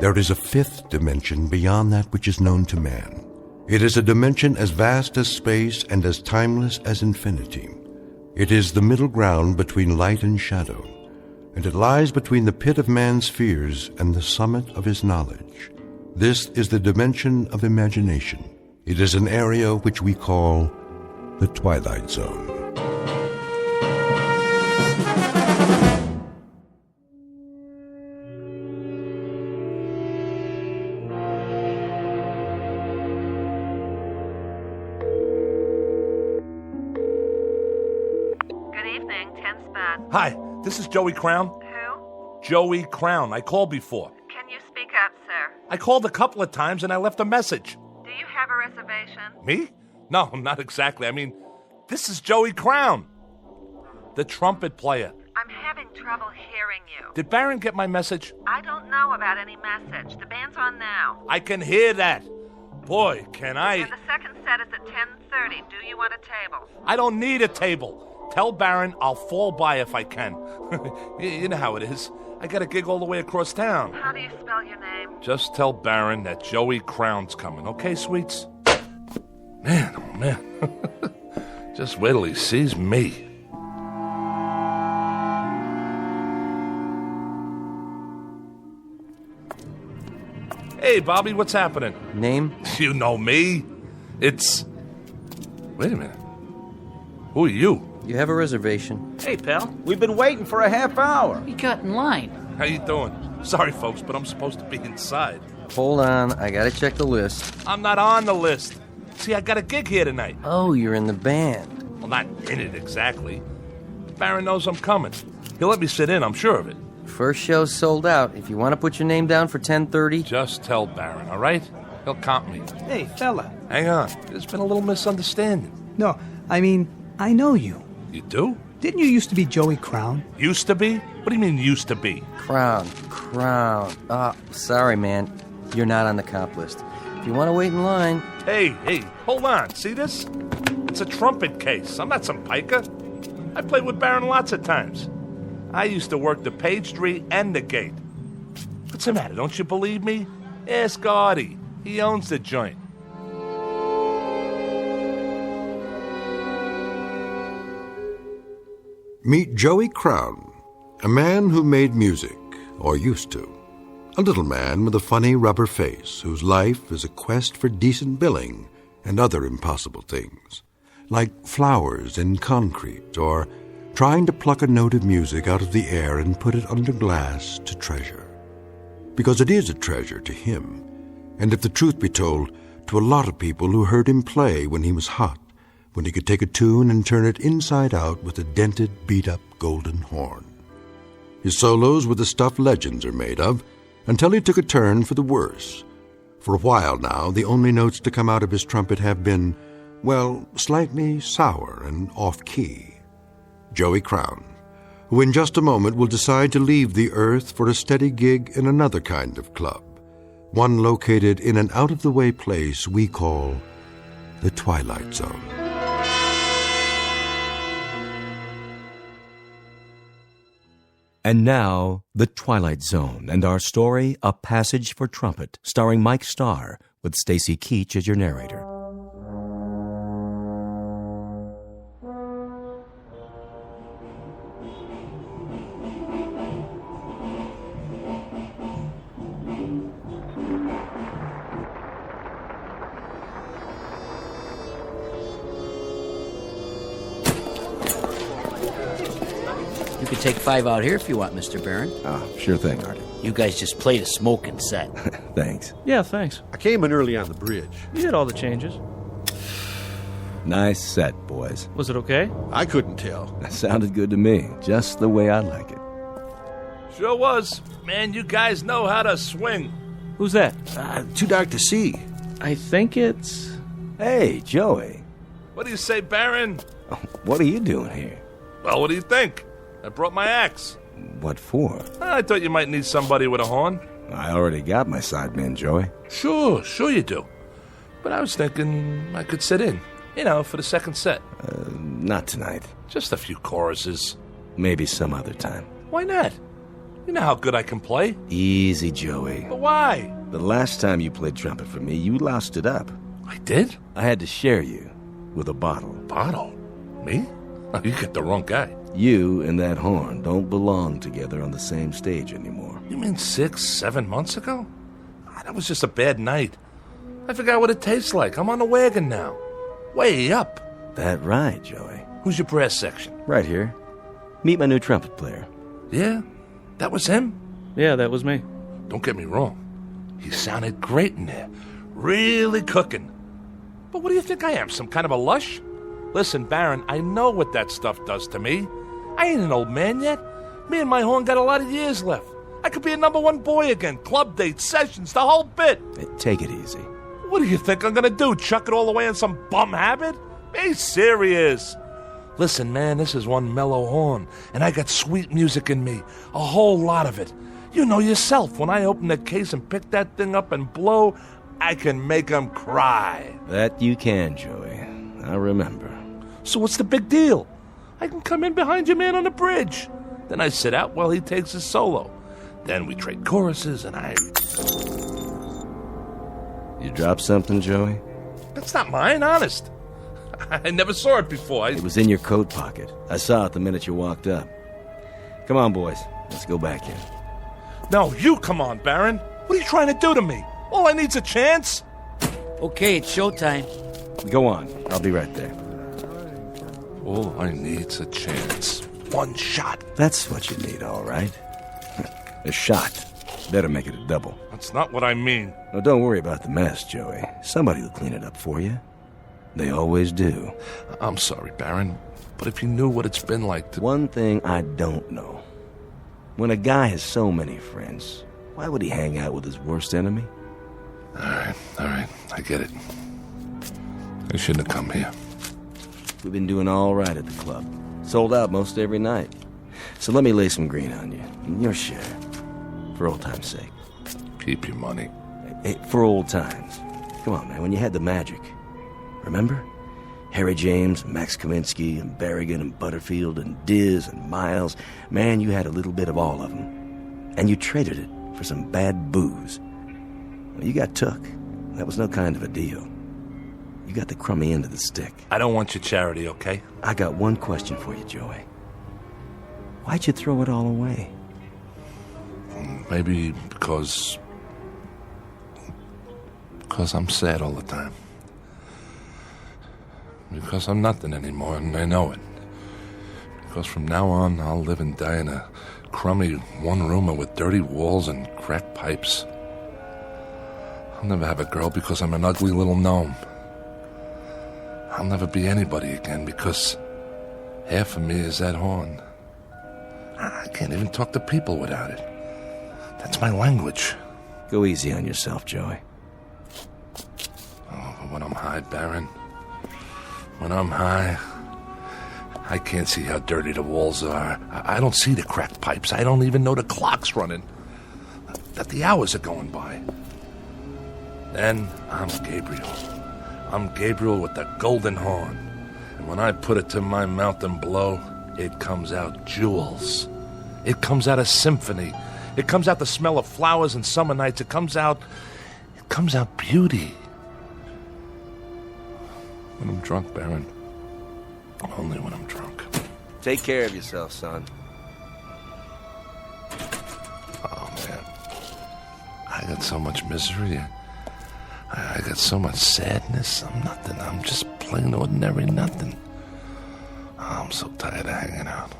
There is a fifth dimension beyond that which is known to man. It is a dimension as vast as space and as timeless as infinity. It is the middle ground between light and shadow, and it lies between the pit of man's fears and the summit of his knowledge. This is the dimension of imagination. It is an area which we call the Twilight Zone. Hi, this is Joey Crown. Who? Joey Crown. I called before. Can you speak up, sir? I called a couple of times and I left a message. Do you have a reservation? Me? No, not exactly. I mean, this is Joey Crown, the trumpet player. I'm having trouble hearing you. Did Baron get my message? I don't know about any message. The band's on now. I can hear that. Boy, can I... And the second set is at 10:30. Do you want a table? I don't need a table. Tell Baron I'll fall by if I can. You know how it is. I got a gig all the way across town. How do you spell your name? Just tell Baron that Joey Crown's coming, okay, sweets? Man, oh man. Just wait till he sees me. Hey, Bobby, what's happening? Name? You know me. It's... Wait a minute. Who are you? You have a reservation. Hey, pal. We've been waiting for a half hour. You got in line. How you doing? Sorry, folks, but I'm supposed to be inside. Hold on, I gotta check the list. I'm not on the list. See, I got a gig here tonight. Oh, you're in the band. Well, not in it exactly. Baron knows I'm coming. He'll let me sit in, I'm sure of it. First show's sold out. If you want to put your name down for 10:30... Just tell Baron, all right? He'll comp me. Hey, fella. Hang on. There's been a little misunderstanding. No, I mean, I know you. You do? Didn't you used to be Joey Crown? Used to be? What do you mean used to be? Crown. Sorry, man. You're not on the comp list. If you want to wait in line... Hey, hold on. See this? It's a trumpet case. I'm not some piker. I played with Baron lots of times. I used to work the page tree and the gate. What's the matter? Don't you believe me? Ask Artie. He owns the joint. Meet Joey Crown, a man who made music, or used to. A little man with a funny rubber face whose life is a quest for decent billing and other impossible things, like flowers in concrete or trying to pluck a note of music out of the air and put it under glass to treasure. Because it is a treasure to him, and if the truth be told, to a lot of people who heard him play when he was hot, when he could take a tune and turn it inside out with a dented, beat-up golden horn. His solos were the stuff legends are made of, until he took a turn for the worse. For a while now, the only notes to come out of his trumpet have been, well, slightly sour and off-key. Joey Crown, who in just a moment will decide to leave the earth for a steady gig in another kind of club, one located in an out-of-the-way place we call the Twilight Zone. And now, The Twilight Zone, and our story, A Passage for Trumpet, starring Mike Starr, with Stacy Keach as your narrator. You can take 5 out here if you want, Mr. Barron. Oh, sure thing, Artie. You guys just played a smoking set. Thanks. Yeah, thanks. I came in early on the bridge. You did all the changes. Nice set, boys. Was it okay? I couldn't tell. That sounded good to me, just the way I like it. Sure was. Man, you guys know how to swing. Who's that? Too dark to see. I think it's... Hey, Joey. What do you say, Baron? What are you doing here? Well, what do you think? I brought my axe. What for? I thought you might need somebody with a horn. I already got my sideman, Joey. Sure you do. But I was thinking I could sit in, for the second set. Not tonight. Just a few choruses. Maybe some other time. Why not? You know how good I can play. Easy, Joey. But why? The last time you played trumpet for me, you loused it up. I did? I had to share you with a bottle. Bottle? Me? Oh, you get the wrong guy. You and that horn don't belong together on the same stage anymore. You mean 6, 7 months ago? That was just a bad night. I forgot what it tastes like. I'm on the wagon now. Way up. That right, Joey. Who's your brass section? Right here. Meet my new trumpet player. Yeah? That was him? Yeah, that was me. Don't get me wrong. He sounded great in there. Really cooking. But what do you think I am, some kind of a lush? Listen, Baron, I know what that stuff does to me. I ain't an old man yet. Me and my horn got a lot of years left. I could be a #1 boy again. Club dates, sessions, the whole bit. Hey, take it easy. What do you think I'm gonna do? Chuck it all away in some bum habit? Be serious. Listen, man, this is one mellow horn, and I got sweet music in me. A whole lot of it. You know yourself, when I open the case and pick that thing up and blow, I can make 'em cry. That you can, Joey. I remember. So what's the big deal? I can come in behind your man on the bridge. Then I sit out while he takes his solo. Then we trade choruses, and I... You dropped something, Joey? That's not mine, honest. I never saw it before. It was in your coat pocket. I saw it the minute you walked up. Come on, boys. Let's go back in. No, you come on, Baron. What are you trying to do to me? All I need's a chance. Okay, it's showtime. Go on. I'll be right there. All I need's a chance. One shot. That's what you need, all right. A shot. Better make it a double. That's not what I mean. Oh, don't worry about the mess, Joey. Somebody will clean it up for you. They always do. I'm sorry, Baron, but if you knew what it's been like to... One thing I don't know. When a guy has so many friends, why would he hang out with his worst enemy? All right, I get it. I shouldn't have come here. We've been doing all right at the club. Sold out most every night. So let me lay some green on you. Your share. For old time's sake. Keep your money. Hey, for old times. Come on, man, when you had the magic. Remember? Harry James, Max Kaminsky, and Berrigan, and Butterfield, and Diz, and Miles. Man, you had a little bit of all of them. And you traded it for some bad booze. Well, you got took. That was no kind of a deal. You got the crummy end of the stick. I don't want your charity, okay? I got one question for you, Joey. Why'd you throw it all away? Maybe because I'm sad all the time. Because I'm nothing anymore, and I know it. Because from now on, I'll live and die in a crummy one-roomer with dirty walls and cracked pipes. I'll never have a girl because I'm an ugly little gnome. I'll never be anybody again because half of me is that horn. I can't even talk to people without it. That's my language. Go easy on yourself, Joey. Oh, but when I'm high, Baron, when I'm high, I can't see how dirty the walls are. I don't see the cracked pipes. I don't even know the clock's running, that the hours are going by. Then I'm Gabriel. I'm Gabriel with the golden horn. And when I put it to my mouth and blow, it comes out jewels. It comes out a symphony. It comes out the smell of flowers and summer nights. It comes out beauty. When I'm drunk, Baron. Only when I'm drunk. Take care of yourself, son. Oh, man. I got so much misery. I got so much sadness. I'm nothing. I'm just plain ordinary nothing. Oh, I'm so tired of hanging out.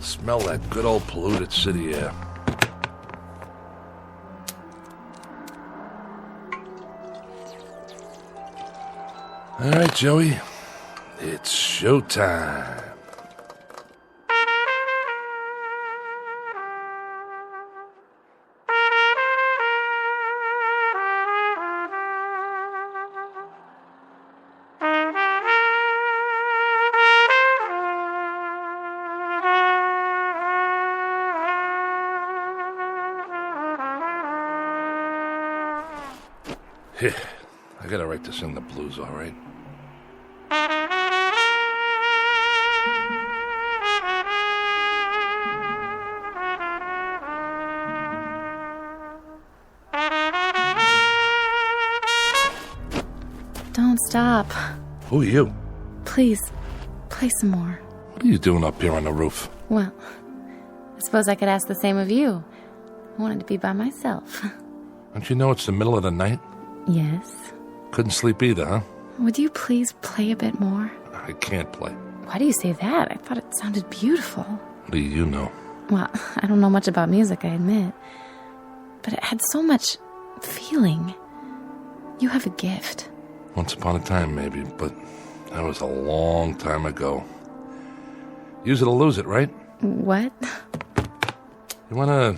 Smell that good old polluted city air. All right, Joey. It's showtime. Here, I gotta write this in the blues, all right? Don't stop. Who are you? Please, play some more. What are you doing up here on the roof? Well, I suppose I could ask the same of you. I wanted to be by myself. Don't you know it's the middle of the night? Yes. Couldn't sleep either, huh? Would you please play a bit more? I can't play. Why do you say that? I thought it sounded beautiful. What do you know? Well, I don't know much about music, I admit. But it had so much feeling. You have a gift. Once upon a time, maybe, but that was a long time ago. Use it or lose it, right? What? You wanna...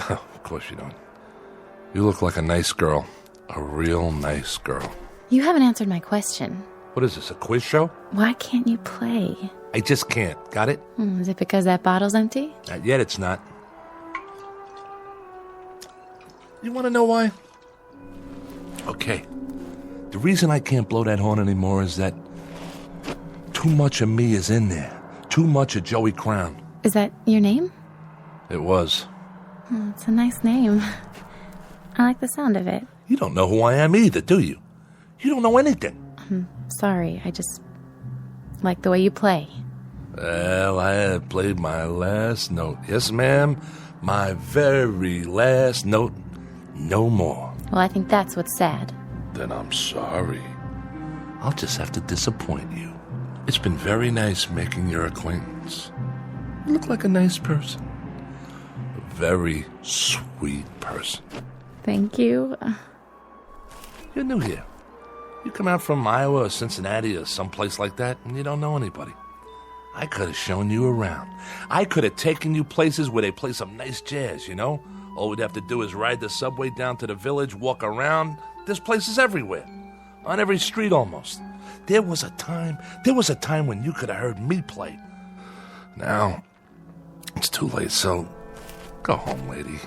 Of course you don't. You look like a nice girl. A real nice girl. You haven't answered my question. What is this, a quiz show? Why can't you play? I just can't. Got it? Is it because that bottle's empty? Not yet, it's not. You want to know why? Okay. The reason I can't blow that horn anymore is that too much of me is in there. Too much of Joey Crown. Is that your name? It was. It's a nice name. I like the sound of it. You don't know who I am either, do you? You don't know anything. Sorry, I just like the way you play. Well, I had played my last note. Yes, ma'am. My very last note. No more. Well, I think that's what's sad. Then I'm sorry. I'll just have to disappoint you. It's been very nice making your acquaintance. You look like a nice person. A very sweet person. Thank you. You're new here. You come out from Iowa or Cincinnati or someplace like that, and you don't know anybody. I could have shown you around. I could have taken you places where they play some nice jazz, you know? All we'd have to do is ride the subway down to the village, walk around. There's places everywhere. On every street almost. There was a time when you could have heard me play. Now, it's too late, so go home, lady.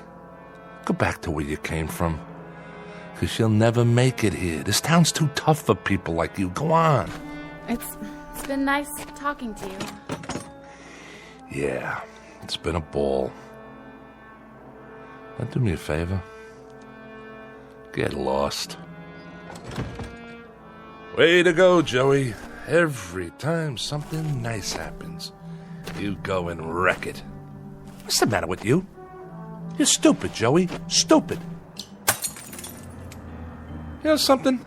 Go back to where you came from. Because you'll never make it here. This town's too tough for people like you. Go on. It's been nice talking to you. Yeah, it's been a ball. Now do me a favor. Get lost. Way to go, Joey. Every time something nice happens, you go and wreck it. What's the matter with you? You're stupid, Joey. Stupid. You know something?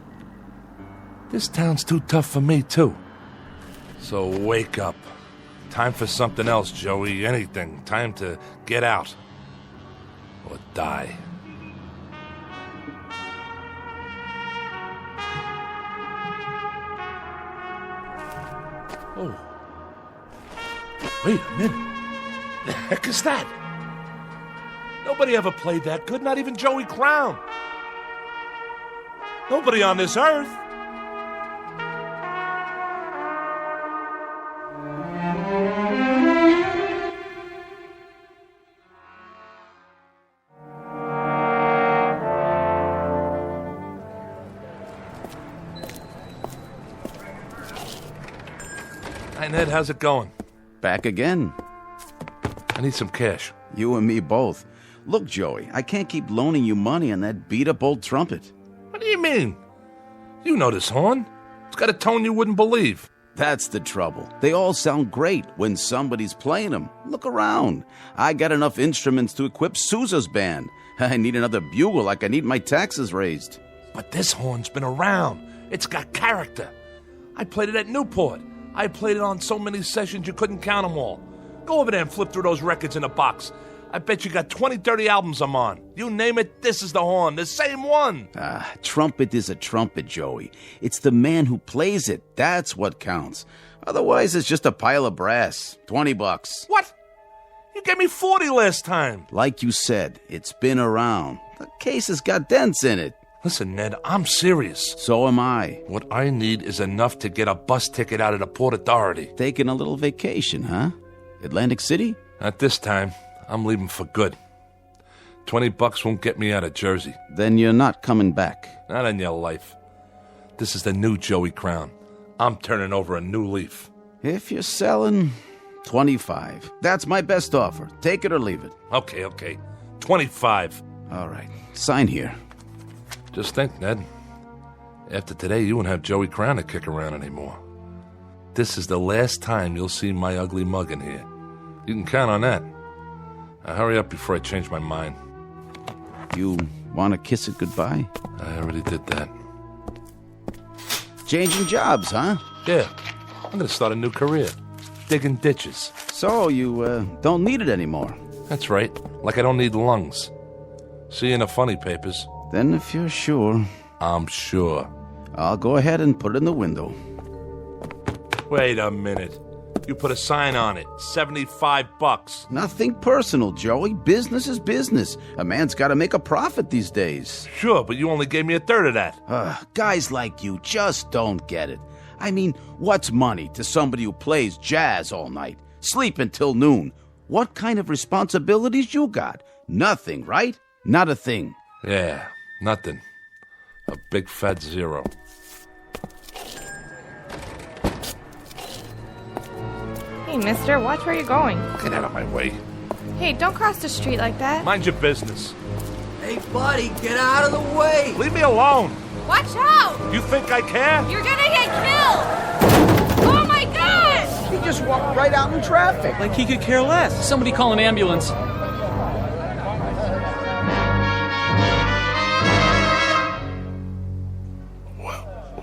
This town's too tough for me, too. So wake up. Time for something else, Joey. Anything. Time to get out. Or die. Oh. Wait a minute. The heck is that? Nobody ever played that good, not even Joey Crown. Nobody on this earth. Hi, Ned. How's it going? Back again. I need some cash. You and me both. Look, Joey, I can't keep loaning you money on that beat-up old trumpet. What do you mean? You know this horn. It's got a tone you wouldn't believe. That's the trouble. They all sound great when somebody's playing them. Look around. I got enough instruments to equip Sousa's band. I need another bugle like I need my taxes raised. But this horn's been around. It's got character. I played it at Newport. I played it on so many sessions you couldn't count them all. Go over there and flip through those records in a box. I bet you got 20, 30 albums I'm on. You name it, this is the horn, the same one. Trumpet is a trumpet, Joey. It's the man who plays it. That's what counts. Otherwise, it's just a pile of brass. $20. What? You gave me 40 last time. Like you said, it's been around. The case has got dents in it. Listen, Ned, I'm serious. So am I. What I need is enough to get a bus ticket out of the Port Authority. Taking a little vacation, huh? Atlantic City? Not this time. I'm leaving for good. $20 won't get me out of Jersey. Then you're not coming back. Not in your life. This is the new Joey Crown. I'm turning over a new leaf. If you're selling, 25. That's my best offer. Take it or leave it. Okay. 25. All right. Sign here. Just think, Ned. After today, you won't have Joey Crown to kick around anymore. This is the last time you'll see my ugly mug in here. You can count on that. Now hurry up before I change my mind. You want to kiss it goodbye? I already did that. Changing jobs, huh? Yeah. I'm going to start a new career. Digging ditches. So you don't need it anymore? That's right. Like I don't need lungs. See you in the funny papers. Then if you're sure... I'm sure. I'll go ahead and put it in the window. Wait a minute. You put a sign on it. $75. Nothing personal, Joey. Business is business. A man's got to make a profit these days. Sure, but you only gave me a third of that. Guys like you just don't get it. I mean, what's money to somebody who plays jazz all night, sleep until noon? What kind of responsibilities you got? Nothing, right? Not a thing. Yeah, nothing. A big fat zero. Hey, mister, watch where you're going. Get out of my way. Hey, don't cross the street like that. Mind your business. Hey, buddy, get out of the way! Leave me alone! Watch out! You think I care? You're gonna get killed! Oh my gosh! He just walked right out in traffic. Like he could care less. Somebody call an ambulance.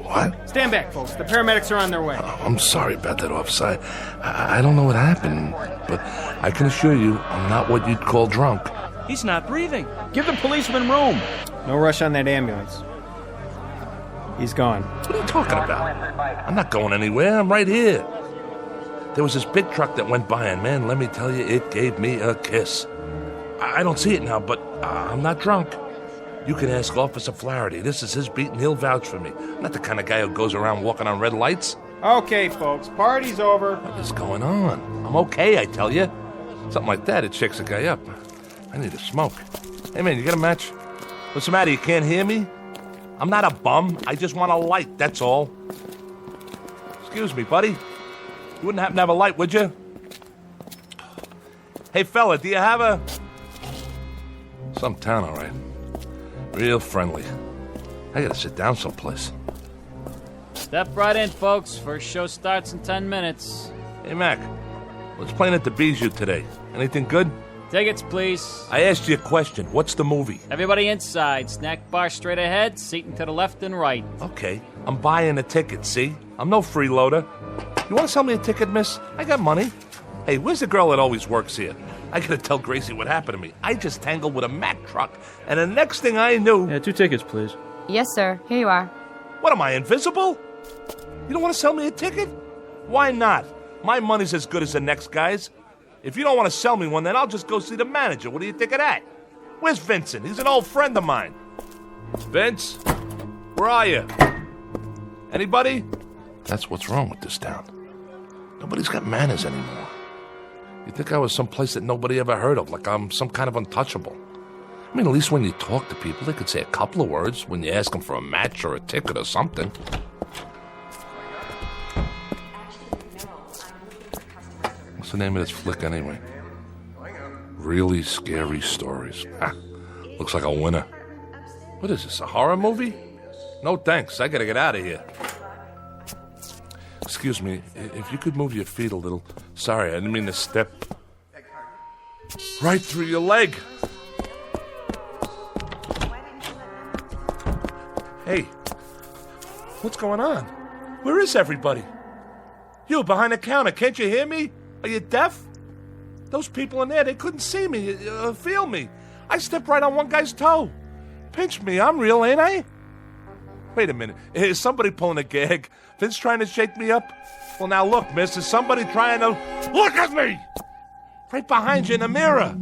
What? Stand back, folks. The paramedics are on their way. Oh, I'm sorry about that, officer. I don't know what happened, but I can assure you I'm not what you'd call drunk. He's not breathing. Give the policeman room. No rush on that ambulance. He's gone. What are you talking about? I'm not going anywhere. I'm right here. There was this big truck that went by, and man, let me tell you, it gave me a kiss. I don't see it now, but I'm not drunk. You can ask Officer Flaherty. This is his beat, and he'll vouch for me. I'm not the kind of guy who goes around walking on red lights. Okay, folks. Party's over. What is going on? I'm okay, I tell you. Something like that, it shakes a guy up. I need a smoke. Hey, man, you got a match? What's the matter? You can't hear me? I'm not a bum. I just want a light, that's all. Excuse me, buddy. You wouldn't happen to have a light, would you? Hey, fella, do you have a... Some town, all right. Real friendly. I gotta sit down someplace. Step right in, folks. First show starts in 10 minutes. Hey, Mac. What's playing at the Bijou today? Anything good? Tickets, please. I asked you a question. What's the movie? Everybody inside. Snack bar straight ahead, seating to the left and right. Okay. I'm buying a ticket, see? I'm no freeloader. You want to sell me a ticket, miss? I got money. Hey, where's the girl that always works here? I gotta tell Gracie what happened to me. I just tangled with a Mack truck, and the next thing I knew... Yeah, 2 tickets, please. Yes, sir. Here you are. What, am I invisible? You don't want to sell me a ticket? Why not? My money's as good as the next guy's. If you don't want to sell me one, then I'll just go see the manager. What do you think of that? Where's Vincent? He's an old friend of mine. Vince? Where are you? Anybody? That's what's wrong with this town. Nobody's got manners anymore. You'd think I was someplace that nobody ever heard of, like I'm some kind of untouchable. I mean, at least when you talk to people, they could say a couple of words when you ask them for a match or a ticket or something. What's the name of this flick, anyway? Really Scary Stories. Looks like a winner. What is this, a horror movie? No thanks, I gotta get out of here. Excuse me, if you could move your feet a little. Sorry, I didn't mean to step right through your leg. Hey, what's going on? Where is everybody? You, behind the counter, can't you hear me? Are you deaf? Those people in there, they couldn't see me, feel me. I stepped right on one guy's toe. Pinch me, I'm real, ain't I? Wait a minute, is somebody pulling a gag? Vince trying to shake me up? Well, now look, miss, is somebody trying to... Look at me! Right behind you in the mirror.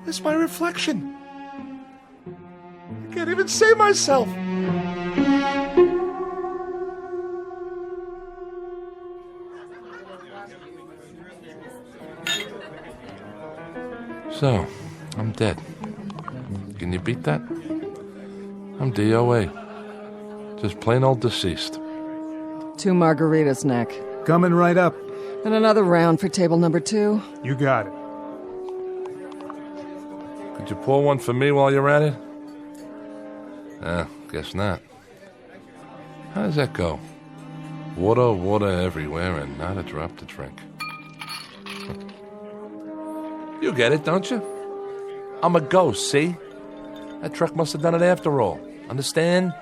It's my reflection. I can't even see myself. So, I'm dead. Can you beat that? I'm DOA. Just plain old deceased. 2 margaritas, Nick. Coming right up. And another round for table number 2. You got it. Could you pour one for me while you're at it? Guess not. How does that go? Water, water everywhere, and not a drop to drink. You get it, don't you? I'm a ghost, see? That truck must have done it after all. Understand?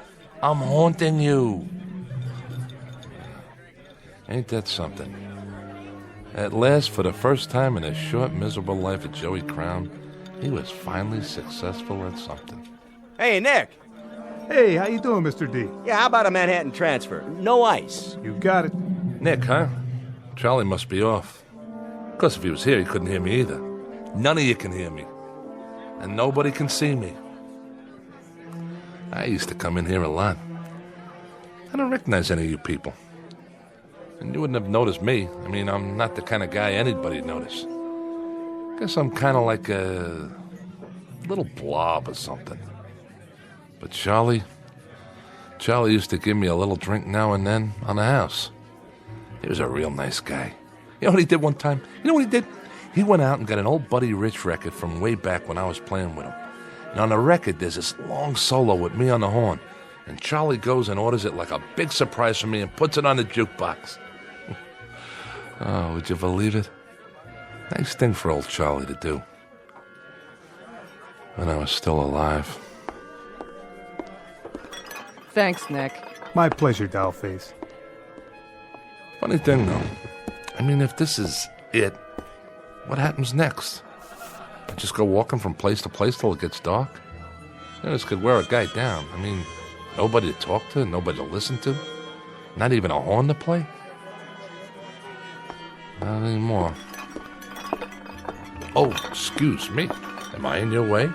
I'm haunting you. Ain't that something? At last, for the first time in the short, miserable life of Joey Crown, he was finally successful at something. Hey, Nick. Hey, how you doing, Mr. D? Yeah, how about a Manhattan transfer? No ice. You got it. Nick, huh? Charlie must be off. Of course, if he was here, he couldn't hear me either. None of you can hear me. And nobody can see me. I used to come in here a lot. I don't recognize any of you people. And you wouldn't have noticed me. I mean, I'm not the kind of guy anybody'd notice. Guess I'm kind of like a little blob or something. But Charlie used to give me a little drink now and then on the house. He was a real nice guy. You know what he did one time? You know what he did? He went out and got an old Buddy Rich record from way back when I was playing with him. And on the record, there's this long solo with me on the horn. And Charlie goes and orders it like a big surprise for me and puts it on the jukebox. Oh, would you believe it? Nice thing for old Charlie to do. When I was still alive. Thanks, Nick. My pleasure, Dollface. Funny thing, though. I mean, if this is it, what happens next? I just go walking from place to place till it gets dark? This could wear a guy down. I mean, nobody to talk to, nobody to listen to, not even a horn to play. Not anymore. Oh, excuse me. Am I in your way?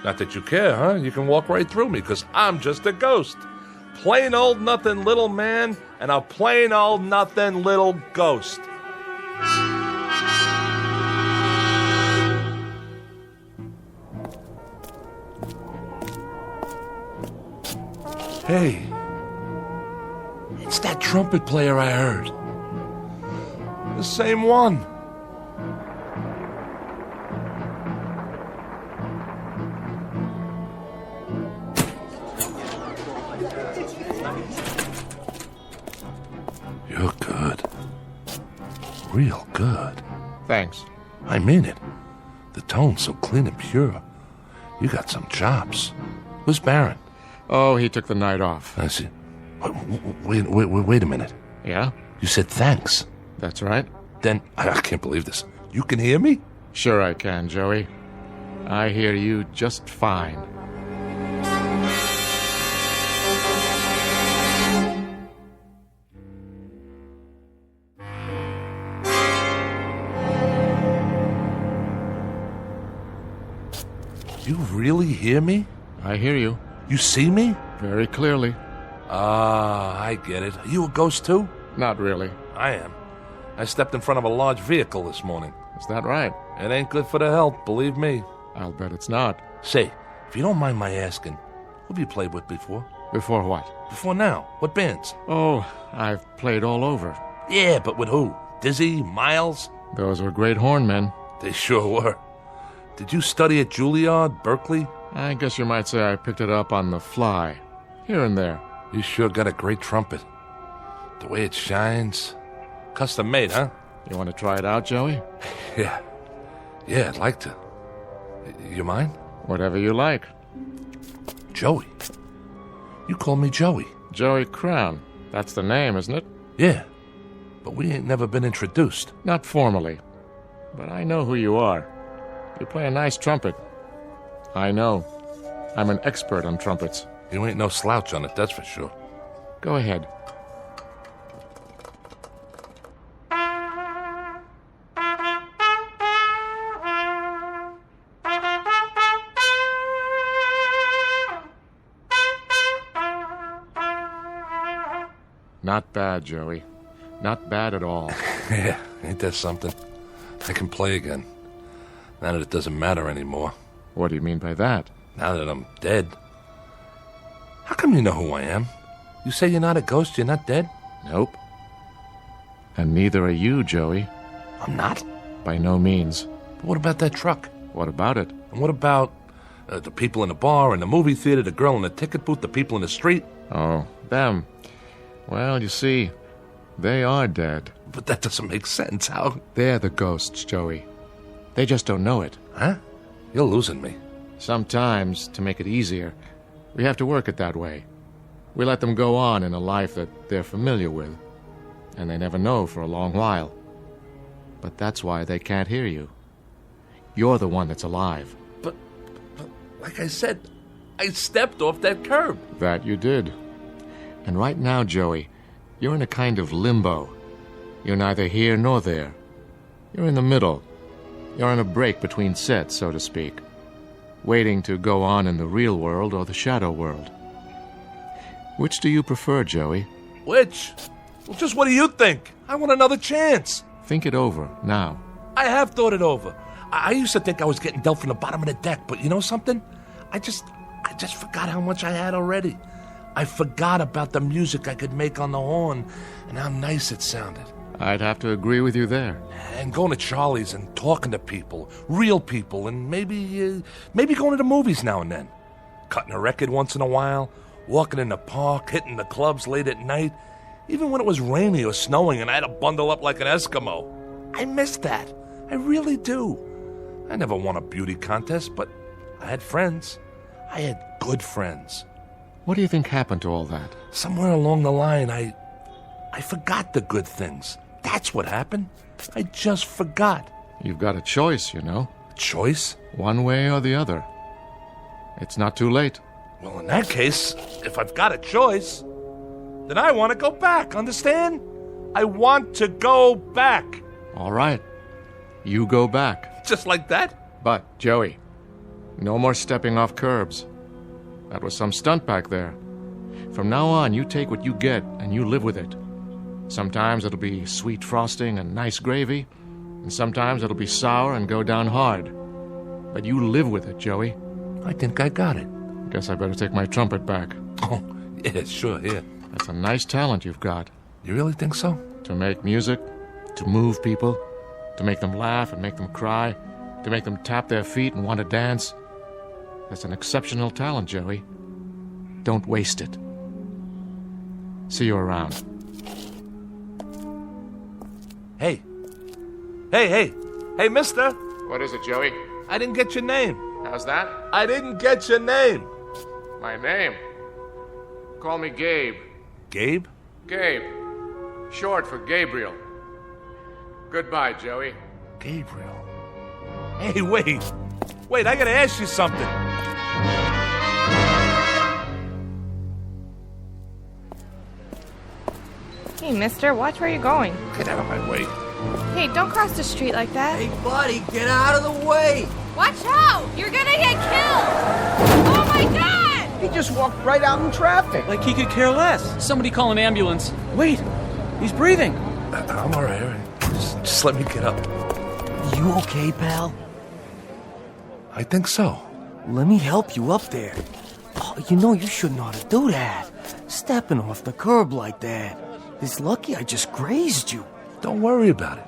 Not that you care, huh? You can walk right through me, because I'm just a ghost. Plain old nothing little man and a plain old nothing little ghost. Hey, it's that trumpet player I heard. The same one. You're good. Real good. Thanks. I mean it. The tone's so clean and pure. You got some chops. Who's Baron? Oh, he took the night off. I see. Wait a minute. Yeah? You said thanks. That's right. Then, I can't believe this. You can hear me? Sure I can, Joey. I hear you just fine. You really hear me? I hear you. You see me? Very clearly. Ah, I get it. Are you a ghost too? Not really. I am. I stepped in front of a large vehicle this morning. Is that right? It ain't good for the health, believe me. I'll bet it's not. Say, if you don't mind my asking, who have you played with before? Before what? Before now. What bands? Oh, I've played all over. Yeah, but with who? Dizzy? Miles? Those were great hornmen. They sure were. Did you study at Juilliard, Berkeley? I guess you might say I picked it up on the fly. Here and there. You sure got a great trumpet. The way it shines. Custom made, huh? You want to try it out, Joey? Yeah, I'd like to. You mind? Whatever you like. Joey. You call me Joey. Joey Crown. That's the name, isn't it? Yeah. But we ain't never been introduced. Not formally. But I know who you are. You play a nice trumpet. I know. I'm an expert on trumpets. You ain't no slouch on it, that's for sure. Go ahead. Not bad, Joey. Not bad at all. Yeah, ain't that something? I can play again. Now that it doesn't matter anymore. What do you mean by that? Now that I'm dead. How come you know who I am? You say you're not a ghost, you're not dead? Nope. And neither are you, Joey. I'm not? By no means. But what about that truck? What about it? And what about the people in the bar, in the movie theater, the girl in the ticket booth, the people in the street? Oh, them. Well, you see, they are dead. But that doesn't make sense. How? They're the ghosts, Joey. They just don't know it. Huh? You're losing me. Sometimes, to make it easier, we have to work it that way. We let them go on in a life that they're familiar with, and they never know for a long while. But that's why they can't hear you. You're the one that's alive. But like I said, I stepped off that curb. That you did. And right now, Joey, you're in a kind of limbo. You're neither here nor there. You're in the middle. You're on a break between sets, so to speak, waiting to go on in the real world or the shadow world. Which do you prefer, Joey? Which? Well, just what do you think? I want another chance. Think it over, now. I have thought it over. I used to think I was getting dealt from the bottom of the deck, but you know something? I just forgot how much I had already. I forgot about the music I could make on the horn and how nice it sounded. I'd have to agree with you there. And going to Charlie's and talking to people, real people, and maybe going to the movies now and then. Cutting a record once in a while, walking in the park, hitting the clubs late at night, even when it was rainy or snowing and I had to bundle up like an Eskimo. I miss that. I really do. I never won a beauty contest, but I had friends. I had good friends. What do you think happened to all that? Somewhere along the line, I forgot the good things. That's what happened. I just forgot. You've got a choice, you know. Choice? One way or the other. It's not too late. Well, in that case, if I've got a choice, then I want to go back, understand? I want to go back. All right. You go back. Just like that? But, Joey, no more stepping off curbs. That was some stunt back there. From now on, you take what you get and you live with it. Sometimes it'll be sweet frosting and nice gravy, and sometimes it'll be sour and go down hard. But you live with it, Joey. I think I got it. Guess I better take my trumpet back. Oh, yeah, sure, yeah. That's a nice talent you've got. You really think so? To make music, to move people, to make them laugh and make them cry, to make them tap their feet and want to dance. That's an exceptional talent, Joey. Don't waste it. See you around. Hey, mister. What is it, Joey? I didn't get your name. How's that? I didn't get your name. My name? Call me Gabe. Gabe? Gabe. Short for Gabriel. Goodbye, Joey. Gabriel. Hey, wait, I gotta ask you something. Hey, mister, watch where you're going. Get out of my way. Hey, don't cross the street like that. Hey, buddy, get out of the way! Watch out! You're gonna get killed! Oh my god! He just walked right out in traffic. Like he could care less. Somebody call an ambulance. Wait, he's breathing. I'm all right. Just let me get up. You okay, pal? I think so. Let me help you up there. Oh, you know you shouldn't ought to do that. Stepping off the curb like that. It's lucky I just grazed you. Don't worry about it.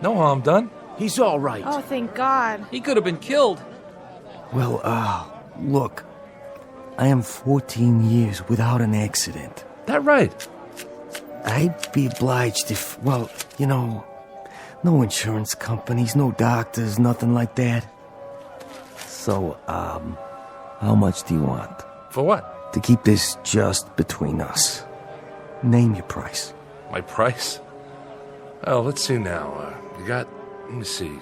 No harm done. He's all right. Oh, thank God. He could have been killed. Well, look. I am 14 years without an accident. That right? I'd be obliged if, well, you know, no insurance companies, no doctors, nothing like that. So, how much do you want? For what? To keep this just between us. Name your price. My price? Oh, let's see now. You got, let me see,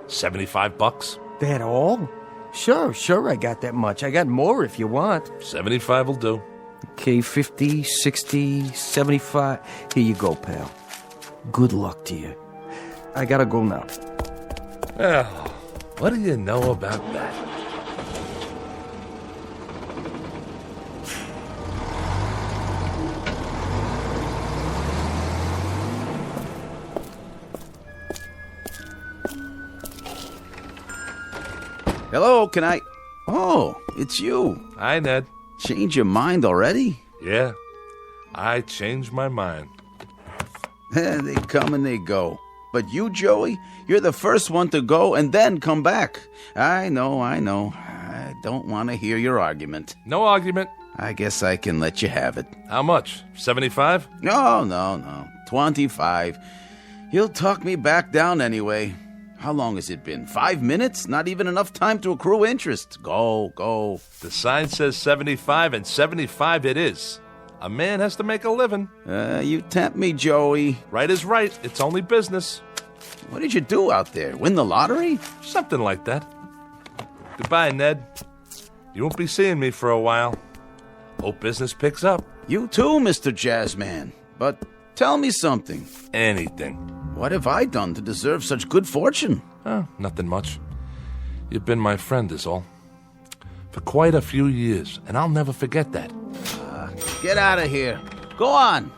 $75? That all? Sure, I got that much. I got more if you want. 75 will do. Okay, 50, 60, 75. Here you go, pal. Good luck to you. I gotta go now. Well, what do you know about that? Hello, can I... Oh, it's you. Hi, Ned. Change your mind already? Yeah, I changed my mind. They come and they go. But you, Joey, you're the first one to go and then come back. I know. I don't want to hear your argument. No argument. I guess I can let you have it. How much? 75? No. 25. He'll talk me back down anyway. How long has it been? 5 minutes? Not even enough time to accrue interest. Go. The sign says 75, and 75 it is. A man has to make a living. You tempt me, Joey. Right is right. It's only business. What did you do out there? Win the lottery? Something like that. Goodbye, Ned. You won't be seeing me for a while. Hope business picks up. You too, Mr. Jazzman. But tell me something. Anything. What have I done to deserve such good fortune? Nothing much. You've been my friend is all. For quite a few years, and I'll never forget that. Get out of here. Go on.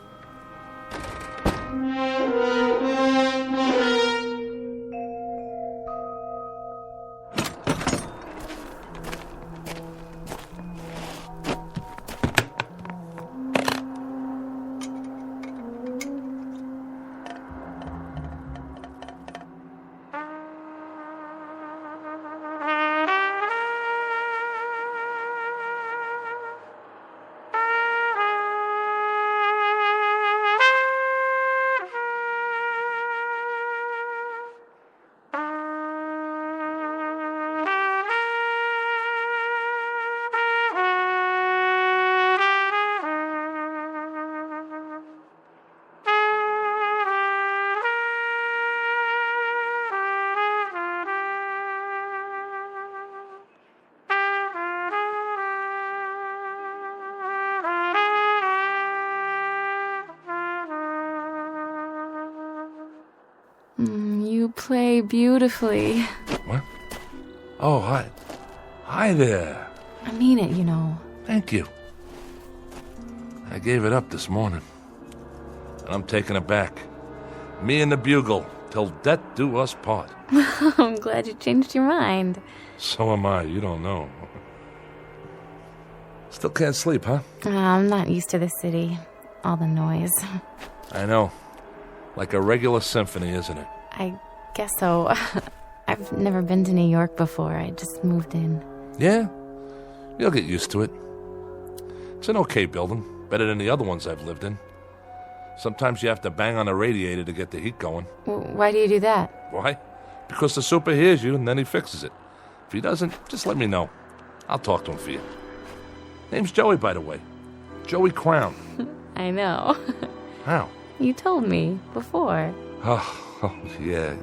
You play beautifully. What? Oh, hi. Hi there. I mean it, you know. Thank you. I gave it up this morning. And I'm taking it back. Me and the bugle, till death do us part. I'm glad you changed your mind. So am I, you don't know. Still can't sleep, huh? I'm not used to the city. All the noise. I know. Like a regular symphony, isn't it? I guess so. I've never been to New York before. I just moved in. Yeah? You'll get used to it. It's an okay building. Better than the other ones I've lived in. Sometimes you have to bang on a radiator to get the heat going. Why do you do that? Why? Because the super hears you and then he fixes it. If he doesn't, just let me know. I'll talk to him for you. Name's Joey, by the way. Joey Crown. I know. How? You told me before. Oh, yeah.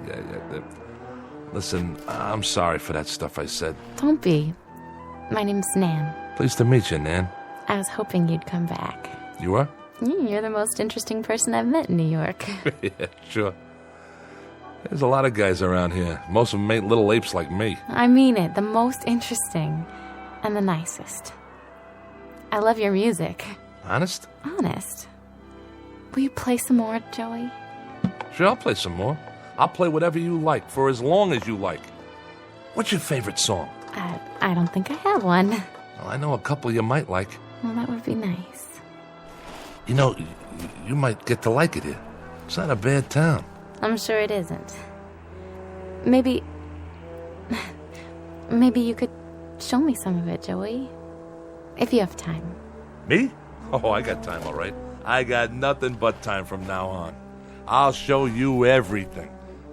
Listen, I'm sorry for that stuff I said. Don't be. My name's Nan. Pleased to meet you, Nan. I was hoping you'd come back. You are? You're the most interesting person I've met in New York. Yeah, sure. There's a lot of guys around here. Most of them ain't little apes like me. I mean it. The most interesting. And the nicest. I love your music. Honest? Honest. Will you play some more, Joey? Sure, I'll play some more. I'll play whatever you like, for as long as you like. What's your favorite song? I don't think I have one. Well, I know a couple you might like. Well, that would be nice. You know, you might get to like it here. It's not a bad town. I'm sure it isn't. Maybe you could show me some of it, Joey. If you have time. Me? Oh, I got time, all right. I got nothing but time from now on. I'll show you everything.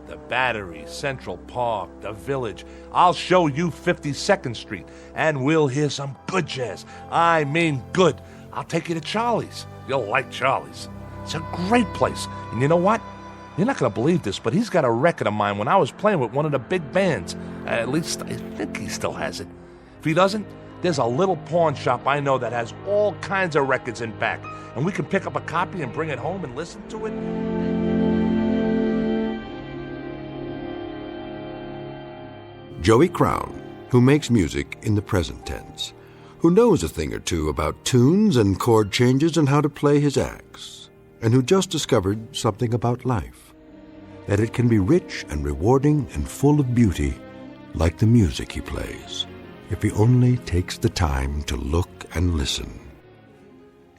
The Battery, Central Park, the Village. I'll show you 52nd Street, and we'll hear some good jazz. I mean good. I'll take you to Charlie's. You'll like Charlie's. It's a great place. And you know what? You're not going to believe this, but he's got a record of mine when I was playing with one of the big bands. At least I think he still has it. If he doesn't, there's a little pawn shop I know that has all kinds of records in back, and we can pick up a copy and bring it home and listen to it. Joey Crown, who makes music in the present tense, who knows a thing or two about tunes and chord changes and how to play his axe, and who just discovered something about life, that it can be rich and rewarding and full of beauty like the music he plays, if he only takes the time to look and listen.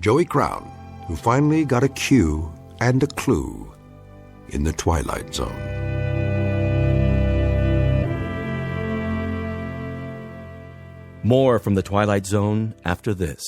Joey Crown, who finally got a cue and a clue in the Twilight Zone. More from the Twilight Zone after this.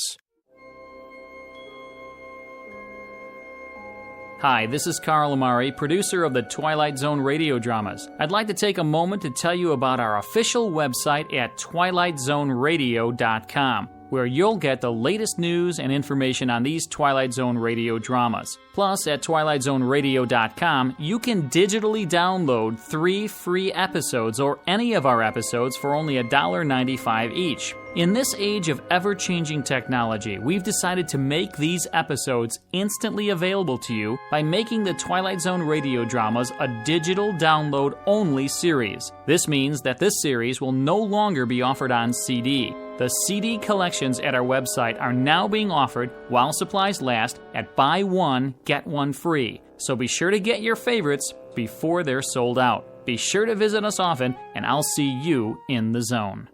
Hi, this is Carl Amari, producer of the Twilight Zone radio dramas. I'd like to take a moment to tell you about our official website at twilightzoneradio.com, where you'll get the latest news and information on these Twilight Zone radio dramas. Plus, at twilightzoneradio.com, you can digitally download 3 free episodes or any of our episodes for only $1.95 each. In this age of ever-changing technology, we've decided to make these episodes instantly available to you by making the Twilight Zone radio dramas a digital download-only series. This means that this series will no longer be offered on CD. The CD collections at our website are now being offered while supplies last at buy one, get one free. So be sure to get your favorites before they're sold out. Be sure to visit us often, and I'll see you in the zone.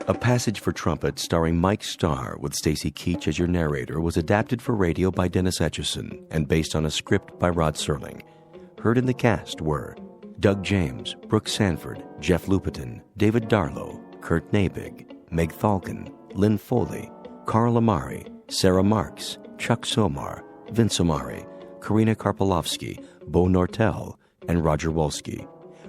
A Passage for Trumpet starring Mike Starr with Stacy Keach as your narrator was adapted for radio by Dennis Etchison and based on a script by Rod Serling. Heard in the cast were Doug James, Brooke Sanford, Jeff Lupetin, David Darlow, Kurt Nabig, Meg Falcon, Lynn Foley, Carl Amari, Sarah Marks, Chuck Somar, Vince Amari, Karina Karpolovsky, Bo Nortel, and Roger Wolski,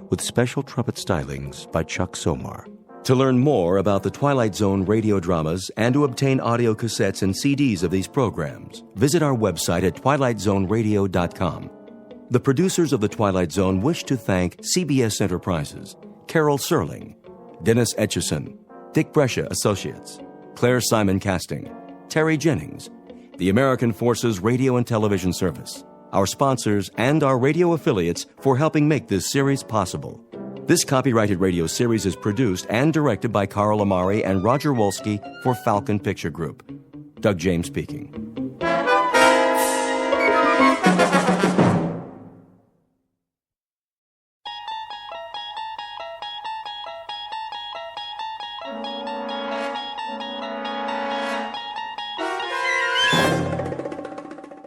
with special trumpet stylings by Chuck Somar. To learn more about the Twilight Zone radio dramas and to obtain audio cassettes and CDs of these programs, visit our website at twilightzoneradio.com. The producers of The Twilight Zone wish to thank CBS Enterprises, Carol Serling, Dennis Etchison, Dick Brescia Associates, Claire Simon Casting, Terry Jennings, the American Forces Radio and Television Service, our sponsors, and our radio affiliates for helping make this series possible. This copyrighted radio series is produced and directed by Carl Amari and Roger Wolski for Falcon Picture Group. Doug James speaking.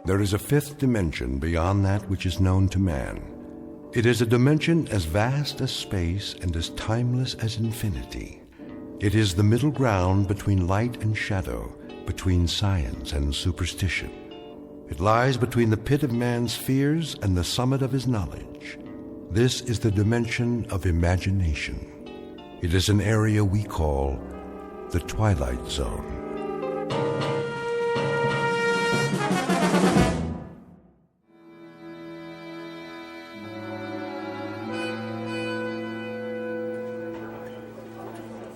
There is a fifth dimension beyond that which is known to man. It is a dimension as vast as space and as timeless as infinity. It is the middle ground between light and shadow, between science and superstition. It lies between the pit of man's fears and the summit of his knowledge. This is the dimension of imagination. It is an area we call the Twilight Zone.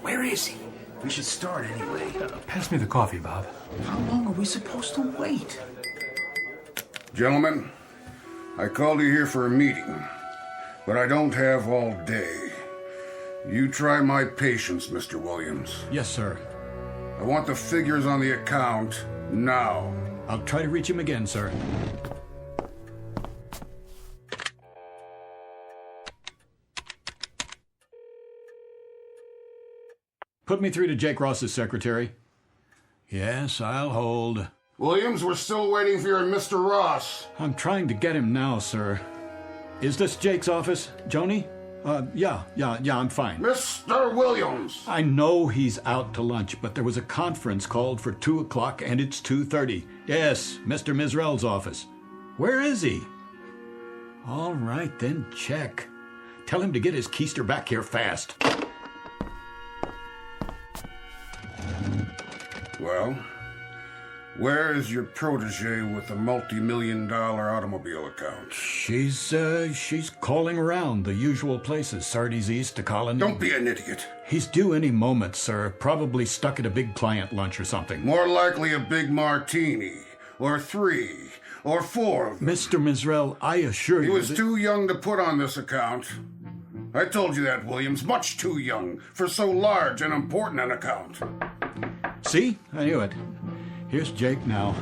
Where is he? We should start anyway. Pass me the coffee, Bob. How long are we supposed to wait? Gentlemen, I called you here for a meeting, but I don't have all day. You try my patience, Mr. Williams. Yes, sir. I want the figures on the account now. I'll try to reach him again, sir. Put me through to Jake Ross's secretary. Yes, I'll hold. Williams, we're still waiting for your Mr. Ross. I'm trying to get him now, sir. Is this Jake's office, Joni? Yeah, I'm fine. Mr. Williams! I know he's out to lunch, but there was a conference called for 2 o'clock and it's 2:30. Yes, Mr. Mizrell's office. Where is he? All right, then check. Tell him to get his keister back here fast. Well, where is your protege with the multi-million-dollar automobile account? She's calling around the usual places, Sardi's East to Colony. Don't be an idiot. He's due any moment, sir. Probably stuck at a big client lunch or something. More likely a big martini, or 3, or 4 of them. Mr. Mizrell, I assure you he was too young to put on this account. I told you that, Williams. Much too young for so large and important an account. See? I knew it. Here's Jake now.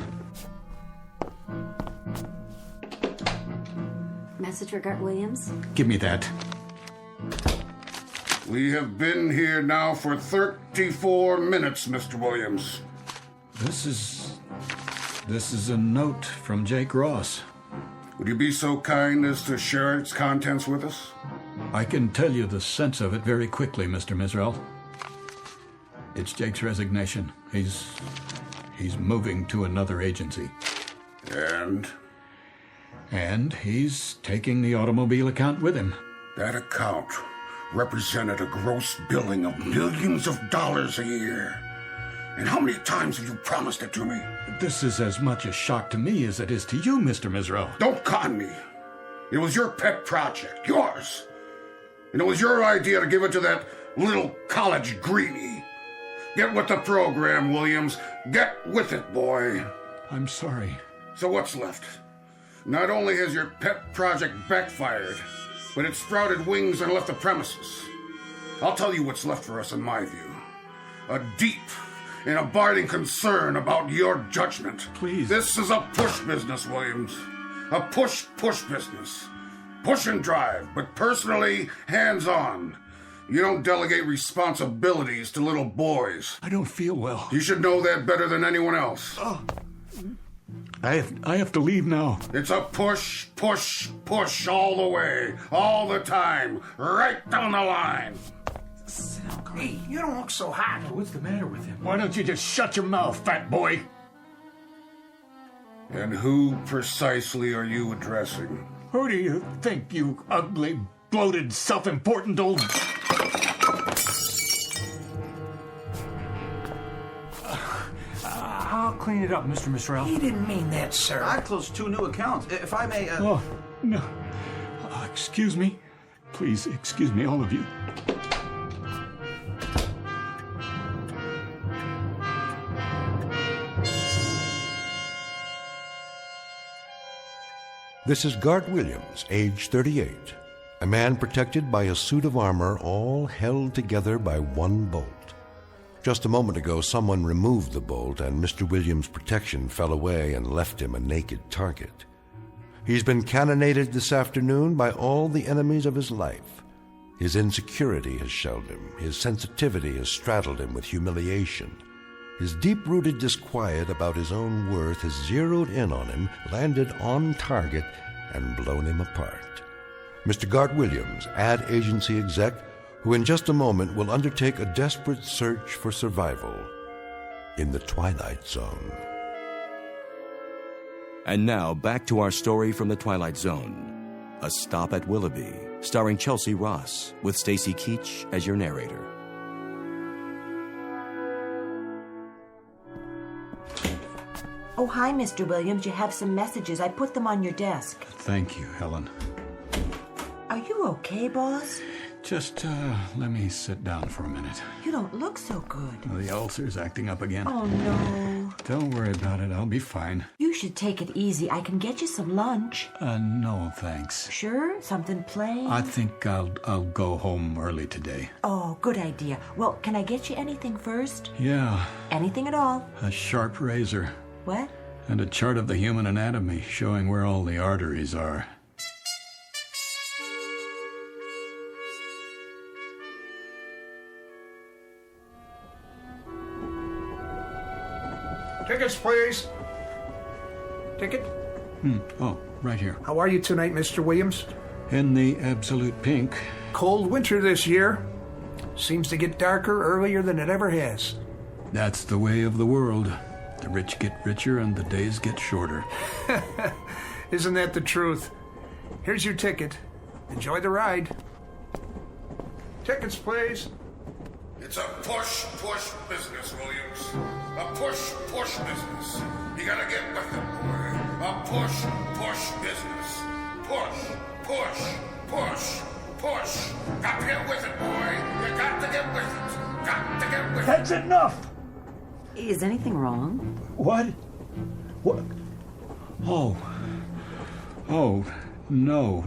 Message for Gert Williams? Give me that. We have been here now for 34 minutes, Mr. Williams. This is a note from Jake Ross. Would you be so kind as to share its contents with us? I can tell you the sense of it very quickly, Mr. Mizrell. It's Jake's resignation. He's moving to another agency. And he's taking the automobile account with him. That account represented a gross billing of millions of dollars a year. And how many times have you promised it to me? This is as much a shock to me as it is to you, Mr. Mizrell. Don't con me. It was your pet project, yours. And it was your idea to give it to that little college greenie. Get with the program, Williams. Get with it, boy. I'm sorry. So what's left? Not only has your pet project backfired, but it sprouted wings and left the premises. I'll tell you what's left for us in my view. A deep and abiding concern about your judgment. Please. This is a push business, Williams. A push business. Push and drive, but personally hands-on. You don't delegate responsibilities to little boys. I don't feel well. You should know that better than anyone else. I have to leave now. It's a push all the way, all the time, right down the line. Hey, you don't look so hot. What's the matter with him? Why don't you just shut your mouth, fat boy? And who precisely are you addressing? Who do you think, you ugly, bloated, self-important old... I'll clean it up, Mr. Mizrell. He didn't mean that, sir. I closed 2 new accounts. If I may... Oh, no. Excuse me. Please, excuse me, all of you. This is Gart Williams, age 38, a man protected by a suit of armor all held together by one bolt. Just a moment ago, someone removed the bolt, and Mr. Williams' protection fell away and left him a naked target. He's been cannonaded this afternoon by all the enemies of his life. His insecurity has shelled him. His sensitivity has straddled him with humiliation. His deep-rooted disquiet about his own worth has zeroed in on him, landed on target, and blown him apart. Mr. Gart Williams, ad agency exec, who in just a moment will undertake a desperate search for survival in the Twilight Zone. And now, back to our story from the Twilight Zone. A Stop at Willoughby, starring Chelsea Ross, with Stacy Keach as your narrator. Oh, hi, Mr. Williams. You have some messages. I put them on your desk. Thank you, Helen. Are you okay, boss? Just, let me sit down for a minute. You don't look so good. The ulcer's acting up again. Oh, no. Don't worry about it. I'll be fine. You should take it easy. I can get you some lunch. No, thanks. Sure? Something plain? I think I'll go home early today. Oh, good idea. Well, can I get you anything first? Yeah. Anything at all? A sharp razor. What? And a chart of the human anatomy showing where all the arteries are. Tickets, please. Ticket? Oh, right here. How are you tonight, Mr. Williams? In the absolute pink. Cold winter this year. Seems to get darker earlier than it ever has. That's the way of the world. The rich get richer and the days get shorter. Isn't that the truth? Here's your ticket. Enjoy the ride. Tickets, please. It's a push business, Williams. A push business. You gotta get with it, boy. A push business. Push. Got to get with it, boy. You got to get with it. Got to get with it. That's enough! Is anything wrong? What? Oh, no.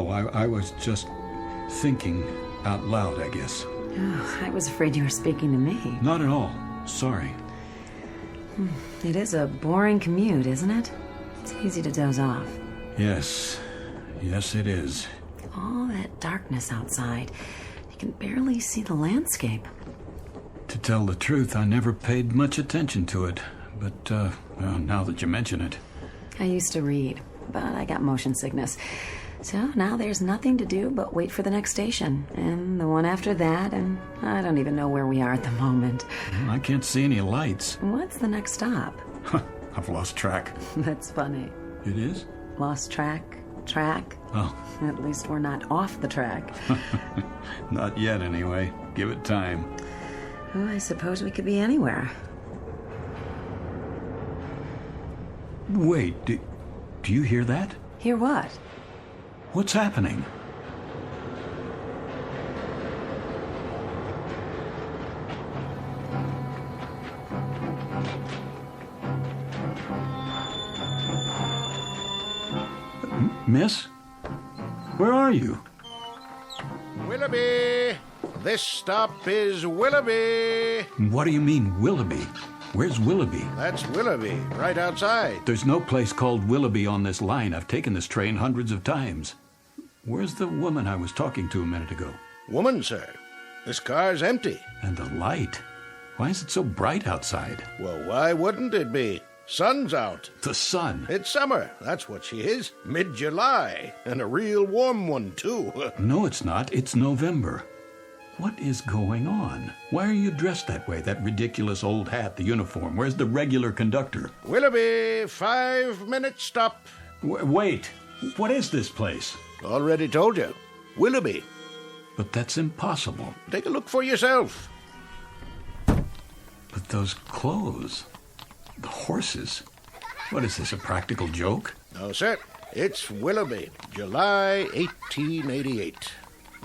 I was just thinking out loud, I guess. Oh, I was afraid you were speaking to me. Not at all. Sorry. It is a boring commute, isn't it? It's easy to doze off. Yes, it is. All that darkness outside. You can barely see the landscape. To tell the truth, I never paid much attention to it. But, well, now that you mention it. I used to read, but I got motion sickness. So now there's nothing to do but wait for the next station. And the one after that, and I don't even know where we are at the moment. I can't see any lights. What's the next stop? I've lost track. That's funny. It is? Lost track? Oh. At least we're not off the track. Not yet, anyway. Give it time. Oh, I suppose we could be anywhere. Wait, do you hear that? Hear what? What's happening? Miss? Where are you? Willoughby! This stop is Willoughby! What do you mean, Willoughby? Where's Willoughby? That's Willoughby, right outside. There's no place called Willoughby on this line. I've taken this train hundreds of times. Where's the woman I was talking to a minute ago? Woman, sir. This car's empty. And the light. Why is it so bright outside? Well, why wouldn't it be? Sun's out. The sun? It's summer. That's what she is. Mid-July. And a real warm one, too. No, it's not. It's November. What is going on? Why are you dressed that way? That ridiculous old hat, the uniform. Where's the regular conductor? Willoughby, 5-minute stop. Wait. What is this place? Already told you. Willoughby. But that's impossible. Take a look for yourself. But those clothes, the horses. What is this, a practical joke? No, sir. It's Willoughby, July 1888.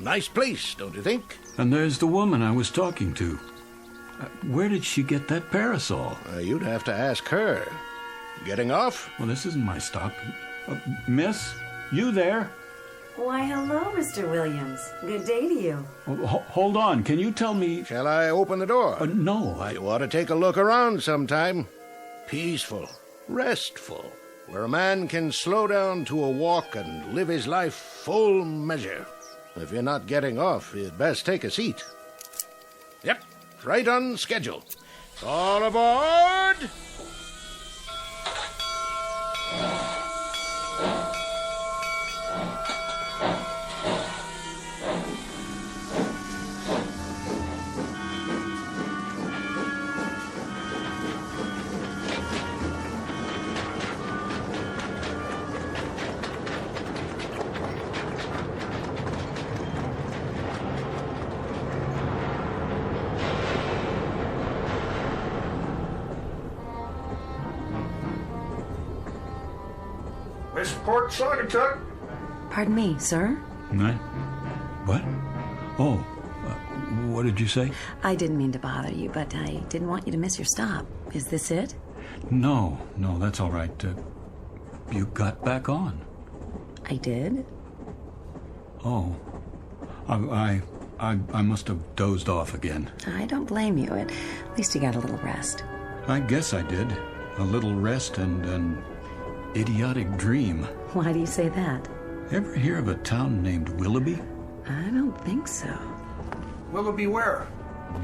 Nice place, don't you think? And there's the woman I was talking to. Where did she get that parasol? You'd have to ask her. Getting off? Well, this isn't my stop. Miss, you there? Why, hello, Mr. Williams. Good day to you. Hold on. Can you tell me... Shall I open the door? No, You ought to take a look around sometime. Peaceful, restful, where a man can slow down to a walk and live his life full measure. If you're not getting off, you'd best take a seat. Yep, right on schedule. All aboard! Miss Port Saugatuck. Pardon me, sir? What? Oh, what did you say? I didn't mean to bother you, but I didn't want you to miss your stop. Is this it? No, that's all right. You got back on. I did? Oh. I must have dozed off again. I don't blame you. At least you got a little rest. I guess I did. A little rest and an idiotic dream. Why do you say that? Ever hear of a town named Willoughby? I don't think so. Willoughby where?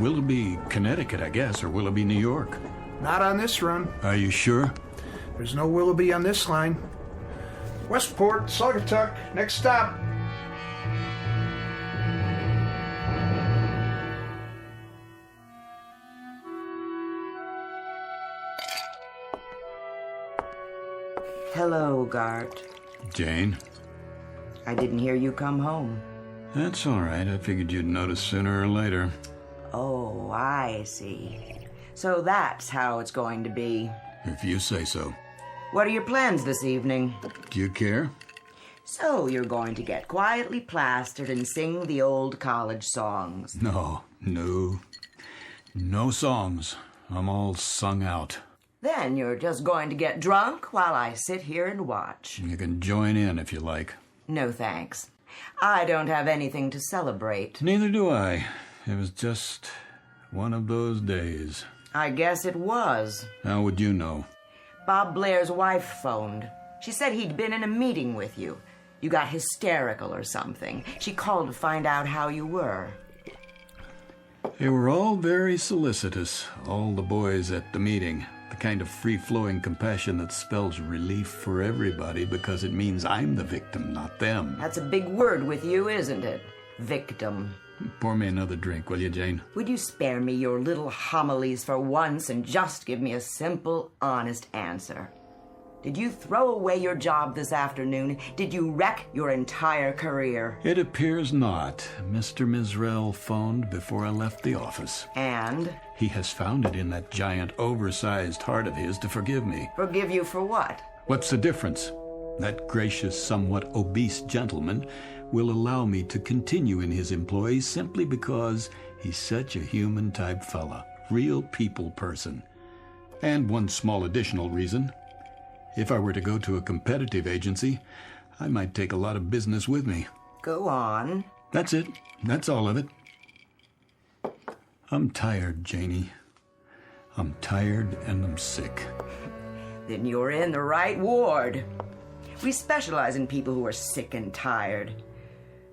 Willoughby, Connecticut, I guess, or Willoughby, New York. Not on this run. Are you sure? There's no Willoughby on this line. Westport, Saugatuck, next stop. Hello, Gart. Jane? I didn't hear you come home. That's all right. I figured you'd notice sooner or later. Oh, I see. So that's how it's going to be. If you say so. What are your plans this evening? Do you care? So you're going to get quietly plastered and sing the old college songs. No songs. I'm all sung out. Then you're just going to get drunk while I sit here and watch. You can join in if you like. No thanks. I don't have anything to celebrate. Neither do I. It was just one of those days. I guess it was. How would you know? Bob Blair's wife phoned. She said he'd been in a meeting with you. You got hysterical or something. She called to find out how you were. They were all very solicitous, all the boys at the meeting. The kind of free-flowing compassion that spells relief for everybody because it means I'm the victim, not them. That's a big word with you, isn't it? Victim. Pour me another drink, will you, Jane? Would you spare me your little homilies for once and just give me a simple, honest answer? Did you throw away your job this afternoon? Did you wreck your entire career? It appears not. Mr. Mizrell phoned before I left the office. And? He has found it in that giant, oversized heart of his to forgive me. Forgive you for what? What's the difference? That gracious, somewhat obese gentleman will allow me to continue in his employ simply because he's such a human-type fella. Real people person. And one small additional reason. If I were to go to a competitive agency, I might take a lot of business with me. Go on. That's it. That's all of it. I'm tired, Janie. I'm tired and I'm sick. Then you're in the right ward. We specialize in people who are sick and tired.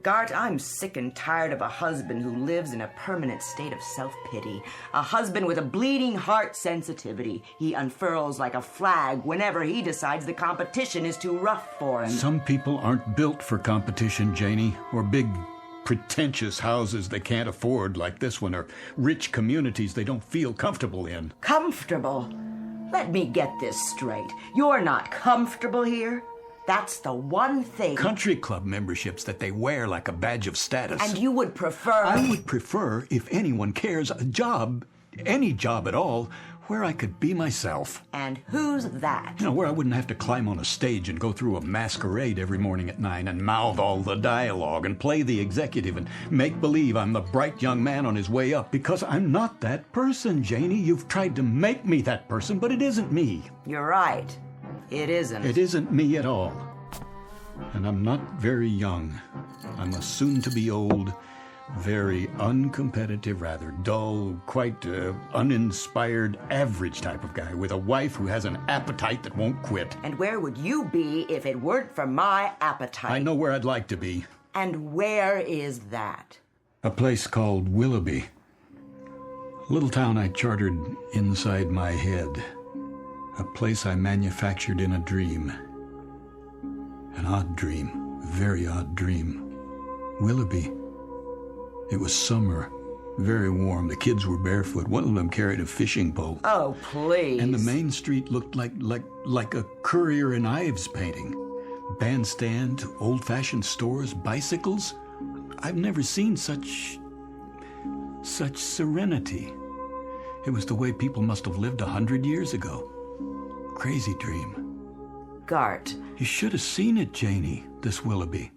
Gart, I'm sick and tired of a husband who lives in a permanent state of self-pity. A husband with a bleeding heart sensitivity. He unfurls like a flag whenever he decides the competition is too rough for him. Some people aren't built for competition, Janie, or big, pretentious houses they can't afford like this one, or rich communities they don't feel comfortable in. Comfortable? Let me get this straight. You're not comfortable here? That's the one thing. Country club memberships that they wear like a badge of status. And you would prefer... I would prefer, if anyone cares, a job, any job at all, where I could be myself. And who's that? You know, where I wouldn't have to climb on a stage and go through a masquerade every morning at 9 and mouth all the dialogue and play the executive and make believe I'm the bright young man on his way up, because I'm not that person, Janie. You've tried to make me that person, but it isn't me. You're right. It isn't. It isn't me at all. And I'm not very young. I'm a soon-to-be old, very uncompetitive, rather dull, quite uninspired, average type of guy with a wife who has an appetite that won't quit. And where would you be if it weren't for my appetite? I know where I'd like to be. And where is that? A place called Willoughby. A little town I chartered inside my head. A place I manufactured in a dream. An odd dream, a very odd dream. Willoughby. It was summer, very warm. The kids were barefoot. One of them carried a fishing pole. Oh, please. And the main street looked like a Currier and Ives painting. Bandstand, old-fashioned stores, bicycles. I've never seen such serenity. It was the way people must have lived 100 years ago. Crazy dream. Gart. You should have seen it, Janie, this Willoughby.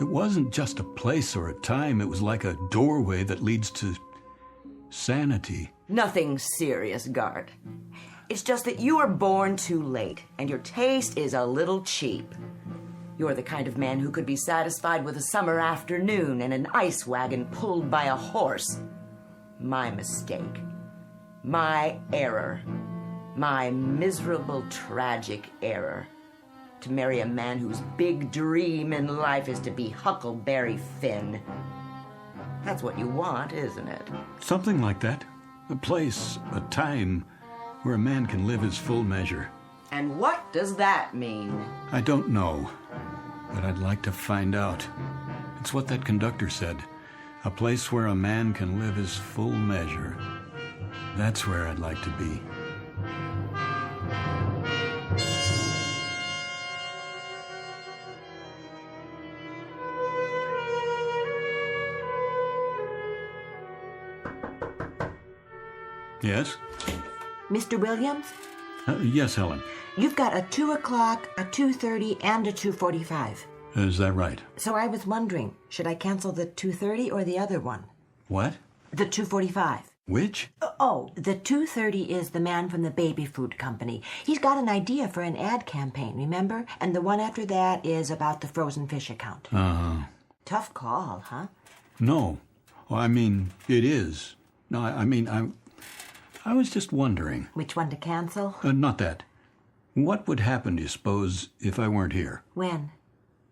It wasn't just a place or a time. It was like a doorway that leads to sanity. Nothing serious, Gart. It's just that you were born too late, and your taste is a little cheap. You're the kind of man who could be satisfied with a summer afternoon and an ice wagon pulled by a horse. My mistake. My error. My miserable, tragic error. To marry a man whose big dream in life is to be Huckleberry Finn. That's what you want, isn't it? Something like that. A place, a time, where a man can live his full measure. And what does that mean? I don't know, but I'd like to find out. It's what that conductor said. A place where a man can live his full measure. That's where I'd like to be. Yes? Mr. Williams, Yes, Helen. you've got a 2 o'clock, a 2:30, and a 2:45. Is that right? So I was wondering, should I cancel the 2:30 or the other one? What? The 2:45. Which? Oh, the 2:30 is the man from the baby food company. He's got an idea for an ad campaign, remember? And the one after that is about the frozen fish account. Uh-huh. Tough call, huh? No. Well, I mean, it is. No, I was just wondering. Which one to cancel? Not that. What would happen, do you suppose, if I weren't here? When?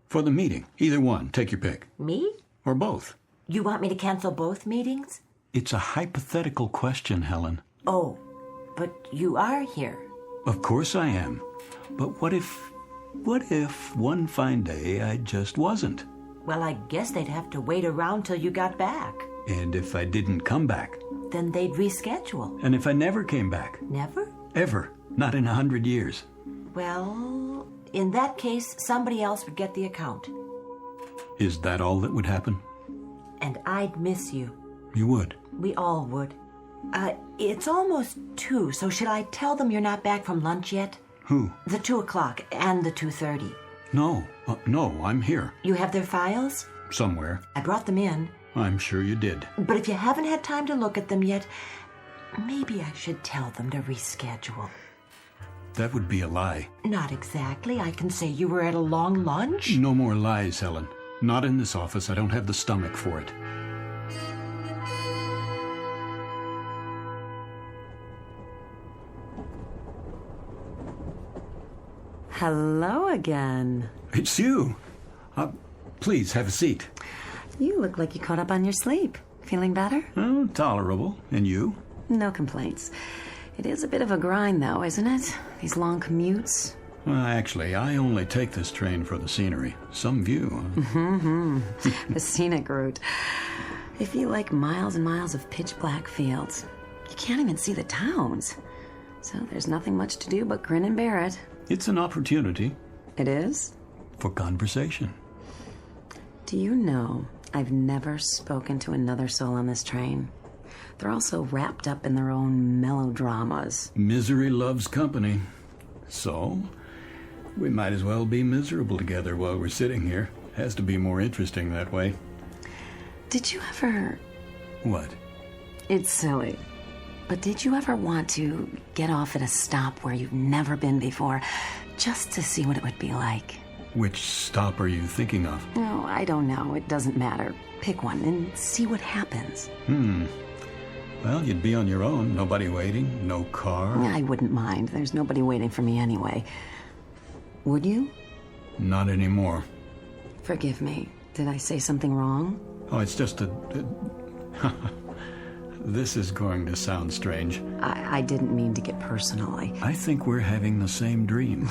For the meeting. Either one. Take your pick. Me? Or both. You want me to cancel both meetings? It's a hypothetical question, Helen. Oh, but you are here. Of course I am. But what if one fine day I just wasn't? Well, I guess they'd have to wait around till you got back. And if I didn't come back? Then they'd reschedule. And if I never came back? Never? Ever. Not in 100 years. Well, in that case, somebody else would get the account. Is that all that would happen? And I'd miss you. You would? We all would. It's almost 2, so should I tell them you're not back from lunch yet? Who? The 2 o'clock and the 2:30. No, I'm here. You have their files? Somewhere. I brought them in. I'm sure you did. But if you haven't had time to look at them yet, maybe I should tell them to reschedule. That would be a lie. Not exactly. I can say you were at a long lunch. No more lies, Helen. Not in this office. I don't have the stomach for it. Hello again. It's you. Please, have a seat. You look like you caught up on your sleep. Feeling better? Oh, tolerable. And you? No complaints. It is a bit of a grind, though, isn't it? These long commutes. Well, actually, I only take this train for the scenery. Some view. Mm-hmm. The scenic route. They feel like miles and miles of pitch-black fields. You can't even see the towns. So there's nothing much to do but grin and bear it. It's an opportunity. It is? For conversation. Do you know, I've never spoken to another soul on this train. They're all so wrapped up in their own melodramas. Misery loves company. So, we might as well be miserable together while we're sitting here. Has to be more interesting that way. Did you ever... What? It's silly. But did you ever want to get off at a stop where you've never been before, just to see what it would be like? Which stop are you thinking of? Oh, I don't know. It doesn't matter. Pick one and see what happens. Well, you'd be on your own. Nobody waiting. No car. I wouldn't mind. There's nobody waiting for me anyway. Would you? Not anymore. Forgive me. Did I say something wrong? Oh, it's just a... This is going to sound strange. I didn't mean to get personal. I think we're having the same dream.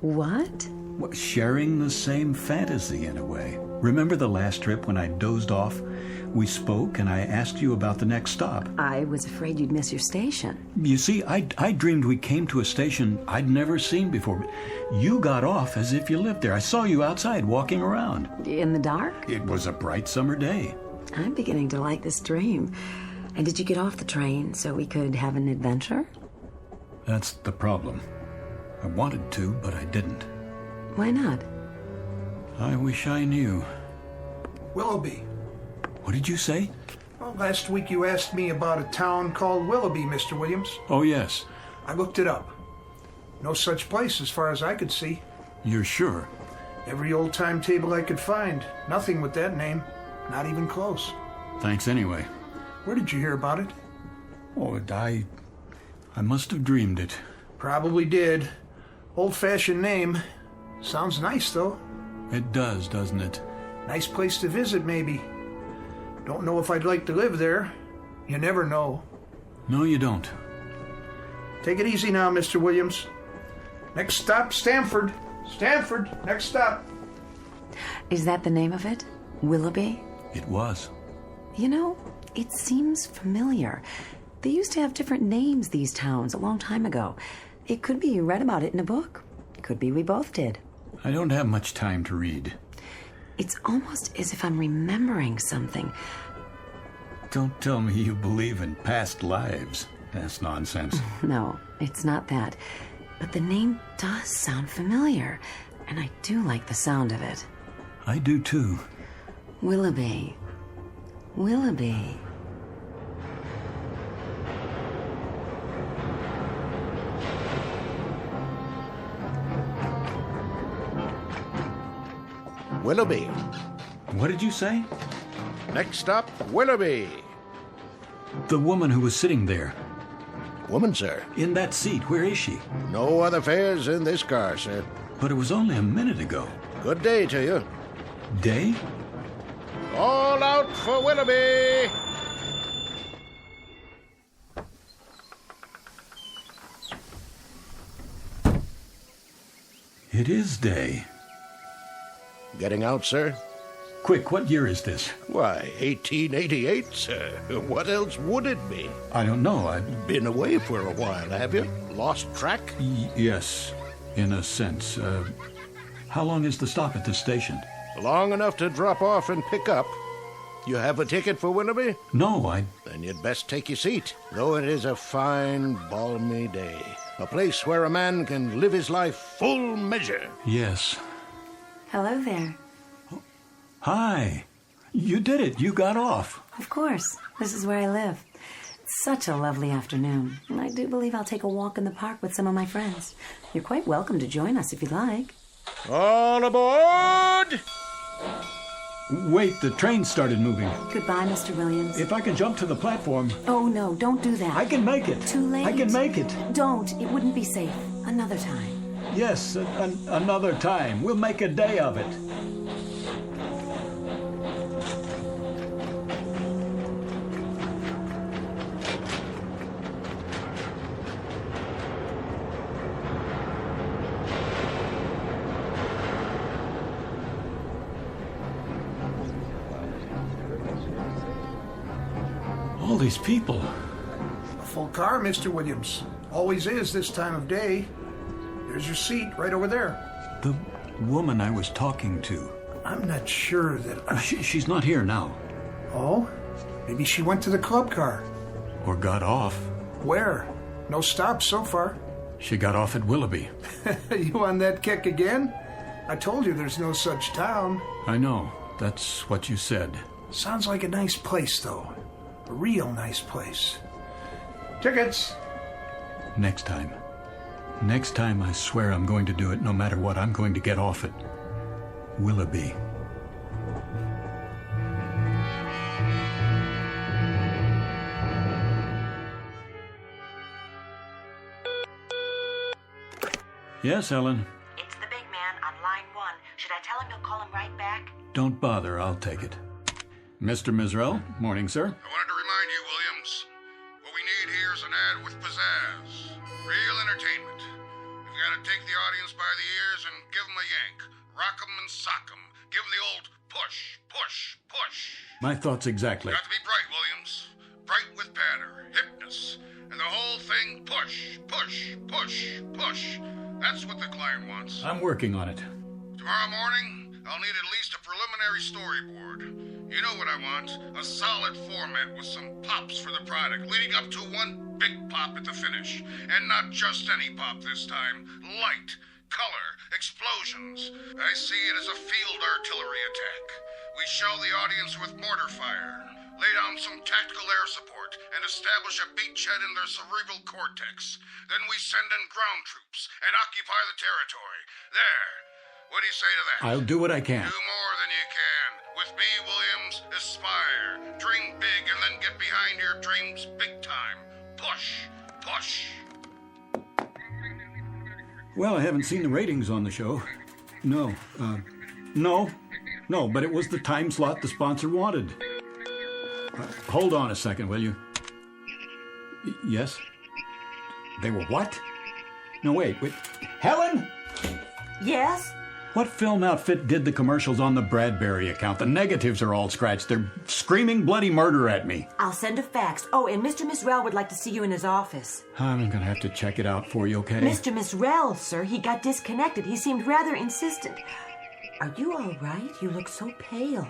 What? Well, sharing the same fantasy in a way. Remember the last trip when I dozed off? We spoke and I asked you about the next stop. I was afraid you'd miss your station. You see, I dreamed we came to a station I'd never seen before. You got off as if you lived there. I saw you outside walking around. In the dark? It was a bright summer day. I'm beginning to like this dream. And did you get off the train so we could have an adventure? That's the problem. I wanted to, but I didn't. Why not? I wish I knew. Willoughby. What did you say? Well, last week you asked me about a town called Willoughby, Mr. Williams. Oh, yes. I looked it up. No such place as far as I could see. You're sure? Every old timetable I could find. Nothing with that name. Not even close. Thanks anyway. Where did you hear about it? Oh, I must have dreamed it. Probably did. Old-fashioned name. Sounds nice, though. It does, doesn't it? Nice place to visit, maybe. Don't know if I'd like to live there. You never know. No, you don't. Take it easy now, Mr. Williams. Next stop, Stamford. Stamford, next stop. Is that the name of it? Willoughby? It was. You know, it seems familiar. They used to have different names, these towns, a long time ago. It could be you read about it in a book. It could be we both did. I don't have much time to read. It's almost as if I'm remembering something. Don't tell me you believe in past lives. That's nonsense. No, it's not that. But the name does sound familiar, and I do like the sound of it. I do too. Willoughby. Willoughby. Willoughby. What did you say? Next up, Willoughby. The woman who was sitting there. Woman, sir? In that seat. Where is she? No other fares in this car, sir. But it was only a minute ago. Good day to you. Day? All out for Willoughby! It is day. Getting out, sir? Quick, what year is this? Why, 1888, sir. What else would it be? I don't know. I've been away for a while, have you? Lost track? Yes, in a sense. How long is the stop at this station? Long enough to drop off and pick up. You have a ticket for Willoughby? No, Then you'd best take your seat. Though it is a fine, balmy day. A place where a man can live his life full measure. Yes. Hello there. Hi. You did it. You got off. Of course. This is where I live. It's such a lovely afternoon. And I do believe I'll take a walk in the park with some of my friends. You're quite welcome to join us if you'd like. All aboard! Wait, the train started moving. Goodbye, Mr. Williams. If I can jump to the platform... Oh, no, don't do that. I can make it. Too late. I can make it. Don't. It wouldn't be safe. Another time. Yes, another time. We'll make a day of it. All these people. A full car, Mr. Williams. Always is this time of day. There's your seat right over there. The woman I was talking to. I'm not sure that She's not here now. Oh? Maybe she went to the club car. Or got off. Where? No stops so far. She got off at Willoughby. You on that kick again? I told you there's no such town. I know. That's what you said. Sounds like a nice place, though. A real nice place. Tickets! Next time. Next time, I swear I'm going to do it no matter what. I'm going to get off at Willoughby. Yes, Ellen. It's the big man on line 1. Should I tell him you'll call him right back? Don't bother. I'll take it. Mr. Misrell, morning, sir. I wanted to remind you, Williams, what we need here is an ad with pizzazz. Real entertainment. We've got to take the audience by the ears and give them a yank. Rock them and sock them. Give them the old push, push, push. My thoughts exactly. Got to be bright, Williams. Bright with patter, hipness, and the whole thing push, push, push, push. That's what the client wants. I'm working on it. Tomorrow morning, I'll need at least a preliminary storyboard. You know what I want. A solid format with some pops for the product, leading up to one big pop at the finish. And not just any pop this time. Light, color, explosions. I see it as a field artillery attack. We shell the audience with mortar fire, lay down some tactical air support, and establish a beachhead in their cerebral cortex. Then we send in ground troops and occupy the territory. There. What do you say to that? I'll do what I can. Do more than you can. With me, Williams, aspire. Dream big and then get behind your dreams big time. Push. Push. Well, I haven't seen the ratings on the show. No, but it was the time slot the sponsor wanted. Hold on a second, will you? Yes? They were what? No, wait. Helen? Yes? What film outfit did the commercials on the Bradbury account? The negatives are all scratched. They're screaming bloody murder at me. I'll send a fax. Oh, and Mr. Misrell would like to see you in his office. I'm going to have to check it out for you, okay? Mr. Misrell, sir, he got disconnected. He seemed rather insistent. Are you all right? You look so pale.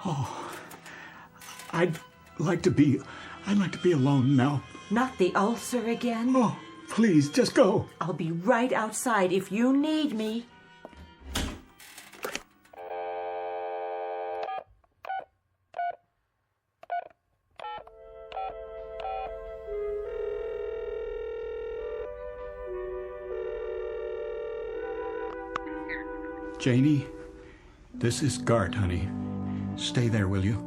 Oh, like to be alone now. Not the ulcer again? Oh, please, just go. I'll be right outside if you need me. Janie, this is Gart, honey. Stay there, will you?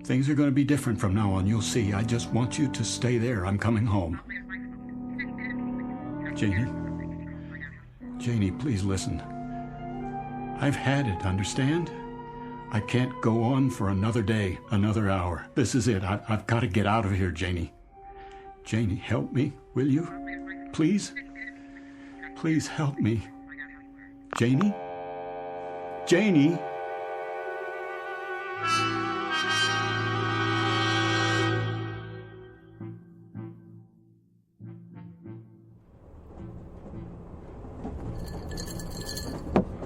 Things are going to be different from now on, you'll see. I just want you to stay there. I'm coming home. Janie, please listen. I've had it, understand? I can't go on for another day, another hour. This is it. I've got to get out of here, Janie. Janie, help me, will you? Please? Please help me. Janie? Janie?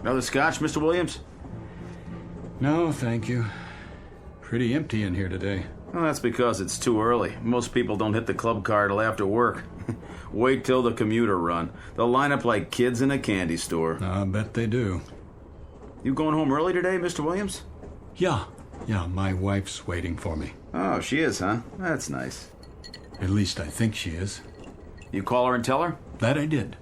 Another scotch, Mr. Williams? No, thank you. Pretty empty in here today. Well, that's because it's too early. Most people don't hit the club car till after work. Wait till the commuter run. They'll line up like kids in a candy store. I bet they do. You going home early today, Mr. Williams? Yeah, my wife's waiting for me. Oh, she is, huh? That's nice. At least I think she is. You call her and tell her? That I did.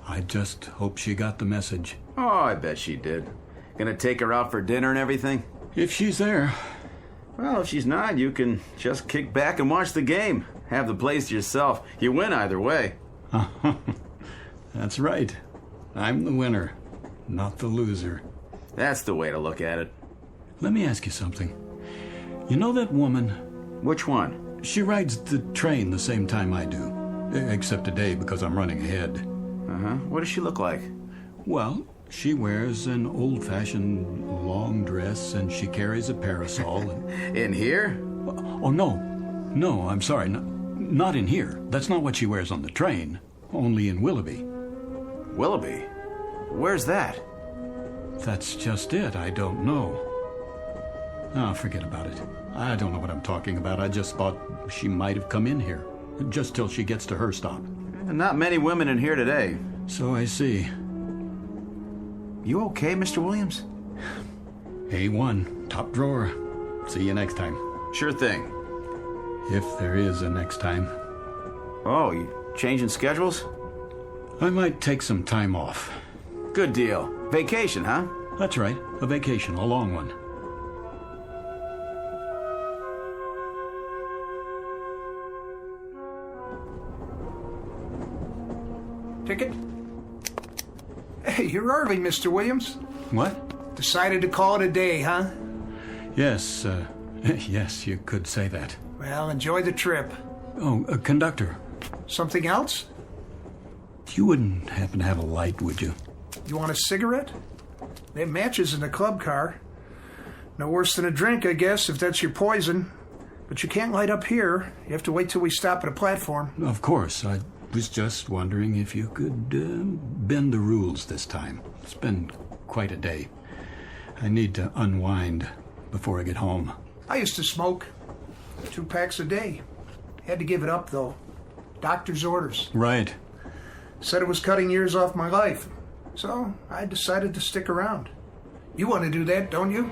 I just hope she got the message. Oh, I bet she did. Gonna take her out for dinner and everything? If she's there. Well, if she's not, you can just kick back and watch the game. Have the place to yourself. You win either way. That's right. I'm the winner, not the loser. That's the way to look at it. Let me ask you something. You know that woman? Which one? She rides the train the same time I do. Except today because I'm running ahead. Uh-huh. What does she look like? Well, she wears an old-fashioned long dress and she carries a parasol. In here? Oh, no. No, I'm sorry. Not in here. That's not what she wears on the train. Only in Willoughby. Willoughby? Where's that? That's just it. I don't know. Oh, forget about it. I don't know what I'm talking about. I just thought she might have come in here. Just till she gets to her stop. Not many women in here today. So I see. You okay, Mr. Williams? A1. Top drawer. See you next time. Sure thing. If there is a next time. Oh, you changing schedules? I might take some time off. Good deal. Vacation, huh? That's right. A vacation. A long one. Ticket? Hey, you're early, Mr. Williams. What? Decided to call it a day, huh? Yes, yes, you could say that. Well, enjoy the trip. Oh, conductor. Something else? You wouldn't happen to have a light, would you? You want a cigarette? They have matches in the club car. No worse than a drink, I guess, if that's your poison. But you can't light up here. You have to wait till we stop at a platform. Of course. I was just wondering if you could bend the rules this time. It's been quite a day. I need to unwind before I get home. I used to smoke 2 packs a day. Had to give it up, though. Doctor's orders. Right. Said it was cutting years off my life. So I decided to stick around. You want to do that, don't you?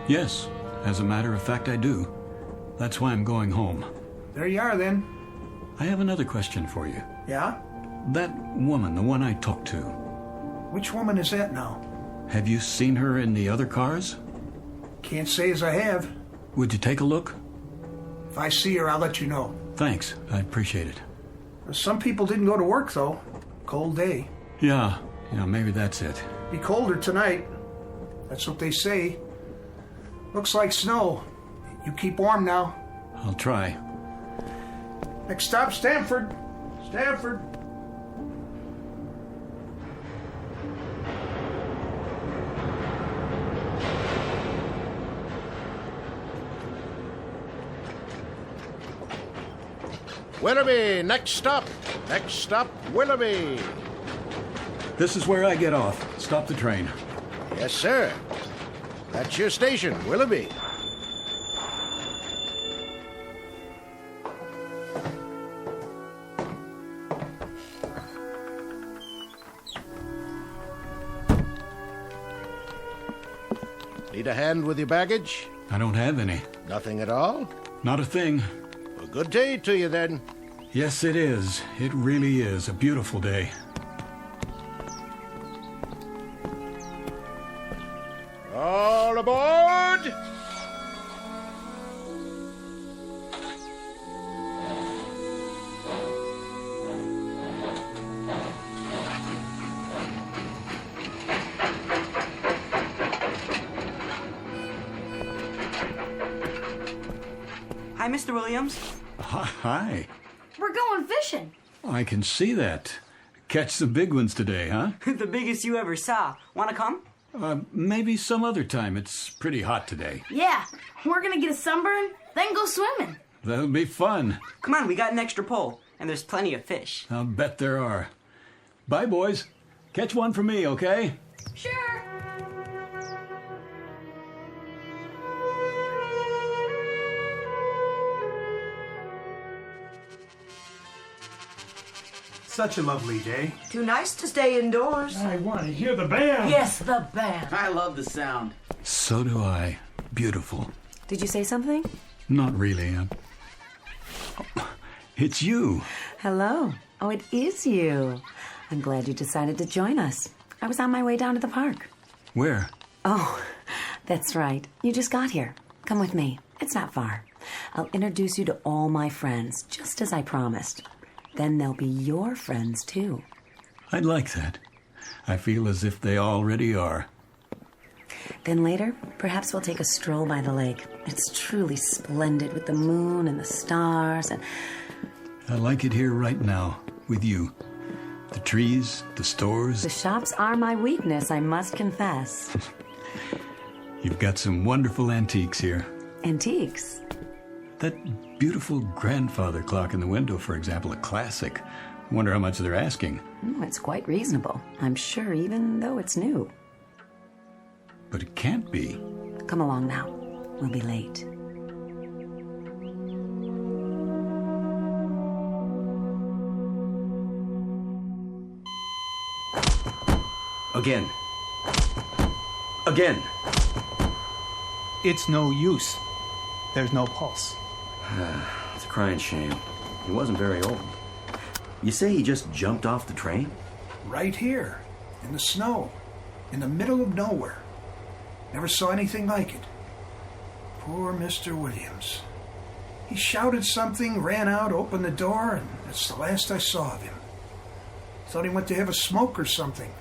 Yes. As a matter of fact, I do. That's why I'm going home. There you are, then. I have another question for you. Yeah? That woman, the one I talked to. Which woman is that now? Have you seen her in the other cars? Can't say as I have. Would you take a look? If I see her, I'll let you know. Thanks. I appreciate it. Some people didn't go to work, though. Cold day. Yeah, maybe that's it. Be colder tonight. That's what they say. Looks like snow. You keep warm now. I'll try. Next stop, Stanford. Stanford. Willoughby, next stop. Next stop, Willoughby. This is where I get off. Stop the train. Yes, sir. That's your station, Willoughby. Need a hand with your baggage? I don't have any. Nothing at all? Not a thing. A good day to you, then. Yes, it is. It really is a beautiful day. All aboard! Hi, Mr. Williams. Hi. We're going fishing. I can see that. Catch the big ones today, huh? The biggest you ever saw. Want to come? Maybe some other time. It's pretty hot today. Yeah, we're gonna get a sunburn, then go swimming. That'll be fun. Come on, we got an extra pole, and there's plenty of fish. I'll bet there are. Bye, boys. Catch one for me, okay? Sure. Such a lovely day. Too nice to stay indoors. I want to hear the band. Yes, the band. I love the sound. So do I. Beautiful. Did you say something? Not really. It's you. Hello. Oh, it is you. I'm glad you decided to join us. I was on my way down to the park. Where? Oh, that's right. You just got here. Come with me. It's not far. I'll introduce you to all my friends, just as I promised. Then they'll be your friends, too. I'd like that. I feel as if they already are. Then later, perhaps we'll take a stroll by the lake. It's truly splendid with the moon and the stars and... I like it here right now, with you. The trees, the stores. The shops are my weakness, I must confess. You've got some wonderful antiques here. Antiques? That beautiful grandfather clock in the window, for example, a classic. Wonder how much they're asking. It's quite reasonable, I'm sure, even though it's new. But it can't be. Come along now. We'll be late. Again. Again. It's no use. There's no pulse. It's a crying shame. He wasn't very old. You say he just jumped off the train? Right here, in the snow, in the middle of nowhere. Never saw anything like it. Poor Mr. Williams. He shouted something, ran out, opened the door, and that's the last I saw of him. Thought he went to have a smoke or something.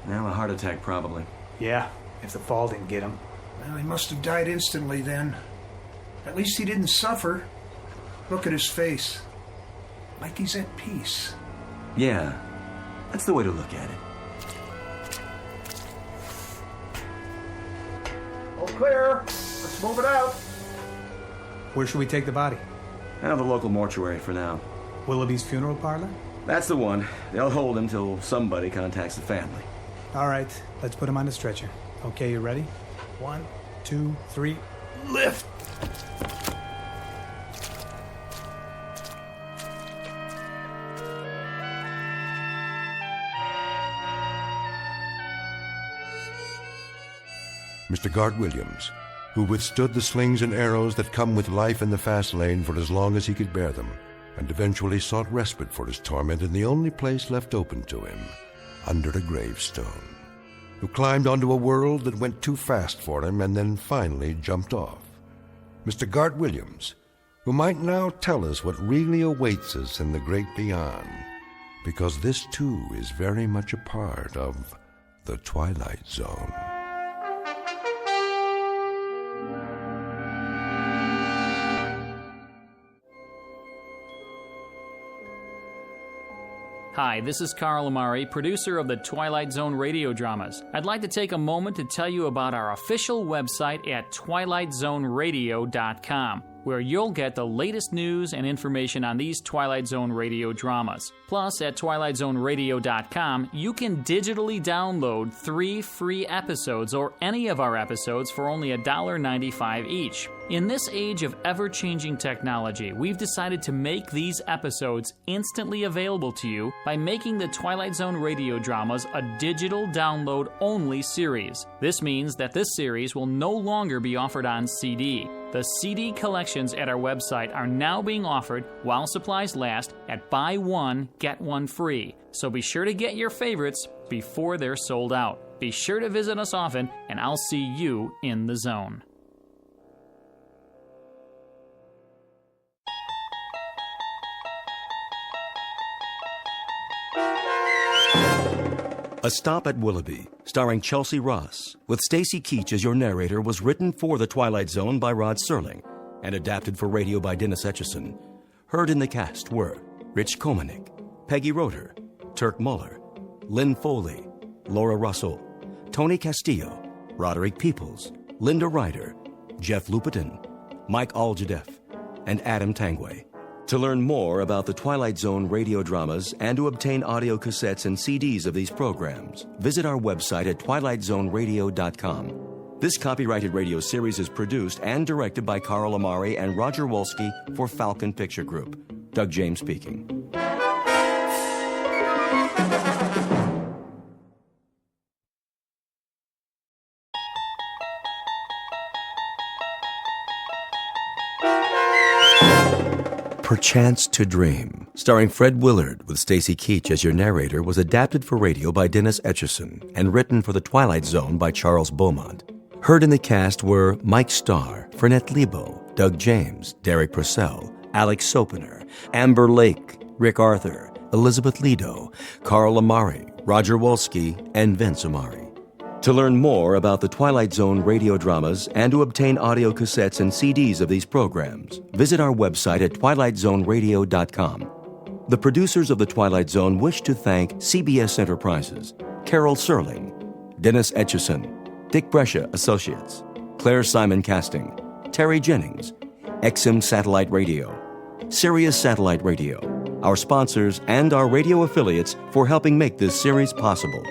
Well, a heart attack probably. Yeah, if the fall didn't get him. Well, he must have died instantly then. At least he didn't suffer. Look at his face. Like he's at peace. Yeah, that's the way to look at it. All clear. Let's move it out. Where should we take the body? Out of the local mortuary for now. Willoughby's funeral parlor? That's the one. They'll hold him till somebody contacts the family. All right, let's put him on the stretcher. Okay, you ready? 1, 2, 3, lift! Mr. Gart Williams, who withstood the slings and arrows that come with life in the fast lane for as long as he could bear them, and eventually sought respite for his torment in the only place left open to him, under a gravestone, who climbed onto a world that went too fast for him and then finally jumped off. Mr. Gart Williams, who might now tell us what really awaits us in the great beyond, because this too is very much a part of the Twilight Zone. Hi, this is Carl Amari, producer of the Twilight Zone radio dramas. I'd like to take a moment to tell you about our official website at twilightzoneradio.com. where you'll get the latest news and information on these Twilight Zone radio dramas. Plus, at twilightzoneradio.com, you can digitally download 3 free episodes or any of our episodes for only $1.95 each. In this age of ever-changing technology, we've decided to make these episodes instantly available to you by making the Twilight Zone radio dramas a digital download-only series. This means that this series will no longer be offered on CD. The CD collections at our website are now being offered while supplies last at buy one, get one free. So be sure to get your favorites before they're sold out. Be sure to visit us often, and I'll see you in the zone. A Stop at Willoughby, starring Chelsea Ross, with Stacy Keach as your narrator, was written for The Twilight Zone by Rod Serling and adapted for radio by Dennis Etchison. Heard in the cast were Rich Komanik, Peggy Roeder, Turk Muller, Lynn Foley, Laura Russell, Tony Castillo, Roderick Peoples, Linda Ryder, Jeff Lupetin, Mike Aljadeff, and Adam Tangway. To learn more about the Twilight Zone radio dramas and to obtain audio cassettes and CDs of these programs, visit our website at twilightzoneradio.com. This copyrighted radio series is produced and directed by Carl Amari and Roger Wolski for Falcon Picture Group. Doug James speaking. Perchance to Dream, starring Fred Willard with Stacy Keach as your narrator, was adapted for radio by Dennis Etchison and written for The Twilight Zone by Charles Beaumont. Heard in the cast were Mike Starr, Fernette Lebo, Doug James, Derek Purcell, Alex Sopener, Amber Lake, Rick Arthur, Elizabeth Lido, Carl Amari, Roger Wolski, and Vince Amari. To learn more about the Twilight Zone radio dramas and to obtain audio cassettes and CDs of these programs, visit our website at twilightzoneradio.com. The producers of The Twilight Zone wish to thank CBS Enterprises, Carol Serling, Dennis Etchison, Dick Brescia Associates, Claire Simon Casting, Terry Jennings, XM Satellite Radio, Sirius Satellite Radio, our sponsors, and our radio affiliates for helping make this series possible.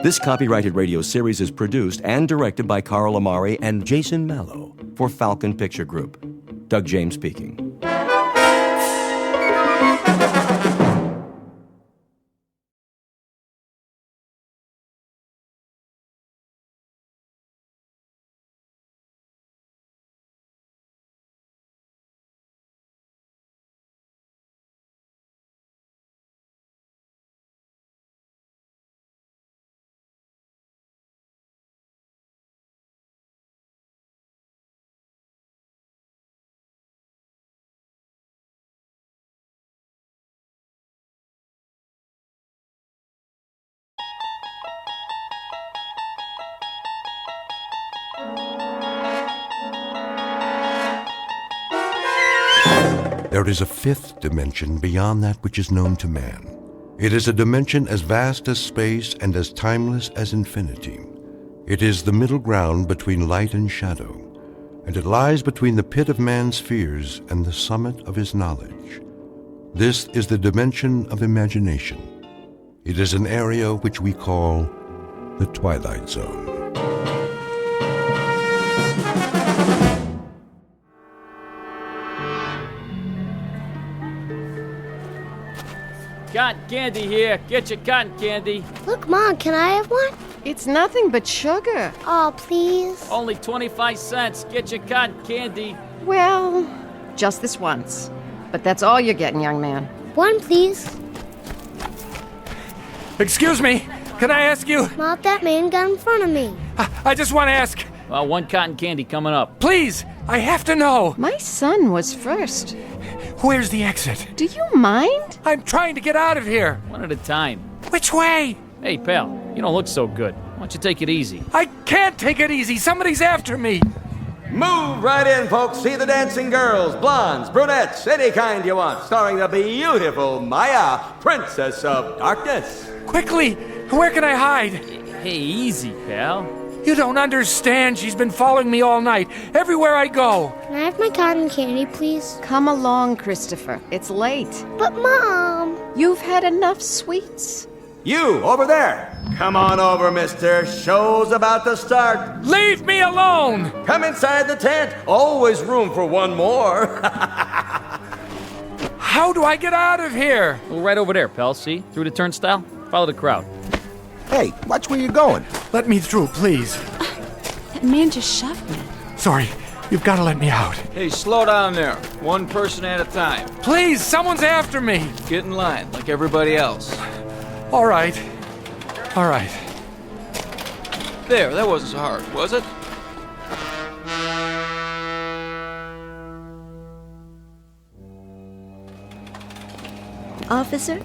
This copyrighted radio series is produced and directed by Carl Amari and Jason Mallow for Falcon Picture Group. Doug James speaking. There is a fifth dimension beyond that which is known to man. It is a dimension as vast as space and as timeless as infinity. It is the middle ground between light and shadow, and it lies between the pit of man's fears and the summit of his knowledge. This is the dimension of imagination. It is an area which we call the Twilight Zone. Cotton candy here. Get your cotton candy. Look, Mom, can I have one? It's nothing but sugar. Oh, please. Only 25 cents. Get your cotton candy. Well, just this once. But that's all you're getting, young man. One, please. Excuse me, can I ask you? Mom, that man got in front of me. I just want to ask. Well, one cotton candy coming up. Please, I have to know. My son was first. Where's the exit? Do you mind? I'm trying to get out of here. One at a time. Which way? Hey, pal, you don't look so good. Why don't you take it easy? I can't take it easy. Somebody's after me. Move right in, folks. See the dancing girls, blondes, brunettes, any kind you want. Starring the beautiful Maya, Princess of Darkness. Quickly, where can I hide? Hey, easy, pal. You don't understand. She's been following me all night, everywhere I go. Can I have my cotton candy, please? Come along, Christopher. It's late. But, Mom... You've had enough sweets. You, over there! Come on over, mister. Show's about to start. Leave me alone! Come inside the tent. Always room for one more. How do I get out of here? Well, right over there, pal. See? Through the turnstile. Follow the crowd. Hey, watch where you're going. Let me through, please. That man just shoved me. Sorry, you've got to let me out. Hey, slow down there. One person at a time. Please, someone's after me. Get in line, like everybody else. All right. All right. There, that wasn't so hard, was it? Officer,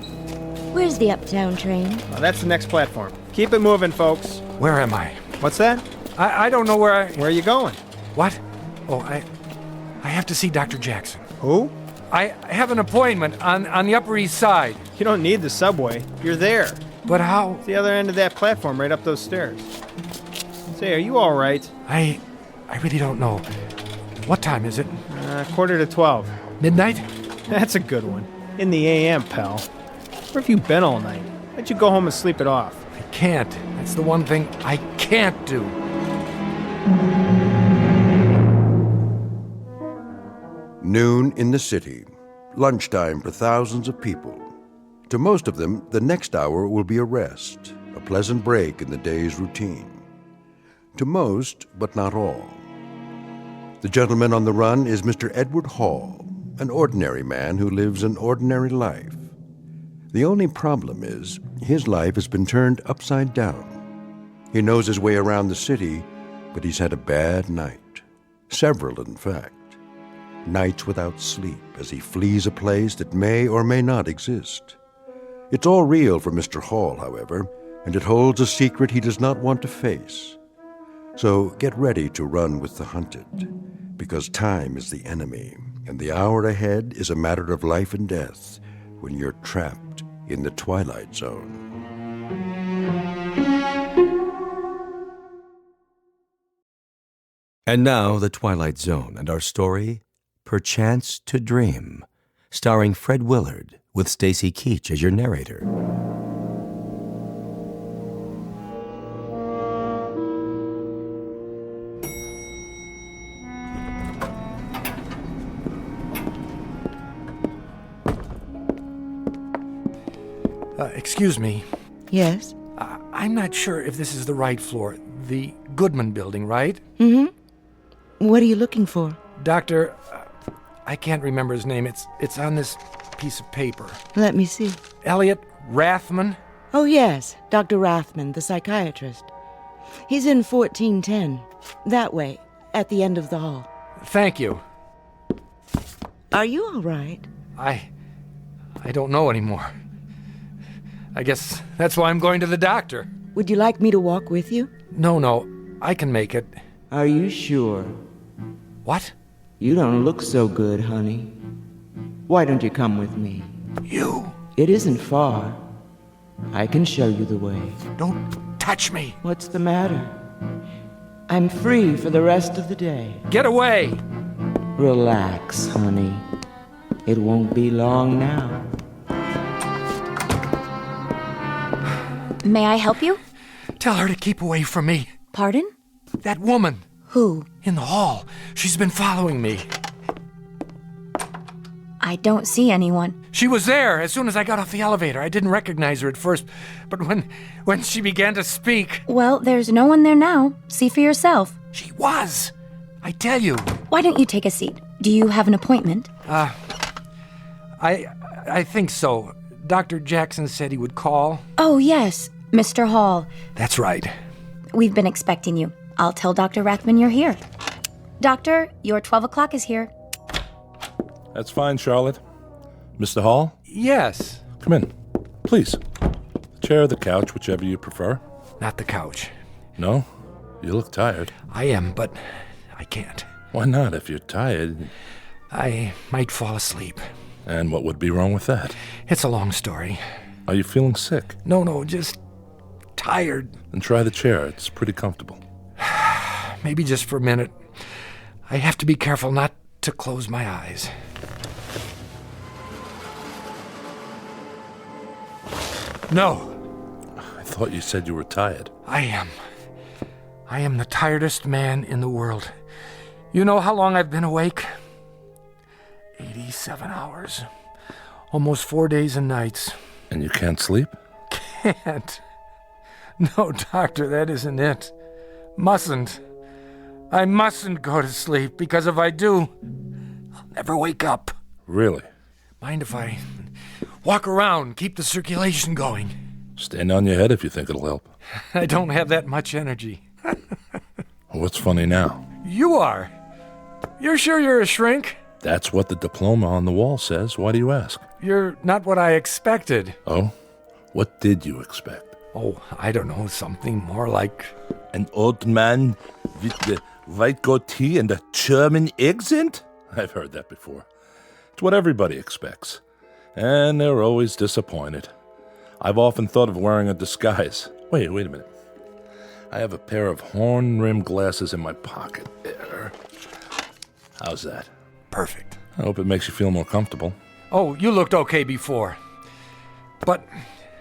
where's the uptown train? That's the next platform. Keep it moving, folks. Where am I? What's that? I don't know where Where are you going? What? Oh, I have to see Dr. Jackson. Who? I have an appointment on the Upper East Side. You don't need the subway. You're there. But how? It's the other end of that platform, right up those stairs. Say, are you all right? I really don't know. What time is it? 11:45. Midnight? That's a good one. In the AM, pal. Where have you been all night? Why don't you go home and sleep it off? I can't. That's the one thing I can't do. Noon in the city. Lunchtime for thousands of people. To most of them, the next hour will be a rest, a pleasant break in the day's routine. To most, but not all. The gentleman on the run is Mr. Edward Hall, an ordinary man who lives an ordinary life. The only problem is, his life has been turned upside down. He knows his way around the city, but he's had a bad night. Several, in fact. Nights without sleep as he flees a place that may or may not exist. It's all real for Mr. Hall, however, and it holds a secret he does not want to face. So get ready to run with the hunted, because time is the enemy, and the hour ahead is a matter of life and death when you're trapped in the Twilight Zone. And now, The Twilight Zone and our story, Perchance to Dream, starring Fred Willard, with Stacy Keach as your narrator. Excuse me. Yes? I'm not sure if this is the right floor. The Goodman building, right? Mm-hmm. What are you looking for? Doctor, I can't remember his name. It's on this piece of paper. Let me see. Elliot Rathman? Oh, yes. Dr. Rathman, the psychiatrist. He's in 1410. That way, at the end of the hall. Thank you. Are you all right? I don't know anymore. I guess that's why I'm going to the doctor. Would you like me to walk with you? No, I can make it. Are you sure? What? You don't look so good, honey. Why don't you come with me? You? It isn't far. I can show you the way. Don't touch me. What's the matter? I'm free for the rest of the day. Get away! Relax, honey. It won't be long now. May I help you? Tell her to keep away from me. Pardon? That woman. Who? In the hall. She's been following me. I don't see anyone. She was there as soon as I got off the elevator. I didn't recognize her at first, but when she began to speak... Well, there's no one there now. See for yourself. She was. I tell you. Why don't you take a seat? Do you have an appointment? I think so. Dr. Jackson said he would call. Oh, yes. Mr. Hall. That's right. We've been expecting you. I'll tell Dr. Rathman you're here. Doctor, your 12 o'clock is here. That's fine, Charlotte. Mr. Hall? Yes. Come in. Please. The chair or the couch, whichever you prefer. Not the couch. No? You look tired. I am, but I can't. Why not? If you're tired... I might fall asleep. And what would be wrong with that? It's a long story. Are you feeling sick? No, just tired. Then try the chair. It's pretty comfortable. maybe just for a minute. I have to be careful not to close my eyes. No. I thought you said you were tired. I am. I am the tiredest man in the world. You know how long I've been awake? 87 hours. Almost 4 days and nights. And you can't sleep? Can't. No, doctor, that isn't it. Mustn't. I mustn't go to sleep, because if I do, I'll never wake up. Really? Mind if I walk around, keep the circulation going? Stand on your head if you think it'll help. I don't have that much energy. What's funny now? You are. You're sure you're a shrink? That's what the diploma on the wall says. Why do you ask? You're not what I expected. Oh? What did you expect? Oh, I don't know, something more like... An old man with the white goatee and a German accent? I've heard that before. It's what everybody expects. And they're always disappointed. I've often thought of wearing a disguise. Wait a minute. I have a pair of horn-rimmed glasses in my pocket there. How's that? Perfect. I hope it makes you feel more comfortable. Oh, you looked okay before. But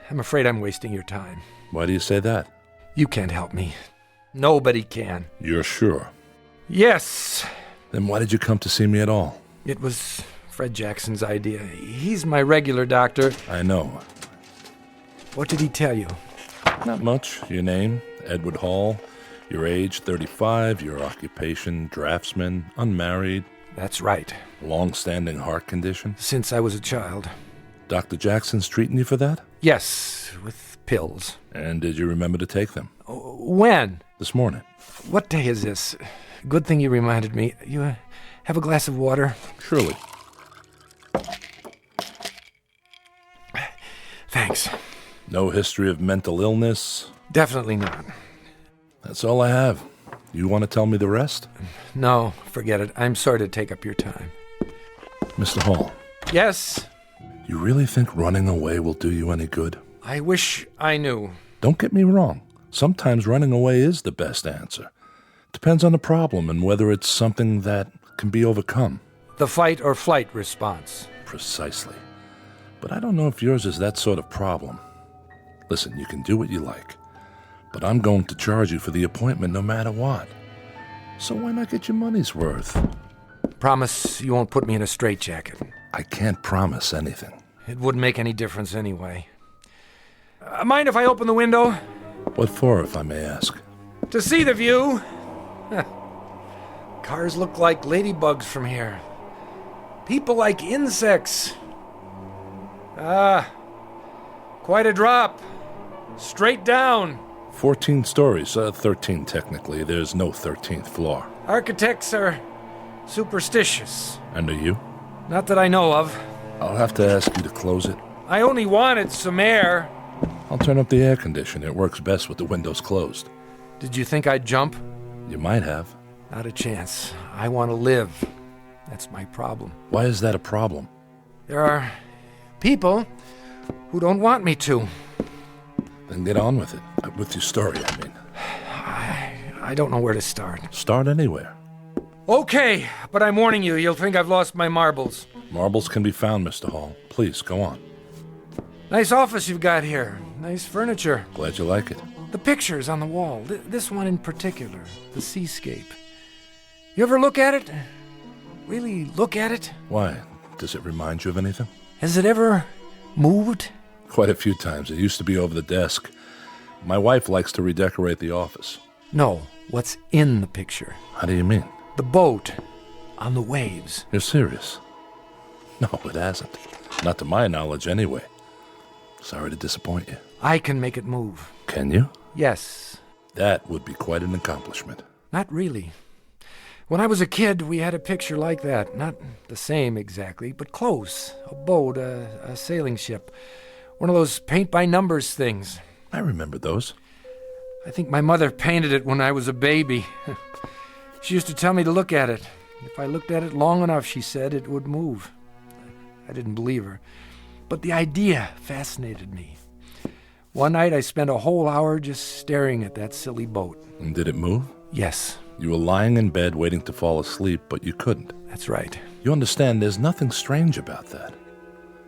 I'm afraid I'm wasting your time. Why do you say that? You can't help me. Nobody can. You're sure? Yes. Then why did you come to see me at all? It was Fred Jackson's idea. He's my regular doctor. I know. What did he tell you? Not much. Your name, Edward Hall. Your age, 35. Your occupation, draftsman. Unmarried. That's right. Long-standing heart condition? Since I was a child. Dr. Jackson's treating you for that? Yes, with pills. And did you remember to take them? When? This morning. What day is this? Good thing you reminded me. You have a glass of water? Surely. Thanks. No history of mental illness? Definitely not. That's all I have. You want to tell me the rest? No, forget it. I'm sorry to take up your time. Mr. Hall. Yes? You really think running away will do you any good? I wish I knew. Don't get me wrong. Sometimes running away is the best answer. Depends on the problem and whether it's something that can be overcome. The fight or flight response. Precisely. But I don't know if yours is that sort of problem. Listen, you can do what you like. But I'm going to charge you for the appointment no matter what. So why not get your money's worth? Promise you won't put me in a straitjacket. I can't promise anything. It wouldn't make any difference anyway. Mind if I open the window? What for, if I may ask? To see the view. Cars look like ladybugs from here. People like insects. Quite a drop. Straight down. 14 stories, 13 technically. There's no 13th floor. Architects are superstitious. And are you? Not that I know of. I'll have to ask you to close it. I only wanted some air. I'll turn up the air conditioner. It works best with the windows closed. Did you think I'd jump? You might have. Not a chance. I want to live. That's my problem. Why is that a problem? There are people who don't want me to. Then get on with it. With your story, I mean. I don't know where to start. Start anywhere. Okay, but I'm warning you, you'll think I've lost my marbles. Marbles can be found, Mr. Hall. Please, go on. Nice office you've got here. Nice furniture. Glad you like it. The pictures on the wall. This one in particular. The seascape. You ever look at it? Really look at it? Why? Does it remind you of anything? Has it ever moved? Quite a few times. It used to be over the desk. My wife likes to redecorate the office. No, what's in the picture? How do you mean? The boat on the waves. You're serious? No, it hasn't. Not to my knowledge, anyway. Sorry to disappoint you. I can make it move. Can you? Yes. That would be quite an accomplishment. Not really. When I was a kid, we had a picture like that. Not the same exactly, but close. A boat, a sailing ship. One of those paint-by-numbers things. I remember those. I think my mother painted it when I was a baby. She used to tell me to look at it. If I looked at it long enough, she said, it would move. I didn't believe her. But the idea fascinated me. One night I spent a whole hour just staring at that silly boat. And did it move? Yes. You were lying in bed waiting to fall asleep, but you couldn't. That's right. You understand there's nothing strange about that.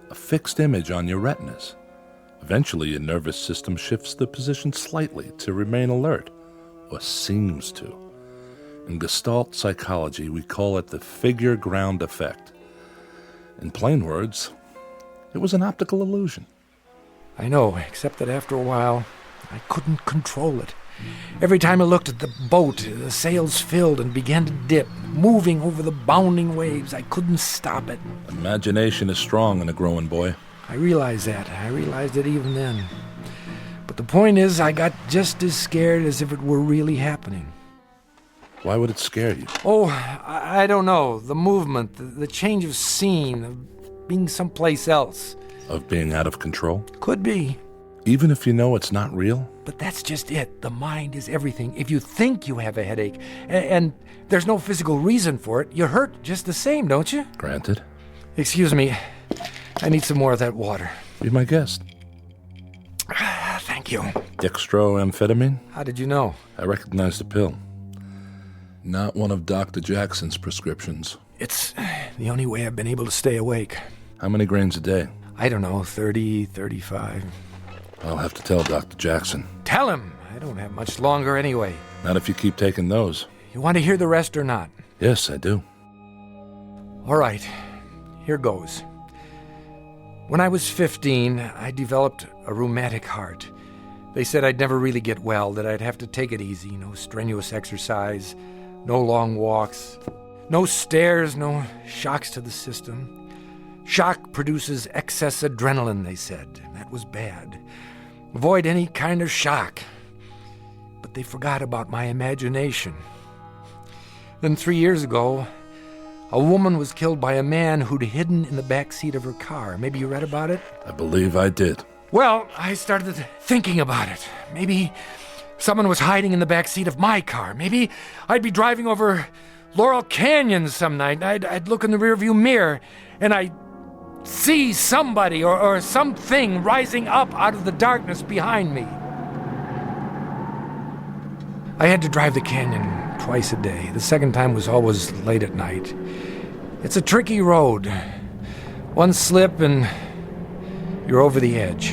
A fixed image on your retinas. Eventually, your nervous system shifts the position slightly to remain alert, or seems to. In Gestalt psychology, we call it the figure ground effect. In plain words, it was an optical illusion. I know, except that after a while, I couldn't control it. Every time I looked at the boat, the sails filled and began to dip, moving over the bounding waves. I couldn't stop it. Imagination is strong in a growing boy. I realized that. I realized it even then. But the point is, I got just as scared as if it were really happening. Why would it scare you? Oh, I don't know. The movement, the change of scene, of being someplace else. Of being out of control? Could be. Even if you know it's not real? But that's just it. The mind is everything. If you think you have a headache, and there's no physical reason for it, you hurt just the same, don't you? Granted. Excuse me. I need some more of that water. Be my guest. Thank you. Dextroamphetamine? How did you know? I recognized the pill. Not one of Dr. Jackson's prescriptions. It's the only way I've been able to stay awake. How many grains a day? I don't know, 30, 35. I'll have to tell Dr. Jackson. Tell him! I don't have much longer anyway. Not if you keep taking those. You want to hear the rest or not? Yes, I do. All right, here goes. When I was 15, I developed a rheumatic heart. They said I'd never really get well, that I'd have to take it easy. No strenuous exercise, no long walks, no stairs, no shocks to the system. Shock produces excess adrenaline, they said. That was bad. Avoid any kind of shock. But they forgot about my imagination. Then 3 years ago, a woman was killed by a man who'd hidden in the back seat of her car. Maybe you read about it? I believe I did. Well, I started thinking about it. Maybe someone was hiding in the back seat of my car. Maybe I'd be driving over Laurel Canyon some night. I'd look in the rearview mirror, and I'd see somebody or something rising up out of the darkness behind me. I had to drive the canyon twice a day. The second time was always late at night. It's a tricky road. One slip and you're over the edge.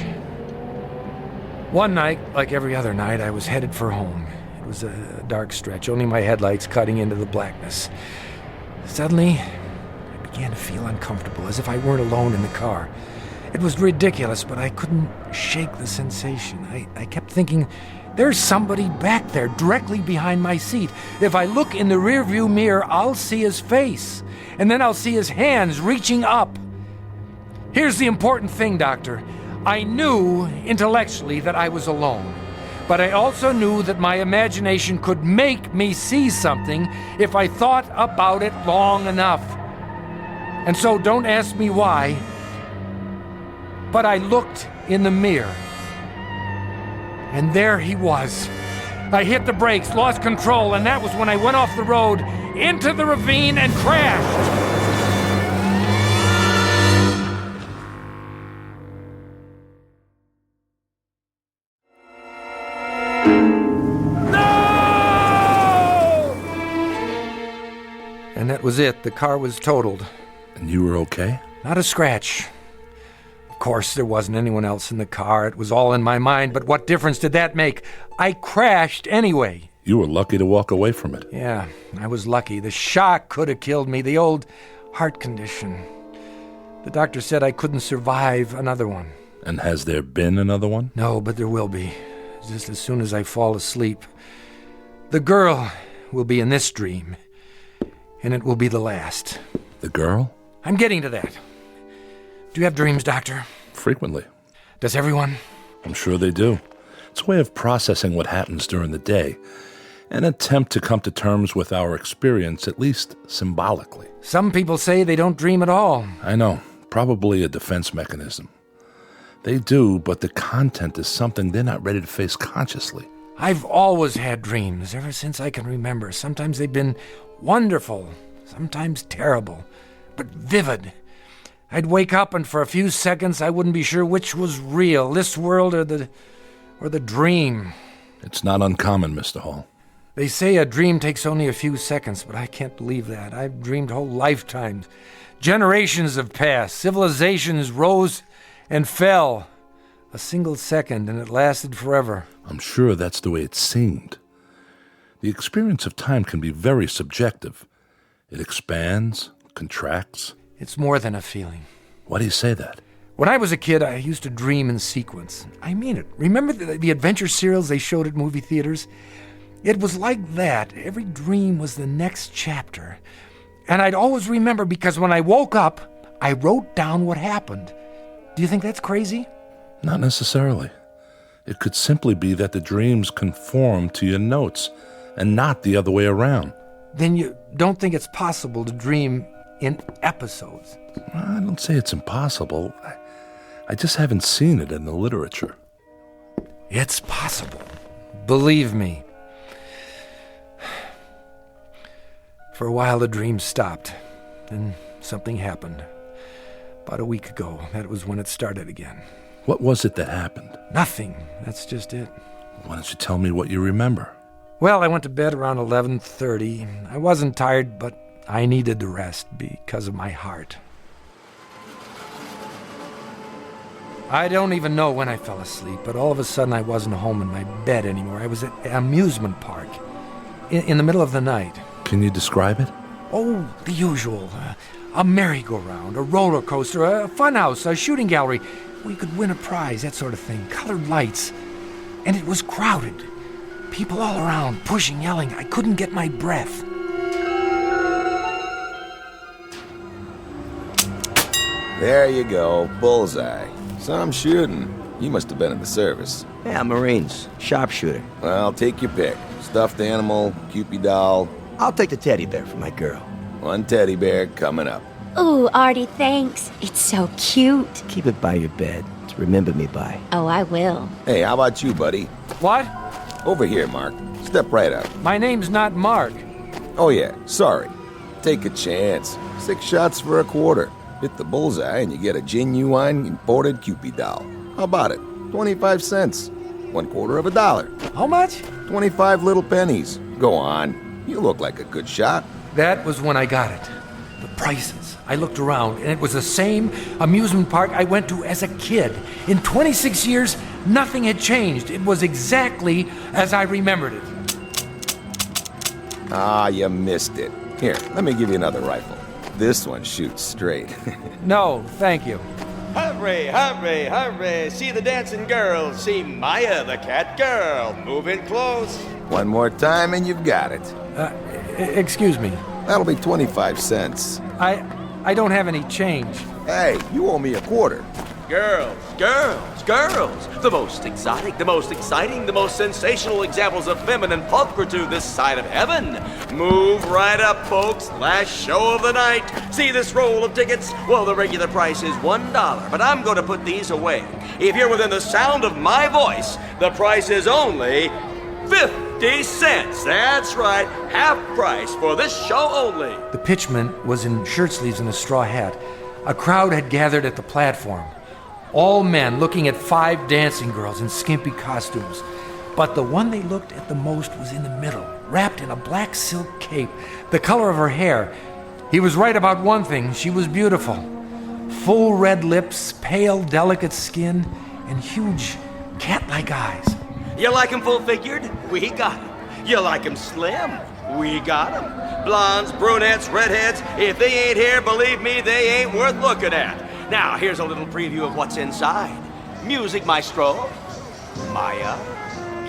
One night, like every other night, I was headed for home. It was a dark stretch, only my headlights cutting into the blackness. Suddenly, I began to feel uncomfortable, as if I weren't alone in the car. It was ridiculous, but I couldn't shake the sensation. I kept thinking, there's somebody back there, directly behind my seat. If I look in the rearview mirror, I'll see his face, and then I'll see his hands reaching up. Here's the important thing, Doctor. I knew intellectually that I was alone, but I also knew that my imagination could make me see something if I thought about it long enough. And so don't ask me why, but I looked in the mirror, and there he was. I hit the brakes, lost control, and that was when I went off the road into the ravine and crashed. And that was it. The car was totaled. And you were okay? Not a scratch. Of course, there wasn't anyone else in the car. It was all in my mind, but what difference did that make? I crashed anyway. You were lucky to walk away from it. Yeah, I was lucky. The shock could have killed me, the old heart condition. The doctor said I couldn't survive another one. And has there been another one? No, but there will be. Just as soon as I fall asleep. The girl will be in this dream, and it will be the last. The girl? I'm getting to that. Do you have dreams, Doctor? Frequently. Does everyone? I'm sure they do. It's a way of processing what happens during the day, an attempt to come to terms with our experience, at least symbolically. Some people say they don't dream at all. I know. Probably a defense mechanism. They do, but the content is something they're not ready to face consciously. I've always had dreams, ever since I can remember. Sometimes they've been wonderful, sometimes terrible, but vivid. I'd wake up and for a few seconds I wouldn't be sure which was real, this world or the dream. It's not uncommon, Mr. Hall. They say a dream takes only a few seconds, but I can't believe that. I've dreamed whole lifetimes. Generations have passed. Civilizations rose and fell. A single second, and it lasted forever. I'm sure that's the way it seemed. The experience of time can be very subjective. It expands, contracts. It's more than a feeling. Why do you say that? When I was a kid, I used to dream in sequence. I mean it. Remember the adventure serials they showed at movie theaters? It was like that. Every dream was the next chapter. And I'd always remember because when I woke up, I wrote down what happened. Do you think that's crazy? Not necessarily. It could simply be that the dreams conform to your notes and not the other way around. Then you don't think it's possible to dream in episodes? I don't say it's impossible. I just haven't seen it in the literature. It's possible. Believe me. For a while, the dream stopped. Then something happened. About a week ago, that was when it started again. What was it that happened? Nothing. That's just it. Why don't you tell me what you remember? Well, I went to bed around 11:30. I wasn't tired, but I needed the rest because of my heart. I don't even know when I fell asleep, but all of a sudden I wasn't home in my bed anymore. I was at an amusement park in the middle of the night. Can you describe it? Oh, the usual. A merry-go-round, a roller coaster, a funhouse, a shooting gallery where you could win a prize, that sort of thing. Colored lights. And it was crowded. People all around, pushing, yelling. I couldn't get my breath. There you go, bullseye. Some shooting. You must have been in the service. Yeah, Marines. Sharpshooter. Well, take your pick. Stuffed animal, Cupid doll. I'll take the teddy bear for my girl. One teddy bear coming up. Ooh, Artie, thanks. It's so cute. Keep it by your bed to remember me by. Oh, I will. Hey, how about you, buddy? What? Over here, Mark. Step right up. My name's not Mark. Oh, yeah, sorry. Take a chance. 6 shots for a quarter. Hit the bullseye and you get a genuine imported Cupid doll. How about it? 25 cents. $0.25. How much? 25 little pennies. Go on. You look like a good shot. That was when I got it. The prices. I looked around, and it was the same amusement park I went to as a kid. In 26 years, nothing had changed. It was exactly as I remembered it. Ah, you missed it. Here, let me give you another rifle. This one shoots straight. No, thank you. Hurry, hurry, hurry. See the dancing girls. See Maya, the cat girl. Moving close. One more time and you've got it. Excuse me. That'll be 25 cents. I don't have any change. Hey, you owe me a quarter. Girls, girls, girls. The most exotic, the most exciting, the most sensational examples of feminine pulchritude this side of heaven. Move right up, folks. Last show of the night. See this roll of tickets? Well, the regular price is $1, but I'm going to put these away. If you're within the sound of my voice, the price is only 50 cents. That's right, half price for this show only. The pitchman was in shirt sleeves and a straw hat. A crowd had gathered at the platform. All men looking at 5 dancing girls in skimpy costumes. But the one they looked at the most was in the middle, wrapped in a black silk cape, the color of her hair. He was right about one thing. She was beautiful. Full red lips, pale, delicate skin, and huge, cat-like eyes. You like 'em full-figured? We got 'em. You like 'em slim? We got 'em. Blondes, brunettes, redheads, if they ain't here, believe me, they ain't worth looking at. Now, here's a little preview of what's inside. Music maestro, Maya,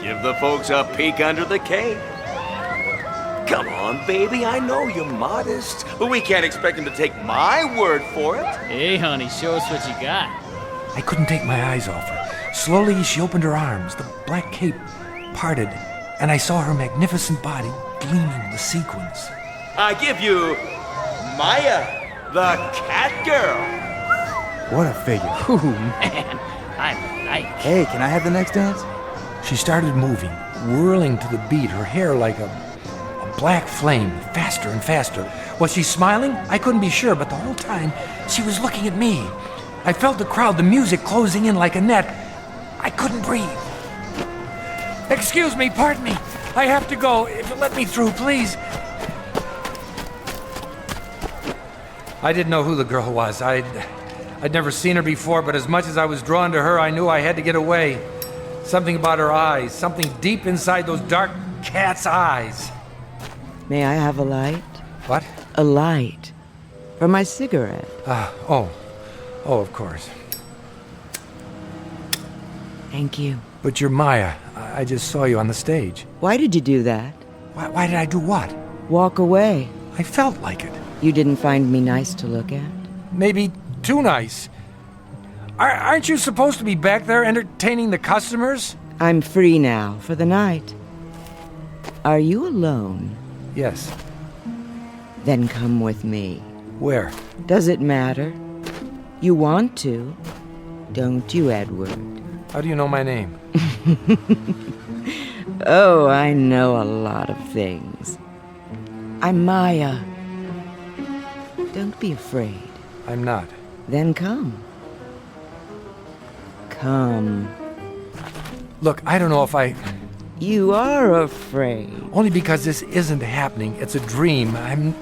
give the folks a peek under the cape. Come on, baby, I know you're modest, but we can't expect him to take my word for it. Hey, honey, show us what you got. I couldn't take my eyes off her. Slowly, she opened her arms. The black cape parted, and I saw her magnificent body gleaming with sequins. I give you Maya, the cat girl. What a figure. Ooh, man, I like. Hey, can I have the next dance? She started moving, whirling to the beat, her hair like a black flame, faster and faster. Was she smiling? I couldn't be sure, but the whole time she was looking at me. I felt the crowd, the music closing in like a net. I couldn't breathe. Excuse me, pardon me. I have to go. If you let me through, please. I didn't know who the girl was. I'd never seen her before, but as much as I was drawn to her, I knew I had to get away. Something about her eyes, something deep inside those dark cat's eyes. May I have a light? What? A light. For my cigarette. Oh, of course. Thank you. But you're Maya. I just saw you on the stage. Why did you do that? Why did I do what? Walk away. I felt like it. You didn't find me nice to look at? Maybe too nice. Aren't you supposed to be back there entertaining the customers? I'm free now for the night. Are you alone? Yes. Then come with me. Where? Does it matter? You want to, don't you, Edward? How do you know my name? Oh, I know a lot of things. I'm Maya. Don't be afraid. I'm not. Then come. Come. Look, I don't know if I... You are afraid. Only because this isn't happening. It's a dream. I'm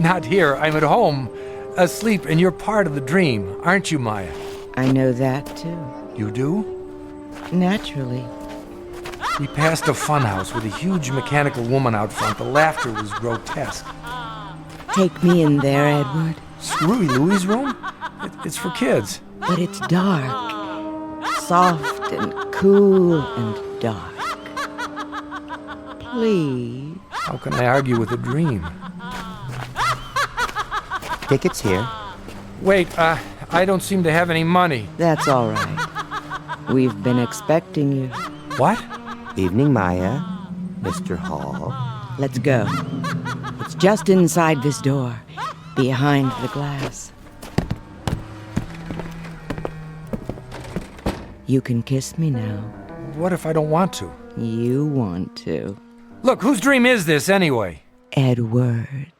not here. I'm at home, asleep, and you're part of the dream, aren't you, Maya? I know that, too. You do? Naturally. We passed a funhouse with a huge mechanical woman out front. The laughter was grotesque. Take me in there, Edward. Screwy Louie's room? It's for kids. But it's dark. Soft and cool and dark. Please. How can I argue with a dream? Tickets here. Wait, I don't seem to have any money. That's all right. We've been expecting you. What? Evening, Maya. Mr. Hall. Let's go. It's just inside this door, behind the glass. You can kiss me now. What if I don't want to? You want to. Look, whose dream is this, anyway? Edward.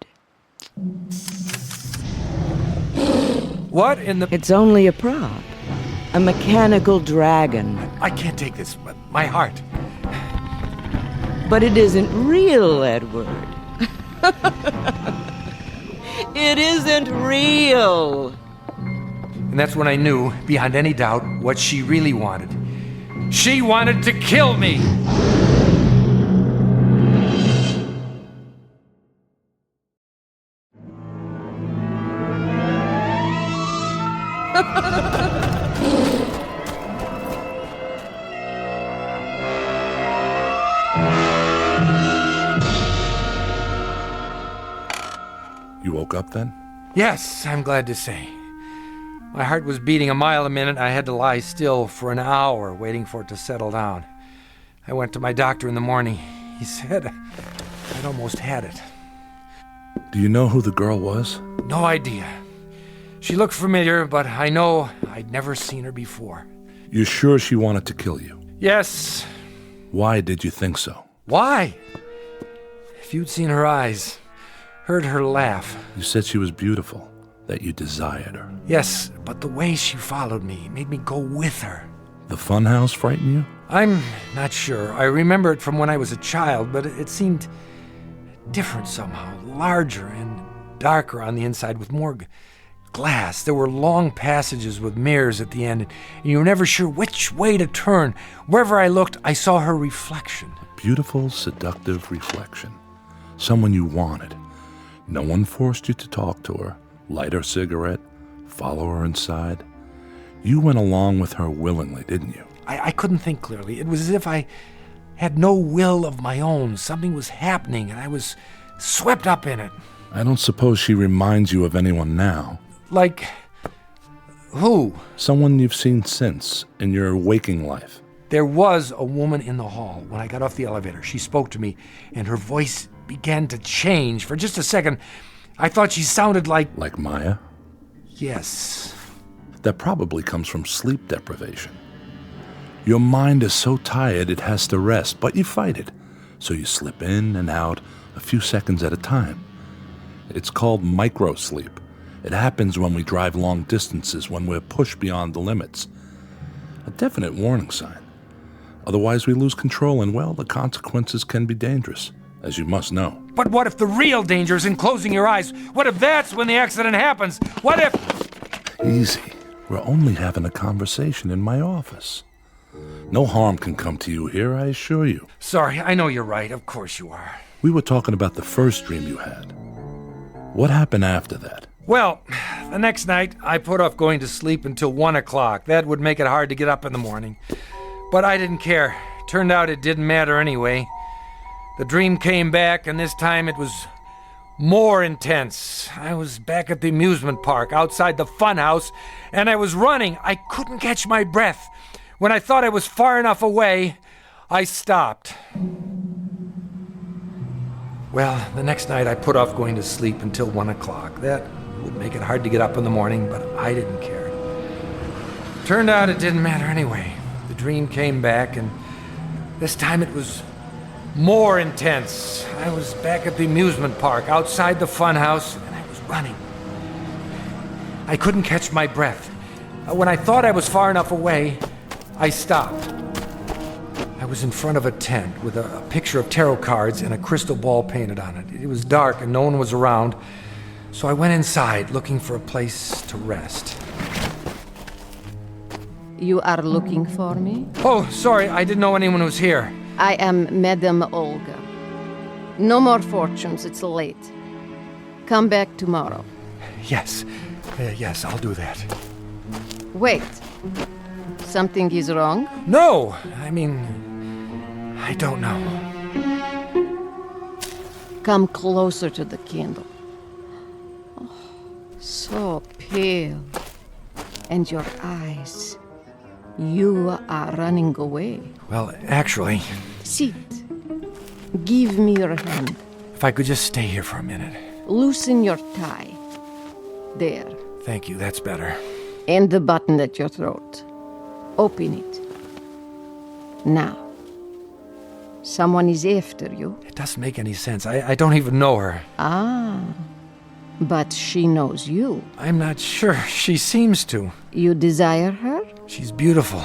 What in the... It's only a prop. A mechanical dragon. I can't take this. My heart. But it isn't real, Edward. It isn't real. And that's when I knew, beyond any doubt, what she really wanted. She wanted to kill me! You woke up then? Yes, I'm glad to say. My heart was beating a mile a minute. I had to lie still for an hour, waiting for it to settle down. I went to my doctor in the morning. He said I'd almost had it. Do you know who the girl was? No idea. She looked familiar, but I know I'd never seen her before. You're sure she wanted to kill you? Yes. Why did you think so? Why? If you'd seen her eyes, heard her laugh. You said she was beautiful, that you desired her. Yes, but the way she followed me made me go with her. The funhouse frightened you? I'm not sure. I remember it from when I was a child, but it seemed different somehow, larger and darker on the inside with more glass. There were long passages with mirrors at the end, and you were never sure which way to turn. Wherever I looked, I saw her reflection. Beautiful, seductive reflection. Someone you wanted. No one forced you to talk to her, light her cigarette, follow her inside. You went along with her willingly, didn't you? I couldn't think clearly. It was as if I had no will of my own. Something was happening, and I was swept up in it. I don't suppose she reminds you of anyone now. Like who? Someone you've seen since, in your waking life. There was a woman in the hall when I got off the elevator. She spoke to me, and her voice began to change. For just a second, I thought she sounded like... Like Maya? Yes. That probably comes from sleep deprivation. Your mind is so tired it has to rest, but you fight it. So you slip in and out a few seconds at a time. It's called microsleep. It happens when we drive long distances, when we're pushed beyond the limits. A definite warning sign. Otherwise, we lose control, and, well, the consequences can be dangerous, as you must know. But what if the real danger is in closing your eyes? What if that's when the accident happens? What if... Easy. We're only having a conversation in my office. No harm can come to you here, I assure you. Sorry, I know you're right. Of course you are. We were talking about the first dream you had. What happened after that? Well, the next night, I put off going to sleep until 1 o'clock. That would make it hard to get up in the morning. But I didn't care. Turned out it didn't matter anyway. The dream came back, and this time it was more intense. I was back at the amusement park outside the fun house, and I was running. I couldn't catch my breath. When I thought I was far enough away, I stopped. Well, the next night I put off going to sleep until 1 o'clock. That would make it hard to get up in the morning, but I didn't care. Turned out it didn't matter anyway. The dream came back, and this time it was more intense. I was back at the amusement park outside the fun house, and I was running. I couldn't catch my breath. When I thought I was far enough away, I stopped. I was in front of a tent with a picture of tarot cards and a crystal ball painted on it. It was dark and no one was around, so I went inside looking for a place to rest. You are looking for me? Oh, sorry, I didn't know anyone was here. I am Madame Olga. No more fortunes, it's late. Come back tomorrow. Yes, yes, I'll do that. Wait. Something is wrong? No, I mean, I don't know. Come closer to the candle. Oh, so pale. And your eyes. You are running away. Well, actually... Sit. Give me your hand. If I could just stay here for a minute. Loosen your tie. There. Thank you, that's better. And the button at your throat. Open it. Now. Someone is after you. It doesn't make any sense. I don't even know her. Ah. But she knows you. I'm not sure. She seems to. You desire her? She's beautiful.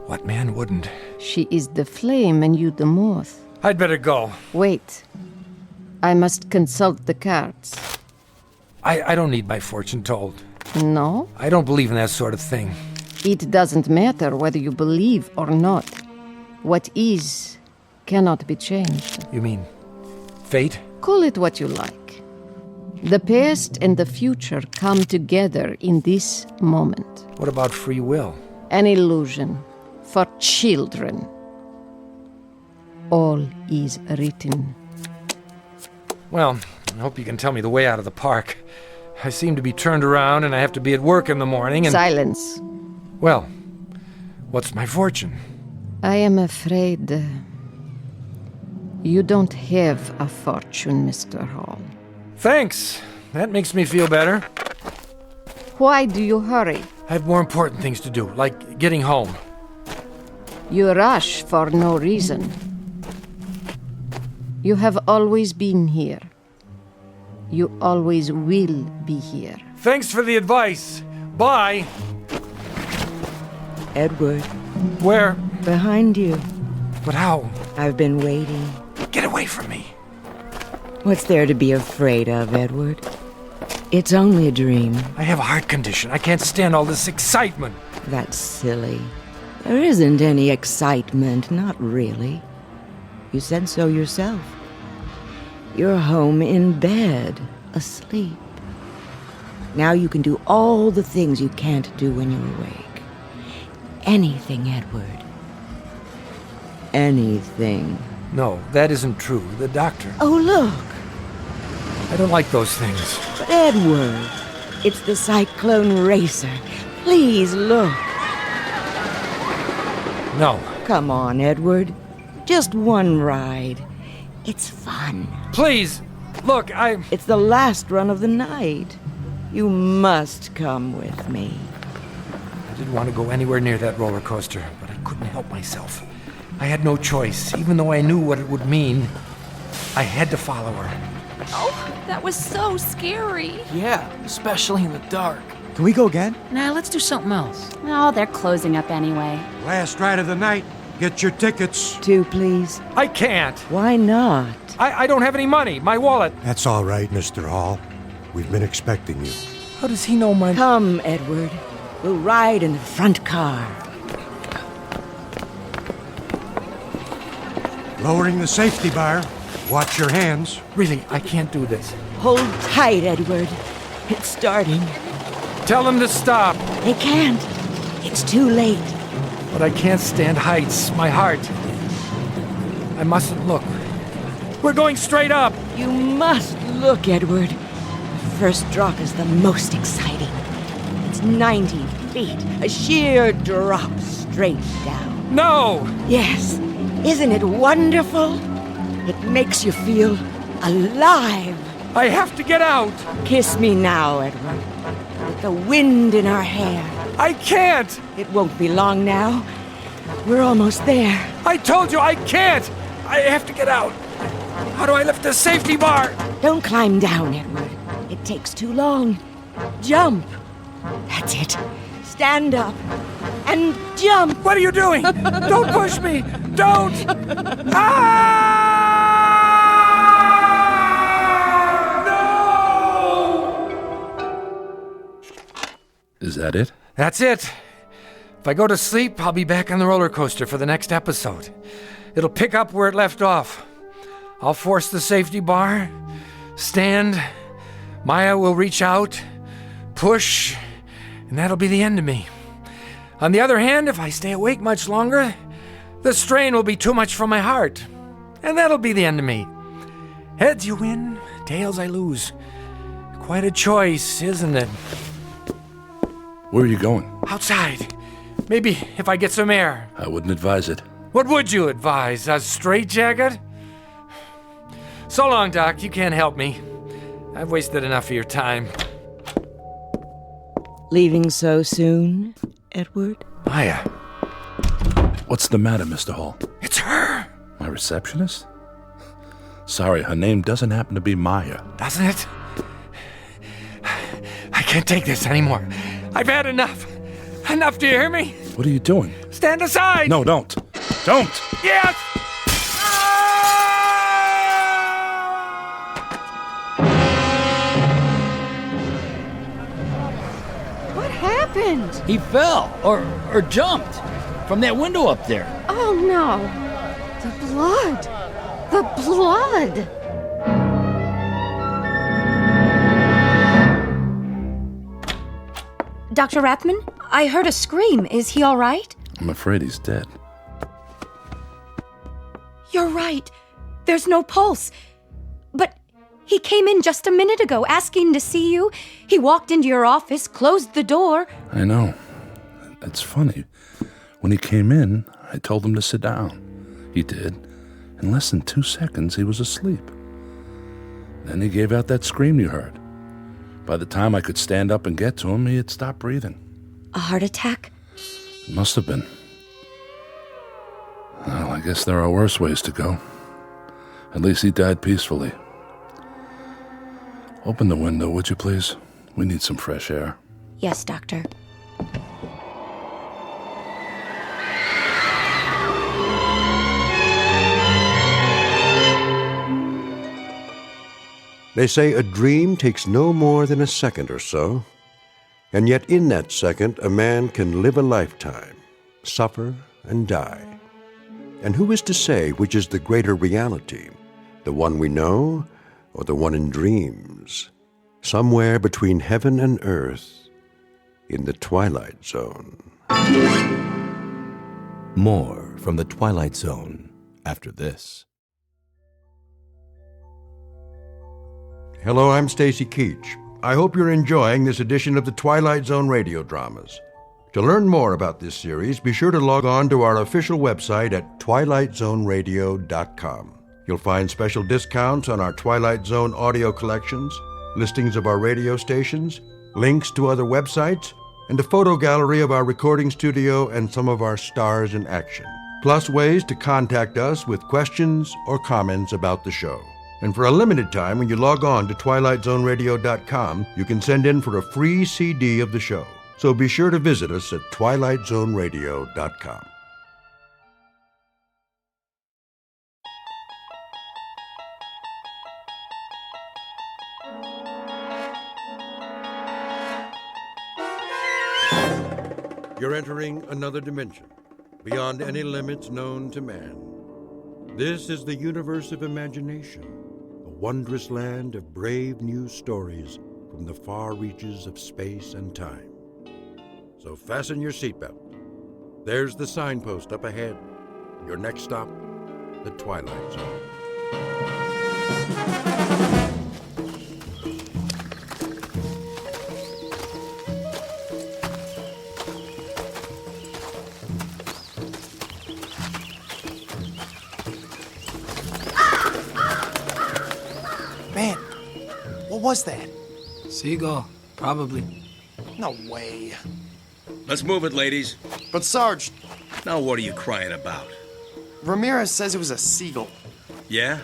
What man wouldn't? She is the flame and you the moth. I'd better go. Wait. I must consult the cards. I don't need my fortune told. No? I don't believe in that sort of thing. It doesn't matter whether you believe or not. What is cannot be changed. You mean fate? Call it what you like. The past and the future come together in this moment. What about free will? An illusion for children. All is written. Well, I hope you can tell me the way out of the park. I seem to be turned around and I have to be at work in the morning and... Silence. Well, what's my fortune? I am afraid you don't have a fortune, Mr. Hall. Thanks. That makes me feel better. Why do you hurry? I have more important things to do, like getting home. You rush for no reason. You have always been here. You always will be here. Thanks for the advice. Bye. Edward. Where? Behind you. But how? I've been waiting. Get away from me. What's there to be afraid of, Edward? It's only a dream. I have a heart condition. I can't stand all this excitement. That's silly. There isn't any excitement, not really. You said so yourself. You're home in bed, asleep. Now you can do all the things you can't do when you're awake. Anything, Edward. Anything. No, that isn't true. The doctor... Oh, look! I don't like those things. But Edward, it's the Cyclone Racer. Please look. No. Come on, Edward. Just one ride. It's fun. Please! Look, It's the last run of the night. You must come with me. I didn't want to go anywhere near that roller coaster, but I couldn't help myself. I had no choice, even though I knew what it would mean. I had to follow her. Oh, that was so scary. Yeah, especially in the dark. Can we go again? Nah, let's do something else. Oh, they're closing up anyway. Last ride of the night. Get your tickets. 2, please. I can't. Why not? I don't have any money. My wallet. That's all right, Mr. Hall. We've been expecting you. How does he know my... Come, Edward. We'll ride in the front car. Lowering the safety bar. Watch your hands. Really, I can't do this. Hold tight, Edward. It's starting. Tell them to stop. They can't. It's too late. But I can't stand heights. My heart. I mustn't look. We're going straight up. You must look, Edward. The first drop is the most exciting. It's 90 feet. A sheer drop straight down. No! Yes. Isn't it wonderful? It makes you feel alive. I have to get out. Kiss me now, Edward. With the wind in our hair. I can't. It won't be long now. We're almost there. I told you I can't. I have to get out. How do I lift the safety bar? Don't climb down, Edward. It takes too long. Jump. That's it. Stand up and jump. What are you doing? Don't push me. Don't. Is that it? That's it. If I go to sleep, I'll be back on the roller coaster for the next episode. It'll pick up where it left off. I'll force the safety bar, stand, Maya will reach out, push, and that'll be the end of me. On the other hand, if I stay awake much longer, the strain will be too much for my heart, and that'll be the end of me. Heads you win, tails I lose. Quite a choice, isn't it? Where are you going? Outside. Maybe if I get some air. I wouldn't advise it. What would you advise? A straitjacket? So long, Doc. You can't help me. I've wasted enough of your time. Leaving so soon, Edward? Maya. What's the matter, Mr. Hall? It's her. My receptionist? Sorry, her name doesn't happen to be Maya. Doesn't it? I can't take this anymore. I've had enough. Enough, do you hear me? What are you doing? Stand aside! No, don't. Don't! Yes! What happened? He fell or jumped from that window up there. Oh no. The blood. The blood. Dr. Rathman, I heard a scream. Is he all right? I'm afraid he's dead. You're right. There's no pulse. But he came in just a minute ago asking to see you. He walked into your office, closed the door. I know. It's funny. When he came in, I told him to sit down. He did. In less than 2 seconds, he was asleep. Then he gave out that scream you heard. By the time I could stand up and get to him, he had stopped breathing. A heart attack? It must have been. Well, I guess there are worse ways to go. At least he died peacefully. Open the window, would you please? We need some fresh air. Yes, Doctor. They say a dream takes no more than a second or so, and yet in that second a man can live a lifetime, suffer and die. And who is to say which is the greater reality, the one we know or the one in dreams, somewhere between heaven and earth, in the Twilight Zone? More from the Twilight Zone after this. Hello, I'm Stacy Keach. I hope you're enjoying this edition of the Twilight Zone radio dramas. To learn more about this series, be sure to log on to our official website at twilightzoneradio.com. You'll find special discounts on our Twilight Zone audio collections, listings of our radio stations, links to other websites, and a photo gallery of our recording studio and some of our stars in action, plus ways to contact us with questions or comments about the show. And for a limited time, when you log on to twilightzoneradio.com, you can send in for a free CD of the show. So be sure to visit us at twilightzoneradio.com. You're entering another dimension, beyond any limits known to man. This is the universe of imagination, a wondrous land of brave new stories from the far reaches of space and time. So fasten your seatbelt. There's the signpost up ahead. Your next stop, the Twilight Zone. Man, what was that? Seagull, probably. No way. Let's move it, ladies. But Sarge... Now what are you crying about? Ramirez says it was a seagull. Yeah?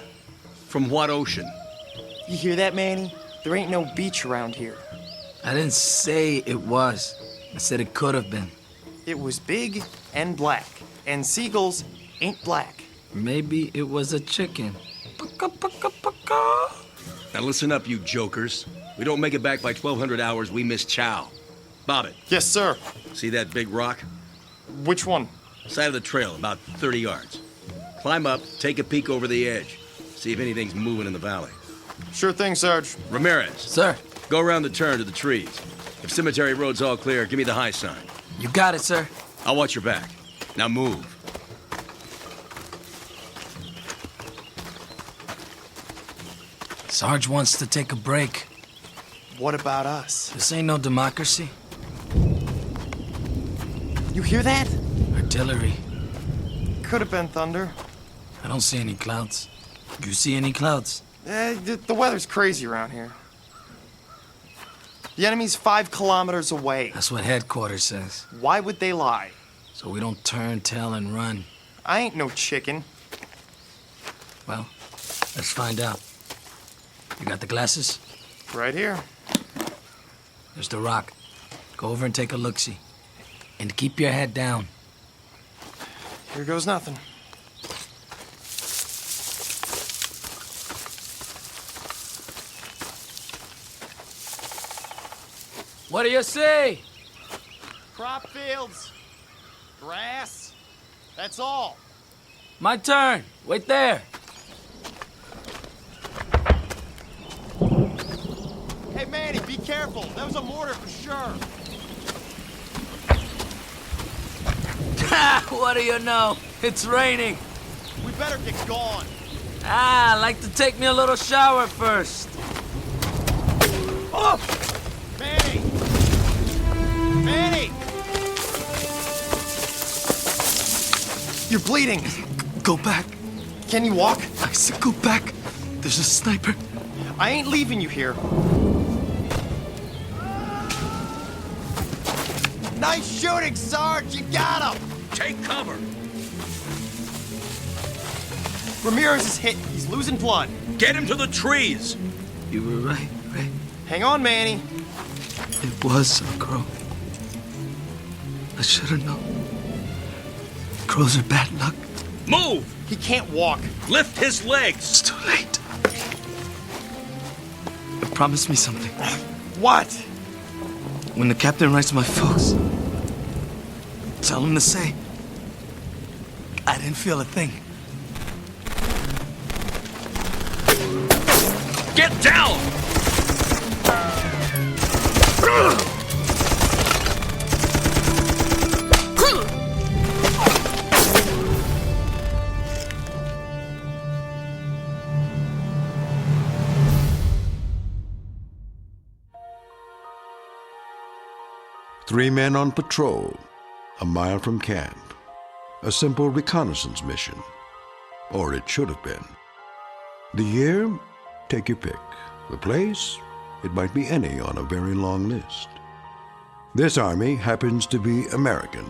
From what ocean? You hear that, Manny? There ain't no beach around here. I didn't say it was. I said it could have been. It was big and black, and seagulls ain't black. Maybe it was a chicken. Now listen up, you jokers. We don't make it back by 1200 hours, we miss chow. Bob it. Yes, sir. See that big rock? Which one? Side of the trail, about 30 yards. Climb up, take a peek over the edge. See if anything's moving in the valley. Sure thing, Sarge. Ramirez. Sir. Go around the turn to the trees. If Cemetery Road's all clear, give me the high sign. You got it, sir. I'll watch your back. Now move. Sarge wants to take a break. What about us? This ain't no democracy. You hear that? Artillery. Could have been thunder. I don't see any clouds. You see any clouds? The weather's crazy around here. The enemy's 5 kilometers away. That's what headquarters says. Why would they lie? So we don't turn, tail, and run. I ain't no chicken. Well, let's find out. You got the glasses? Right here. There's the rock. Go over and take a look-see. And keep your head down. Here goes nothing. What do you see? Crop fields. Grass. That's all. My turn. Wait there. Hey, Manny, be careful. That was a mortar for sure. What do you know? It's raining. We better get going. I'd like to take me a little shower first. Oh! Manny! Manny! You're bleeding. Go back. Can you walk? I said go back. There's a sniper. I ain't leaving you here. Nice shooting, Sarge. You got him. Take cover. Ramirez is hit. He's losing blood. Get him to the trees. You were right. Hang on, Manny. It was a crow. I should have known. Crows are bad luck. Move! He can't walk. Lift his legs. It's too late. Promise me something. What? When the captain writes my folks, tell him to say, I didn't feel a thing. Get down! 3 men on patrol, a mile from camp. A simple reconnaissance mission. Or it should have been. The year? Take your pick. The place? It might be any on a very long list. This army happens to be American,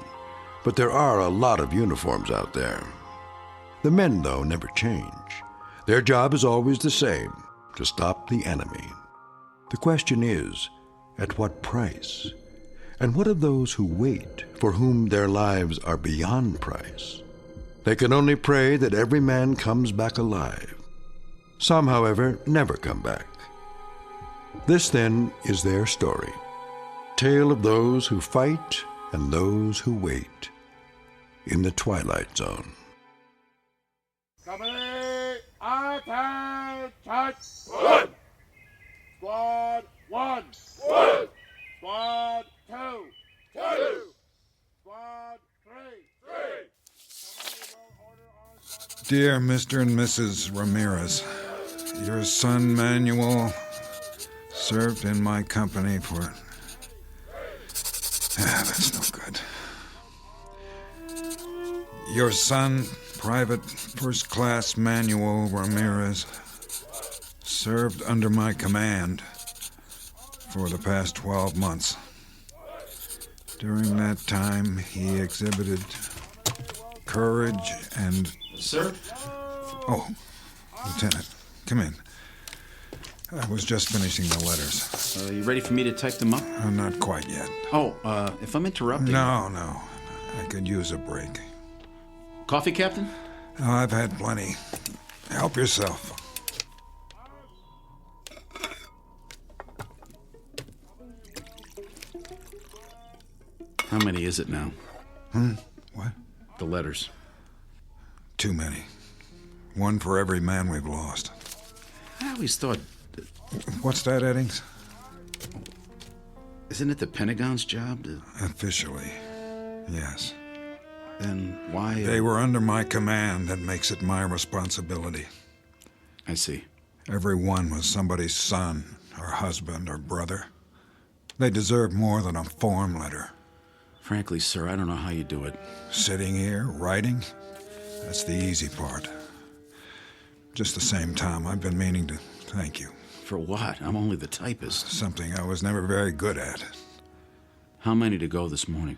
but there are a lot of uniforms out there. The men, though, never change. Their job is always the same, to stop the enemy. The question is, at what price? And what of those who wait, for whom their lives are beyond price? They can only pray that every man comes back alive. Some, however, never come back. This, then, is their story. Tale of those who fight and those who wait in the Twilight Zone. Company, attention! One! Squad 1! One! Squad 2! Two! Squad 3! Dear Mr. and Mrs. Ramirez, your son Manuel served in my company for... that's no good. Your son, Private First Class Manuel Ramirez, served under my command for the past 12 months. During that time, he exhibited courage and... Sir? Oh, Lieutenant, come in. I was just finishing the letters. You ready for me to type them up? Not quite yet. Oh, if I'm interrupting... No. I could use a break. Coffee, Captain? Oh, I've had plenty. Help yourself. How many is it now? What? The letters. Too many. One for every man we've lost. I always thought... What's that, Eddings? Isn't it the Pentagon's job to... Officially, yes. Then why... They were under my command. That makes it my responsibility. I see. Every one was somebody's son, or husband, or brother. They deserve more than a form letter. Frankly, sir, I don't know how you do it. Sitting here, writing? That's the easy part. Just the same time, I've been meaning to thank you. For what? I'm only the typist. Something I was never very good at. How many to go this morning?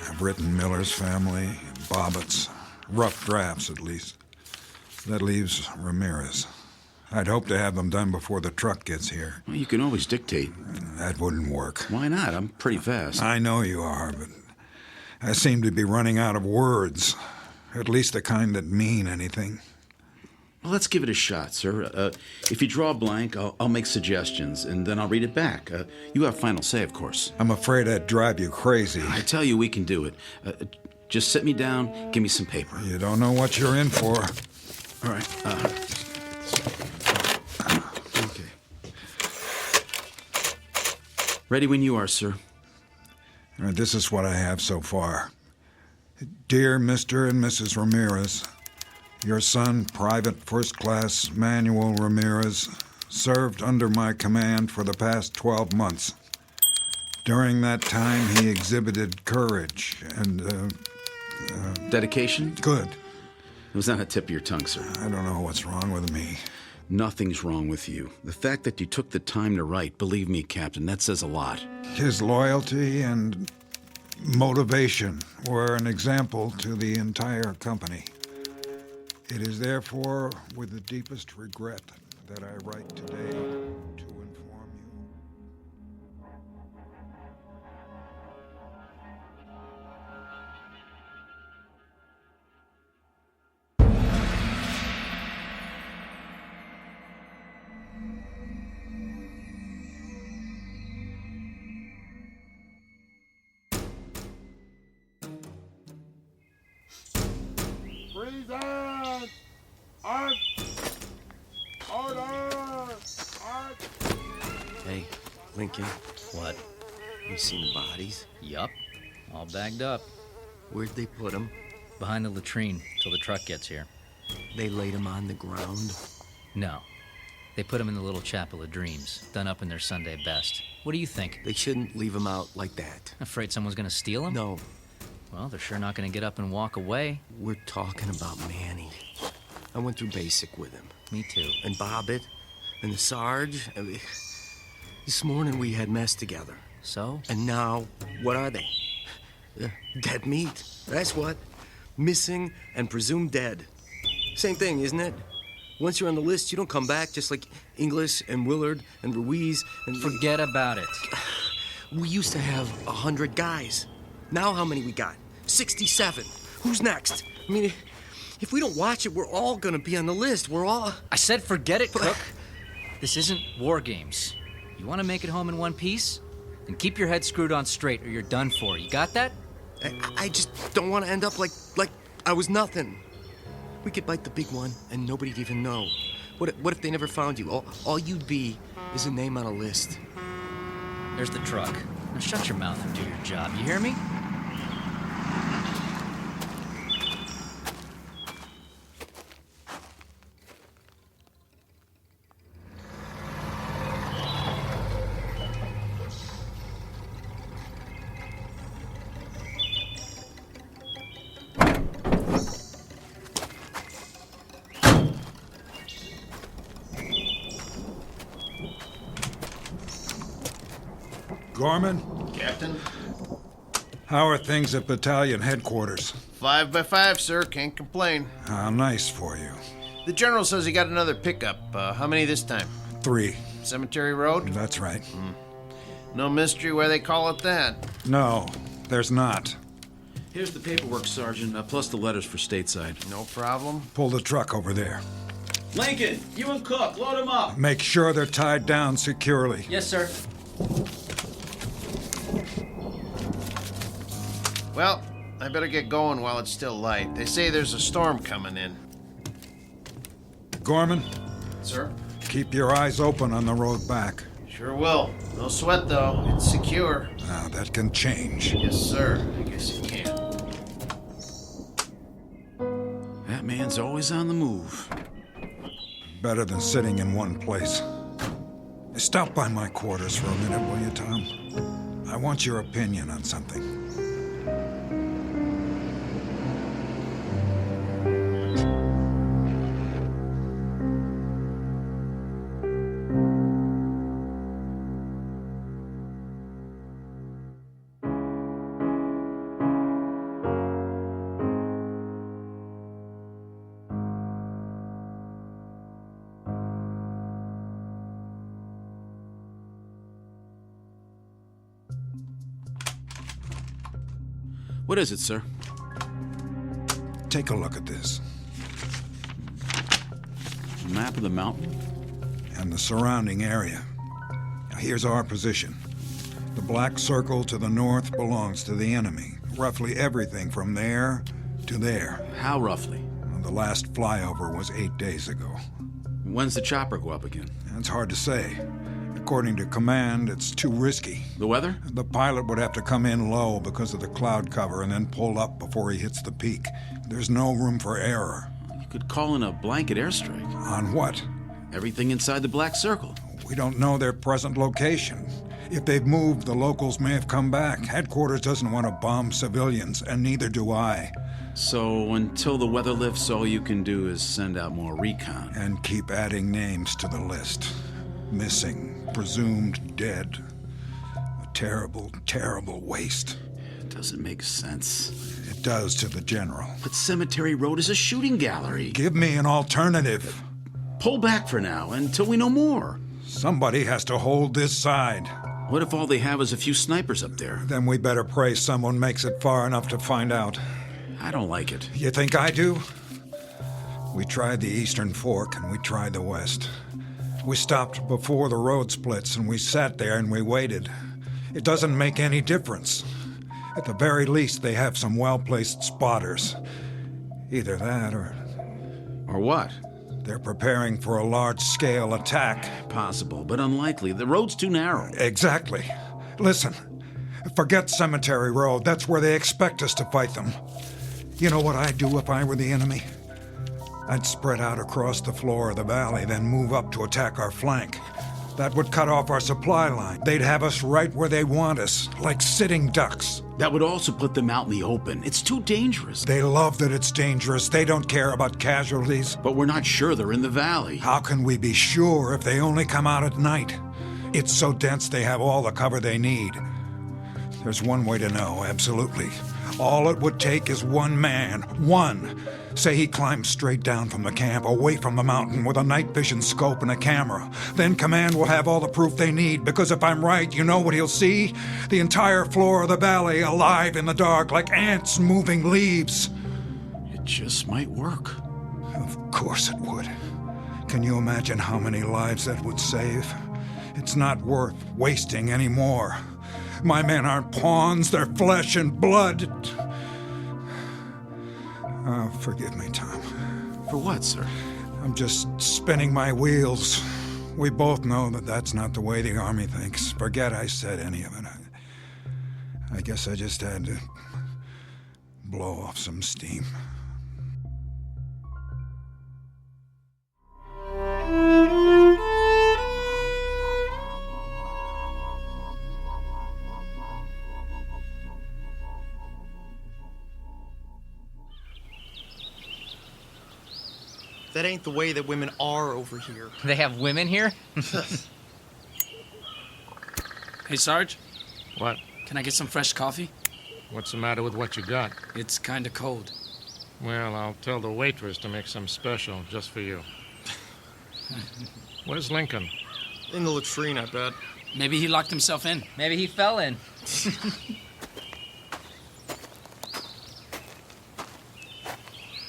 I've written Miller's Family, Bobbitt's. Rough drafts, at least. That leaves Ramirez. I'd hope to have them done before the truck gets here. Well, you can always dictate. That wouldn't work. Why not? I'm pretty fast. I know you are, but I seem to be running out of words. At least the kind that mean anything. Well, let's give it a shot, sir. If you draw a blank, I'll make suggestions, and then I'll read it back. You have final say, of course. I'm afraid I'd drive you crazy. I tell you, we can do it. Just sit me down, give me some paper. You don't know what you're in for. All right. Okay. Ready when you are, sir. This is what I have so far. Dear Mr. and Mrs. Ramirez, your son, Private First Class Manuel Ramirez, served under my command for the past 12 months. During that time, he exhibited courage and, dedication? Good. It was on the tip of your tongue, sir. I don't know what's wrong with me. Nothing's wrong with you. The fact that you took the time to write, believe me, Captain, that says a lot. His loyalty and motivation were an example to the entire company. It is therefore with the deepest regret that I write today to inform you. Present! Arm! Order! Arm! Hey, Lincoln. What? You seen the bodies? Yup. All bagged up. Where'd they put them? Behind the latrine, till the truck gets here. They laid them on the ground? No. They put them in the little chapel of dreams, done up in their Sunday best. What do you think? They shouldn't leave them out like that. Afraid someone's gonna steal them? No. Well, they're sure not gonna get up and walk away. We're talking about Manny. I went through basic with him. Me too. And Bobbitt, and the Sarge. This morning we had mess together. So? And now, what are they? Dead meat. That's what. Missing and presumed dead. Same thing, isn't it? Once you're on the list, you don't come back, just like Inglis and Willard and Ruiz and... Forget about it. We used to have 100 guys. Now how many we got? 67. Who's next? I mean, if we don't watch it, we're all gonna be on the list. We're all... I said forget it, Cook. This isn't war games. You want to make it home in one piece? And keep your head screwed on straight or you're done for. You got that? I just don't want to end up like I was nothing. We could bite the big one and nobody'd even know. What if they never found you? All you'd be is a name on a list. There's the truck. Now shut your mouth and do your job. You hear me? Gorman? Captain? How are things at battalion headquarters? 5 by 5, sir. Can't complain. How nice for you. The general says he got another pickup. How many this time? 3. Cemetery Road? That's right. No mystery why they call it that. No, there's not. Here's the paperwork, Sergeant, plus the letters for stateside. No problem. Pull the truck over there. Lincoln, you and Cook, load them up. Make sure they're tied down securely. Yes, sir. Well, I better get going while it's still light. They say there's a storm coming in. Gorman? Sir? Keep your eyes open on the road back. Sure will. No sweat, though. It's secure. Now, that can change. Yes, sir. I guess it can. That man's always on the move. Better than sitting in one place. Stop by my quarters for a minute, will you, Tom? I want your opinion on something. What is it, sir? Take a look at this. A map of the mountain? And the surrounding area. Now, here's our position. The black circle to the north belongs to the enemy. Roughly everything from there to there. How roughly? The last flyover was 8 days ago. When's the chopper go up again? It's hard to say. According to command, it's too risky. The weather? The pilot would have to come in low because of the cloud cover and then pull up before he hits the peak. There's no room for error. You could call in a blanket airstrike. On what? Everything inside the black circle. We don't know their present location. If they've moved, the locals may have come back. Headquarters doesn't want to bomb civilians, and neither do I. So until the weather lifts, all you can do is send out more recon. And keep adding names to the list. Missing, presumed dead. A terrible, terrible waste. It doesn't make sense. It does to the general. But Cemetery Road is a shooting gallery. Give me an alternative. Pull back for now, until we know more. Somebody has to hold this side. What if all they have is a few snipers up there? Then we better pray someone makes it far enough to find out. I don't like it. You think I do? We tried the Eastern Fork and we tried the West. We stopped before the road splits and we sat there and we waited. It doesn't make any difference. At the very least, they have some well-placed spotters. Either that or... Or what? They're preparing for a large-scale attack. Possible, but unlikely. The road's too narrow. Exactly. Listen, forget Cemetery Road. That's where they expect us to fight them. You know what I'd do if I were the enemy? I'd spread out across the floor of the valley, then move up to attack our flank. That would cut off our supply line. They'd have us right where they want us, like sitting ducks. That would also put them out in the open. It's too dangerous. They love that it's dangerous. They don't care about casualties. But we're not sure they're in the valley. How can we be sure if they only come out at night? It's so dense they have all the cover they need. There's one way to know, absolutely. All it would take is one man. One. Say he climbs straight down from the camp, away from the mountain, with a night vision scope and a camera. Then command will have all the proof they need, because if I'm right, you know what he'll see? The entire floor of the valley alive in the dark, like ants moving leaves. It just might work. Of course it would. Can you imagine how many lives that would save? It's not worth wasting any more. My men aren't pawns, they're flesh and blood. Oh, forgive me, Tom. For what, sir? I'm just spinning my wheels. We both know that that's not the way the Army thinks. Forget I said any of it. I guess I just had to blow off some steam. That ain't the way that women are over here. They have women here? Hey, Sarge? What? Can I get some fresh coffee? What's the matter with what you got? It's kinda cold. Well, I'll tell the waitress to make some special just for you. Where's Lincoln? In the latrine, I bet. Maybe he locked himself in. Maybe he fell in.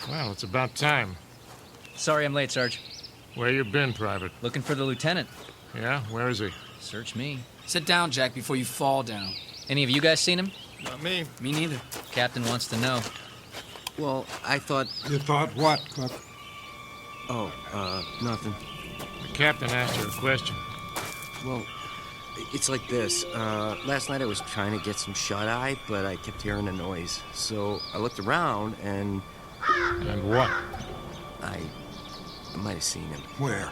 Well, it's about time. Sorry I'm late, Sarge. Where you been, Private? Looking for the lieutenant. Yeah? Where is he? Search me. Sit down, Jack, before you fall down. Any of you guys seen him? Not me. Me neither. Captain wants to know. Well, I thought... You thought what, Cook? Oh, nothing. The captain asked you a question. Well, it's like this. Last night I was trying to get some shut-eye, but I kept hearing a noise. So I looked around and... And what? I might have seen him. Where?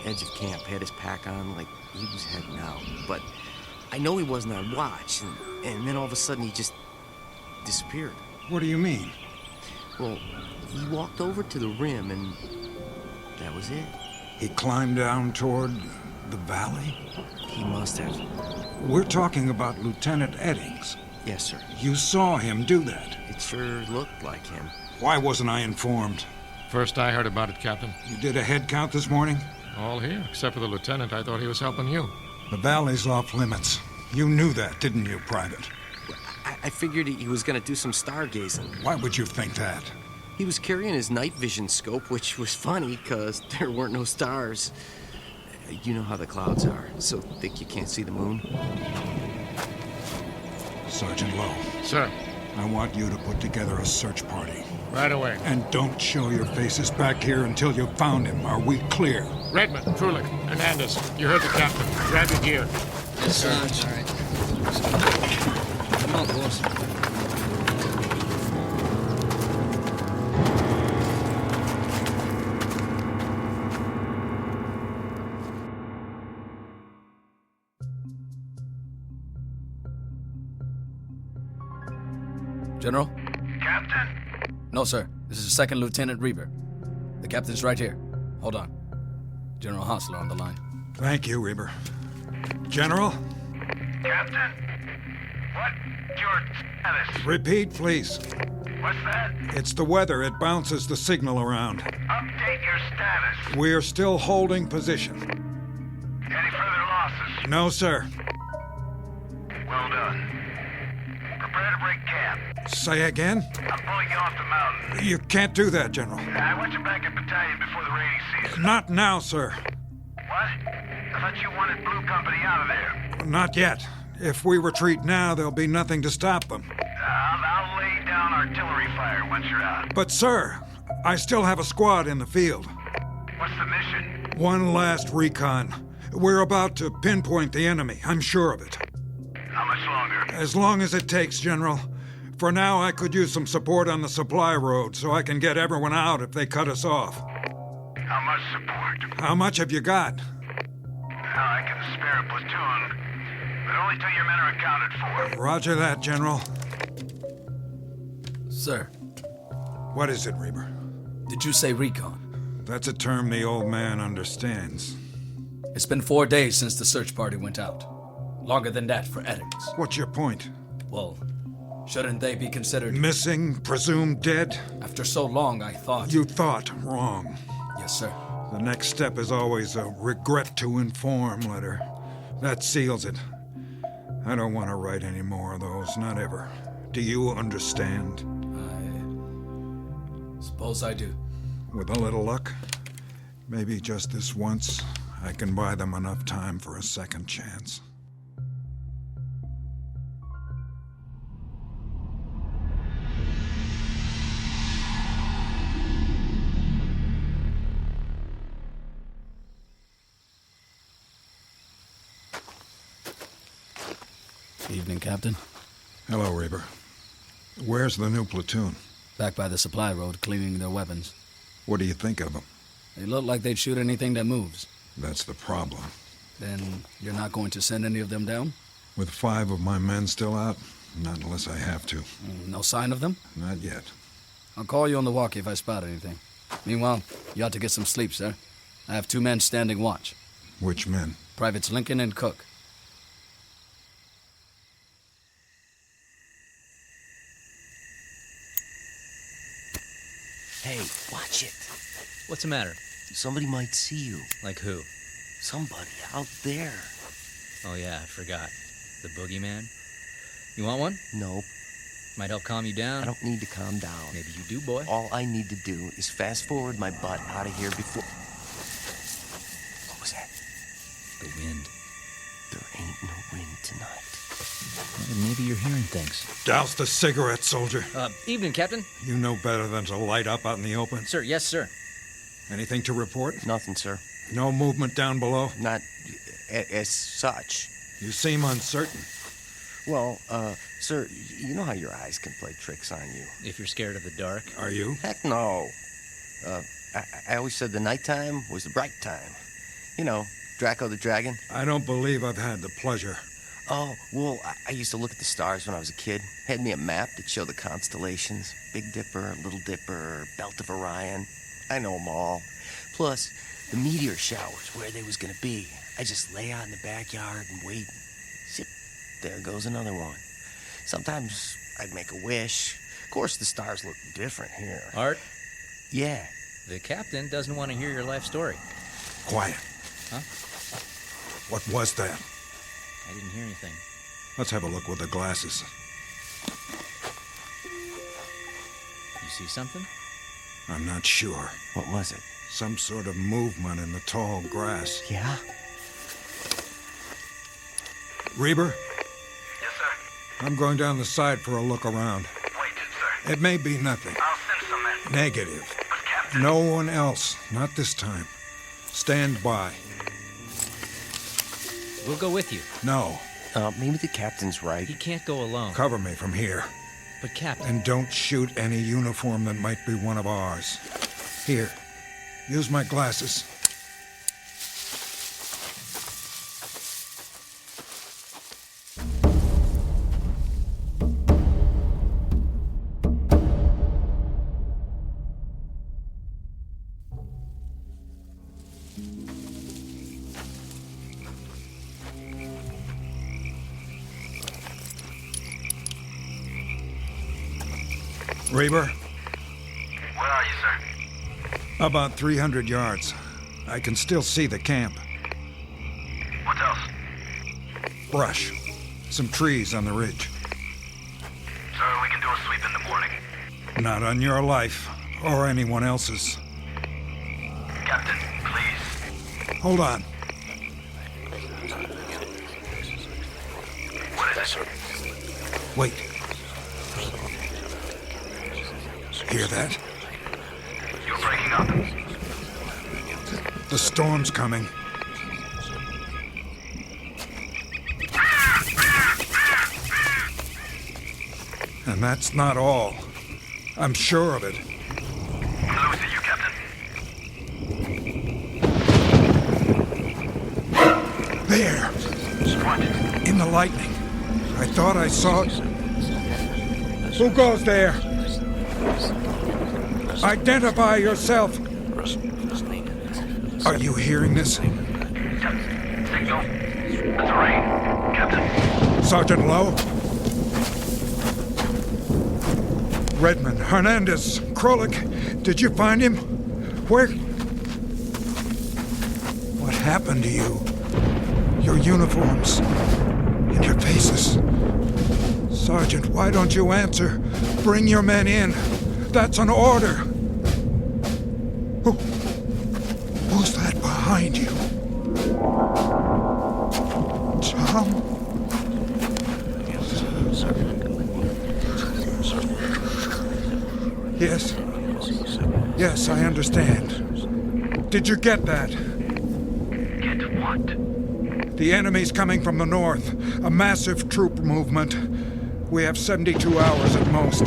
Edge of camp, had his pack on like he was heading out. But I know he wasn't on watch, and then all of a sudden he just disappeared. What do you mean? Well, he walked over to the rim, and that was it. He climbed down toward the valley? He must have. We're talking about Lieutenant Eddings. Yes, sir. You saw him do that. It sure looked like him. Why wasn't I informed? First I heard about it, Captain. You did a head count this morning? All here, except for the lieutenant. I thought he was helping you. The valley's off limits. You knew that, didn't you, Private? I figured he was going to do some stargazing. Why would you think that? He was carrying his night vision scope, which was funny because there weren't no stars. You know how the clouds are, so think you can't see the moon? Sergeant Lowe. Sir. I want you to put together a search party. Right away. And don't show your faces back here until you've found him. Are we clear? Redmond, Trulick, Hernandez, you heard the captain. Grab your gear. Yes, sir. All right. Come on, boys. General? Captain? No, sir. This is Second Lieutenant Reaver. The captain's right here. Hold on. General Hostler on the line. Thank you, Reaver. General? Captain? What your status? Repeat, please. What's that? It's the weather. It bounces the signal around. Update your status. We're still holding position. Any further losses? No, sir. Well done. Prepare to break camp. Say again? I'm pulling you off the mountain. You can't do that, General. I want you back at battalion before the rainy season. Not now, sir. What? I thought you wanted Blue Company out of there. Not yet. If we retreat now, there'll be nothing to stop them. I'll lay down artillery fire once you're out. But, sir, I still have a squad in the field. What's the mission? One last recon. We're about to pinpoint the enemy. I'm sure of it. How much longer? As long as it takes, General. For now, I could use some support on the supply road so I can get everyone out if they cut us off. How much support? How much have you got? I can spare a platoon, but only till your men are accounted for. Roger that, General. Sir. What is it, Reaver? Did you say recon? That's a term the old man understands. It's been 4 days since the search party went out. Longer than that for Eddings. What's your point? Well, shouldn't they be considered... Missing, presumed dead? After so long, I thought... You thought wrong. Yes, sir. The next step is always a regret to inform letter. That seals it. I don't want to write any more of those, not ever. Do you understand? I suppose I do. With a little luck, maybe just this once, I can buy them enough time for a second chance. Evening, Captain. Hello, Reaper. Where's the new platoon? Back by the supply road, cleaning their weapons. What do you think of them? They look like they'd shoot anything that moves. That's the problem. Then you're not going to send any of them down? With 5 of my men still out? Not unless I have to. No sign of them? Not yet. I'll call you on the walkie if I spot anything. Meanwhile, you ought to get some sleep, sir. I have 2 men standing watch. Which men? Privates Lincoln and Cook. Hey, watch it. What's the matter? Somebody might see you. Like who? Somebody out there. Oh yeah, I forgot. The boogeyman? You want one? Nope. Might help calm you down. I don't need to calm down. Maybe you do, boy. All I need to do is fast forward my butt out of here before... What was that? The wind. There ain't no wind tonight. Well, maybe you're hearing things. Douse the cigarette, soldier. Evening, Captain. You know better than to light up out in the open. Sir, yes, sir. Anything to report? Nothing, sir. No movement down below? Not as such. You seem uncertain. Well, sir, you know how your eyes can play tricks on you. If you're scared of the dark. Are you? Heck no. I always said the nighttime was the bright time. You know, Draco the Dragon. I don't believe I've had the pleasure. Oh, well, I used to look at the stars when I was a kid. Had me a map that showed the constellations. Big Dipper, Little Dipper, Belt of Orion. I know them all. Plus, the meteor showers, where they was gonna be. I just lay out in the backyard and wait. Zip, there goes another one. Sometimes I'd make a wish. Of course, the stars look different here. Art? Yeah. The captain doesn't want to hear your life story. Quiet. Huh? What was that? I didn't hear anything. Let's have a look with the glasses. You see something? I'm not sure. What was it? Some sort of movement in the tall grass. Yeah? Reber? Yes, sir. I'm going down the side for a look around. Wait, sir. It may be nothing. I'll send some men. Negative. But, Captain... No one else. Not this time. Stand by. We'll go with you. No. Maybe the captain's right. He can't go alone. Cover me from here. But, Captain... And don't shoot any uniform that might be one of ours. Here. Use my glasses. Reber? Where are you, sir? About 300 yards. I can still see the camp. What else? Brush. Some trees on the ridge. Sir, we can do a sweep in the morning. Not on your life, or anyone else's. Captain, please. Hold on. What is it? Wait. Hear that? You're breaking up. The storm's coming. And that's not all. I'm sure of it. I'm losing you, Captain. There! What? In the lightning. I thought I saw it. Who goes there? Identify yourself. Are you hearing this? Signal. That's a rain. Captain. Sergeant Lowe? Redmond, Hernandez, Krolik, did you find him? Where? What happened to you? Your uniforms and your faces. Sergeant, why don't you answer? Bring your men in. That's an order. Who's that behind you? Tom? Yes. Yes, I understand. Did you get that? Get what? The enemy's coming from the north. A massive troop movement. We have 72 hours at most.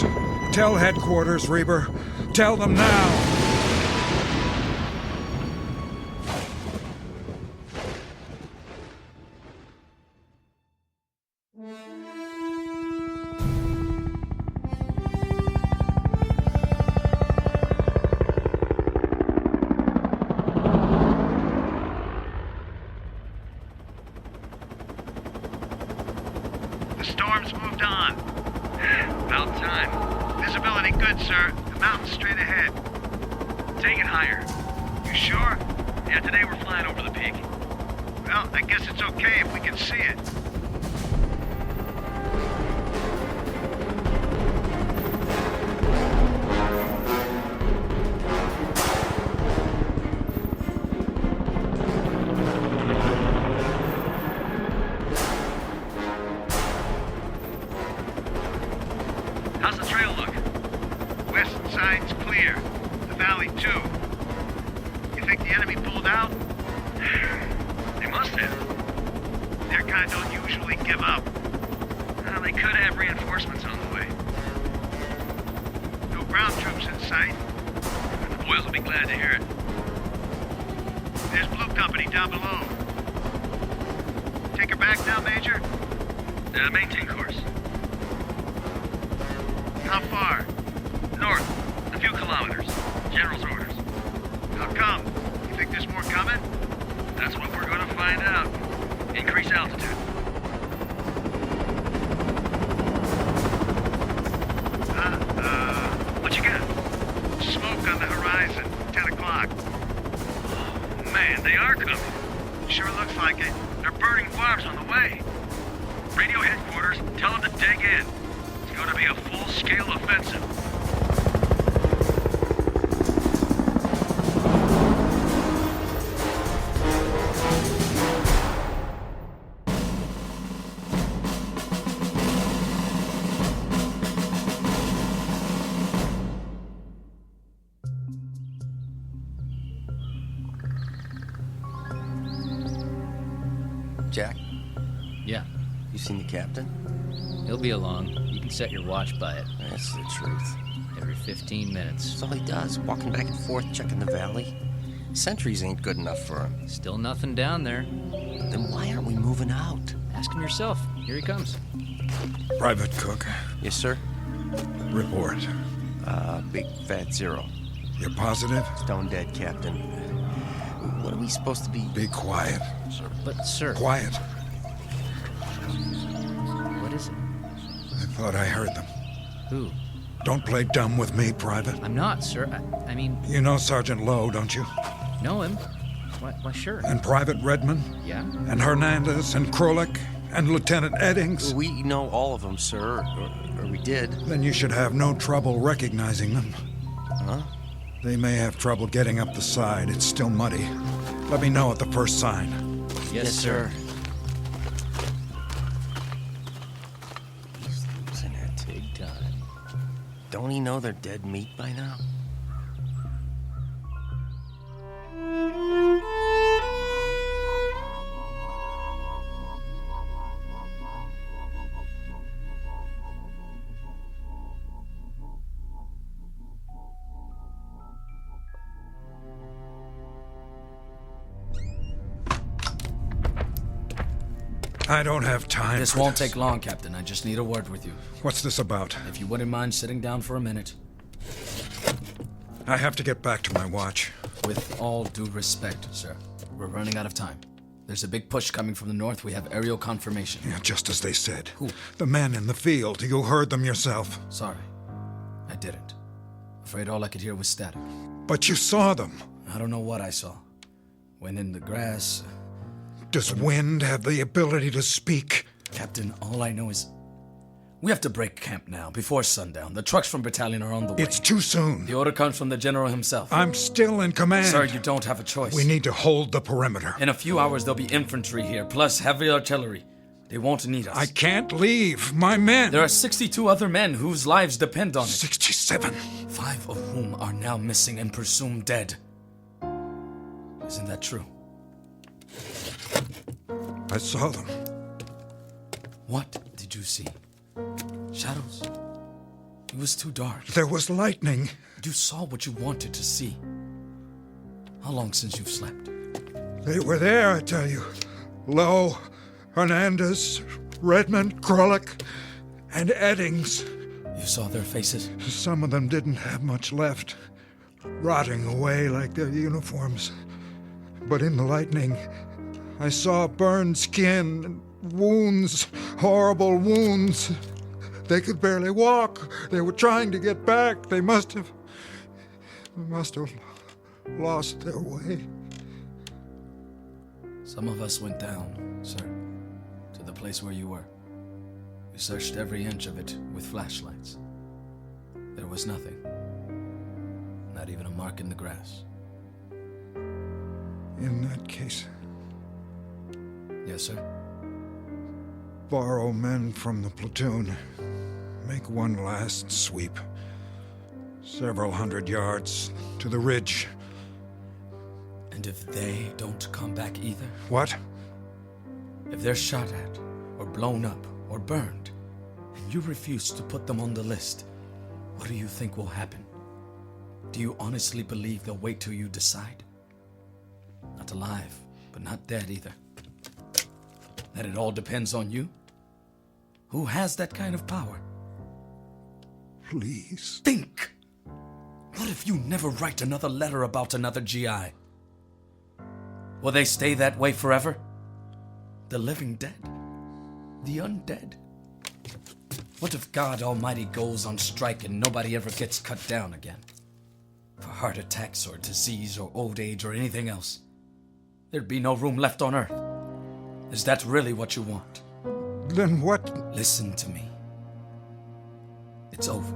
Tell headquarters, Reber. Tell them now! The storm's moved on. About time. Visibility good, sir. The mountain's straight ahead. Take it higher. You sure? Yeah, today we're flying over the peak. Well, I guess it's okay if we can see it. How's the trail look? West side's clear. The valley, too. You think the enemy pulled out? They must have. Their kind don't usually give up. Well, they could have reinforcements on the way. No ground troops in sight. The boys will be glad to hear it. There's Blue Company down below. Take her back now, Major? Maintain course. How far? North. A few kilometers. General's orders. How come? You think there's more coming? That's what we're going to find out. Increase altitude. What you got? Smoke on the horizon. 10 o'clock. Oh, man, they are coming. Sure looks like it. They're burning farms on the way. Radio headquarters, tell them to dig in. It's going to be a full-scale offensive. Jack, Yeah, you seen the captain? he'll be along. You can set your watch by it. That's the truth. Every 15 minutes. That's all he does, walking back and forth, checking the valley. Sentries ain't good enough for him. Still nothing down there. Then why aren't we moving out? Ask him yourself. Here he comes. Private Cook, Yes, sir? report. Big fat zero. You're positive? Stone dead, Captain. What are we supposed to be? Be quiet. But, sir... Quiet. What is it? I thought I heard them. Who? Don't play dumb with me, Private. I'm not, sir. I mean... You know Sergeant Lowe, don't you? Know him? Why, sure. And Private Redmond? Yeah? And Hernandez and Krolik and Lieutenant Eddings? We know all of them, sir. Or we did. Then you should have no trouble recognizing them. Huh? They may have trouble getting up the side. It's still muddy. Let me know at the first sign. Yes, sir. He's losing it. Big time. Don't he know they're dead meat by now? I don't have time. This won't take long, Captain. I just need a word with you. What's this about? If you wouldn't mind sitting down for a minute. I have to get back to my watch. With all due respect, sir, we're running out of time. There's a big push coming from the north. We have aerial confirmation. Yeah, just as they said. Who? The men in the field. You heard them yourself. Sorry. I didn't. Afraid all I could hear was static. But you saw them. I don't know what I saw. When in the grass... Does wind have the ability to speak? Captain, all I know is... We have to break camp now, before sundown. The trucks from battalion are on the way. It's too soon. The order comes from the general himself. I'm still in command. Sir, you don't have a choice. We need to hold the perimeter. In a few hours, there'll be infantry here, plus heavy artillery. They won't need us. I can't leave. My men. There are 62 other men whose lives depend on it. 67. 5 of whom are now missing and presumed dead. Isn't that true? I saw them. What did you see? Shadows? It was too dark. There was lightning. You saw what you wanted to see. How long since you've slept? They were there, I tell you. Lowe, Hernandez, Redmond, Krolick, and Eddings. You saw their faces? Some of them didn't have much left, rotting away like their uniforms. But in the lightning, I saw burned skin, wounds, horrible wounds. They could barely walk. They were trying to get back. They must have lost their way. Some of us went down, sir, to the place where you were. We searched every inch of it with flashlights. There was nothing. Not even a mark in the grass. In that case, Yes, sir. borrow men from the platoon. Make one last sweep. Several hundred yards to the ridge. And if they don't come back either? What? If they're shot at, or blown up, or burned, and you refuse to put them on the list, what do you think will happen? Do you honestly believe they'll wait till you decide? Not alive, but not dead either. That it all depends on you? Who has that kind of power? Please. Think! What if you never write another letter about another GI? Will they stay that way forever? The living dead? The undead? What if God Almighty goes on strike and nobody ever gets cut down again? For heart attacks or disease or old age or anything else? There'd be no room left on Earth. Is that really what you want? Then what? Listen to me. It's over.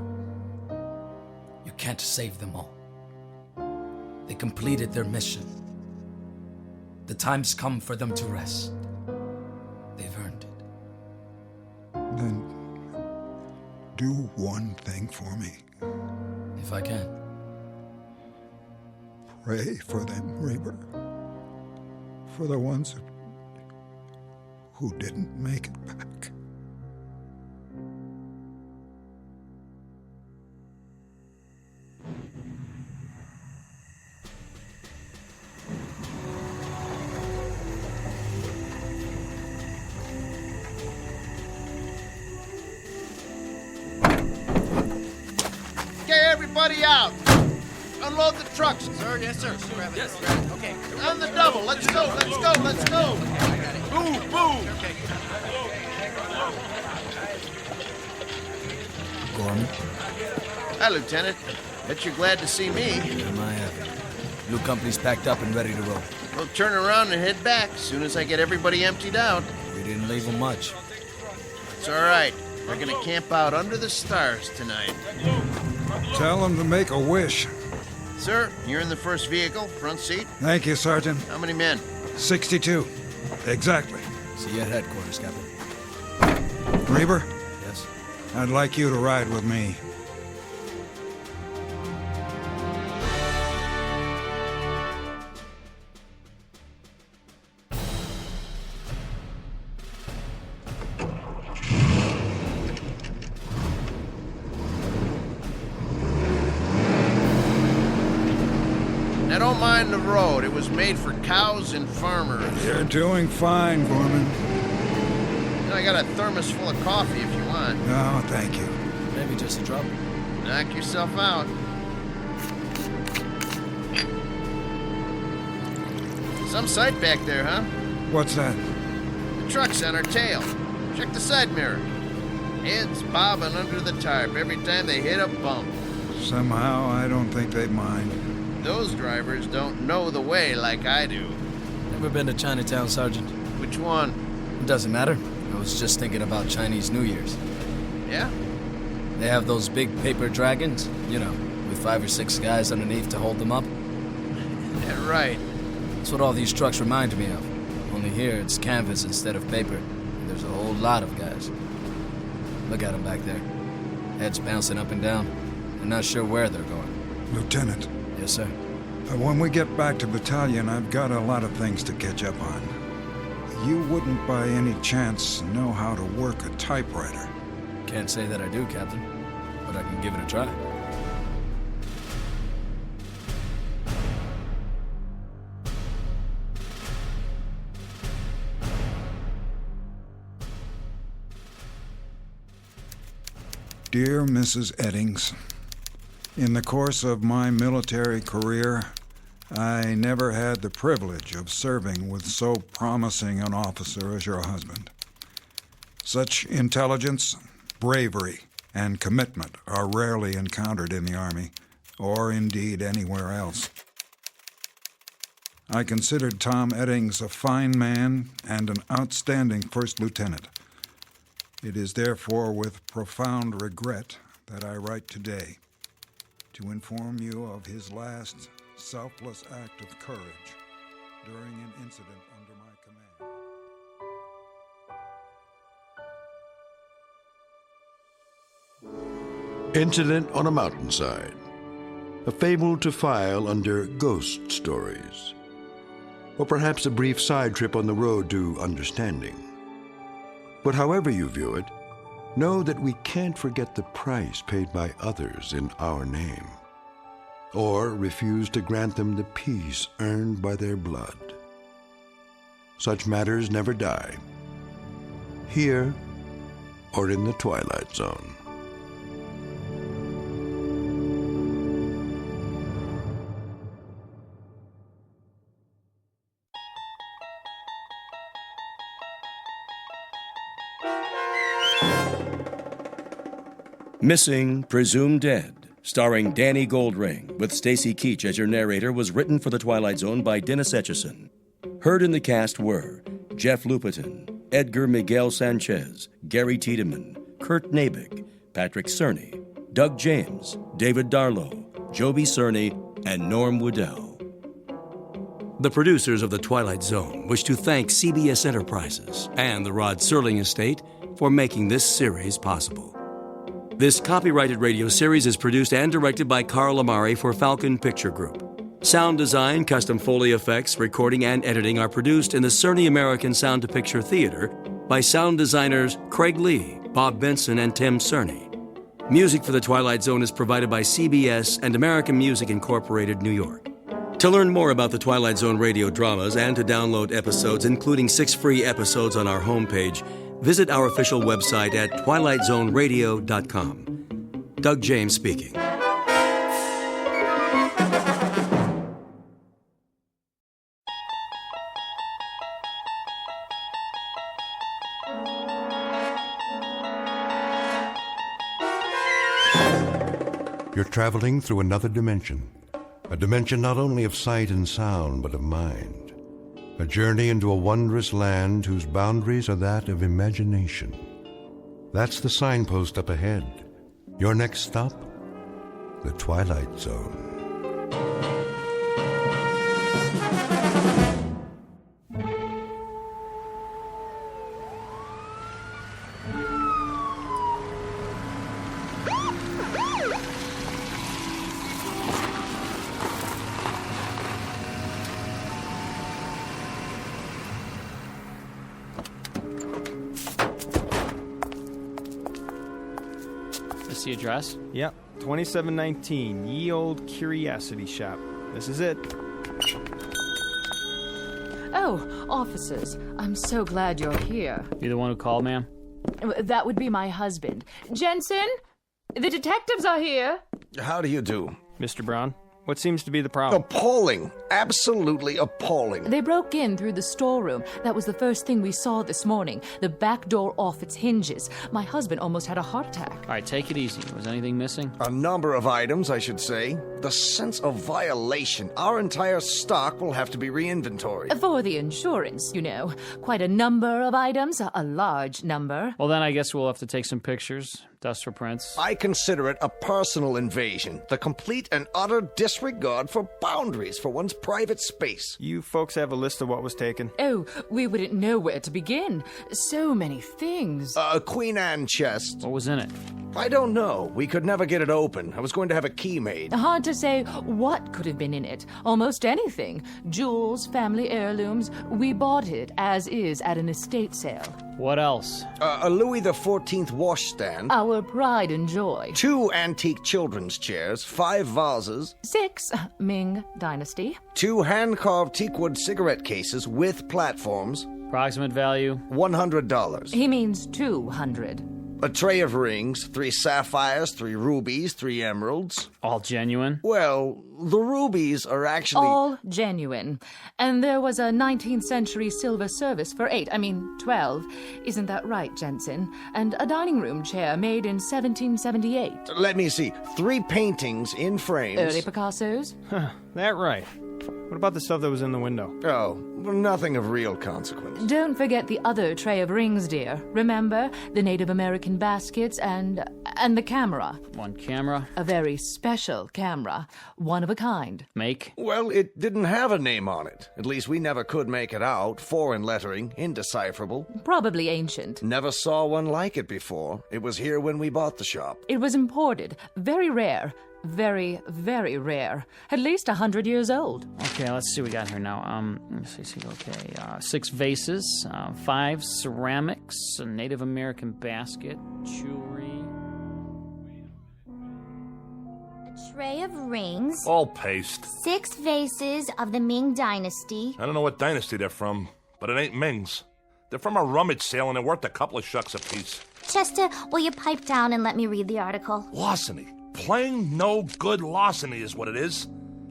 You can't save them all. They completed their mission. The time's come for them to rest. They've earned it. Then do one thing for me. If I can. Pray for them, Reaper. For the ones who didn't make it back. Get everybody out! Unload the trucks! Sir, yes, sir. Grab it. Yes. Grab it. Okay. On the double! Let's go! Let's go! Let's go! Boom! Boom! Gorman? Hi, Lieutenant. Bet you're glad to see me. Am I happy? New company's packed up and ready to roll. We'll turn around and head back as soon as I get everybody emptied out. We didn't leave them much. It's all right. We're gonna camp out under the stars tonight. Tell them to make a wish. Sir, you're in the first vehicle, front seat. Thank you, Sergeant. How many men? 62. Exactly. See you at headquarters, Captain. Reaper? Yes? I'd like you to ride with me. Now don't mind the road. It was made for cows and farmers. You're doing fine, Gorman. And I got a thermos full of coffee if you want. No, thank you. Maybe just a drop. Knock yourself out. Some sight back there, huh? What's that? The truck's on our tail. Check the side mirror. Heads bobbing under the tarp every time they hit a bump. Somehow, I don't think they'd mind. Those drivers don't know the way like I do. Ever been to Chinatown, Sergeant? Which one? It doesn't matter. I was just thinking about Chinese New Year's. Yeah? They have those big paper dragons, you know, with 5 or 6 guys underneath to hold them up. Yeah, right. That's what all these trucks remind me of. Only here it's canvas instead of paper. And there's a whole lot of guys. Look at them back there. Heads bouncing up and down. They're not sure where they're going. Lieutenant. Yes, sir. When we get back to battalion, I've got a lot of things to catch up on. you wouldn't by any chance know how to work a typewriter. Can't say that I do, Captain, but I can give it a try. Dear Mrs. Eddings, in the course of my military career, I never had the privilege of serving with so promising an officer as your husband. Such intelligence, bravery, and commitment are rarely encountered in the Army, or indeed anywhere else. I considered Tom Eddings a fine man and an outstanding first lieutenant. It is therefore with profound regret that I write today to inform you of his last selfless act of courage during an incident under my command. Incident on a Mountainside, a fable to file under ghost stories, or perhaps a brief side trip on the road to understanding. But however you view it, know that we can't forget the price paid by others in our name, or refuse to grant them the peace earned by their blood. Such matters never die, here or in the Twilight Zone. Missing, Presumed Dead, starring Danny Goldring, with Stacy Keach as your narrator, was written for The Twilight Zone by Dennis Etchison. Heard in the cast were Jeff Lupetin, Edgar Miguel Sanchez, Gary Tiedemann, Kurt Nabik, Patrick Cerny, Doug James, David Darlow, Joby Cerny, and Norm Woodell. The producers of The Twilight Zone wish to thank CBS Enterprises and the Rod Serling Estate for making this series possible. This copyrighted radio series is produced and directed by Carl Amari for Falcon Picture Group. Sound design, custom Foley effects, recording, and editing are produced in the Cerny American Sound to Picture Theater by sound designers Craig Lee, Bob Benson, and Tim Cerny. Music for The Twilight Zone is provided by CBS and American Music Incorporated, New York. To learn more about the Twilight Zone radio dramas and to download episodes, including 6 free episodes on our homepage, visit our official website at twilightzoneradio.com. Doug James speaking. You're traveling through another dimension, a dimension not only of sight and sound, but of mind. A journey into a wondrous land whose boundaries are that of imagination. That's the signpost up ahead. Your next stop, the Twilight Zone. The address? Yep, 2719 Ye Old Curiosity Shop. This is it. Oh, officers, I'm so glad you're here. You the one who called, ma'am? That would be my husband. Jensen, the detectives are here. How do you do? Mr. Brown, what seems to be the problem? Appalling. Absolutely appalling. They broke in through the storeroom. That was the first thing we saw this morning. The back door off its hinges. My husband almost had a heart attack. All right, take it easy. Was anything missing? A number of items, I should say. The sense of violation. Our entire stock will have to be re-inventoried. For the insurance, you know. Quite a number of items, a large number. Well, then I guess we'll have to take some pictures, dust for prints. I consider it a personal invasion. The complete and utter disregard for boundaries for one's private space. You folks have a list of what was taken? Oh, we wouldn't know where to begin. So many things. A Queen Anne chest. What was in it? I don't know. We could never get it open. I was going to have a key made. Hard to say what could have been in it. Almost anything. Jewels, family heirlooms. We bought it as is at an estate sale. What else? A Louis XIV washstand. Our pride and joy. 2 antique children's chairs. 5 vases. 6, Ming Dynasty. 2 hand-carved teakwood cigarette cases with platforms. Approximate value? $100. He means 200. A tray of rings, 3 sapphires, 3 rubies, 3 emeralds. All genuine? Well, the rubies are actually... All genuine. And there was a 19th century silver service for 12. Isn't that right, Jensen? And a dining room chair made in 1778. Let me see. 3 paintings in frames. Early Picassos? Huh, that right. What about the stuff that was in the window? Oh, nothing of real consequence. Don't forget the other tray of rings, dear. Remember? The Native American baskets and the camera. One camera? A very special camera. One of a kind. Make? Well, it didn't have a name on it. At least we never could make it out. Foreign lettering, indecipherable. Probably ancient. Never saw one like it before. It was here when we bought the shop. It was imported. Very rare. Very, very rare. At least 100 years old. Okay, let's see what we got here now. Let's see. Okay, 6 vases, 5 ceramics, a Native American basket, jewelry. A tray of rings. All paste. 6 vases of the Ming Dynasty. I don't know what dynasty they're from, but it ain't Ming's. They're from a rummage sale and they're worth a couple of shucks apiece. Chester, will you pipe down and let me read the article? Larceny. Plain no good larceny is what it is.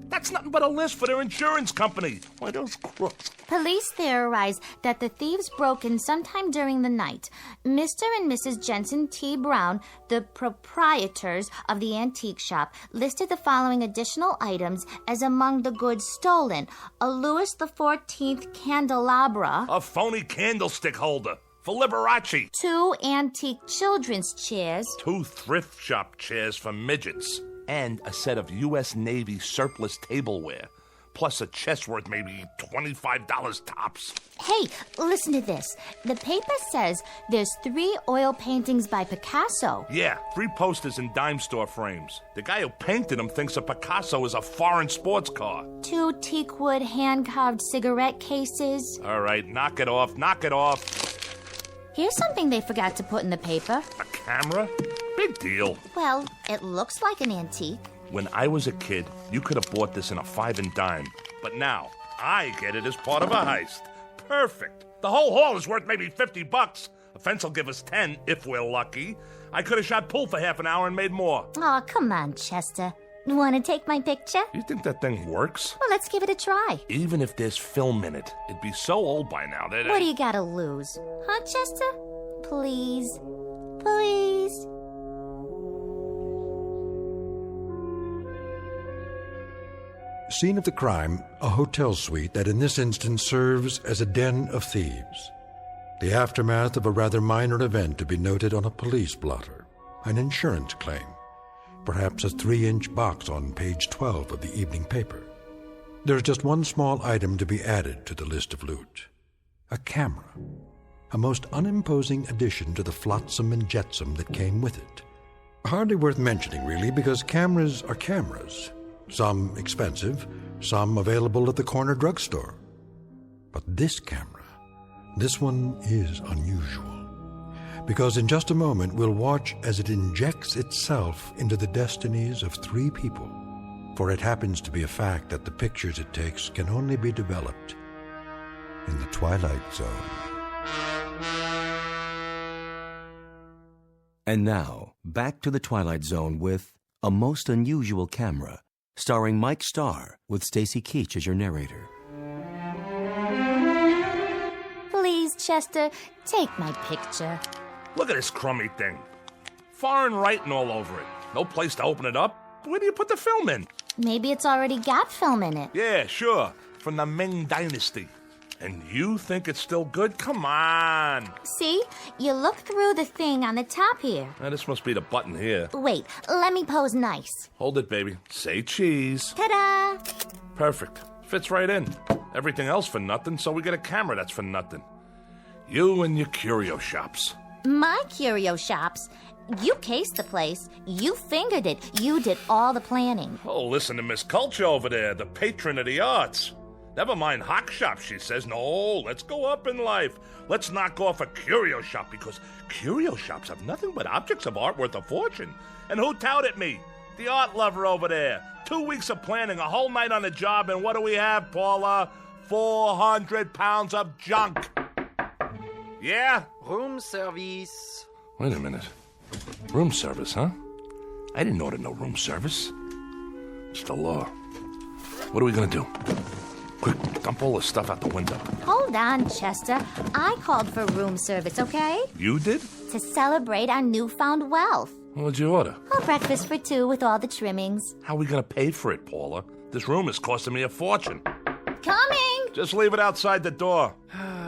That's nothing but a list for their insurance company. Why, those crooks. Police theorize that the thieves broke in sometime during the night. Mr. and Mrs. Jensen T. Brown, the proprietors of the antique shop, listed the following additional items as among the goods stolen. A Louis XIV candelabra. A phony candlestick holder. For Liberace. 2 antique children's chairs. 2 thrift shop chairs for midgets. And a set of U.S. Navy surplus tableware. Plus a chest worth maybe $25 tops. Hey, listen to this. The paper says there's 3 oil paintings by Picasso. Yeah, 3 posters in dime store frames. The guy who painted them thinks a Picasso is a foreign sports car. 2 teakwood hand-carved cigarette cases. All right, knock it off. Here's something they forgot to put in the paper. A camera? Big deal. Well, it looks like an antique. When I was a kid, you could have bought this in a 5 and dime. But now, I get it as part of a heist. Perfect. The whole haul is worth maybe $50. A fence will give us 10 if we're lucky. I could have shot pool for half an hour and made more. Oh, come on, Chester. Want to take my picture? You think that thing works? Well, let's give it a try. Even if there's film in it, it'd be so old by now that... What do you gotta lose? Huh, Chester? Please. Please. Scene of the crime, a hotel suite that in this instance serves as a den of thieves. The aftermath of a rather minor event to be noted on a police blotter, an insurance claim. Perhaps a 3-inch box on page 12 of the evening paper. There's just one small item to be added to the list of loot. A camera. A most unimposing addition to the flotsam and jetsam that came with it. Hardly worth mentioning, really, because cameras are cameras. Some expensive, some available at the corner drugstore. But this camera, this one is unusual. Because in just a moment, we'll watch as it injects itself into the destinies of 3 people. For it happens to be a fact that the pictures it takes can only be developed in the Twilight Zone. And now, back to the Twilight Zone with A Most Unusual Camera, starring Mike Starr with Stacy Keach as your narrator. Please, Chester, take my picture. Look at this crummy thing. Foreign writing all over it. No place to open it up. Where do you put the film in? Maybe it's already got film in it. Yeah, sure. From the Ming Dynasty. And you think it's still good? Come on. See? You look through the thing on the top here. Now, this must be the button here. Wait, let me pose nice. Hold it, baby. Say cheese. Ta-da! Perfect. Fits right in. Everything else for nothing, so we get a camera that's for nothing. You and your curio shops. My curio shops? You cased the place. You fingered it. You did all the planning. Oh, listen to Miss Culture over there, the patron of the arts. Never mind hock shop, she says. No, let's go up in life. Let's knock off a curio shop, because curio shops have nothing but objects of art worth a fortune. And who touted me? The art lover over there. 2 weeks of planning, a whole night on the job, and what do we have, Paula? 400 pounds of junk. Yeah? Room service. Wait a minute. Room service, huh? I didn't order no room service. It's the law. What are we gonna do? Quick, dump all the stuff out the window. Hold on, Chester. I called for room service, okay? You did? To celebrate our newfound wealth. What'd you order? A breakfast for 2 with all the trimmings. How are we gonna pay for it, Paula? This room is costing me a fortune. Coming! Just leave it outside the door.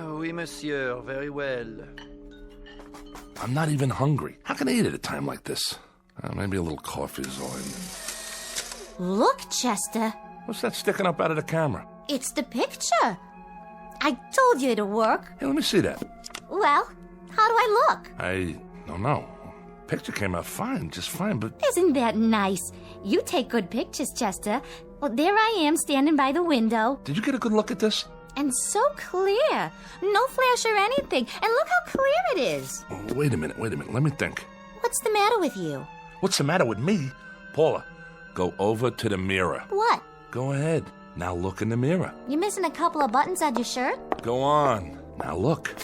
Oui, monsieur. Very well. I'm not even hungry. How can I eat at a time like this? Maybe a little coffee is all in. Look, Chester. What's that sticking up out of the camera? It's the picture. I told you it'd work. Hey, let me see that. Well, how do I look? I don't know. Picture came out fine, just fine, but... Isn't that nice? You take good pictures, Chester. Well, there I am standing by the window. Did you get a good look at this? And so clear. No flash or anything. And look how clear it is. Oh, wait a minute. Let me think. What's the matter with you? What's the matter with me? Paula, go over to the mirror. What? Go ahead. Now look in the mirror. You're missing a couple of buttons on your shirt? Go on. Now look.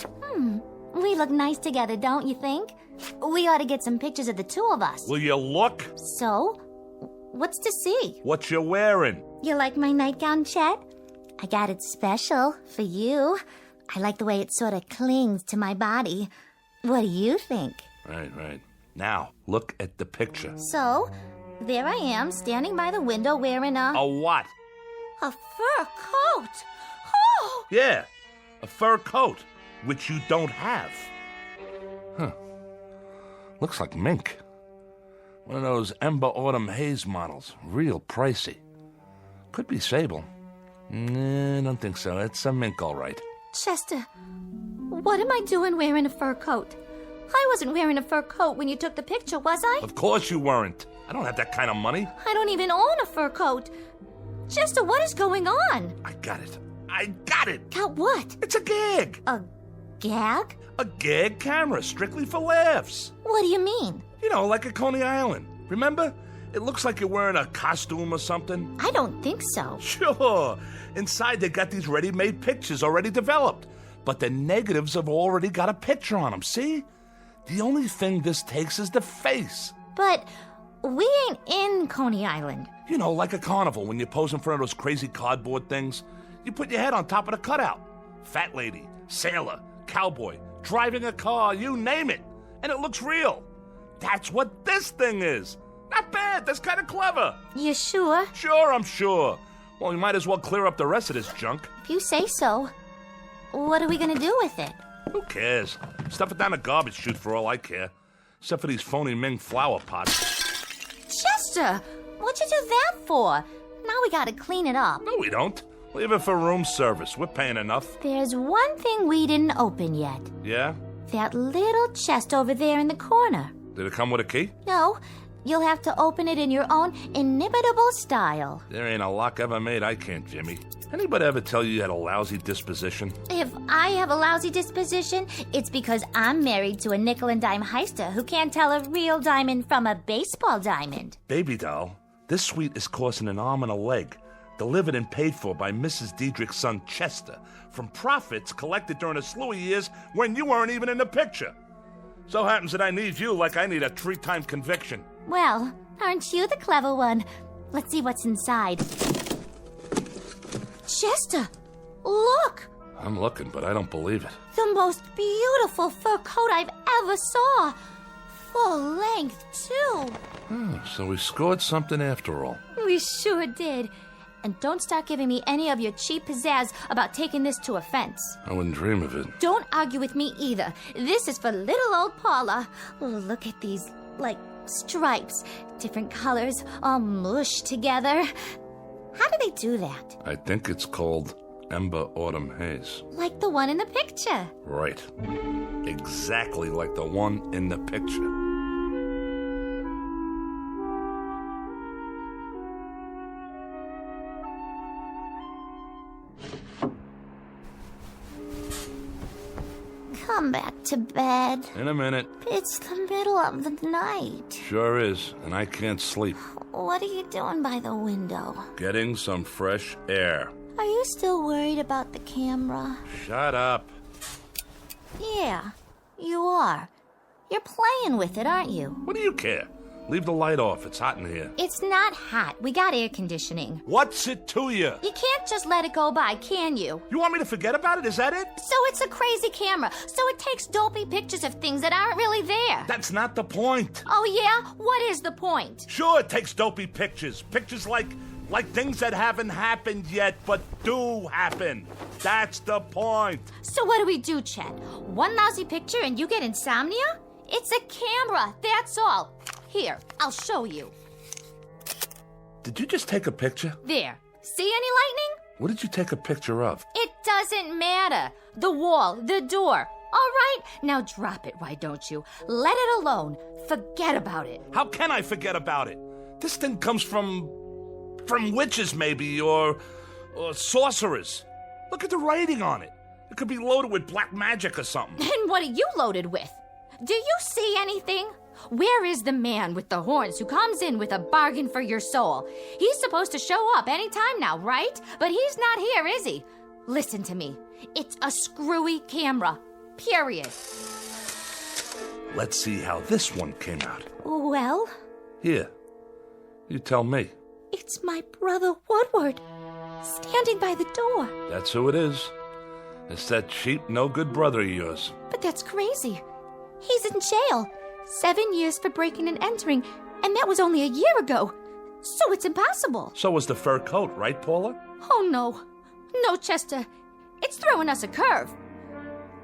We look nice together, don't you think? We ought to get some pictures of the two of us. Will you look? So? What's to see? What you wearing? You like my nightgown, Chet? I got it special for you. I like the way it sort of clings to my body. What do you think? Right. Now, look at the picture. So, there I am, standing by the window wearing a what? A fur coat. Oh! Yeah, a fur coat, which you don't have. Huh. Looks like mink. One of those Ember Autumn Haze models. Real pricey. Could be sable. Nah, I don't think so. It's a mink, all right. Chester, what am I doing wearing a fur coat? I wasn't wearing a fur coat when you took the picture, was I? Of course you weren't. I don't have that kind of money. I don't even own a fur coat. Chester, what is going on? I got it. Got what? It's a gag. A gag? A gag camera, strictly for laughs. What do you mean? You know, like at Coney Island. Remember? It looks like you're wearing a costume or something. I don't think so. Sure. Inside, they got these ready-made pictures already developed. But the negatives have already got a picture on them, see? The only thing this takes is the face. But we ain't in Coney Island. You know, like a carnival when you pose in front of those crazy cardboard things. You put your head on top of the cutout. Fat lady, sailor, cowboy, driving a car, you name it. And it looks real. That's what this thing is. Not bad. That's kind of clever. You sure? Sure, I'm sure. Well, we might as well clear up the rest of this junk. If you say so. What are we going to do with it? Who cares? Stuff it down a garbage chute for all I care. Except for these phony Ming flower pots. Chester, what'd you do that for? Now we got to clean it up. No, we don't. Leave it for room service. We're paying enough. There's one thing we didn't open yet. Yeah? That little chest over there in the corner. Did it come with a key? No. You'll have to open it in your own inimitable style. There ain't a lock ever made I can't, Jimmy. Anybody ever tell you had a lousy disposition? If I have a lousy disposition, it's because I'm married to a nickel and dime heister who can't tell a real diamond from a baseball diamond. Baby doll, this suite is costing an arm and a leg. Delivered and paid for by Mrs. Diedrich's son Chester from profits collected during a slew of years when you weren't even in the picture. So happens that I need you like I need a 3-time conviction. Well, aren't you the clever one? Let's see what's inside. Chester, look! I'm looking, but I don't believe it. The most beautiful fur coat I've ever saw. Full length, too. So we scored something after all. We sure did. And don't start giving me any of your cheap pizzazz about taking this to a fence. I wouldn't dream of it. Don't argue with me either. This is for little old Paula. Oh, look at these, stripes. Different colors, all mushed together. How do they do that? I think it's called Ember Autumn Haze. Like the one in the picture. Right. Exactly like the one in the picture. come back to bed. In a minute. It's the middle of the night. Sure is, and I can't sleep. What are you doing by the window? Getting some fresh air. Are you still worried about the camera? Shut up. Yeah, you are. You're playing with it, aren't you? What do you care? Leave the light off. It's hot in here. It's not hot. We got air conditioning. What's it to you? You can't just let it go by, can you? You want me to forget about it? Is that it? So it's a crazy camera. So it takes dopey pictures of things that aren't really there. That's not the point. Oh, yeah? What is the point? Sure, it takes dopey pictures. Pictures like things that haven't happened yet, but do happen. That's the point. So what do we do, Chet? One lousy picture and you get insomnia? It's a camera, that's all. Here, I'll show you. Did you just take a picture? There. See any lightning? What did you take a picture of? It doesn't matter. The wall, the door. All right, now drop it, why don't you? Let it alone. Forget about it. How can I forget about it? This thing comes from witches, maybe, or sorcerers. Look at the writing on it. It could be loaded with black magic or something. And what are you loaded with? Do you see anything? Where is the man with the horns who comes in with a bargain for your soul? He's supposed to show up any time now, right? But he's not here, is he? Listen to me. It's a screwy camera. Period. Let's see how this one came out. Well? Here. You tell me. It's my brother Woodward, standing by the door. That's who it is. It's that cheap, no-good brother of yours. But that's crazy. He's in jail. 7 years for breaking and entering, and that was only a year ago. So it's impossible. So was the fur coat, right, Paula? Oh, no. No, Chester. It's throwing us a curve.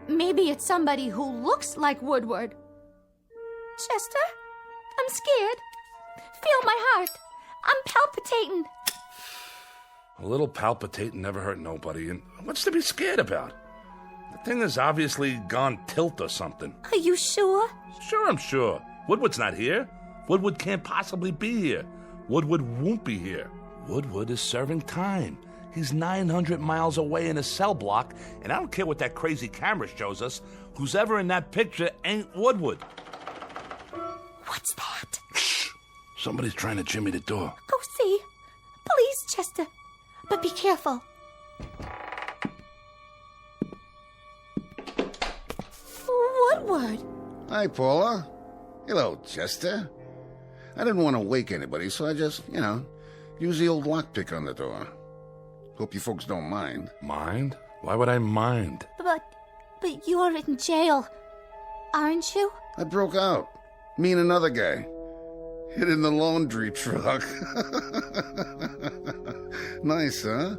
Maybe it's somebody who looks like Woodward. Chester, I'm scared. Feel my heart. I'm palpitating. A little palpitating never hurt nobody, and what's to be scared about? The thing has obviously gone tilt or something. Are you sure? Sure, I'm sure. Woodward's not here. Woodward can't possibly be here. Woodward won't be here. Woodward is serving time. He's 900 miles away in a cell block, and I don't care what that crazy camera shows us. Who's ever in that picture ain't Woodward. What's that? Shh! Somebody's trying to jimmy the door. Go see. Please, Chester. But be careful. Woodward. Hi, Paula. Hello, Chester. I didn't want to wake anybody, so I just, use the old lockpick on the door. Hope you folks don't mind. Mind? Why would I mind? But you're in jail, aren't you? I broke out. Me and another guy. Hid in the laundry truck. Nice, huh?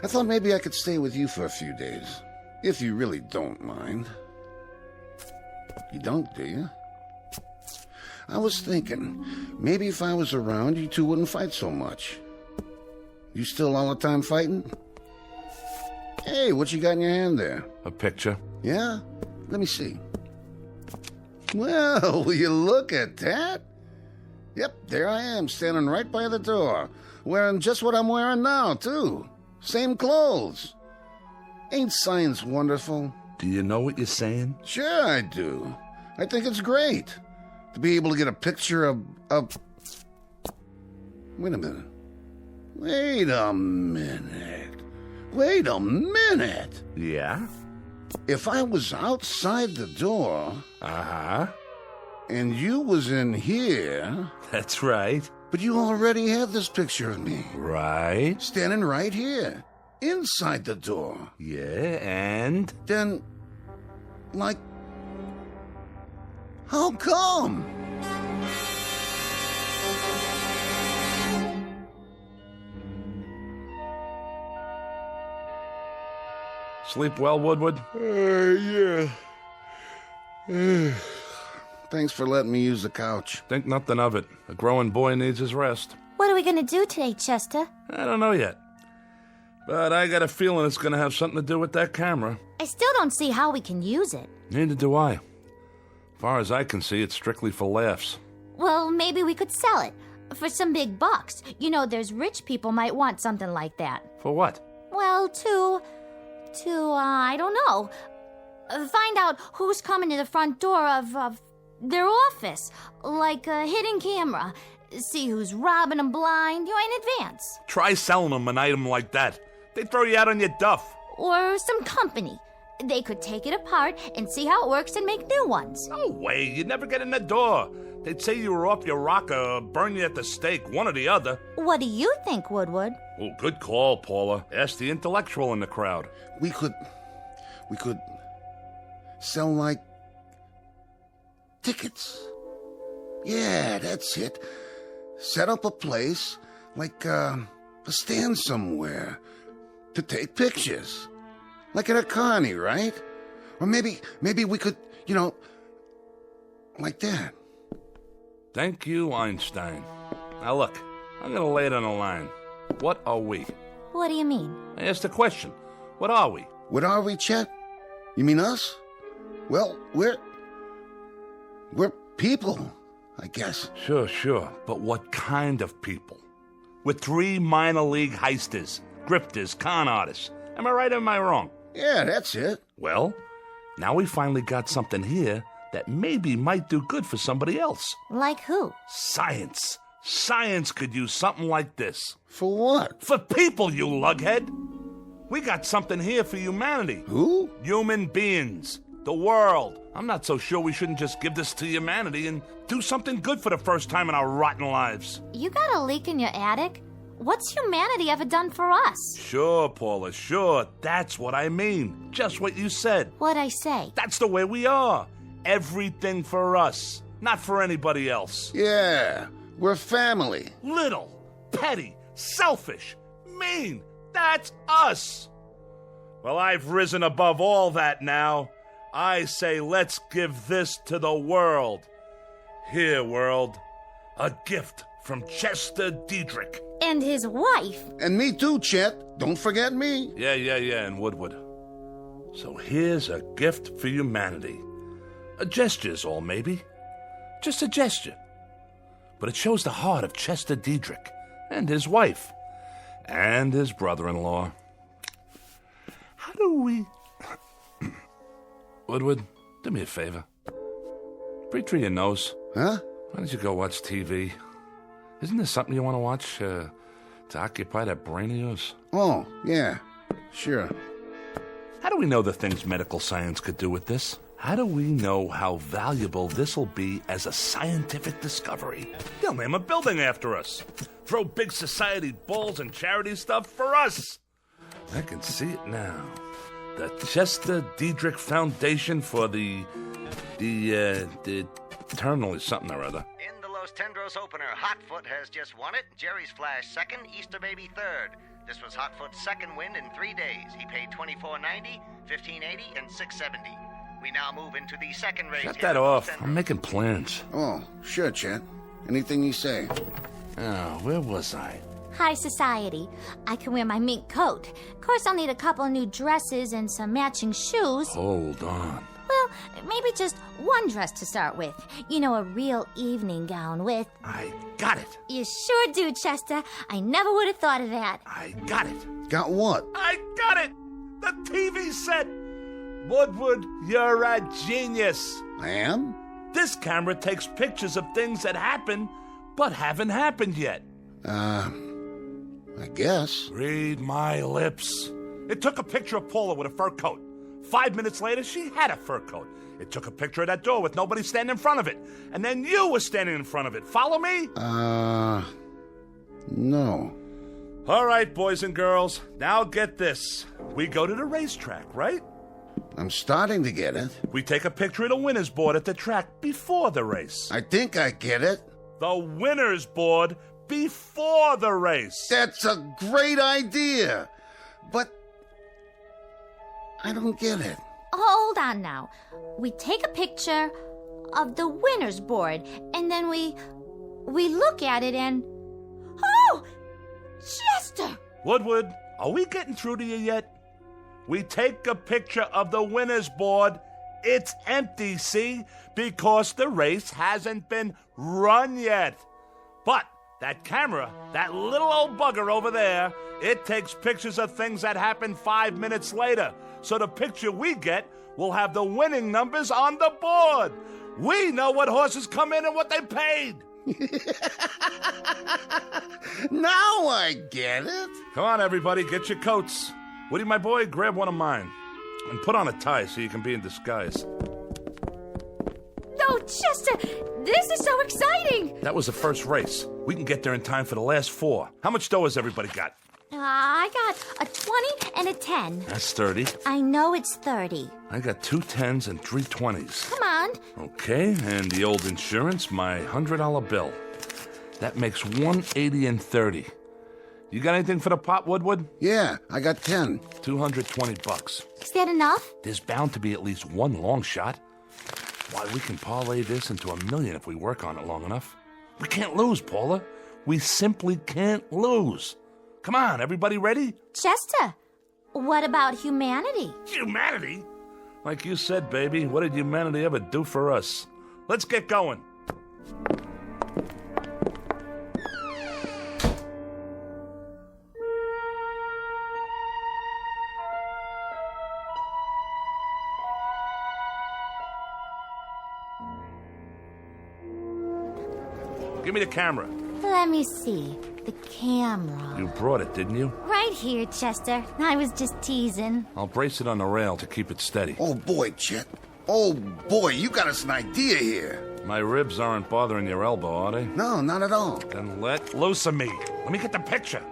I thought maybe I could stay with you for a few days. If you really don't mind. You don't, do you? I was thinking, maybe if I was around, you two wouldn't fight so much. You still all the time fighting? Hey, what you got in your hand there? A picture. Yeah? Let me see. Well, will you look at that? Yep, there I am, standing right by the door. Wearing just what I'm wearing now, too. Same clothes. Ain't science wonderful? Do you know what you're saying? Sure I do. I think it's great to be able to get a picture of... Wait a minute. Wait a minute. Yeah? If I was outside the door... Uh-huh. And you was in here... That's right. But you already had this picture of me. Right. Standing right here. Inside the door. Yeah, and? Then... How come? Sleep well, Woodward? Yeah. Thanks for letting me use the couch. Think nothing of it. A growing boy needs his rest. What are we going to do today, Chester? I don't know yet. But I got a feeling it's going to have something to do with that camera. I still don't see how we can use it. Neither do I. As far as I can see, it's strictly for laughs. Well, maybe we could sell it. For some big bucks. There's rich people might want something like that. For what? Well, I don't know. Find out who's coming to the front door of their office, like a hidden camera. See who's robbing them blind, in advance. Try selling them an item like that. They throw you out on your duff. Or some company. They could take it apart and see how it works and make new ones. No way, you'd never get in the door. They'd say you were off your rocker or burn you at the stake, one or the other. What do you think, Woodward? Oh, good call, Paula. Ask the intellectual in the crowd. We could sell, like, tickets. Yeah, that's it. Set up a place, like a stand somewhere, to take pictures. Like at a carny, right? Or maybe we could, like that. Thank you, Einstein. Now look, I'm gonna lay it on the line. What are we? What do you mean? I asked a question. What are we? What are we, Chet? You mean us? Well, we're people, I guess. Sure. But what kind of people? We're 3 minor league heisters, grifters, con artists. Am I right or am I wrong? Yeah, that's it. Well, now we finally got something here that maybe might do good for somebody else. Like who? Science. Science could use something like this. For what? For people, you lughead. We got something here for humanity. Who? Human beings. The world. I'm not so sure we shouldn't just give this to humanity and do something good for the first time in our rotten lives. You got a leak in your attic? What's humanity ever done for us? Sure, Paula, sure. That's what I mean. Just what you said. What'd I say? That's the way we are. Everything for us, not for anybody else. Yeah, we're family. Little, petty, selfish, mean. That's us. Well, I've risen above all that now. I say let's give this to the world. Here, world, a gift from Chester Diedrich. And his wife. And me too, Chet. Don't forget me. Yeah, and Woodward. So here's a gift for humanity. A gesture's all, maybe. Just a gesture. But it shows the heart of Chester Diedrich and his wife and his brother-in-law. How do we... Woodward, do me a favor. Breathe through your nose. Huh? Why don't you go watch TV? Isn't there something you want to watch to occupy that brain of yours? Oh, yeah. Sure. How do we know the things medical science could do with this? How do we know how valuable this'll be as a scientific discovery? They'll name a building after us. Throw big society balls and charity stuff for us. I can see it now. The Chester Diedrich Foundation for the eternally something or other. In the Los Tendros opener, Hotfoot has just won it. Jerry's Flash second, Easter Baby third. This was Hotfoot's second win in 3 days. He paid $24.90, $15.80, and $6.70. We now move into the second race. Shut that off. I'm making plans. Oh, sure, Chet. Anything you say. Oh, where was I? High society. I can wear my mink coat. Of course, I'll need a couple new dresses and some matching shoes. Hold on. Well, maybe just one dress to start with. A real evening gown with... I got it. You sure do, Chester. I never would have thought of that. I got it. Got what? I got it. The TV set. Woodward, you're a genius. I am? This camera takes pictures of things that happen, but haven't happened yet. I guess. Read my lips. It took a picture of Paula with a fur coat. 5 minutes later, she had a fur coat. It took a picture of that door with nobody standing in front of it. And then you were standing in front of it. Follow me? No. All right, boys and girls. Now get this. We go to the racetrack, right? I'm starting to get it. We take a picture of the winner's board at the track before the race. I think I get it. The winner's board before the race. That's a great idea. But I don't get it. Hold on now. We take a picture of the winner's board, and then we look at it and... Oh! Chester! Woodward, are we getting through to you yet? We take a picture of the winner's board. It's empty, see? Because the race hasn't been run yet. But That camera, that little old bugger over there, it takes pictures of things that happen 5 minutes later. So the picture we get will have the winning numbers on the board. We know what horses come in and what they paid. Now I get it. Come on, everybody, get your coats. Woody, my boy, grab one of mine. And put on a tie so you can be in disguise. No, Chester, this is so exciting. That was the first race. We can get there in time for the last 4. How much dough has everybody got? I got a 20 and a 10. That's 30. I know it's 30. I got 2 10s and 3 20s. Come on. Okay, and the old insurance, my $100 bill. That makes 180 and 30. You got anything for the pot, Woodward? Yeah, I got 10. $220. Is that enough? There's bound to be at least one long shot. Why, we can parlay this into $1 million if we work on it long enough. We can't lose, Paula. We simply can't lose. Come on, everybody ready? Chester, what about humanity? Humanity? Like you said, baby, what did humanity ever do for us? Let's get going. Give me the camera. Let me see. The camera. You brought it, didn't you? Right here, Chester. I was just teasing. I'll brace it on the rail to keep it steady. Oh, boy, Chet. Oh, boy, you got us an idea here. My ribs aren't bothering your elbow, are they? No, not at all. Then let loose of me. Let me get the picture.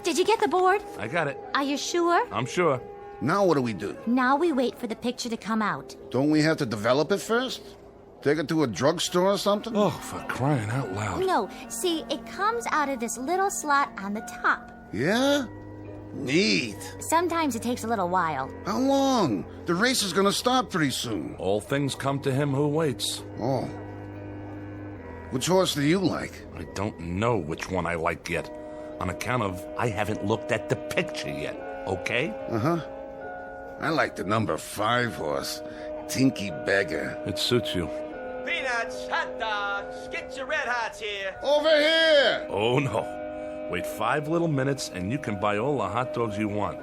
Did you get the board? I got it. Are you sure? I'm sure. Now what do we do? Now we wait for the picture to come out. Don't we have to develop it first? Take it to a drugstore or something? Oh, for crying out loud. No, see, it comes out of this little slot on the top. Yeah? Neat. Sometimes it takes a little while. How long? The race is gonna start pretty soon. All things come to him who waits. Oh. Which horse do you like? I don't know which one I like yet. On account of I haven't looked at the picture yet, okay? Uh-huh. I like the number 5 horse, Tinky Beggar. It suits you. Peanuts, hot dogs, get your red hots here. Over here! Oh, no. Wait 5 little minutes and you can buy all the hot dogs you want.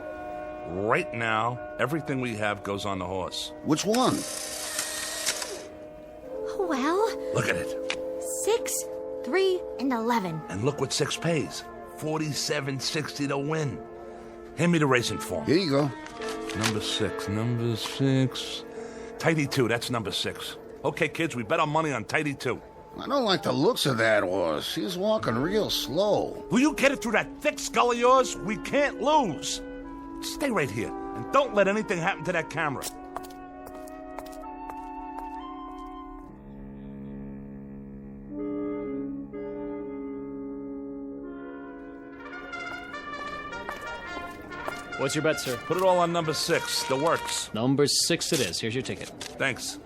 Right now, everything we have goes on the horse. Which one? Well... Look at it. 6, 3, and 11. And look what 6 pays. $47.60 to win. Hand me the racing form. Here you go. Number 6. Tidy 2, that's number 6. Okay, kids, we bet our money on Tidy 2. I don't like the looks of that horse. He's walking real slow. Will you get it through that thick skull of yours? We can't lose. Stay right here, and don't let anything happen to that camera. What's your bet, sir? Put it all on number 6, the works. Number 6 it is. Here's your ticket. Thanks.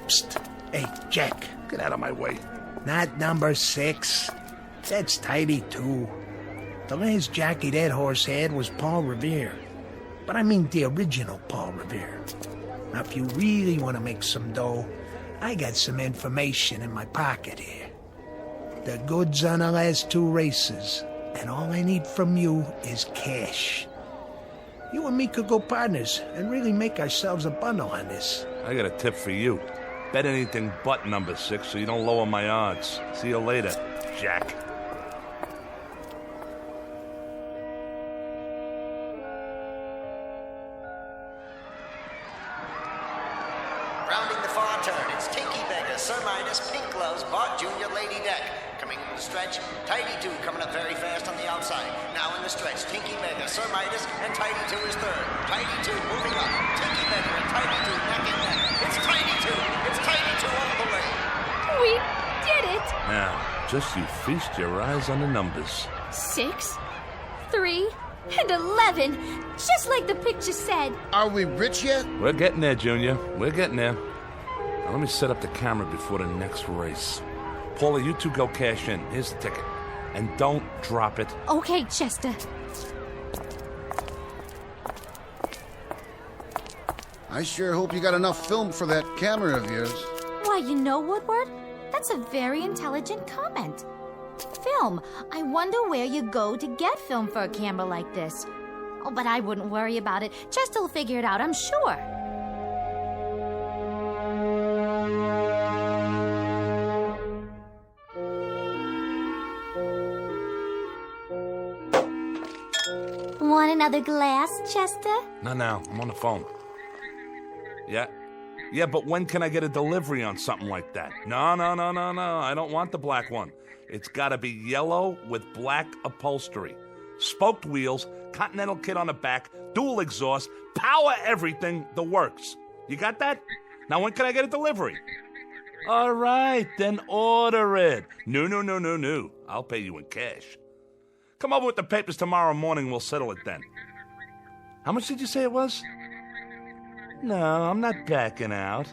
Psst. Hey, Jack. Get out of my way. Not number 6. That's Tidy 2. The last jockey that horse had was Paul Revere. But I mean the original Paul Revere. Now, if you really want to make some dough, I got some information in my pocket here. The goods on the last 2 races, and all I need from you is cash. You and me could go partners and really make ourselves a bundle on this. I got a tip for you. Bet anything but number 6 so you don't lower my odds. See you later, Jack. Rounding the far turn, it's Tinky Beggar, Sir Midas, Pink Gloves, Bart Jr., Lady Deck. Coming in the stretch, Tidy 2 coming up very fast on the outside. Now in the stretch, Tinky Beggar, Sir Midas, and Tidy 2 is third. Tidy 2 moving up. Tinky Beggar and Tidy 2 neck and neck. It's Tidy 2. It's Tidy 2 all the way. We did it! Now, just you feast your eyes on the numbers. 6, 3, and 11. Just like the picture said. Are we rich yet? We're getting there, Junior. We're getting there. Now let me set up the camera before the next race. Paula, you 2 go cash in. Here's the ticket. And don't drop it. Okay, Chester. I sure hope you got enough film for that camera of yours. Why, you know, Woodward, that's a very intelligent comment. film. I wonder where you go to get film for a camera like this. Oh, but I wouldn't worry about it. Chester will figure it out, I'm sure. Want another glass, Chester? Not now. I'm on the phone. Yeah? Yeah, but when can I get a delivery on something like that? No. I don't want the black one. It's gotta be yellow with black upholstery. Spoked wheels, Continental kit on the back, dual exhaust, power everything, the works. You got that? Now when can I get a delivery? All right, then order it. No. I'll pay you in cash. Come over with the papers tomorrow morning, we'll settle it then. How much did you say it was? No, I'm not backing out.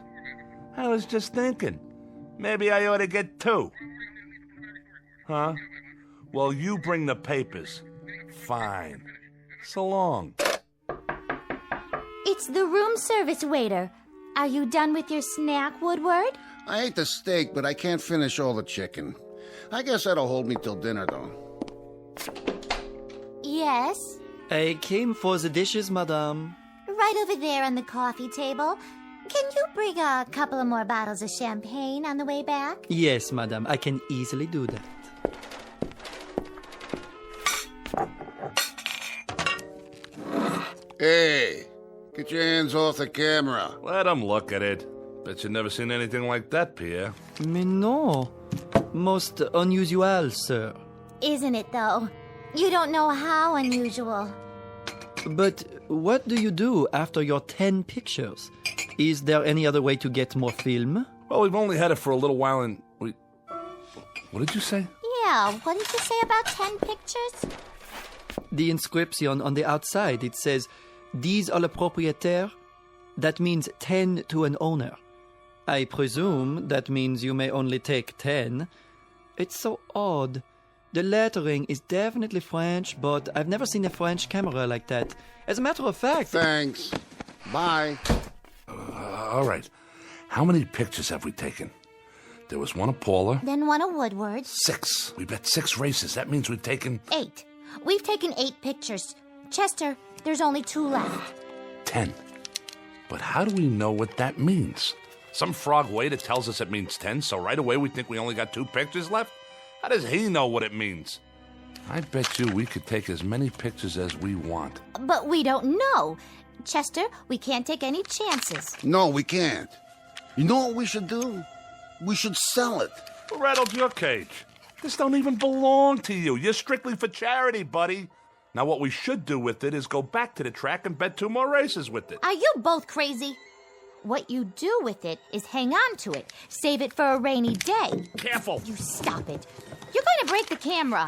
I was just thinking. Maybe I ought to get 2. Huh? Well, you bring the papers. Fine. So long. It's the room service waiter. Are you done with your snack, Woodward? I ate the steak, but I can't finish all the chicken. I guess that'll hold me till dinner, though. Yes? I came for the dishes, madame. Right over there on the coffee table. Can you bring a couple of more bottles of champagne on the way back? Yes, madame, I can easily do that. Hey, get your hands off the camera. Let him look at it. Bet you've never seen anything like that, Pierre. Mais non. Most unusual, sir. Isn't it, though? You don't know how unusual. But what do you do after your 10 pictures? Is there any other way to get more film? Well, we've only had it for a little while and we... What did you say? Yeah, what did you say about 10 pictures? The inscription on the outside, it says, 10 à le propriétaire. That means 10 to an owner. I presume that means you may only take 10. It's so odd. The lettering is definitely French, but I've never seen a French camera like that. As a matter of fact... Thanks. Bye. All right. How many pictures have we taken? There was one of Paula. Then one of Woodward. 6. We bet 6 races. That means we've taken... 8. We've taken 8 pictures. Chester, there's only 2 left. 10. But how do we know what that means? Some frog waiter tells us it means 10, so right away we think we only got 2 pictures left? How does he know what it means? I bet you we could take as many pictures as we want. But we don't know. Chester, we can't take any chances. No, we can't. You know what we should do? We should sell it. Who rattled your cage? This don't even belong to you. You're strictly for charity, buddy. Now what we should do with it is go back to the track and bet 2 more races with it. Are you both crazy? What you do with it is hang on to it. Save it for a rainy day. Careful. You stop it. You're going to break the camera.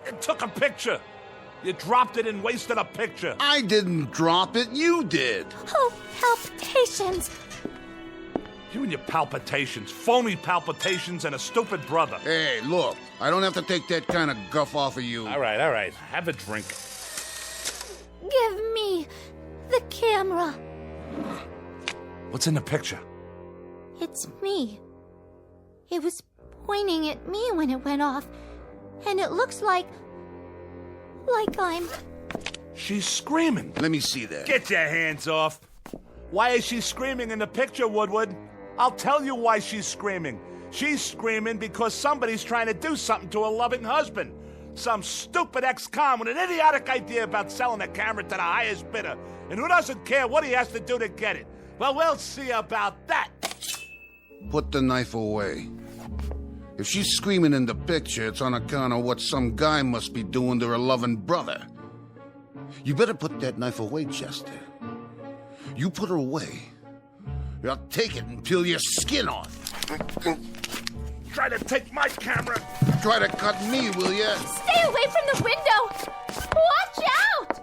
It took a picture. You dropped it and wasted a picture. I didn't drop it. You did. Oh, palpitations. You and your palpitations. Phony palpitations and a stupid brother. Hey, look. I don't have to take that kind of guff off of you. All right. Have a drink. Give me the camera. What's in the picture? It's me. It was pointing at me when it went off, and it looks like I'm... She's screaming. Let me see that. Get your hands off. Why is she screaming in the picture, Woodward? I'll tell you why she's screaming. She's screaming because somebody's trying to do something to her loving husband. Some stupid ex-con with an idiotic idea about selling a camera to the highest bidder. And who doesn't care what he has to do to get it? Well, we'll see about that. Put the knife away. If she's screaming in the picture, it's on account of what some guy must be doing to her loving brother. You better put that knife away, Chester. You put her away, or I'll take it and peel your skin off. Try to take my camera. Try to cut me, will ya? Stay away from the window! Watch out!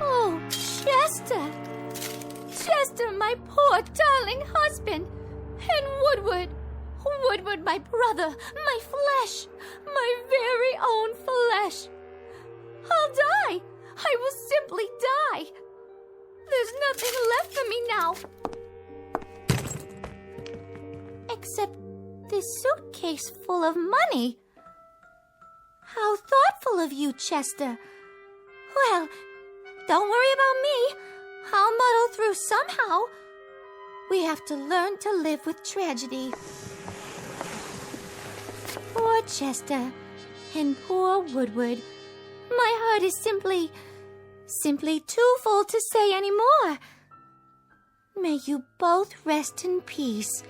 Oh, Chester! Chester, my poor darling husband! And Woodward! Woodward, my brother, my flesh! My very own flesh! I'll die! I will simply die! There's nothing left for me now. Except this suitcase full of money. How thoughtful of you, Chester. Well, don't worry about me. I'll muddle through somehow. We have to learn to live with tragedy. Poor Chester and poor Woodward. My heart is simply too full to say any more. May you both rest in peace.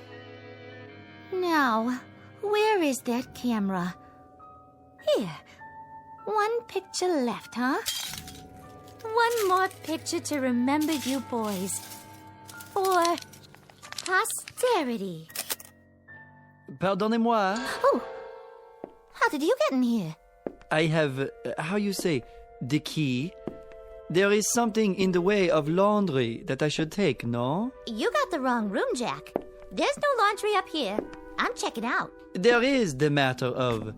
Now, where is that camera? Here. One picture left, huh? One more picture to remember you boys. For posterity. Pardonnez-moi. Oh, how did you get in here? I have, how you say, the key. There is something in the way of laundry that I should take, no? You got the wrong room, Jack. There's no laundry up here. I'm checking out. There is the matter of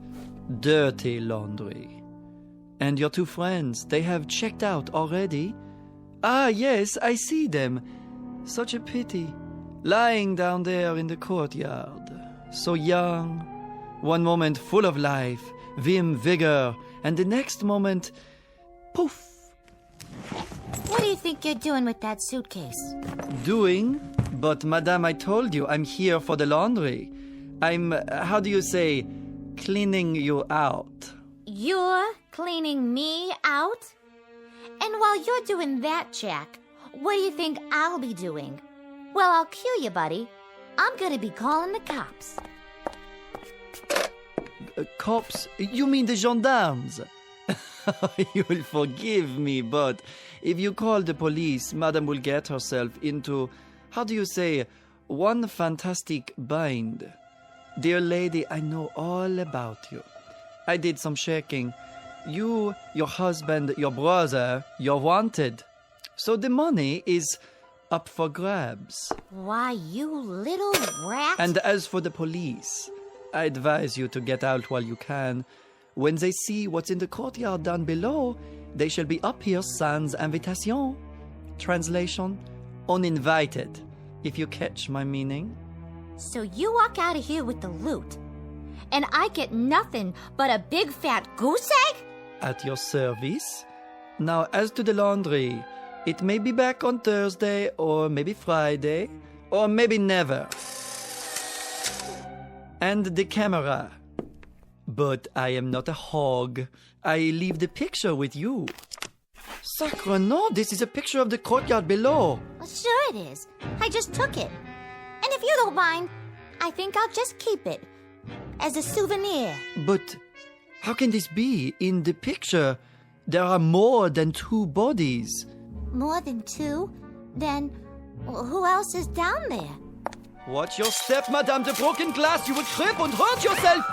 dirty laundry. And your two friends, they have checked out already? Ah, yes, I see them. Such a pity. Lying down there in the courtyard. So young. One moment full of life, vim, vigor, and the next moment, poof. What do you think you're doing with that suitcase? Doing? But, madame, I told you, I'm here for the laundry. I'm, how do you say, cleaning you out. You're cleaning me out? And while you're doing that, Jack, what do you think I'll be doing? Well, I'll cue you, buddy. I'm gonna be calling the cops. Cops? You mean the gendarmes? You'll forgive me, but if you call the police, Madame will get herself into, how do you say, one fantastic bind. Dear lady, I know all about you. I did some checking. You, your husband, your brother, you're wanted. So the money is up for grabs. Why, you little rat. And as for the police, I advise you to get out while you can. When they see what's in the courtyard down below, they shall be up here sans invitation. Translation, uninvited, if you catch my meaning. So you walk out of here with the loot, and I get nothing but a big fat goose egg? At your service. Now, as to the laundry, it may be back on Thursday, or maybe Friday, or maybe never. And the camera. But I am not a hog. I leave the picture with you. Sacre no, this is a picture of the courtyard below. Well, sure it is. I just took it. And if you don't mind, I think I'll just keep it. As a souvenir. But how can this be? In the picture, there are more than 2 bodies. More than 2? Then who else is down there? Watch your step, madame. The broken glass. You will trip and hurt yourself.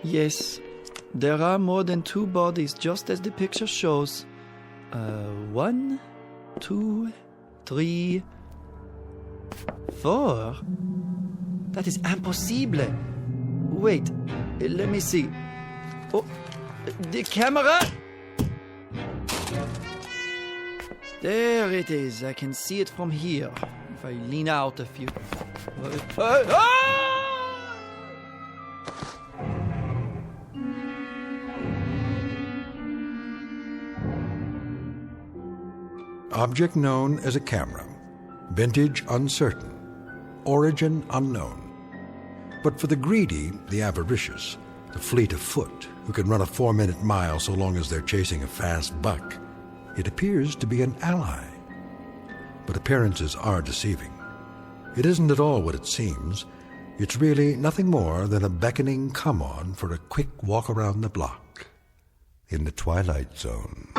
Yes, there are more than 2 bodies, just as the picture shows. 1, 2, 3, 4. That is impossible. Wait, let me see. Oh, the camera. There it is. I can see it from here. If I lean out a few. Object known as a camera. Vintage uncertain. Origin unknown. But for the greedy, the avaricious, the fleet of foot, who can run a 4-minute mile so long as they're chasing a fast buck, it appears to be an ally. But appearances are deceiving. It isn't at all what it seems. It's really nothing more than a beckoning come-on for a quick walk around the block in the Twilight Zone.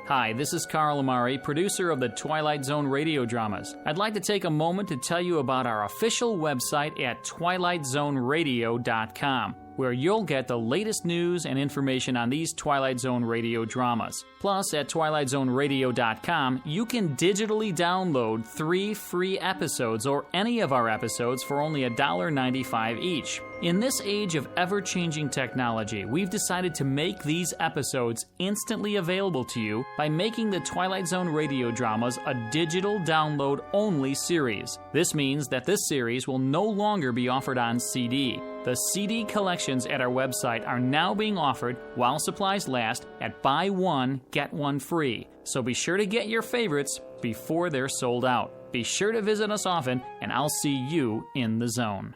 Hi, this is Carl Amari, producer of the Twilight Zone radio dramas. I'd like to take a moment to tell you about our official website at twilightzoneradio.com. where you'll get the latest news and information on these Twilight Zone radio dramas. Plus, at twilightzoneradio.com, you can digitally download 3 free episodes or any of our episodes for only $1.95 each. In this age of ever-changing technology, we've decided to make these episodes instantly available to you by making the Twilight Zone radio dramas a digital download-only series. This means that this series will no longer be offered on CD. The CD collections at our website are now being offered while supplies last at buy one, get one free. So be sure to get your favorites before they're sold out. Be sure to visit us often, and I'll see you in the zone.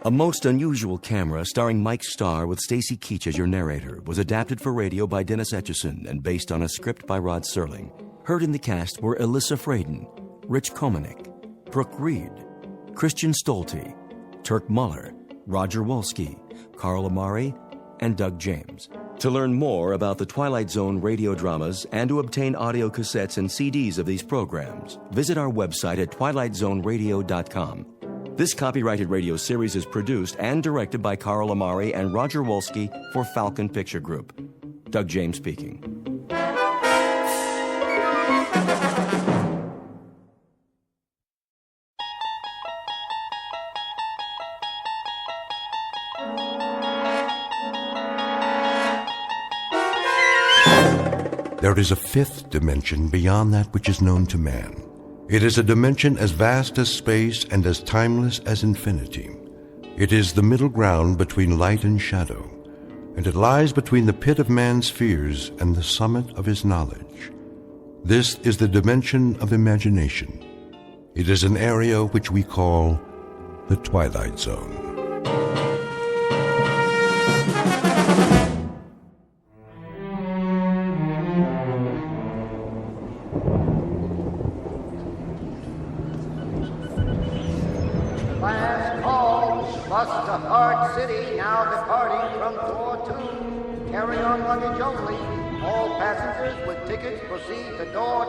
A Most Unusual Camera, starring Mike Starr with Stacy Keach as your narrator, was adapted for radio by Dennis Etchison and based on a script by Rod Serling. Heard in the cast were Alyssa Fraden, Rich Komanek, Brooke Reed, Christian Stolte, Turk Muller, Roger Wolski, Carl Amari, and Doug James. To learn more about the Twilight Zone radio dramas and to obtain audio cassettes and CDs of these programs, visit our website at twilightzoneradio.com. This copyrighted radio series is produced and directed by Carl Amari and Roger Wolski for Falcon Picture Group. Doug James speaking. There is a fifth dimension beyond that which is known to man. It is a dimension as vast as space and as timeless as infinity. It is the middle ground between light and shadow, and it lies between the pit of man's fears and the summit of his knowledge. This is the dimension of imagination. It is an area which we call the Twilight Zone. Last call, bus to Heart City, now departing from door 2. Carry on luggage only. All passengers with tickets proceed to door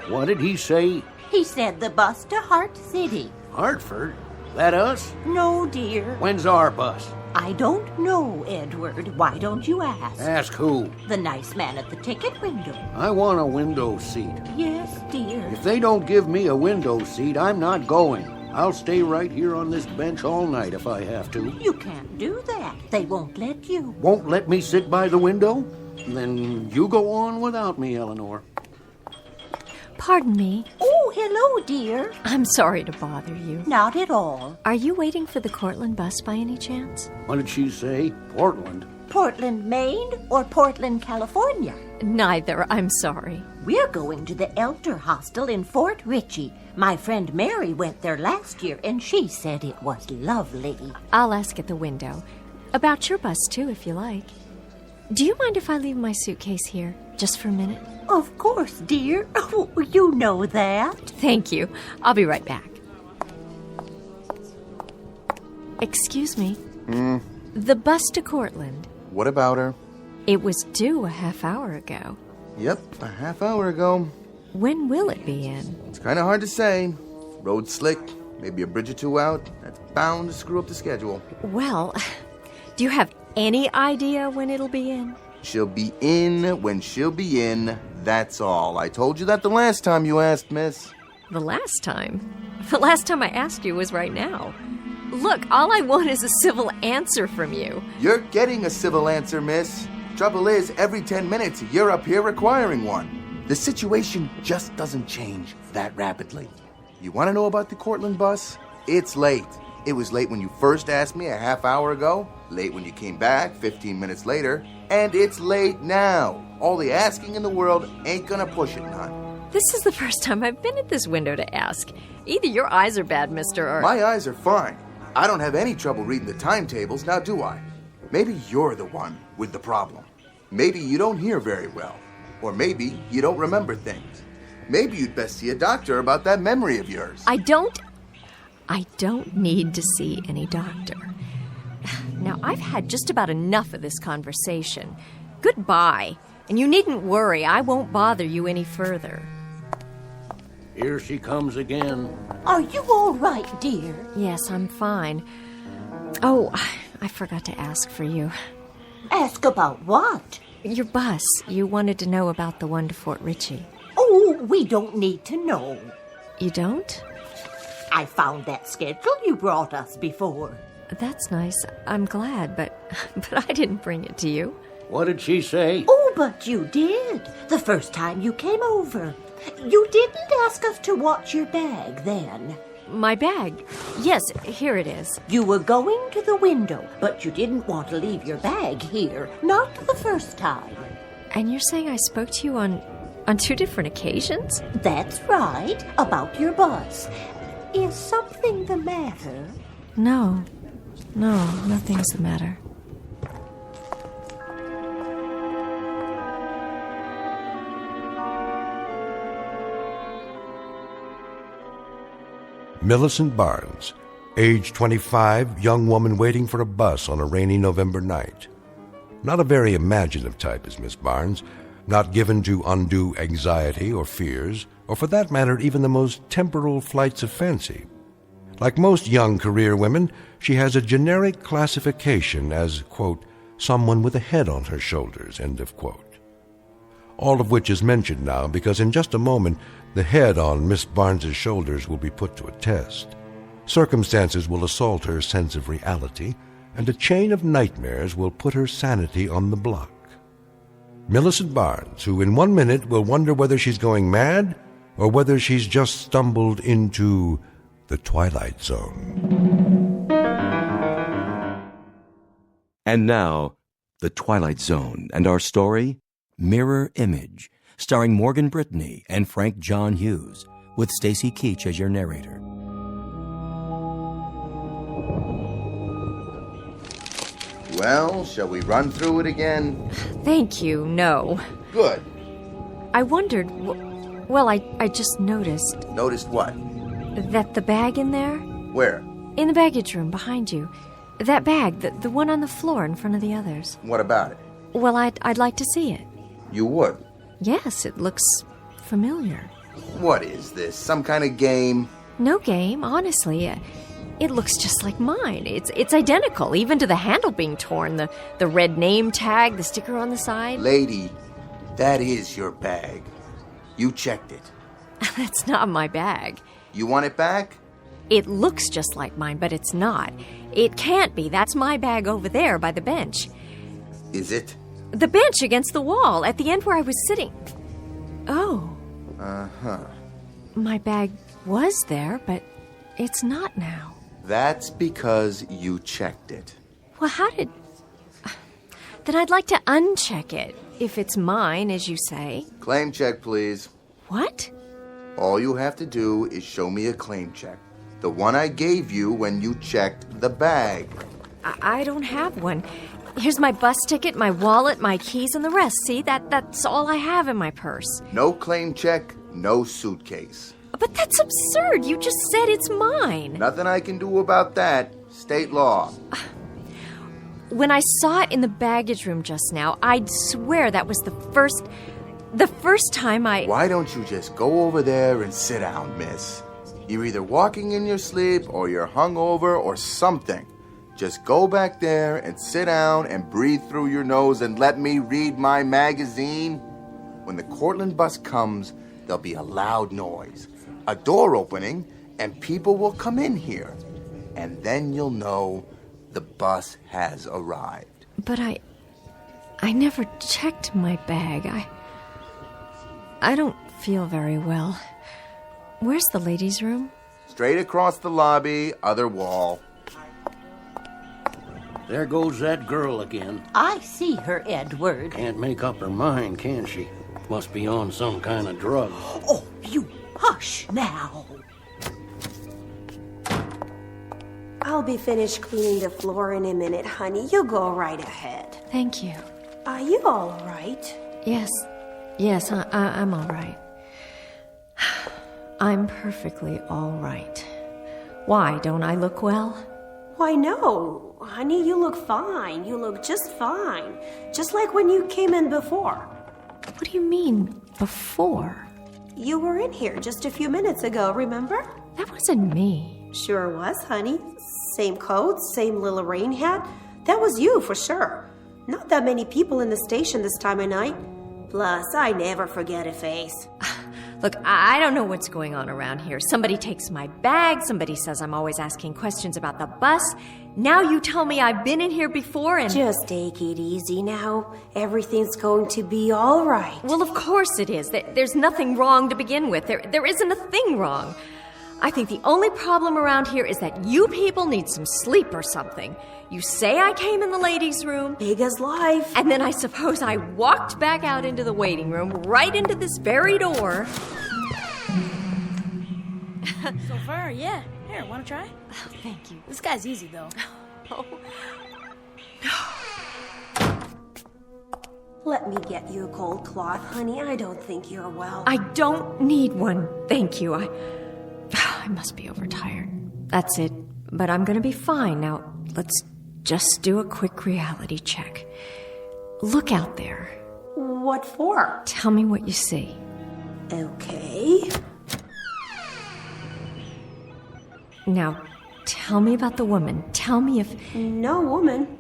2. What did he say? He said the bus to Heart City. Hartford? That us? No, dear. When's our bus? I don't know, Edward. Why don't you ask? Ask who? The nice man at the ticket window. I want a window seat. Yes, dear. If they don't give me a window seat, I'm not going. I'll stay right here on this bench all night if I have to. You can't do that. They won't let you. Won't let me sit by the window? Then you go on without me, Eleanor. Pardon me. Oh, hello, dear. I'm sorry to bother you. Not at all. Are you waiting for the Cortland bus by any chance? What did she say? Portland? Portland, Maine, or Portland, California? Neither, I'm sorry. We're going to the Elder Hostel in Fort Ritchie. My friend Mary went there last year, and she said it was lovely. I'll ask at the window. About your bus, too, if you like. Do you mind if I leave my suitcase here, just for a minute? Of course, dear. Oh, you know that. Thank you. I'll be right back. Excuse me. The bus to Cortland. What about her? It was due a half hour ago. Yep, a half hour ago. When will it be in? It's kind of hard to say. Road slick, maybe a bridge or two out. That's bound to screw up the schedule. Well, do you have any idea when it'll be in? She'll be in when she'll be in, that's all. I told you that the last time you asked, miss. The last time? The last time I asked you was right now. Look, all I want is a civil answer from you. You're getting a civil answer, miss. Trouble is, every 10 minutes, you're up here requiring one. The situation just doesn't change that rapidly. You want to know about the Cortland bus? It's late. It was late when you first asked me a half hour ago, late when you came back 15 minutes later, and it's late now. All the asking in the world ain't gonna push it none. This is the first time I've been at this window to ask. Either your eyes are bad, mister, or... My eyes are fine. I don't have any trouble reading the timetables, now do I? Maybe you're the one with the problem. Maybe you don't hear very well. Or maybe you don't remember things. Maybe you'd best see a doctor about that memory of yours. I don't need to see any doctor. Now, I've had just about enough of this conversation. Goodbye. And you needn't worry, I won't bother you any further. Here she comes again. Are you all right, dear? Yes, I'm fine. Oh, I forgot to ask for you. Ask about what? Your bus. You wanted to know about the one to Fort Ritchie. Oh, we don't need to know. You don't? I found that schedule you brought us before. That's nice. I'm glad, but I didn't bring it to you. What did she say? Oh, but you did. The first time you came over. You didn't ask us to watch your bag then. My bag? Yes, here it is. You were going to the window, but you didn't want to leave your bag here. Not the first time. And you're saying I spoke to you on 2 different occasions? That's right, about your bus. Is something the matter? No, nothing's the matter. Millicent Barnes, age 25, young woman waiting for a bus on a rainy November night. Not a very imaginative type is Miss Barnes, not given to undue anxiety or fears, or for that matter, even the most temporal flights of fancy. Like most young career women, she has a generic classification as, quote, someone with a head on her shoulders, end of quote. All of which is mentioned now because in just a moment, the head on Miss Barnes's shoulders will be put to a test. Circumstances will assault her sense of reality, and a chain of nightmares will put her sanity on the block. Millicent Barnes, who in 1 minute will wonder whether she's going mad or whether she's just stumbled into the Twilight Zone. And now, The Twilight Zone, and our story, Mirror Image, starring Morgan Brittany and Frank John Hughes, with Stacy Keach as your narrator. Well, shall we run through it again? Thank you, no. Good. I wondered, well, I just noticed. Noticed what? That the bag in there? Where? In the baggage room behind you. That bag, the one on the floor in front of the others. What about it? Well, I'd like to see it. You would? Yes, it looks familiar. What is this? Some kind of game? No game, honestly. It looks just like mine. It's identical, even to the handle being torn, the red name tag, the sticker on the side. Lady, that is your bag. You checked it. That's not my bag. You want it back? It looks just like mine, but it's not. It can't be. That's my bag over there by the bench. Is it? The bench against the wall, at the end where I was sitting. Oh. Uh-huh. My bag was there, but it's not now. That's because you checked it. Well, how did... Then I'd like to uncheck it, if it's mine, as you say. Claim check, please. What? All you have to do is show me a claim check. The one I gave you when you checked the bag. I don't have one. Here's my bus ticket, my wallet, my keys, and the rest. See, that's all I have in my purse. No claim check, no suitcase. But that's absurd. You just said it's mine. Nothing I can do about that. State law. When I saw it in the baggage room just now, I'd swear that was the first time I... Why don't you just go over there and sit down, miss? You're either walking in your sleep or you're hungover or something. Just go back there and sit down and breathe through your nose and let me read my magazine. When the Cortland bus comes, there'll be a loud noise, a door opening, and people will come in here. And then you'll know the bus has arrived. But I never checked my bag. I don't feel very well. Where's the ladies' room? Straight across the lobby, other wall. There goes that girl again. I see her, Edward. Can't make up her mind, can she? Must be on some kind of drug. Oh, you hush now. I'll be finished cleaning the floor in a minute, honey. You go right ahead. Thank you. Are you all right? Yes, I'm all right. I'm perfectly all right. Why, don't I look well? Why, no. Honey, you look fine. You look just fine. Just like when you came in before. What do you mean, before? You were in here just a few minutes ago, remember? That wasn't me. Sure was, honey. Same coat, same little rain hat. That was you, for sure. Not that many people in the station this time of night. Plus, I never forget a face. Look, I don't know what's going on around here. Somebody takes my bag, somebody says I'm always asking questions about the bus. Now you tell me I've been in here before and... Just take it easy now. Everything's going to be all right. Well, of course it is. There's nothing wrong to begin with. There isn't a thing wrong. I think the only problem around here is that you people need some sleep or something. You say I came in the ladies' room. Big as life. And then I suppose I walked back out into the waiting room, right into this very door. So far, yeah. Here, want to try? Oh, thank you. This guy's easy, though. Oh. Let me get you a cold cloth, honey. I don't think you're well. I don't need one, thank you. I must be overtired. That's it. But I'm going to be fine. Now, let's just do a quick reality check. Look out there. What for? Tell me what you see. Okay. Now, tell me about the woman. Tell me if... No woman.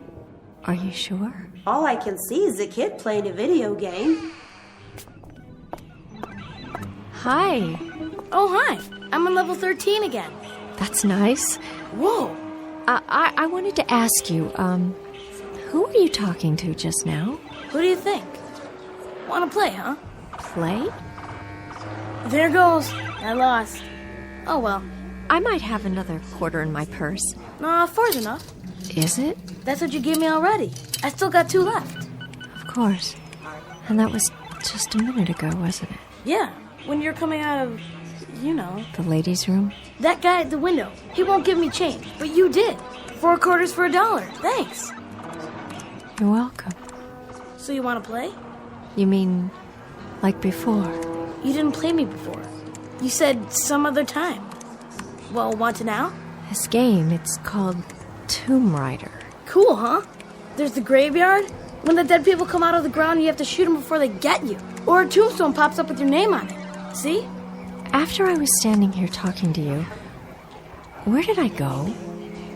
Are you sure? All I can see is a kid playing a video game. Hi. Oh, hi. I'm on level 13 again. That's nice. Whoa. I wanted to ask you, who were you talking to just now? Who do you think? Want to play, huh? Play? There goes. I lost. Oh, well. I might have another quarter in my purse. Nah, 4's enough. Is it? That's what you gave me already. I still got 2 left. Of course. And that was just a minute ago, wasn't it? Yeah, when you're coming out of, you know... The ladies' room? That guy at the window. He won't give me change, but you did. 4 quarters for $1. Thanks. You're welcome. So you want to play? You mean like before? You didn't play me before. You said some other time. Well, want to now? This game, it's called Tomb Raider. Cool, huh? There's the graveyard. When the dead people come out of the ground, you have to shoot them before they get you. Or a tombstone pops up with your name on it. See? After I was standing here talking to you, where did I go?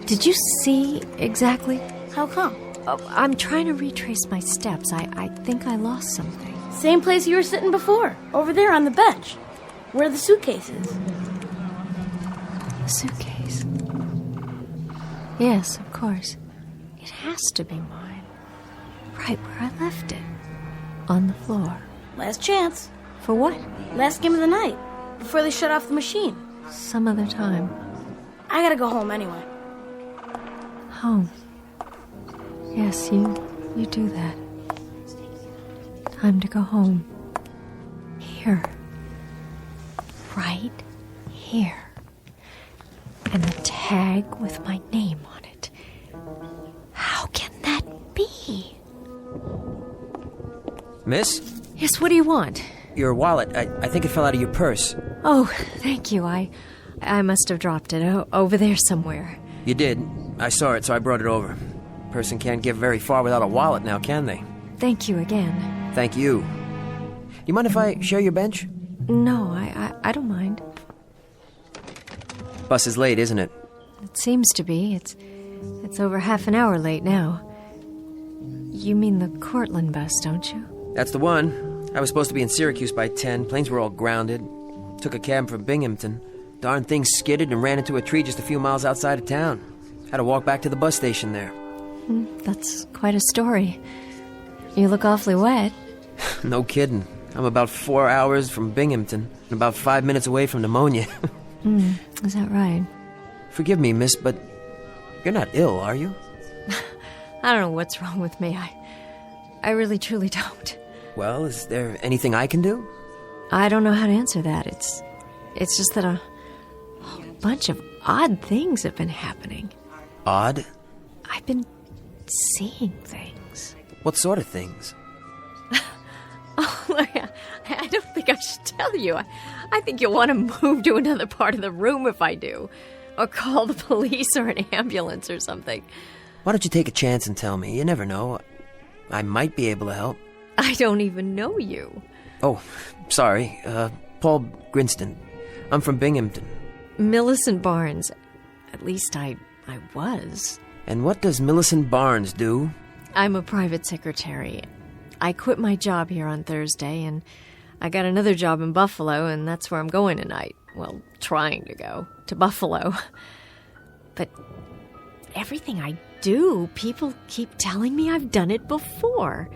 Did you see exactly? How come? Oh, I'm trying to retrace my steps. I think I lost something. Same place you were sitting before. Over there on the bench. Where the suitcase is. The suitcase? Yes, of course. It has to be mine. Right where I left it. On the floor. Last chance. For what? Last game of the night. Before they shut off the machine. Some other time. I gotta go home anyway. Home. Yes, you do that. Time to go home. Here. Right here. And the tag with my name on it. How can that be? Miss? Yes, what do you want? Your wallet. I think it fell out of your purse. Oh, thank you. I must have dropped it over there somewhere. You did. I saw it, so I brought it over. Person can't get very far without a wallet now, can they? Thank you again. Thank you. You mind if I share your bench? No, I don't mind. Bus is late, isn't it? It seems to be. It's over half an hour late now. You mean the Cortland bus, don't you? That's the one. I was supposed to be in Syracuse by 10. Planes were all grounded. Took a cab from Binghamton. Darn thing skidded and ran into a tree just a few miles outside of town. Had to walk back to the bus station there. That's quite a story. You look awfully wet. No kidding. I'm about 4 hours from Binghamton and about 5 minutes away from pneumonia. Is that right? Forgive me, miss, but you're not ill, are you? I don't know what's wrong with me. I really truly don't. Well, is there anything I can do? I don't know how to answer that. It's just that a whole bunch of odd things have been happening. Odd? I've been seeing things. What sort of things? Oh, I don't think I should tell you. I think you'll want to move to another part of the room if I do. Or call the police or an ambulance or something. Why don't you take a chance and tell me? You never know. I might be able to help. I don't even know you. Oh, sorry. Paul Grinston. I'm from Binghamton. Millicent Barnes. At least I was. And what does Millicent Barnes do? I'm a private secretary. I quit my job here on Thursday, and I got another job in Buffalo, and that's where I'm going tonight. Well, trying to go to Buffalo. But everything I do, people keep telling me I've done it before.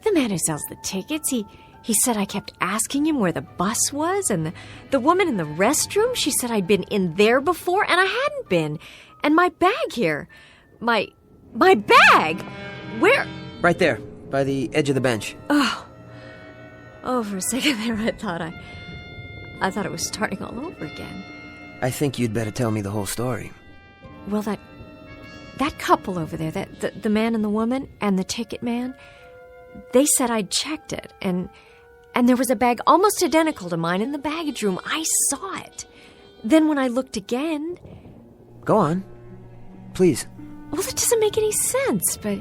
The man who sells the tickets, he said I kept asking him where the bus was, and the woman in the restroom, she said I'd been in there before, and I hadn't been. And my bag here, my bag, where? Right there, by the edge of the bench. Oh, for a second there, I thought it was starting all over again. I think you'd better tell me the whole story. Well, that couple over there, the man and the woman and the ticket man, they said I'd checked it, and there was a bag almost identical to mine in the baggage room. I saw it. Then when I looked again... Go on. Please. Well, it doesn't make any sense, but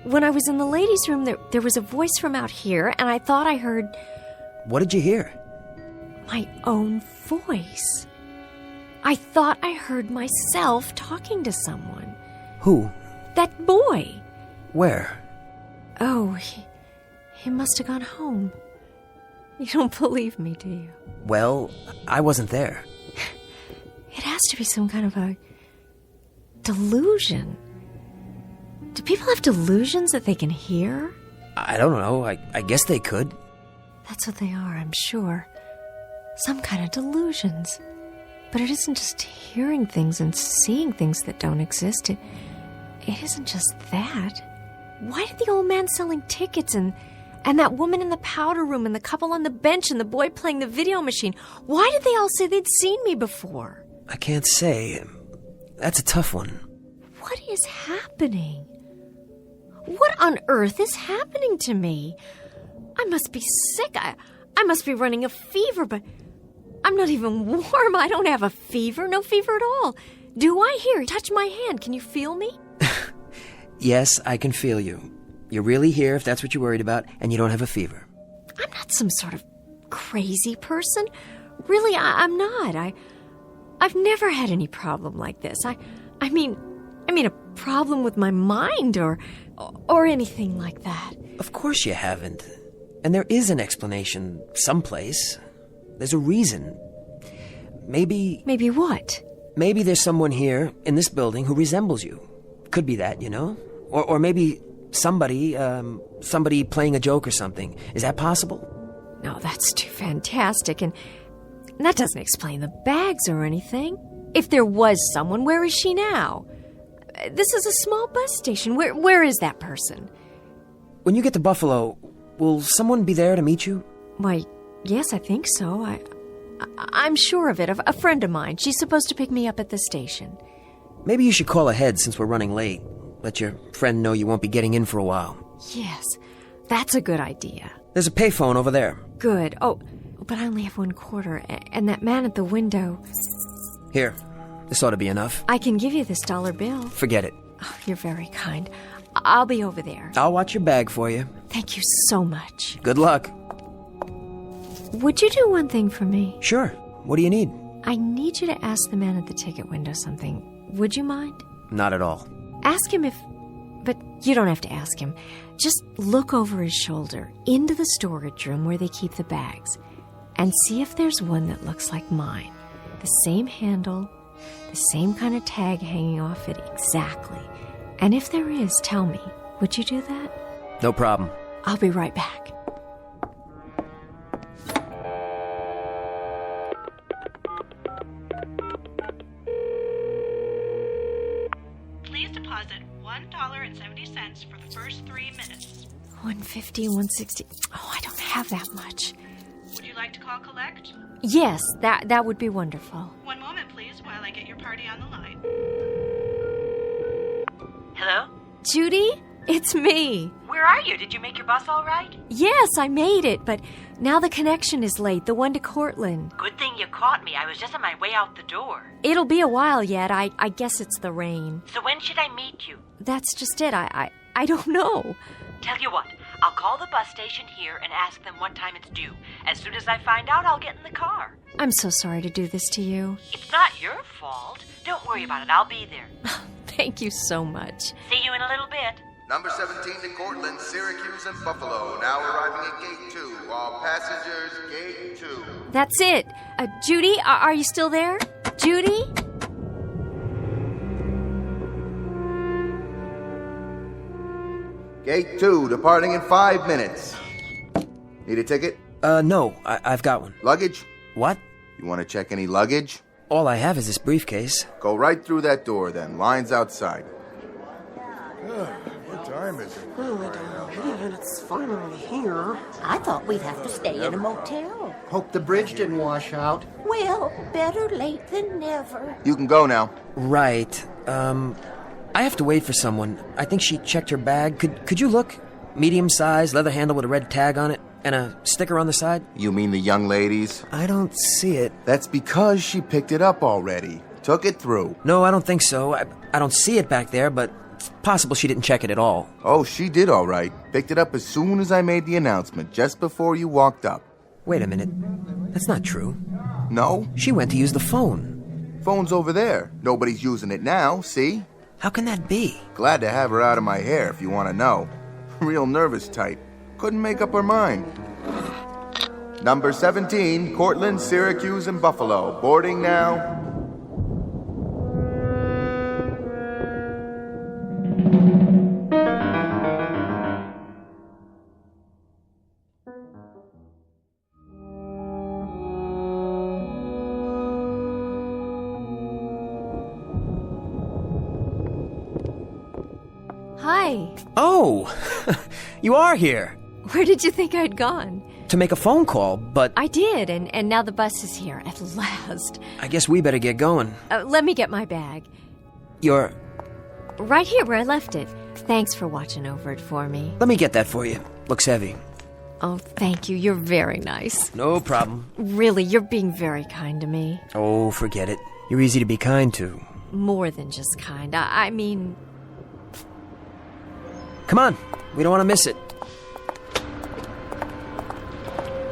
when I was in the ladies' room, there was a voice from out here, and I thought I heard... What did you hear? My own voice. I thought I heard myself talking to someone. Who? That boy. Where? Oh, he must have gone home. You don't believe me, do you? Well, I wasn't there. It has to be some kind of a delusion. Do people have delusions that they can hear? I don't know. I guess they could. That's what they are, I'm sure. Some kind of delusions. But it isn't just hearing things and seeing things that don't exist. It isn't just that. Why did the old man selling tickets and that woman in the powder room and the couple on the bench and the boy playing the video machine, why did they all say they'd seen me before? I can't say. That's a tough one. What is happening? What on earth is happening to me? I must be sick. I must be running a fever, but I'm not even warm. I don't have a fever. No fever at all. Do I? Here, touch my hand. Can you feel me? Yes, I can feel you. You're really here if that's what you're worried about, and you don't have a fever. I'm not some sort of crazy person. Really, I'm not. I've never had any problem like this. I mean a problem with my mind or anything like that. Of course you haven't. And there is an explanation someplace. There's a reason. Maybe... Maybe what? Maybe there's someone here in this building who resembles you. Could be that, you know? Or maybe somebody playing a joke or something. Is that possible? No, that's too fantastic, and that doesn't explain the bags or anything. If there was someone, where is she now? This is a small bus station. Where is that person? When you get to Buffalo, will someone be there to meet you? Why, yes, I think so. I'm sure of it. A friend of mine. She's supposed to pick me up at the station. Maybe you should call ahead since we're running late. Let your friend know you won't be getting in for a while. Yes, that's a good idea. There's a payphone over there. Good. Oh, but I only have $1, and that man at the window... Here, this ought to be enough. I can give you this $1 bill. Forget it. Oh, you're very kind. I'll be over there. I'll watch your bag for you. Thank you so much. Good luck. Would you do one thing for me? Sure. What do you need? I need you to ask the man at the ticket window something. Would you mind? Not at all. Ask him if... But you don't have to ask him. Just look over his shoulder into the storage room where they keep the bags and see if there's one that looks like mine. The same handle, the same kind of tag hanging off it exactly. And if there is, tell me. Would you do that? No problem. I'll be right back. Please deposit $1.70 for the first 3 minutes. 150, 160. Oh, I don't have that much. Would you like to call collect? Yes, that would be wonderful. One moment, please, while I get your party on the line. Hello? Judy? It's me. Where are you? Did you make your bus all right? Yes, I made it, but now the connection is late, the one to Cortland. Good thing you caught me. I was just on my way out the door. It'll be a while yet. I guess it's the rain. So when should I meet you? That's just it. I don't know. Tell you what, I'll I'll call the bus station here and ask them what time it's due. As soon as I find out, I'll get in the car. I'm so sorry to do this to you. It's not your fault. Don't worry about it. I'll be there. Thank you so much. See you in a little bit. Number 17 to Cortland, Syracuse, and Buffalo. Now arriving at Gate 2. All passengers, Gate 2. That's it. Judy, are you still there? Judy? Gate 2, departing in 5 minutes. Need a ticket? No, I've got one. Luggage? What? You want to check any luggage? All I have is this briefcase. Go right through that door then. Line's outside. What time is it? Oh, I don't know, man. It's finally here. I thought we'd have to stay in a motel. Hope the bridge didn't wash out. Well, better late than never. You can go now. Right. I have to wait for someone. I think she checked her bag. Could you look? Medium size, leather handle with a red tag on it, and a sticker on the side? You mean the young ladies? I don't see it. That's because she picked it up already. Took it through. No, I don't think so. I don't see it back there, but it's possible she didn't check it at all. Oh, she did all right. Picked it up as soon as I made the announcement, just before you walked up. Wait a minute. That's not true. No? She went to use the phone. Phone's over there. Nobody's using it now, see? How can that be? Glad to have her out of my hair, if you want to know. Real nervous type. Couldn't make up her mind. Number 17, Cortland, Syracuse, and Buffalo. Boarding now. Hi. Oh, you are here. Where did you think I'd gone? To make a phone call, but... I did, and now the bus is here, at last. I guess we better get going. Let me get my bag. You're... Right here where I left it. Thanks for watching over it for me. Let me get that for you. Looks heavy. Oh, thank you. You're very nice. No problem. Really, you're being very kind to me. Oh, forget it. You're easy to be kind to. More than just kind. I mean... Come on. We don't want to miss it.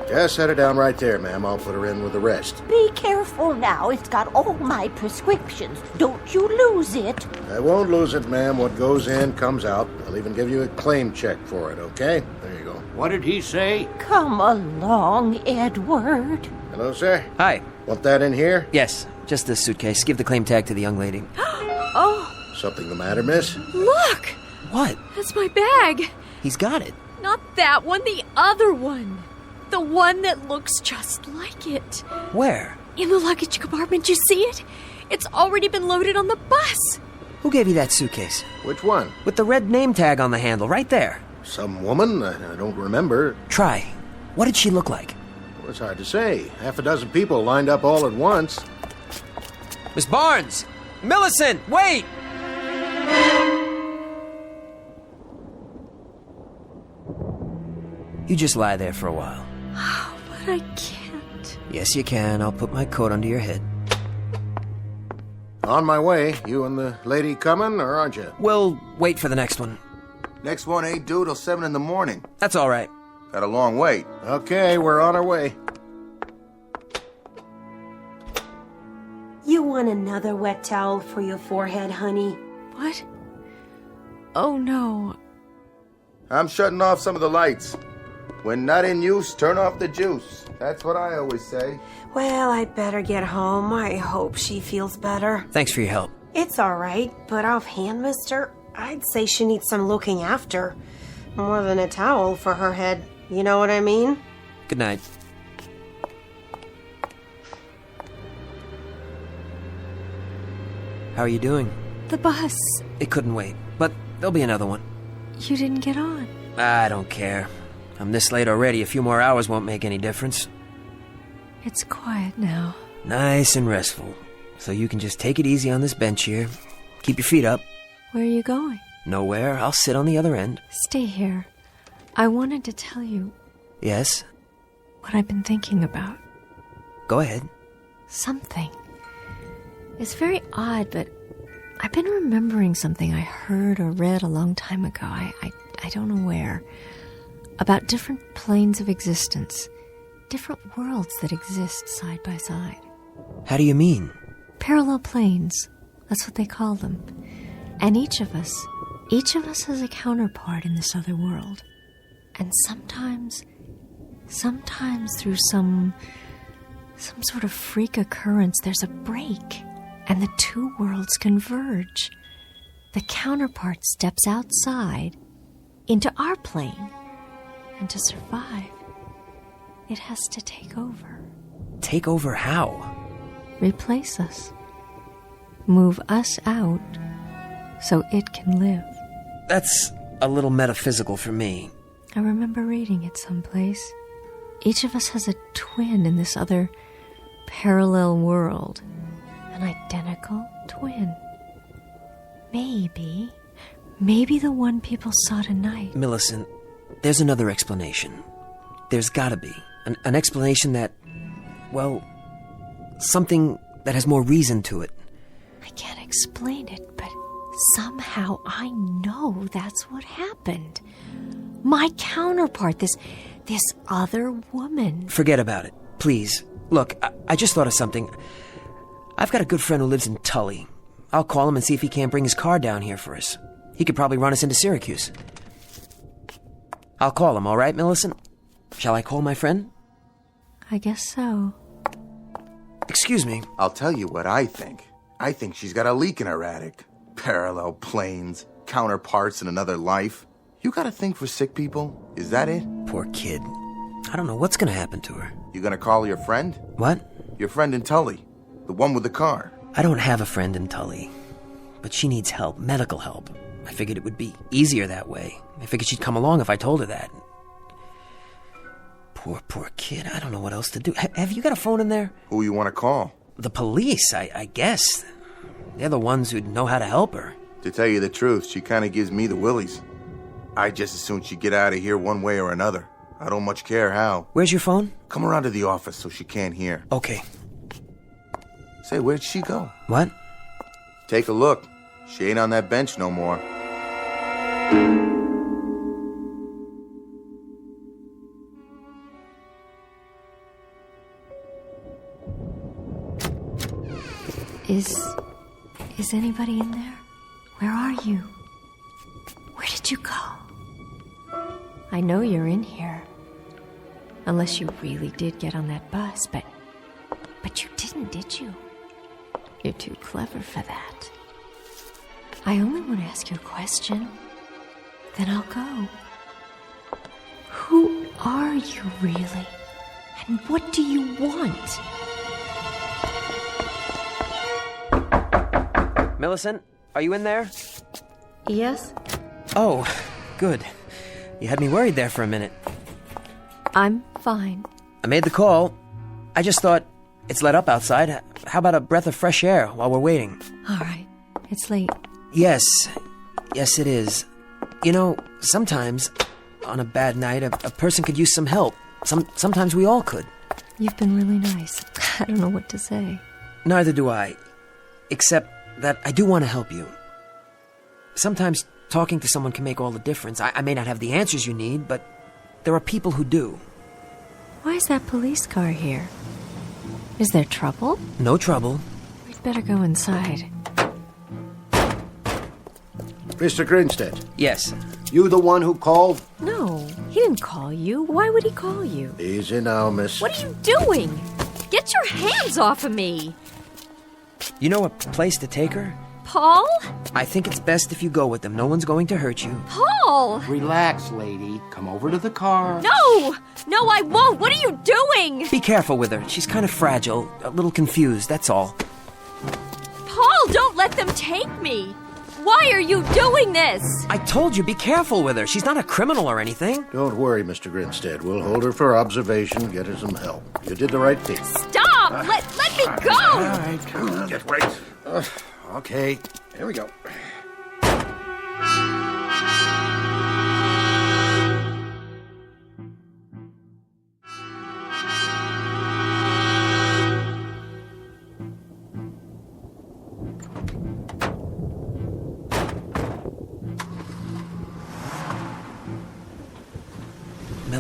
Just set her down right there, ma'am. I'll put her in with the rest. Be careful now. It's got all my prescriptions. Don't you lose it. I won't lose it, ma'am. What goes in comes out. I'll even give you a claim check for it, okay? There you go. What did he say? Come along, Edward. Hello, sir. Hi. Want that in here? Yes, just this suitcase. Give the claim tag to the young lady. Oh. Something the matter, miss? Look! What? That's my bag. He's got it. Not that one, the other one. The one that looks just like it. Where? In the luggage compartment, you see it? It's already been loaded on the bus. Who gave you that suitcase? Which one? With the red name tag on the handle, right there. Some woman? I don't remember. Try. What did she look like? Well, it's hard to say. Half a dozen people lined up all at once. Miss Barnes! Millicent, wait! You just lie there for a while. But I can't. Yes, you can. I'll put my coat under your head. On my way. You and the lady coming, or aren't you? We'll wait for the next one. Next one ain't due till 7 in the morning. That's all right. Got a long wait. Okay, we're on our way. You want another wet towel for your forehead, honey? What? Oh, no. I'm shutting off some of the lights. When not in use, turn off the juice. That's what I always say. Well, I'd better get home. I hope she feels better. Thanks for your help. It's all right, but offhand, mister, I'd say she needs some looking after. More than a towel for her head. You know what I mean? Good night. How are you doing? The bus. It couldn't wait, but there'll be another one. You didn't get on. I don't care. I'm this late already. A few more hours won't make any difference. It's quiet now. Nice and restful. So you can just take it easy on this bench here. Keep your feet up. Where are you going? Nowhere. I'll sit on the other end. Stay here. I wanted to tell you Yes? what I've been thinking about. Go ahead. Something. It's very odd, but I've been remembering something I heard or read a long time ago. I don't know where. about different planes of existence, different worlds that exist side by side. How do you mean? Parallel planes, that's what they call them. And each of us has a counterpart in this other world. And sometimes through some sort of freak occurrence, there's a break, and the two worlds converge. The counterpart steps outside into our plane, and to survive, it has to take over. Take over how? Replace us. Move us out so it can live. That's a little metaphysical for me. I remember reading it someplace. Each of us has a twin in this other parallel world. An identical twin. Maybe the one people saw tonight. Millicent, there's another explanation. There's gotta be. An explanation that, well, something that has more reason to it. I can't explain it, but somehow I know that's what happened. My counterpart, this other woman. Forget about it, please. Look, I just thought of something. I've got a good friend who lives in Tully. I'll call him and see if he can't bring his car down here for us. He could probably run us into Syracuse. I'll call him, all right, Millicent? Shall I call my friend? I guess so. Excuse me. I'll tell you what I think. I think she's got a leak in her attic. Parallel planes, counterparts in another life. You got a thing for sick people? Is that it? Poor kid. I don't know what's gonna happen to her. You gonna call your friend? What? Your friend in Tully. The one with the car. I don't have a friend in Tully. But she needs help, medical help. I figured it would be easier that way. I figured she'd come along if I told her that. Poor kid. I don't know what else to do. Have you got a phone in there? Who you want to call? The police, I guess. They're the ones who'd know how to help her. To tell you the truth, she kind of gives me the willies. I just as soon she get out of here one way or another. I don't much care how. Where's your phone? Come around to the office so she can't hear. Okay. Say, where'd she go? What? Take a look. She ain't on that bench no more. Is anybody in there? Where are you? Where did you go? I know you're in here. Unless you really did get on that bus, but you didn't, did you? You're too clever for that. I only want to ask you a question. Then I'll go. Who are you really? And what do you want? Millicent, are you in there? Yes? Oh, good. You had me worried there for a minute. I'm fine. I made the call. I just thought, it's let up outside. How about a breath of fresh air while we're waiting? All right. It's late. Yes, it is. You know, sometimes, on a bad night, a person could use some help. Sometimes we all could. You've been really nice. I don't know what to say. Neither do I. Except that I do want to help you. Sometimes talking to someone can make all the difference. I may not have the answers you need, but there are people who do. Why is that police car here? Is there trouble? No trouble. We'd better go inside. Mr. Grinstead. Yes. You the one who called? No, he didn't call you. Why would he call you? Easy now, miss. What are you doing? Get your hands off of me! You know a place to take her? Paul? I think it's best if you go with them. No one's going to hurt you. Paul! Relax, lady. Come over to the car. No! No, I won't! What are you doing? Be careful with her. She's kind of fragile, a little confused, that's all. Paul, don't let them take me! Why are you doing this? I told you, be careful with her. She's not a criminal or anything. Don't worry, Mr. Grinstead. We'll hold her for observation, get her some help. You did the right thing. Stop! Let me go! All right, come on. Get right. Okay, here we go.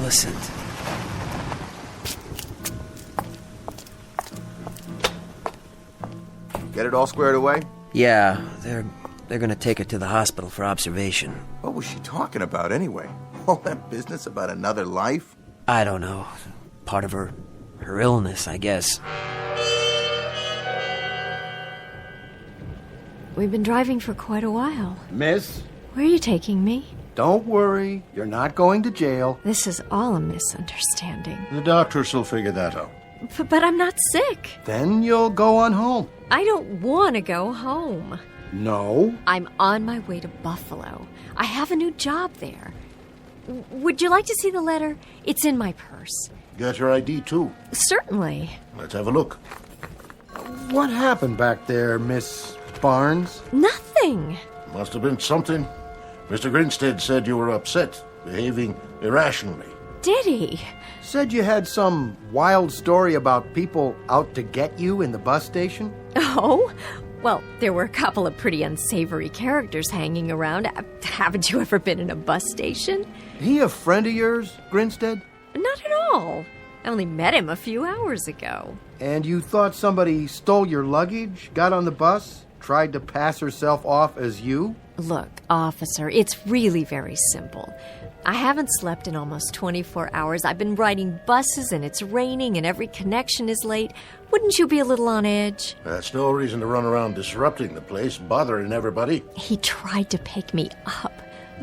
Millicent. Get it all squared away? Yeah, they're gonna take her to the hospital for observation. What was she talking about anyway? All that business about another life? I don't know. Part of her illness, I guess. We've been driving for quite a while. Miss, Where are you taking me? don't worry. You're not going to jail. This is all a misunderstanding. The doctors will figure that out. But I'm not sick. Then you'll go on home. I don't want to go home. No. I'm on my way to Buffalo. I have a new job there. Would you like to see the letter? It's in my purse. Got your ID, too? Certainly. Let's have a look. What happened back there, Miss Barnes? Nothing. Must have been something. Mr. Grinstead said you were upset, behaving irrationally. Did he? Said you had some wild story about people out to get you in the bus station? Oh? Well, there were a couple of pretty unsavory characters hanging around. Haven't you ever been in a bus station? He a friend of yours, Grinstead? Not at all. I only met him a few hours ago. And you thought somebody stole your luggage, got on the bus, tried to pass herself off as you? Look, officer, it's really very simple. I haven't slept in almost 24 hours. I've been riding buses and it's raining and every connection is late. Wouldn't you be a little on edge? That's no reason to run around disrupting the place, bothering everybody. He tried to pick me up.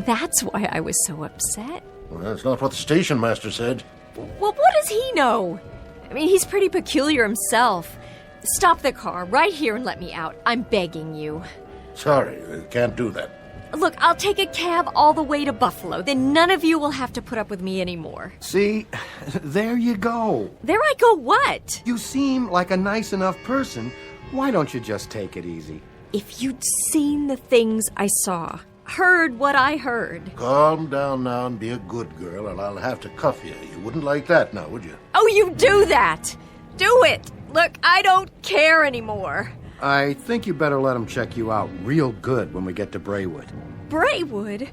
That's why I was so upset. Well, that's not what the station master said. Well, what does he know? I mean, he's pretty peculiar himself. Stop the car right here and let me out. I'm begging you. Sorry, I can't do that. Look, I'll take a cab all the way to Buffalo. Then none of you will have to put up with me anymore. See, there you go. There I go what? You seem like a nice enough person. Why don't you just take it easy? If you'd seen the things I saw, heard what I heard. Calm down now and be a good girl, and I'll have to cuff you. You wouldn't like that now, would you? Oh, you do that! Do it! Look, I don't care anymore. I think you better let them check you out real good when we get to Braywood. Braywood?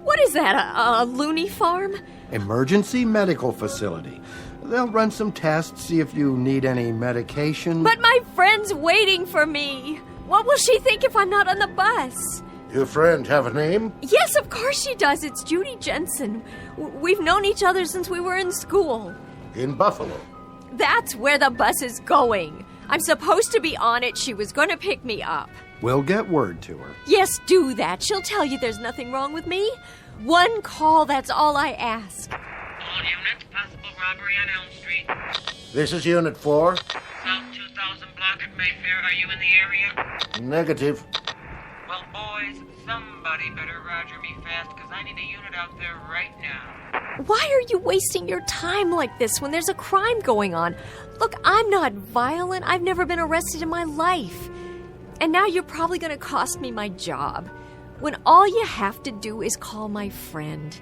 What is that, a loony farm? Emergency medical facility. They'll run some tests, see if you need any medication. But my friend's waiting for me. What will she think if I'm not on the bus? Your friend have a name? Yes, of course she does. It's Judy Jensen. We've known each other since we were in school. In Buffalo? That's where the bus is going. I'm supposed to be on it. She was going to pick me up. We'll get word to her. Yes, do that. She'll tell you there's nothing wrong with me. One call, that's all I ask. All units, possible robbery on Elm Street. This is Unit 4. South 2000 block at Mayfair. Are you in the area? Negative. Well, boys, somebody better roger me fast, because I need a unit out there right now. Why are you wasting your time like this when there's a crime going on? Look, I'm not violent. I've never been arrested in my life. And now you're probably going to cost me my job, when all you have to do is call my friend.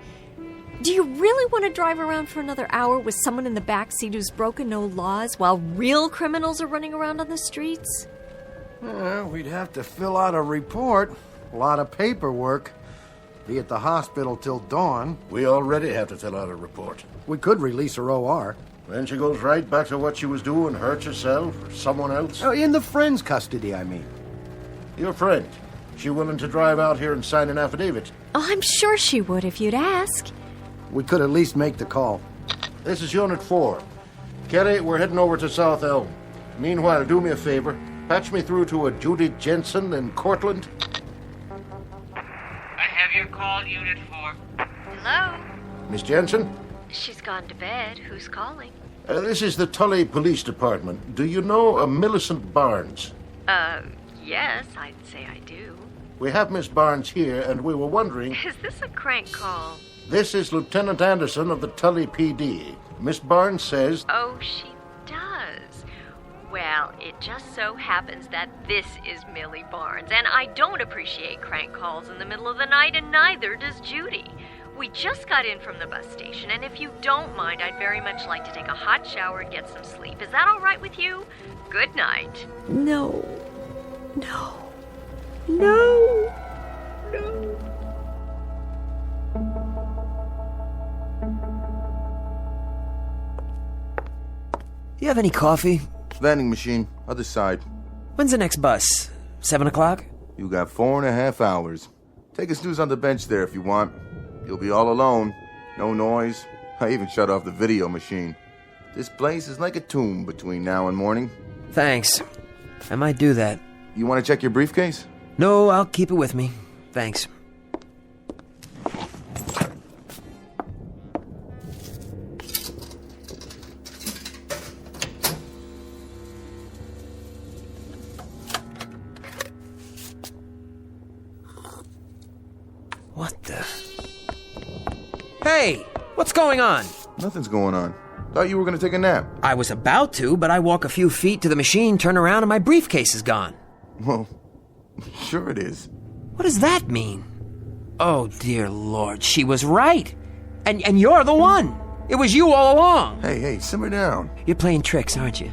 Do you really want to drive around for another hour with someone in the backseat who's broken no laws while real criminals are running around on the streets? We'd have to fill out a report. A lot of paperwork. Be at the hospital till dawn. We already have to fill out a report. We could release her OR. Then she goes right back to what she was doing, hurt herself or someone else? Oh, in the friend's custody, I mean. Your friend. She willing to drive out here and sign an affidavit? Oh, I'm sure she would if you'd ask. We could at least make the call. This is Unit 4. Kelly, we're heading over to South Elm. Meanwhile, do me a favor. Patch me through to a Judy Jensen in Cortland. I have your call, Unit 4. Hello? Miss Jensen? She's gone to bed. Who's calling? This is the Tully Police Department. Do you know a Millicent Barnes? Yes, I'd say I do. We have Miss Barnes here, and we were wondering... Is this a crank call? This is Lieutenant Anderson of the Tully PD. Miss Barnes says... Oh, she does. Well, it just so happens that this is Millie Barnes, and I don't appreciate crank calls in the middle of the night, and neither does Judy. We just got in from the bus station, and if you don't mind, I'd very much like to take a hot shower and get some sleep. Is that all right with you? Good night. No. No. No. No. you have any coffee? Vending machine, other side. When's the next bus? 7 o'clock? You got 4.5 hours. Take a snooze on the bench there if you want. You'll be all alone. No noise. I even shut off the video machine. This place is like a tomb between now and morning. Thanks. I might do that. You want to check your briefcase? No, I'll keep it with me. Thanks. What the... Hey! What's going on? Nothing's going on. Thought you were going to take a nap. I was about to, but I walk a few feet to the machine, turn around, and my briefcase is gone. Well, sure it is. What does that mean? Oh, dear Lord, she was right. And you're the one. It was you all along. Hey, simmer down. You're playing tricks, aren't you?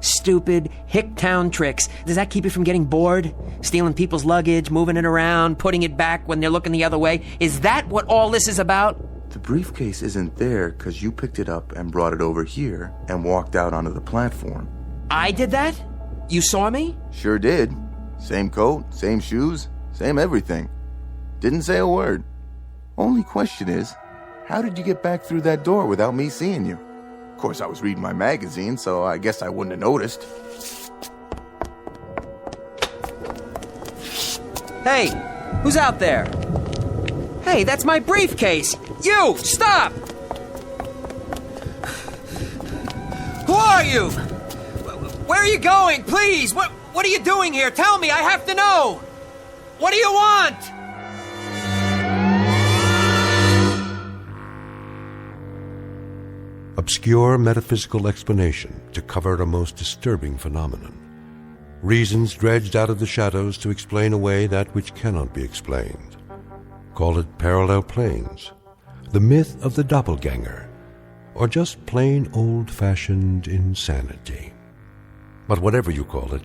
Stupid, hick-town tricks. Does that keep you from getting bored? Stealing people's luggage, moving it around, putting it back when they're looking the other way? Is that what all this is about? The briefcase isn't there because you picked it up and brought it over here and walked out onto the platform. I did that? You saw me? Sure did. Same coat, same shoes, same everything. Didn't say a word. Only question is, how did you get back through that door without me seeing you? Of course, I was reading my magazine, so I guess I wouldn't have noticed. Hey, who's out there? Hey, that's my briefcase! You, stop! Who are you? Where are you going? Please, what are you doing here? Tell me, I have to know! What do you want? Obscure metaphysical explanation to cover a most disturbing phenomenon. Reasons dredged out of the shadows to explain away that which cannot be explained. Call it parallel planes, the myth of the doppelganger, or just plain old-fashioned insanity. But whatever you call it,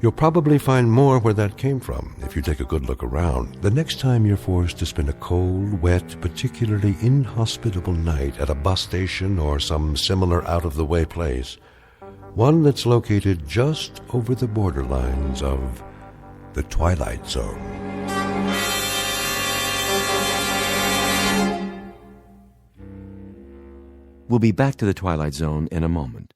you'll probably find more where that came from if you take a good look around the next time you're forced to spend a cold, wet, particularly inhospitable night at a bus station or some similar out-of-the-way place, one that's located just over the borderlines of the Twilight Zone. We'll be back to the Twilight Zone in a moment.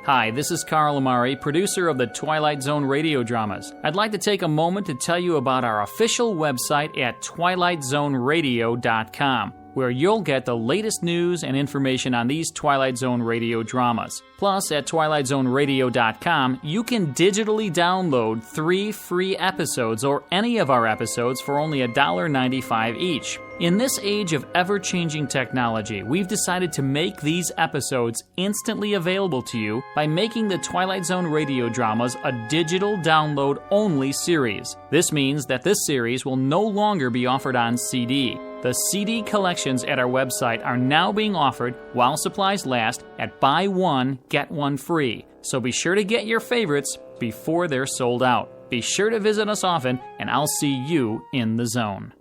Hi, this is Carl Amari, producer of the Twilight Zone radio dramas. I'd like to take a moment to tell you about our official website at twilightzoneradio.com, where you'll get the latest news and information on these Twilight Zone radio dramas. Plus, at twilightzoneradio.com, you can digitally download 3 free episodes or any of our episodes for only $1.95 each. In this age of ever-changing technology, we've decided to make these episodes instantly available to you by making the Twilight Zone radio dramas a digital download-only series. This means that this series will no longer be offered on CD. The CD collections at our website are now being offered while supplies last at buy one, get one free. So be sure to get your favorites before they're sold out. Be sure to visit us often, and I'll see you in the zone.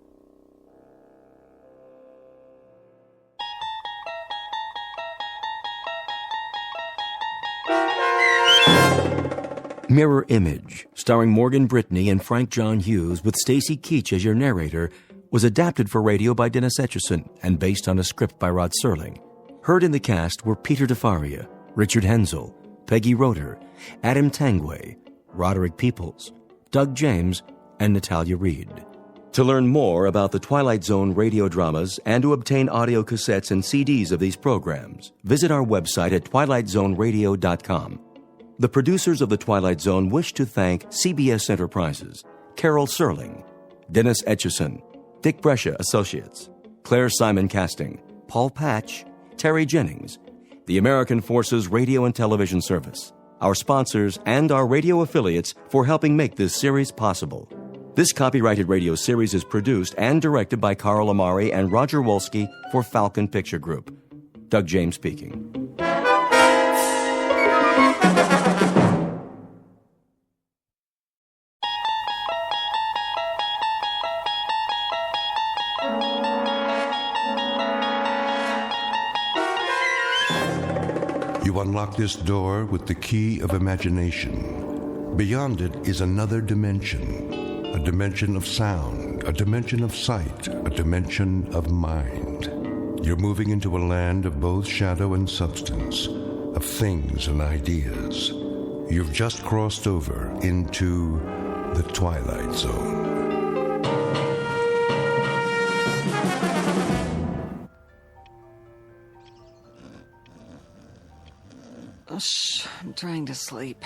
Mirror Image, starring Morgan Brittany and Frank John Hughes with Stacy Keach as your narrator, was adapted for radio by Dennis Etchison and based on a script by Rod Serling. Heard in the cast were Peter DeFaria, Richard Hensel, Peggy Roeder, Adam Tangway, Roderick Peoples, Doug James, and Natalia Reed. To learn more about the Twilight Zone radio dramas and to obtain audio cassettes and CDs of these programs, visit our website at twilightzoneradio.com. The producers of The Twilight Zone wish to thank CBS Enterprises, Carol Serling, Dennis Etchison, Dick Brescia Associates, Claire Simon Casting, Paul Patch, Terry Jennings, the American Forces Radio and Television Service, our sponsors, and our radio affiliates for helping make this series possible. This copyrighted radio series is produced and directed by Carl Amari and Roger Wolski for Falcon Picture Group. Doug James speaking. unlocked this door with the key of imagination. Beyond it is another dimension, a dimension of sound, a dimension of sight, a dimension of mind. You're moving into a land of both shadow and substance, of things and ideas. You've just crossed over into the Twilight Zone. Shh, I'm trying to sleep.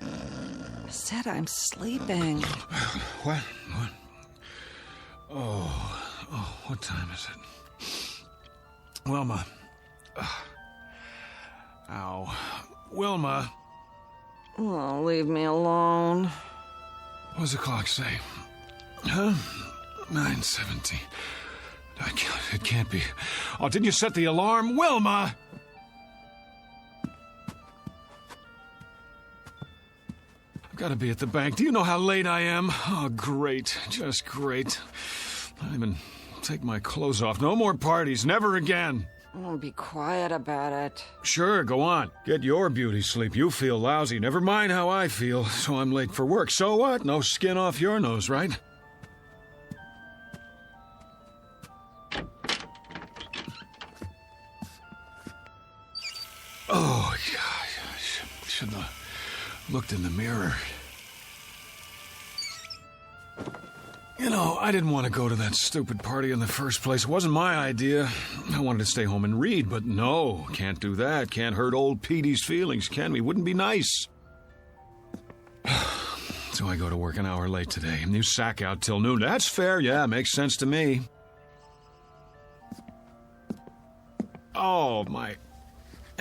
I said I'm sleeping. What? Oh, what time is it? Wilma. Ow. Wilma. Oh, leave me alone. What does the clock say? Huh? 9:17. It can't be. Oh, didn't you set the alarm? Wilma! I've got to be at the bank. Do you know how late I am? Oh, great. Just great. I don't even take my clothes off. No more parties. Never again. Oh, be quiet about it. Sure, go on. Get your beauty sleep. You feel lousy. Never mind how I feel. So I'm late for work. So what? No skin off your nose, right? Oh, yeah, I shouldn't have looked in the mirror. You know, I didn't want to go to that stupid party in the first place. It wasn't my idea. I wanted to stay home and read, but no, can't do that. Can't hurt old Petey's feelings, can we? Wouldn't be nice. So I go to work an hour late today, and you sack out till noon. That's fair, yeah, makes sense to me. Oh, my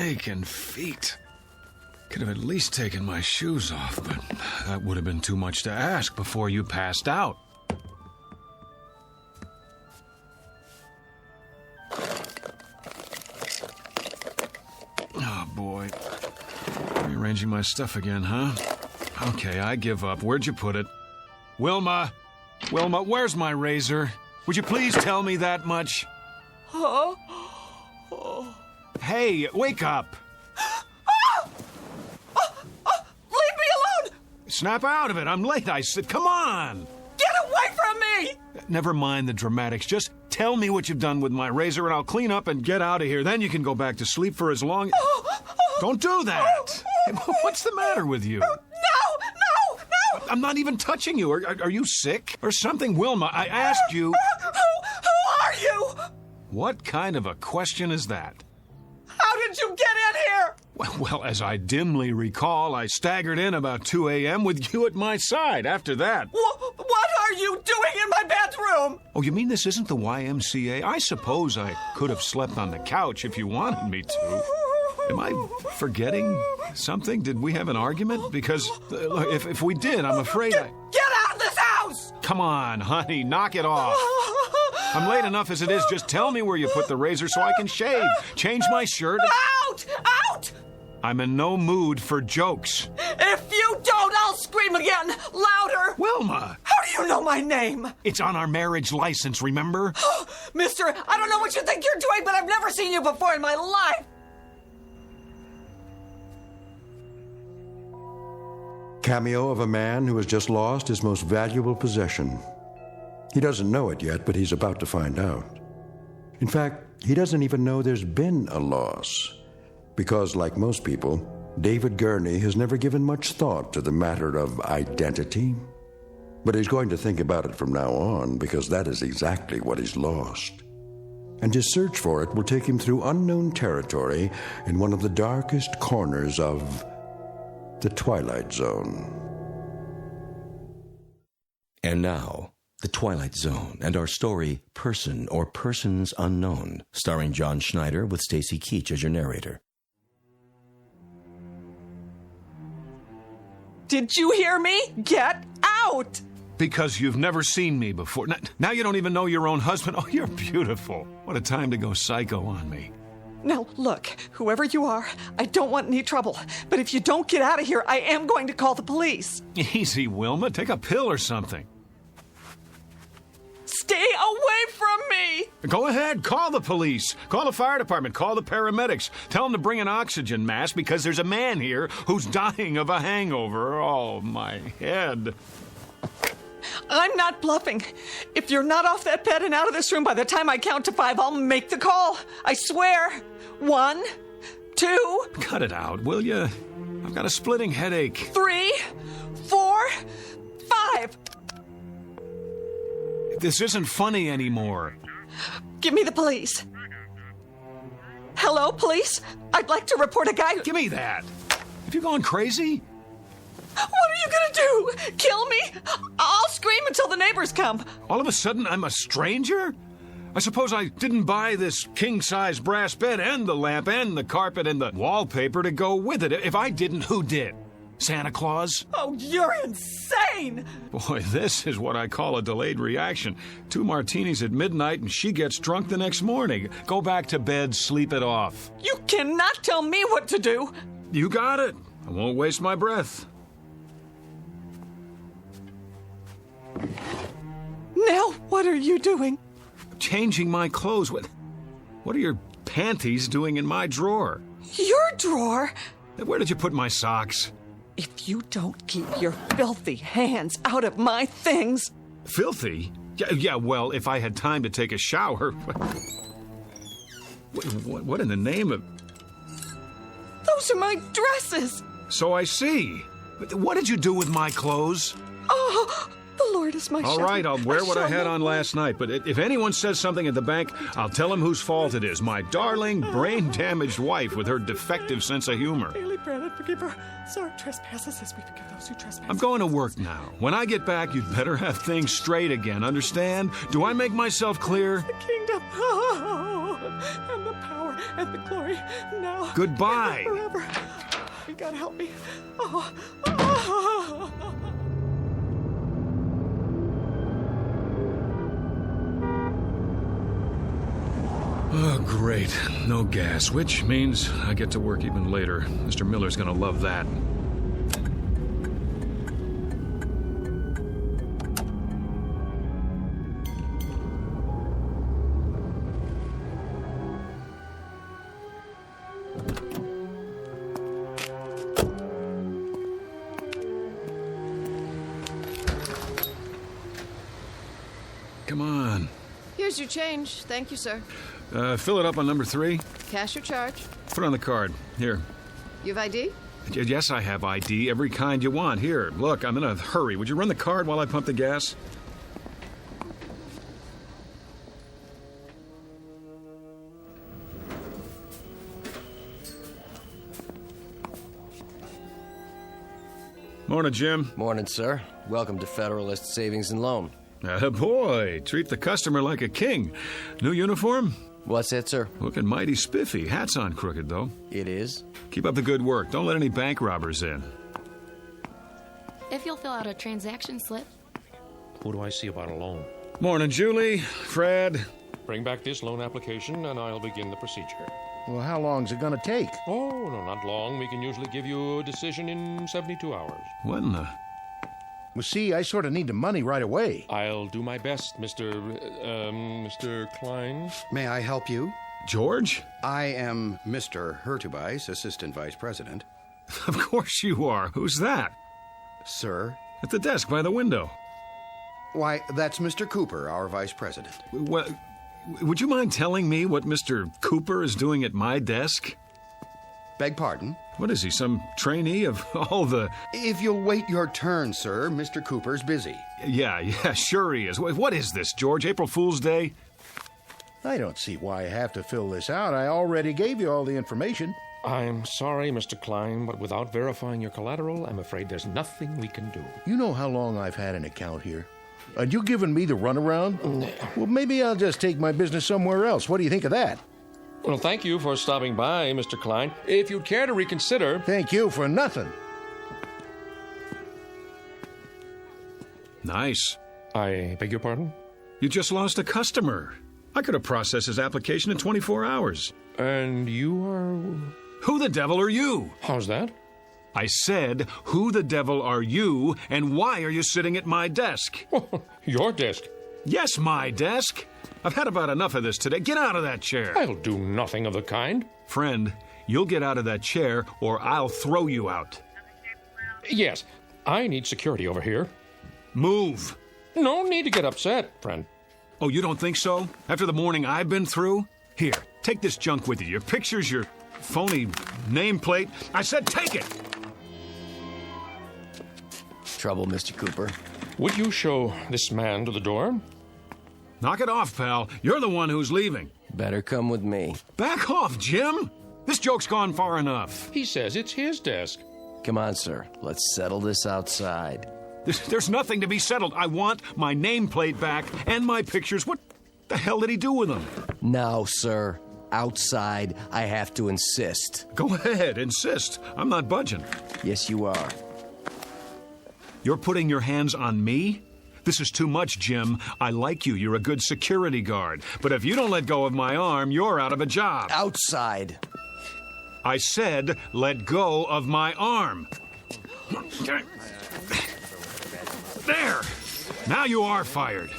aching feet. Could have at least taken my shoes off, but that would have been too much to ask before you passed out. Oh, boy. Rearranging my stuff again, huh? Okay, I give up. Where'd you put it? Wilma! Wilma, where's my razor? Would you please tell me that much? Oh. Hey, wake up! Leave me alone! Snap out of it. I'm late, I said. Come on! Get away from me! Never mind the dramatics. Just tell me what you've done with my razor, and I'll clean up and get out of here. Then you can go back to sleep for as long... Don't do that! What's the matter with you? No! I'm not even touching you. Are you sick or something? Wilma, I asked you... Who are you? What kind of a question is that? How did you get in here? Well, as I dimly recall, I staggered in about 2 a.m. with you at my side. After that... What are you doing in my bedroom? Oh, you mean this isn't the YMCA? I suppose I could have slept on the couch if you wanted me to. Am I forgetting something? Did we have an argument? Because if we did, I'm afraid I... Get out of this house! Come on, honey, knock it off. I'm late enough as it is. Just tell me where you put the razor so I can shave, change my shirt. Out! Out! I'm in no mood for jokes. If you don't, I'll scream again, louder. Wilma! How do you know my name? It's on our marriage license, remember? Mister, I don't know what you think you're doing, but I've never seen you before in my life. Cameo of a man who has just lost his most valuable possession. He doesn't know it yet, but he's about to find out. In fact, he doesn't even know there's been a loss. Because, like most people, David Gurney has never given much thought to the matter of identity. But he's going to think about it from now on, because that is exactly what he's lost. And his search for it will take him through unknown territory in one of the darkest corners of the Twilight Zone. And now, The Twilight Zone and our story, Person or Persons Unknown, starring John Schneider with Stacy Keach as your narrator. Did you hear me? Get out! Because you've never seen me before. Now you don't even know your own husband. Oh, you're beautiful. What a time to go psycho on me. Now, look, whoever you are, I don't want any trouble. But if you don't get out of here, I am going to call the police. Easy, Wilma. Take a pill or something. Stay away from me! Go ahead, call the police. Call the fire department. Call the paramedics. Tell them to bring an oxygen mask because there's a man here who's dying of a hangover. Oh, my head. I'm not bluffing. If you're not off that bed and out of this room by the time I count to 5, I'll make the call. I swear. 1, 2. Cut it out, will you? I've got a splitting headache. 3, 4, 5. This isn't funny anymore. Give me the police. Hello, police? I'd like to report a guy who... Give me that. Have you gone crazy? What are you gonna do? Kill me? I'll scream until the neighbors come. All of a sudden, I'm a stranger? I suppose I didn't buy this king-size brass bed and the lamp and the carpet and the wallpaper to go with it. If I didn't, who did? Santa Claus? Oh, you're insane! Boy, this is what I call a delayed reaction. 2 martinis at midnight and she gets drunk the next morning. Go back to bed, sleep it off. You cannot tell me what to do! You got it. I won't waste my breath. Now, what are you doing? Changing my clothes. What are your panties doing in my drawer? Your drawer? Where did you put my socks? If you don't keep your filthy hands out of my things... Filthy? Yeah, well, if I had time to take a shower... What in the name of... Those are my dresses! So I see. What did you do with my clothes? Oh, the Lord is my shepherd. All right, I'll wear what I had on last night, but if anyone says something at the bank, I'll tell them whose fault it is. My darling, brain-damaged wife with her defective sense of humor. Daily bread and forgive her. Sorry, trespasses as we forgive those who trespass. I'm going to work now. When I get back, you'd better have things straight again, understand? Do I make myself clear? The kingdom, and the power, and the glory, now Goodbye. and forever. God help me. Oh, great. No gas, which means I get to work even later. Mr. Miller's gonna love that. Come on. Here's your change. Thank you, sir. Fill it up on number 3. Cash or charge? Put it on the card. Here. You have ID? Yes, I have ID. Every kind you want. Here, look, I'm in a hurry. Would you run the card while I pump the gas? Morning, Jim. Morning, sir. Welcome to Federalist Savings and Loan. Boy, treat the customer like a king. New uniform? What's that, sir? Looking mighty spiffy. Hat's on crooked, though. It is? Keep up the good work. Don't let any bank robbers in. If you'll fill out a transaction slip. Who do I see about a loan? Morning, Julie. Fred. Bring back this loan application and I'll begin the procedure. Well, how long's it gonna take? Oh, no, not long. We can usually give you a decision in 72 hours. What in the... Well, see, I sort of need the money right away. I'll do my best, Mr. Klein. May I help you? George? I am Mr. Hurtubise, Assistant Vice President. Of course you are. Who's that? Sir? At the desk by the window. Why, that's Mr. Cooper, our Vice President. Well, would you mind telling me what Mr. Cooper is doing at my desk? Beg pardon? What is he, some trainee of all the... If you'll wait your turn, sir, Mr. Cooper's busy. Yeah, sure he is. What is this, George? April Fool's Day? I don't see why I have to fill this out. I already gave you all the information. I'm sorry, Mr. Klein, but without verifying your collateral, I'm afraid there's nothing we can do. You know how long I've had an account here? And you giving me the runaround? Well, maybe I'll just take my business somewhere else. What do you think of that? Well, thank you for stopping by, Mr. Klein. If you'd care to reconsider... Thank you for nothing. Nice. I beg your pardon? You just lost a customer. I could have processed his application in 24 hours. And you are... Who the devil are you? How's that? I said, who the devil are you, and why are you sitting at my desk? Your desk? Yes, my desk. I've had about enough of this today. Get out of that chair. I'll do nothing of the kind. Friend, you'll get out of that chair or I'll throw you out. Yes, I need security over here. Move. No need to get upset, friend. Oh, you don't think so? After the morning I've been through? Here, take this junk with you. Your pictures, your phony nameplate. I said take it! Trouble, Mr. Cooper. Would you show this man to the door? Knock it off, pal. You're the one who's leaving. Better come with me. Back off, Jim. This joke's gone far enough. He says it's his desk. Come on, sir. Let's settle this outside. There's nothing to be settled. I want my nameplate back and my pictures. What the hell did he do with them? Now, sir. Outside, I have to insist. Go ahead, insist. I'm not budging. Yes, you are. You're putting your hands on me? This is too much, Jim. I like you. You're a good security guard. But if you don't let go of my arm, you're out of a job. Outside. I said, let go of my arm. There! Now you are fired.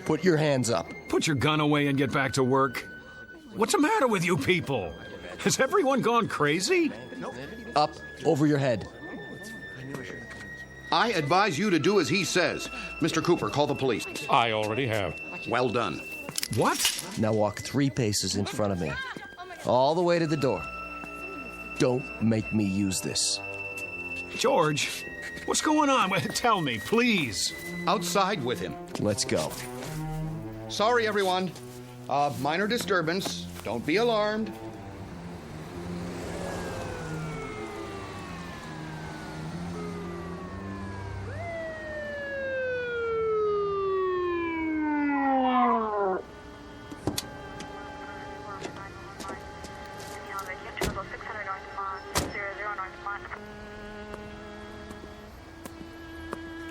Put your hands up. Put your gun away and get back to work. What's the matter with you people? Has everyone gone crazy? Up over your head. I advise you to do as he says. Mr. Cooper, call the police. I already have. Well done. What? Now walk 3 paces in front of me. All the way to the door. Don't make me use this. George, what's going on? Tell me, please. Outside with him. Let's go. Sorry, everyone. Minor disturbance. Don't be alarmed.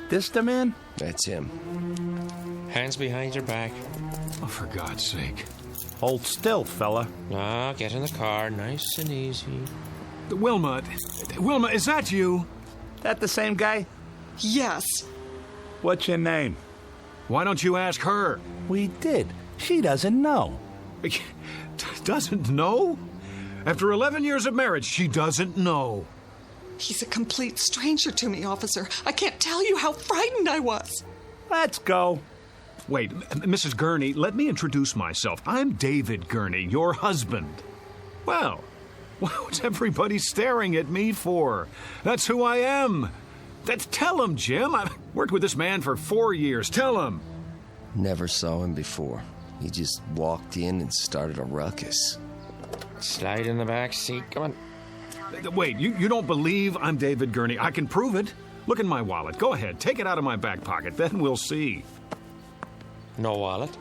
This the man? That's him. Hands behind your back. Oh, for God's sake. Hold still, fella. Now, get in the car, nice and easy. Wilma, is that you? That the same guy? Yes. What's your name? Why don't you ask her? We did. She doesn't know. Doesn't know? After 11 years of marriage, she doesn't know. He's a complete stranger to me, officer. I can't tell you how frightened I was. Let's go. Wait, Mrs. Gurney, let me introduce myself. I'm David Gurney, your husband. Well, what's everybody staring at me for? That's who I am. Tell him, Jim. I've worked with this man for 4 years. Tell him. Never saw him before. He just walked in and started a ruckus. Slide in the back seat. Come on. Wait, you don't believe I'm David Gurney? I can prove it. Look in my wallet. Go ahead. Take it out of my back pocket. Then we'll see. No wallet?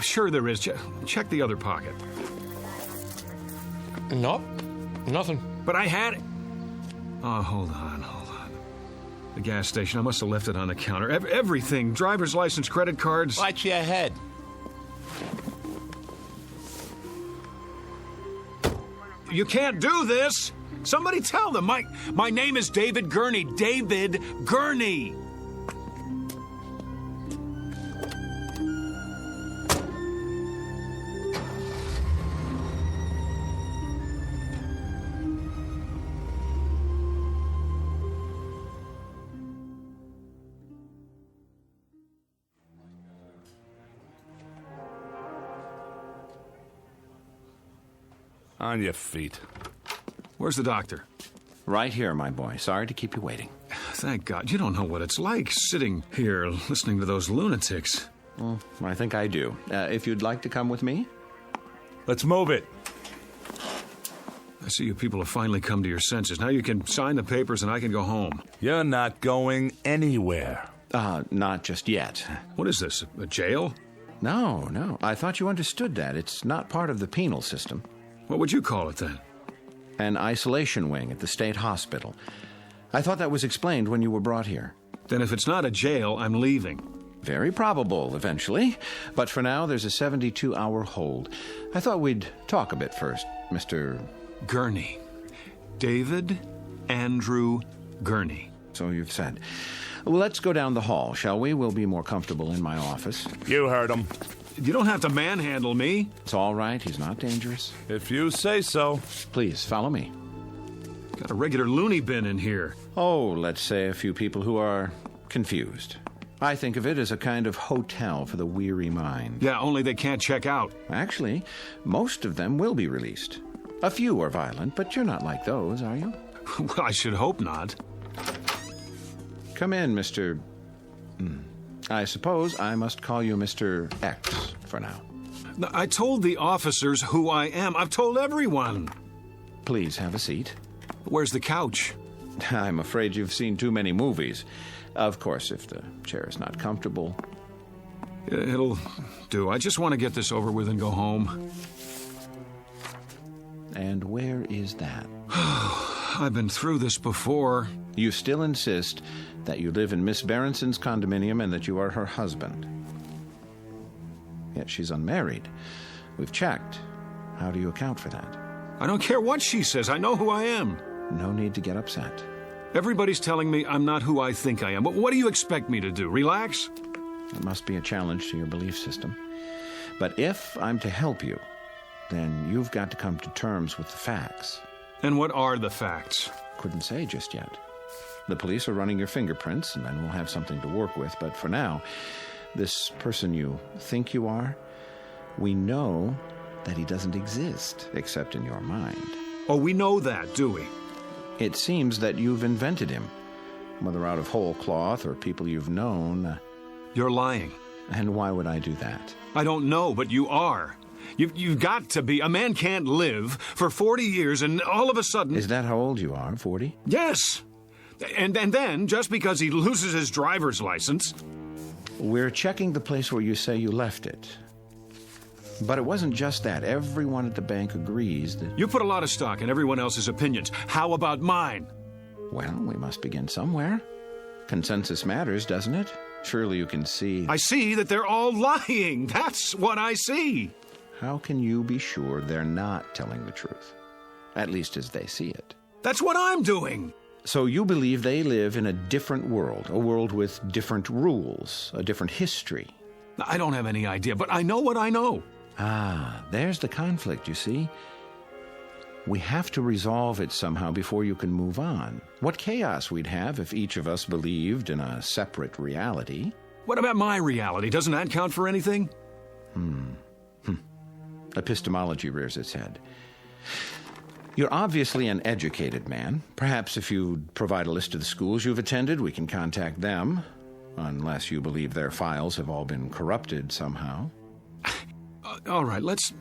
Sure there is. Check the other pocket. Nope. Nothing. But I had it. Oh, hold on. The gas station. I must have left it on the counter. Everything. Driver's license, credit cards. Watch your head. You can't do this. Somebody tell them. My name is David Gurney. David Gurney. On your feet. Where's the doctor? Right here, my boy. Sorry to keep you waiting. Thank God. You don't know what it's like sitting here listening to those lunatics. Well, I think I do. If you'd like to come with me? Let's move it. I see you people have finally come to your senses. Now you can sign the papers and I can go home. You're not going anywhere. Not just yet. What is this, a jail? No. I thought you understood that. It's not part of the penal system. What would you call it then? An isolation wing at the state hospital. I thought that was explained when you were brought here. Then if it's not a jail, I'm leaving. Very probable, eventually. But for now, there's a 72-hour hold. I thought we'd talk a bit first, Mr. Gurney. David Andrew Gurney. So you've said. Well, let's go down the hall, shall we? We'll be more comfortable in my office. You heard him. You don't have to manhandle me. It's all right. He's not dangerous. If you say so. Please, follow me. Got a regular loony bin in here. Oh, let's say a few people who are confused. I think of it as a kind of hotel for the weary mind. Yeah, only they can't check out. Actually, most of them will be released. A few are violent, but you're not like those, are you? Well, I should hope not. Come in, Mr. I suppose I must call you Mr. X for now. I told the officers who I am. I've told everyone. Please have a seat. Where's the couch? I'm afraid you've seen too many movies. Of course, if the chair is not comfortable. It'll do. I just want to get this over with and go home. And where is that? I've been through this before. You still insist that you live in Miss Berenson's condominium and that you are her husband. Yet she's unmarried. We've checked. How do you account for that? I don't care what she says. I know who I am. No need to get upset. Everybody's telling me I'm not who I think I am. But what do you expect me to do? Relax? It must be a challenge to your belief system. But if I'm to help you, then you've got to come to terms with the facts. And what are the facts? Couldn't say just yet. The police are running your fingerprints, and then we'll have something to work with. But for now, this person you think you are, we know that he doesn't exist, except in your mind. Oh, we know that, do we? It seems that you've invented him, whether out of whole cloth or people you've known. You're lying. And why would I do that? I don't know, but you are. You've got to be. A man can't live for 40 years and all of a sudden... Is that how old you are, 40? Yes. And then, just because he loses his driver's license... We're checking the place where you say you left it. But it wasn't just that. Everyone at the bank agrees that... You put a lot of stock in everyone else's opinions. How about mine? Well, we must begin somewhere. Consensus matters, doesn't it? Surely you can see... I see that they're all lying. That's what I see. How can you be sure they're not telling the truth? At least as they see it. That's what I'm doing. So you believe they live in a different world, a world with different rules, a different history. I don't have any idea, but I know what I know. Ah, there's the conflict, you see. We have to resolve it somehow before you can move on. What chaos we'd have if each of us believed in a separate reality. What about my reality? Doesn't that count for anything? Epistemology rears its head. You're obviously an educated man. Perhaps if you'd provide a list of the schools you've attended, we can contact them. Unless you believe their files have all been corrupted somehow. All right, let's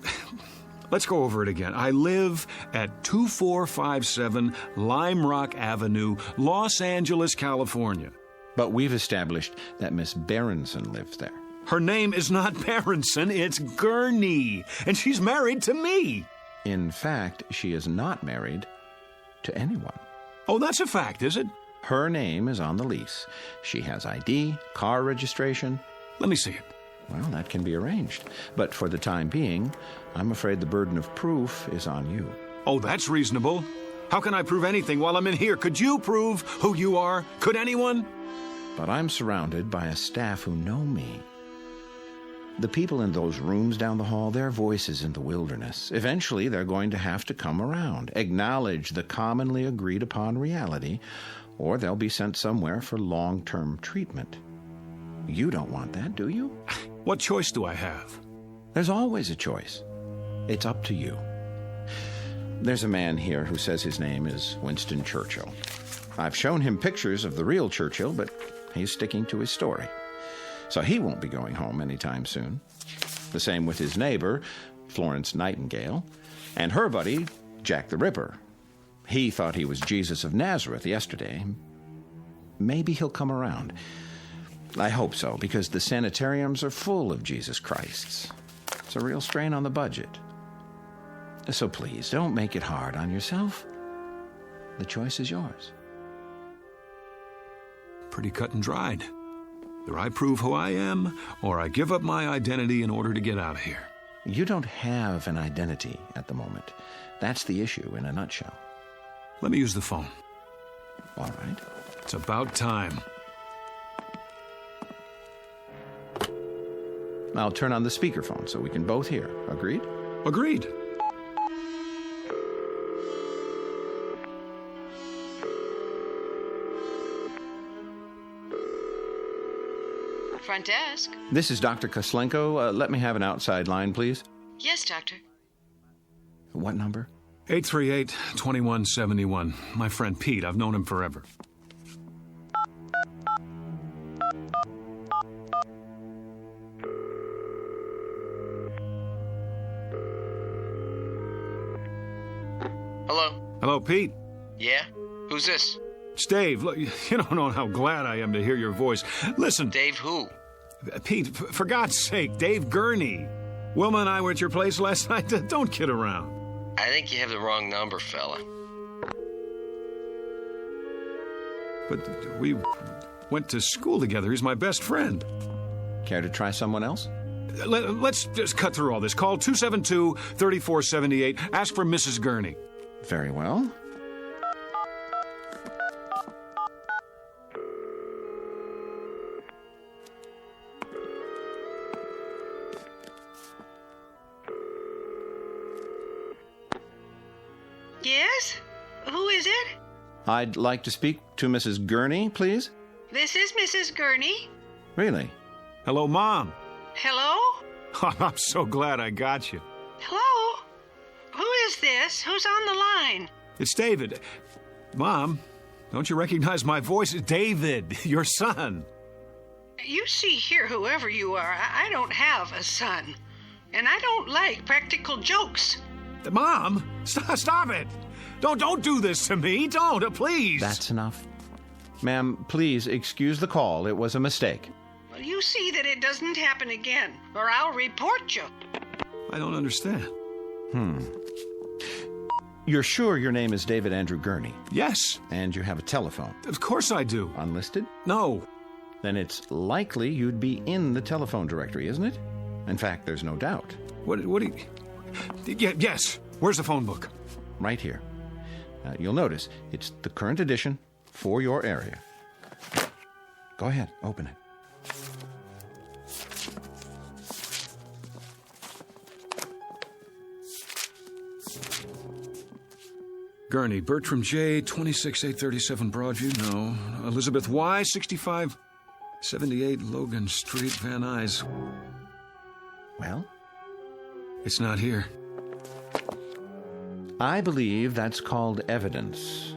go over it again. I live at 2457 Lime Rock Avenue, Los Angeles, California. But we've established that Miss Berenson lives there. Her name is not Berenson, it's Gurney, and she's married to me. In fact, she is not married to anyone. Oh, that's a fact, is it? Her name is on the lease. She has ID, car registration. Let me see it. Well, that can be arranged. But for the time being, I'm afraid the burden of proof is on you. Oh, that's reasonable. How can I prove anything while I'm in here? Could you prove who you are? Could anyone? But I'm surrounded by a staff who know me. The people in those rooms down the hall, their voices in the wilderness. Eventually, they're going to have to come around, acknowledge the commonly agreed upon reality, or they'll be sent somewhere for long-term treatment. You don't want that, do you? What choice do I have? There's always a choice. It's up to you. There's a man here who says his name is Winston Churchill. I've shown him pictures of the real Churchill, but he's sticking to his story. So he won't be going home anytime soon. The same with his neighbor, Florence Nightingale, and her buddy, Jack the Ripper. He thought he was Jesus of Nazareth yesterday. Maybe he'll come around. I hope so, because the sanitariums are full of Jesus Christs. It's a real strain on the budget. So please, don't make it hard on yourself. The choice is yours. Pretty cut and dried. Either I prove who I am, or I give up my identity in order to get out of here. You don't have an identity at the moment. That's the issue in a nutshell. Let me use the phone. All right. It's about time. I'll turn on the speakerphone so we can both hear. Agreed? Agreed. Front desk. This is Dr. Koslenko. Let me have an outside line, please. Yes, doctor. What number? 838-2171. My friend Pete. I've known him forever. Hello? Hello, Pete. Yeah? Who's this? It's Dave. Look, you don't know how glad I am to hear your voice. Listen. Dave who? Pete, for God's sake, Dave Gurney. Wilma and I were at your place last night. Don't kid around. I think you have the wrong number, fella. But we went to school together. He's my best friend. Care to try someone else? Let's just cut through all this. Call 272-3478. Ask for Mrs. Gurney. Very well. Yes? Who is it? I'd like to speak to Mrs. Gurney, please. This is Mrs. Gurney. Really? Hello, Mom. Hello? Oh, I'm so glad I got you. Hello? Who is this? Who's on the line? It's David. Mom, don't you recognize my voice? David, your son. You see here, whoever you are, I don't have a son. And I don't like practical jokes. Mom, stop it. Don't do this to me. Don't, please. That's enough. Ma'am, please excuse the call. It was a mistake. Well, you see that it doesn't happen again, or I'll report you. I don't understand. You're sure your name is David Andrew Gurney? Yes. And you have a telephone? Of course I do. Unlisted? No. Then it's likely you'd be in the telephone directory, isn't it? In fact, there's no doubt. What do you... Yes. Where's the phone book? Right here. You'll notice it's the current edition for your area. Go ahead, open it. Gurney, Bertram J, 26837 Broadview, no. Elizabeth Y, 6578 Logan Street, Van Nuys. Well? It's not here. I believe that's called evidence.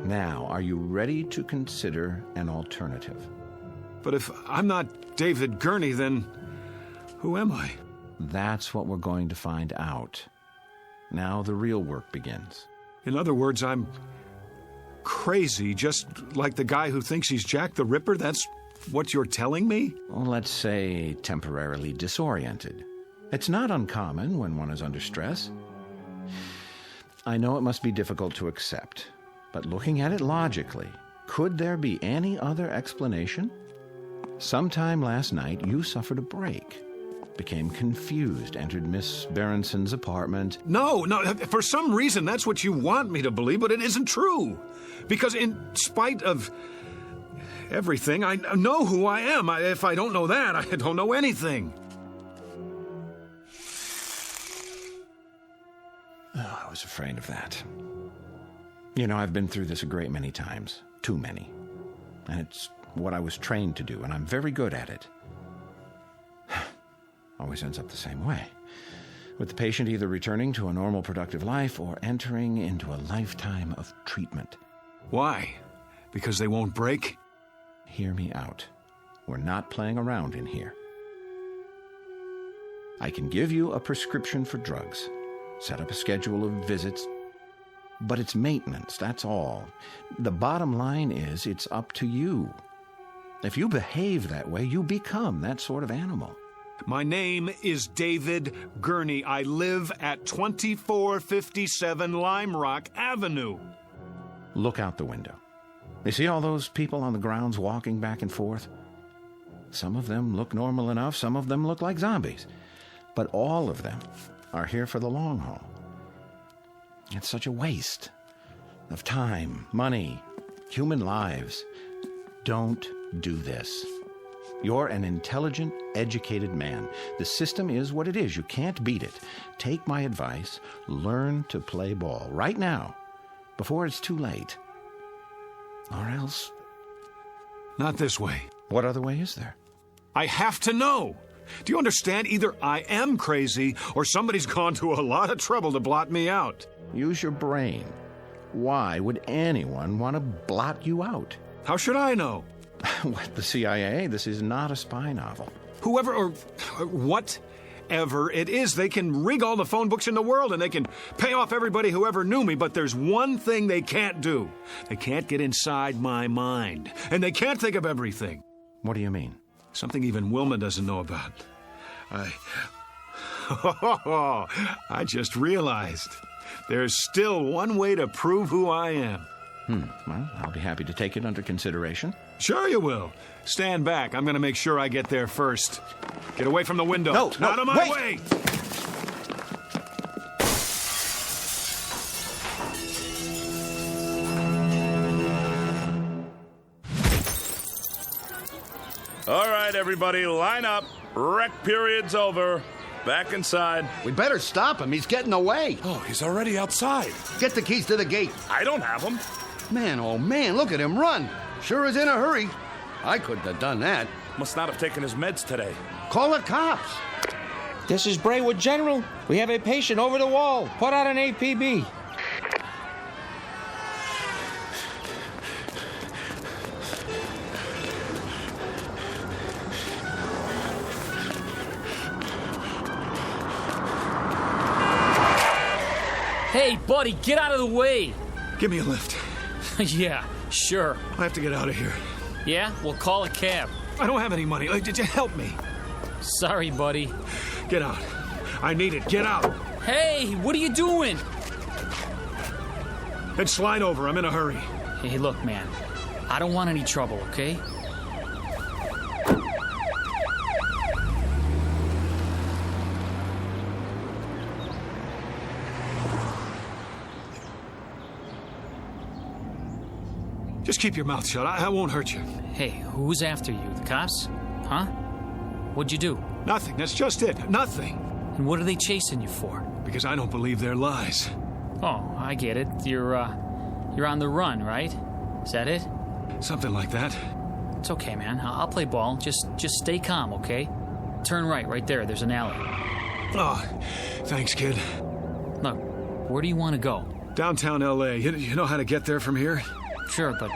Now, are you ready to consider an alternative? But if I'm not David Gurney, then who am I? That's what we're going to find out. Now the real work begins. In other words, I'm crazy, just like the guy who thinks he's Jack the Ripper? That's what you're telling me? Well, let's say temporarily disoriented. It's not uncommon when one is under stress. I know it must be difficult to accept, but looking at it logically, could there be any other explanation? Sometime last night, you suffered a break, became confused, entered Miss Berenson's apartment. No, for some reason that's what you want me to believe, but it isn't true. Because in spite of everything, I know who I am. If I don't know that, I don't know anything. Oh, I was afraid of that. You know, I've been through this a great many times. Too many. And it's what I was trained to do, and I'm very good at it. Always ends up the same way. With the patient either returning to a normal, productive life or entering into a lifetime of treatment. Why? Because they won't break? Hear me out. We're not playing around in here. I can give you a prescription for drugs, set up a schedule of visits, but it's maintenance, that's all. The bottom line is it's up to you. If you behave that way, you become that sort of animal. My name is David Gurney. I live at 2457 Lime Rock Avenue. Look out the window. You see all those people on the grounds walking back and forth? Some of them look normal enough, some of them look like zombies. But all of them are here for the long haul. It's such a waste of time, money, human lives. Don't do this. You're an intelligent, educated man. The system is what it is. You can't beat it. Take my advice. Learn to play ball right now, before it's too late. Or else... Not this way. What other way is there? I have to know. Do you understand? Either I am crazy or somebody's gone to a lot of trouble to blot me out. Use your brain. Why would anyone want to blot you out? How should I know? What, the CIA? This is not a spy novel. Whoever or whatever it is, they can rig all the phone books in the world and they can pay off everybody who ever knew me, but there's one thing they can't do. They can't get inside my mind. And they can't think of everything. What do you mean? Something even Wilma doesn't know about. I just realized there's still one way to prove who I am. Well, I'll be happy to take it under consideration. Sure you will. Stand back. I'm going to make sure I get there first. Get away from the window. No, Out of my wait. way! All right, everybody, line up. Rec period's over. Back inside. We better stop him. He's getting away. Oh, he's already outside. Get the keys to the gate. I don't have them. Man, oh man, look at him run. Sure is in a hurry. I couldn't have done that. Must not have taken his meds today. Call the cops. This is Braywood General. We have a patient over the wall. Put out an APB. Hey, buddy, get out of the way. Give me a lift. Yeah, sure. I have to get out of here. Yeah? We'll call a cab. I don't have any money. Did you help me? Sorry, buddy. Get out. I need it. Get out. Hey, what are you doing? Then slide over. I'm in a hurry. Hey, look, man. I don't want any trouble, okay? Just keep your mouth shut. I won't hurt you. Hey, who's after you? The cops? Huh? What'd you do? Nothing. That's just it. Nothing. And what are they chasing you for? Because I don't believe their lies. Oh, I get it. You're on the run, right? Is that it? Something like that. It's okay, man. I'll play ball. Just stay calm, okay? Turn right there. There's an alley. Oh, thanks, kid. Look, where do you want to go? Downtown L.A. You know how to get there from here? Sure, but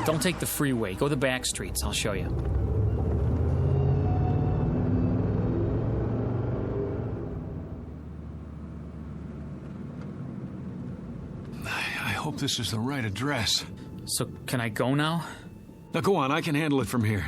don't take the freeway. Go the back streets. I'll show you. I hope this is the right address. So, can I go now? Now, go on. I can handle it from here.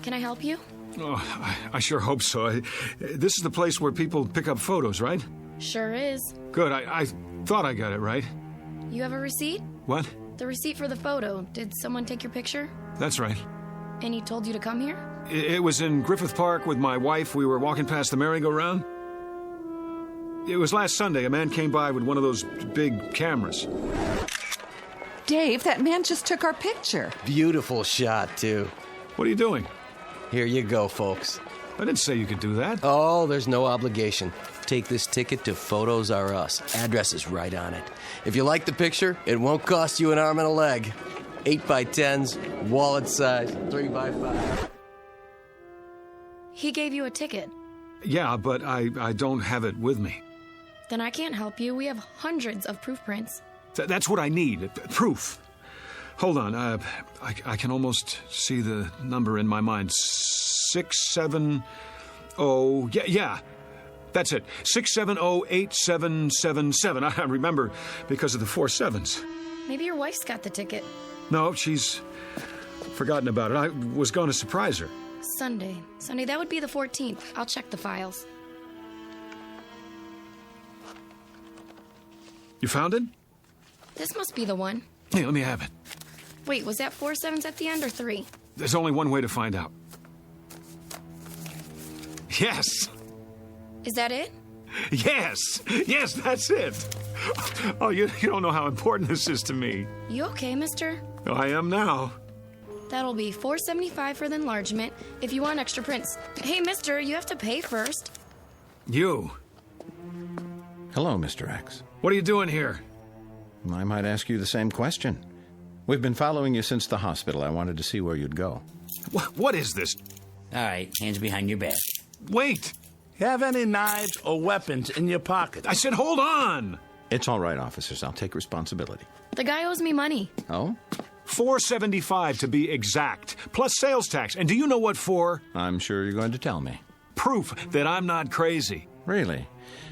Can I help you? Oh, I sure hope so. This is the place where people pick up photos, right? Sure is. Good. I thought I got it right. You have a receipt? What? The receipt for the photo. Did someone take your picture? That's right. And he told you to come here? It was in Griffith Park with my wife. We were walking past the merry-go-round. It was last Sunday. A man came by with one of those big cameras. Dave, that man just took our picture. Beautiful shot, too. What are you doing? Here you go, folks. I didn't say you could do that. Oh, there's no obligation. Take this ticket to Photos R Us. Address is right on it. If you like the picture, it won't cost you an arm and a leg. 8x10s, wallet size, 3x5. He gave you a ticket. Yeah, but I don't have it with me. Then I can't help you. We have hundreds of proof prints. That's what I need. Proof. Hold on. I can almost see the number in my mind. 670... Yeah. That's it. 670-8777. I remember because of the 4 sevens. Maybe your wife's got the ticket. No, she's forgotten about it. I was going to surprise her. Sunday, that would be the 14th. I'll check the files. You found it? This must be the one. Hey, let me have it. Wait, was that 4 7s at the end or 3? There's only one way to find out. Yes! Is that it? Yes! Yes, that's it! Oh, you don't know how important this is to me. You okay, mister? I am now. That'll be $4.75 for the enlargement if you want extra prints. Hey, mister, you have to pay first. You. Hello, Mr. X. What are you doing here? I might ask you the same question. We've been following you since the hospital. I wanted to see where you'd go. What is this? All right, hands behind your back. Wait! Have any knives or weapons in your pocket? I said hold on! It's all right, officers. I'll take responsibility. The guy owes me money. Oh? $4.75 to be exact, plus sales tax. And do you know what for? I'm sure you're going to tell me. Proof that I'm not crazy. Really?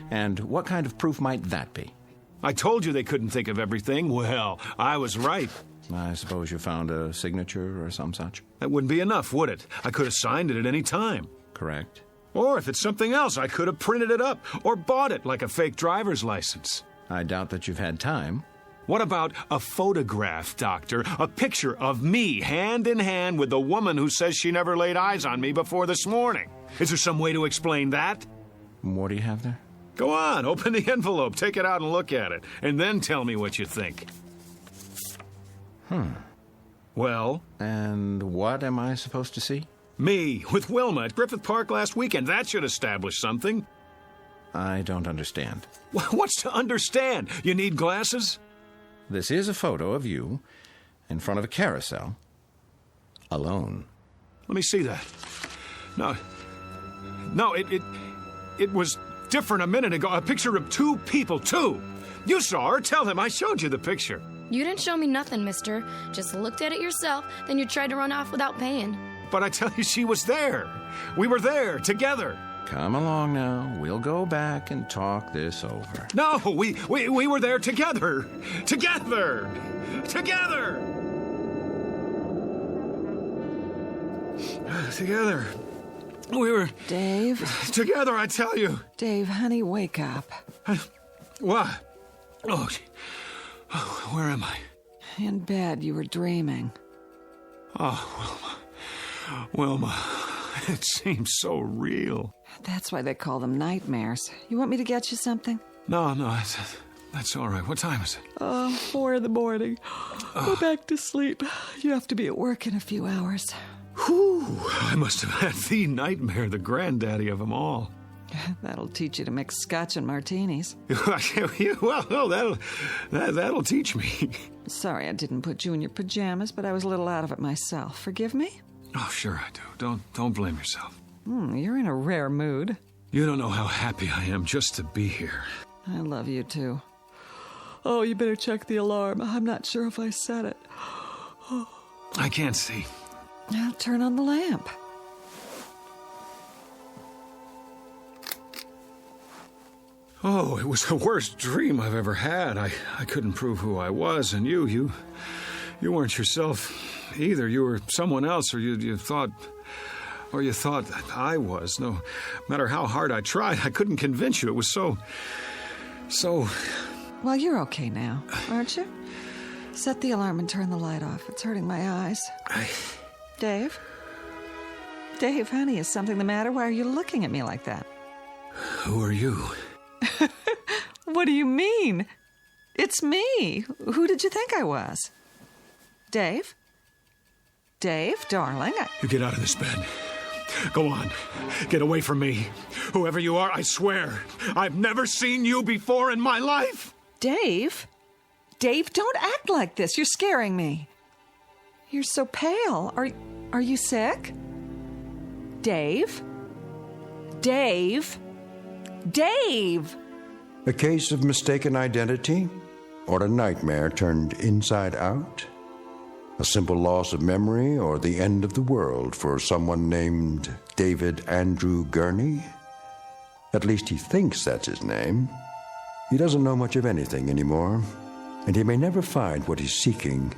And what kind of proof might that be? I told you they couldn't think of everything. Well, I was right. I suppose you found a signature or some such? That wouldn't be enough, would it? I could have signed it at any time. Correct. Or if it's something else, I could have printed it up or bought it like a fake driver's license. I doubt that you've had time. What about a photograph, Doctor? A picture of me, hand in hand with the woman who says she never laid eyes on me before this morning. Is there some way to explain that? What do you have there? Go on, open the envelope, take it out and look at it, and then tell me what you think. Well? And what am I supposed to see? Me, with Wilma at Griffith Park last weekend. That should establish something. I don't understand. What's to understand? You need glasses? This is a photo of you in front of a carousel, alone. Let me see that. No, it was different a minute ago. A picture of two people, two. You saw her. Tell him I showed you the picture. You didn't show me nothing, mister. Just looked at it yourself, then you tried to run off without paying. But I tell you, she was there. We were there, together. Come along now. We'll go back and talk this over. No, we were there together. Together. Together. Together. We were... Dave? Together, I tell you. Dave, honey, wake up. What? Oh, where am I? In bed, you were dreaming. Oh, Wilma, it seems so real. That's why they call them nightmares. You want me to get you something? No, that's all right. What time is it? 4 in the morning. Go back to sleep. You have to be at work in a few hours. Whew, I must have had the nightmare, the granddaddy of them all. That'll teach you to mix scotch and martinis. Well, no, that'll teach me. Sorry I didn't put you in your pajamas, but I was a little out of it myself. Forgive me? Oh, sure I do. Don't blame yourself. You're in a rare mood. You don't know how happy I am just to be here. I love you, too. Oh, you better check the alarm. I'm not sure if I set it. I can't see. Now turn on the lamp. Oh, it was the worst dream I've ever had. I couldn't prove who I was, and you weren't yourself either. You were someone else, or you thought that I was. No matter how hard I tried, I couldn't convince you. It was so... Well, you're okay now, aren't you? Set the alarm and turn the light off. It's hurting my eyes. Dave? Dave, honey, is something the matter? Why are you looking at me like that? Who are you? What do you mean? It's me. Who did you think I was? Dave? Dave, darling, You get out of this bed. Go on. Get away from me. Whoever you are, I swear, I've never seen you before in my life. Dave? Dave, don't act like this. You're scaring me. You're so pale. Are you sick? Dave? Dave? Dave! A case of mistaken identity or a nightmare turned inside out? A simple loss of memory or the end of the world for someone named David Andrew Gurney? At least he thinks that's his name. He doesn't know much of anything anymore, and he may never find what he's seeking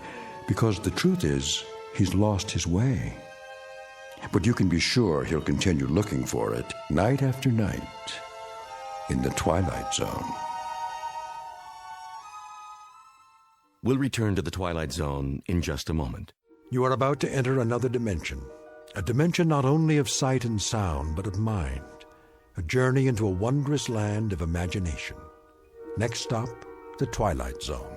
because the truth is he's lost his way. But you can be sure he'll continue looking for it night after night in the Twilight Zone. We'll return to the Twilight Zone in just a moment. You are about to enter another dimension. A dimension not only of sight and sound, but of mind. A journey into a wondrous land of imagination. Next stop, the Twilight Zone.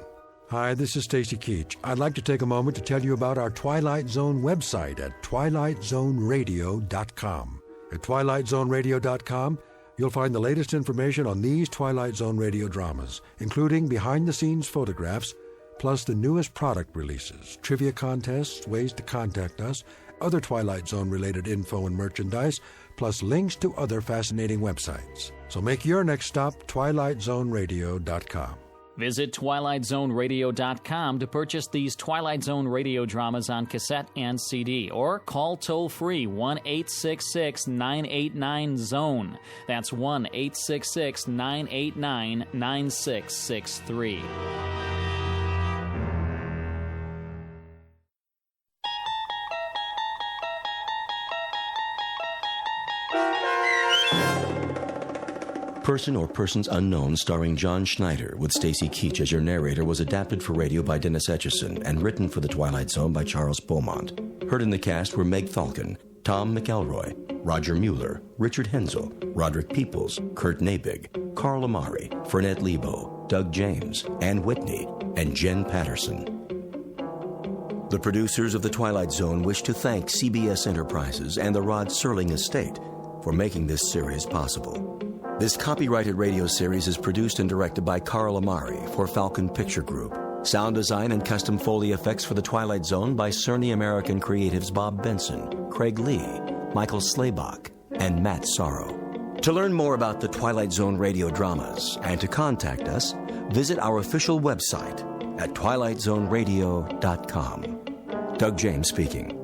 Hi, this is Stacy Keach. I'd like to take a moment to tell you about our Twilight Zone website at twilightzoneradio.com. At twilightzoneradio.com, you'll find the latest information on these Twilight Zone radio dramas, including behind-the-scenes photographs, plus the newest product releases, trivia contests, ways to contact us, other Twilight Zone-related info and merchandise, plus links to other fascinating websites. So make your next stop twilightzoneradio.com. Visit twilightzoneradio.com to purchase these Twilight Zone radio dramas on cassette and CD, or call toll-free 1-866-989-ZONE. That's 1-866-989-9663. Person or Persons Unknown, starring John Schneider, with Stacy Keach as your narrator, was adapted for radio by Dennis Etchison and written for The Twilight Zone by Charles Beaumont. Heard in the cast were Meg Falcon, Tom McElroy, Roger Mueller, Richard Hensel, Roderick Peoples, Kurt Nabig, Carl Amari, Fernette Lebo, Doug James, Ann Whitney, and Jen Patterson. The producers of The Twilight Zone wish to thank CBS Enterprises and the Rod Serling Estate for making this series possible. This copyrighted radio series is produced and directed by Carl Amari for Falcon Picture Group. Sound design and custom Foley effects for The Twilight Zone by Cerny American Creatives Bob Benson, Craig Lee, Michael Slaybach, and Matt Sorrow. To learn more about the Twilight Zone radio dramas and to contact us, visit our official website at twilightzoneradio.com. Doug James speaking.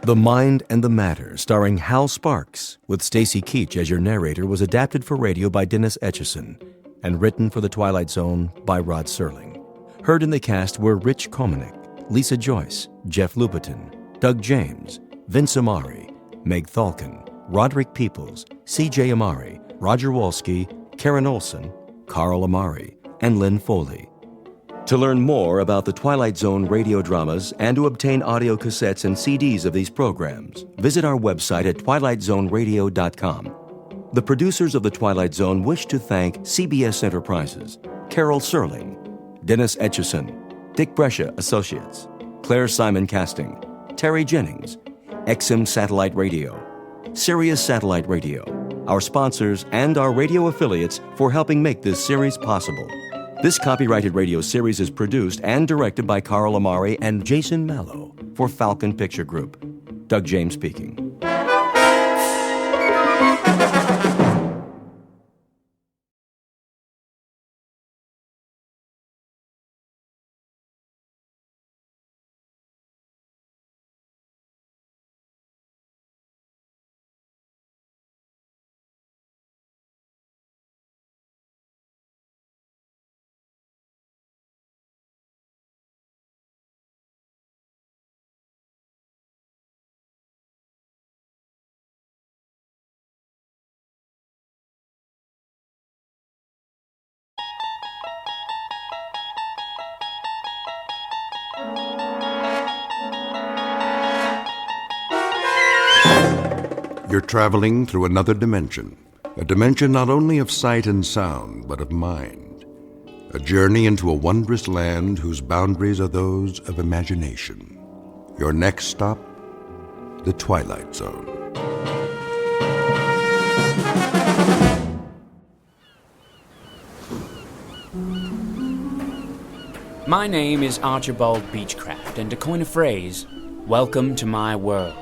The Mind and the Matter, starring Hal Sparks, with Stacy Keach as your narrator, was adapted for radio by Dennis Etchison and written for The Twilight Zone by Rod Serling. Heard in the cast were Rich Komanek, Lisa Joyce, Jeff Lupetin, Doug James, Vince Amari, Meg Falcon, Roderick Peoples, C.J. Amari, Roger Wolski, Karen Olson, Carl Amari, and Lynn Foley. To learn more about the Twilight Zone radio dramas and to obtain audio cassettes and CDs of these programs, visit our website at twilightzoneradio.com. The producers of The Twilight Zone wish to thank CBS Enterprises, Carol Serling, Dennis Etchison, Dick Brescia Associates, Claire Simon Casting, Terry Jennings, XM Satellite Radio, Sirius Satellite Radio, our sponsors, and our radio affiliates for helping make this series possible. This copyrighted radio series is produced and directed by Carl Amari and Jason Mallow for Falcon Picture Group. Doug James speaking. You're traveling through another dimension, a dimension not only of sight and sound, but of mind. A journey into a wondrous land whose boundaries are those of imagination. Your next stop, the Twilight Zone. My name is Archibald Beechcraft, and to coin a phrase, welcome to my world.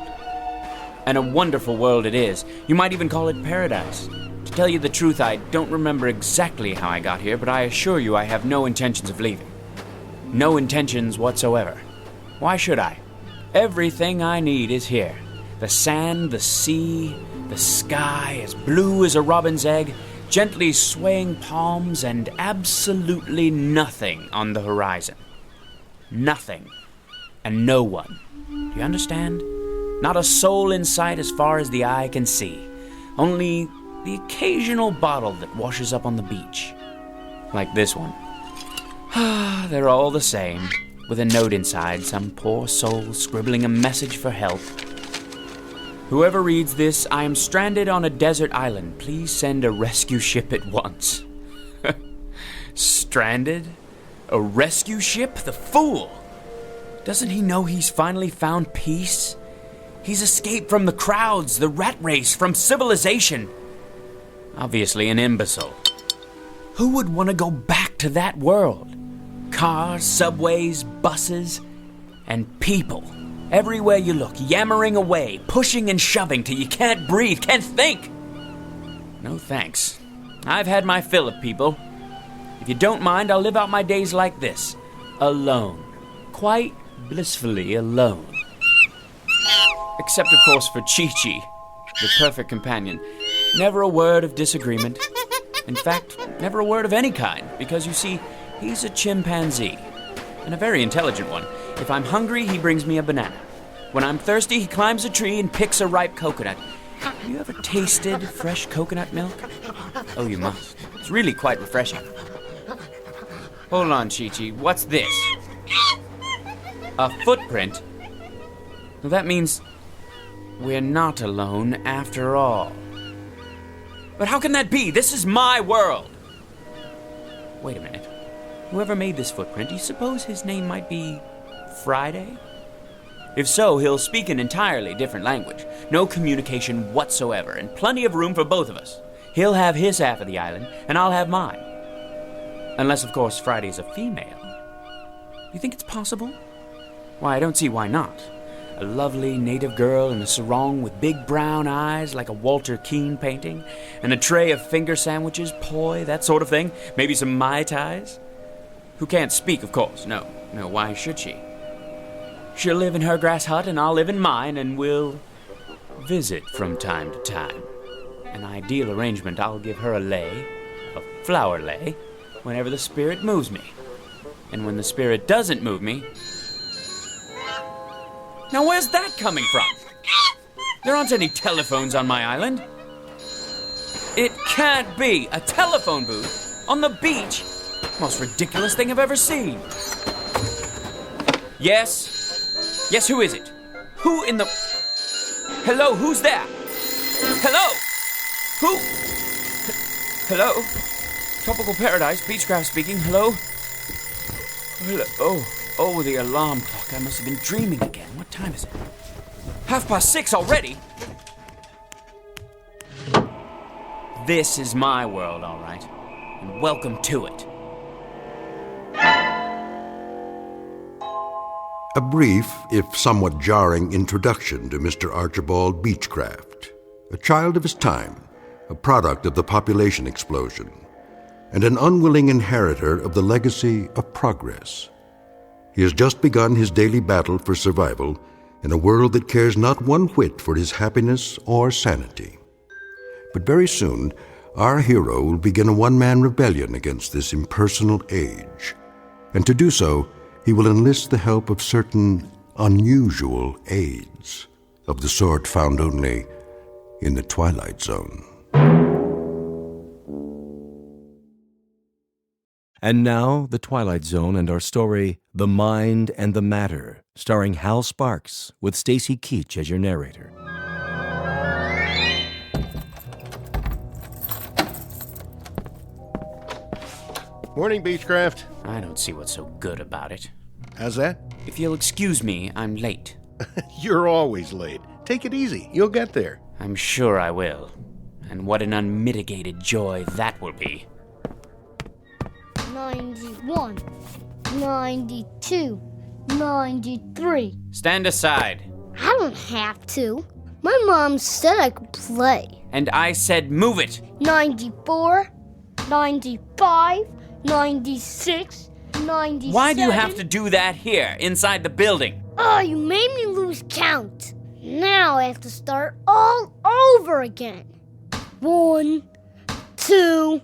And a wonderful world it is. You might even call it paradise. To tell you the truth, I don't remember exactly how I got here, but I assure you I have no intentions of leaving. No intentions whatsoever. Why should I? Everything I need is here. The sand, the sea, the sky as blue as a robin's egg, gently swaying palms, and absolutely nothing on the horizon. Nothing. And no one. Do you understand? Not a soul in sight as far as the eye can see. Only the occasional bottle that washes up on the beach. Like this one. They're all the same, with a note inside, some poor soul scribbling a message for help. Whoever reads this, I am stranded on a desert island. Please send a rescue ship at once. Stranded? A rescue ship? The fool! Doesn't he know he's finally found peace? He's escaped from the crowds, the rat race, from civilization. Obviously an imbecile. Who would want to go back to that world? Cars, subways, buses, and people. Everywhere you look, yammering away, pushing and shoving till you can't breathe, can't think. No thanks. I've had my fill of people. If you don't mind, I'll live out my days like this. Alone. Quite blissfully alone. Except, of course, for Chi-Chi, the perfect companion. Never a word of disagreement. In fact, never a word of any kind, because, you see, he's a chimpanzee. And a very intelligent one. If I'm hungry, he brings me a banana. When I'm thirsty, he climbs a tree and picks a ripe coconut. Have you ever tasted fresh coconut milk? Oh, you must. It's really quite refreshing. Hold on, Chi-Chi. What's this? A footprint? Well, that means we're not alone after all. But how can that be? This is my world. Wait a minute. Whoever made this footprint, do you suppose his name might be Friday? If so, he'll speak an entirely different language. No communication whatsoever, and plenty of room for both of us. He'll have his half of the island, and I'll have mine. Unless, of course, Friday's a female. You think it's possible? Why, I don't see why not. A lovely native girl in a sarong with big brown eyes like a Walter Keane painting, and a tray of finger sandwiches, poi, that sort of thing. Maybe some Mai Tais. Who can't speak, of course. No, why should she? She'll live in her grass hut and I'll live in mine, and we'll visit from time to time. An ideal arrangement. I'll give her a lei, a flower lei, whenever the spirit moves me. And when the spirit doesn't move me... Now where's that coming from? There aren't any telephones on my island. It can't be a telephone booth on the beach. Most ridiculous thing I've ever seen. Yes? Yes, who is it? Who in the... Hello, who's there? Hello? Who? Hello? Tropical Paradise, Beechcraft speaking. Hello? Hello? Oh, the alarm clock. I must have been dreaming again. What time is it? 6:30 already? This is my world, all right. And welcome to it. A brief, if somewhat jarring, introduction to Mr. Archibald Beechcraft, a child of his time, a product of the population explosion, and an unwilling inheritor of the legacy of progress. He has just begun his daily battle for survival in a world that cares not one whit for his happiness or sanity. But very soon, our hero will begin a one-man rebellion against this impersonal age, and to do so, he will enlist the help of certain unusual aids, of the sort found only in the Twilight Zone. And now, The Twilight Zone and our story, The Mind and the Matter, starring Hal Sparks, with Stacy Keach as your narrator. Morning, Beechcraft. I don't see what's so good about it. How's that? If you'll excuse me, I'm late. You're always late. Take it easy. You'll get there. I'm sure I will. And what an unmitigated joy that will be. 91, 92, 93. Stand aside. I don't have to. My mom said I could play. And I said move it. 94, 95, 96, 97. Why do you have to do that here, inside the building? Oh, you made me lose count. Now I have to start all over again. 1, 2,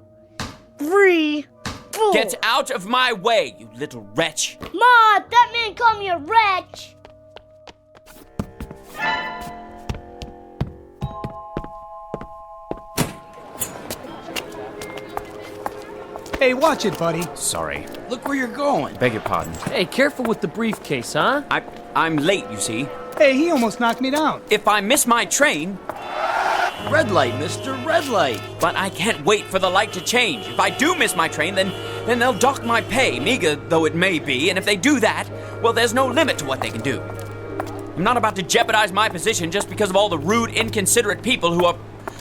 3, 4. Get out of my way, you little wretch. Ma, that man called me a wretch. Hey, watch it, buddy. Sorry. Look where you're going. Beg your pardon. Hey, careful with the briefcase, huh? I'm late, you see. Hey, he almost knocked me down. If I miss my train... Red light, mister, red light. But I can't wait for the light to change. If I do miss my train, then they'll dock my pay, meager though it may be. And if they do that, well, there's no limit to what they can do. I'm not about to jeopardize my position just because of all the rude, inconsiderate people who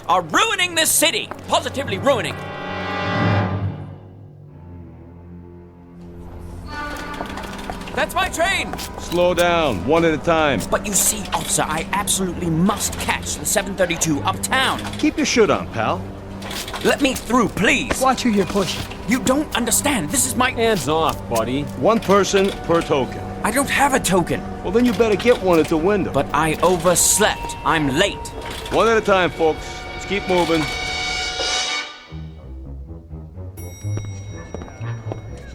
are ruining this city. Positively ruining. That's my train! Slow down, one at a time. But you see, officer, I absolutely must catch the 732 uptown. Keep your shirt on, pal. Let me through, please. Watch who you're pushing. You don't understand. This is my... Hands off, buddy. One person per token. I don't have a token. Well, then you better get one at the window. But I overslept. I'm late. One at a time, folks. Let's keep moving.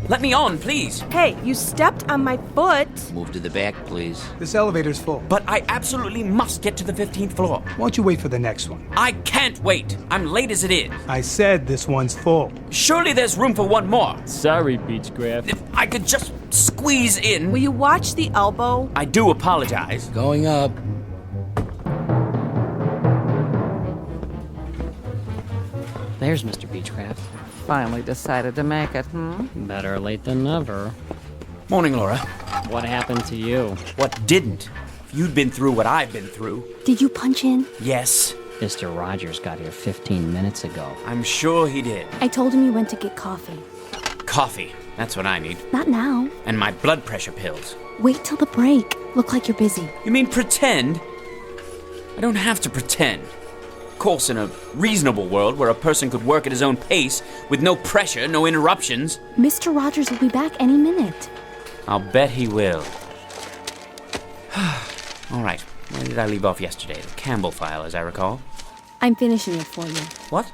Let me on, please. Hey, you stepped on my foot. Move to the back, please. This elevator's full. But I absolutely must get to the 15th floor. Why don't you wait for the next one? I can't wait. I'm late as it is. I said this one's full. Surely there's room for one more. Sorry, Beechcraft. If I could just squeeze in. Will you watch the elbow? I do apologize. Going up. There's Mr. Beechcraft. Finally decided to make it, Better late than never. Morning, Laura. What happened to you? What didn't? If you'd been through what I've been through. Did you punch in? Yes. Mr. Rogers got here 15 minutes ago. I'm sure he did. I told him you went to get coffee. Coffee. That's what I need. Not now. And my blood pressure pills. Wait till the break. Look like you're busy. You mean pretend? I don't have to pretend. Of course, in a reasonable world where a person could work at his own pace with no pressure, no interruptions. Mr. Rogers will be back any minute. I'll bet he will. All right. Where did I leave off yesterday? The Campbell file, as I recall. I'm finishing it for you. What?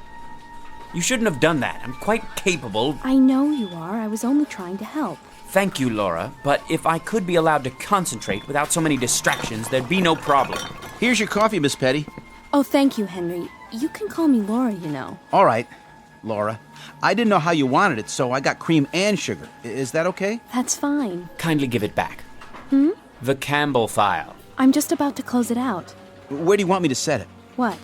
You shouldn't have done that. I'm quite capable. I know you are. I was only trying to help. Thank you, Laura. But if I could be allowed to concentrate without so many distractions, there'd be no problem. Here's your coffee, Miss Petty. Oh, thank you, Henry. You can call me Laura, you know. All right, Laura. I didn't know how you wanted it, so I got cream and sugar. Is that okay? That's fine. Kindly give it back. Hmm? The Campbell file. I'm just about to close it out. Where do you want me to set it? What?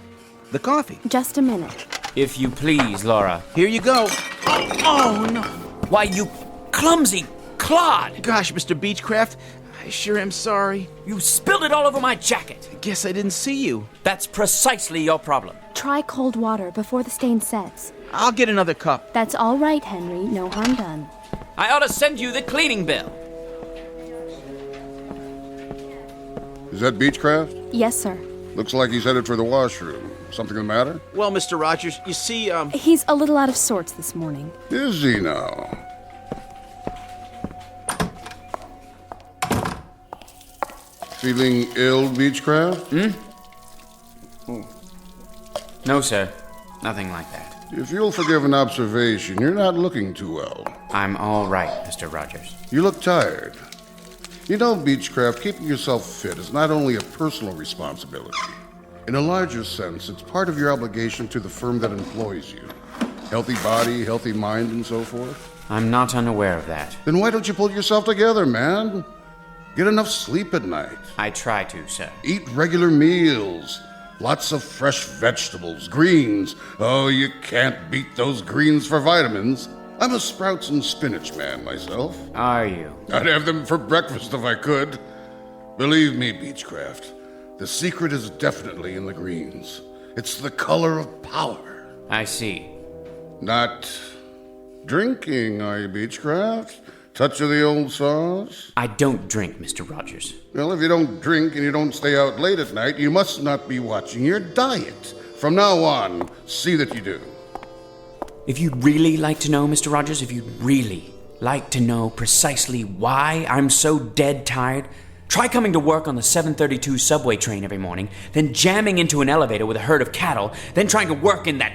The coffee. Just a minute. If you please, Laura. Here you go. Oh, no. Why, you clumsy clod! Gosh, Mr. Beechcraft, I sure am sorry. You spilled it all over my jacket. I guess I didn't see you. That's precisely your problem. Try cold water before the stain sets. I'll get another cup. That's all right, Henry. No harm done. I ought to send you the cleaning bill. Is that Beechcraft? Yes, sir. Looks like he's headed for the washroom. Something the matter? Well, Mr. Rogers, you see, He's a little out of sorts this morning. Is he now? Feeling ill, Beechcraft? No, sir. Nothing like that. If you'll forgive an observation, you're not looking too well. I'm all right, Mr. Rogers. You look tired. You know, Beechcraft, keeping yourself fit is not only a personal responsibility. In a larger sense, it's part of your obligation to the firm that employs you. Healthy body, healthy mind, and so forth. I'm not unaware of that. Then why don't you pull yourself together, man? Get enough sleep at night. I try to, sir. Eat regular meals. Lots of fresh vegetables, greens. Oh, you can't beat those greens for vitamins. I'm a sprouts and spinach man myself. Are you? I'd have them for breakfast if I could. Believe me, Beechcraft, the secret is definitely in the greens. It's the color of power. I see. Not drinking, are you, Beechcraft? Touch of the old sauce? I don't drink, Mr. Rogers. Well, if you don't drink and you don't stay out late at night, you must not be watching your diet. From now on, see that you do. If you'd really like to know, Mr. Rogers, if you'd really like to know precisely why I'm so dead tired, Try coming to work on the 732 subway train every morning, then jamming into an elevator with a herd of cattle, then trying to work in that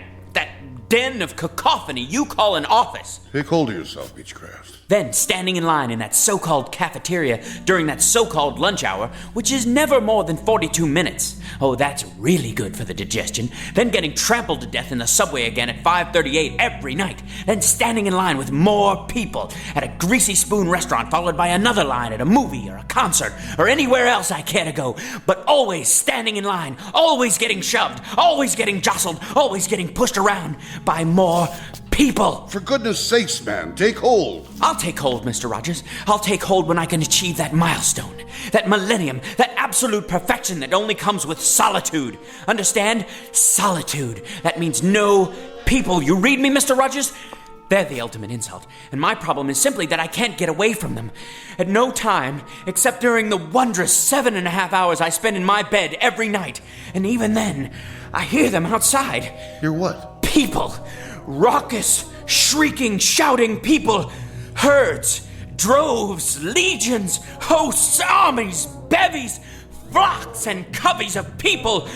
den of cacophony you call an office. Take hold of yourself, Beechcraft. Then standing in line in that so-called cafeteria during that so-called lunch hour, which is never more than 42 minutes. Oh, that's really good for the digestion. Then getting trampled to death in the subway again at 5:38 every night. Then standing in line with more people at a Greasy Spoon restaurant, followed by another line at a movie or a concert or anywhere else I care to go. But always standing in line, always getting shoved, always getting jostled, always getting pushed around by more people. For goodness sakes, man, take hold. I'll take hold, Mr. Rogers. I'll take hold when I can achieve that milestone, that millennium, that absolute perfection that only comes with solitude. Understand? Solitude. That means no people. You read me, Mr. Rogers? They're the ultimate insult, and my problem is simply that I can't get away from them. At no time, except during the wondrous 7.5 hours I spend in my bed every night. And even then, I hear them outside. Hear what? People. Raucous, shrieking, shouting people. Herds, droves, legions, hosts, armies, bevies, flocks and coveys of people.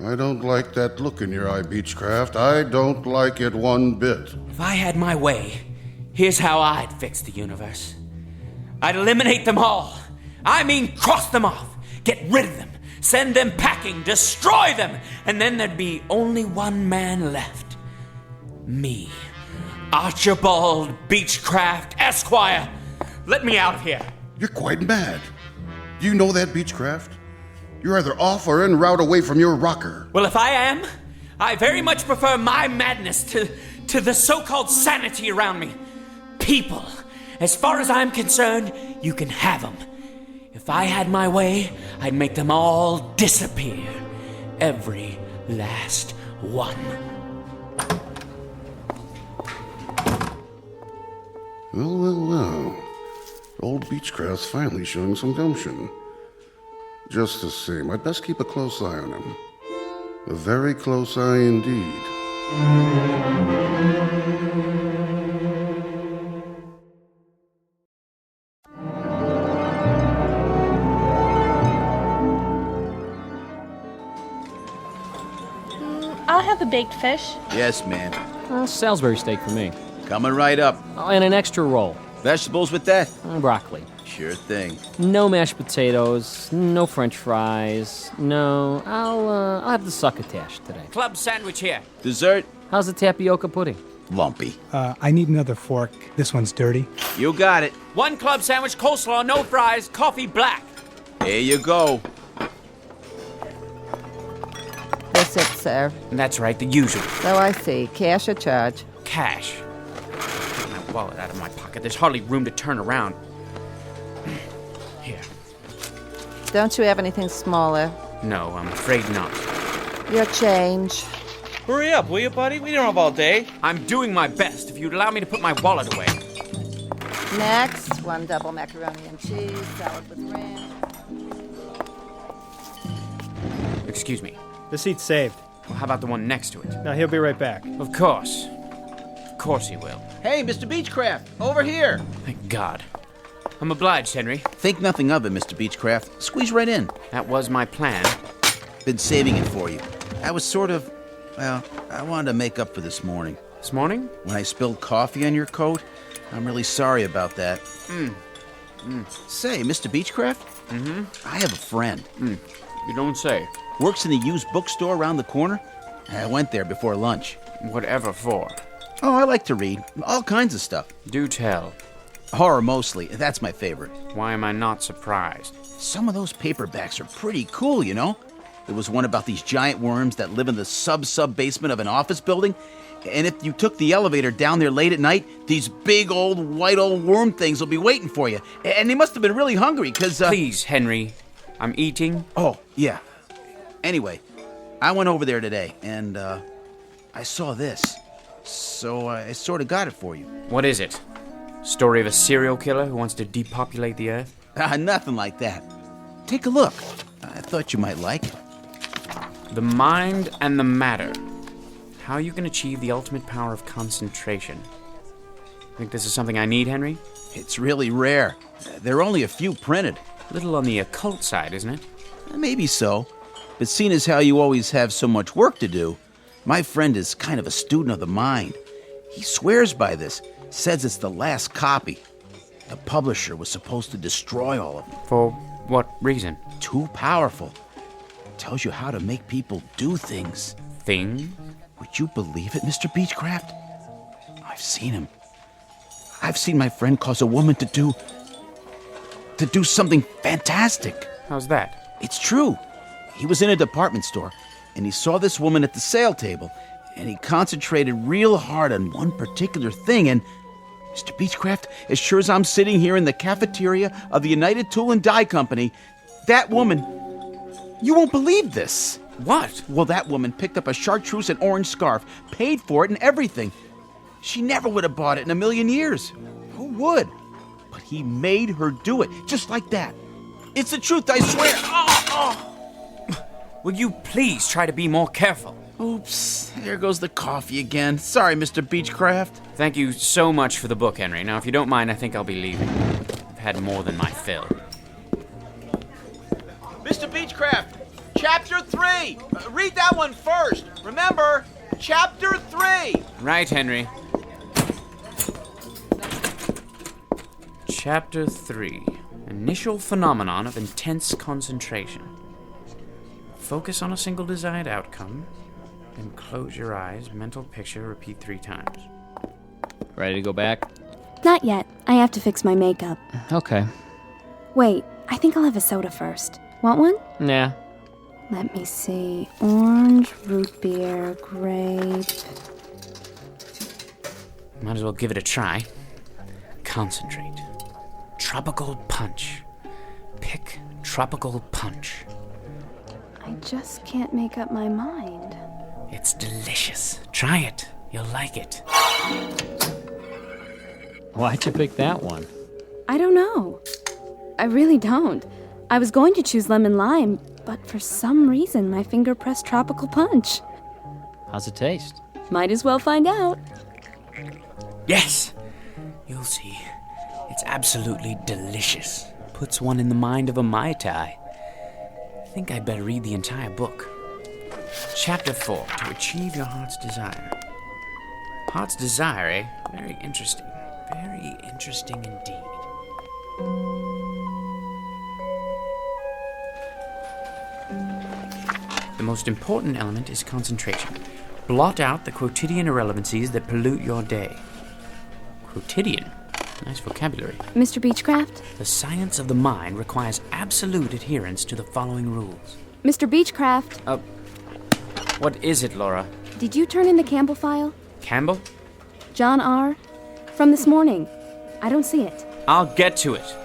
I don't like that look in your eye, Beechcraft. I don't like it one bit. If I had my way, here's how I'd fix the universe. I'd eliminate them all. I mean, cross them off. Get rid of them. Send them packing. Destroy them. And then there'd be only one man left. Me. Archibald Beechcraft, Esquire. Let me out of here. You're quite mad. Do you know that, Beechcraft? You're either off or en route away from your rocker. Well, if I am, I very much prefer my madness to the so-called sanity around me. People, as far as I'm concerned, you can have them. If I had my way, I'd make them all disappear. Every last one. Well. Old Beechcraft's finally showing some gumption. Just the same, I'd best keep a close eye on him. A very close eye indeed. I'll have a baked fish. Yes, ma'am. Salisbury steak for me. Coming right up. Oh, and an extra roll. Vegetables with that? Broccoli. Sure thing. No mashed potatoes, no french fries, no... I'll have the succotash today. Club sandwich here. Dessert? How's the tapioca pudding? Lumpy. I need another fork. This one's dirty. You got it. One club sandwich, coleslaw, no fries, coffee black. Here you go. That's it, sir. That's right, the usual. So I see. Cash or charge? Cash. Take my wallet out of my pocket. There's hardly room to turn around. Here. Don't you have anything smaller? No, I'm afraid not. Your change. Hurry up, will you, buddy? We don't have all day. I'm doing my best. If you'd allow me to put my wallet away. Next, one double macaroni and cheese, salad with ranch. Excuse me. The seat's saved. Well, how about the one next to it? Now, he'll be right back. Of course. Of course he will. Hey, Mr. Beechcraft, over here. Thank God. I'm obliged, Henry. Think nothing of it, Mr. Beechcraft. Squeeze right in. That was my plan. Been saving it for you. I was sort of, well, I wanted to make up for this morning. This morning? When I spilled coffee on your coat. I'm really sorry about that. Say, Mr. Beechcraft? I have a friend. You don't say. Works in the used bookstore around the corner. I went there before lunch. Whatever for? Oh, I like to read. All kinds of stuff. Do tell. Horror mostly. That's my favorite. Why am I not surprised? Some of those paperbacks are pretty cool, you know? There was one about these giant worms that live in the sub-basement of an office building. And if you took the elevator down there late at night, these big white old worm things will be waiting for you. And they must have been really hungry, because... Please, Henry. I'm eating. Oh, yeah. Anyway, I went over there today, and I saw this. So I sort of got it for you. What is it? Story of a serial killer who wants to depopulate the earth? Nothing like that. Take a look. I thought you might like it. The mind and the matter. How you can achieve the ultimate power of concentration. Think this is something I need, Henry? It's really rare. There are only a few printed. Little on the occult side, isn't it? Maybe so. But seeing as how you always have so much work to do, my friend is kind of a student of the mind. He swears by this, says it's the last copy. The publisher was supposed to destroy all of them. For what reason? Too powerful. Tells you how to make people do things. Things? Would you believe it, Mr. Beechcraft? I've seen him. I've seen my friend cause a woman to do something fantastic. How's that? It's true. He was in a department store, and he saw this woman at the sale table, and he concentrated real hard on one particular thing, and Mr. Beechcraft, as sure as I'm sitting here in the cafeteria of the United Tool and Die Company, that woman... You won't believe this. What? Well, that woman picked up a chartreuse and orange scarf, paid for it and everything. She never would have bought it in a million years. Who would? But he made her do it, just like that. It's the truth, I swear. Will you please try to be more careful? Oops, there goes the coffee again. Sorry, Mr. Beechcraft. Thank you so much for the book, Henry. Now, if you don't mind, I think I'll be leaving. I've had more than my fill. Mr. Beechcraft, Chapter 3. Read that one first. Remember, Chapter 3. Right, Henry. Chapter 3. Initial phenomenon of intense concentration. Focus on a single desired outcome, then close your eyes, mental picture, repeat 3 times. Ready to go back? Not yet. I have to fix my makeup. Okay. Wait, I think I'll have a soda first. Want one? Nah. Let me see. Orange, root beer, grape. Might as well give it a try. Concentrate. Tropical punch. Pick tropical punch. I just can't make up my mind. It's delicious. Try it. You'll like it. Why'd you pick that one? I don't know. I really don't. I was going to choose lemon lime, but for some reason my finger pressed tropical punch. How's it taste? Might as well find out. Yes! You'll see. It's absolutely delicious. Puts one in the mind of a Mai Tai. I think I'd better read the entire book. Chapter 4, To Achieve Your Heart's Desire. Heart's Desire, eh? Very interesting. Very interesting indeed. The most important element is concentration. Blot out the quotidian irrelevancies that pollute your day. Quotidian? Nice vocabulary. Mr. Beechcraft? The science of the mind requires absolute adherence to the following rules. Mr. Beechcraft? What is it, Laura? Did you turn in the Campbell file? Campbell? John R. From this morning. I don't see it. I'll get to it.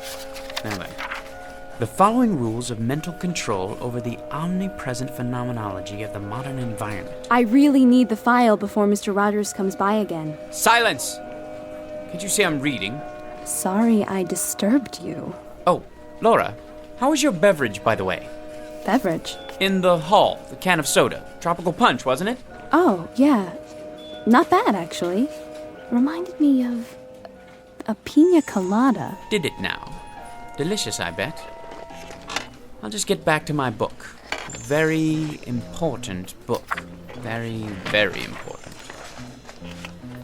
Now then. The following rules of mental control over the omnipresent phenomenology of the modern environment. I really need the file before Mr. Rogers comes by again. Silence! Can't you see I'm reading? Sorry I disturbed you. Oh, Laura, how was your beverage, by the way? Beverage? In the hall, the can of soda. Tropical punch, wasn't it? Oh, yeah. Not bad, actually. Reminded me of a pina colada. Did it now? Delicious, I bet. I'll just get back to my book. A very important book. Very, very important.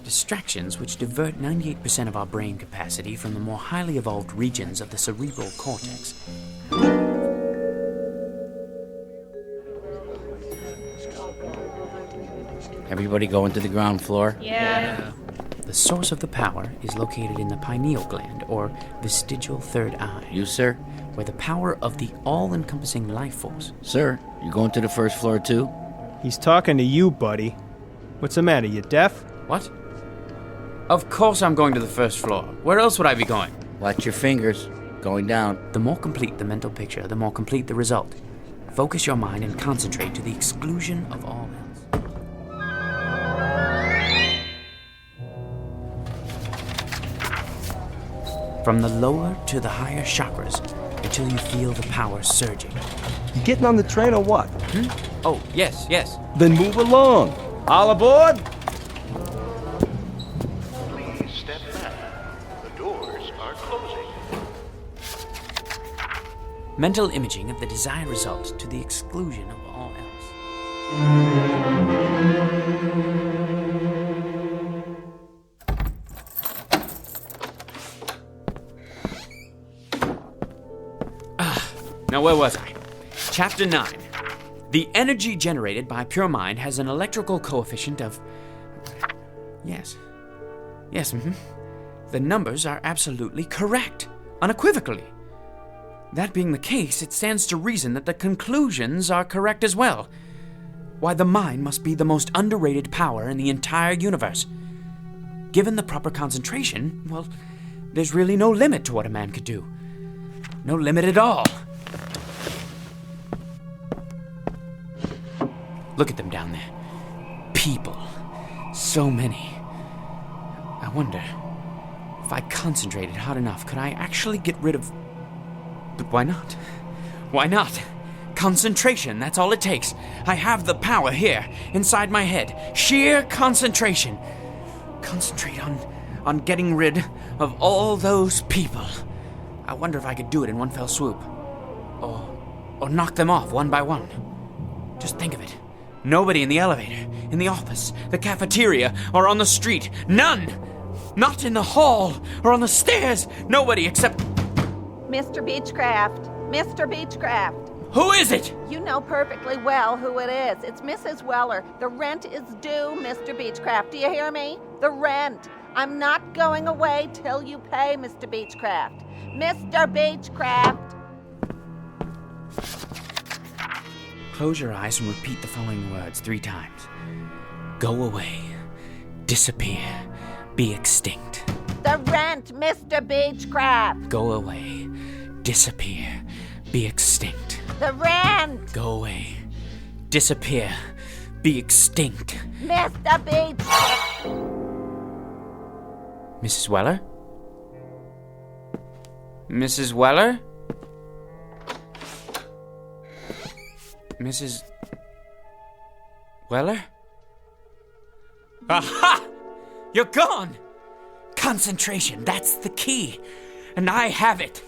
Distractions which divert 98% of our brain capacity from the more highly evolved regions of the cerebral cortex. Everybody going to the ground floor? Yeah. The source of the power is located in the pineal gland, or vestigial third eye. You, sir? Where the power of the all-encompassing life force. Sir, you going to the first floor too? He's talking to you, buddy. What's the matter, you deaf? What? Of course I'm going to the first floor. Where else would I be going? Watch your fingers. Going down. The more complete the mental picture, the more complete the result. Focus your mind and concentrate to the exclusion of all else. From the lower to the higher chakras, until you feel the power surging. You getting on the train or what? Oh, yes. Then move along. All aboard? Please step back. are closing. Mental imaging of the desired result to the exclusion of all else. Now where was I? Chapter 9. The energy generated by pure mind has an electrical coefficient of... Yes, The numbers are absolutely correct, unequivocally. That being the case, it stands to reason that the conclusions are correct as well. Why, the mind must be the most underrated power in the entire universe. Given the proper concentration, well, there's really no limit to what a man could do. No limit at all. Look at them down there. People. So many. I wonder, if I concentrated hard enough, could I actually get rid of... But why not? Why not? Concentration, that's all it takes. I have the power here, inside my head. Sheer concentration. Concentrate on getting rid of all those people. I wonder if I could do it in one fell swoop. Or knock them off one by one. Just think of it. Nobody in the elevator, in the office, the cafeteria, or on the street. None! Not in the hall or on the stairs. Nobody except... Mr. Beechcraft. Mr. Beechcraft. Who is it? You know perfectly well who it is. It's Mrs. Weller. The rent is due, Mr. Beechcraft. Do you hear me? The rent. I'm not going away till you pay, Mr. Beechcraft. Mr. Beechcraft. Close your eyes and repeat the following words 3 times. Go away. Disappear. Be extinct. The rent, Mr. Beechcraft. Go away. Disappear. Be extinct. The rent. Go away. Disappear. Be extinct. Mr. Beechcraft. Mrs. Weller? Mrs. Weller? Mrs. Weller? Aha! You're gone! Concentration, that's the key. And I have it.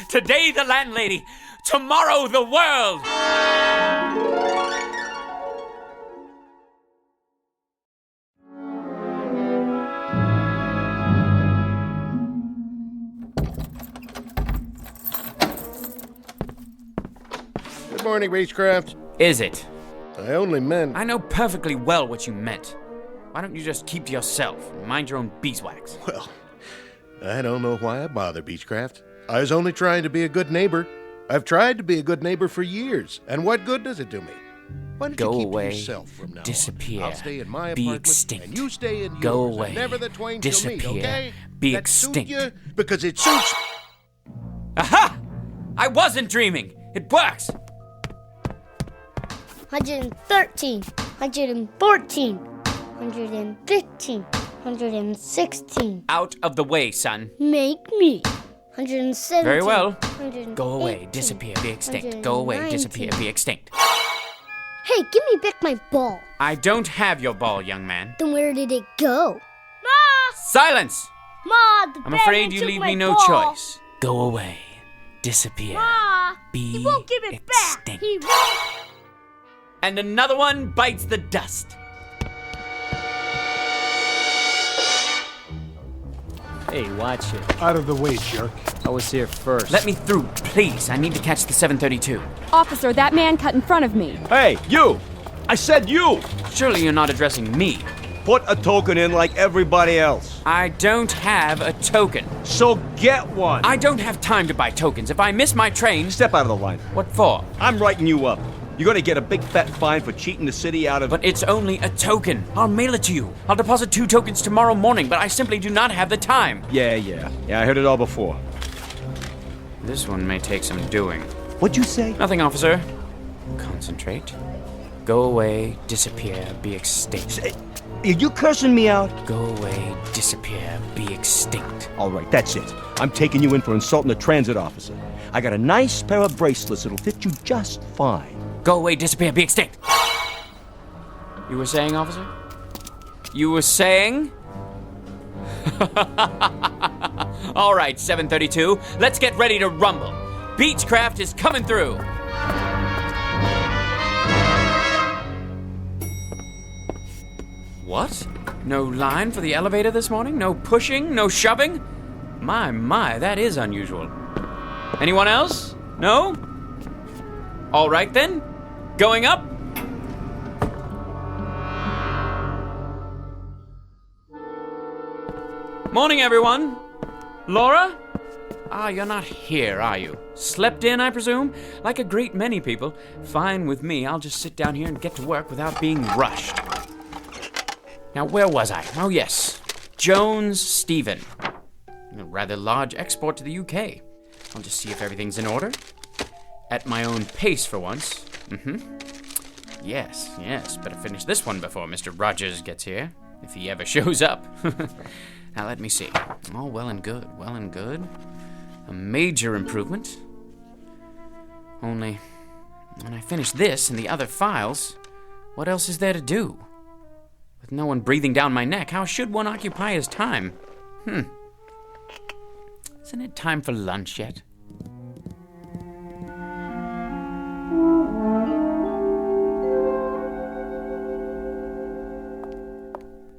Today the landlady, tomorrow the world! Good morning, Beechcraft. Is it? I only meant... I know perfectly well what you meant. Why don't you just keep to yourself and mind your own beeswax? Well, I don't know why I bother, Beechcraft. I was only trying to be a good neighbor. I've tried to be a good neighbor for years, and what good does it do me? Why don't Go you keep away, to yourself from now disappear, on? I'll stay in my be apartment, extinct. and you stay in yours. Go and away, never the twain disappear, shall meet, okay? be That extinct. Suit you because it suits... Aha! I wasn't dreaming. It works. 113, 114, 115, 116. Out of the way, son. Make me. 117. Very well. 118, Go away, disappear, be extinct. Go away, disappear, be extinct. Hey, give me back my ball. I don't have your ball, young man. Then where did it go? Ma! Silence! Ma, the I'm bad afraid man you took leave my me no ball. choice. Go away, disappear, Ma! be He won't give it extinct. back. He won't. And another one bites the dust. Hey, watch it. Out of the way, jerk. I was here first. Let me through, please. I need to catch the 732. Officer, that man cut in front of me. Hey, you! I said you! Surely you're not addressing me. Put a token in like everybody else. I don't have a token. So get one. I don't have time to buy tokens. If I miss my train... Step out of the line. What for? I'm writing you up. You're gonna get a big fat fine for cheating the city out of... But it's only a token. I'll mail it to you. I'll deposit 2 tokens tomorrow morning, but I simply do not have the time. Yeah, I heard it all before. This one may take some doing. What'd you say? Nothing, officer. Concentrate. Go away, disappear, be extinct. Are you cursing me out? Go away, disappear, be extinct. All right, that's it. I'm taking you in for insulting a transit officer. I got a nice pair of bracelets that'll fit you just fine. Go away, disappear, be extinct. You were saying, officer? You were saying? All right, 732, let's get ready to rumble. Beechcraft is coming through. What? No line for the elevator this morning? No pushing? No shoving? My, that is unusual. Anyone else? No? All right then. Going up? Morning, everyone. Laura? You're not here, are you? Slept in, I presume? Like a great many people. Fine with me. I'll just sit down here and get to work without being rushed. Now, where was I? Oh, yes. Jones Stephen. A rather large export to the UK. I'll just see if everything's in order. At my own pace for once. Yes. Better finish this one before Mr. Rogers gets here. If he ever shows up. Now, let me see. All well and good. A major improvement. Only, when I finish this and the other files, what else is there to do? With no one breathing down my neck, how should one occupy his time? Isn't it time for lunch yet?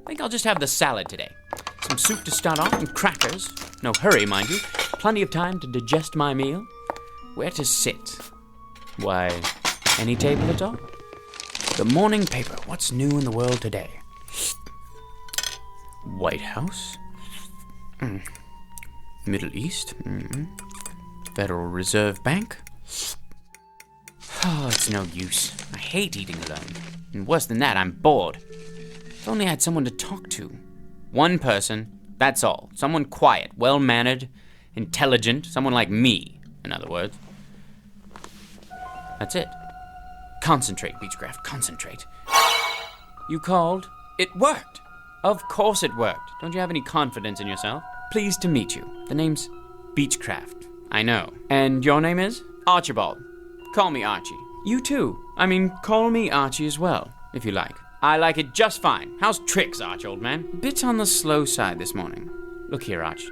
I think I'll just have the salad today. Some soup to start off and crackers. No hurry, mind you. Plenty of time to digest my meal. Where to sit? Why, any table at all? The morning paper. What's new in the world today? White House. Middle East. Federal Reserve Bank. Oh, it's no use. I hate eating alone. And worse than that, I'm bored. If only I had someone to talk to. One person, that's all. Someone quiet, well-mannered, intelligent. Someone like me, in other words. That's it. Concentrate, Beechcraft, concentrate. You called? It worked. Of course it worked. Don't you have any confidence in yourself? Pleased to meet you. The name's Beechcraft. I know. And your name is? Archibald. Call me Archie. You too. Call me Archie as well, if you like. I like it just fine. How's tricks, Arch, old man? Bit on the slow side this morning. Look here, Arch.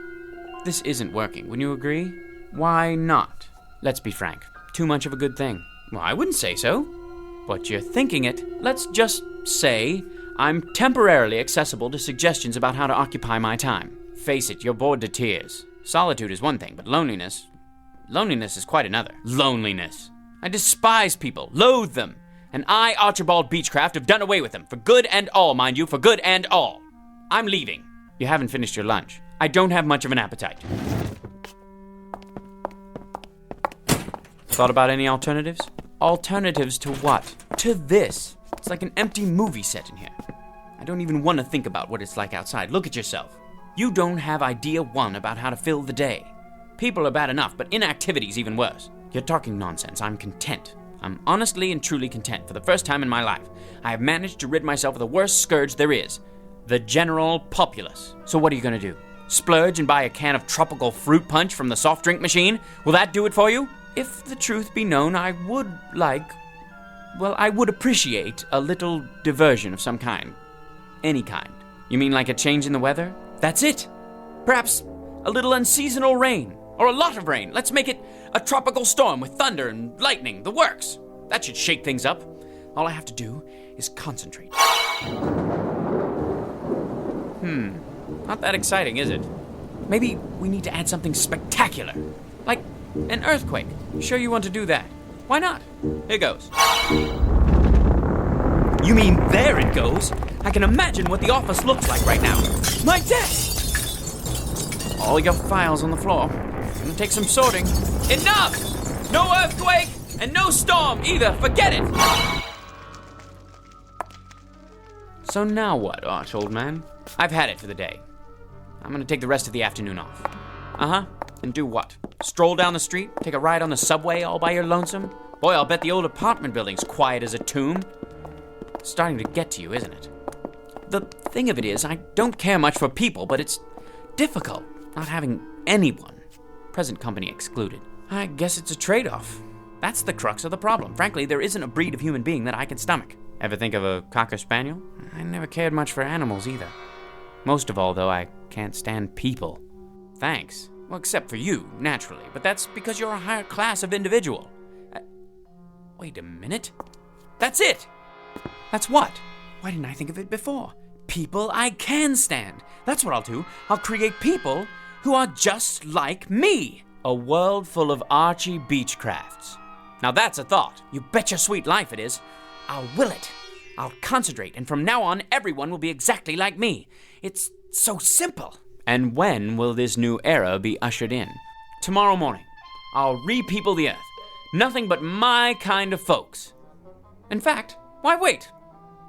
This isn't working. Wouldn't you agree? Why not? Let's be frank. Too much of a good thing. Well, I wouldn't say so. But you're thinking it. Let's just say I'm temporarily accessible to suggestions about how to occupy my time. Face it, you're bored to tears. Solitude is one thing, but loneliness is quite another. Loneliness. I despise people, loathe them. And I, Archibald Beechcraft, have done away with them. For good and all, mind you, for good and all. I'm leaving. You haven't finished your lunch. I don't have much of an appetite. Thought about any alternatives? Alternatives to what? To this. It's like an empty movie set in here. I don't even want to think about what it's like outside. Look at yourself. You don't have idea one about how to fill the day. People are bad enough, but inactivity's even worse. You're talking nonsense. I'm content. I'm honestly and truly content. For the first time in my life, I have managed to rid myself of the worst scourge there is. The general populace. So what are you going to do? Splurge and buy a can of tropical fruit punch from the soft drink machine? Will that do it for you? If the truth be known, I would appreciate a little diversion of some kind. Any kind. You mean like a change in the weather? That's it. Perhaps a little unseasonal rain. Or a lot of rain. Let's make it a tropical storm with thunder and lightning. The works. That should shake things up. All I have to do is concentrate. Not that exciting, is it? Maybe we need to add something spectacular. Like an earthquake. Sure you want to do that? Why not? Here goes. You mean there it goes? I can imagine what the office looks like right now. My desk! All your files on the floor. Gonna take some sorting. Enough! No earthquake and no storm either. Forget it! So now what, Arch, old man? I've had it for the day. I'm gonna take the rest of the afternoon off. And do what? Stroll down the street? Take a ride on the subway all by your lonesome? Boy, I'll bet the old apartment building's quiet as a tomb. It's starting to get to you, isn't it? The thing of it is, I don't care much for people, but it's difficult not having anyone. Present company excluded. I guess it's a trade-off. That's the crux of the problem. Frankly, there isn't a breed of human being that I can stomach. Ever think of a Cocker Spaniel? I never cared much for animals either. Most of all, though, I can't stand people. Thanks. Well, except for you, naturally, but that's because you're a higher class of individual. Wait a minute. That's it! That's what? Why didn't I think of it before? People I can stand. That's what I'll do. I'll create people who are just like me. A world full of Archie Beechcrafts. Now that's a thought. You bet your sweet life it is. I'll will it. I'll concentrate, and from now on, everyone will be exactly like me. It's so simple. And when will this new era be ushered in? Tomorrow morning. I'll re-people the earth. Nothing but my kind of folks. In fact, why wait?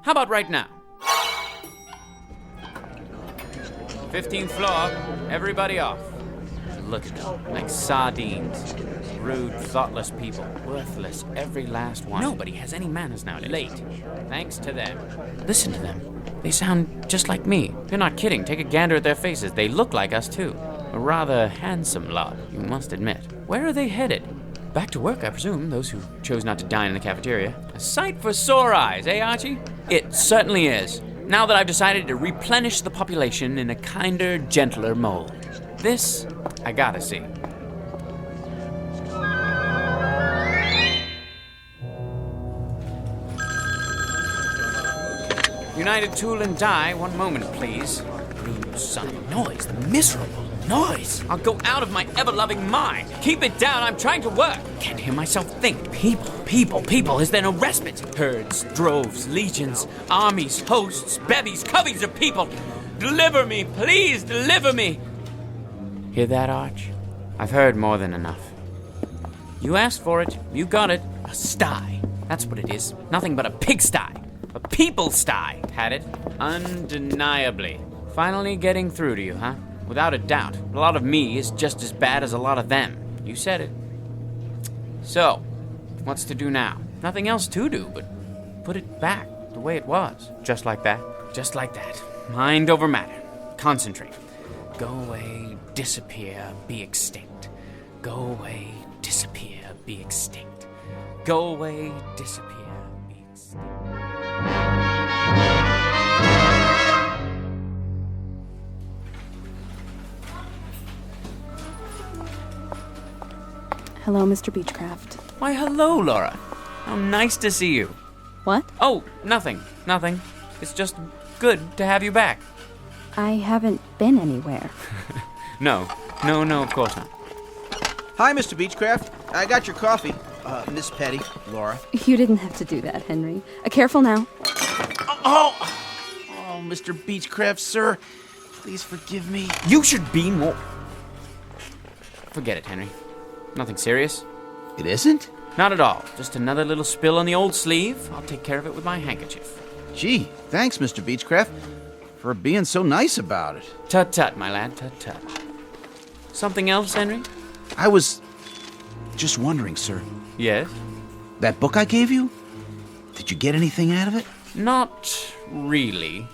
How about right now? 15th floor, everybody off. Look at them, like sardines. Rude, thoughtless people. Worthless, every last one. Nobody has any manners nowadays. Late. Thanks to them. Listen to them. They sound just like me. You're not kidding. Take a gander at their faces. They look like us, too. A rather handsome lot, you must admit. Where are they headed? Back to work, I presume, those who chose not to dine in the cafeteria. A sight for sore eyes, eh, Archie? It certainly is. Now that I've decided to replenish the population in a kinder, gentler mold. This, I gotta see. United Tool and Die, one moment, please. Rude son of a noise, the miserable noise. I'll go out of my ever-loving mind. Keep it down, I'm trying to work. Can't hear myself think. People. Is there no respite? Herds, droves, legions, armies, hosts, bevies, coveys of people. Deliver me, please, deliver me. Hear that, Arch? I've heard more than enough. You asked for it, you got it. A sty. That's what it is. Nothing but a pigsty. A people sty. Had it? Undeniably. Finally getting through to you, huh? Without a doubt. A lot of me is just as bad as a lot of them. You said it. So, what's to do now? Nothing else to do but put it back the way it was. Just like that. Just like that. Mind over matter. Concentrate. Go away, disappear, be extinct. Go away, disappear, be extinct. Go away, disappear, be extinct. Hello, Mr. Beechcraft. Why, hello, Laura. How nice to see you. What? Oh, nothing. It's just good to have you back. I haven't been anywhere. No, of course not. Hi, Mr. Beechcraft. I got your coffee. Miss Petty, Laura. You didn't have to do that, Henry. Careful now. Oh, Mr. Beechcraft, sir. Please forgive me. You should be more... Forget it, Henry. Nothing serious. It isn't? Not at all. Just another little spill on the old sleeve. I'll take care of it with my handkerchief. Gee, thanks, Mr. Beechcraft, for being so nice about it. Tut-tut, my lad, tut-tut. Something else, Henry? I was just wondering, sir. Yes? That book I gave you? Did you get anything out of it? Not really.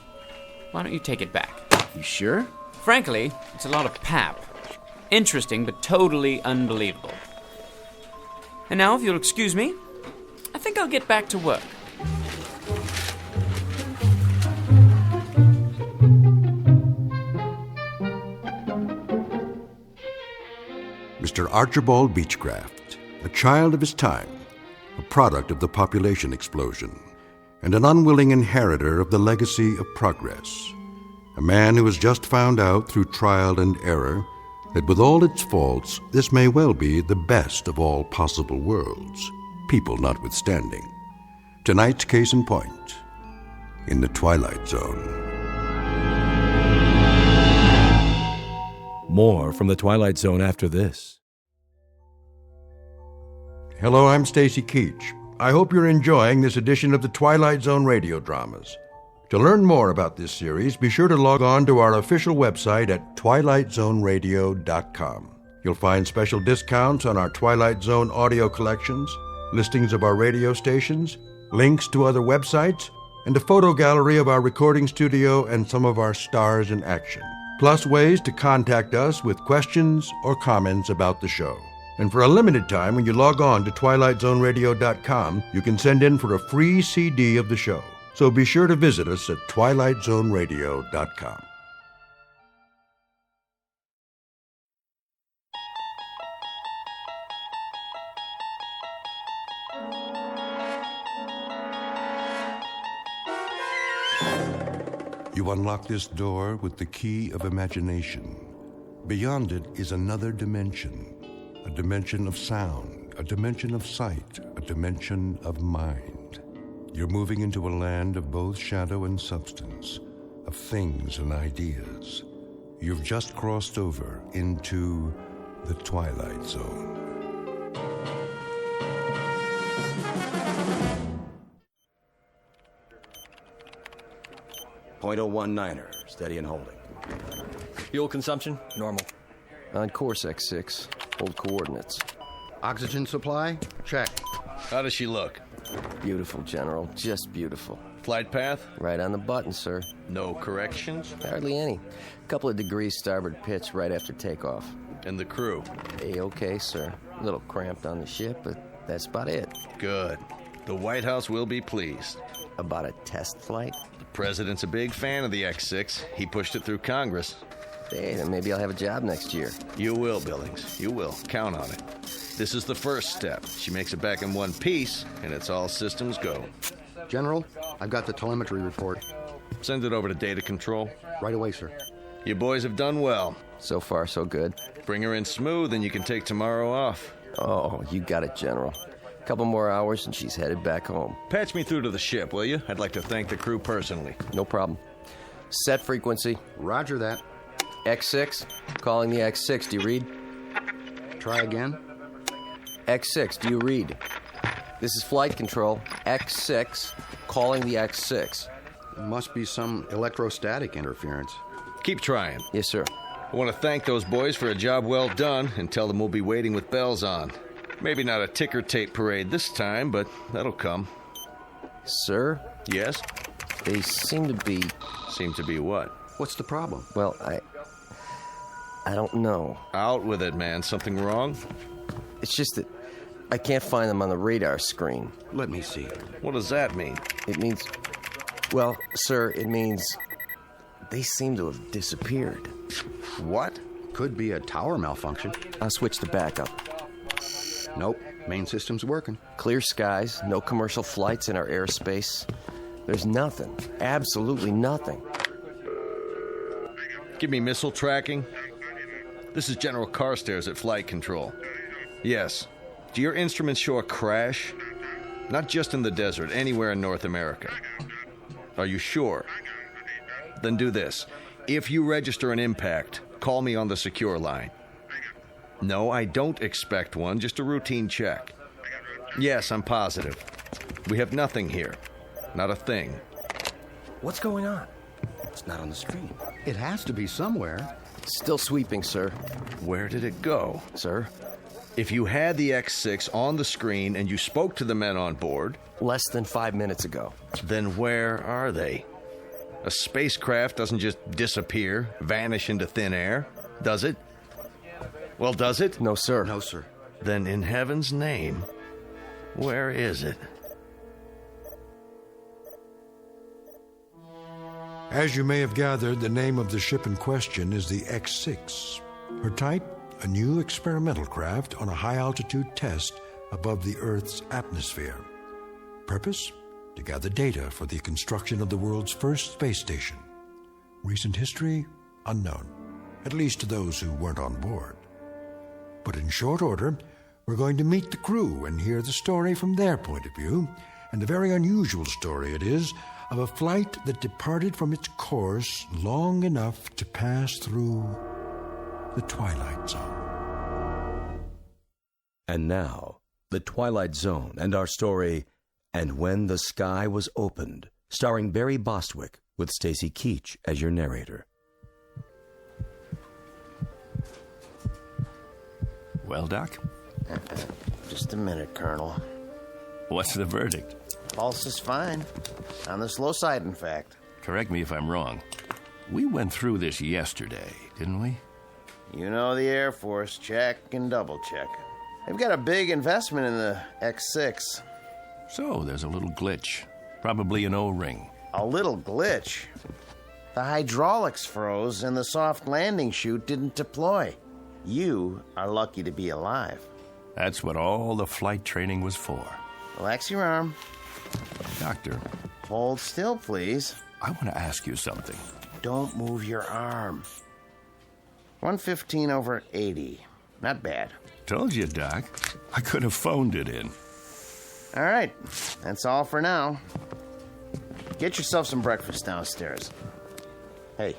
Why don't you take it back? You sure? Frankly, it's a lot of pap. Interesting, but totally unbelievable. And now, if you'll excuse me, I think I'll get back to work. Mr. Archibald Beechcraft, a child of his time, a product of the population explosion, and an unwilling inheritor of the legacy of progress. A man who has just found out through trial and error that with all its faults, this may well be the best of all possible worlds, people notwithstanding. Tonight's case in point, in the Twilight Zone. More from the Twilight Zone after this. Hello, I'm Stacy Keach. I hope you're enjoying this edition of the Twilight Zone radio dramas. To learn more about this series, be sure to log on to our official website at twilightzoneradio.com. You'll find special discounts on our Twilight Zone audio collections, listings of our radio stations, links to other websites, and a photo gallery of our recording studio and some of our stars in action, plus ways to contact us with questions or comments about the show. And for a limited time, when you log on to twilightzoneradio.com, you can send in for a free CD of the show. So be sure to visit us at twilightzoneradio.com. You unlock this door with the key of imagination. Beyond it is another dimension, a dimension of sound, a dimension of sight, a dimension of mind. You're moving into a land of both shadow and substance, of things and ideas. You've just crossed over into the Twilight Zone. .019er, steady and holding. Fuel consumption, normal. On course, X6. Hold coordinates. Oxygen supply? Check. How does she look? Beautiful, General. Just beautiful. Flight path? Right on the button, sir. No corrections? Hardly any. Couple of degrees starboard pitch right after takeoff. And the crew? A-okay, sir. A little cramped on the ship, but that's about it. Good. The White House will be pleased. About a test flight? The president's a big fan of the X6. He pushed it through Congress. Hey, then maybe I'll have a job next year. You will, Billings. You will. Count on it. This is the first step. She makes it back in one piece, and it's all systems go. General, I've got the telemetry report. Send it over to data control. Right away, sir. You boys have done well. So far, so good. Bring her in smooth, and you can take tomorrow off. Oh, you got it, General. Couple more hours and she's headed back home. Patch me through to the ship, will you? I'd like to thank the crew personally. No problem. Set frequency. Roger that. X6. Calling the X6. Do you read? Try again. X6. Do you read? This is flight control. X6. Calling the X6. Must be some electrostatic interference. Keep trying. Yes, sir. I want to thank those boys for a job well done and tell them we'll be waiting with bells on. Maybe not a ticker tape parade this time, but that'll come. Sir? Yes? They seem to be... Seem to be what? What's the problem? Well, I don't know. Out with it, man. Something wrong? It's just that I can't find them on the radar screen. Let me see. What does that mean? It means... Well, sir, it means they seem to have disappeared. What? Could be a tower malfunction. I'll switch to backup. Nope, main system's working. Clear skies, no commercial flights in our airspace. There's nothing, absolutely nothing. Give me missile tracking. This is General Carstairs at Flight Control. Yes. Do your instruments show a crash? Not just in the desert, anywhere in North America. Are you sure? Then do this. If you register an impact, call me on the secure line. No, I don't expect one, just a routine check. Yes, I'm positive. We have nothing here. Not a thing. What's going on? It's not on the screen. It has to be somewhere. Still sweeping, sir. Where did it go? Sir? If you had the X6 on the screen and you spoke to the men on board... Less than 5 minutes ago. Then where are they? A spacecraft doesn't just disappear, vanish into thin air, does it? Well, does it? No, sir. No, sir. Then in heaven's name, where is it? As you may have gathered, the name of the ship in question is the X6. Her type, a new experimental craft on a high-altitude test above the Earth's atmosphere. Purpose? To gather data for the construction of the world's first space station. Recent history? Unknown, at least to those who weren't on board. But in short order, we're going to meet the crew and hear the story from their point of view, and a very unusual story it is, of a flight that departed from its course long enough to pass through the Twilight Zone. And now, the Twilight Zone and our story, And When the Sky Was Opened, starring Barry Bostwick with Stacy Keach as your narrator. Well, Doc? Just a minute, Colonel. What's the verdict? Pulse is fine. On the slow side, in fact. Correct me if I'm wrong. We went through this yesterday, didn't we? You know the Air Force, check and double check. They've got a big investment in the X6. So there's a little glitch. Probably an O-ring. A little glitch? The hydraulics froze and the soft landing chute didn't deploy. You are lucky to be alive. That's what all the flight training was for. Relax your arm. Doctor. Hold still, please. I want to ask you something. Don't move your arm. 115/80. Not bad. Told you, Doc. I could have phoned it in. All right. That's all for now. Get yourself some breakfast downstairs. Hey,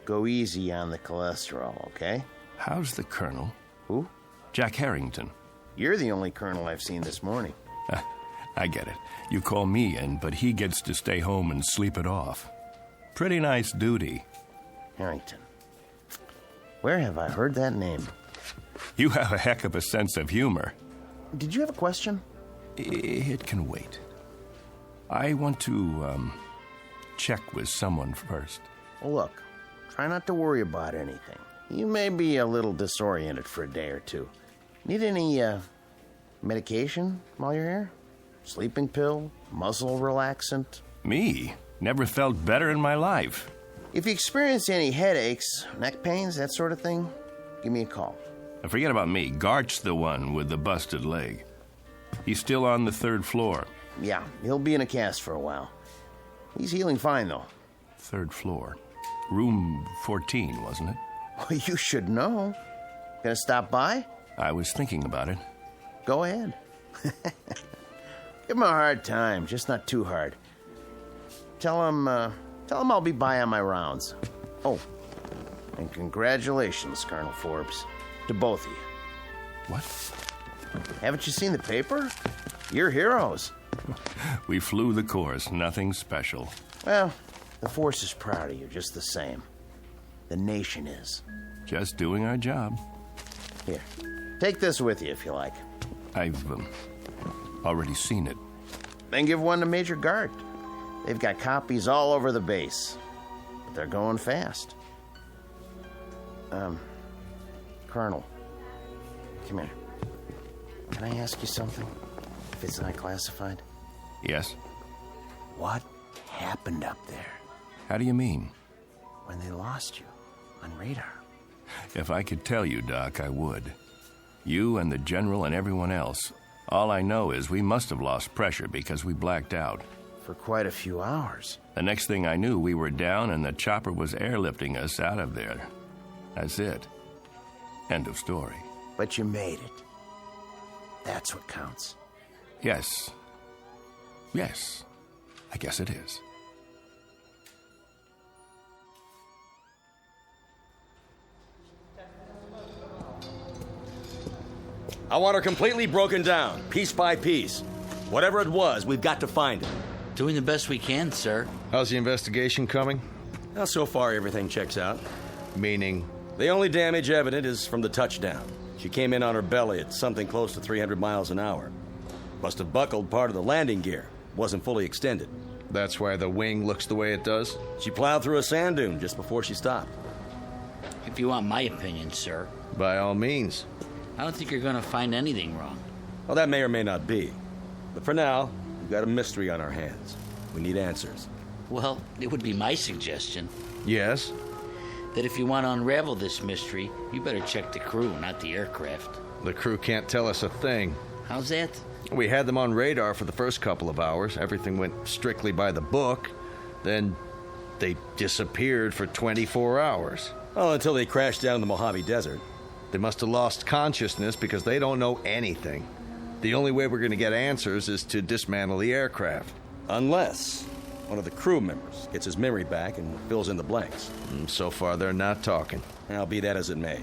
go easy on the cholesterol, okay? How's the Colonel? Who? Jack Harrington. You're the only Colonel I've seen this morning. I get it. You call me in, but he gets to stay home and sleep it off. Pretty nice duty. Harrington. Where have I heard that name? You have a heck of a sense of humor. Did you have a question? It can wait. I want to, check with someone first. Well, look, try not to worry about anything. You may be a little disoriented for a day or two. Need any, medication while you're here? Sleeping pill? Muscle relaxant? Me? Never felt better in my life. If you experience any headaches, neck pains, that sort of thing, give me a call. Forget about me. Gart's the one with the busted leg. He's still on the 3rd floor. Yeah, he'll be in a cast for a while. He's healing fine, though. 3rd floor. Room 14, wasn't it? Well, you should know. Gonna stop by? I was thinking about it. Go ahead. Give him a hard time, just not too hard. Tell him I'll be by on my rounds. Oh, and congratulations, Colonel Forbes, to both of you. What? Haven't you seen the paper? You're heroes. We flew the course, nothing special. Well, the force is proud of you just the same. The nation is. Just doing our job. Here, take this with you if you like. I've already seen it. Then give one to Major Gart. They've got copies all over the base. But they're going fast. Colonel, come here. Can I ask you something? If it's not classified? Yes? What happened up there? How do you mean? When they lost you on radar. If I could tell you, Doc, I would. You and the General and everyone else. All I know is we must have lost pressure because we blacked out. For quite a few hours. The next thing I knew, we were down and the chopper was airlifting us out of there. That's it. End of story. But you made it. That's what counts. Yes. Yes. I guess it is. I want her completely broken down, piece by piece. Whatever it was, we've got to find it. Doing the best we can, sir. How's the investigation coming? Well, so far, everything checks out. Meaning? The only damage evident is from the touchdown. She came in on her belly at something close to 300 miles an hour. Must have buckled part of the landing gear. Wasn't fully extended. That's why the wing looks the way it does? She plowed through a sand dune just before she stopped. If you want my opinion, sir. By all means. I don't think you're going to find anything wrong. Well, that may or may not be. But for now, we've got a mystery on our hands. We need answers. Well, it would be my suggestion. Yes? That if you want to unravel this mystery, you better check the crew, not the aircraft. The crew can't tell us a thing. How's that? We had them on radar for the first couple of hours. Everything went strictly by the book. Then they disappeared for 24 hours. Oh, until they crashed down in the Mojave Desert. They must have lost consciousness because they don't know anything. The only way we're going to get answers is to dismantle the aircraft. Unless one of the crew members gets his memory back and fills in the blanks. So far, they're not talking. I'll be that as it may.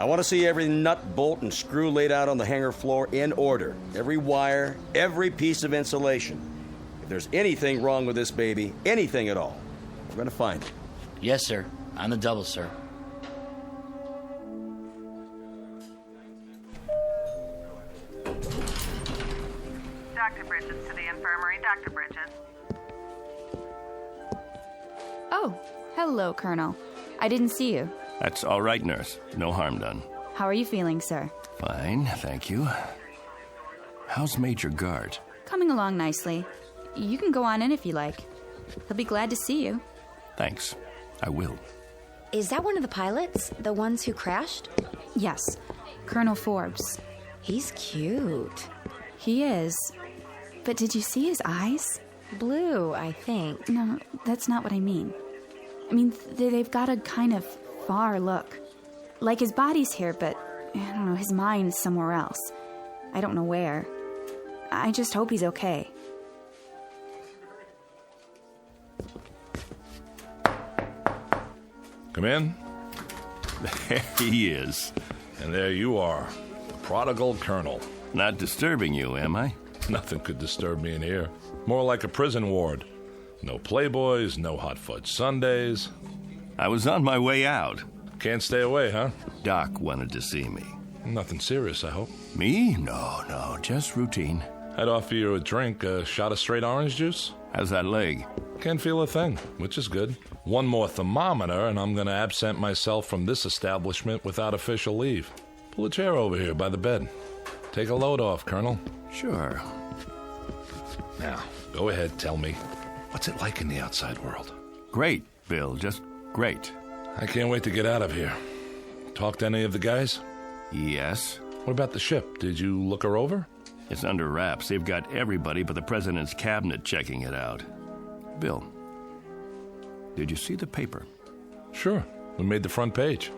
I want to see every nut, bolt, and screw laid out on the hangar floor in order. Every wire, every piece of insulation. If there's anything wrong with this baby, anything at all, we're going to find it. Yes, sir. On the double, sir. Dr. Bridges to the infirmary. Dr. Bridges. Oh, hello, Colonel. I didn't see you. That's all right, nurse. No harm done. How are you feeling, sir? Fine, thank you. How's Major Gart? Coming along nicely. You can go on in if you like. He'll be glad to see you. Thanks. I will. Is that one of the pilots? The ones who crashed? Yes. Colonel Forbes. He's cute. He is. But did you see his eyes? Blue, I think. No, that's not what I mean. I mean, they've got a kind of far look. Like his body's here, but, I don't know, his mind's somewhere else. I don't know where. I just hope he's okay. Come in. There he is. And there you are, the prodigal colonel. Not disturbing you, am I? Nothing could disturb me in here. More like a prison ward. No Playboys, no hot fudge sundaes. I was on my way out. Can't stay away, huh? Doc wanted to see me. Nothing serious, I hope. Me? No, just routine. I'd offer you a drink, a shot of straight orange juice. How's that leg? Can't feel a thing, which is good. One more thermometer, and I'm going to absent myself from this establishment without official leave. Pull a chair over here by the bed. Take a load off, Colonel. Sure. Now, go ahead, tell me. What's it like in the outside world? Great, Bill, just great. I can't wait to get out of here. Talk to any of the guys? Yes. What about the ship? Did you look her over? It's under wraps. They've got everybody but the president's cabinet checking it out. Bill, did you see the paper? Sure. We made the front page.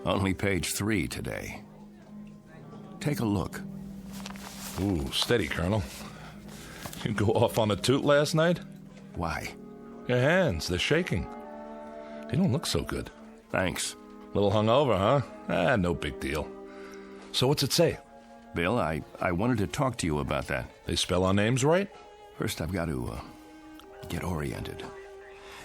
Only page 3 today. Take a look. Ooh, steady, Colonel. You go off on a toot last night? Why? Your hands, they're shaking. You don't look so good. Thanks. Little hungover, huh? No big deal. So what's it say? Bill, I wanted to talk to you about that. They spell our names right? First, I've got to get oriented.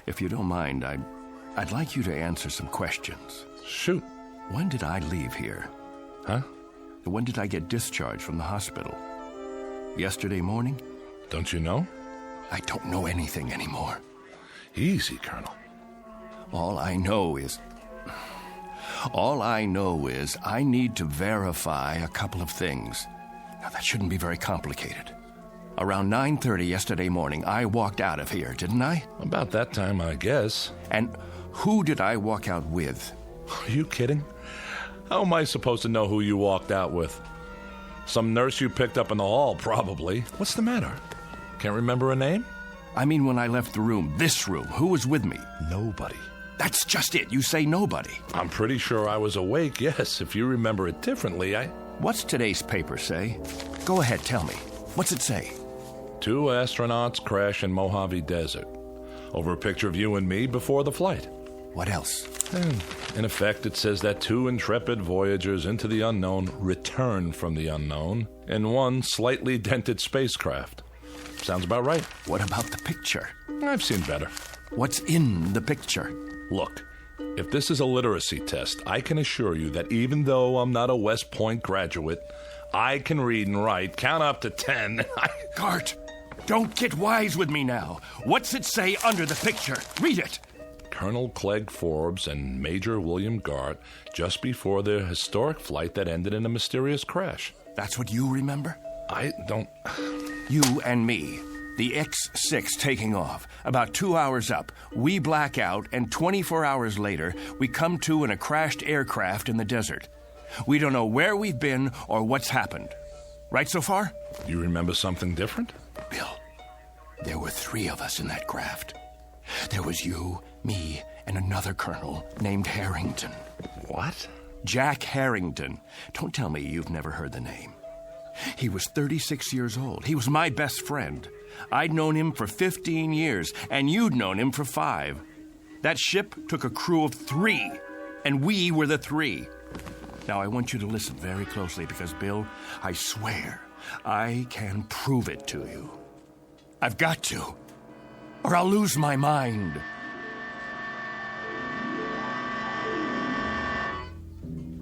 If you don't mind, I'd like you to answer some questions. Shoot. When did I leave here? Huh? When did I get discharged from the hospital? Yesterday morning? Don't you know? I don't know anything anymore. Easy, Colonel. All I know is I need to verify a couple of things. Now, that shouldn't be very complicated. Around 9:30 yesterday morning, I walked out of here, didn't I? About that time, I guess. And who did I walk out with? Are you kidding? How am I supposed to know who you walked out with? Some nurse you picked up in the hall, probably. What's the matter? Can't remember a name? I mean, when I left the room, this room, who was with me? Nobody. That's just it. You say nobody. I'm pretty sure I was awake, yes. If you remember it differently, What's today's paper say? Go ahead, tell me. What's it say? 2 astronauts crash in Mojave Desert. Over a picture of you and me before the flight. What else? In effect, it says that 2 intrepid voyagers into the unknown returned from the unknown in one slightly dented spacecraft. Sounds about right. What about the picture? I've seen better. What's in the picture? Look, if this is a literacy test, I can assure you that even though I'm not a West Point graduate, I can read and write, count up to 10. Gart, don't get wise with me now. What's it say under the picture? Read it. Colonel Clegg Forbes and Major William Gart just before their historic flight that ended in a mysterious crash. That's what you remember? I don't... You and me. The X-6 taking off. About 2 hours up, we black out, and 24 hours later, we come to in a crashed aircraft in the desert. We don't know where we've been or what's happened. Right so far? You remember something different? Bill, there were 3 of us in that craft. There was you, me, and another colonel named Harrington. What? Jack Harrington. Don't tell me you've never heard the name. He was 36 years old. He was my best friend. I'd known him for 15 years, and you'd known him for 5. That ship took a crew of 3, and we were the 3. Now, I want you to listen very closely because, Bill, I swear I can prove it to you. I've got to, or I'll lose my mind.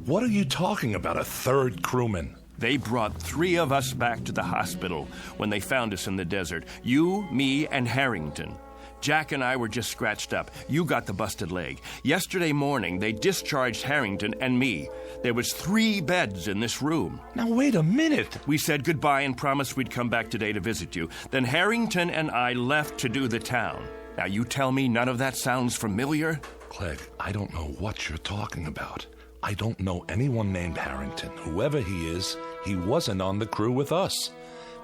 What are you talking about, a 3rd crewman? They brought 3 of us back to the hospital when they found us in the desert. You, me, and Harrington. Jack and I were just scratched up. You got the busted leg. Yesterday morning, they discharged Harrington and me. There was 3 beds in this room. Now, wait a minute. We said goodbye and promised we'd come back today to visit you. Then Harrington and I left to do the town. Now, you tell me none of that sounds familiar? Clegg, I don't know what you're talking about. I don't know anyone named Harrington. Whoever he is, he wasn't on the crew with us.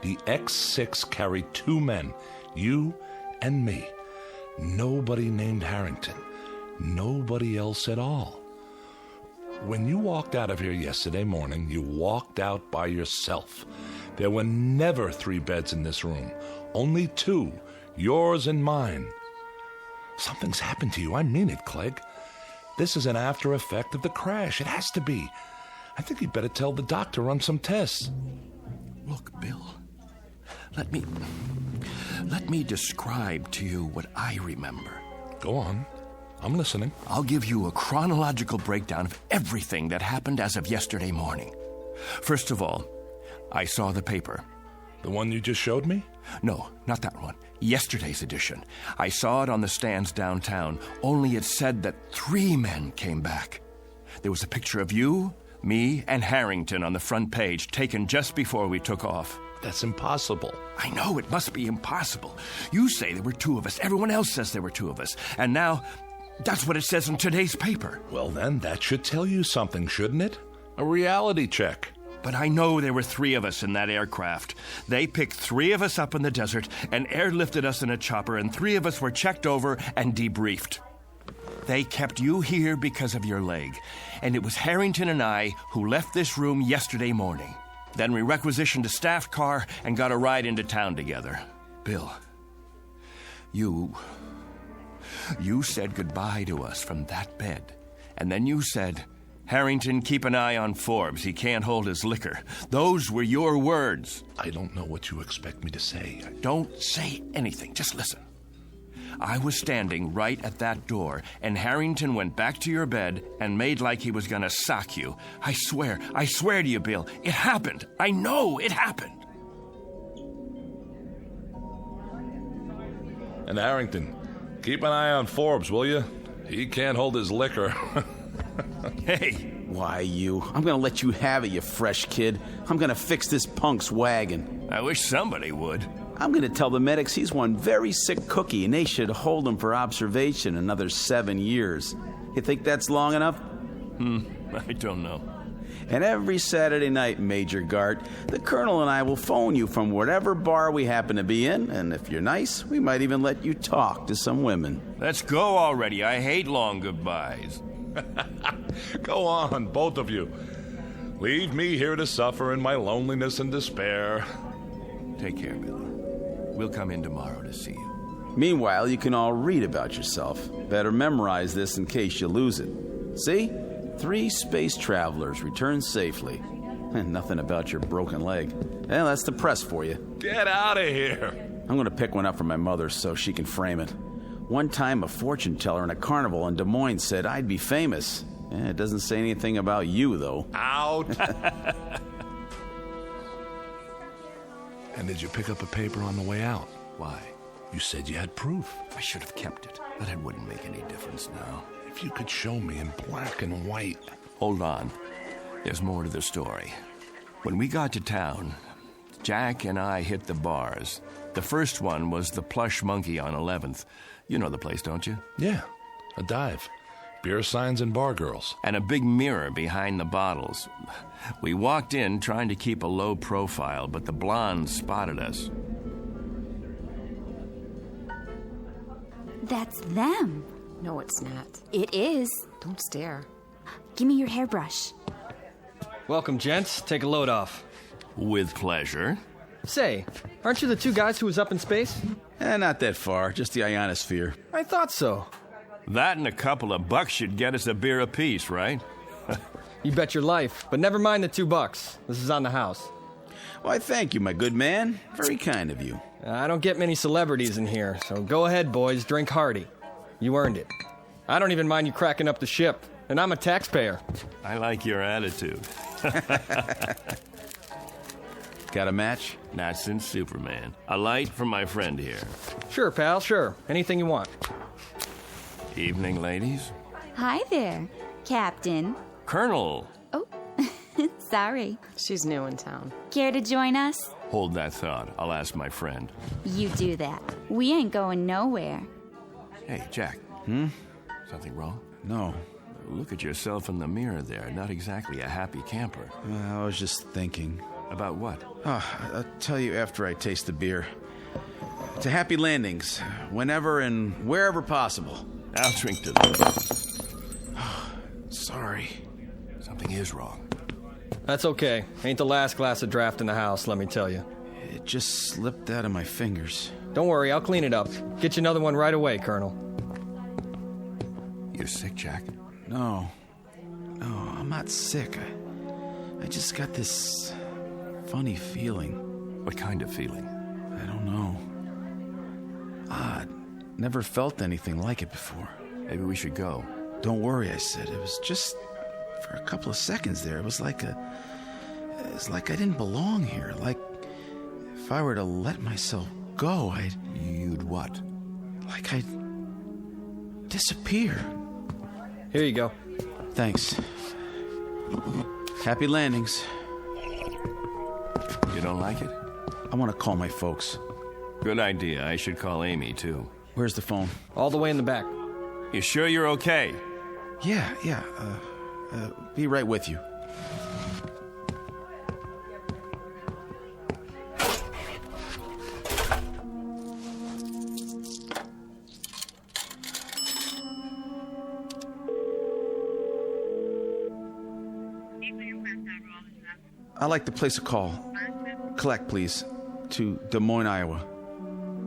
The X-6 carried 2 men, You and me. Nobody named Harrington. Nobody else at all. When you walked out of here yesterday morning, you walked out by yourself. There were never 3 beds in this room. Only 2, yours and mine. Something's happened to you. I mean it, Clegg. This is an after effect of the crash. It has to be. I think you'd better tell the doctor, run some tests. Look, Bill, let me describe to you what I remember. Go on. I'm listening. I'll give you a chronological breakdown of everything that happened as of yesterday morning. First of all, I saw the paper. The one you just showed me? No, not that one. Yesterday's edition. I saw it on the stands downtown, only it said that 3 men came back. There was a picture of you, me, and Harrington on the front page, taken just before we took off. That's impossible. I know, it must be impossible. You say there were 2 of us. Everyone else says there were 2 of us. And now, that's what it says in today's paper. Well, then, that should tell you something, shouldn't it? A reality check. But I know there were 3 of us in that aircraft. They picked 3 of us up in the desert and airlifted us in a chopper, and 3 of us were checked over and debriefed. They kept you here because of your leg, and it was Harrington and I who left this room yesterday morning. Then we requisitioned a staff car and got a ride into town together. Bill, you said goodbye to us from that bed, and then you said, Harrington, keep an eye on Forbes. He can't hold his liquor. Those were your words. I don't know what you expect me to say. Don't say anything. Just listen. I was standing right at that door, and Harrington went back to your bed and made like he was going to sock you. I swear to you, Bill, it happened. I know it happened. And Harrington, keep an eye on Forbes, will you? He can't hold his liquor. Hey. Why, you? I'm gonna let you have it, you fresh kid. I'm gonna fix this punk's wagon. I wish somebody would. I'm gonna tell the medics he's one very sick cookie and they should hold him for observation another 7 years. You think that's long enough? I don't know. And every Saturday night, Major Gart, the Colonel and I will phone you from whatever bar we happen to be in, and if you're nice, we might even let you talk to some women. Let's go already. I hate long goodbyes. Go on, both of you. Leave me here to suffer in my loneliness and despair. Take care, Billy. We'll come in tomorrow to see you. Meanwhile, you can all read about yourself. Better memorize this in case you lose it. See? 3 space travelers returned safely. And nothing about your broken leg. Well, that's the press for you. Get out of here. I'm going to pick one up for my mother so she can frame it. One time, a fortune teller in a carnival in Des Moines said I'd be famous. It doesn't say anything about you, though. Out. And did you pick up a paper on the way out? Why? You said you had proof. I should have kept it, but it wouldn't make any difference now. If you could show me in black and white. Hold on. There's more to the story. When we got to town, Jack and I hit the bars. The first one was the Plush Monkey on 11th. You know the place, don't you? Yeah, a dive. Beer signs and bar girls. And a big mirror behind the bottles. We walked in trying to keep a low profile, but the blondes spotted us. That's them. No, it's not. It is. Don't stare. Give me your hairbrush. Welcome, gents. Take a load off. With pleasure. Say, aren't you the 2 guys who was up in space? Not that far, just the ionosphere. I thought so. That and a couple of bucks should get us a beer apiece, right? You bet your life, but never mind the $2. This is on the house. Why, thank you, my good man. Very kind of you. I don't get many celebrities in here, so go ahead, boys, drink hearty. You earned it. I don't even mind you cracking up the ship, and I'm a taxpayer. I like your attitude. Got a match? Not since Superman. A light from my friend here. Sure, pal, sure. Anything you want. Evening, ladies. Hi there, Captain. Colonel. Oh, sorry. She's new in town. Care to join us? Hold that thought. I'll ask my friend. You do that. We ain't going nowhere. Hey, Jack. Something wrong? No. Look at yourself in the mirror there. Not exactly a happy camper. I was just thinking. About what? I'll tell you after I taste the beer. To happy landings, whenever and wherever possible. I'll drink to this. Sorry. Something is wrong. That's okay. Ain't the last glass of draft in the house, let me tell you. It just slipped out of my fingers. Don't worry, I'll clean it up. Get you another one right away, Colonel. You're sick, Jack? No, I'm not sick. I just got this funny feeling. What kind of feeling? I don't know. Odd. Never felt anything like it before. Maybe we should go. Don't worry, I said. It was just for a couple of seconds there. It was like I didn't belong here. Like if I were to let myself go, You'd what? Like I'd disappear. Here you go. Thanks. Happy landings. You don't like it? I want to call my folks. Good idea. I should call Amy, too. Where's the phone? All the way in the back. You sure you're okay? Yeah. Be right with you. I'd like to place a call. Collect, please, to Des Moines, Iowa.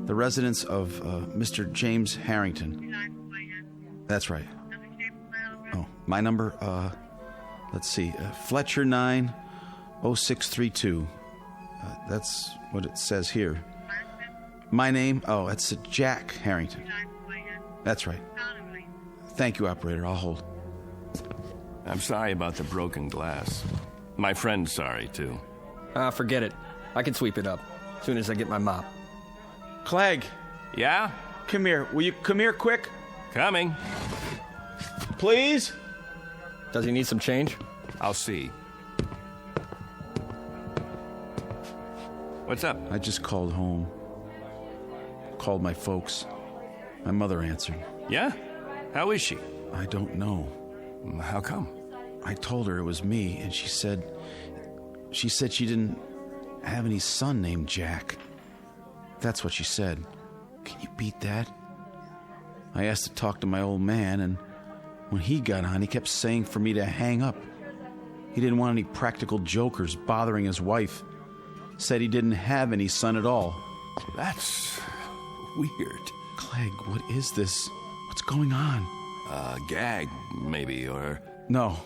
The residence of Mr. James Harrington. That's right. Oh, my number, let's see, Fletcher 90632. That's what it says here. My name, that's Jack Harrington. That's right. Thank you, operator. I'll hold. I'm sorry about the broken glass. My friend's sorry, too. Forget it. I can sweep it up as soon as I get my mop. Clegg. Yeah? Come here. Will you come here quick? Coming. Please? Does he need some change? I'll see. What's up? I just called home. Called my folks. My mother answered. Yeah? How is she? I don't know. How come? I told her it was me, and she said she didn't have any son named Jack. That's what she said. Can you beat that? I asked to talk to my old man, and when he got on, he kept saying for me to hang up. He didn't want any practical jokers bothering his wife. Said he didn't have any son at all. That's weird. Clegg, what is this? What's going on? Gag, maybe, or... No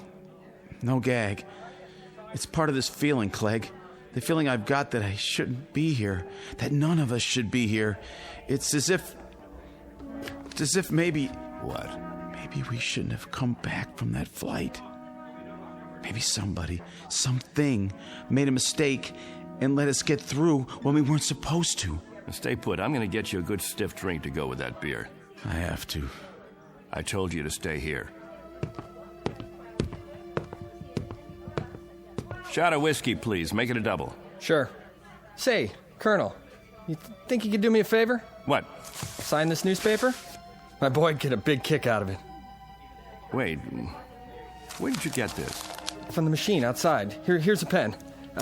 gag. It's part of this feeling, Clegg. The feeling I've got that I shouldn't be here. That none of us should be here. It's as if maybe... What? Maybe we shouldn't have come back from that flight. Maybe somebody, something, made a mistake and let us get through when we weren't supposed to. Stay put. I'm going to get you a good stiff drink to go with that beer. I have to. I told you to stay here. Shot of whiskey, please. Make it a double. Sure. Say, Colonel, you think you could do me a favor? What? Sign this newspaper? My boy'd get a big kick out of it. Wait, where did you get this? From the machine outside. Here's a pen.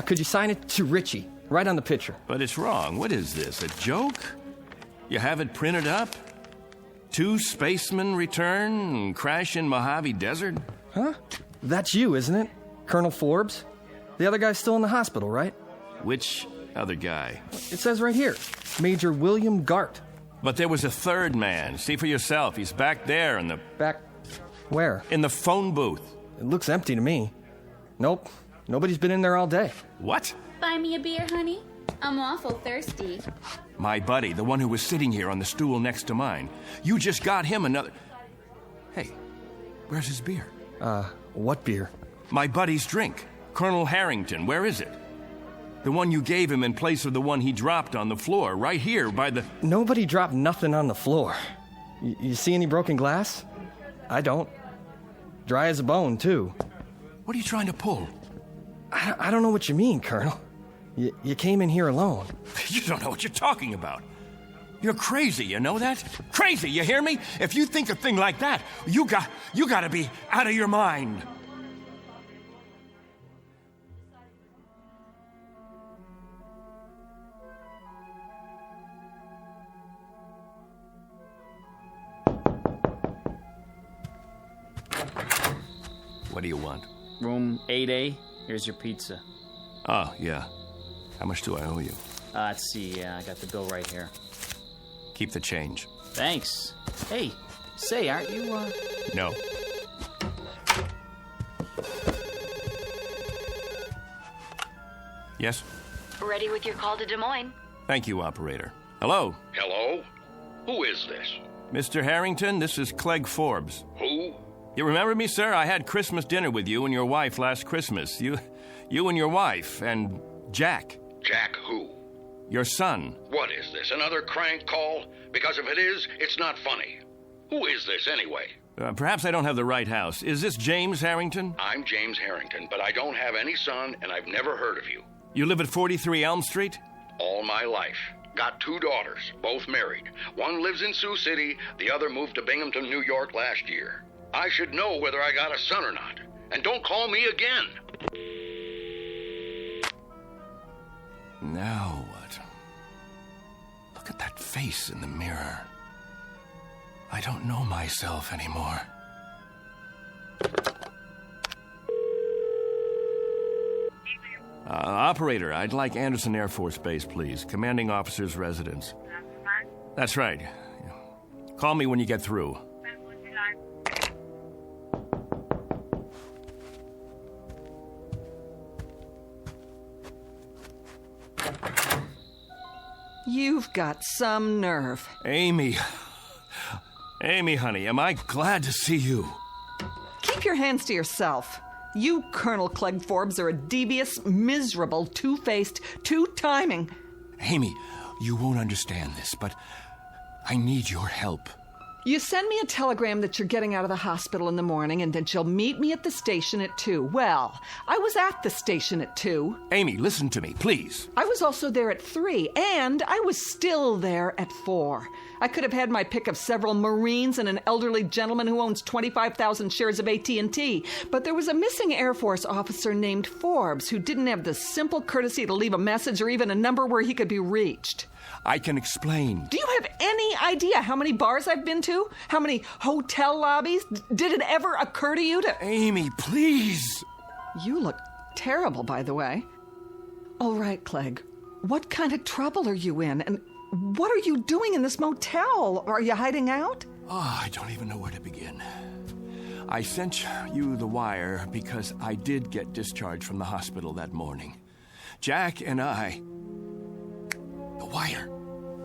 Could you sign it to Richie, right on the picture? But it's wrong. What is this, a joke? You have it printed up? 2 spacemen return and crash in Mojave Desert? Huh? That's you, isn't it? Colonel Forbes? The other guy's still in the hospital, right? Which other guy? It says right here, Major William Gart. But there was a third man. See for yourself. He's back there in the... Back where? In the phone booth. It looks empty to me. Nope. Nobody's been in there all day. What? Buy me a beer, honey? I'm awful thirsty. My buddy, the one who was sitting here on the stool next to mine. You just got him another... Hey, where's his beer? What beer? My buddy's drink. Colonel Harrington, where is it? The one you gave him in place of the one he dropped on the floor, right here by the... Nobody dropped nothing on the floor. You see any broken glass? I don't. Dry as a bone, too. What are you trying to pull? I don't know what you mean, Colonel. You came in here alone. You don't know what you're talking about. You're crazy, you know that? Crazy, you hear me? If you think a thing like that, you gotta be out of your mind. What do you want? Room 8A. Here's your pizza. Oh, yeah. How much do I owe you? Let's see. I got the bill right here. Keep the change. Thanks. Hey, say, aren't you, No. Yes? Ready with your call to Des Moines. Thank you, operator. Hello? Hello? Who is this? Mr. Harrington, this is Clegg Forbes. Who? You remember me, sir? I had Christmas dinner with you and your wife last Christmas. You and your wife, and Jack. Jack who? Your son. What is this, another crank call? Because if it is, it's not funny. Who is this, anyway? Perhaps I don't have the right house. Is this James Harrington? I'm James Harrington, but I don't have any son, and I've never heard of you. You live at 43 Elm Street? All my life. Got 2 daughters, both married. One lives in Sioux City, the other moved to Binghamton, New York last year. I should know whether I got a son or not. And don't call me again. Now what? Look at that face in the mirror. I don't know myself anymore. Operator, I'd like Anderson Air Force Base, please. Commanding officer's residence. That's right. Call me when you get through. You've got some nerve. Amy. Amy, honey, am I glad to see you. Keep your hands to yourself. You, Colonel Clegg Forbes, are a devious, miserable, two-faced, two-timing... Amy, you won't understand this, but I need your help. You send me a telegram that you're getting out of the hospital in the morning and that you'll meet me at the station at 2. Well, I was at the station at 2. Amy, listen to me, please. I was also there at 3, and I was still there at 4. I could have had my pick of several Marines and an elderly gentleman who owns 25,000 shares of AT&T, but there was a missing Air Force officer named Forbes who didn't have the simple courtesy to leave a message or even a number where he could be reached. I can explain. Do you have any idea how many bars I've been to? How many hotel lobbies? Did it ever occur to you to... Amy, please! You look terrible, by the way. All right, Clegg. What kind of trouble are you in? And what are you doing in this motel? Are you hiding out? Oh, I don't even know where to begin. I sent you the wire because I did get discharged from the hospital that morning. Jack and I... The wire.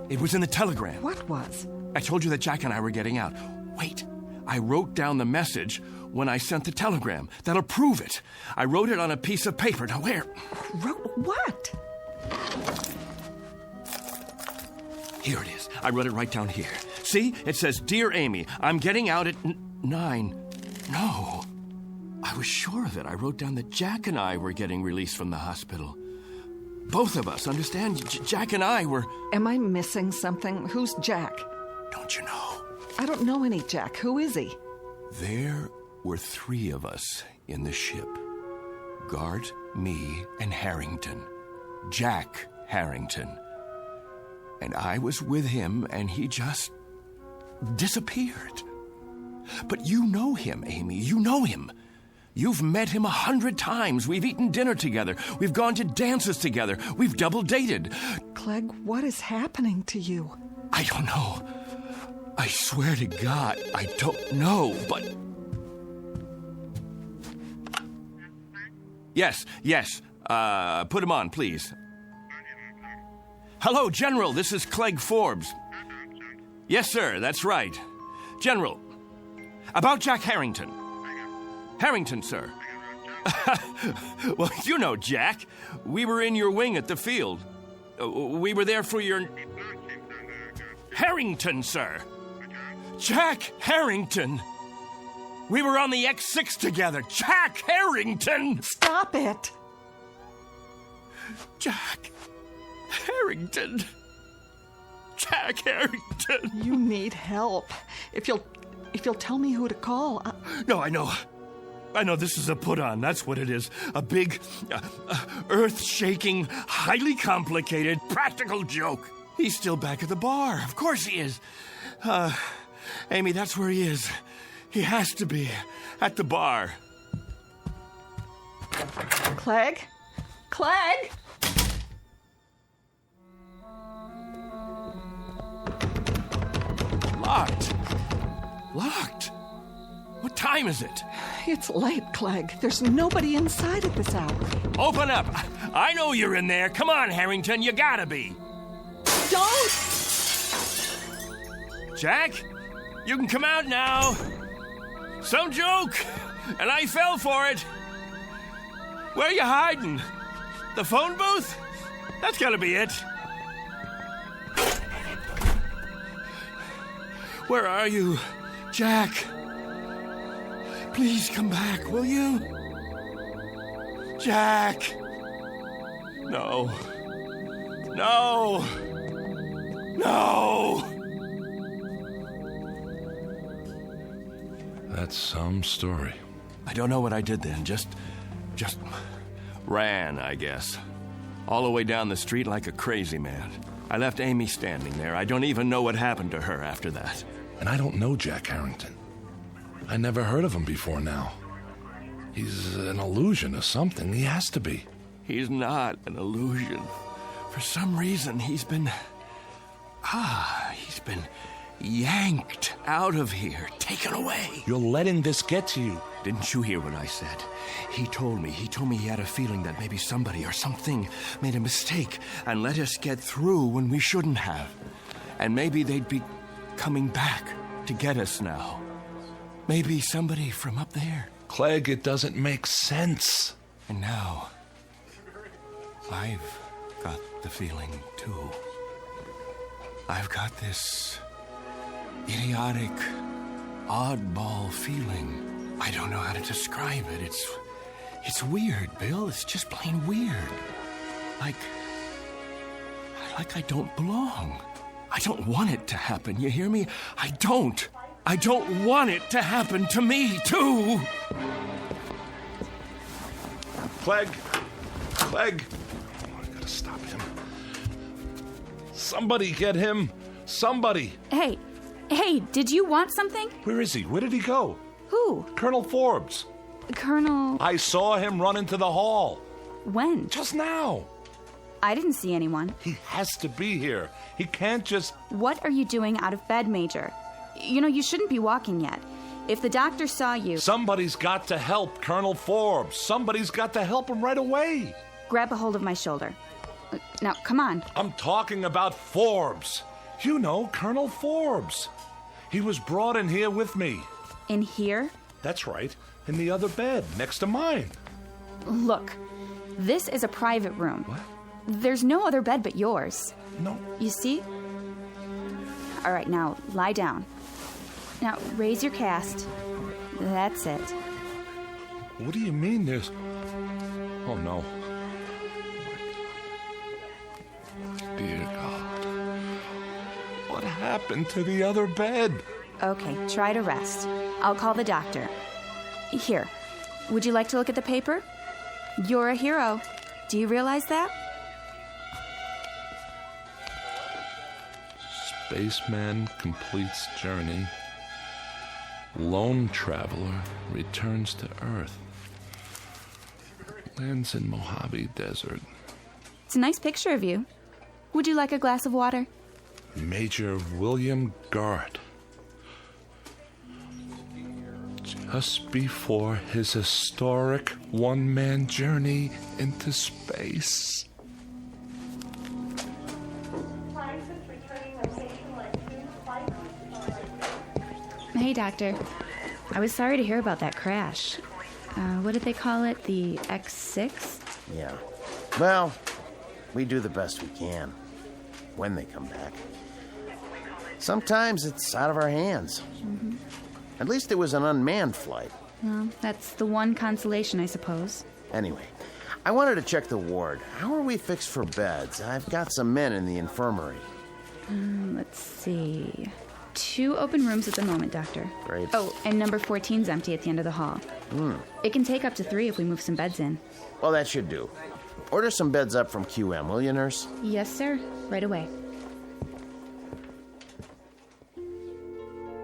It was in the telegram. What was? I told you that Jack and I were getting out. Wait. I wrote down the message when I sent the telegram. That'll prove it. I wrote it on a piece of paper. Now, where? Wrote what? Here it is. I wrote it right down here. See? It says, Dear Amy, I'm getting out at 9. No. I was sure of it. I wrote down that Jack and I were getting released from the hospital. Both of us, understand? Jack and I were... Am I missing something? Who's Jack? Don't you know? I don't know any Jack. Who is he? There were 3 of us in the ship. Gart, me, and Harrington. Jack Harrington. And I was with him, and he just disappeared. But you know him, Amy. You know him. You've met him 100 times. We've eaten dinner together. We've gone to dances together. We've double dated. Clegg, what is happening to you? I don't know. I swear to God, I don't know, but... Yes. Put him on, please. Hello, General. This is Clegg Forbes. Yes, sir. That's right. General, about Jack Harrington. Harrington, sir. Well, you know Jack. We were in your wing at the field. We were there for your... Harrington, sir. Jack Harrington. We were on the X6 together. Jack Harrington. Stop it. Jack Harrington. Jack Harrington. You need help. If you'll tell me who to call. No, I know. I know this is a put-on. That's what it is. A big, earth-shaking, highly complicated, practical joke. He's still back at the bar. Of course he is. Amy, that's where he is. He has to be. At the bar. Clegg? Clegg? Locked. Locked. What time is it? It's late, Clegg. There's nobody inside at this hour. Open up. I know you're in there. Come on, Harrington. You gotta be. Don't! Jack, you can come out now. Some joke, and I fell for it. Where are you hiding? The phone booth? That's gotta be it. Where are you, Jack? Please come back, will you? Jack! No. No! No! That's some story. I don't know what I did then. Just ran, I guess. All the way down the street like a crazy man. I left Amy standing there. I don't even know what happened to her after that. And I don't know Jack Harrington. I never heard of him before now. He's an illusion or something. He has to be. He's not an illusion. For some reason, he's been yanked out of here, taken away. You're letting this get to you. Didn't you hear what I said? He told me he had a feeling that maybe somebody or something made a mistake and let us get through when we shouldn't have. And maybe they'd be coming back to get us now. Maybe somebody from up there. Clegg, it doesn't make sense. And now, I've got the feeling, too. I've got this idiotic, oddball feeling. I don't know how to describe it. It's weird, Bill. It's just plain weird. Like I don't belong. I don't want it to happen, you hear me? I don't want it to happen to me, too. Clegg! Oh, I gotta stop him. Somebody get him! Somebody! Hey, did you want something? Where is he? Where did he go? Who? Colonel Forbes. Colonel... I saw him run into the hall. When? Just now. I didn't see anyone. He has to be here. He can't just... What are you doing out of bed, Major? You know, you shouldn't be walking yet. If the doctor saw you... Somebody's got to help Colonel Forbes. Somebody's got to help him right away. Grab a hold of my shoulder. Now, come on. I'm talking about Forbes. You know, Colonel Forbes. He was brought in here with me. In here? That's right. In the other bed, next to mine. Look, this is a private room. What? There's no other bed but yours. No. You see? All right, now, lie down. Now, raise your cast. That's it. What do you mean there's... Oh, no. Dear God. What happened to the other bed? Okay, try to rest. I'll call the doctor. Here, would you like to look at the paper? You're a hero. Do you realize that? Spaceman completes journey. Lone traveler returns to Earth. Lands in Mojave Desert. It's a nice picture of you. Would you like a glass of water? Major William Gart. Just before his historic one-man journey into space. Hey, Doctor. I was sorry to hear about that crash. What did they call it? The X6? Yeah. Well, we do the best we can. When they come back. Sometimes it's out of our hands. Mm-hmm. At least it was an unmanned flight. Well, that's the one consolation, I suppose. Anyway, I wanted to check the ward. How are we fixed for beds? I've got some men in the infirmary. Let's see. 2 open rooms at the moment, Doctor. Great. Oh, and number 14's empty at the end of the hall. It can take up to 3 if we move some beds in. Well, that should do. Order some beds up from QM, will you, nurse? Yes, sir. Right away.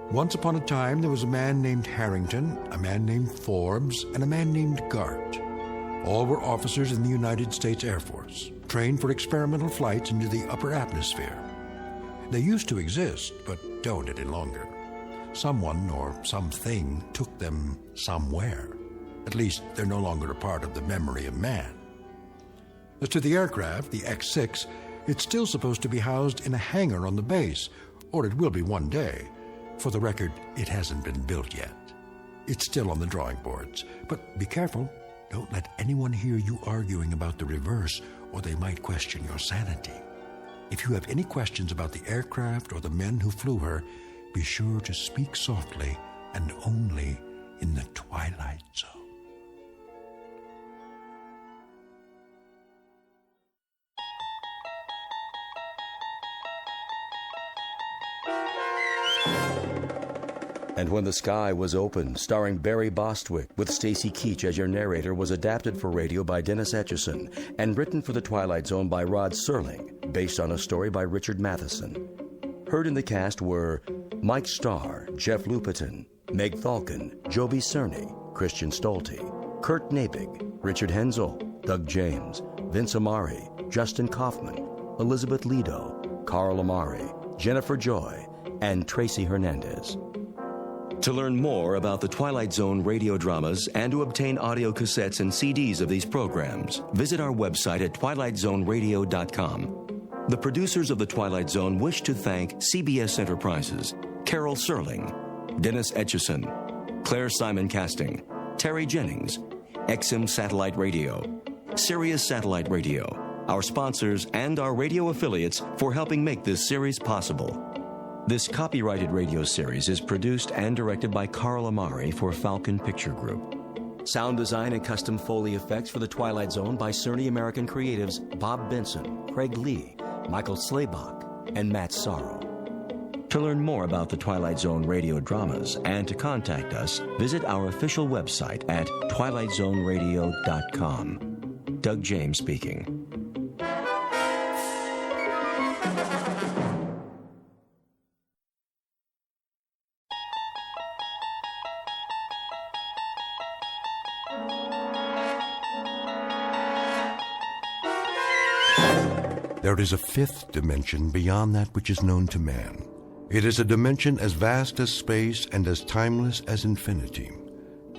Once upon a time, there was a man named Harrington, a man named Forbes, and a man named Gart. All were officers in the United States Air Force, trained for experimental flights into the upper atmosphere. They used to exist, but don't any longer. Someone or something took them somewhere. At least they're no longer a part of the memory of man. As to the aircraft, the X-6, it's still supposed to be housed in a hangar on the base, or it will be one day. For the record, it hasn't been built yet. It's still on the drawing boards. But be careful. Don't let anyone hear you arguing about the reverse, or they might question your sanity. If you have any questions about the aircraft or the men who flew her, be sure to speak softly and only in the Twilight Zone. And When the Sky Was Open, starring Barry Bostwick, with Stacy Keach as your narrator, was adapted for radio by Dennis Etchison and written for The Twilight Zone by Rod Serling, based on a story by Richard Matheson. Heard in the cast were Mike Starr, Jeff Lupetin, Meg Thalken, Joby Cerny, Christian Stolte, Kurt Nabig, Richard Hensel, Doug James, Vince Amari, Justin Kaufman, Elizabeth Lido, Carl Amari, Jennifer Joy, and Tracy Hernandez. To learn more about the Twilight Zone radio dramas and to obtain audio cassettes and CDs of these programs, visit our website at twilightzoneradio.com. The producers of The Twilight Zone wish to thank CBS Enterprises, Carol Serling, Dennis Etchison, Claire Simon Casting, Terry Jennings, XM Satellite Radio, Sirius Satellite Radio, our sponsors, and our radio affiliates for helping make this series possible. This copyrighted radio series is produced and directed by Carl Amari for Falcon Picture Group. Sound design and custom Foley effects for The Twilight Zone by Cerny American creatives Bob Benson, Craig Lee, Michael Slaybach, and Matt Sorrow. To learn more about the Twilight Zone radio dramas and to contact us, visit our official website at twilightzoneradio.com. Doug James speaking. There is a fifth dimension beyond that which is known to man. It is a dimension as vast as space and as timeless as infinity.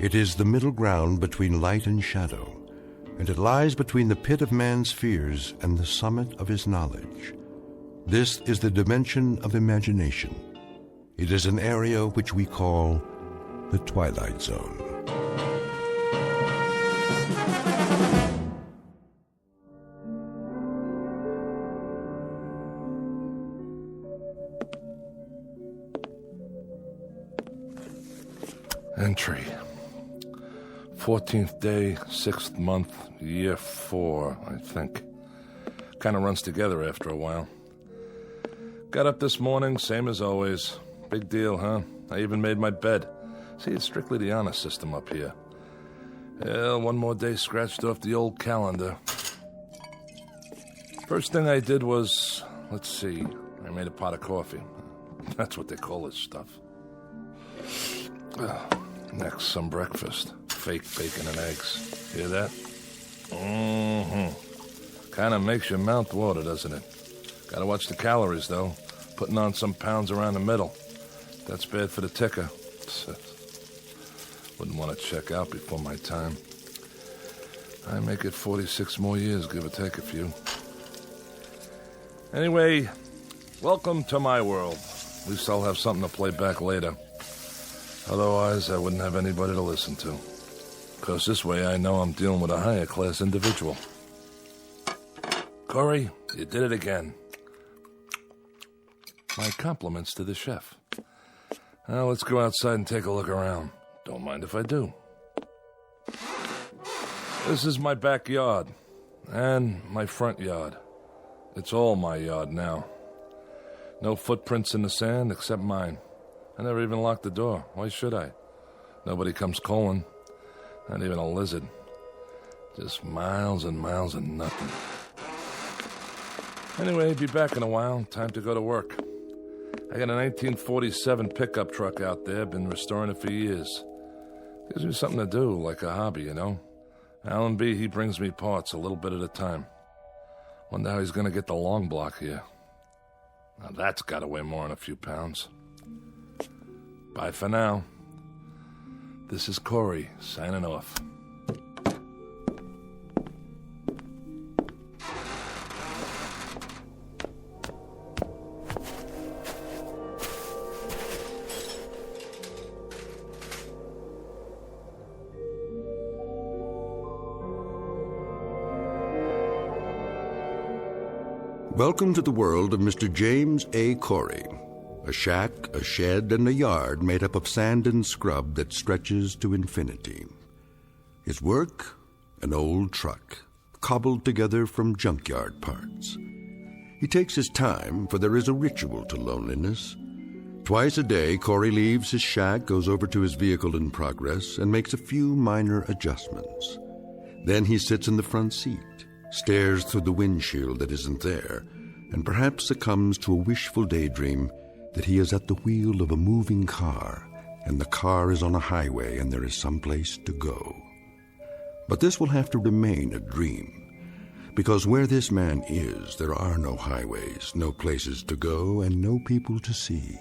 It is the middle ground between light and shadow, and it lies between the pit of man's fears and the summit of his knowledge. This is the dimension of imagination. It is an area which we call the Twilight Zone. Entry. 14th day, 6th month, year 4, I think. Kind of runs together after a while. Got up this morning, same as always. Big deal, huh? I even made my bed. See, it's strictly the honor system up here. Well, one more day scratched off the old calendar. First thing I did was, let's see, I made a pot of coffee. That's what they call this stuff. Next, some breakfast. Fake bacon and eggs. Hear that? Mm-hmm. Kind of makes your mouth water, doesn't it? Gotta watch the calories, though. Putting on some pounds around the middle. That's bad for the ticker. Wouldn't want to check out before my time. I make it 46 more years, give or take a few. Anyway, welcome to my world. At least I'll have something to play back later. Otherwise, I wouldn't have anybody to listen to. Because this way I know I'm dealing with a higher class individual. Corey, you did it again. My compliments to the chef. Now let's go outside and take a look around. Don't mind if I do. This is my backyard. And my front yard. It's all my yard now. No footprints in the sand except mine. I never even locked the door. Why should I? Nobody comes calling. Not even a lizard. Just miles and miles of nothing. Anyway, be back in a while. Time to go to work. I got a 1947 pickup truck out there. Been restoring it for years. Gives me something to do, like a hobby, you know? Allenby, he brings me parts a little bit at a time. Wonder how he's going to get the long block here. Now that's got to weigh more than a few pounds. Bye for now. This is Corey, signing off. Welcome to the world of Mr. James A. Corey. A shack, a shed, and a yard made up of sand and scrub that stretches to infinity. His work? An old truck, cobbled together from junkyard parts. He takes his time, for there is a ritual to loneliness. Twice a day, Corey leaves his shack, goes over to his vehicle in progress, and makes a few minor adjustments. Then he sits in the front seat, stares through the windshield that isn't there, and perhaps succumbs to a wishful daydream that he is at the wheel of a moving car, and the car is on a highway and there is someplace to go. But this will have to remain a dream, because where this man is, there are no highways, no places to go, and no people to see.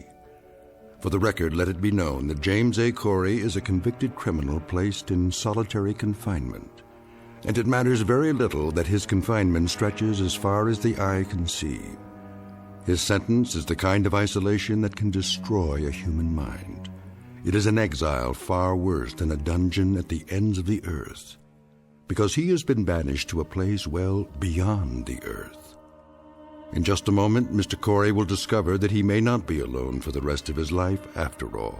For the record, let it be known that James A. Corey is a convicted criminal placed in solitary confinement. And it matters very little that his confinement stretches as far as the eye can see. His sentence is the kind of isolation that can destroy a human mind. It is an exile far worse than a dungeon at the ends of the earth, because he has been banished to a place well beyond the earth. In just a moment, Mr. Corey will discover that he may not be alone for the rest of his life after all.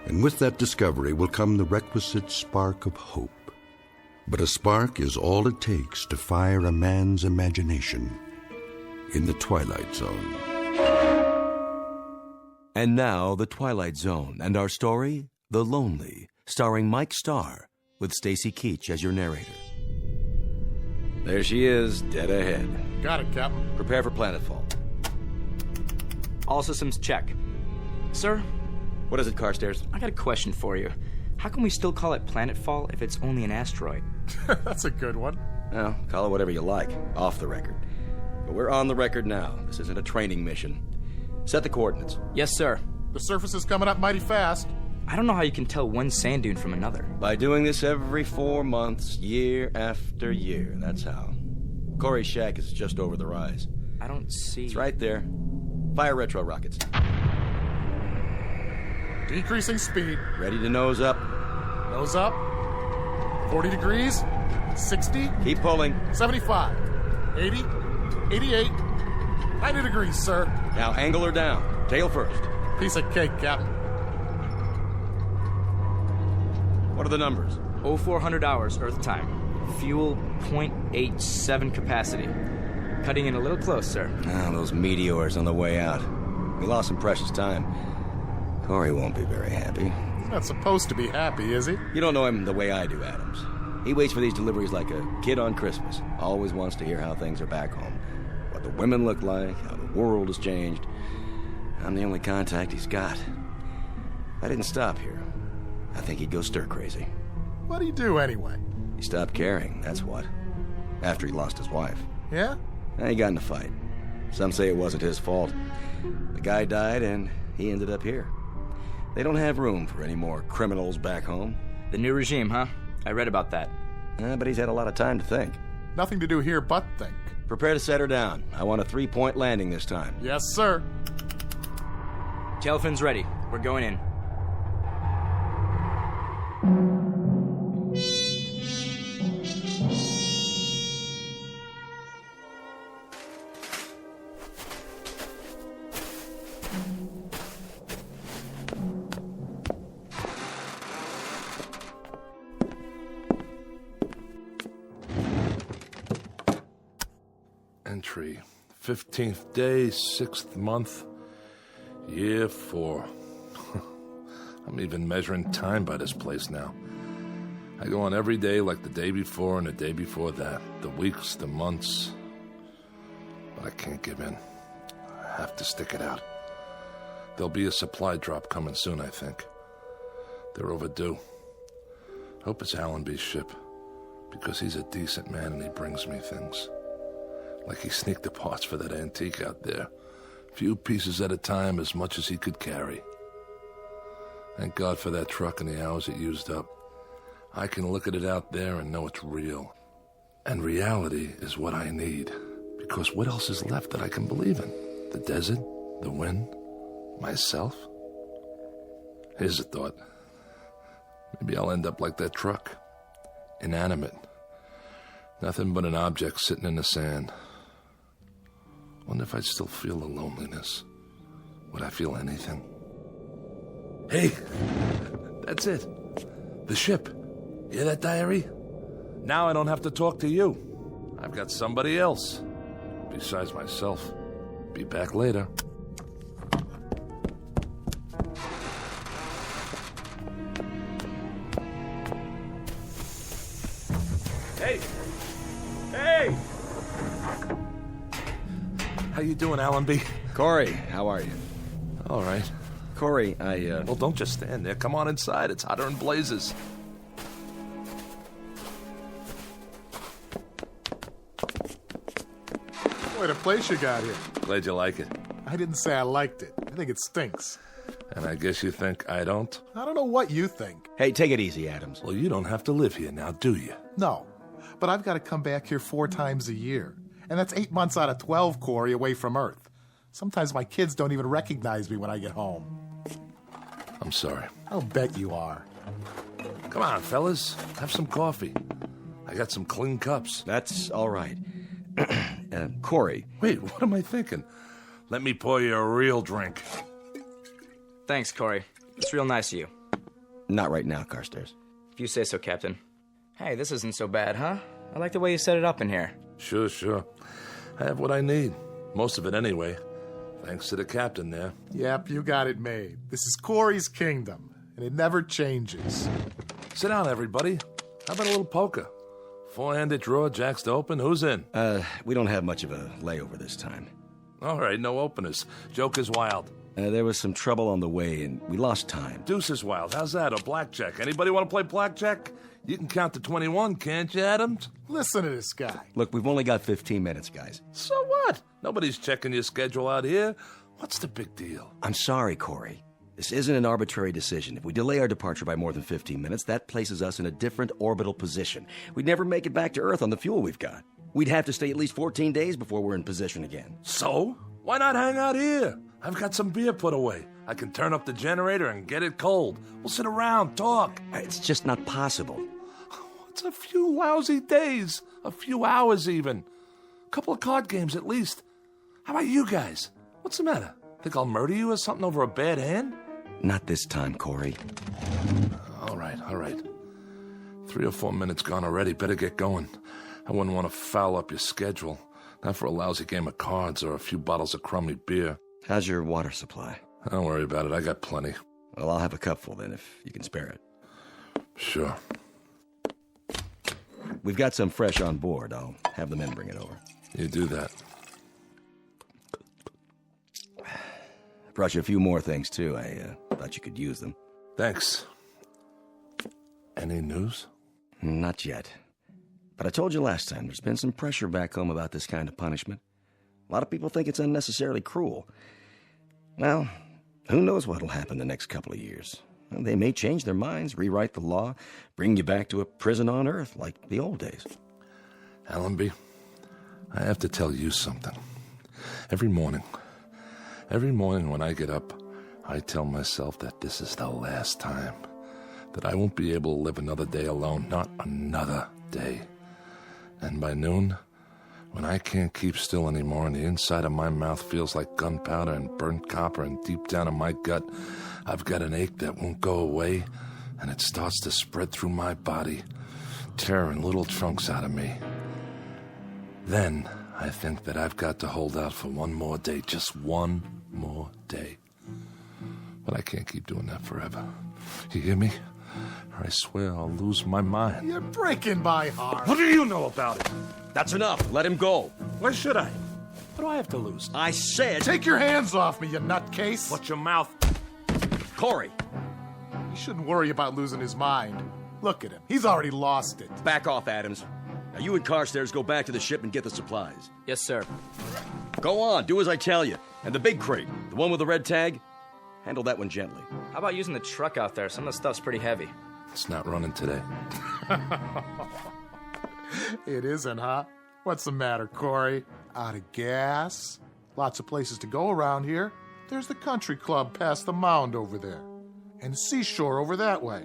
And with that discovery will come the requisite spark of hope. But a spark is all it takes to fire a man's imagination in the Twilight Zone. And now, The Twilight Zone, and our story, The Lonely, starring Mike Starr, with Stacy Keach as your narrator. There she is, dead ahead. Got it, Captain. Prepare for planetfall. All systems check. Sir? What is it, Carstairs? I got a question for you. How can we still call it planetfall if it's only an asteroid? That's a good one. Well, call it whatever you like, off the record. But we're on the record now. This isn't a training mission. Set the coordinates. Yes, sir. The surface is coming up mighty fast. I don't know how you can tell one sand dune from another. By doing this every 4 months, year after year. That's how. Corey's shack is just over the rise. I don't see... It's right there. Fire retro rockets. Decreasing speed. Ready to nose up. Nose up. 40 degrees. 60. Keep pulling. 75. 80. 88. 90 degrees, sir. Now angle her down. Tail first. Piece of cake, Captain. What are the numbers? 0400 hours, Earth time. Fuel 0.87 capacity. Cutting in a little close, sir. Ah, those meteors on the way out. We lost some precious time. Corey won't be very happy. He's not supposed to be happy, is he? You don't know him the way I do, Adams. He waits for these deliveries like a kid on Christmas. Always wants to hear how things are back home. What the women look like, how the world has changed. I'm the only contact he's got. If I didn't stop here, I think he'd go stir-crazy. What do you do, anyway? He stopped caring, that's what. After he lost his wife. Yeah? He got in a fight. Some say it wasn't his fault. The guy died, and he ended up here. They don't have room for any more criminals back home. The new regime, huh? I read about that. But he's had a lot of time to think. Nothing to do here but think. Prepare to set her down. I want a 3-point landing this time. Yes, sir. Tail fins ready. We're going in. Entry, 15th day, 6th month, year 4. I'm even measuring time by this place now. I go on every day like the day before and the day before that, the weeks, the months. But I can't give in. I have to stick it out. There'll be a supply drop coming soon, I think. They're overdue. Hope it's Allenby's ship. because he's a decent man and he brings me things. Like he sneaked the parts for that antique out there. Few pieces at a time, as much as he could carry. Thank God for that truck and the hours it used up. I can look at it out there and know it's real. And reality is what I need. Because what else is left that I can believe in? The desert? The wind? Myself? Here's a thought. Maybe I'll end up like that truck. Inanimate. Nothing but an object sitting in the sand. Wonder if I'd still feel the loneliness. Would I feel anything? Hey! That's it. The ship. Hear that, diary? Now I don't have to talk to you. I've got somebody else. Besides myself. Be back later. Hey! Hey! How you doing, Allenby? Corey, how are you? All right. Corey, Well, don't just stand there. Come on inside. It's hotter than blazes. What a place you got here. Glad you like it. I didn't say I liked it. I think it stinks. And I guess you think I don't? I don't know what you think. Hey, take it easy, Adams. Well, you don't have to live here now, do you? No, but I've got to come back here 4 times a year. And that's 8 months out of 12, Corey, away from Earth. Sometimes my kids don't even recognize me when I get home. I'm sorry. I'll bet you are. Come on, fellas. Have some coffee. I got some clean cups. That's all right. Corey. Wait, what am I thinking? Let me pour you a real drink. Thanks, Corey. It's real nice of you. Not right now, Carstairs. If you say so, Captain. Hey, this isn't so bad, huh? I like the way you set it up in here. Sure. I have what I need. Most of it anyway. Thanks to the captain there. Yep, you got it made. This is Corey's kingdom, and it never changes. Sit down, everybody. How about a little poker? 4-handed draw, jacks to open. Who's in? We don't have much of a layover this time. All right, no openers. Joker's wild. There was some trouble on the way, and we lost time. Deuce is wild. How's that? Or blackjack? Anybody want to play blackjack? You can count to 21, can't you, Adams? Listen to this guy. Look, we've only got 15 minutes, guys. So what? Nobody's checking your schedule out here. What's the big deal? I'm sorry, Corey. This isn't an arbitrary decision. If we delay our departure by more than 15 minutes, that places us in a different orbital position. We'd never make it back to Earth on the fuel we've got. We'd have to stay at least 14 days before we're in position again. So? Why not hang out here? I've got some beer put away. I can turn up the generator and get it cold. We'll sit around, talk. It's just not possible. It's a few lousy days. A few hours, even. A couple of card games, at least. How about you guys? What's the matter? Think I'll murder you or something over a bad hand? Not this time, Corey. All right. 3 or 4 minutes gone already. Better get going. I wouldn't want to foul up your schedule. Not for a lousy game of cards or a few bottles of crummy beer. How's your water supply? Don't worry about it. I got plenty. Well, I'll have a cupful then, if you can spare it. Sure. We've got some fresh on board. I'll have the men bring it over. You do that. I brought you a few more things, too. I thought you could use them. Thanks. Any news? Not yet. But I told you last time, there's been some pressure back home about this kind of punishment. A lot of people think it's unnecessarily cruel. Well, who knows what'll happen the next couple of years. Well, they may change their minds, rewrite the law, bring you back to a prison on Earth like the old days. Allenby, I have to tell you something. Every morning when I get up, I tell myself that this is the last time. That I won't be able to live another day alone, not another day. And by noon, when I can't keep still anymore and the inside of my mouth feels like gunpowder and burnt copper and deep down in my gut, I've got an ache that won't go away and it starts to spread through my body, tearing little chunks out of me. Then I think that I've got to hold out for one more day, just one more day. But I can't keep doing that forever. You hear me? Or I swear I'll lose my mind. You're breaking my heart. What do you know about it? That's enough. Let him go. Why should I? What do I have to lose? I said... Take your hands off me, you nutcase. Watch your mouth. Corey. He shouldn't worry about losing his mind. Look at him. He's already lost it. Back off, Adams. Now you and Carstairs go back to the ship and get the supplies. Yes, sir. Go on, do as I tell you. And the big crate, the one with the red tag, handle that one gently. How about using the truck out there? Some of the stuff's pretty heavy. It's not running today. It isn't, huh? What's the matter, Corey? Out of gas? Lots of places to go around here. There's the country club past the mound over there. And the seashore over that way.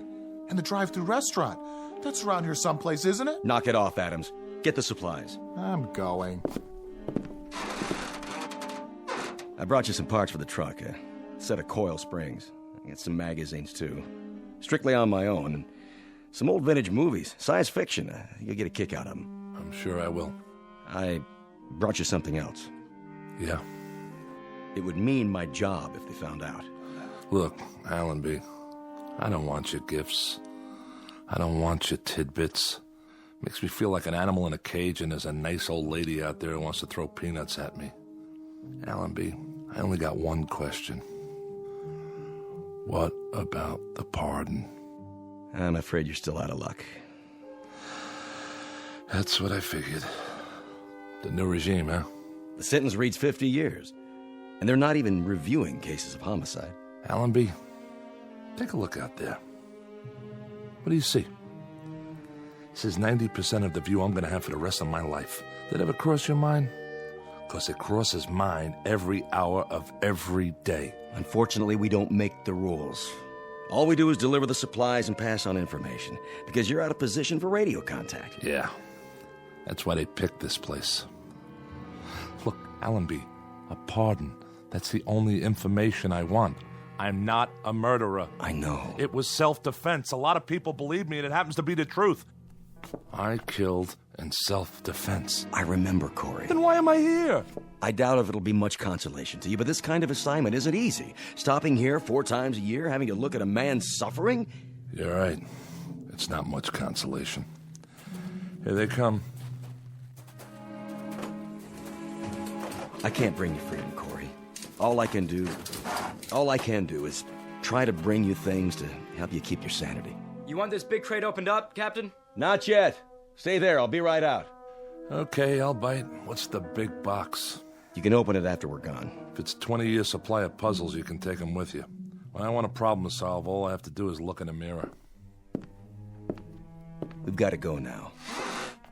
And the drive-thru restaurant. That's around here someplace, isn't it? Knock it off, Adams. Get the supplies. I'm going. I brought you some parts for the truck. A set of coil springs. I got some magazines, too. Strictly on my own. And some old vintage movies. Science fiction. You'll get a kick out of them. I'm sure I will. I brought you something else. Yeah? It would mean my job if they found out. Look, Allenby, I don't want your gifts. I don't want your tidbits. Makes me feel like an animal in a cage and there's a nice old lady out there who wants to throw peanuts at me. Allenby, I only got one question. What about the pardon? I'm afraid you're still out of luck. That's what I figured. The new regime, huh? The sentence reads 50 years. And they're not even reviewing cases of homicide. Allenby, take a look out there. What do you see? This is 90% of the view I'm going to have for the rest of my life. Did it ever cross your mind? Because it crosses mine every hour of every day. Unfortunately, we don't make the rules. All we do is deliver the supplies and pass on information, because you're out of position for radio contact. Yeah, that's why they picked this place. Look, Allenby, a pardon. That's the only information I want. I'm not a murderer. I know. It was self-defense. A lot of people believe me, and it happens to be the truth. I killed in self-defense. I remember, Corey. Then why am I here? I doubt if it'll be much consolation to you, but this kind of assignment isn't easy. Stopping here 4 times a year, having to look at a man suffering? You're right. It's not much consolation. Here they come. I can't bring you freedom, Corey. All I can do is try to bring you things to help you keep your sanity. You want this big crate opened up, Captain? Not yet. Stay there. I'll be right out. Okay, I'll bite. What's the big box? You can open it after we're gone. If it's 20-year supply of puzzles, you can take them with you. When I want a problem to solve, all I have to do is look in the mirror. We've got to go now.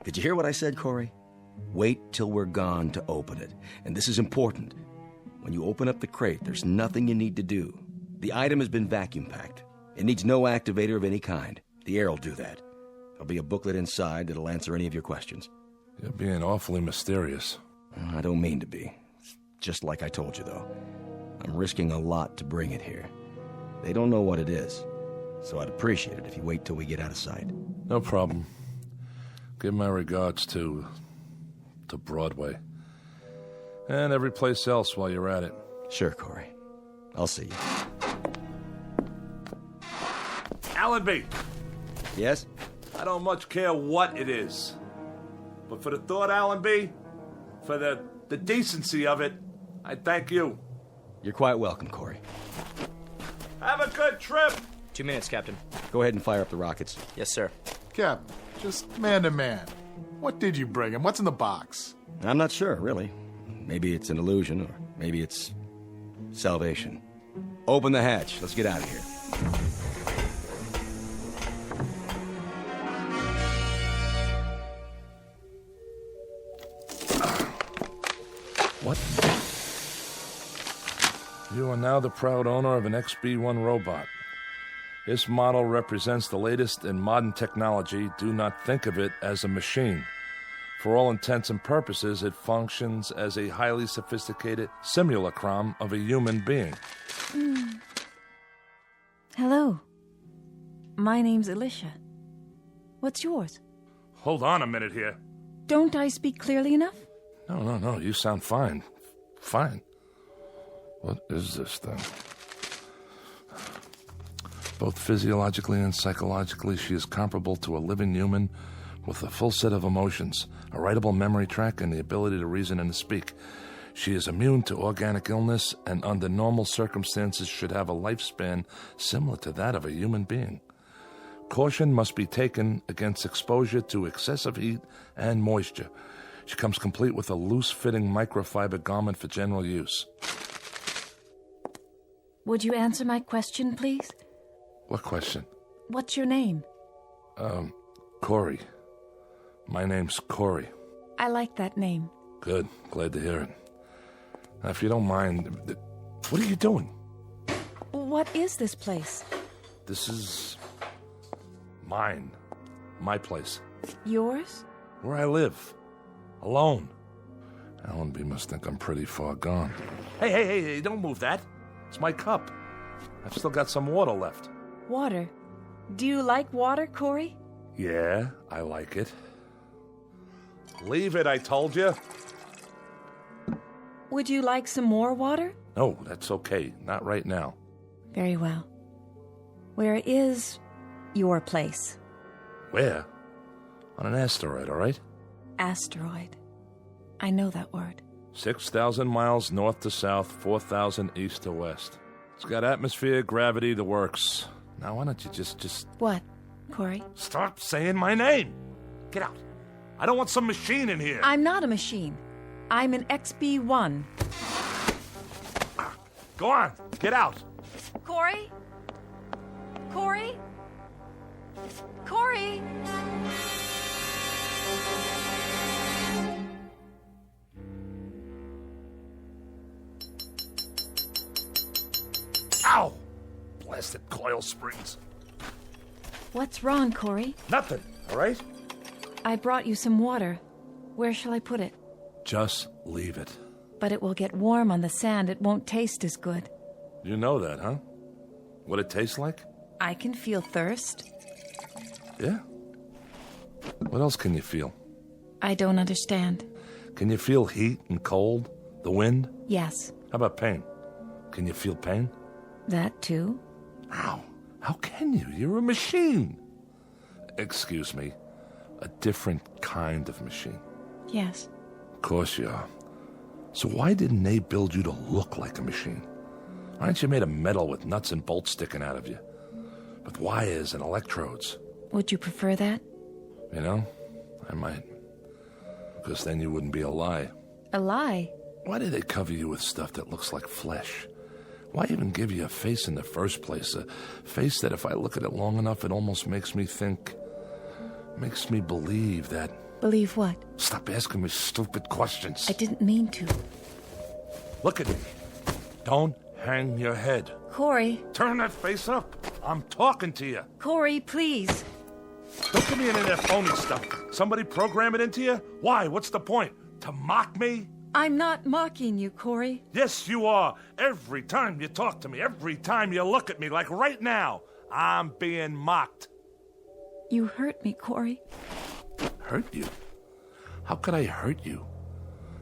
Did you hear what I said, Corey? Wait till we're gone to open it. And this is important. When you open up the crate, there's nothing you need to do. The item has been vacuum packed. It needs no activator of any kind. The air will do that. There'll be a booklet inside that'll answer any of your questions. You're being awfully mysterious. I don't mean to be. It's just like I told you, though. I'm risking a lot to bring it here. They don't know what it is, so I'd appreciate it if you wait till we get out of sight. No problem. Give my regards to Broadway. And every place else while you're at it. Sure, Corey. I'll see you. Allenby! Yes? I don't much care what it is. But for the thought, Allenby, for the decency of it, I thank you. You're quite welcome, Corey. Have a good trip! 2 minutes, Captain. Go ahead and fire up the rockets. Yes, sir. Captain, just man to man. What did you bring him? What's in the box? I'm not sure, really. Maybe it's an illusion, or maybe it's salvation. Open the hatch. Let's get out of here. What? You are now the proud owner of an XB-1 robot. This model represents the latest in modern technology. Do not think of it as a machine. For all intents and purposes, it functions as a highly sophisticated simulacrum of a human being. Hello. My name's Alicia. What's yours? Hold on a minute here. Don't I speak clearly enough? No, you sound fine. Fine. What is this thing? Both physiologically and psychologically, she is comparable to a living human with a full set of emotions, a writable memory track, and the ability to reason and to speak. She is immune to organic illness and under normal circumstances should have a lifespan similar to that of a human being. Caution must be taken against exposure to excessive heat and moisture. She comes complete with a loose-fitting microfiber garment for general use. Would you answer my question, please? What question? What's your name? Corey. My name's Corey. I like that name. Good. Glad to hear it. Now, if you don't mind, what are you doing? What is this place? This is mine. My place. Yours? Where I live. Alone. Allenby must think I'm pretty far gone. Hey, don't move that. It's my cup. I've still got some water left. Water? Do you like water, Corey? Yeah, I like it. Leave it, I told you. Would you like some more water? No, that's okay. Not right now. Very well. Where is your place? Where? On an asteroid, all right? Asteroid. I know that word. 6,000 miles north to south, 4,000 east to west. It's got atmosphere, gravity, the works. Now, why don't you just... What, Corey? Stop saying my name! Get out. I don't want some machine in here. I'm not a machine. I'm an XB1. Go on. Get out. Corey? Corey? Corey? Ow! Blasted coil springs. What's wrong, Corey? Nothing, all right? I brought you some water. Where shall I put it? Just leave it. But it will get warm on the sand. It won't taste as good. You know that, huh? What it tastes like? I can feel thirst. Yeah? What else can you feel? I don't understand. Can you feel heat and cold? The wind? Yes. How about pain? Can you feel pain? That too? How? How can you? You're a machine. Excuse me. A different kind of machine. Yes. Of course you are. So why didn't they build you to look like a machine? Why aren't you made of metal with nuts and bolts sticking out of you? With wires and electrodes? Would you prefer that? You know, I might. Because then you wouldn't be a lie. A lie? Why do they cover you with stuff that looks like flesh? Why even give you a face in the first place? A face that if I look at it long enough, it almost makes me think... makes me believe that... Believe what? Stop asking me stupid questions. I didn't mean to. Look at me. Don't hang your head. Corey. Turn that face up. I'm talking to you. Corey, please. Don't give me any of that phony stuff. Somebody program it into you? Why? What's the point? To mock me? I'm not mocking you, Corey. Yes, you are. Every time you talk to me, every time you look at me, like right now, I'm being mocked. You hurt me, Corey. Hurt you? How could I hurt you?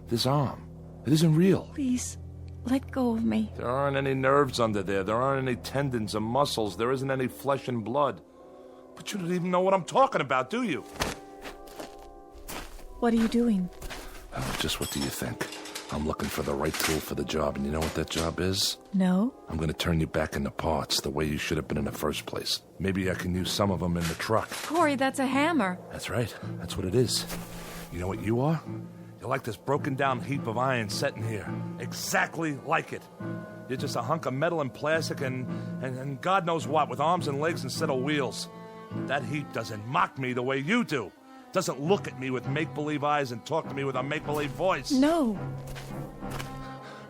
This arm, it isn't real. Please, let go of me. There aren't any nerves under there. There aren't any tendons or muscles. There isn't any flesh and blood. But you don't even know what I'm talking about, do you? What are you doing? Oh, just what do you think? I'm looking for the right tool for the job, and you know what that job is? No. I'm going to turn you back into parts the way you should have been in the first place. Maybe I can use some of them in the truck. Corey, that's a hammer. That's right. That's what it is. You know what you are? You're like this broken down heap of iron sitting here. Exactly like it. You're just a hunk of metal and plastic and God knows what, with arms and legs instead of wheels. That heap doesn't mock me the way you do. Doesn't look at me with make-believe eyes and talk to me with a make-believe voice. No.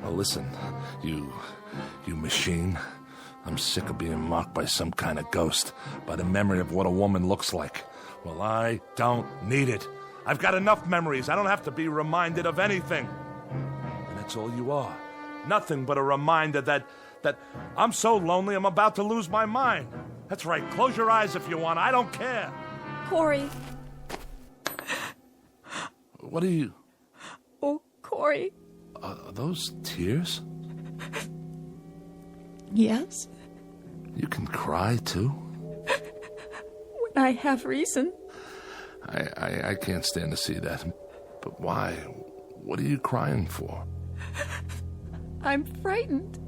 Well, listen, you machine. I'm sick of being mocked by some kind of ghost, by the memory of what a woman looks like. Well, I don't need it. I've got enough memories. I don't have to be reminded of anything. And that's all you are. Nothing but a reminder that I'm so lonely I'm about to lose my mind. That's right. Close your eyes if you want. I don't care. Corey. What are you... Oh, Corey. Are those tears? Yes. You can cry, too? When I have reason. I can't stand to see that. But why? What are you crying for? I'm frightened.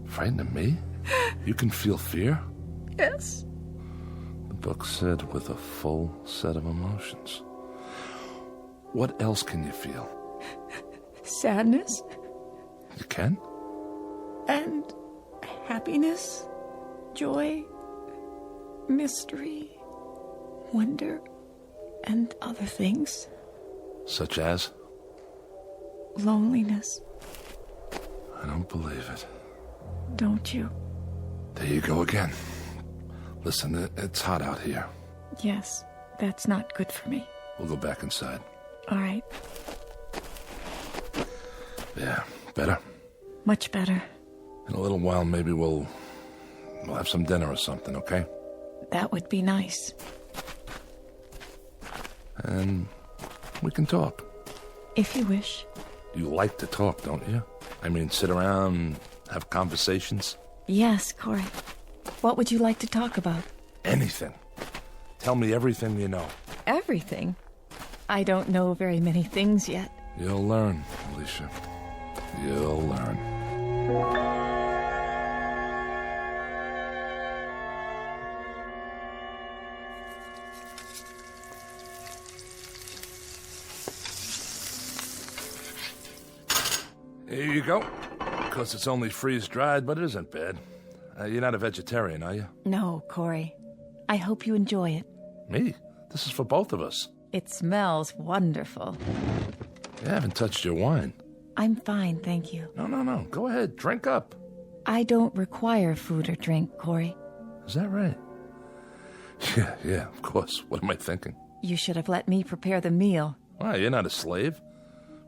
Frightened of me? You can feel fear? Yes. book said with a full set of emotions. What else can you feel? Sadness. You can? And happiness, joy, mystery, wonder, and other things. Such as? Loneliness. I don't believe it. Don't you? There you go again. Listen, it's hot out here. Yes, that's not good for me. We'll go back inside. All right. Yeah, better? Much better. In a little while, maybe we'll have some dinner or something, okay? That would be nice. And we can talk. If you wish. You like to talk, don't you? I mean, sit around, have conversations? Yes, Corey. What would you like to talk about? Anything. Tell me everything you know. Everything? I don't know very many things yet. You'll learn, Alicia. You'll learn. Here you go. Of course, it's only freeze-dried, but it isn't bad. You're not a vegetarian, are you? No, Corey. I hope you enjoy it. Me? This is for both of us. It smells wonderful. You haven't touched your wine. I'm fine, thank you. No. Go ahead. Drink up. I don't require food or drink, Corey. Is that right? Yeah, of course. What am I thinking? You should have let me prepare the meal. Why, you're not a slave.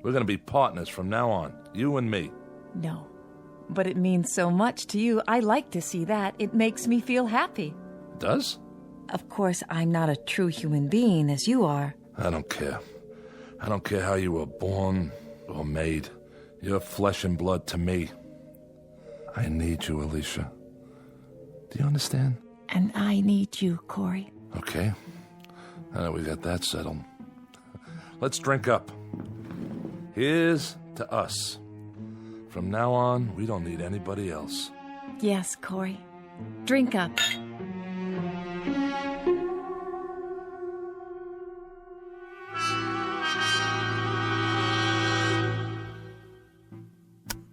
We're going to be partners from now on. You and me. No. But it means so much to you. I like to see that. It makes me feel happy. Does? Of course, I'm not a true human being as you are. I don't care. I don't care how you were born or made. You're flesh and blood to me. I need you, Alicia. Do you understand? And I need you, Corey. Okay. Now that we got that settled, let's drink up. Here's to us. From now on, we don't need anybody else. Yes, Corey. Drink up.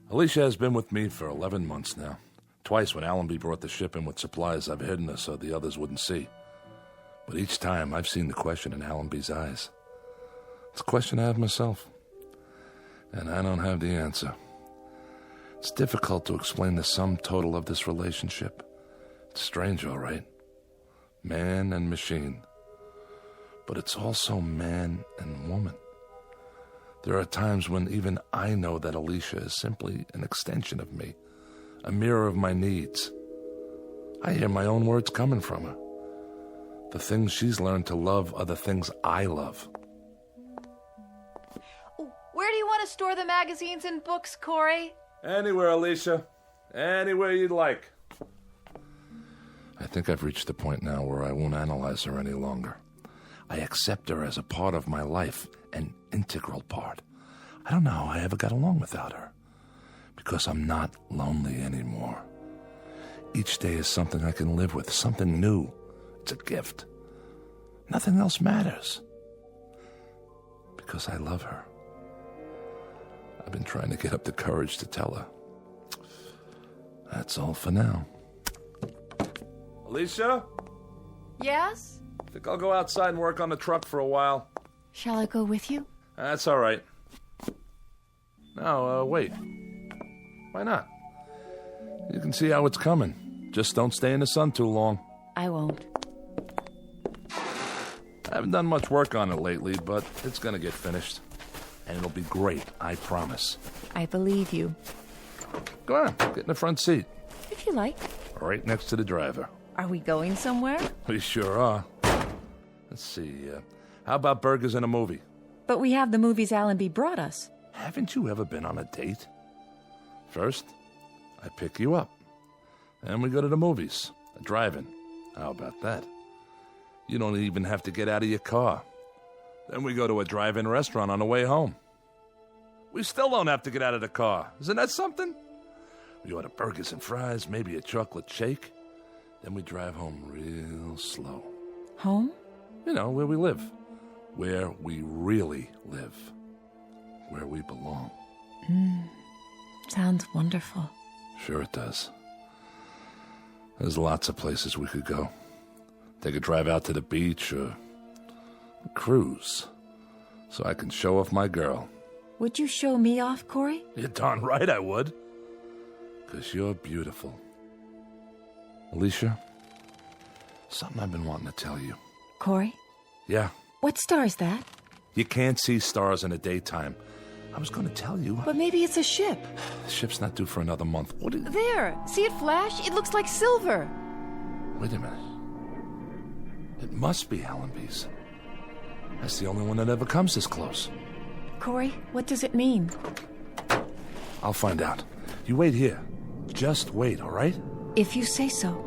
Alicia has been with me for 11 months now. Twice when Allenby brought the ship in with supplies, I've hidden her so the others wouldn't see. But each time, I've seen the question in Allenby's eyes. It's a question I have myself. And I don't have the answer. It's difficult to explain the sum total of this relationship. It's strange, all right. Man and machine. But it's also man and woman. There are times when even I know that Alicia is simply an extension of me, a mirror of my needs. I hear my own words coming from her. The things she's learned to love are the things I love. Where do you want to store the magazines and books, Corey? Anywhere, Alicia. Anywhere you'd like. I think I've reached the point now where I won't analyze her any longer. I accept her as a part of my life, an integral part. I don't know how I ever got along without her. Because I'm not lonely anymore. Each day is something I can live with, something new. It's a gift. Nothing else matters. Because I love her. I've been trying to get up the courage to tell her. That's all for now. Alicia? Yes? I think I'll go outside and work on the truck for a while. Shall I go with you? That's all right. No, wait. Why not? You can see how it's coming. Just don't stay in the sun too long. I won't. I haven't done much work on it lately, but it's gonna get finished. And it'll be great, I promise. I believe you. Go on, get in the front seat. If you like. Right next to the driver. Are we going somewhere? We sure are. Let's see, how about burgers and a movie? But we have the movies Allenby brought us. Haven't you ever been on a date? First, I pick you up. Then we go to the movies, a drive-in. How about that? You don't even have to get out of your car. Then we go to a drive-in restaurant on the way home. We still don't have to get out of the car. Isn't that something? We order burgers and fries, maybe a chocolate shake. Then we drive home real slow. Home? You know, where we live. Where we really live. Where we belong. Sounds wonderful. Sure it does. There's lots of places we could go. Take a drive out to the beach or a cruise. So I can show off my girl. Would you show me off, Corey? You're darn right I would. 'Cause you're beautiful. Alicia, something I've been wanting to tell you. Corey? Yeah, What star is that? you can't see stars in the daytime. I was going to tell you. But maybe it's a ship. The ship's not due for another month. What is... There! See it flash? It looks like silver. Wait a minute. It must be Allenby's. That's the only one that ever comes this close. Corey, what does it mean? I'll find out. You wait here. Just wait, all right? If you say so.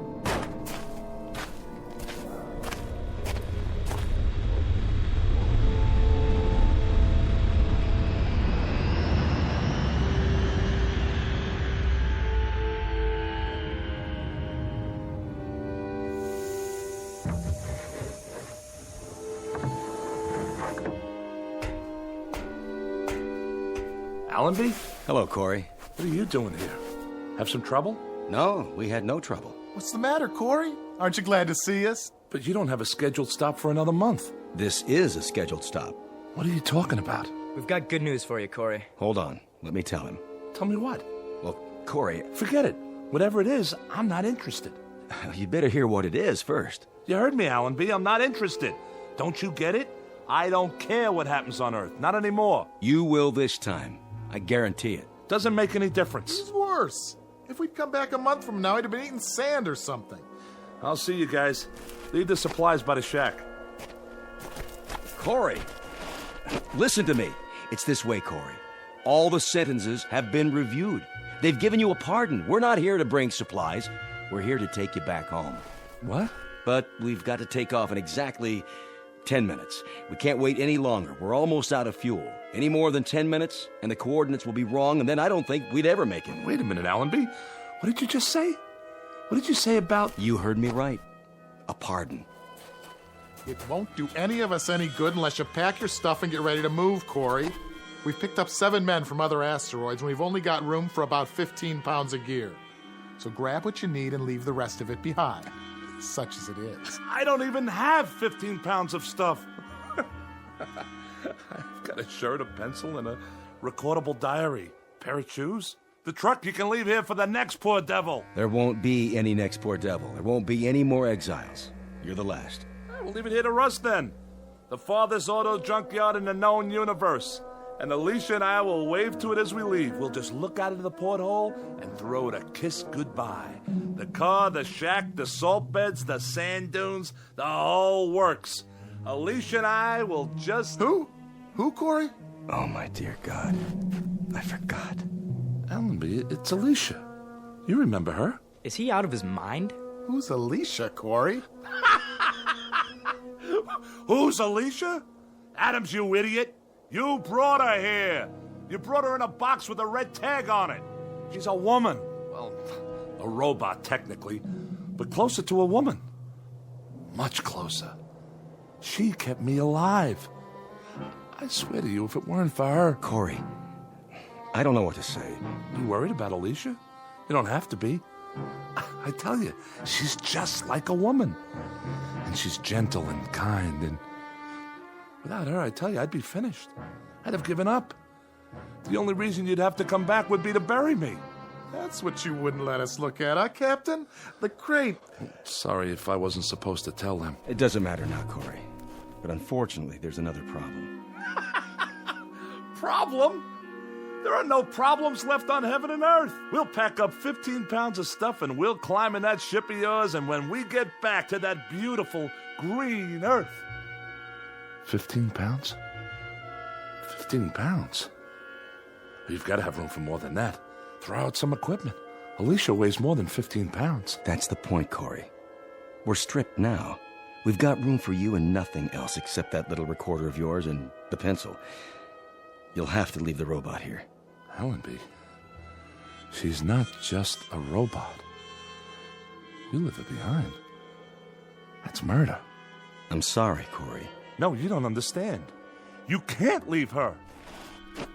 Allenby? Hello, Corey. What are you doing here? Have some trouble? No, we had no trouble. What's the matter, Corey? Aren't you glad to see us? But you don't have a scheduled stop for another month. This is a scheduled stop. What are you talking about? We've got good news for you, Corey. Hold on. Let me tell him. Tell me what? Well, Corey... Forget it. Whatever it is, I'm not interested. You'd better hear what it is first. You heard me, Allenby. I'm not interested. Don't you get it? I don't care what happens on Earth. Not anymore. You will this time. I guarantee it. Doesn't make any difference. It's worse. If we'd come back a month from now, he'd have been eating sand or something. I'll see you guys. Leave the supplies by the shack. Corey, listen to me. It's this way, Corey. All the sentences have been reviewed. They've given you a pardon. We're not here to bring supplies. We're here to take you back home. What? But we've got to take off in exactly 10 minutes. We can't wait any longer. We're almost out of fuel. Any more than 10 minutes, and the coordinates will be wrong, and then I don't think we'd ever make it. Wait a minute, Allenby. What did you just say? What did you say about... You heard me right. A pardon. It won't do any of us any good unless you pack your stuff and get ready to move, Corey. We've picked up 7 men from other asteroids, and we've only got room for about 15 pounds of gear. So grab what you need and leave the rest of it behind, such as it is. I don't even have 15 pounds of stuff. I've got a shirt, a pencil, and a recordable diary. Pair of shoes. The truck you can leave here for the next poor devil. There won't be any next poor devil. There won't be any more exiles. You're the last. We'll leave it here to Russ then. The farthest auto junkyard in the known universe. And Alicia and I will wave to it as we leave. We'll just look out of the porthole and throw it a kiss goodbye. The car, the shack, the salt beds, the sand dunes, the whole works. Alicia and I will just... Who? Who, Corey? Oh, my dear God. I forgot. Allenby, it's Alicia. You remember her. Is he out of his mind? Who's Alicia, Corey? Who's Alicia? Adams, you idiot. You brought her here. You brought her in a box with a red tag on it. She's a woman. Well, a robot, technically, but closer to a woman. Much closer. She kept me alive. I swear to you, if it weren't for her... Corey, I don't know what to say. You worried about Alicia? You don't have to be. I tell you, she's just like a woman. And she's gentle and kind, and without her, I tell you, I'd be finished. I'd have given up. The only reason you'd have to come back would be to bury me. That's what you wouldn't let us look at, huh, Captain? The crate. Sorry if I wasn't supposed to tell them. It doesn't matter now, Corey. But unfortunately, there's another problem. Problem? There are no problems left on heaven and earth. We'll pack up 15 pounds of stuff and we'll climb in that ship of yours, and when we get back to that beautiful green earth... 15 pounds? 15 pounds? You've got to have room for more than that. Throw out some equipment. Alicia weighs more than 15 pounds. That's the point, Corey. We're stripped now. We've got room for you and nothing else except that little recorder of yours and the pencil. You'll have to leave the robot here. Allenby, she's not just a robot. You leave her behind. That's murder. I'm sorry, Corey. No, you don't understand. You can't leave her.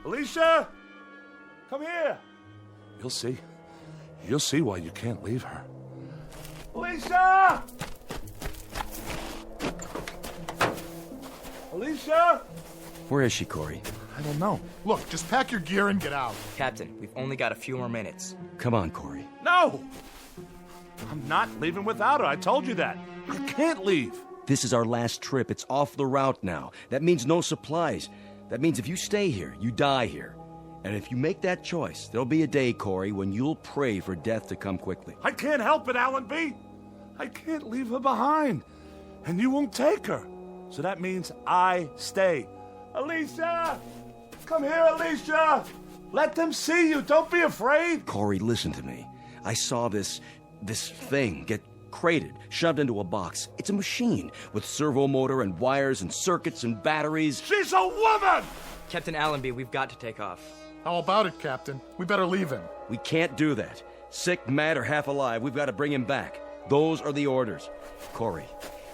Alicia! Come here! You'll see. You'll see why you can't leave her. Alicia! Alicia! Where is she, Corey? I don't know. Look, just pack your gear and get out. Captain, we've only got a few more minutes. Come on, Corey. No! I'm not leaving without her. I told you that. I can't leave. This is our last trip. It's off the route now. That means no supplies. That means if you stay here, you die here. And if you make that choice, there'll be a day, Corey, when you'll pray for death to come quickly. I can't help it, Allenby. I can't leave her behind. And you won't take her. So that means I stay. Alicia! Come here, Alicia! Let them see you. Don't be afraid. Corey, listen to me. I saw this thing get crated, shoved into a box. It's a machine with servo motor and wires and circuits and batteries. She's a woman! Captain Allenby, we've got to take off. How about it, Captain? We better leave him. We can't do that. Sick, mad, or half alive, we've got to bring him back. Those are the orders. Corey,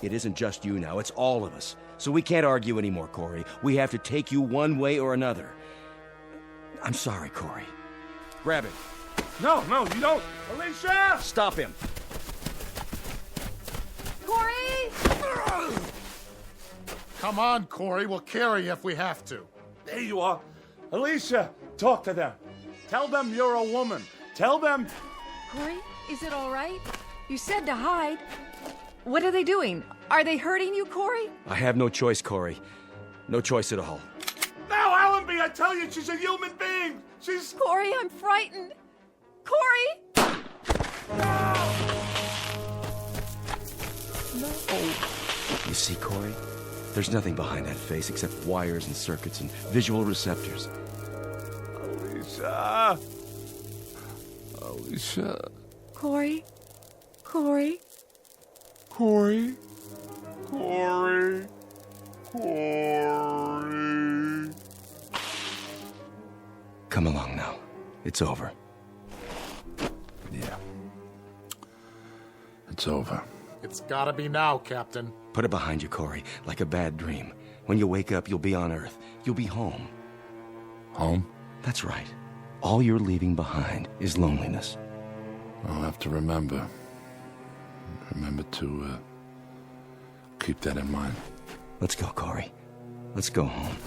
it isn't just you now, it's all of us. So we can't argue anymore, Corey. We have to take you one way or another. I'm sorry, Corey. Grab it. No, you don't. Alicia! Stop him. Corey! Come on, Corey. We'll carry you if we have to. There you are. Alicia, talk to them. Tell them you're a woman. Tell them... Corey, is it all right? You said to hide. What are they doing? Are they hurting you, Corey? I have no choice, Corey. No choice at all. Now, Allenby, I tell you, she's a human being. She's... Corey, I'm frightened. Corey! No. You see, Corey? There's nothing behind that face except wires and circuits and visual receptors. Alicia! Alicia... Corey? Corey? Corey? Corey? Corey? Come along now. It's over. Yeah. It's over. It's gotta be now, Captain. Put it behind you, Corey, like a bad dream. When you wake up, you'll be on Earth. You'll be home. Home? That's right. All you're leaving behind is loneliness. I'll have to remember. Remember to keep that in mind. Let's go, Corey. Let's go home.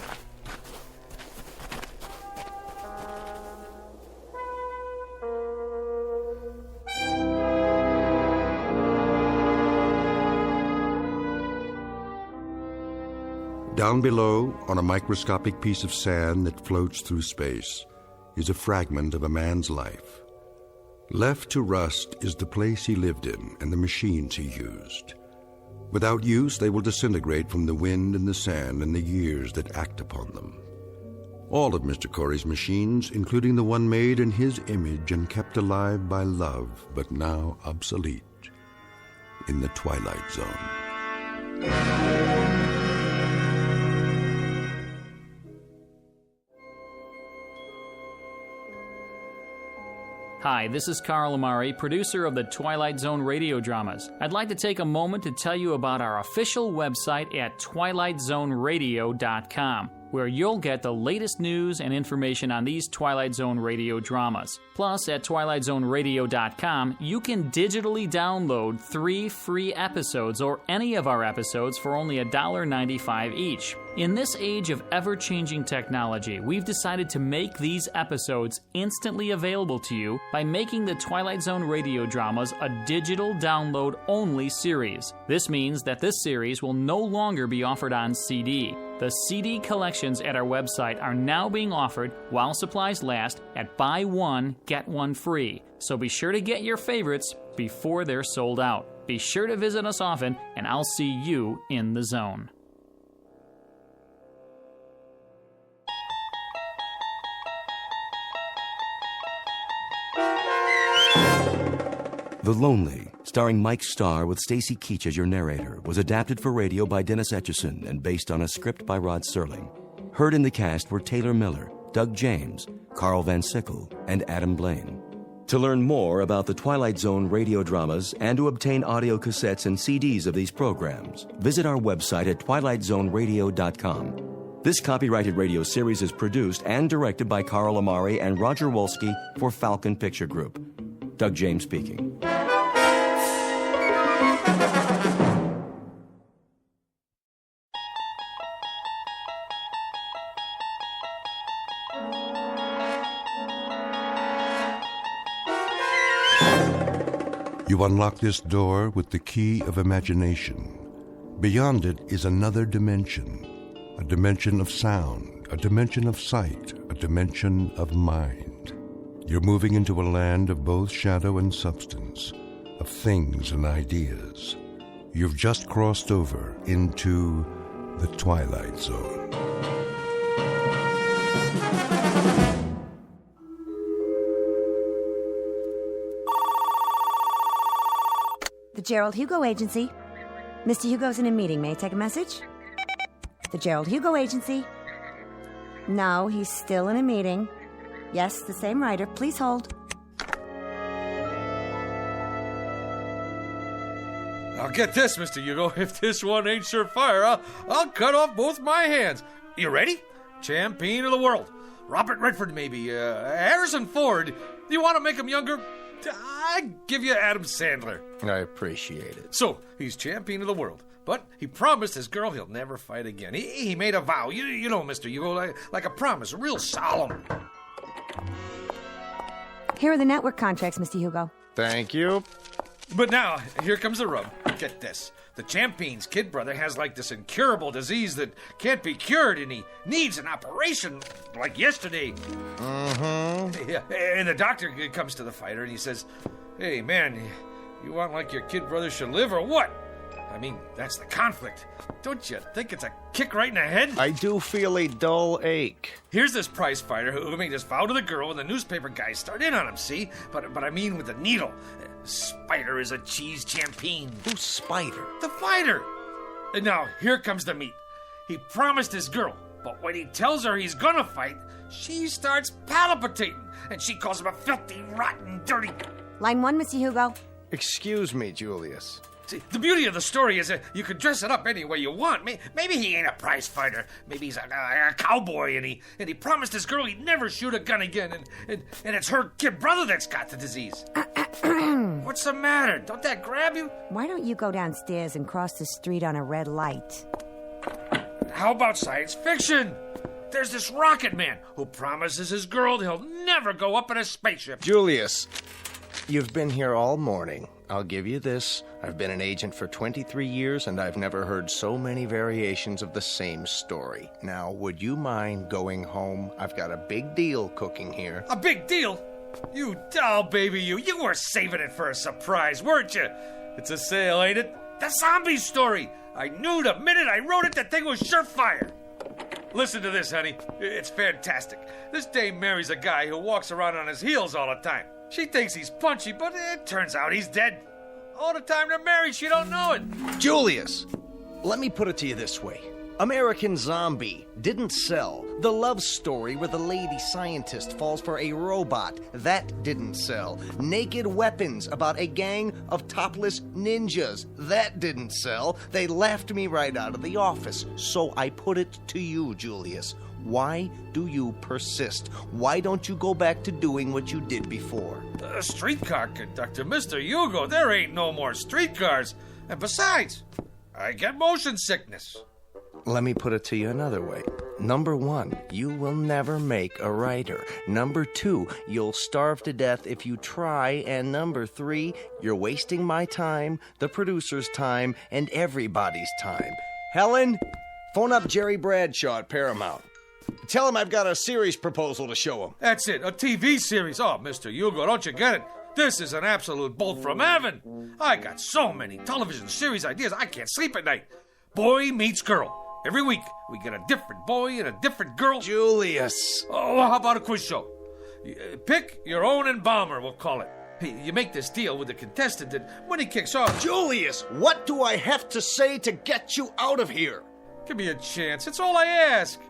Down below, on a microscopic piece of sand that floats through space, is a fragment of a man's life. Left to rust is the place he lived in and the machines he used. Without use, they will disintegrate from the wind and the sand and the years that act upon them. All of Mr. Corey's machines, including the one made in his image and kept alive by love, but now obsolete, in the Twilight Zone. Hi, this is Carl Amari, producer of the Twilight Zone radio dramas. I'd like to take a moment to tell you about our official website at twilightzoneradio.com, where you'll get the latest news and information on these Twilight Zone radio dramas. Plus, at twilightzoneradio.com, you can digitally download 3 free episodes or any of our episodes for only $1.95 each. In this age of ever-changing technology, we've decided to make these episodes instantly available to you by making the Twilight Zone radio dramas a digital download-only series. This means that this series will no longer be offered on CD. The CD collections at our website are now being offered while supplies last at buy one, get one free. So be sure to get your favorites before they're sold out. Be sure to visit us often, and I'll see you in the zone. The Lonely, starring Mike Starr with Stacy Keach as your narrator, was adapted for radio by Dennis Etchison and based on a script by Rod Serling. Heard in the cast were Taylor Miller, Doug James, Carl Van Sickle, and Adam Blaine. To To learn more about the Twilight Zone radio dramas and to obtain audio cassettes and CDs of these programs, visit our website at twilightzoneradio.com. This copyrighted radio series is produced and directed by Carl Amari and Roger Wolski for Falcon Picture Group. Doug James speaking. You unlock this door with the key of imagination. Beyond it is another dimension, a dimension of sound, a dimension of sight, a dimension of mind. You're moving into a land of both shadow and substance, of things and ideas. You've just crossed over into the Twilight Zone. The Gerald Hugo Agency. Mr. Hugo's in a meeting. May I take a message? The Gerald Hugo Agency. No, he's still in a meeting. Yes, the same writer. Please hold. I'll get this, Mr. Hugo. If this one ain't surefire, I'll cut off both my hands. You ready? Champion of the world. Robert Redford, maybe. Harrison Ford. You want to make him younger? I give you Adam Sandler. I appreciate it. So, he's champion of the world, but he promised his girl he'll never fight again. He made a vow, you know, Mr. Hugo, like a promise, real solemn. Here are the network contracts, Mr. Hugo. Thank you. But now, here comes the rub. Get this. The champion's kid brother has like this incurable disease that can't be cured, and he needs an operation like yesterday. Yeah, and the doctor comes to the fighter and he says, "Hey, man, you want like your kid brother should live or what? I mean, that's the conflict. Don't you think it's a kick right in the head?" I do feel a dull ache. Here's this prize fighter who made this vow to the girl, and the newspaper guys start in on him, see? But I mean with the needle. Spider is a cheese champion. Who's Spider? The fighter. And now, here comes the meat. He promised his girl, but when he tells her he's gonna fight, she starts palpitating, and she calls him a filthy, rotten, dirty... Line 1, Mr. Hugo. Excuse me, Julius. See, the beauty of the story is that you can dress it up any way you want. Maybe he ain't a prize fighter. Maybe he's a cowboy, and he promised his girl he'd never shoot a gun again, and it's her kid brother that's got the disease. What's the matter? Don't that grab you? Why don't you go downstairs and cross the street on a red light? How about science fiction? There's this rocket man who promises his girl he'll never go up in a spaceship. Julius, you've been here all morning. I'll give you this. I've been an agent for 23 years, and I've never heard so many variations of the same story. Now, would you mind going home? I've got a big deal cooking here. A big deal? You doll baby, you were saving it for a surprise, weren't you? It's a sale, ain't it? The zombie story. I knew the minute I wrote it that thing was surefire. Listen to this, honey. It's fantastic. This dame marries a guy who walks around on his heels all the time. She thinks he's punchy, but it turns out he's dead. All the time they're married, she don't know it. Julius, let me put it to you this way. American Zombie didn't sell. The love story where the lady scientist falls for a robot, that didn't sell. Naked Weapons about a gang of topless ninjas, that didn't sell. They laughed me right out of the office. So I put it to you, Julius. Why do you persist? Why don't you go back to doing what you did before? The streetcar conductor, Mr. Hugo, there ain't no more streetcars. And besides, I get motion sickness. Let me put it to you another way. Number 1, you will never make a writer. Number 2, you'll starve to death if you try. And number 3, you're wasting my time, the producer's time, and everybody's time. Helen, phone up Jerry Bradshaw at Paramount. Tell him I've got a series proposal to show him. That's it, a TV series. Oh, Mr. Hugo, don't you get it? This is an absolute bolt from heaven. I got so many television series ideas, I can't sleep at night. Boy meets girl. Every week, we get a different boy and a different girl. Julius. Oh, how about a quiz show? Pick your own embalmer, we'll call it. You make this deal with the contestant, and when he kicks off... Julius, what do I have to say to get you out of here? Give me a chance. It's all I ask.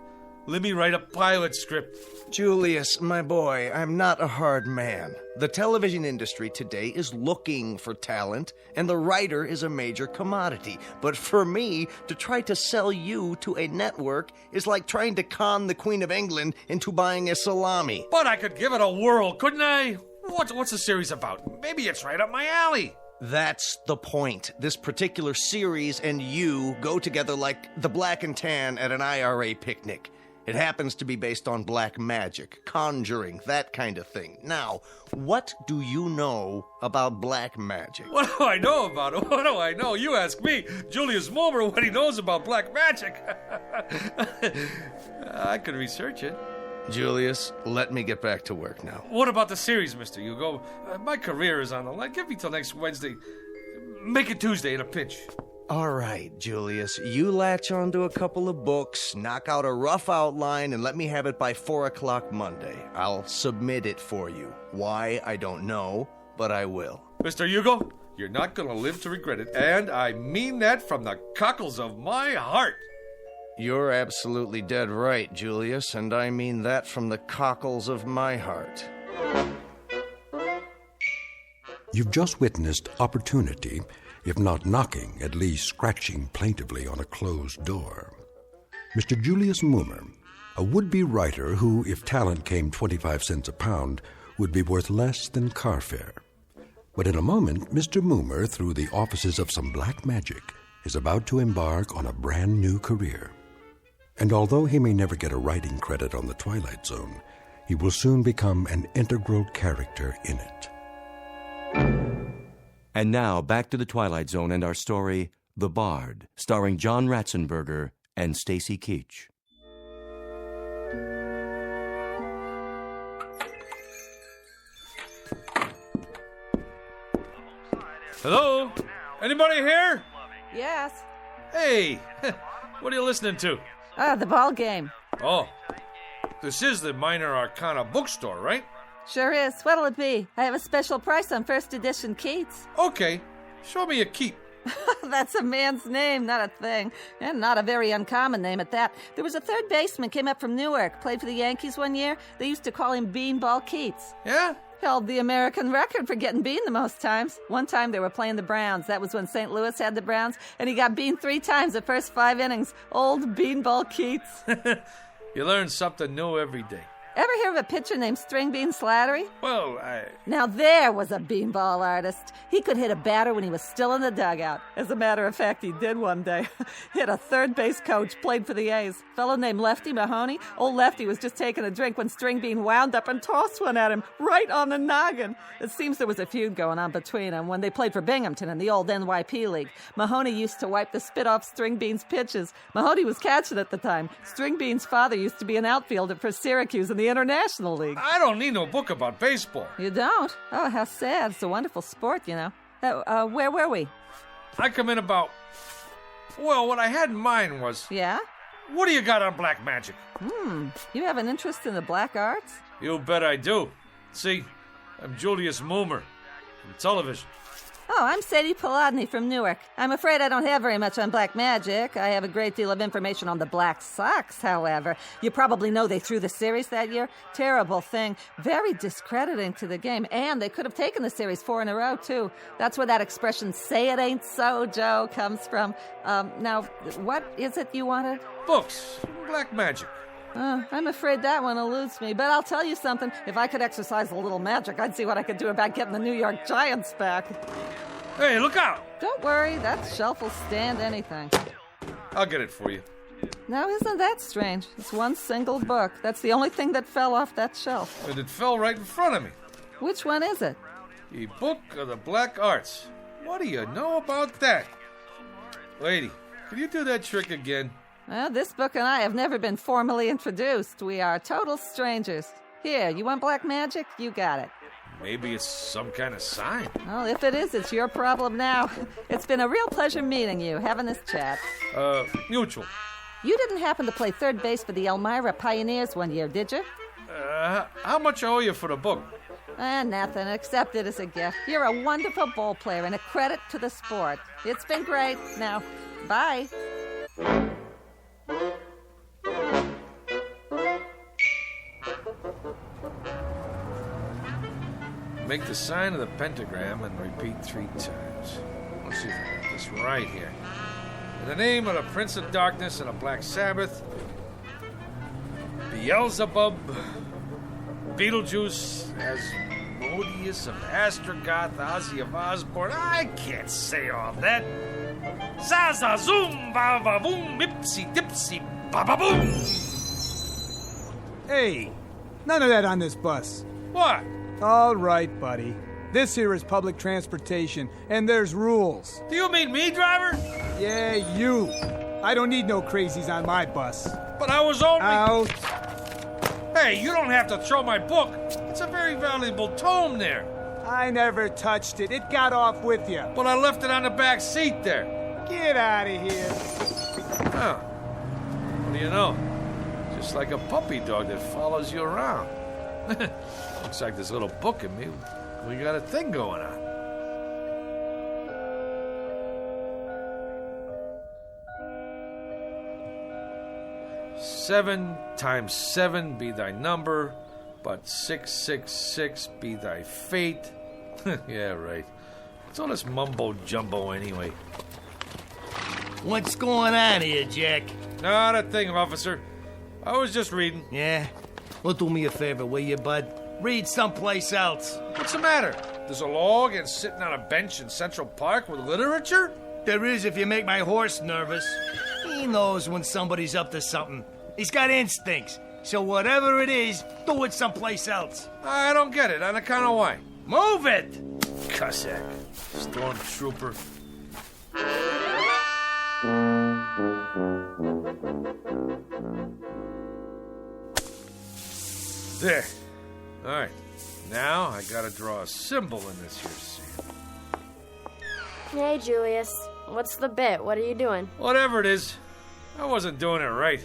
Let me write a pilot script. Julius, my boy, I'm not a hard man. The television industry today is looking for talent, and the writer is a major commodity. But for me, to try to sell you to a network is like trying to con the Queen of England into buying a salami. But I could give it a whirl, couldn't I? What's the series about? Maybe it's right up my alley. That's the point. This particular series and you go together like the black and tan at an IRA picnic. It happens to be based on black magic, conjuring, that kind of thing. Now, what do you know about black magic? What do I know about it? What do I know? You ask me, Julius Mulmer, what he knows about black magic. I could research it. Julius, let me get back to work now. What about the series, Mr. Hugo? My career is on the line. Give me till next Wednesday. Make it Tuesday in a pinch. All right, Julius, you latch onto a couple of books, knock out a rough outline, and let me have it by 4 o'clock Monday. I'll submit it for you. Why, I don't know, but I will. Mr. Hugo, you're not going to live to regret it, and I mean that from the cockles of my heart. You're absolutely dead right, Julius, and I mean that from the cockles of my heart. You've just witnessed opportunity, if not knocking, at least scratching plaintively on a closed door. Mr. Julius Mulmer, a would-be writer who, if talent came 25 cents a pound, would be worth less than car fare. But in a moment, Mr. Mulmer, through the offices of some black magic, is about to embark on a brand new career. And although he may never get a writing credit on The Twilight Zone, he will soon become an integral character in it. And now, back to The Twilight Zone and our story, The Bard, starring John Ratzenberger and Stacy Keach. Hello? Anybody here? Yes. Hey, what are you listening to? The ball game. Oh, this is the Minor Arcana bookstore, right? Sure is. What'll it be? I have a special price on first edition Keats. Okay, show me a keep. That's a man's name, not a thing. And not a very uncommon name at that. There was a third baseman came up from Newark, played for the Yankees one year. They used to call him Beanball Keats. Yeah? Held the American record for getting beaned the most times. One time they were playing the Browns. That was when St. Louis had the Browns, and he got beaned 3 times the first 5 innings. Old Beanball Keats. You learn something new every day. Ever hear of a pitcher named String Bean Slattery? Well, Now there was a beanball artist. He could hit a batter when he was still in the dugout. As a matter of fact, he did one day. Hit a third base coach, played for the A's. Fellow named Lefty Mahoney. Old Lefty was just taking a drink when String Bean wound up and tossed one at him right on the noggin. It seems there was a feud going on between them when they played for Binghamton in the old NYP League. Mahoney used to wipe the spit off String Bean's pitches. Mahoney was catching at the time. String Bean's father used to be an outfielder for Syracuse in the International League. I don't need no book about baseball. You don't? Oh, how sad. It's a wonderful sport, you know. Where were we? I come in about... Well, what I had in mind was... Yeah? What do you got on black magic? You have an interest in the black arts? You bet I do. See, I'm Julius Mulmer from television. Oh, I'm Sadie Polodny from Newark. I'm afraid I don't have very much on black magic. I have a great deal of information on the Black Sox, however. You probably know they threw the series that year. Terrible thing. Very discrediting to the game. And they could have taken the series 4 in a row, too. That's where that expression, say it ain't so, Joe, comes from. Now, what is it you wanted? Books. Black magic. I'm afraid that one eludes me, but I'll tell you something. If I could exercise a little magic, I'd see what I could do about getting the New York Giants back. Hey, look out! Don't worry, that shelf will stand anything. I'll get it for you. Now, isn't that strange? It's one single book. That's the only thing that fell off that shelf. And it fell right in front of me. Which one is it? The Book of the Black Arts. What do you know about that? Lady, can you do that trick again? Well, this book and I have never been formally introduced. We are total strangers. Here, you want black magic? You got it. Maybe it's some kind of sign. Well, if it is, it's your problem now. It's been a real pleasure meeting you, having this chat. Mutual. You didn't happen to play third base for the Elmira Pioneers one year, did you? How much I owe you for the book? Nothing. Accept it as a gift. You're a wonderful ball player and a credit to the sport. It's been great. Now, bye. Make the sign of the pentagram and repeat 3 times. Let's see if I got this right here. In the name of the Prince of Darkness and the Black Sabbath, Beelzebub, Beetlejuice, Asmodeus of Astrogoth, Ozzy of Osborne. I can't say all that. Zaza zoom, ba ba boom, ipsy dipsy, ba ba boom. Hey, none of that on this bus. What? All right, buddy. This here is public transportation, and there's rules. Do you mean me, driver? Yeah, you. I don't need no crazies on my bus. But I was only... Out. Hey, you don't have to throw my book. It's a very valuable tome there. I never touched it. It got off with you. But I left it on the back seat there. Get out of here. Oh. What do you know? Just like a puppy dog that follows you around. Looks like this little book in me. We got a thing going on. Seven times 7 be thy number, but 666 be thy fate. Yeah, right. What's all this mumbo-jumbo anyway? What's going on here, Jack? Not a thing, officer. I was just reading. Yeah? Well, do me a favor, will you, bud? Read someplace else. What's the matter? There's a law against sitting on a bench in Central Park with literature? There is if you make my horse nervous. He knows when somebody's up to something. He's got instincts. So whatever it is, do it someplace else. I don't get it. On account of why? Move it! Cossack. Stormtrooper. There. All right. Now I gotta draw a symbol in this here sand. Hey, Julius. What's the bit? What are you doing? Whatever it is, I wasn't doing it right.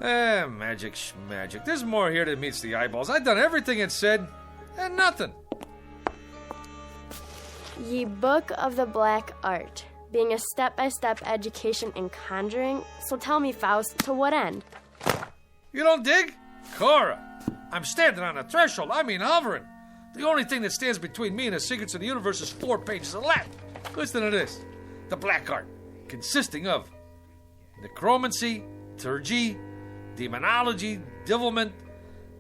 Magic schmagic. There's more here than meets the eyeballs. I've done everything it said, and nothing. Ye Book of the Black Art, being a step-by-step education in conjuring. So tell me, Faust, to what end? You don't dig? Cora, I'm standing on the threshold. I mean hovering. The only thing that stands between me and the secrets of the universe is 4 pages of Latin. Listen to this. The Black Art, consisting of necromancy, liturgy, demonology, devilment,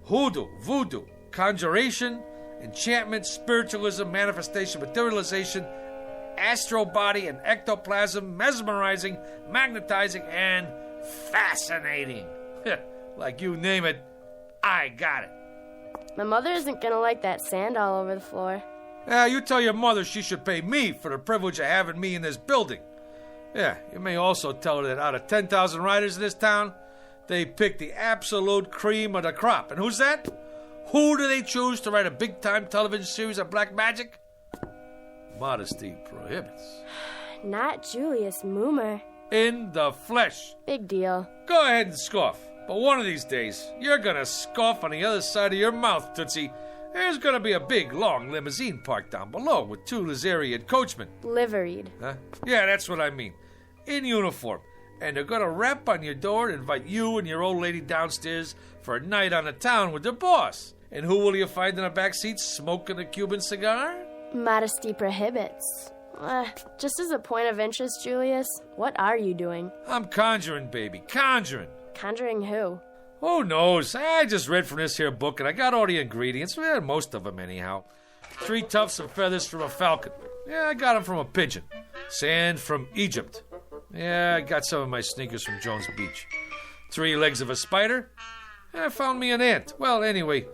hoodoo, voodoo, conjuration, enchantment, spiritualism, manifestation, materialization, astral body and ectoplasm, mesmerizing, magnetizing, and fascinating. Like you name it, I got it. My mother isn't gonna like that sand all over the floor. Yeah, you tell your mother she should pay me for the privilege of having me in this building. Yeah, you may also tell her that out of 10,000 writers in this town, they pick the absolute cream of the crop. And who's that? Who do they choose to write a big-time television series of black magic? Modesty prohibits. Not Julius Moomer. In the flesh. Big deal. Go ahead and scoff. But one of these days, you're gonna scoff on the other side of your mouth, Tootsie. There's gonna be a big, long limousine parked down below with 2 Lazarian coachmen. Liveried. Huh? Yeah, that's what I mean. In uniform. And they're gonna rap on your door and invite you and your old lady downstairs for a night on the town with their boss. And who will you find in the back seat smoking a Cuban cigar? Modesty prohibits. Just as a point of interest, Julius, what are you doing? I'm conjuring, baby. Conjuring. Conjuring who? Who knows? I just read from this here book and I got all the ingredients. Well, most of them anyhow. 3 tufts of feathers from a falcon. Yeah, I got them from a pigeon. Sand from Egypt. Yeah, I got some of my sneakers from Jones Beach. 3 legs of a spider. I found me an ant. Well, anyway,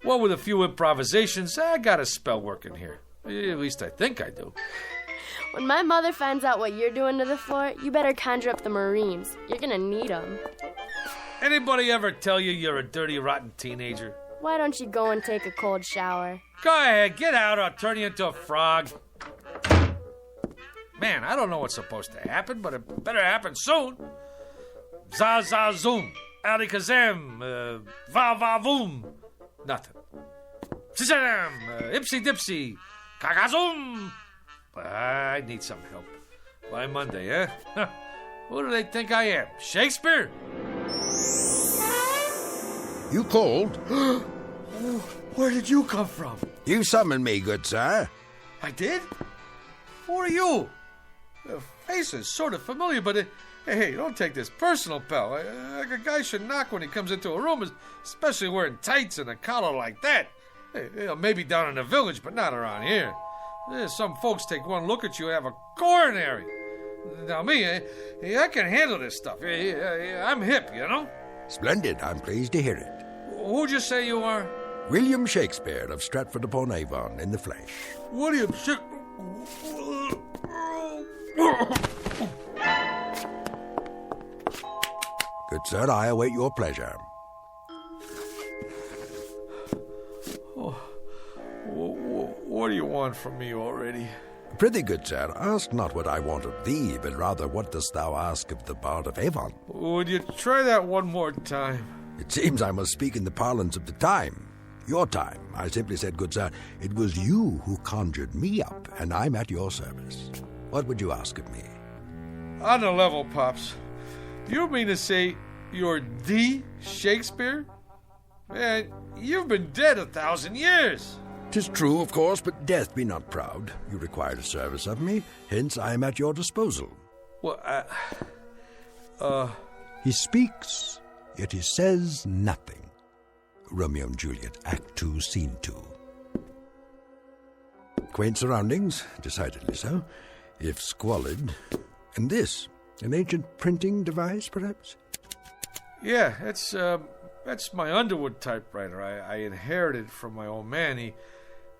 what with a few improvisations, I got a spell working here. At least I think I do. When my mother finds out what you're doing to the floor, you better conjure up the Marines. You're gonna need them. Anybody ever tell you you're a dirty, rotten teenager? Why don't you go and take a cold shower? Go ahead, get out or I'll turn you into a frog. Man, I don't know what's supposed to happen, but it better happen soon. Za-za-zoom, alikazam, va-va-voom. Nothing. Shazam, ipsy-dipsy, kakazoom. I need some help. By Monday, eh? Who do they think I am? Shakespeare? You called? Where did you come from? You summoned me, good sir. I did? Who are you? The face is sort of familiar, but hey, don't take this personal, pal. A guy should knock when he comes into a room, especially wearing tights and a collar like that. Hey, maybe down in the village, but not around here. Some folks take one look at you and have a coronary. Now me, I can handle this stuff. I'm hip, you know? Splendid. I'm pleased to hear it. Who'd you say you are? William Shakespeare of Stratford-upon-Avon in the flesh. William Shakespeare. Good sir, I await your pleasure. What do you want from me already? Prithee, good sir, ask not what I want of thee, but rather what dost thou ask of the Bard of Avon? Would you try that one more time? It seems I must speak in the parlance of the time. Your time. I simply said, good sir, it was you who conjured me up, and I'm at your service. What would you ask of me? On the level, Pops. You mean to say you're the Shakespeare? Man, you've been dead 1,000 years. 'Tis true, of course, but death be not proud. You required a service of me, hence I am at your disposal. Well, He speaks, yet he says nothing. Romeo and Juliet, Act 2, Scene 2. Quaint surroundings, decidedly so, if squalid. And this, an ancient printing device, perhaps? Yeah, that's my Underwood typewriter. I inherited from my old man. He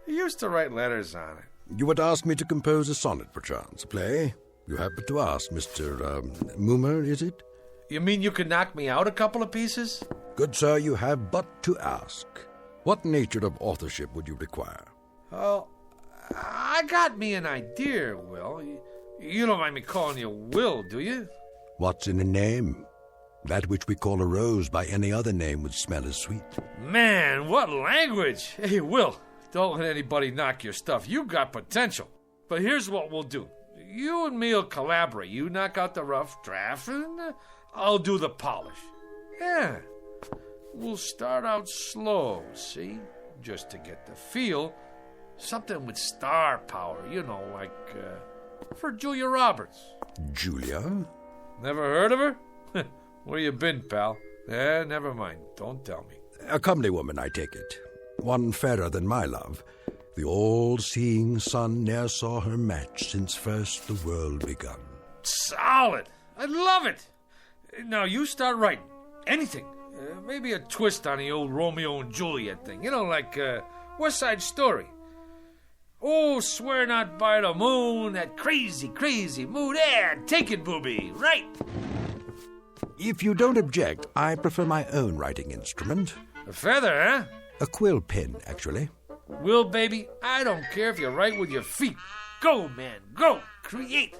used to write letters on it. You would ask me to compose a sonnet, perchance, a play? You have but to ask, Mr. Moomer, is it? You mean you could knock me out a couple of pieces? Good sir, you have but to ask. What nature of authorship would you require? Oh, I got me an idea, Will. You don't mind me calling you Will, do you? What's in a name? That which we call a rose by any other name would smell as sweet. Man, what language! Hey, Will, don't let anybody knock your stuff. You got potential. But here's what we'll do. You and me will collaborate. You knock out the rough draft, and I'll do the polish. Yeah. We'll start out slow, see? Just to get the feel. Something with star power, you know, like for Julia Roberts. Julia? Never heard of her? Where you been, pal? Never mind. Don't tell me. A comely woman, I take it. One fairer than my love. The all-seeing sun ne'er saw her match since first the world begun. Solid! I love it! Now you start writing. Anything. Maybe a twist on the old Romeo and Juliet thing. You know, like West Side Story. Oh, swear not by the moon, that crazy, crazy moon. Yeah, take it, booby. Right. If you don't object, I prefer my own writing instrument. A feather, huh? A quill pen, actually. Will, baby, I don't care if you write with your feet. Go, man, go. Create.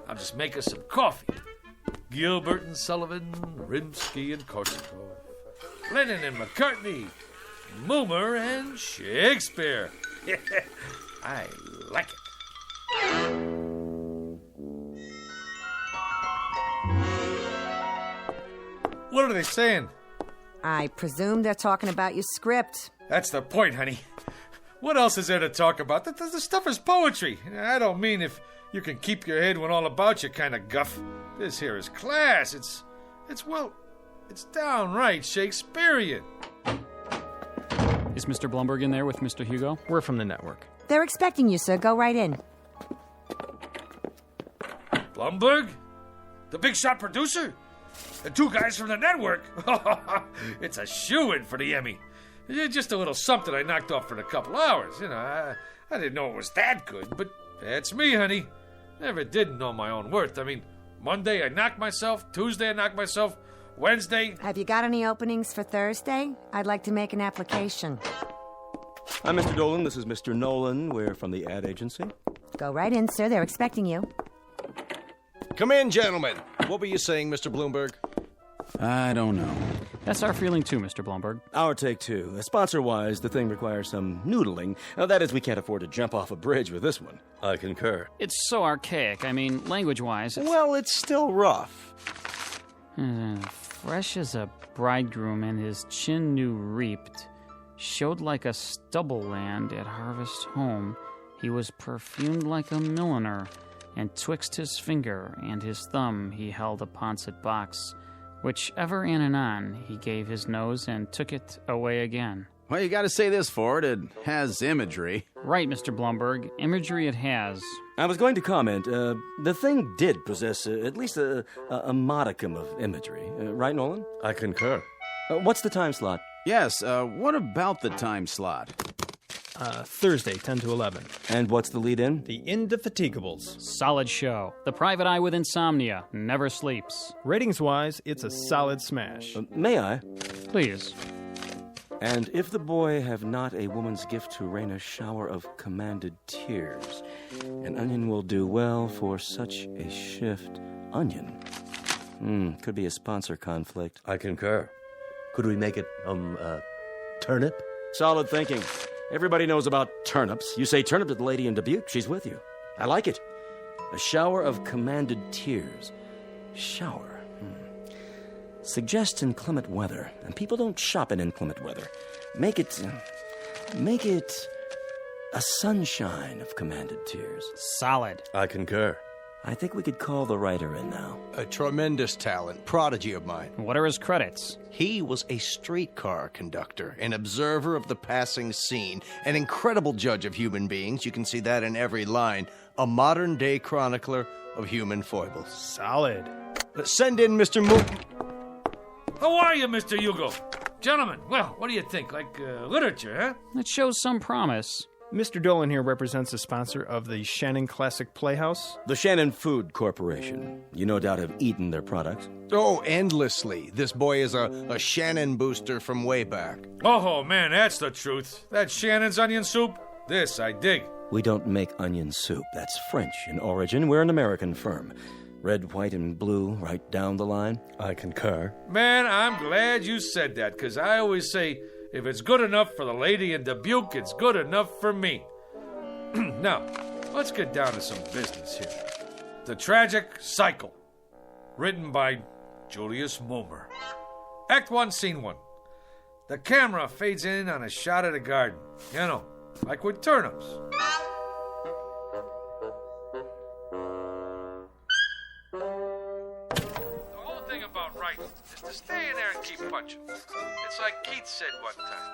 I'll just make us some coffee. Gilbert and Sullivan, Rimsky and Korsakov, Lennon and McCartney, Moomer and Shakespeare. I like it. What are they saying? I presume they're talking about your script. That's the point, honey. What else is there to talk about? The stuff is poetry. I don't mean if you can keep your head when all about you kind of guff. This here is class. It's downright Shakespearean. Is Mr. Blumberg in there with Mr. Hugo? We're from the network. They're expecting you, sir. Go right in. Blumberg? The big shot producer? The two guys from the network? It's a shoo-in for the Emmy. Just a little something I knocked off for a couple hours. You know, I didn't know it was that good, but that's me, honey. Never did know my own worth. I mean, Monday I knocked myself, Tuesday I knocked myself, Wednesday... Have you got any openings for Thursday? I'd like to make an application. Hi, Mr. Dolan. This is Mr. Nolan. We're from the ad agency. Go right in, sir. They're expecting you. Come in, gentlemen. What were you saying, Mr. Bloomberg? I don't know. That's our feeling too, Mr. Blumberg. Our take two. Sponsor-wise, the thing requires some noodling. That is, we can't afford to jump off a bridge with this one. I concur. It's so archaic. I mean, language-wise, it's... Well, it's still rough. Fresh as a bridegroom and his chin new reaped. Showed like a stubble land at harvest home. He was perfumed like a milliner, and twixt his finger and his thumb he held a pouncet box, which ever and anon he gave his nose and took it away again. Well, you gotta say this for it. It has imagery. Right, Mr. Blumberg. Imagery it has. I was going to comment. The thing did possess at least a modicum of imagery. Right, Nolan? I concur. What's the time slot? Yes, what about the time slot? Thursday, 10 to 11. And what's the lead-in? The Indefatigables. Solid show. The private eye with insomnia never sleeps. Ratings-wise, it's a solid smash. May I? Please. And if the boy have not a woman's gift to rain a shower of commanded tears, an onion will do well for such a shift. Onion? Could be a sponsor conflict. I concur. Could we make it, turnip? Solid thinking. Everybody knows about turnips. You say turnip to the lady in Dubuque, she's with you. I like it. A shower of commanded tears. Shower. Suggest inclement weather. And people don't shop in inclement weather. Make it a sunshine of commanded tears. Solid. I concur. I think we could call the writer in now. A tremendous talent, prodigy of mine. What are his credits? He was a streetcar conductor, an observer of the passing scene, an incredible judge of human beings. You can see that in every line. A modern-day chronicler of human foibles. Solid. Send in Mr. Moon. How are you, Mr. Hugo? Gentlemen, well, what do you think? Like literature, huh? It shows some promise. Mr. Dolan here represents the sponsor of the Shannon Classic Playhouse. The Shannon Food Corporation. You no doubt have eaten their products. Oh, endlessly. This boy is a Shannon booster from way back. Oh, man, that's the truth. That Shannon's onion soup, this I dig. We don't make onion soup. That's French in origin. We're an American firm. Red, white, and blue right down the line. I concur. Man, I'm glad you said that, because I always say, if it's good enough for the lady in Dubuque, it's good enough for me. Now, let's get down to some business here. The Tragic Cycle, written by Julius Moomer. Act 1, Scene 1. The camera fades in on a shot of the garden. You know, like with turnips. The whole thing about writing is to stay in there and keep punching. It's like Keats said one time.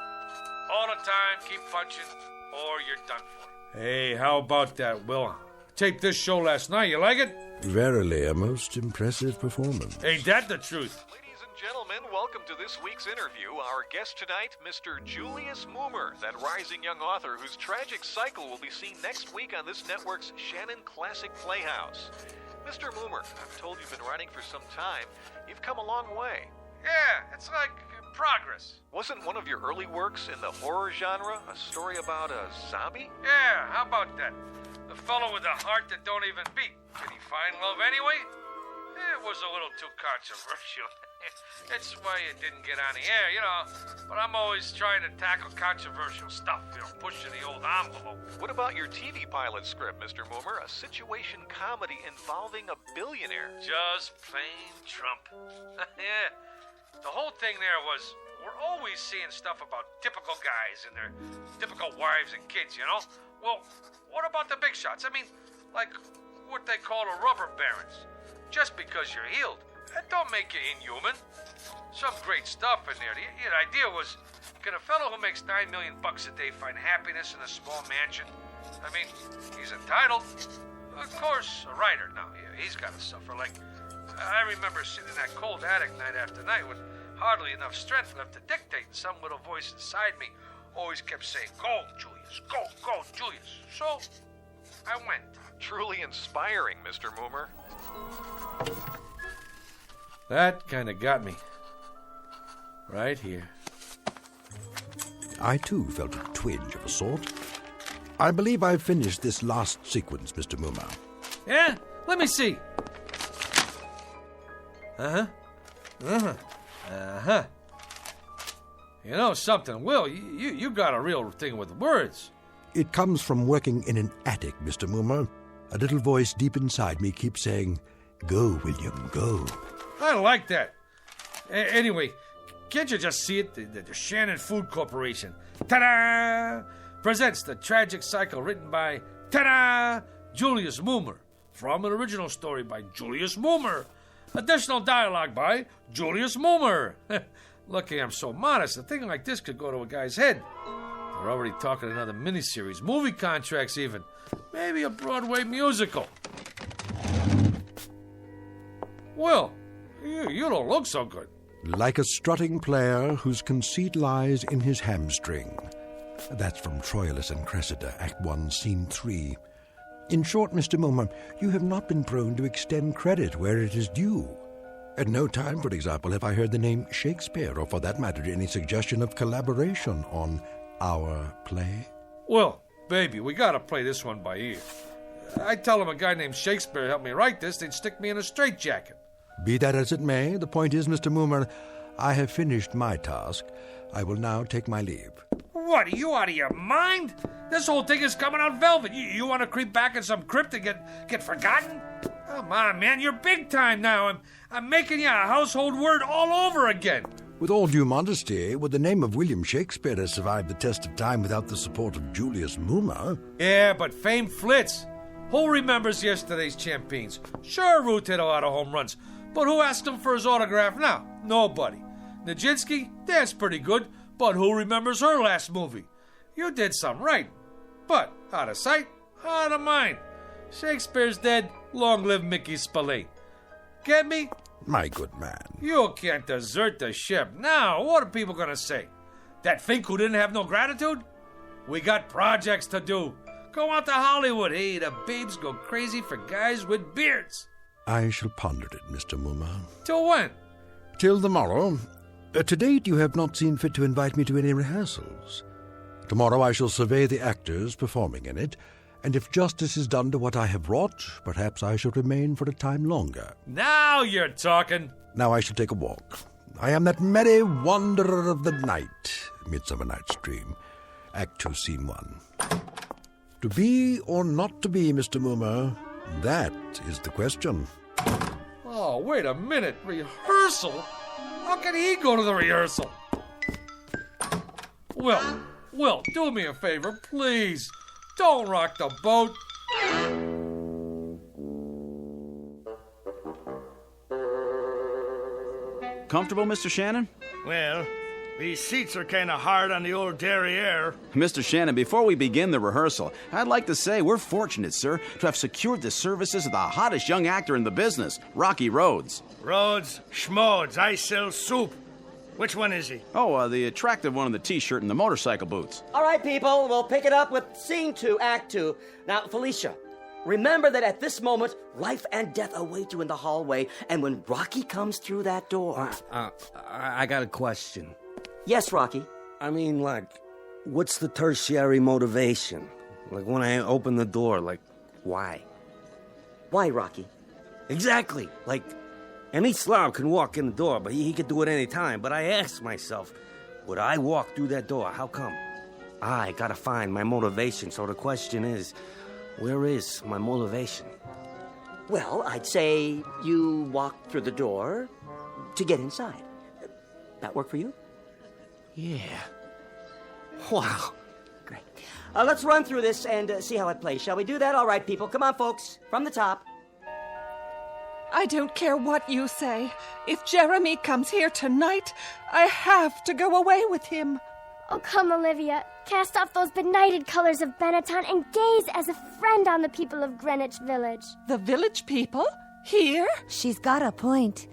All the time, keep punching, or you're done for. Hey, how about that, Will? Taped this show last night. You like it? Verily, a most impressive performance. Ain't that the truth? Ladies and gentlemen, welcome to this week's interview. Our guest tonight, Mr. Julius Moomer, that rising young author whose tragic cycle will be seen next week on this network's Shannon Classic Playhouse. Mr. Moomer, I'm told you've been writing for some time. You've come a long way. Yeah, it's like progress. Wasn't one of your early works in the horror genre a story about a zombie? Yeah, how about that? The fellow with a heart that don't even beat. Did he find love anyway? It was a little too controversial. That's why it didn't get on the air, you know. But I'm always trying to tackle controversial stuff, you know, pushing the old envelope. What about your TV pilot script, Mr. Moomer? A situation comedy involving a billionaire. Just plain Trump. Yeah. The whole thing there was, we're always seeing stuff about typical guys and their typical wives and kids, you know? Well, what about the big shots? I mean, like what they call the rubber barons. Just because you're healed, that don't make you inhuman. Some great stuff in there. The idea was, can a fellow who makes $9 million a day find happiness in a small mansion? I mean, he's entitled. Of course, a writer, now, he's got to suffer. Like, I remember sitting in that cold attic night after night with hardly enough strength left to dictate, and some little voice inside me always kept saying, "Go, Julius, go, Julius." So, I went. Truly inspiring, Mr. Moomer. That kind of got me. Right here. I, too, felt a twinge of a sort. I believe I've finished this last sequence, Mr. Moomer. Yeah? Let me see. You know something, Will, you got a real thing with words. It comes from working in an attic, Mr. Moomer. A little voice deep inside me keeps saying, "Go, William, go." I like that. Anyway, Can't you just see it? The Shannon Food Corporation. Ta-da! Presents The Tragic Cycle, written by, ta-da! Julius Moomer. From an original story by Julius Moomer. Additional dialogue by Julius Moomer. Lucky I'm so modest. A thing like this could go to a guy's head. They're already talking another miniseries, movie contracts even. Maybe a Broadway musical. Well, you don't look so good. Like a strutting player whose conceit lies in his hamstring. That's from Troilus and Cressida, Act 1, Scene 3. In short, Mr. Moomer, you have not been prone to extend credit where it is due. At no time, for example, have I heard the name Shakespeare, or for that matter, any suggestion of collaboration on our play. Well, baby, we gotta play this one by ear. I tell him a guy named Shakespeare helped me write this, they'd stick me in a straitjacket. Be that as it may, the point is, Mr. Moomer, I have finished my task. I will now take my leave. What, are you out of your mind? This whole thing is coming out velvet. You want to creep back in some crypt and get forgotten? Come on, man, you're big time now. I'm making you a household word all over again. With all due modesty, would the name of William Shakespeare have survived the test of time without the support of Julius Moomer? Yeah, but fame flits. Who remembers yesterday's champions? Sure, Root hit a lot of home runs, but who asked him for his autograph now? Nobody. Nijinsky, that's pretty good, but who remembers her last movie? You did some right, but out of sight, out of mind. Shakespeare's dead, long live Mickey Spillane. Get me? My good man. You can't desert the ship. Now, what are people gonna say? That Finkel didn't have no gratitude? We got projects to do. Go out to Hollywood. Hey, the babes go crazy for guys with beards. I shall ponder it, Mr. Moomer. Till when? Till tomorrow. To date, you have not seen fit to invite me to any rehearsals. Tomorrow I shall survey the actors performing in it, and if justice is done to what I have wrought, perhaps I shall remain for a time longer. Now you're talking. Now I shall take a walk. I am that merry wanderer of the night, Midsummer Night's Dream. Act 2, Scene 1. To be or not to be, Mr. Moomer, that is the question. Oh, wait a minute. Rehearsal? How can he go to the rehearsal? Will, do me a favor, please. Don't rock the boat. Comfortable, Mr. Shannon? Well, these seats are kind of hard on the old derriere. Mr. Shannon, before we begin the rehearsal, I'd like to say we're fortunate, sir, to have secured the services of the hottest young actor in the business, Rocky Rhodes. Rhodes, Schmodes, I sell soup. Which one is he? Oh, the attractive one in the T-shirt and the motorcycle boots. All right, people, we'll pick it up with Scene 2, Act 2. Now, Felicia, remember that at this moment, life and death await you in the hallway, and when Rocky comes through that door... I got a question. Yes, Rocky? I mean, what's the tertiary motivation? Like, when I open the door, why? Why, Rocky? Exactly. Any slob can walk in the door, but he could do it any time. But I ask myself, would I walk through that door? How come? I gotta find my motivation. So the question is, where is my motivation? Well, I'd say you walk through the door to get inside. That work for you? Yeah. Wow. Great. Let's run through this and see how it plays. Shall we do that? All right, people. Come on, folks. From the top. I don't care what you say. If Jeremy comes here tonight, I have to go away with him. Oh, come, Olivia. Cast off those benighted colors of Benetton and gaze as a friend on the people of Greenwich Village. The village people? Here? She's got a point.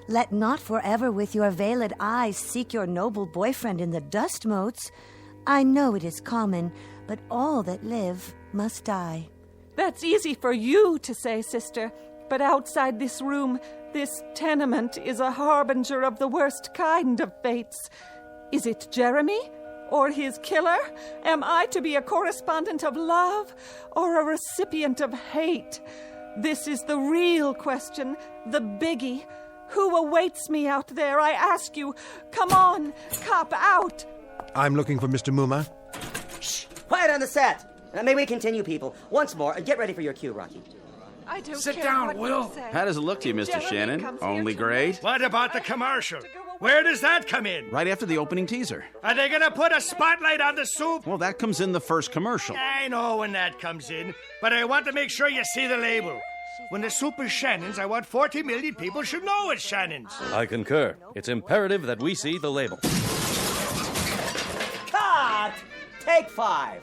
Let not forever with your veiled eyes seek your noble boyfriend in the dust motes. I know it is common, but all that live must die. That's easy for you to say, sister. But outside this room, this tenement is a harbinger of the worst kind of fates. Is it Jeremy? Or his killer? Am I to be a correspondent of love or a recipient of hate? This is the real question, the biggie. Who awaits me out there, I ask you? Come on, cop out! I'm looking for Mr. Moomer. Shh! Quiet on the set! May we continue, people? Once more, get ready for your cue, Rocky. I don't Sit care down, what Will. you say. How does it look to you, Mr. Jeremy Shannon? comes here Only tonight. great? What about the commercial? Where does that come in? Right after the opening teaser. Are they gonna put a spotlight on the soup? Well, that comes in the first commercial. I know when that comes in, but I want to make sure you see the label. When the soup is Shannon's, I want 40 million people should know it's Shannon's. I concur. It's imperative that we see the label. Cut! Take 5.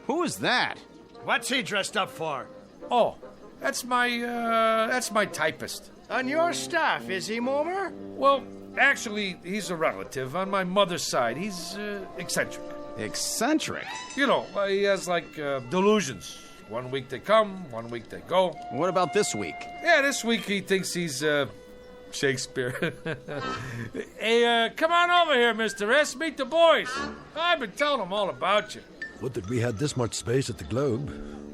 Who is that? What's he dressed up for? Oh, that's my typist. On your staff, is he, Momer? Well, actually, he's a relative. On my mother's side, he's eccentric. Eccentric? You know, he has, delusions. 1 week they come, 1 week they go. What about this week? Yeah, this week he thinks he's, Shakespeare. Hey, come on over here, Mr. S. Meet the boys. I've been telling them all about you. Would that we had this much space at the Globe.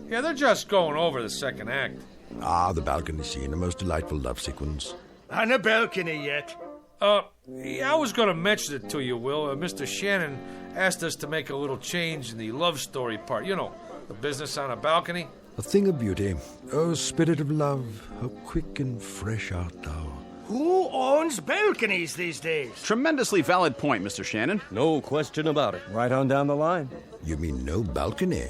Yeah, they're just going over the second act. Ah, the balcony scene, a most delightful love sequence. On a balcony yet? Yeah, I was going to mention it to you, Will. Mr. Shannon asked us to make a little change in the love story part. You know, the business on a balcony. A thing of beauty. Oh, spirit of love, how quick and fresh art thou. Who owns balconies these days? Tremendously valid point, Mr. Shannon. No question about it. Right on down the line. You mean no balcony?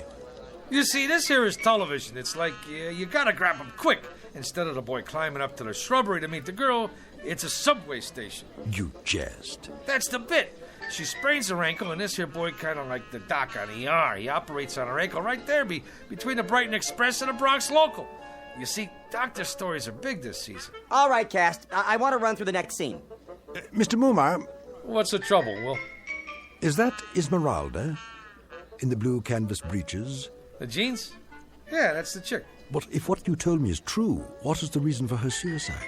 You see, this here is television. It's like you gotta grab them quick. Instead of the boy climbing up to the shrubbery to meet the girl, it's a subway station. You jest. That's the bit. She sprains her ankle, and this here boy kind of like the doc on ER. He operates on her ankle right there between the Brighton Express and the Bronx Local. You see, doctor stories are big this season. All right, cast. I want to run through the next scene. Mr. Mumar. What's the trouble, Will? Is that Esmeralda? In the blue canvas breeches? The jeans? Yeah, that's the chick. But if what you told me is true, what is the reason for her suicide?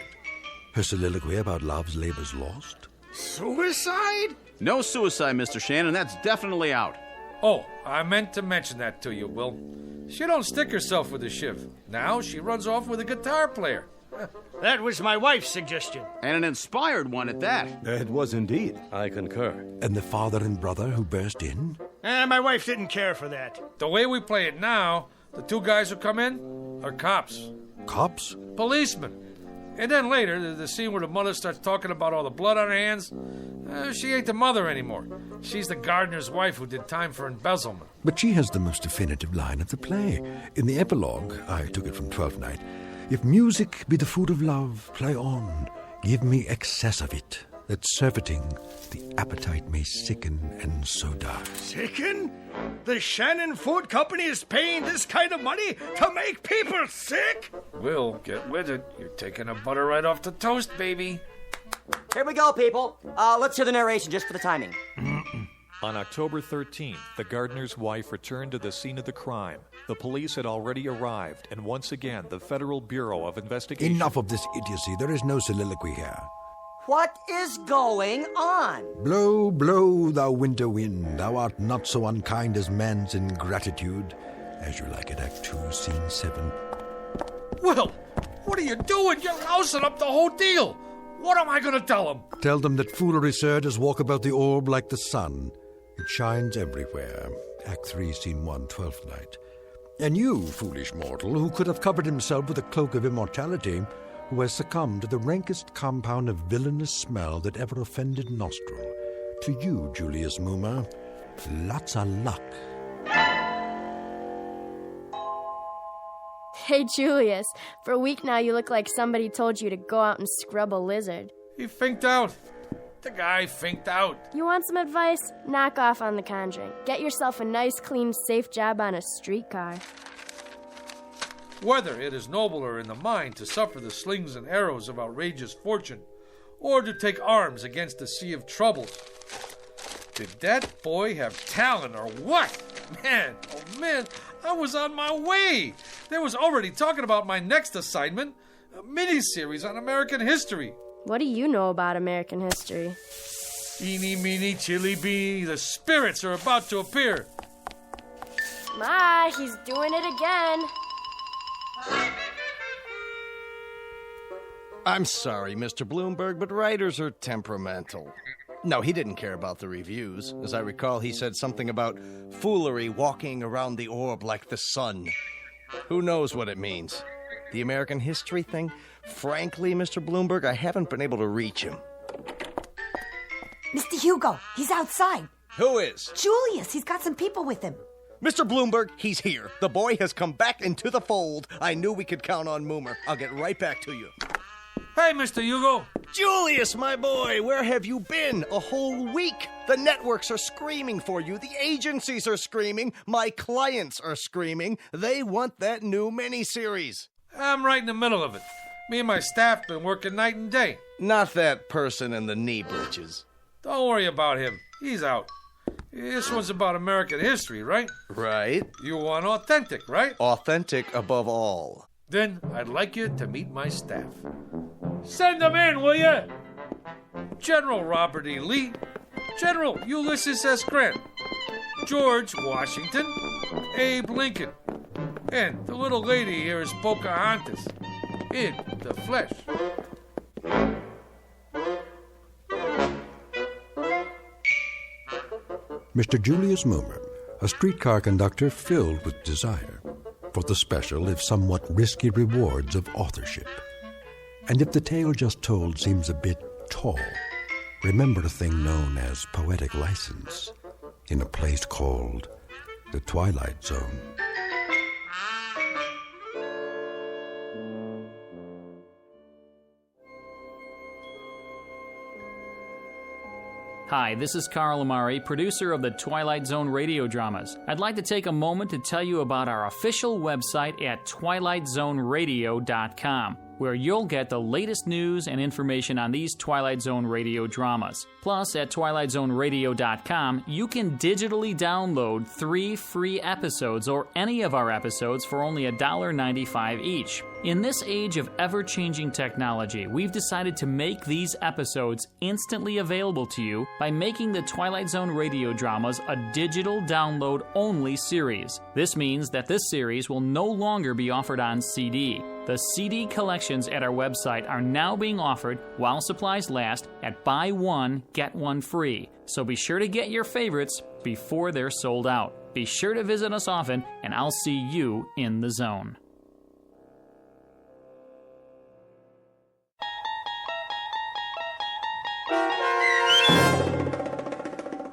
Her soliloquy about love's labor's lost? Suicide? No suicide, Mr. Shannon. That's definitely out. Oh, I meant to mention that to you, Will. She don't stick herself with a shiv. Now she runs off with a guitar player. That was my wife's suggestion. And an inspired one at that. It was indeed. I concur. And the father and brother who burst in? My wife didn't care for that. The way we play it now, the two guys who come in are cops. Cops? Policemen. And then later, the scene where the mother starts talking about all the blood on her hands, she ain't the mother anymore. She's the gardener's wife who did time for embezzlement. But she has the most definitive line of the play. In the epilogue, I took it from Twelfth Night, if music be the food of love, play on, give me excess of it, that surfeiting the appetite may sicken and so die. Sicken? The Shannon Food Company is paying this kind of money to make people sick? Will, get with it. You're taking the butter right off the toast, baby. Here we go, people. Let's hear the narration just for the timing. On October 13th, the gardener's wife returned to the scene of the crime. The police had already arrived, and once again, the Federal Bureau of Investigation... Enough of this idiocy. There is no soliloquy here. What is going on? Blow, blow, thou winter wind. Thou art not so unkind as man's ingratitude. As you like it, Act 2, Scene 7. Will, what are you doing? You're lousing up the whole deal. What am I going to tell them? Tell them that foolery, sir, does walk about the orb like the sun. It shines everywhere. Act 3, Scene 1, 12th Night. And you, foolish mortal, who could have covered himself with a cloak of immortality, who has succumbed to the rankest compound of villainous smell that ever offended nostril. To you, Julius Moomer, lots of luck. Hey, Julius, for a week now you look like somebody told you to go out and scrub a lizard. He finked out. The guy finked out. You want some advice? Knock off on The Conjuring. Get yourself a nice, clean, safe job on a streetcar. Whether it is nobler in the mind to suffer the slings and arrows of outrageous fortune, or to take arms against a sea of troubles. Did that boy have talent or what? Man, oh man, I was on my way. They was already talking about my next assignment, a mini-series on American history. What do you know about American history? Eeny, meeny, chili beanie, the spirits are about to appear. Ma, he's doing it again. I'm sorry, Mr. Bloomberg, but writers are temperamental. No, he didn't care about the reviews. As I recall, he said something about foolery walking around the orb like the sun. Who knows what it means? The American history thing? Frankly, Mr. Bloomberg, I haven't been able to reach him. Mr. Hugo, he's outside. Who is? Julius, he's got some people with him. Mr. Bloomberg, he's here. The boy has come back into the fold. I knew we could count on Moomer. I'll get right back to you. Hey, Mr. Hugo. Julius, my boy, where have you been? A whole week. The networks are screaming for you. The agencies are screaming. My clients are screaming. They want that new miniseries. I'm right in the middle of it. Me and my staff been working night and day. Not that person in the knee breeches. Don't worry about him. He's out. This one's about American history, right? Right. You want authentic, right? Authentic above all. Then I'd like you to meet my staff. Send them in, will you? General Robert E. Lee, General Ulysses S. Grant, George Washington, Abe Lincoln, and the little lady here is Pocahontas, in the flesh. Mr. Julius Moomer, a streetcar conductor filled with desire for the special, if somewhat risky, rewards of authorship. And if the tale just told seems a bit tall, remember a thing known as poetic license in a place called the Twilight Zone. Hi, this is Carl Amari, producer of the Twilight Zone radio dramas. I'd like to take a moment to tell you about our official website at twilightzoneradio.com, where you'll get the latest news and information on these Twilight Zone radio dramas. Plus, at twilightzoneradio.com, you can digitally download 3 free episodes or any of our episodes for only $1.95 each. In this age of ever-changing technology, we've decided to make these episodes instantly available to you by making the Twilight Zone radio dramas a digital download-only series. This means that this series will no longer be offered on CD. The CD collections at our website are now being offered, while supplies last, at buy one, get one free. So be sure to get your favorites before they're sold out. Be sure to visit us often, and I'll see you in the zone.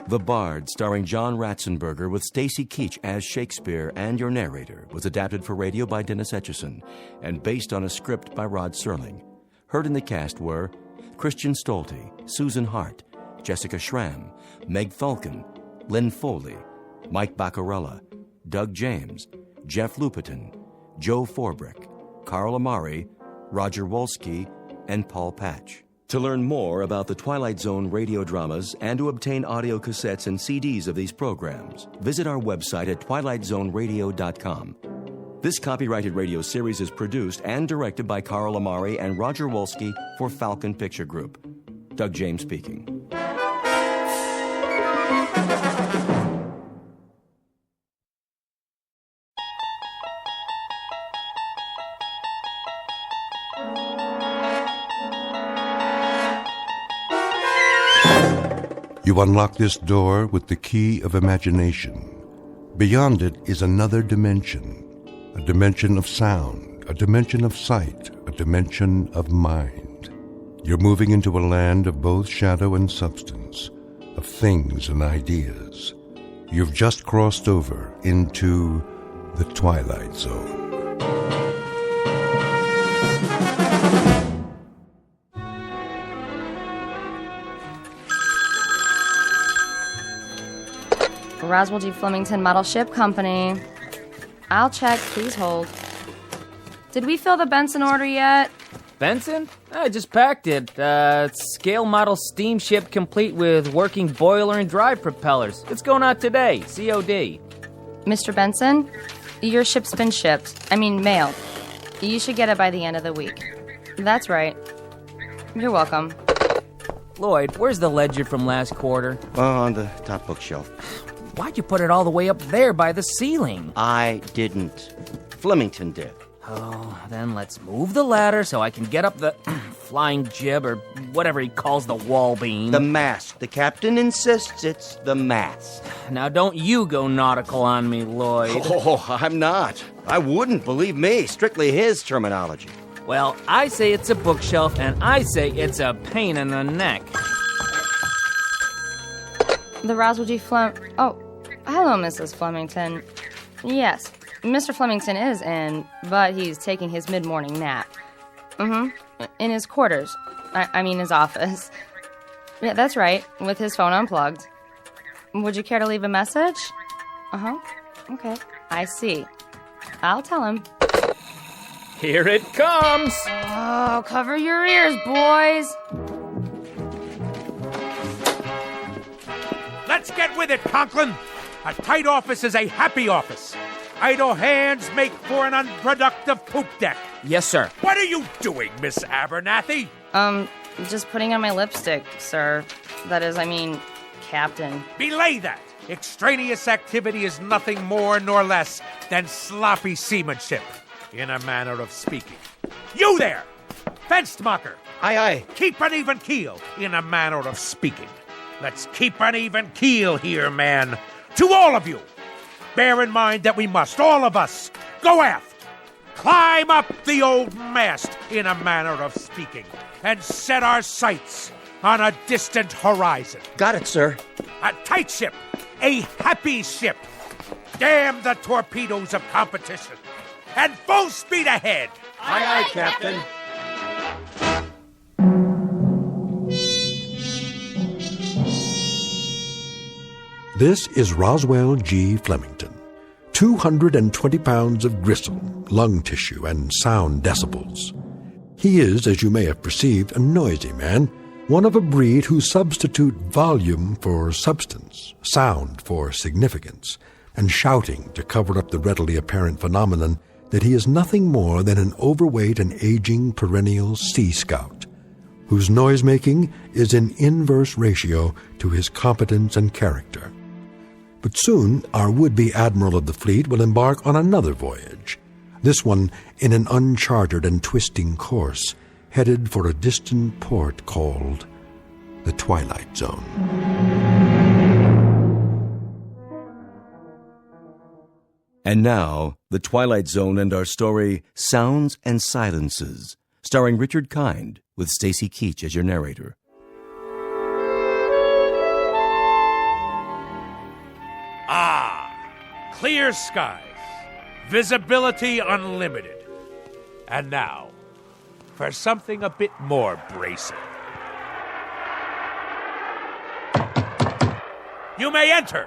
The Bard, starring John Ratzenberger with Stacy Keach as Shakespeare and your narrator, was adapted for radio by Dennis Etchison and based on a script by Rod Serling. Heard in the cast were Christian Stolte, Susan Hart, Jessica Schramm, Meg Falcon, Lynn Foley, Mike Baccarella, Doug James, Jeff Lupetin, Joe Forbrick, Carl Amari, Roger Wolski, and Paul Patch. To learn more about the Twilight Zone radio dramas and to obtain audio cassettes and CDs of these programs, visit our website at twilightzoneradio.com. This copyrighted radio series is produced and directed by Carl Amari and Roger Wolski for Falcon Picture Group. Doug James speaking. You unlock this door with the key of imagination. Beyond it is another dimension, a dimension of sound, a dimension of sight, a dimension of mind. You're moving into a land of both shadow and substance, of things and ideas. You've just crossed over into the Twilight Zone. Roswell G. Flemington Model Ship Company. I'll check. Please hold. Did we fill the Benson order yet? Benson? I just packed it. Scale model steamship complete with working boiler and drive propellers. It's going out today. COD. Mr. Benson, your ship's been shipped. Mailed. You should get it by the end of the week. That's right. You're welcome. Lloyd, where's the ledger from last quarter? On the top bookshelf. Why'd you put it all the way up there by the ceiling? I didn't. Flemington did. Oh, then let's move the ladder so I can get up the flying jib or whatever he calls the wall beam. The mast. The captain insists it's the mast. Now don't you go nautical on me, Lloyd. Oh, I'm not. I wouldn't, believe me. Strictly his terminology. Well, I say it's a bookshelf, and I say it's a pain in the neck. The Roswell G. Oh, hello, Mrs. Flemington. Yes, Mr. Flemington is in, but he's taking his mid-morning nap. In his quarters. I mean his office. Yeah, that's right, with his phone unplugged. Would you care to leave a message? Okay, I see. I'll tell him. Here it comes! Oh, cover your ears, boys. Let's get with it, Conklin. A tight office is a happy office. Idle hands make for an unproductive poop deck. Yes, sir. What are you doing, Miss Abernathy? Just putting on my lipstick, sir. That is, Captain. Belay that. Extraneous activity is nothing more nor less than sloppy seamanship, in a manner of speaking. You there, fence-mocker. Aye, aye. Keep an even keel, in a manner of speaking. Let's keep an even keel here, man. To all of you, bear in mind that we must, all of us, go aft, climb up the old mast, in a manner of speaking, and set our sights on a distant horizon. Got it, sir. A tight ship, a happy ship. Damn the torpedoes of competition. And full speed ahead. Aye, aye, Captain. This is Roswell G. Flemington. 220 pounds of gristle, lung tissue, and sound decibels. He is, as you may have perceived, a noisy man, one of a breed who substitute volume for substance, sound for significance, and shouting to cover up the readily apparent phenomenon that he is nothing more than an overweight and aging perennial sea scout, whose noise-making is in inverse ratio to his competence and character. But soon our would-be admiral of the fleet will embark on another voyage, this one in an uncharted and twisting course, headed for a distant port called the Twilight Zone. And now, The Twilight Zone and our story, Sounds and Silences, starring Richard Kind, with Stacy Keach as your narrator. Clear skies, visibility unlimited. And now, for something a bit more bracing. You may enter.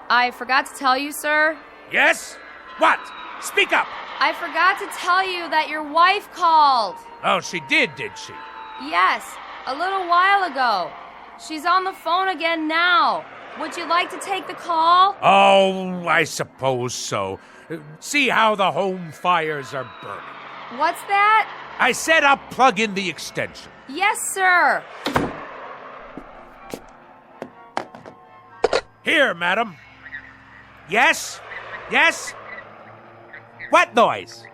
I forgot to tell you, sir. Yes? What? Speak up. I forgot to tell you that your wife called. Oh, she did she? Yes, a little while ago. She's on the phone again now. Would you like to take the call? Oh, I suppose so. See how the home fires are burning. What's that? I said I'll plug in the extension. Yes, sir. Here, madam. Yes? Yes? What noise?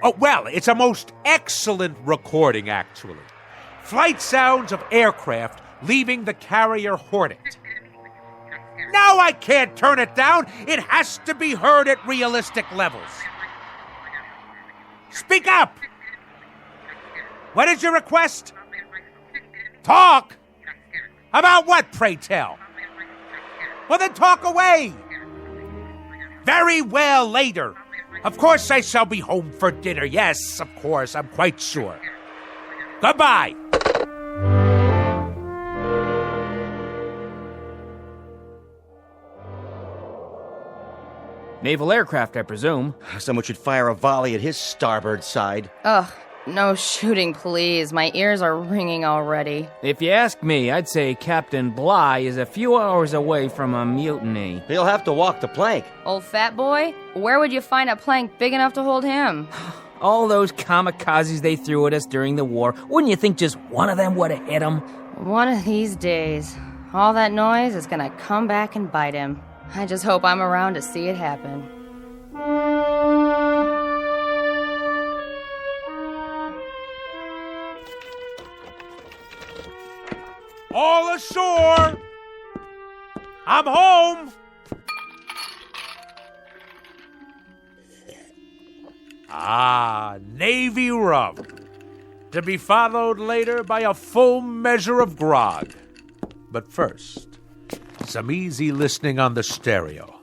Oh, well, it's a most excellent recording, actually. Flight sounds of aircraft leaving the carrier Hornet. No, I can't turn it down. It has to be heard at realistic levels. Speak up. What is your request? Talk? About what, pray tell? Well, then talk away. Very well, later. Of course I shall be home for dinner. Yes, of course, I'm quite sure. Goodbye. Naval aircraft, I presume. Someone should fire a volley at his starboard side. Ugh, no shooting, please. My ears are ringing already. If you ask me, I'd say Captain Bligh is a few hours away from a mutiny. He'll have to walk the plank. Old fat boy? Where would you find a plank big enough to hold him? All those kamikazes they threw at us during the war, wouldn't you think just one of them would have hit him? One of these days, all that noise is gonna come back and bite him. I just hope I'm around to see it happen. All ashore! I'm home! Navy rum. To be followed later by a full measure of grog. But first, Some easy listening on the stereo.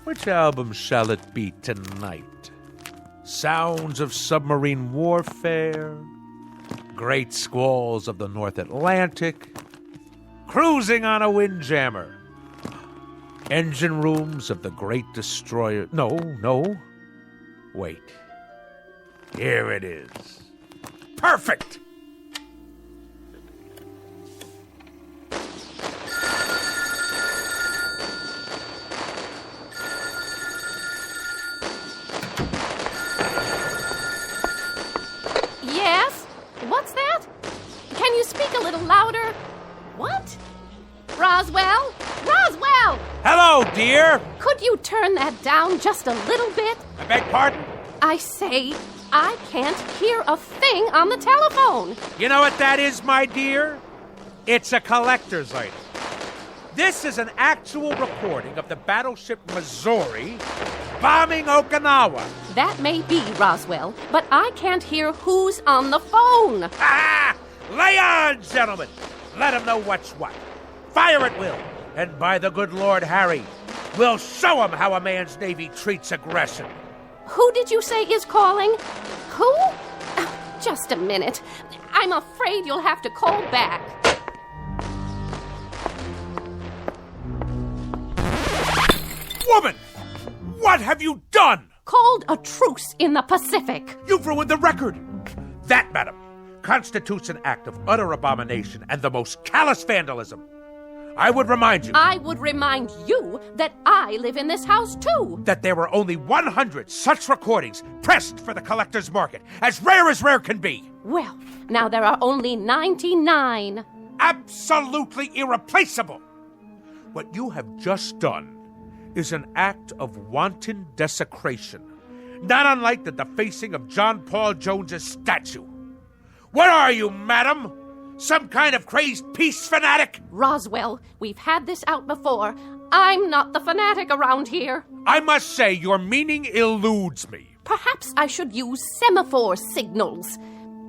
Which album shall it be tonight? Sounds of submarine warfare, great squalls of the North Atlantic, cruising on a windjammer, engine rooms of the great destroyer. No. Wait. Here it is. Perfect! Yes? What's that? Can you speak a little louder? What? Roswell? Roswell! Hello, dear! Could you turn that down just a little bit? I beg pardon? I say, I can't hear a thing on the telephone. You know what that is, my dear? It's a collector's item. This is an actual recording of the battleship Missouri bombing Okinawa. That may be, Roswell, but I can't hear who's on the phone. Ah! Lay on, gentlemen! Let 'em know what's what. Fire at will, and by the good Lord Harry, we'll show 'em how a man's Navy treats aggression. Who did you say is calling? Who? Just a minute. I'm afraid you'll have to call back. Woman! What have you done? Called a truce in the Pacific. You've ruined the record. That, madam, constitutes an act of utter abomination and the most callous vandalism. I would remind you that I live in this house, too. That there were only 100 such recordings pressed for the collector's market, as rare can be. Well, now there are only 99. Absolutely irreplaceable. What you have just done is an act of wanton desecration, not unlike the defacing of John Paul Jones's statue. What are you, madam? Some kind of crazed peace fanatic? Roswell, we've had this out before. I'm not the fanatic around here. I must say, your meaning eludes me. Perhaps I should use semaphore signals.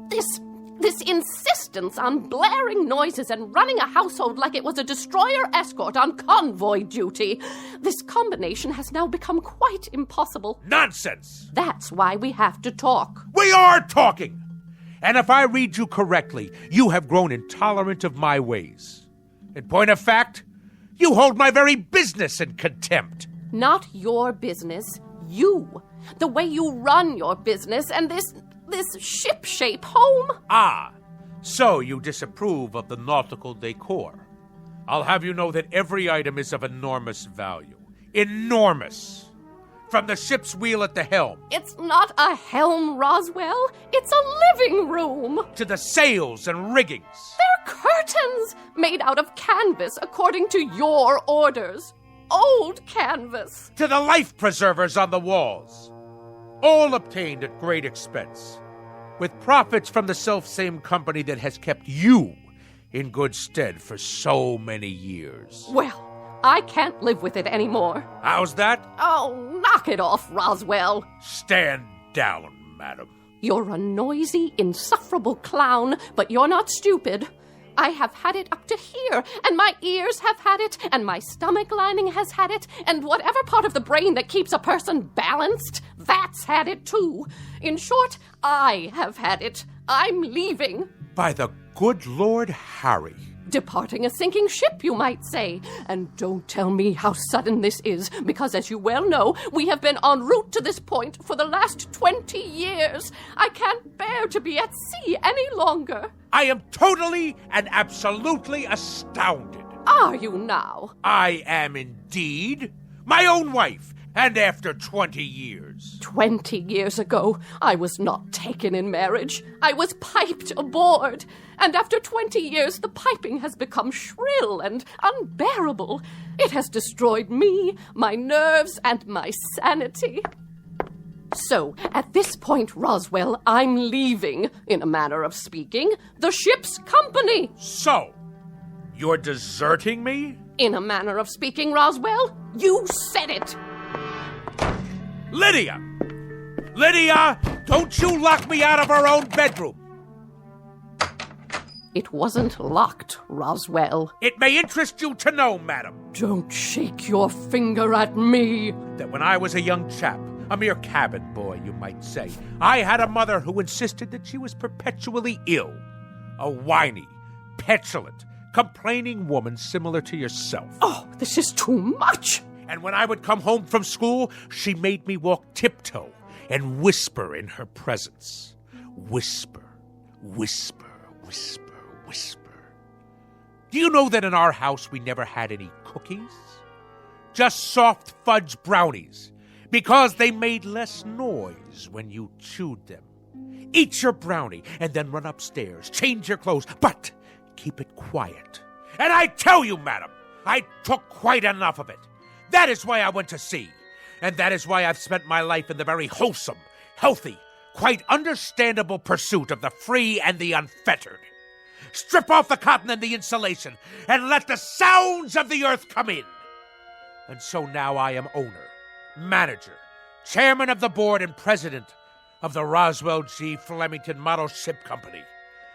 This insistence on blaring noises and running a household like it was a destroyer escort on convoy duty. This combination has now become quite impossible. Nonsense! That's why we have to talk. We are talking! And if I read you correctly, you have grown intolerant of my ways. In point of fact, you hold my very business in contempt. Not your business, you. The way you run your business and this ship-shape home. Ah, so you disapprove of the nautical decor. I'll have you know that every item is of enormous value. Enormous! From the ship's wheel at the helm. It's not a helm, Roswell. It's a living room. To the sails and riggings. They're curtains made out of canvas according to your orders. Old canvas. To the life preservers on the walls. All obtained at great expense, with profits from the self-same company that has kept you in good stead for so many years. Well, I can't live with it anymore. How's that? Oh, knock it off, Roswell. Stand down, madam. You're a noisy, insufferable clown, but you're not stupid. I have had it up to here, and my ears have had it, and my stomach lining has had it, and whatever part of the brain that keeps a person balanced, that's had it too. In short, I have had it. I'm leaving. By the good Lord Harry. Departing a sinking ship, you might say. And don't tell me how sudden this is, because as you well know, we have been en route to this point for the last 20 years. I can't bear to be at sea any longer. I am totally and absolutely astounded. Are you now? I am indeed. My own wife, and after 20 years. 20 years ago, I was not taken in marriage. I was piped aboard. And after 20 years, the piping has become shrill and unbearable. It has destroyed me, my nerves, and my sanity. So, at this point, Roswell, I'm leaving, in a manner of speaking, the ship's company. So, you're deserting me? In a manner of speaking, Roswell, you said it. Lydia! Lydia, don't you lock me out of our own bedroom! It wasn't locked, Roswell. It may interest you to know, madam. Don't shake your finger at me. That when I was a young chap, a mere cabin boy, you might say, I had a mother who insisted that she was perpetually ill. A whiny, petulant, complaining woman similar to yourself. Oh, this is too much. And when I would come home from school, she made me walk tiptoe and whisper in her presence. Whisper, whisper, whisper, whisper. Do you know that in our house we never had any cookies? Just soft fudge brownies, because they made less noise when you chewed them. Eat your brownie and then run upstairs, change your clothes, but keep it quiet. And I tell you, madam, I took quite enough of it. That is why I went to sea. And that is why I've spent my life in the very wholesome, healthy, quite understandable pursuit of the free and the unfettered. Strip off the cotton and the insulation, and let the sounds of the earth come in. And so now I am owner, manager, chairman of the board, and president of the Roswell G. Flemington Model Ship Company.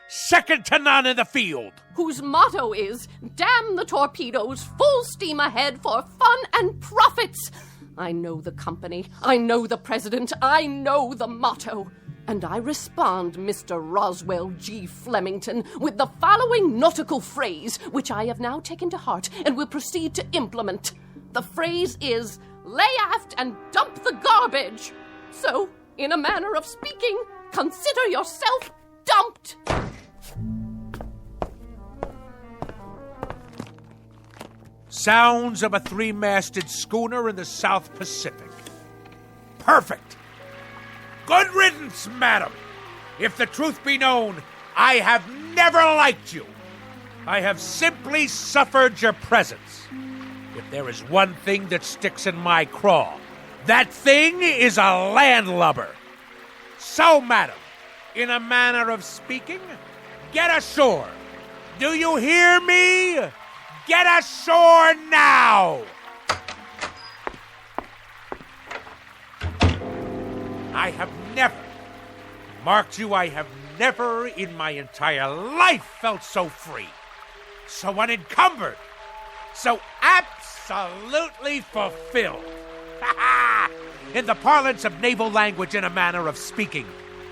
Second to none in the field. Whose motto is, damn the torpedoes, full steam ahead for fun and profits. I know the company, I know the president, I know the motto. And I respond, Mr. Roswell G. Flemington, with the following nautical phrase, which I have now taken to heart and will proceed to implement. The phrase is, lay aft and dump the garbage. So, in a manner of speaking, consider yourself dumped. Sounds of a three-masted schooner in the South Pacific. Perfect. Good riddance, madam. If the truth be known, I have never liked you. I have simply suffered your presence. If there is one thing that sticks in my craw, that thing is a landlubber. So, madam, in a manner of speaking, get ashore. Do you hear me? Get ashore now! I have never in my entire life felt so free, so unencumbered, so absolutely fulfilled. In the parlance of naval language, in a manner of speaking,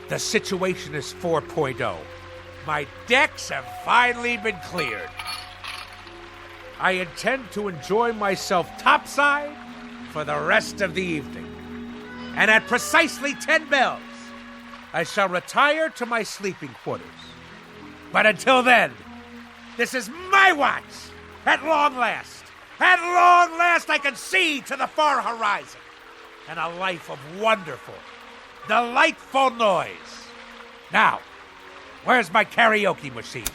the situation is 4.0. My decks have finally been cleared. I intend to enjoy myself topside for the rest of the evening. And at precisely 10 bells, I shall retire to my sleeping quarters. But until then, this is my watch. At long last, I can see to the far horizon. And a life of wonderful, delightful noise. Now, where's my karaoke machine?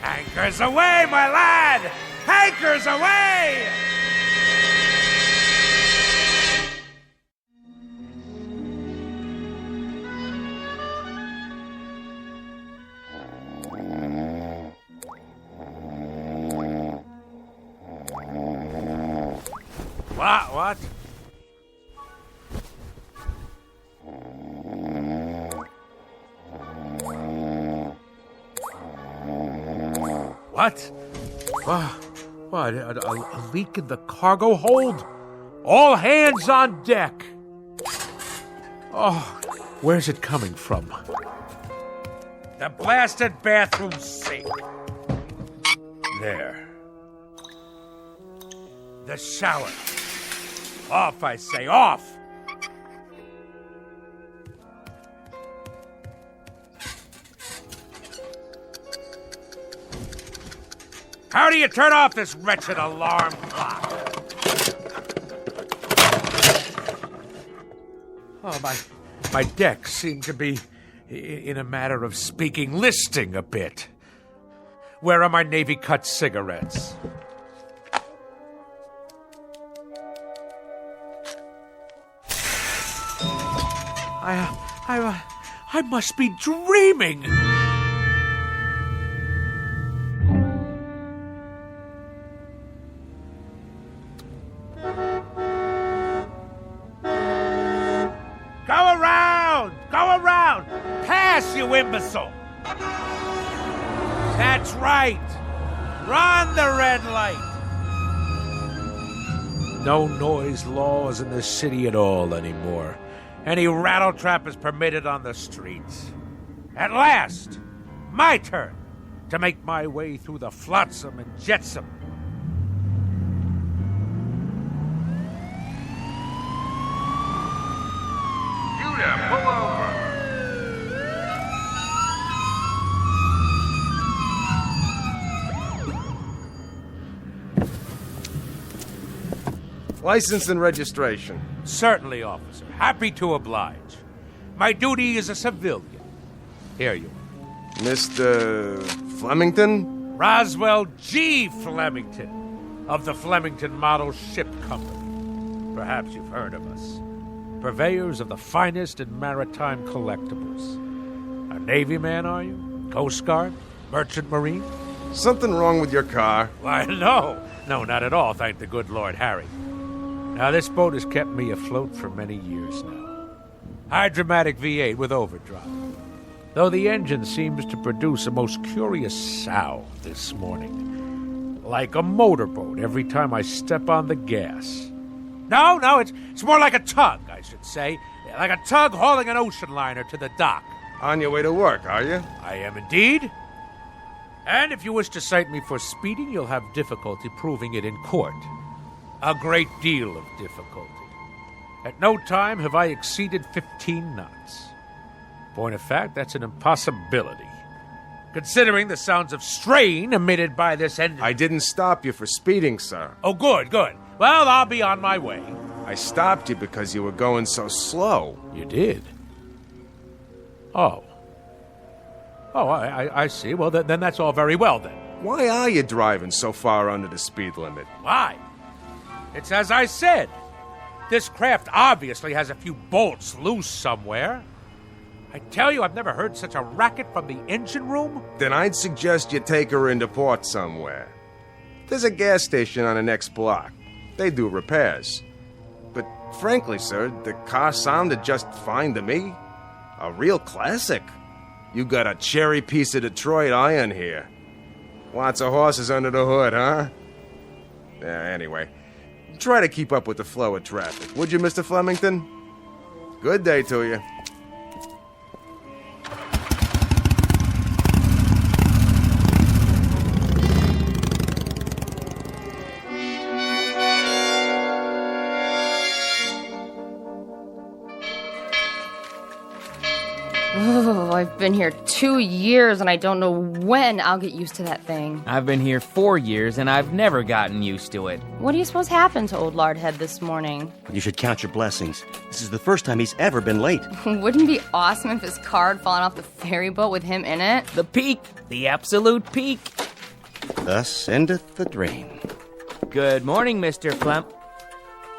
Anchors away, my lad! Anchors away! What? What? What? A leak in the cargo hold? All hands on deck! Oh, where's it coming from? The blasted bathroom sink. There. The shower. Off, I say, off! How do you turn off this wretched alarm clock? Oh, my decks seem to be, in a matter of speaking, listing a bit. Where are my Navy cut cigarettes? I must be dreaming. Go around! Pass, you imbecile! That's right. Run the red light. No noise laws in the city at all anymore. Any rattletrap is permitted on the streets. At last, my turn to make my way through the flotsam and jetsam. Judah, pull over. License and registration. Certainly, officer. Happy to oblige. My duty is a civilian. Here you are. Mr. Flemington? Roswell G. Flemington of the Flemington Model Ship Company. Perhaps you've heard of us. Purveyors of the finest in maritime collectibles. A Navy man, are you? Coast Guard? Merchant Marine? Something wrong with your car? Why, no. No, not at all, thank the good Lord Harry. Now, this boat has kept me afloat for many years now. Hydromatic V8 with overdrive. Though the engine seems to produce a most curious sound this morning. Like a motorboat every time I step on the gas. No, it's more like a tug, I should say. Like a tug hauling an ocean liner to the dock. On your way to work, are you? I am indeed. And if you wish to cite me for speeding, you'll have difficulty proving it in court. A great deal of difficulty. At no time have I exceeded 15 knots. Point of fact, that's an impossibility. Considering the sounds of strain emitted by this engine. I didn't stop you for speeding, sir. Oh, good. Well, I'll be on my way. I stopped you because you were going so slow. You did? Oh, I see. Well, then that's all very well, then. Why are you driving so far under the speed limit? Why? It's as I said. This craft obviously has a few bolts loose somewhere. I tell you, I've never heard such a racket from the engine room. Then I'd suggest you take her into port somewhere. There's a gas station on the next block. They do repairs. But frankly, sir, the car sounded just fine to me. A real classic. You got a cherry piece of Detroit iron here. Lots of horses under the hood, huh? Anyway, try to keep up with the flow of traffic, would you, Mr. Flemington? Good day to you. Oh, I've been here 2 years and I don't know when I'll get used to that thing. I've been here 4 years and I've never gotten used to it. What do you suppose happened to old Lardhead this morning? You should count your blessings. This is the first time he's ever been late. Wouldn't it be awesome if his car had fallen off the ferry boat with him in it? The peak. The absolute peak. Thus endeth the dream. Good morning, Mr. Flem.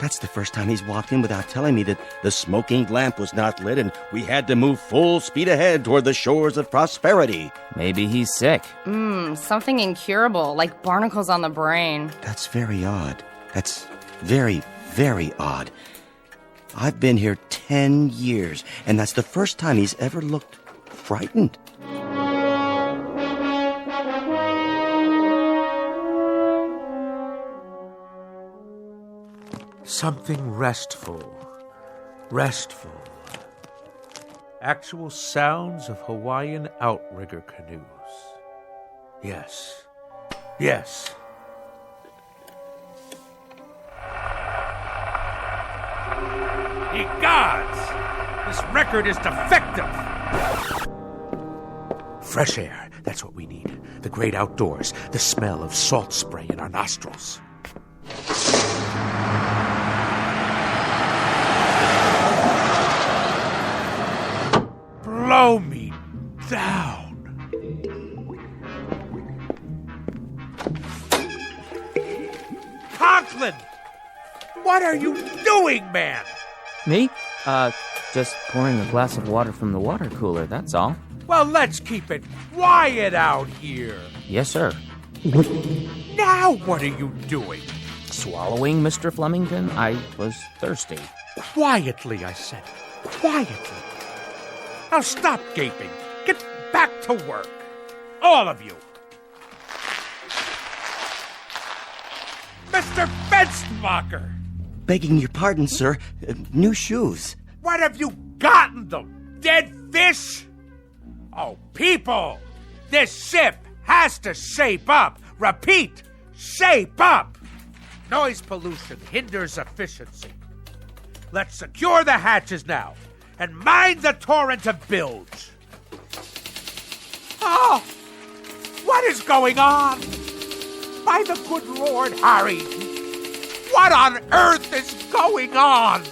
That's the first time he's walked in without telling me that the smoking lamp was not lit and we had to move full speed ahead toward the shores of prosperity. Maybe he's sick. Something incurable, like barnacles on the brain. That's very odd. That's very, very odd. I've been here 10 years, and that's the first time he's ever looked frightened. Something restful. Actual sounds of Hawaiian outrigger canoes. Yes. Ye gods! This record is defective! Fresh air, that's what we need. The great outdoors, the smell of salt spray in our nostrils. Blow me down. Conklin! What are you doing, man? Me? Just pouring a glass of water from the water cooler, that's all. Well, let's keep it quiet out here. Yes, sir. Now what are you doing? Swallowing, Mr. Flemington? I was thirsty. Quietly, I said. Quietly. Now stop gaping. Get back to work. All of you. Mr. Fenstermacher! Begging your pardon, sir. New shoes. What have you gotten them? Dead fish? Oh, people! This ship has to shape up. Repeat, shape up! Noise pollution hinders efficiency. Let's secure the hatches now and mind the torrent of bilge. Oh! What is going on? By the good Lord Harry, what on earth is going on?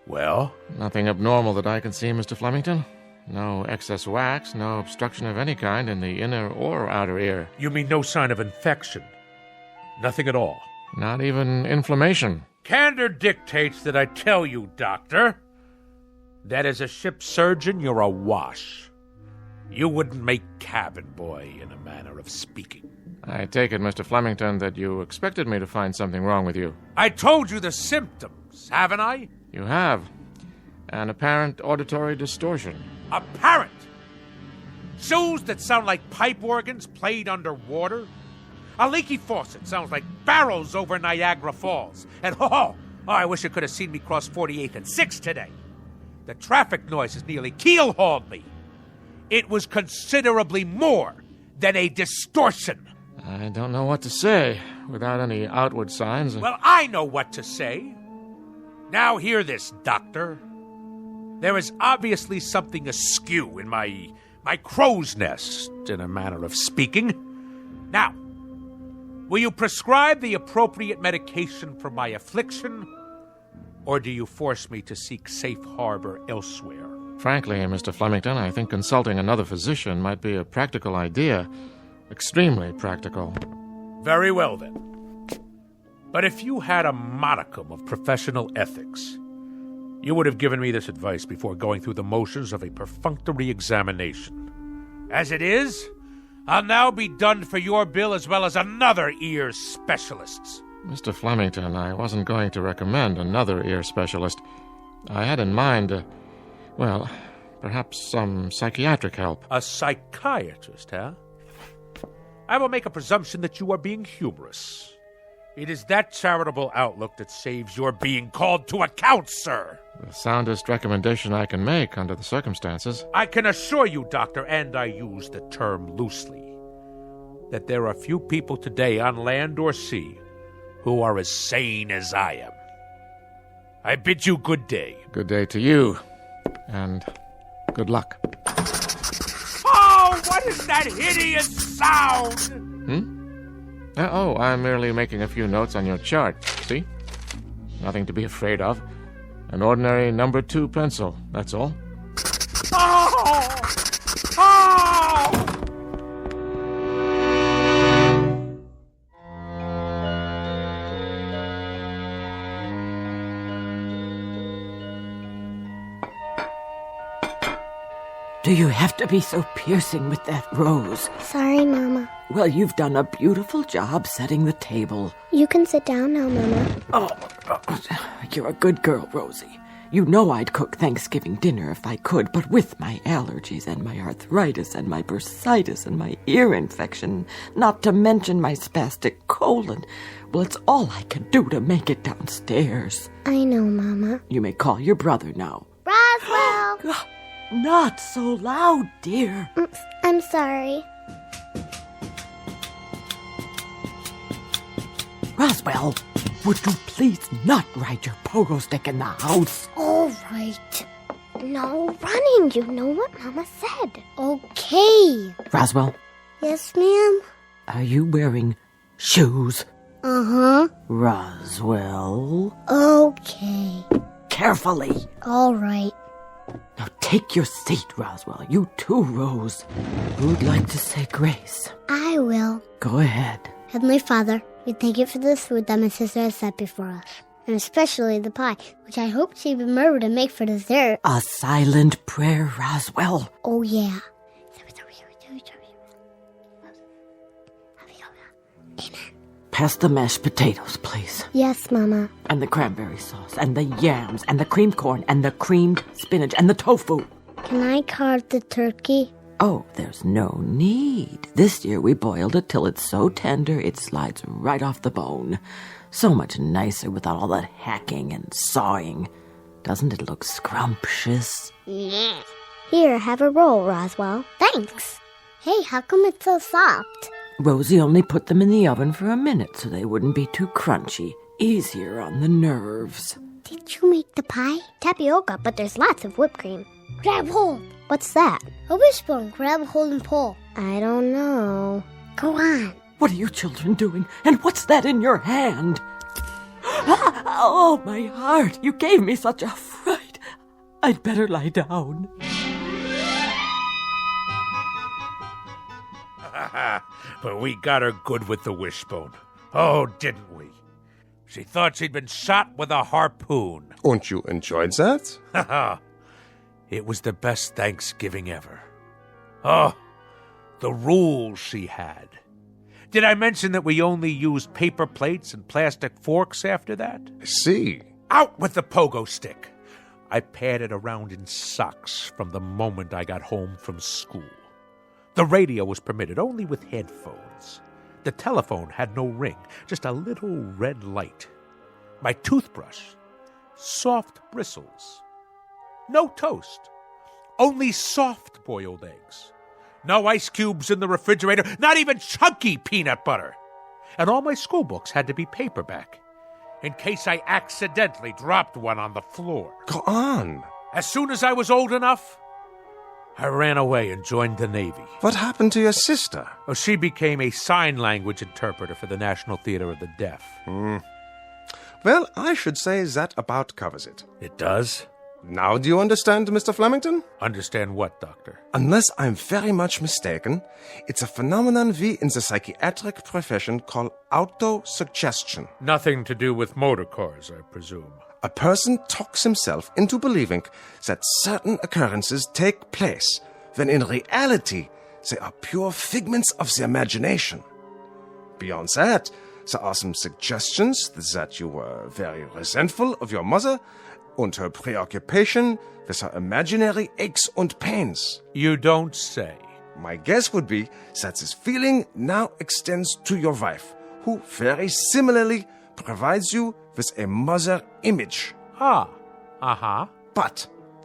Well? Nothing abnormal that I can see, Mr. Flemington. No excess wax, no obstruction of any kind in the inner or outer ear. You mean no sign of infection? Nothing at all? Not even inflammation. Candor dictates that I tell you, Doctor, that as a ship surgeon, you're a wash. You wouldn't make cabin boy, in a manner of speaking. I take it, Mr. Flemington, that you expected me to find something wrong with you. I told you the symptoms, haven't I? You have. An apparent auditory distortion. Apparent? Shoes that sound like pipe organs played underwater? A leaky faucet sounds like barrels over Niagara Falls. And I wish you could have seen me cross 48th and 6th today. The traffic noises nearly keel-hauled me. It was considerably more than a distortion. I don't know what to say without any outward signs. Well, I know what to say. Now hear this, Doctor. There is obviously something askew in my crow's nest, in a manner of speaking. Now, will you prescribe the appropriate medication for my affliction, or do you force me to seek safe harbor elsewhere? Frankly, Mr. Flemington, I think consulting another physician might be a practical idea. Extremely practical. Very well, then. But if you had a modicum of professional ethics, you would have given me this advice before going through the motions of a perfunctory examination. As it is, I'll now be done for your bill as well as another ear specialist's. Mr. Flemington, I wasn't going to recommend another ear specialist. I had in mind, perhaps some psychiatric help. A psychiatrist, huh? I will make a presumption that you are being humorous. It is that charitable outlook that saves your being called to account, sir. The soundest recommendation I can make under the circumstances. I can assure you, Doctor, and I use the term loosely, that there are few people today on land or sea who are as sane as I am. I bid you good day. Good day to you, and good luck. Oh, what is that hideous sound? I'm merely making a few notes on your chart, see? Nothing to be afraid of. An ordinary number 2 pencil, that's all. Oh! Do you have to be so piercing with that rose? Sorry, Mama. Well, you've done a beautiful job setting the table. You can sit down now, Mama. Oh, you're a good girl, Rosie. You know I'd cook Thanksgiving dinner if I could, but with my allergies and my arthritis and my bursitis and my ear infection, not to mention my spastic colon, well, it's all I can do to make it downstairs. I know, Mama. You may call your brother now. Roswell! Not so loud, dear. I'm sorry. Roswell, would you please not ride your pogo stick in the house? All right. No running. You know what Mama said. Okay. Roswell? Yes, ma'am? Are you wearing shoes? Uh-huh. Roswell? Okay. Carefully. All right. Now take your seat, Roswell. You too, Rose. Who'd like to say grace? I will. Go ahead. Heavenly Father, we thank you for this food that my sister has set before us, and especially the pie, which I hope she remembered to make for dessert. A silent prayer, Roswell. Oh, yeah. Amen. pass the mashed potatoes, please. Yes, Mama. And the cranberry sauce, and the yams, and the creamed corn, and the creamed spinach, and the tofu. Can I carve the turkey? Oh, there's no need. This year we boiled it till it's so tender it slides right off the bone. So much nicer without all that hacking and sawing. Doesn't it look scrumptious? Yeah. Here, have a roll, Roswell. Thanks. Hey, how come it's so soft? Rosie only put them in the oven for a minute so they wouldn't be too crunchy. Easier on the nerves. Did you make the pie? Tapioca, but there's lots of whipped cream. Grab hold. What's that? A wishbone. Grab hold and pull. I don't know. Go on. What are you children doing? And what's that in your hand? Oh, my heart. You gave me such a fright. I'd better lie down. But we got her good with the wishbone. Oh, didn't we? She thought she'd been shot with a harpoon. And you enjoyed that? It was the best Thanksgiving ever. Oh, the rules she had. Did I mention that we only used paper plates and plastic forks after that? See. Out with the pogo stick. I padded around in socks from the moment I got home from school. The radio was permitted only with headphones. The telephone had no ring, just a little red light. My toothbrush, soft bristles. No toast, only soft-boiled eggs. No ice cubes in the refrigerator, not even chunky peanut butter. And all my school books had to be paperback, in case I accidentally dropped one on the floor. Go on. As soon as I was old enough, I ran away and joined the Navy. What happened to your sister? Oh, she became a sign language interpreter for the National Theater of the Deaf. Well, I should say that about covers it. It does? Now do you understand, Mr. Flemington? Understand what, Doctor? Unless I'm very much mistaken, it's a phenomenon we in the psychiatric profession call autosuggestion. Nothing to do with motor cars, I presume. A person talks himself into believing that certain occurrences take place, when in reality they are pure figments of the imagination. Beyond that, there are some suggestions that you were very resentful of your mother and her preoccupation with her imaginary aches and pains. You don't say. My guess would be that this feeling now extends to your wife, who very similarly provides you with a mother image. But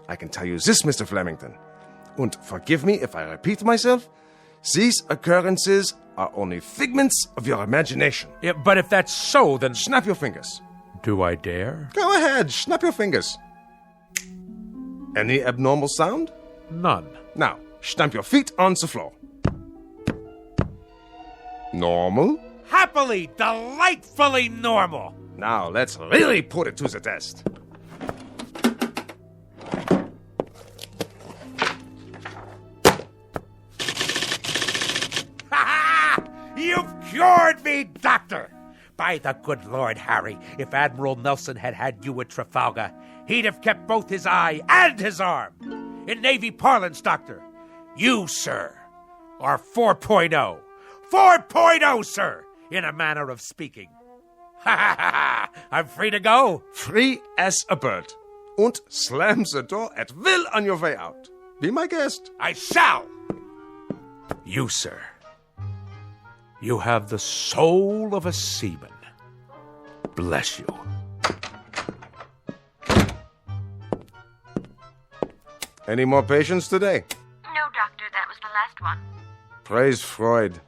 I can tell you this, Mr. Flemington, and forgive me if I repeat myself, these occurrences are only figments of your imagination. Yeah, but if that's so, then... Snap your fingers. Do I dare? Go ahead, snap your fingers. Any abnormal sound? None. Now, stamp your feet on the floor. Normal? Happily, delightfully normal. Now, let's really put it to the test. You've cured me, Doctor! By the good Lord Harry, if Admiral Nelson had had you at Trafalgar, he'd have kept both his eye and his arm. In Navy parlance, Doctor, you, sir, are 4.0. 4.0, sir, in a manner of speaking. Ha ha ha ha! I'm free to go. Free as a bird. And slam the door at will on your way out. Be my guest. I shall. You, sir. You have the soul of a seaman. Bless you. Any more patients today? No, Doctor, that was the last one. Praise Freud.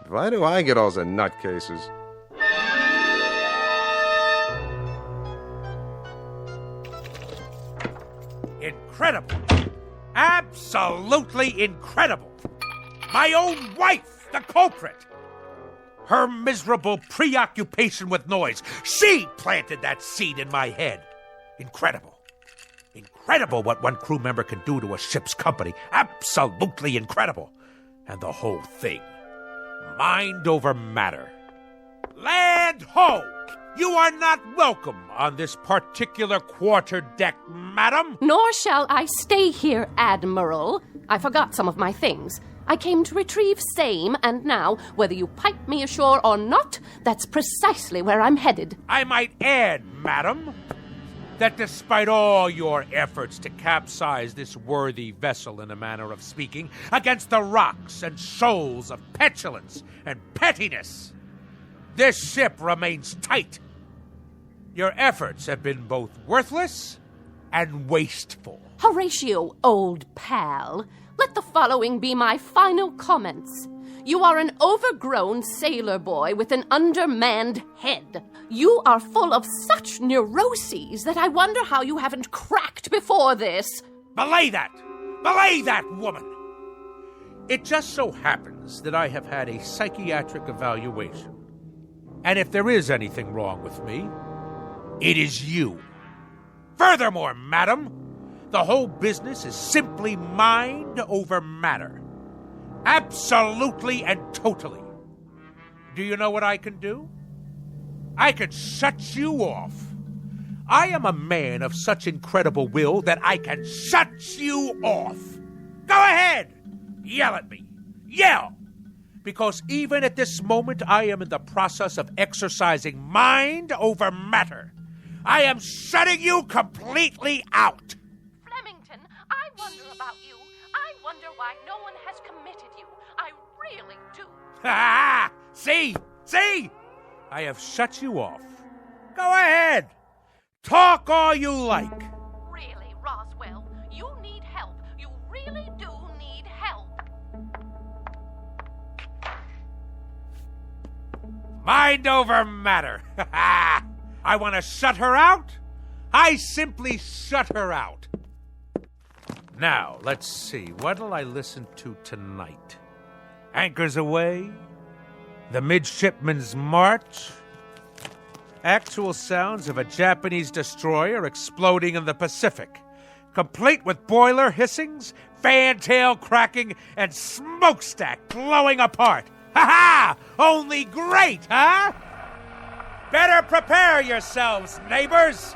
Why do I get all the nutcases? Incredible. Absolutely incredible. My own wife, the culprit. Her miserable preoccupation with noise. She planted that seed in my head. Incredible. Incredible what one crew member can do to a ship's company. Absolutely incredible. And the whole thing. Mind over matter. Land ho! You are not welcome on this particular quarterdeck, madam. Nor shall I stay here, Admiral. I forgot some of my things. I came to retrieve same, and now, whether you pipe me ashore or not, that's precisely where I'm headed. I might add, madam, that despite all your efforts to capsize this worthy vessel, in a manner of speaking, against the rocks and shoals of petulance and pettiness, this ship remains tight. Your efforts have been both worthless and wasteful. Horatio, old pal, let the following be my final comments. You are an overgrown sailor boy with an undermanned head. You are full of such neuroses that I wonder how you haven't cracked before this. Belay that! Belay that, woman! It just so happens that I have had a psychiatric evaluation. And if there is anything wrong with me, it is you. Furthermore, madam, the whole business is simply mind over matter. Absolutely and totally. Do you know what I can do? I can shut you off. I am a man of such incredible will that I can shut you off. Go ahead! Yell at me. Yell! Because even at this moment, I am in the process of exercising mind over matter. I am shutting you completely out. Flemington, I wonder about you. I wonder why no one has committed you. I really do. Ha! See? See? I have shut you off. Go ahead. Talk all you like. Really, Roswell, you need help. You really do need help. Mind over matter. I want to shut her out. I simply shut her out. Now, let's see. What'll I listen to tonight? Anchors Aweigh? The Midshipman's March? Actual sounds of a Japanese destroyer exploding in the Pacific, complete with boiler hissings, fantail cracking, and smokestack blowing apart. Ha-ha! Only great, huh? Better prepare yourselves, neighbors.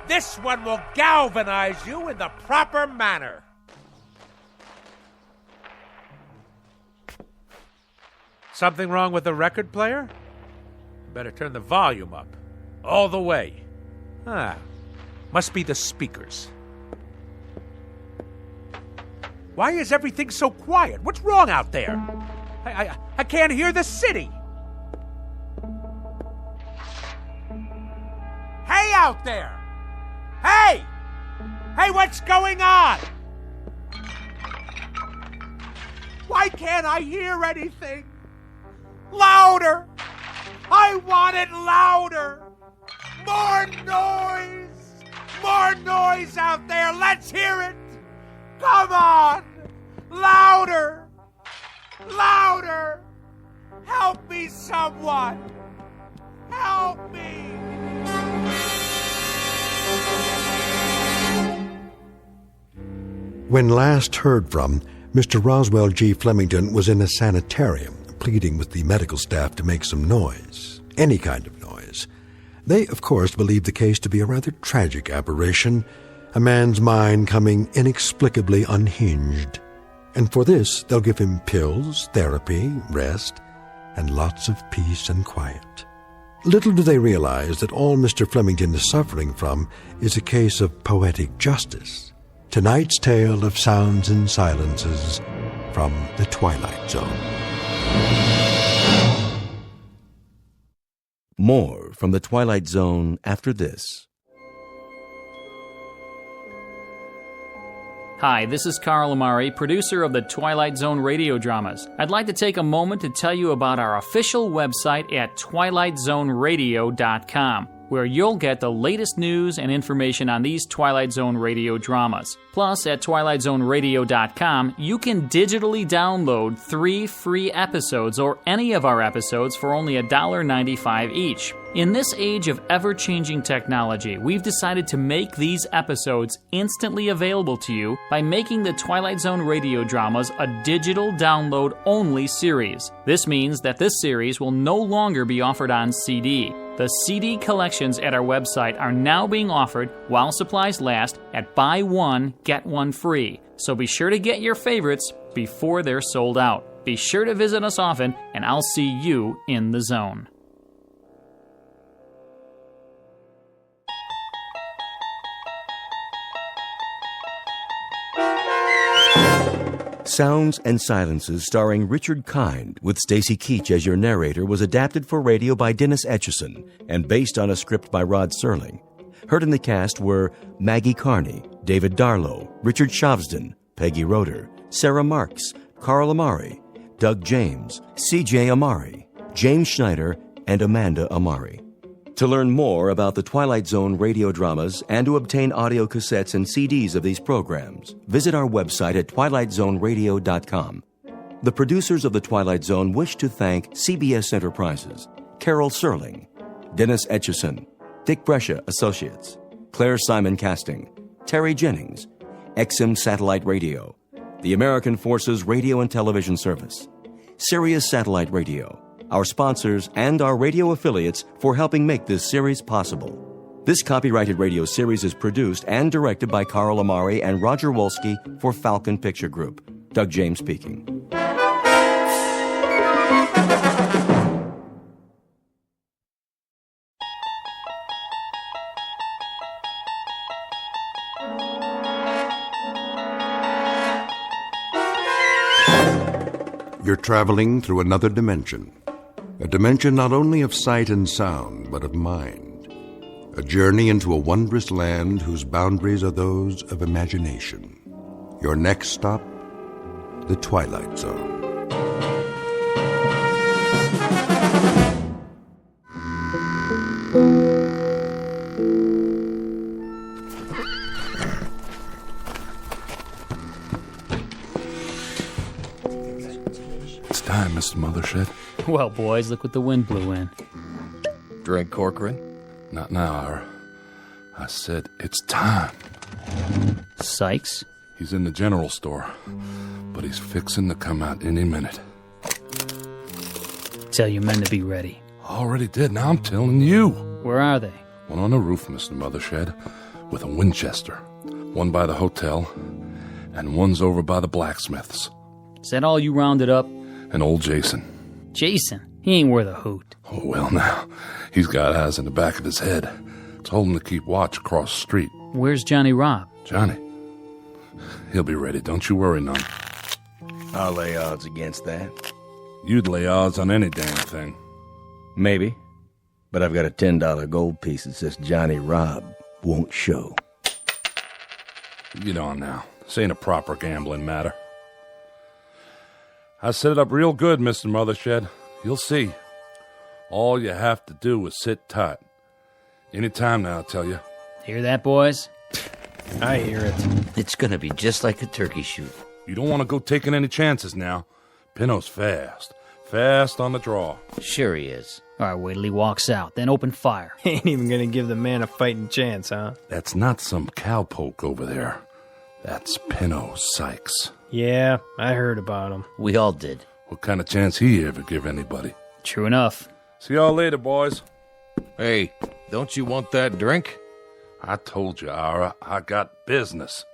This one will galvanize you in the proper manner. Something wrong with the record player? Better turn the volume up. All the way. Must be the speakers. Why is everything so quiet? What's wrong out there? I can't hear the city. Hey out there! Hey! Hey, what's going on? Why can't I hear anything? Louder! I want it louder! More noise! More noise out there! Let's hear it! Come on! Louder! Louder! Help me, someone! Help me! When last heard from, Mr. Roswell G. Flemington was in a sanitarium, pleading with the medical staff to make some noise, any kind of noise. They, of course, believed the case to be a rather tragic aberration, a man's mind coming inexplicably unhinged. And for this, they'll give him pills, therapy, rest, and lots of peace and quiet. Little do they realize that all Mr. Flemington is suffering from is a case of poetic justice. Tonight's tale of sounds and silences from the Twilight Zone. More from the Twilight Zone after this. Hi, this is Carl Amari, producer of the Twilight Zone radio dramas. I'd like to take a moment to tell you about our official website at twilightzoneradio.com, where you'll get the latest news and information on these Twilight Zone radio dramas. Plus, at twilightzoneradio.com, you can digitally download 3 free episodes or any of our episodes for only $1.95 each. In this age of ever-changing technology, we've decided to make these episodes instantly available to you by making the Twilight Zone radio dramas a digital download-only series. This means that this series will no longer be offered on CD. The CD collections at our website are now being offered while supplies last at buy one, get one free. So be sure to get your favorites before they're sold out. Be sure to visit us often, and I'll see you in the zone. Sounds and Silences, starring Richard Kind, with Stacy Keach as your narrator, was adapted for radio by Dennis Etchison and based on a script by Rod Serling. Heard in the cast were Maggie Carney, David Darlow, Richard Shavsden, Peggy Roeder, Sarah Marks, Carl Amari, Doug James, C.J. Amari, James Schneider, and Amanda Amari. To learn more about the Twilight Zone radio dramas and to obtain audio cassettes and CDs of these programs, visit our website at twilightzoneradio.com. The producers of The Twilight Zone wish to thank CBS Enterprises, Carol Serling, Dennis Etchison, Dick Brescia Associates, Claire Simon Casting, Terry Jennings, XM Satellite Radio, the American Forces Radio and Television Service, Sirius Satellite Radio, our sponsors, and our radio affiliates for helping make this series possible. This copyrighted radio series is produced and directed by Carl Amari and Roger Wolski for Falcon Picture Group. Doug James speaking. You're traveling through another dimension. A dimension not only of sight and sound, but of mind. A journey into a wondrous land whose boundaries are those of imagination. Your next stop, the Twilight Zone. It's time, Mr. Mothershed. Well, boys, look what the wind blew in. Drink, Corcoran? Not now, I said it's time. Sykes? He's in the general store, but he's fixing to come out any minute. Tell your men to be ready. Already did, now I'm telling you. Where are they? One on the roof, Mr. Mothershed, with a Winchester. One by the hotel, and one's over by the blacksmith's. Is that all you rounded up? And old Jason. Jason? He ain't worth a hoot. Oh, well, now, he's got eyes in the back of his head. Told him to keep watch across the street. Where's Johnny Robb? Johnny? He'll be ready, don't you worry none. I'll lay odds against that. You'd lay odds on any damn thing. Maybe. But I've got a $10 gold piece that says Johnny Robb won't show. Get on now. This ain't a proper gambling matter. I set it up real good, Mr. Mothershed. You'll see. All you have to do is sit tight. Any time now, I tell you. Hear that, boys? I hear it. It's gonna be just like a turkey shoot. You don't want to go taking any chances now. Pinno's fast. Fast on the draw. Sure he is. All right, wait till he walks out, then open fire. Ain't even gonna give the man a fighting chance, huh? That's not some cowpoke over there. That's Pinno Sykes. Yeah, I heard about him. We all did. What kind of chance he ever give anybody? True enough. See y'all later, boys. Hey, don't you want that drink? I told you, Ira, I got business.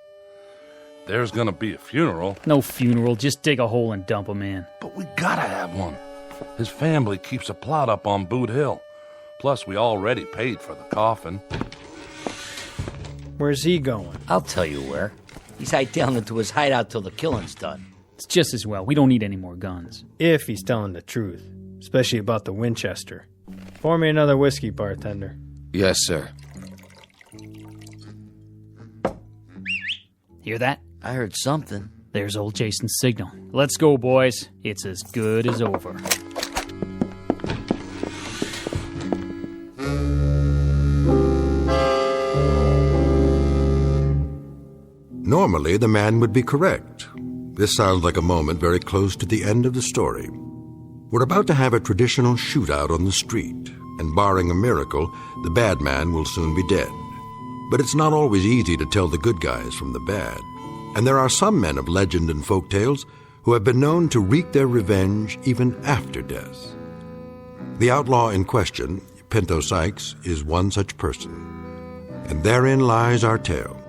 There's gonna be a funeral. No funeral, just dig a hole and dump him in. But we gotta have one. His family keeps a plot up on Boot Hill. Plus, we already paid for the coffin. Where's he going? I'll tell you where. He's hiding into his hideout till the killing's done. It's just as well. We don't need any more guns. If he's telling the truth, especially about the Winchester. Pour me another whiskey, bartender. Yes, sir. Hear that? I heard something. There's old Jason's signal. Let's go, boys. It's as good as over. Normally, the man would be correct. This sounds like a moment very close to the end of the story. We're about to have a traditional shootout on the street, and barring a miracle, the bad man will soon be dead. But it's not always easy to tell the good guys from the bad. And there are some men of legend and folk tales who have been known to wreak their revenge even after death. The outlaw in question, Pinto Sykes, is one such person. And therein lies our tale.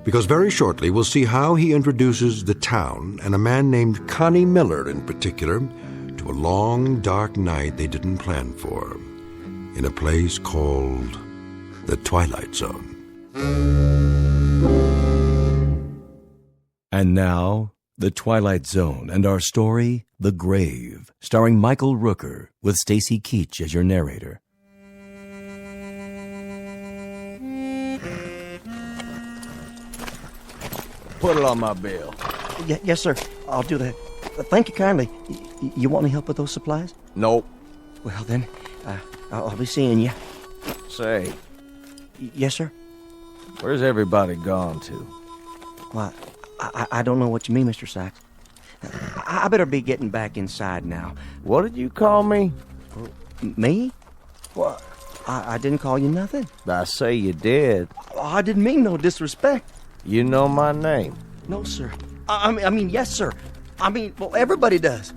because very shortly we'll see how he introduces the town, and a man named Connie Miller in particular, to a long, dark night they didn't plan for, in a place called the Twilight Zone. And now, The Twilight Zone and our story, The Grave, starring Michael Rooker, with Stacy Keach as your narrator. Put it on my bill. Yes, sir. I'll do that. Thank you kindly. You want any help with those supplies? Nope. Well, then, I'll be seeing you. Say. Yes, sir? Where's everybody gone to? Well, I don't know what you mean, Mr. Sachs. I better be getting back inside now. What did you call me? Me? Well, I didn't call you nothing. I say you did. I didn't mean no disrespect. You know my name? No, sir. I mean, yes, sir. I mean, well, everybody does.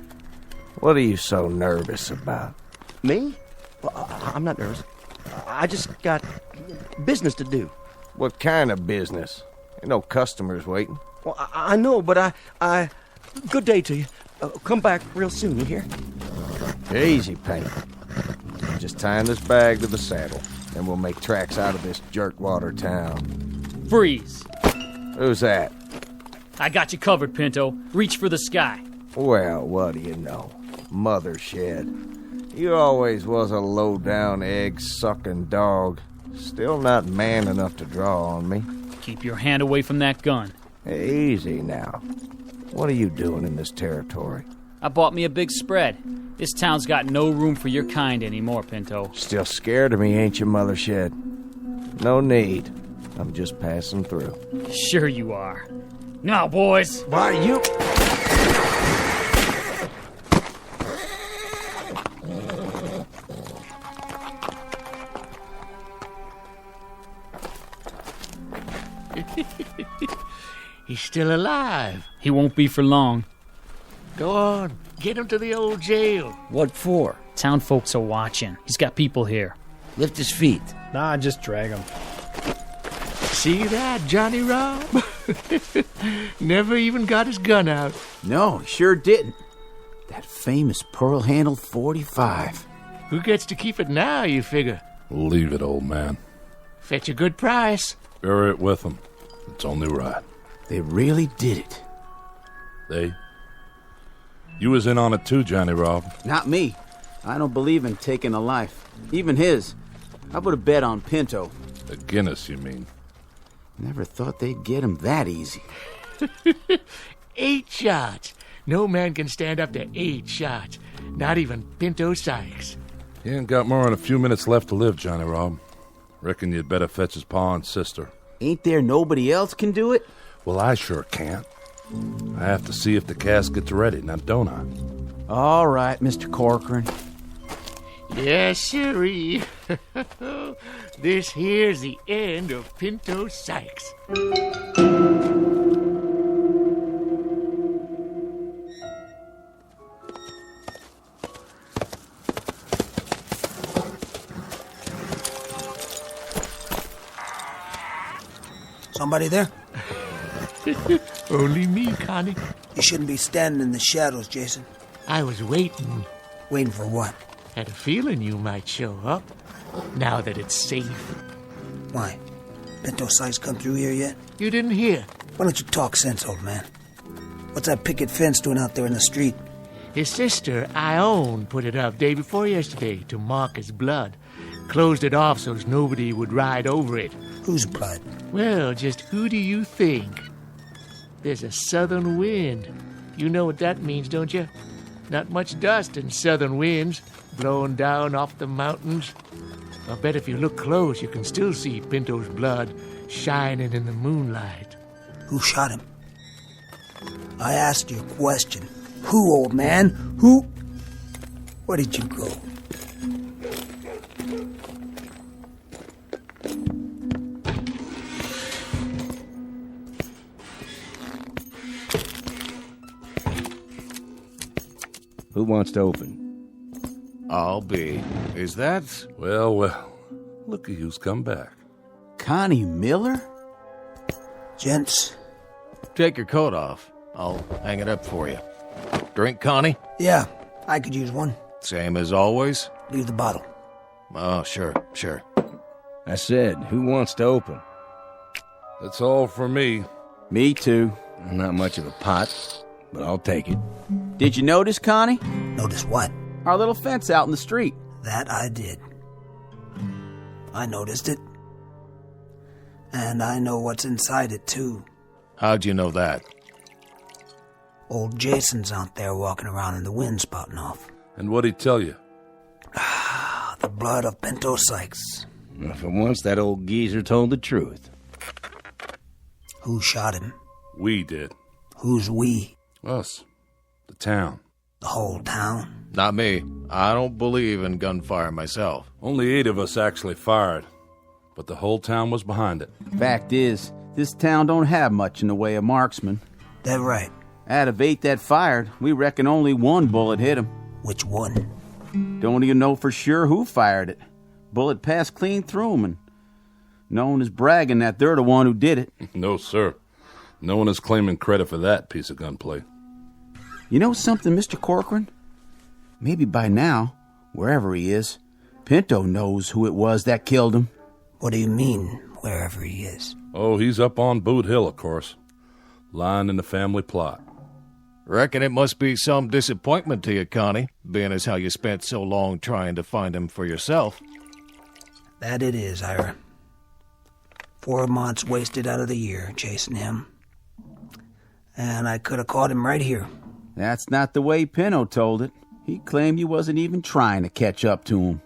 What are you so nervous about? Me? Well, I'm not nervous. I just got business to do. What kind of business? Ain't no customers waiting. Well, I know, but I... Good day to you. Come back real soon, you hear? Easy, Paint. Just tying this bag to the saddle, and we'll make tracks out of this jerkwater town. Freeze. Who's that? I got you covered, Pinto. Reach for the sky. Well, what do you know? Mother shed. You always was a low-down, egg-sucking dog. Still not man enough to draw on me. Keep your hand away from that gun. Easy now. What are you doing in this territory? I bought me a big spread. This town's got no room for your kind anymore, Pinto. Still scared of me, ain't you, Mother Shed? No need. I'm just passing through. Sure you are. Now, boys. Why, you... He's still alive. He won't be for long. Go on. Get him to the old jail. What for? Town folks are watching. He's got people here. Lift his feet. Nah, just drag him. See that, Johnny Rob? Never even got his gun out. No, he sure didn't. That famous pearl-handled .45. Who gets to keep it now, you figure? Leave it, old man. Fetch a good price. Bury it with them. It's only right. They really did it. They? You was in on it too, Johnny Rob. Not me. I don't believe in taking a life. Even his. I put a bet on Pinto. The Guinness, you mean? Never thought they'd get him that easy. 8 shots. No man can stand up to 8 shots. Not even Pinto Sykes. You ain't got more than a few minutes left to live, Johnny Rob. Reckon you'd better fetch his pa and sister. Ain't there nobody else can do it? Well, I sure can't. I have to see if the casket's ready, now don't I? All right, Mr. Corcoran. Yes, sirree. This here's the end of Pinto Sykes. Somebody there? Only me, Connie. You shouldn't be standing in the shadows, Jason. I was waiting. Waiting for what? Had a feeling you might show up, now that it's safe. Why? Pinto Sykes come through here yet? You didn't hear. Why don't you talk sense, old man? What's that picket fence doing out there in the street? His sister, Ione, put it up day before yesterday to mark his blood. Closed it off so's nobody would ride over it. Whose blood? Well, just who do you think? There's a southern wind. You know what that means, don't you? Not much dust in southern winds, blowing down off the mountains. I bet if you look close, you can still see Pinto's blood shining in the moonlight. Who shot him? I asked you a question. Who, old man? Who? Where did you go? Who wants to open? I'll be. Is that... Well, look at who's come back. Connie Miller? Gents? Take your coat off. I'll hang it up for you. Drink, Connie? Yeah, I could use one. Same as always? Leave the bottle. Oh, sure. I said, who wants to open? That's all for me. Me too. Not much of a pot, but I'll take it. Did you notice, Connie? Notice what? Our little fence out in the street. That I did. I noticed it. And I know what's inside it, too. How'd you know that? Old Jason's out there walking around in the wind spouting off. And what'd he tell you? The blood of Pinto Sykes. Well, for once, that old geezer told the truth. Who shot him? We did. Who's we? Us. The town. The whole town? Not me. I don't believe in gunfire myself. Only 8 of us actually fired, but the whole town was behind it. Fact is, this town don't have much in the way of marksmen. That right. Out of 8 that fired, we reckon only 1 bullet hit him. Which one? Don't even know for sure who fired it. Bullet passed clean through 'em, and no one is bragging that they're the one who did it. No, sir. No one is claiming credit for that piece of gunplay. You know something, Mr. Corcoran? Maybe by now, wherever he is, Pinto knows who it was that killed him. What do you mean, wherever he is? Oh, he's up on Boot Hill, of course. Lying in the family plot. Reckon it must be some disappointment to you, Connie, being as how you spent so long trying to find him for yourself. That it is, Ira. 4 months wasted out of the year chasing him. And I could have caught him right here. That's not the way Pinto told it. He claimed you wasn't even trying to catch up to him.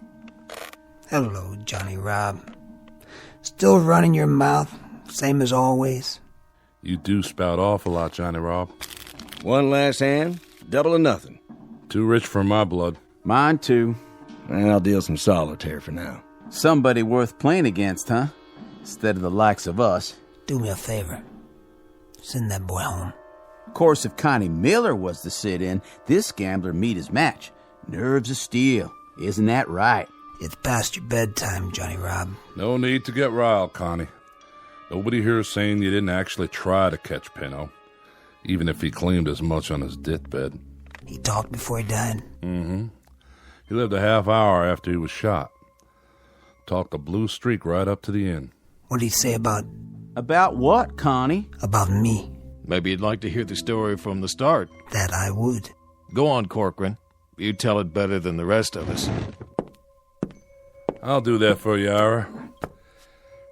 Hello, Johnny Rob. Still running your mouth, same as always? You do spout off a lot, Johnny Rob. One last hand, double or nothing. Too rich for my blood. Mine too. And I'll deal some solitaire for now. Somebody worth playing against, huh? Instead of the likes of us. Do me a favor. Send that boy home. Of course, if Connie Miller was to sit in, this gambler meet his match. Nerves of steel. Isn't that right? It's past your bedtime, Johnny Rob. No need to get riled, Connie. Nobody here is saying you didn't actually try to catch Pinto, even if he claimed as much on his deathbed. He talked before he died? Mm-hmm. He lived a half hour after he was shot. Talked a blue streak right up to the end. What did he say about... About what, Connie? About me. Maybe you'd like to hear the story from the start. That I would. Go on, Corcoran. You tell it better than the rest of us. I'll do that for you, Ira.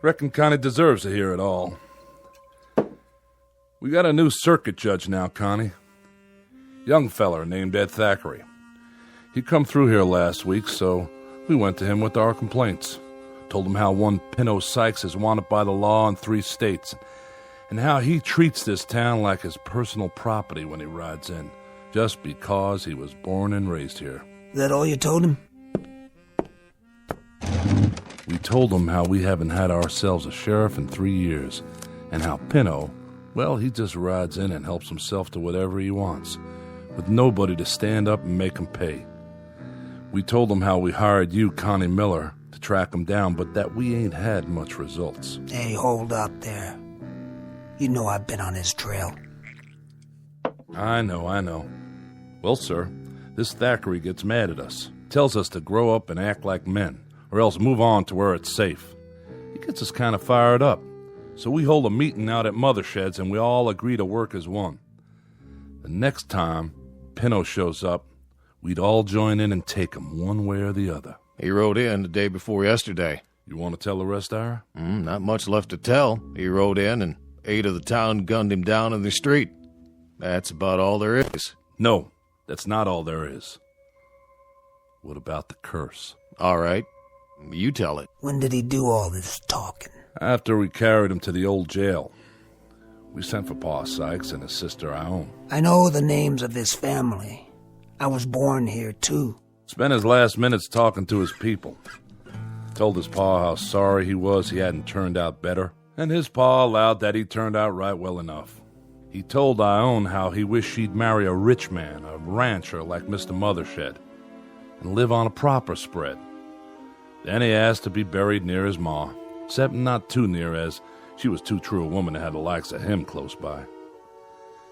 Reckon Connie deserves to hear it all. We got a new circuit judge now, Connie. Young feller named Ed Thackeray. He come through here last week, so we went to him with our complaints. Told him how one Pinto Sykes is wanted by the law in 3 states, and how he treats this town like his personal property when he rides in, just because he was born and raised here. Is that all you told him? We told him how we haven't had ourselves a sheriff in 3 years, and how Pinto, well, he just rides in and helps himself to whatever he wants, with nobody to stand up and make him pay. We told him how we hired you, Connie Miller, to track him down, but that we ain't had much results. Hey, hold up there. You know I've been on his trail. I know. Well, sir, this Thackeray gets mad at us, tells us to grow up and act like men, or else move on to where it's safe. He gets us kind of fired up, so we hold a meeting out at Mothershed's and we all agree to work as one. The next time Pinto shows up, we'd all join in and take him one way or the other. He rode in the day before yesterday. You want to tell the rest, Ira? Not much left to tell. He rode in and 8 of the town gunned him down in the street. That's about all there is. No, that's not all there is. What about the curse? All right. You tell it. When did he do all this talking? After we carried him to the old jail. We sent for Pa Sykes and his sister Ione. I know the names of his family. I was born here, too. Spent his last minutes talking to his people. Told his pa how sorry he was he hadn't turned out better, and his pa allowed that he turned out right well enough. He told Ione how he wished she'd marry a rich man, a rancher like Mr. Mothershed, and live on a proper spread. Then he asked to be buried near his ma, except not too near, as She was too true a woman to have the likes of him close by.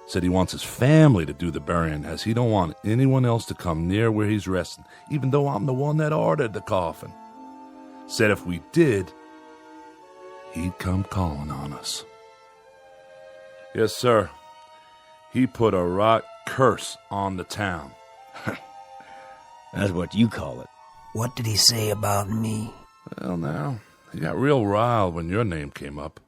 Said he wants his family to do the burying, as he don't want anyone else to come near where he's resting, even though I'm the one that ordered the coffin. Said if we did, he'd come calling on us. Yes, sir. He put a right curse on the town. That's what you call it. What did he say about me? Well, now, he got real riled when your name came up.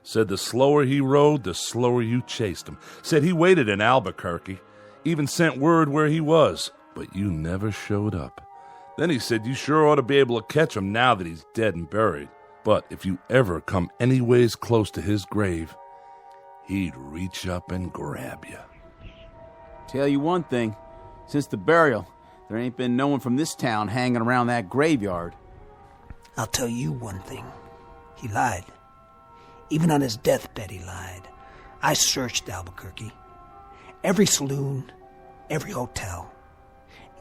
Said the slower he rode, the slower you chased him. Said he waited in Albuquerque, even sent word where he was, but you never showed up. Then he said you sure ought to be able to catch him now that he's dead and buried. But if you ever come anyways close to his grave, he'd reach up and grab you. Tell you one thing, since the burial, there ain't been no one from this town hanging around that graveyard. I'll tell you one thing. He lied. Even on his deathbed, he lied. I searched Albuquerque. Every saloon, every hotel.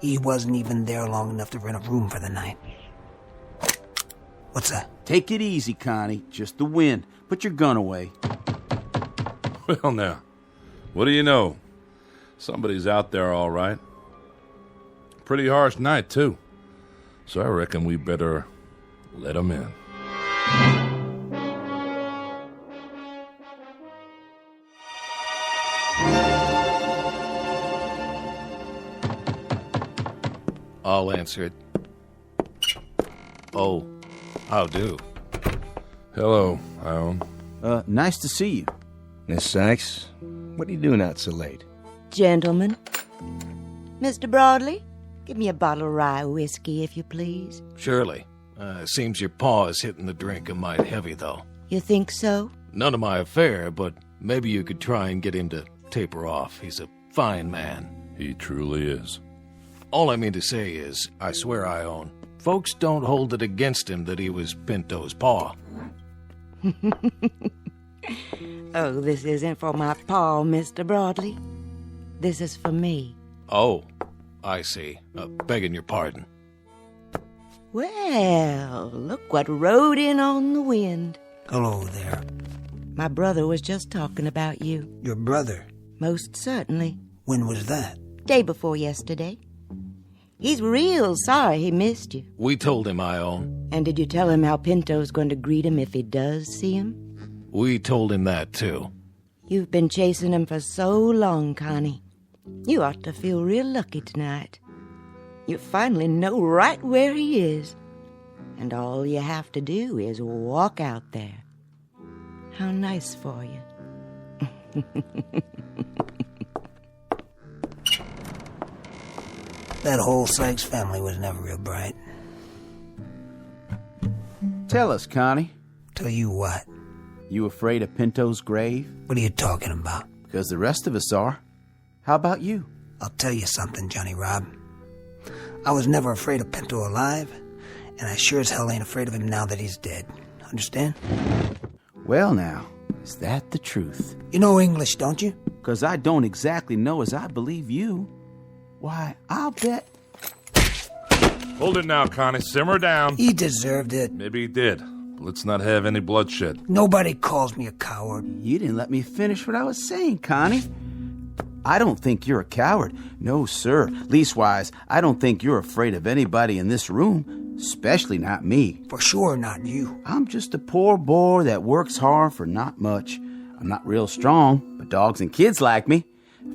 He wasn't even there long enough to rent a room for the night. What's that? Take it easy, Connie. Just the wind. Put your gun away. Well, now, what do you know? Somebody's out there, all right. Pretty harsh night, too. So I reckon we better let him in. I'll answer it. Oh, how do? Hello, Ione. Nice to see you. Miss Sykes, what are you doing out so late? Gentlemen. Mr. Broadley, give me a bottle of rye whiskey, if you please. Surely. Seems your paw is hitting the drink a mite heavy, though. You think so? None of my affair, but maybe you could try and get him to taper off. He's a fine man. He truly is. All I mean to say is, I swear I own, folks don't hold it against him that he was Pinto's paw. Oh, this isn't for my paw, Mr. Broadley. This is for me. Oh, I see. Begging your pardon. Well, look what rode in on the wind. Hello there. My brother was just talking about you. Your brother? Most certainly. When was that? Day before yesterday. He's real sorry he missed you. We told him, Ione. And did you tell him how Pinto's going to greet him if he does see him? We told him that, too. You've been chasing him for so long, Connie. You ought to feel real lucky tonight. You finally know right where he is. And all you have to do is walk out there. How nice for you. That whole Sykes family was never real bright. Tell us, Connie. Tell you what? You afraid of Pinto's grave? What are you talking about? Because the rest of us are. How about you? I'll tell you something, Johnny Rob. I was never afraid of Pinto alive, and I sure as hell ain't afraid of him now that he's dead. Understand? Well, now, is that the truth? You know English, don't you? Because I don't exactly know as I believe you. Why, I'll bet... Hold it now, Connie. Simmer down. He deserved it. Maybe he did. But let's not have any bloodshed. Nobody calls me a coward. You didn't let me finish what I was saying, Connie. I don't think you're a coward. No, sir. Leastwise, I don't think you're afraid of anybody in this room, especially not me. For sure not you. I'm just a poor boy that works hard for not much. I'm not real strong, but dogs and kids like me.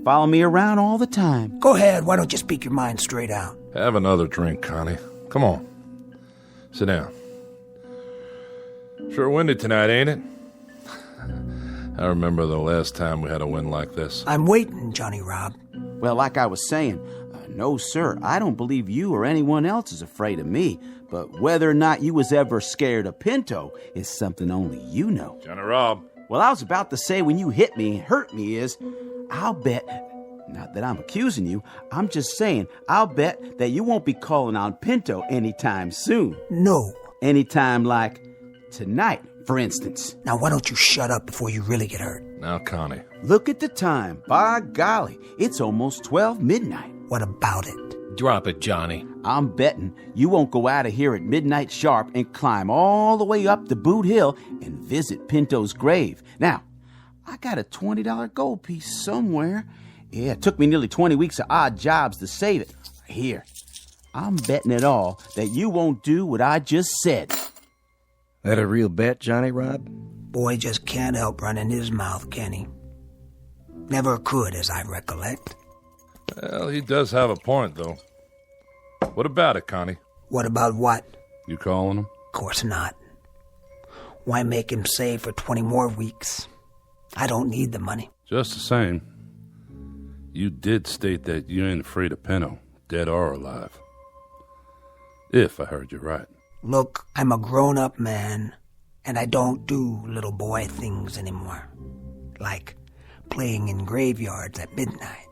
Follow me around all the time. Go ahead. Why don't you speak your mind straight out? Have another drink, Connie. Come on. Sit down. Sure windy tonight, ain't it? I remember the last time we had a wind like this. I'm waiting, Johnny Rob. Well, like I was saying, no, sir, I don't believe you or anyone else is afraid of me. But whether or not you was ever scared of Pinto is something only you know. Johnny Rob. Well, I was about to say when you hit me and hurt me is, I'll bet, not that I'm accusing you, I'm just saying, I'll bet that you won't be calling on Pinto anytime soon. No. Anytime like tonight, for instance. Now, why don't you shut up before you really get hurt? Now, Connie. Look at the time. By golly, it's almost 12 midnight. What about it? Drop it, Johnny. I'm betting you won't go out of here at midnight sharp and climb all the way up the Boot Hill and visit Pinto's grave. Now, I got a $20 gold piece somewhere. Yeah, it took me nearly 20 weeks of odd jobs to save it. Here, I'm betting it all that you won't do what I just said. That a real bet, Johnny Rob? Boy just can't help running his mouth, can he? Never could, as I recollect. Well, he does have a point, though. What about it, Connie? What about what? You calling him? Of course not. Why make him save for 20 more weeks? I don't need the money. Just the same, you did state that you ain't afraid of Pinto, dead or alive. If I heard you right. Look, I'm a grown-up man, and I don't do little boy things anymore. Like playing in graveyards at midnight.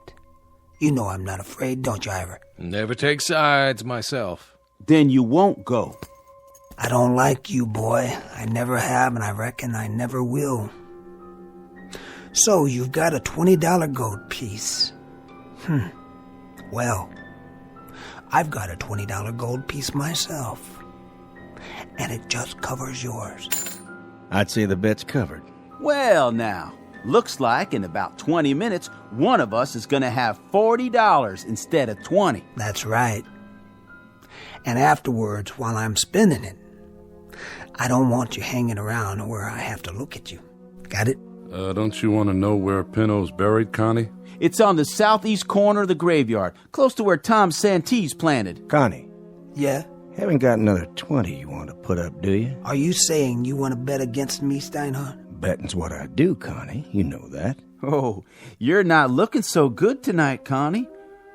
You know I'm not afraid, don't you, Ira? Never take sides myself. Then you won't go. I don't like you, boy. I never have, and I reckon I never will. So, you've got a $20 gold piece. Well, I've got a $20 gold piece myself. And it just covers yours. I'd say the bet's covered. Well, now, looks like in about 20 minutes, one of us is going to have $40 instead of 20. That's right. And afterwards, while I'm spending it, I don't want you hanging around where I have to look at you. Got it? Don't you want to know where Pinto's buried, Connie? It's on the southeast corner of the graveyard, close to where Tom Santee's planted. Connie. Yeah? Haven't got another 20 you want to put up, do you? Are you saying you want to bet against me, Steinhardt? Betting's what I do, Connie. You know that. Oh, you're not looking so good tonight, Connie.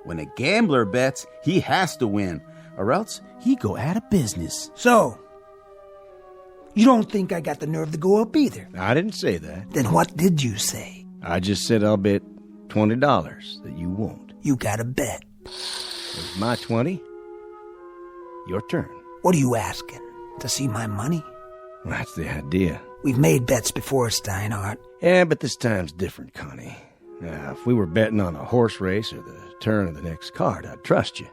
When a gambler bets, he has to win, or else he go out of business. So, you don't think I got the nerve to go up either? I didn't say that. Then what did you say? I just said I'll bet $20 that you won't. You got a bet. It's my 20. Your turn. What are you asking? To see my money? That's the idea. We've made bets before, Steinhardt. Yeah, but this time's different, Connie. Now, if we were betting on a horse race or the turn of the next card, I'd trust you.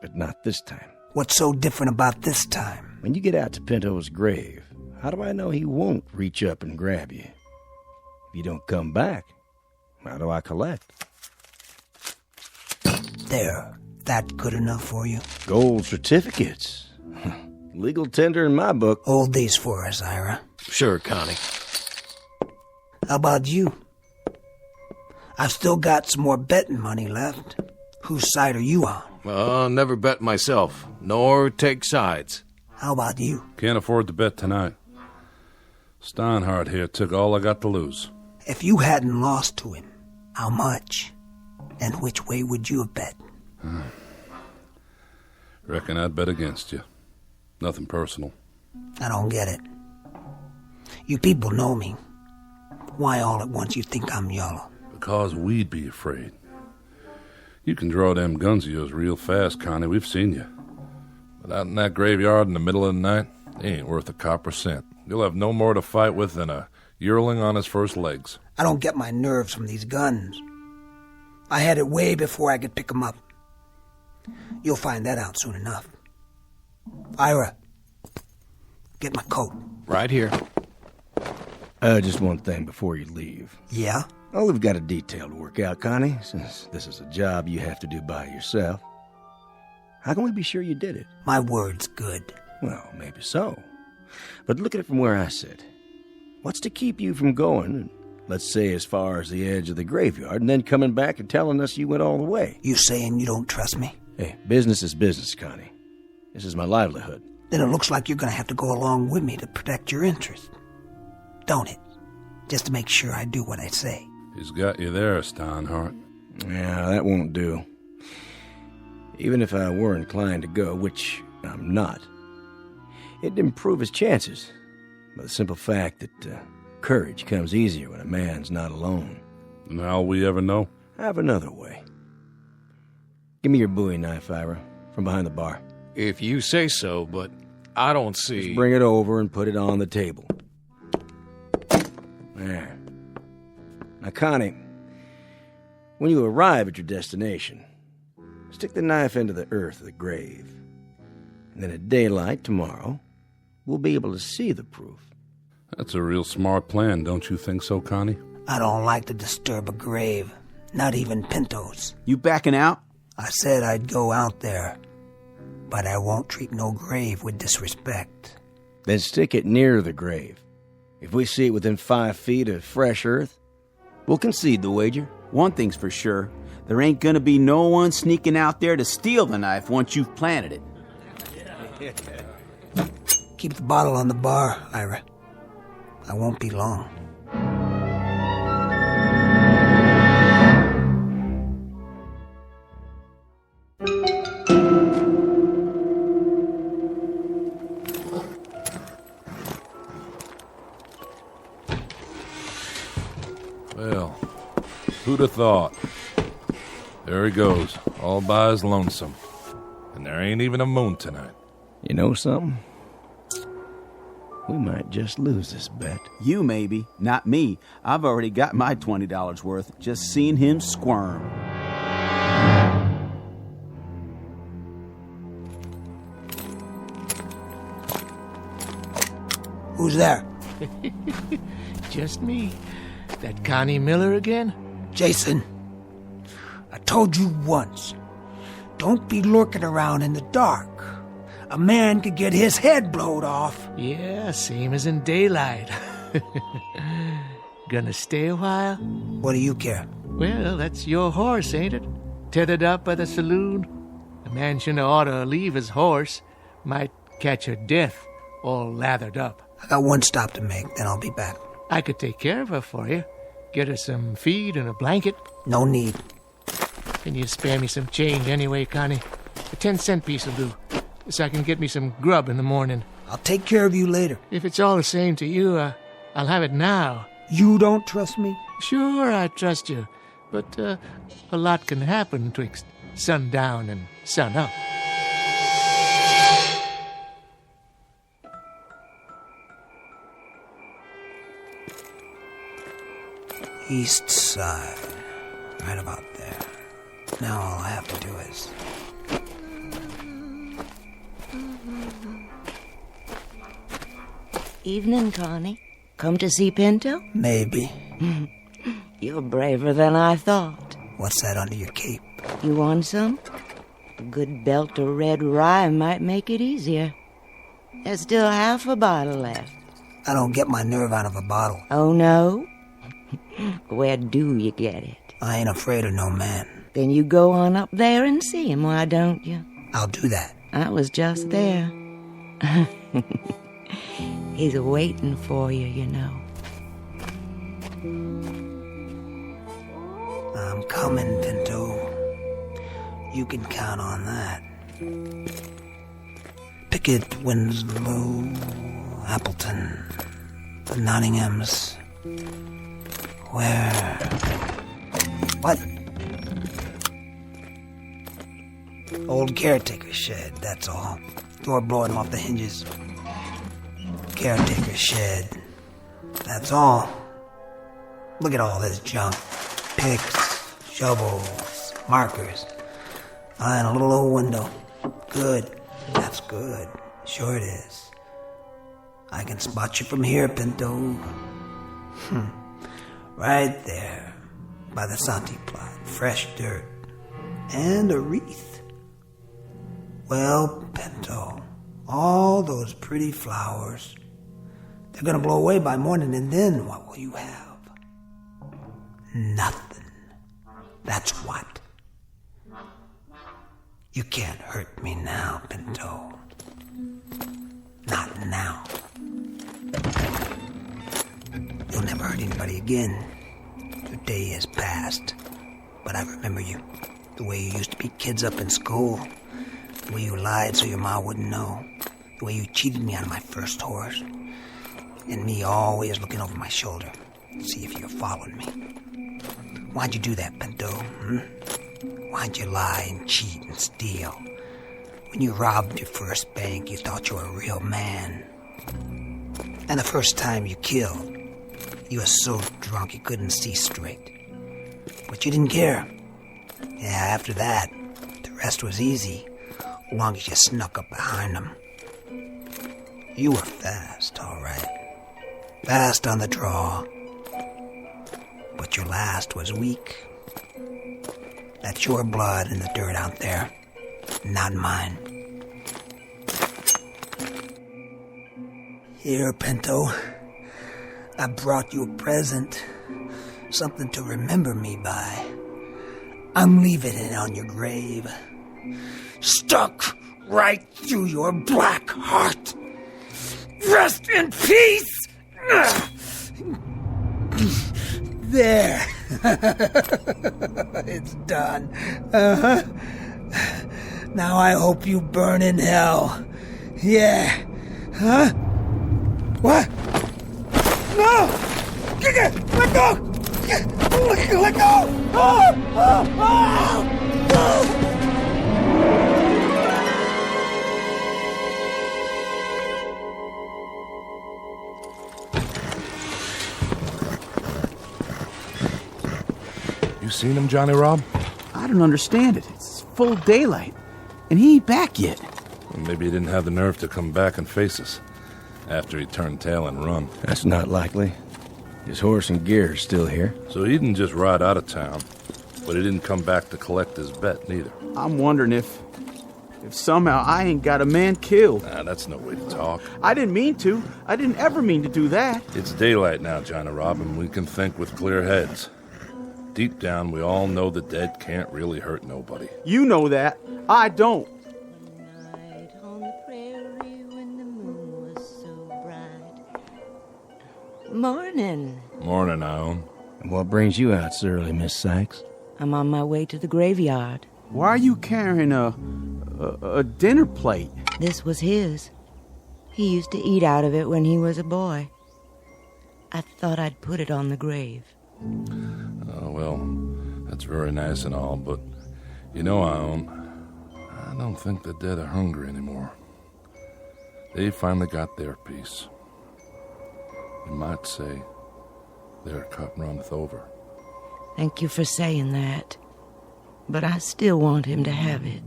But not this time. What's so different about this time? When you get out to Pinto's grave, how do I know he won't reach up and grab you? If you don't come back, how do I collect? There. That good enough for you? Gold certificates. Legal tender in my book. Hold these for us, Ira. Sure, Connie. How about you? I've still got some more betting money left. Whose side are you on? Never bet myself, nor take sides. How about you? Can't afford to bet tonight. Steinhardt here took all I got to lose. If you hadn't lost to him, how much? And which way would you have bet? Reckon I'd bet against you. Nothing personal. I don't get it. You people know me. Why all at once you think I'm yellow? Because we'd be afraid. You can draw them guns of yours real fast, Connie. We've seen you. But out in that graveyard in the middle of the night, they ain't worth a copper cent. You'll have no more to fight with than a yearling on his first legs. I don't get my nerves from these guns. I had it way before I could pick 'em up. You'll find that out soon enough. Ira, get my coat. Right here. Just one thing before you leave. Yeah? Oh, we've got a detail to work out, Connie, since this is a job you have to do by yourself. How can we be sure you did it? My word's good. Well, maybe so. But look at it from where I sit. What's to keep you from going, let's say as far as the edge of the graveyard, and then coming back and telling us you went all the way? You saying you don't trust me? Hey, business is business, Connie. This is my livelihood. Then it looks like you're going to have to go along with me to protect your interest. Don't it? Just to make sure I do what I say. He's got you there, Steinhardt. Yeah, that won't do. Even if I were inclined to go, which I'm not, it'd improve his chances by the simple fact that courage comes easier when a man's not alone. And how'll we ever know? I have another way. Give me your Bowie knife, Ira, from behind the bar. If you say so, but I don't see... Just bring it over and put it on the table. There. Now, Connie, when you arrive at your destination, Stick the knife into the earth of the grave. And then at daylight tomorrow, we'll be able to see the proof. That's a real smart plan, don't you think so, Connie? I don't like to disturb a grave, not even Pinto's. You backing out? I said I'd go out there, but I won't treat no grave with disrespect. Then stick it near the grave. If we see it within 5 feet of fresh earth, we'll concede the wager. One thing's for sure. There ain't gonna be no one sneaking out there to steal the knife once you've planted it. Keep the bottle on the bar, Ira. I won't be long. Well, who'd have thought? There he goes, all by his lonesome. And there ain't even a moon tonight. You know something? We might just lose this bet. You maybe, not me. I've already got my $20 worth just seeing him squirm. Who's there? Just me. That Connie Miller again? Jason, I told you once, don't be lurking around in the dark. A man could get his head blowed off. Yeah, same as in daylight. Gonna stay a while? What do you care? Well, that's your horse, ain't it? Tethered up by the saloon. The man shouldn't ought to leave his horse. Might catch a death, all lathered up. I got one stop to make, then I'll be back. I could take care of her for you. Get her some feed and a blanket. No need. Can you spare me some change anyway, Connie? A 10-cent piece will do, so I can get me some grub in the morning. I'll take care of you later. If it's all the same to you, I'll have it now. You don't trust me? Sure, I trust you. But a lot can happen twixt sundown and sunup. East side. Right about there. Now all I have to do is... Evening, Connie. Come to see Pinto? Maybe. You're braver than I thought. What's that under your cape? You want some? A good belt of red rye might make it easier. There's still half a bottle left. I don't get my nerve out of a bottle. Oh, no? Where do you get it? I ain't afraid of no man. Then you go on up there and see him, why don't you? I'll do that. I was just there. He's waiting for you, you know. I'm coming, Pinto. You can count on that. Pickett, Winslow, Appleton, the Nottinghams. Where? What? Old caretaker shed, that's all. Door blowing off the hinges. Caretaker shed. That's all. Look at all this junk. Picks, shovels, markers. And a little old window. Good. That's good. Sure it is. I can spot you from here, Pinto. Right there. By the Santi plot. Fresh dirt. And a wreath. Well, Pinto, all those pretty flowers, they're gonna blow away by morning, and then what will you have? Nothing. That's what. You can't hurt me now, Pinto. Not now. You'll never hurt anybody again. Your day has passed. But I remember you. The way you used to beat kids up in school. The way you lied so your ma wouldn't know. The way you cheated me out of my first horse. And me always looking over my shoulder to see if you followed me. Why'd you do that, Pinto? Why'd you lie and cheat and steal? When you robbed your first bank, you thought you were a real man. And the first time you killed, you were so drunk you couldn't see straight. But you didn't care. Yeah, after that, the Rest was easy, as long as you snuck up behind them. You were fast, all right. Fast on the draw. But your last was weak. That's your blood in the dirt out there, not mine. Here, Pinto. I brought you a present. Something to remember me by. I'm leaving it on your grave. Stuck right through your black heart. Rest in peace! There. It's done. Now I hope you burn in hell. Yeah. Huh? What? No! Let go! Let go! You seen him, Johnny Rob? I don't understand it. It's full daylight, and he ain't back yet. Well, maybe he didn't have the nerve to come back and face us after he turned tail and run. That's not likely. His horse and gear are still here. So he didn't just ride out of town, but he didn't come back to collect his bet, neither. I'm wondering if somehow I ain't got a man killed. Nah, that's no way to talk. I didn't mean to. I didn't ever mean to do that. It's daylight now, Johnny Rob, and we can think with clear heads. Deep down, we all know the dead can't really hurt nobody. You know that. I don't. Morning. Morning, Ione. And what brings you out so early, Miss Sykes? I'm on my way to the graveyard. Why are you carrying a dinner plate? This was his. He used to eat out of it when he was a boy. I thought I'd put it on the grave. Oh, well, that's very nice and all, but you know, Ione, I don't think the dead are hungry anymore. They finally got their piece. You might say their cup runneth over. Thank you for saying that. But I still want him to have it.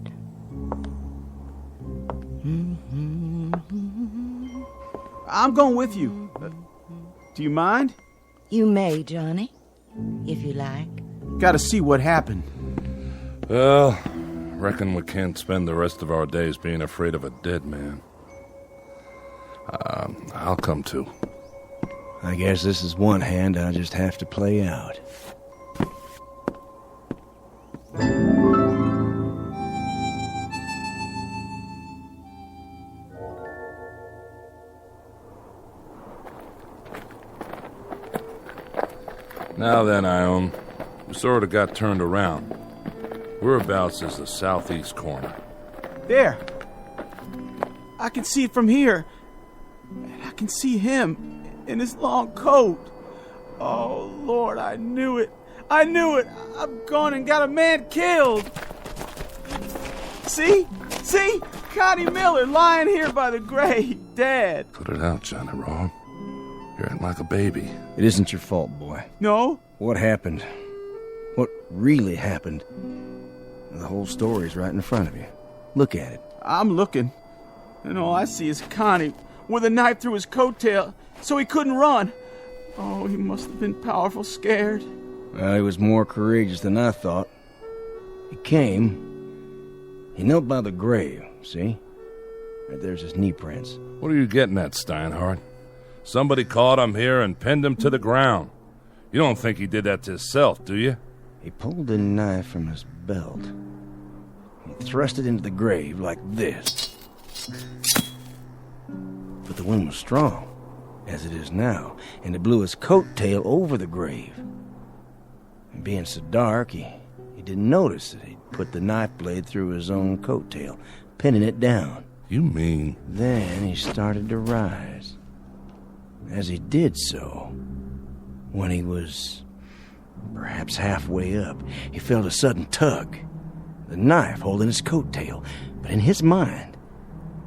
I'm going with you. Do you mind? You may, Johnny, if you like. Gotta see what happened. Well, reckon we can't spend the rest of our days being afraid of a dead man. I'll come too. I guess this is one hand I'll just have to play out. Now then, Ione, we sort of got turned around. Whereabouts is the southeast corner? There. I can see it from here. And I can see him in his long coat. Oh, Lord, I knew it. I knew it. I've gone and got a man killed. See? See? Connie Miller lying here by the grave, dead. Put it out, Johnny Rob. You're acting like a baby. It isn't your fault, boy. No? What happened? What really happened? The whole story's right in front of you. Look at it. I'm looking. And all I see is Connie with a knife through his coattail so he couldn't run. Oh, he must have been powerful scared. Well, he was more courageous than I thought. He came. He knelt by the grave, see? Right there's his knee prints. What are you getting at, Steinhardt? Somebody caught him here and pinned him to the ground. You don't think he did that to himself, do you? He pulled the knife from his belt. He thrust it into the grave like this. But the wind was strong, as it is now, and it blew his coat tail over the grave. And being so dark, he didn't notice that he'd put the knife blade through his own coat tail, pinning it down. You mean? Then he started to rise. As he did so, when he was perhaps halfway up, he felt a sudden tug, the knife holding his coat tail. But in his mind,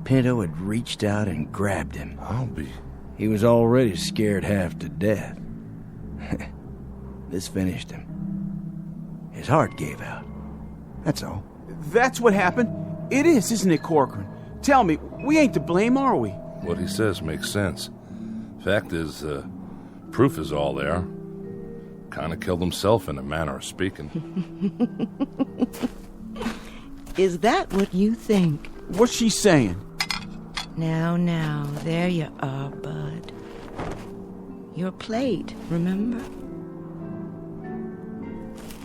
Pinto had reached out and grabbed him. He was already scared half to death. This finished him. His heart gave out. That's all. That's what happened. It is, isn't it, Corcoran? Tell me, we ain't to blame, are we? What he says makes sense. Fact is, proof is all there. Kind of killed himself in a manner of speaking. Is that what you think? What's she saying? Now, there you are, Bud. Your plate, remember?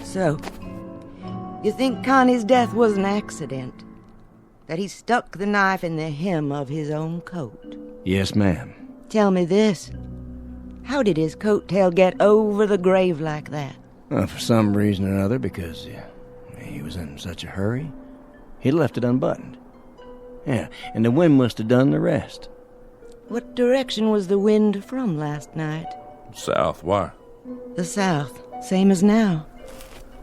So, you think Connie's death was an accident? That he stuck the knife in the hem of his own coat? Yes, ma'am. Tell me this. How did his coat tail get over the grave like that? Well, for some reason or other, because he was in such a hurry, he left it unbuttoned. Yeah, and the wind must have done the rest. What direction was the wind from last night? South, why? The south, same as now.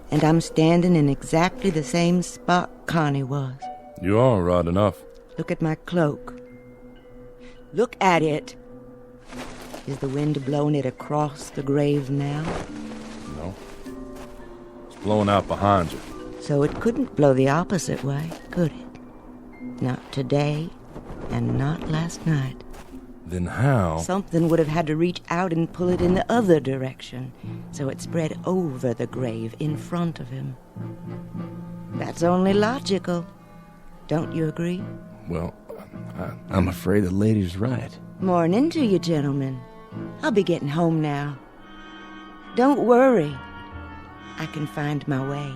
And I'm standing in exactly the same spot Connie was. You are right enough. Look at my cloak. Look at it. Is the wind blowing it across the grave now? No. It's blowing out behind you. So it couldn't blow the opposite way, could it? Not today, and not last night. Then how? Something would have had to reach out and pull it in the other direction, so it spread over the grave in front of him. That's only logical. Don't you agree? Well, I'm afraid the lady's right. Morning to you, gentlemen. I'll be getting home now. Don't worry. I can find my way.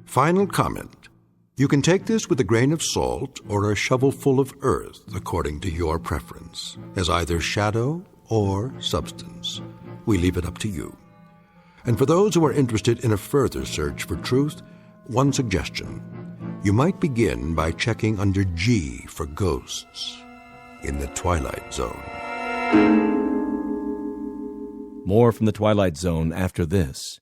Final comment. You can take this with a grain of salt or a shovelful of earth, according to your preference, as either shadow or substance. We leave it up to you. And for those who are interested in a further search for truth, one suggestion. You might begin by checking under G for ghosts in the Twilight Zone. More from the Twilight Zone after this.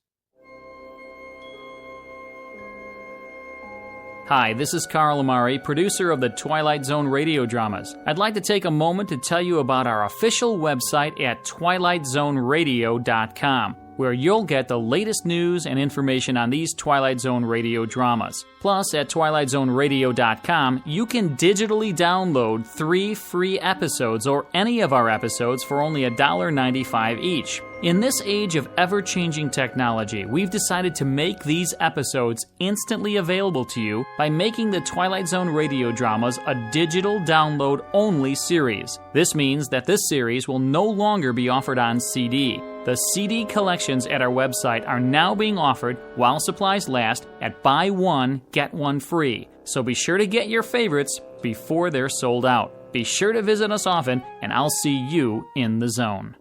Hi, this is Carl Amari, producer of the Twilight Zone radio dramas. I'd like to take a moment to tell you about our official website at twilightzoneradio.com, where you'll get the latest news and information on these Twilight Zone radio dramas. Plus, at twilightzoneradio.com, you can digitally download 3 free episodes or any of our episodes for only $1.95 each. In this age of ever-changing technology, we've decided to make these episodes instantly available to you by making the Twilight Zone radio dramas a digital download-only series. This means that this series will no longer be offered on CD. The CD collections at our website are now being offered, while supplies last, at buy one, get one free. So be sure to get your favorites before they're sold out. Be sure to visit us often, and I'll see you in the zone.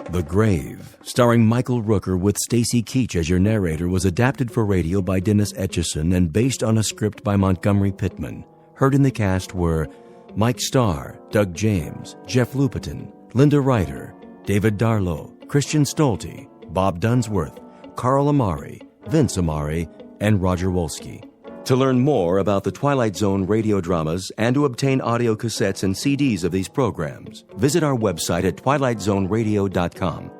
The Grave, starring Michael Rooker with Stacy Keach as your narrator, was adapted for radio by Dennis Etchison and based on a script by Montgomery Pittman. Heard in the cast were Mike Starr, Doug James, Jeff Lupetin, Linda Ryder, David Darlow, Christian Stolte, Bob Dunsworth, Carl Amari, Vince Amari, and Roger Wolski. To learn more about the Twilight Zone radio dramas and to obtain audio cassettes and CDs of these programs, visit our website at twilightzoneradio.com.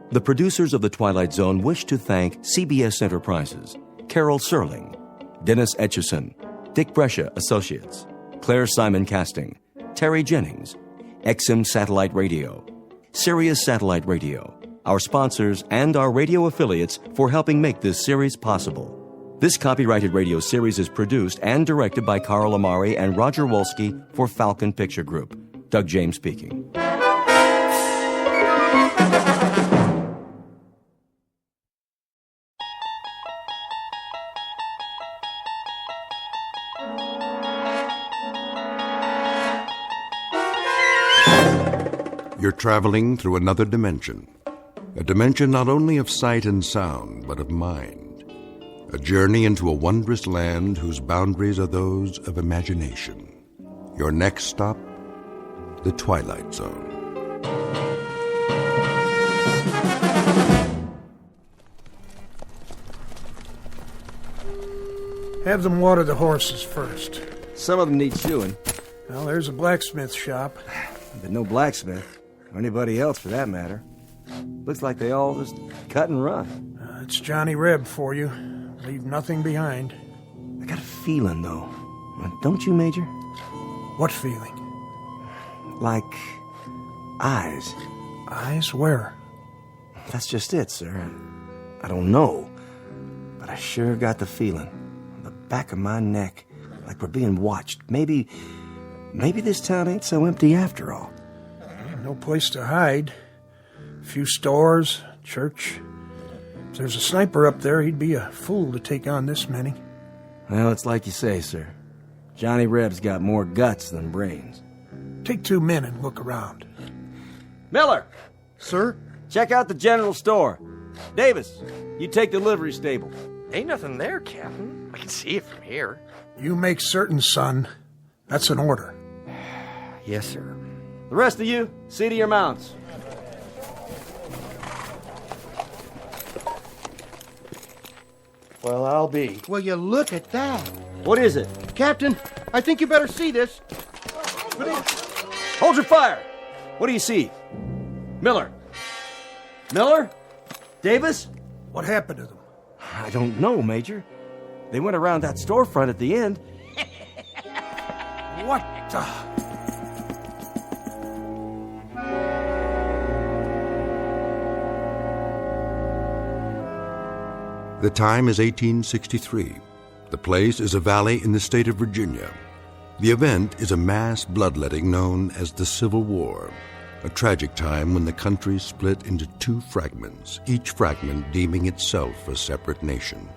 The producers of The Twilight Zone wish to thank CBS Enterprises, Carol Serling, Dennis Etchison, Dick Brescia Associates, Claire Simon Casting, Terry Jennings, XM Satellite Radio, Sirius Satellite Radio, our sponsors, and our radio affiliates for helping make this series possible. This copyrighted radio series is produced and directed by Carl Amari and Roger Wolski for Falcon Picture Group. Doug James speaking. You're traveling through another dimension. A dimension not only of sight and sound, but of mind. A journey into a wondrous land whose boundaries are those of imagination. Your next stop, the Twilight Zone. Have them water the horses first. Some of them need shoeing. Well, there's a blacksmith shop. But no blacksmith, or anybody else for that matter. Looks like they all just cut and run. It's Johnny Reb for you. Leave nothing behind. I got a feeling, though. Don't you, Major? What feeling? Like eyes. Eyes where? That's just it, sir. I don't know. But I sure got the feeling. On the back of my neck. Like we're being watched. Maybe this town ain't so empty after all. No place to hide. A few stores, church. If there's a sniper up there, he'd be a fool to take on this many. Well, it's like you say, sir. Johnny Reb's got more guts than brains. Take 2 men and look around. Miller! Sir? Check out the general store. Davis, you take the livery stable. Ain't nothing there, Captain. I can see it from here. You make certain, son. That's an order. Yes, sir. The rest of you, see to your mounts. Well, I'll be. Will you look at that? What is it? Captain, I think you better see this. Hold your fire! What do you see? Miller? Miller? Davis? What happened to them? I don't know, Major. They went around that storefront at the end. What the... The time is 1863. The place is a valley in the state of Virginia. The event is a mass bloodletting known as the Civil War, a tragic time when the country split into 2 fragments, each fragment deeming itself a separate nation.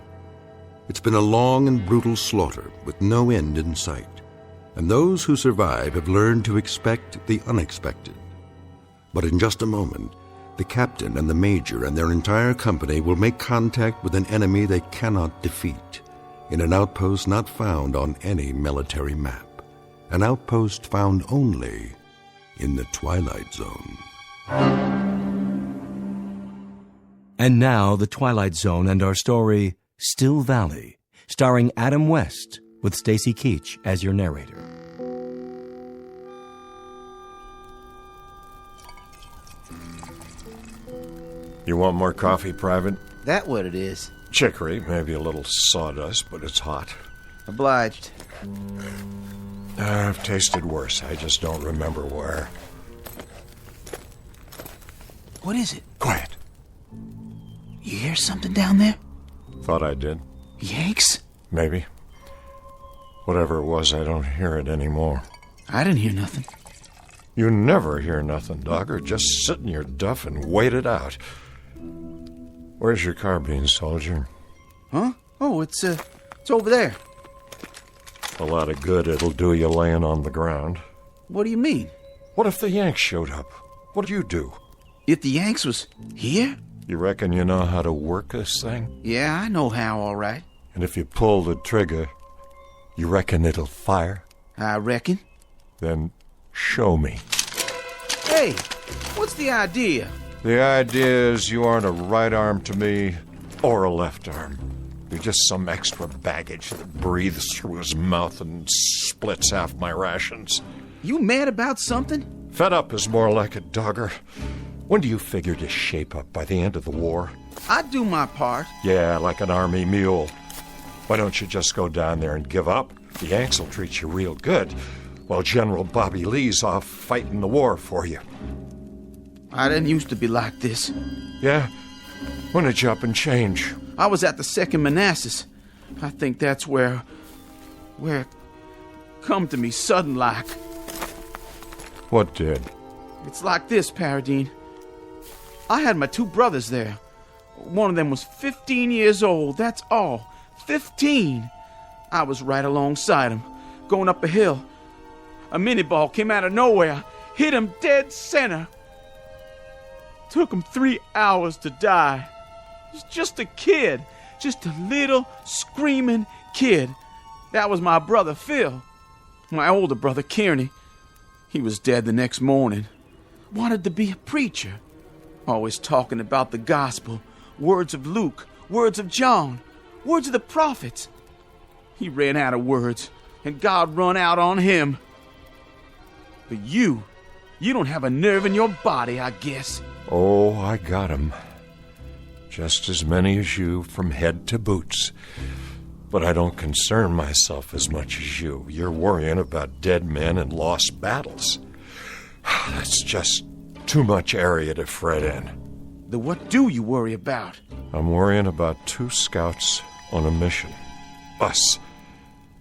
It's been a long and brutal slaughter with no end in sight, and those who survive have learned to expect the unexpected. But in just a moment, the captain and the major and their entire company will make contact with an enemy they cannot defeat, in an outpost not found on any military map, an outpost found only in the Twilight Zone. And now, the Twilight Zone and our story, Still Valley, starring Adam West, with Stacy Keach as your narrator. You want more coffee, Private? That what it is? Chicory, maybe a little sawdust, but it's hot. Obliged. I've tasted worse. I just don't remember where. What is it? Quiet. You hear something down there? Thought I did. Yanks? Maybe. Whatever it was, I don't hear it anymore. I didn't hear nothing. You never hear nothing, Dogger. Just sit in your duff and wait it out. Where's your carbine, soldier? Huh? Oh, it's over there. A lot of good it'll do you laying on the ground. What do you mean? What if the Yanks showed up? What'd you do? If the Yanks was here? You reckon you know how to work this thing? Yeah, I know how, all right. And if you pull the trigger, you reckon it'll fire? I reckon. Then show me. Hey, what's the idea? The idea is you aren't a right arm to me or a left arm. You're just some extra baggage that breathes through his mouth and splits half my rations. You mad about something? Fed up is more like it, Dogger. When do you figure to shape up? By the end of the war? I'd do my part. Yeah, like an army mule. Why don't you just go down there and give up? The Yanks will treat you real good, while General Bobby Lee's off fighting the war for you. I didn't used to be like this. Yeah? When did you up and change? I was at the 2nd Manassas. I think that's where it come to me sudden like. What did? It's like this, Paradine. I had my 2 brothers there. One of them was 15 years old, that's all. 15! I was right alongside him, going up a hill. A mini-ball came out of nowhere, hit him dead center. Took him 3 hours to die. He was just a kid, just a little screaming kid. That was my brother Phil. My older brother Kearney. He was dead the next morning. Wanted to be a preacher. Always talking about the gospel, words of Luke, words of John, words of the prophets. He ran out of words, and God run out on him. But you don't have a nerve in your body, I guess. Oh, I got 'em. Just as many as you from head to boots. But I don't concern myself as much as you. You're worrying about dead men and lost battles. That's just too much area to fret in. Then what do you worry about? I'm worrying about 2 scouts on a mission. Us.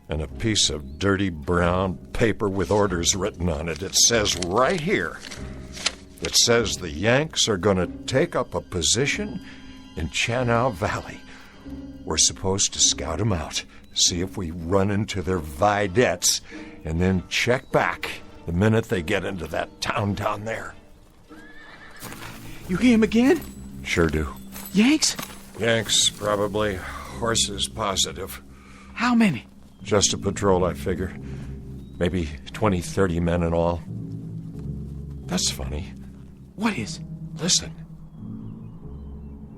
And a piece of dirty brown paper with orders written on it. It says right here. It says the Yanks are going to take up a position in Chanow Valley. We're supposed to scout them out, see if we run into their vedettes, and then check back the minute they get into that town down there. You hear him again? Sure do. Yanks? Yanks, probably. Horses, positive. How many? Just a patrol, I figure. Maybe 20, 30 men in all. That's funny. What is? Listen.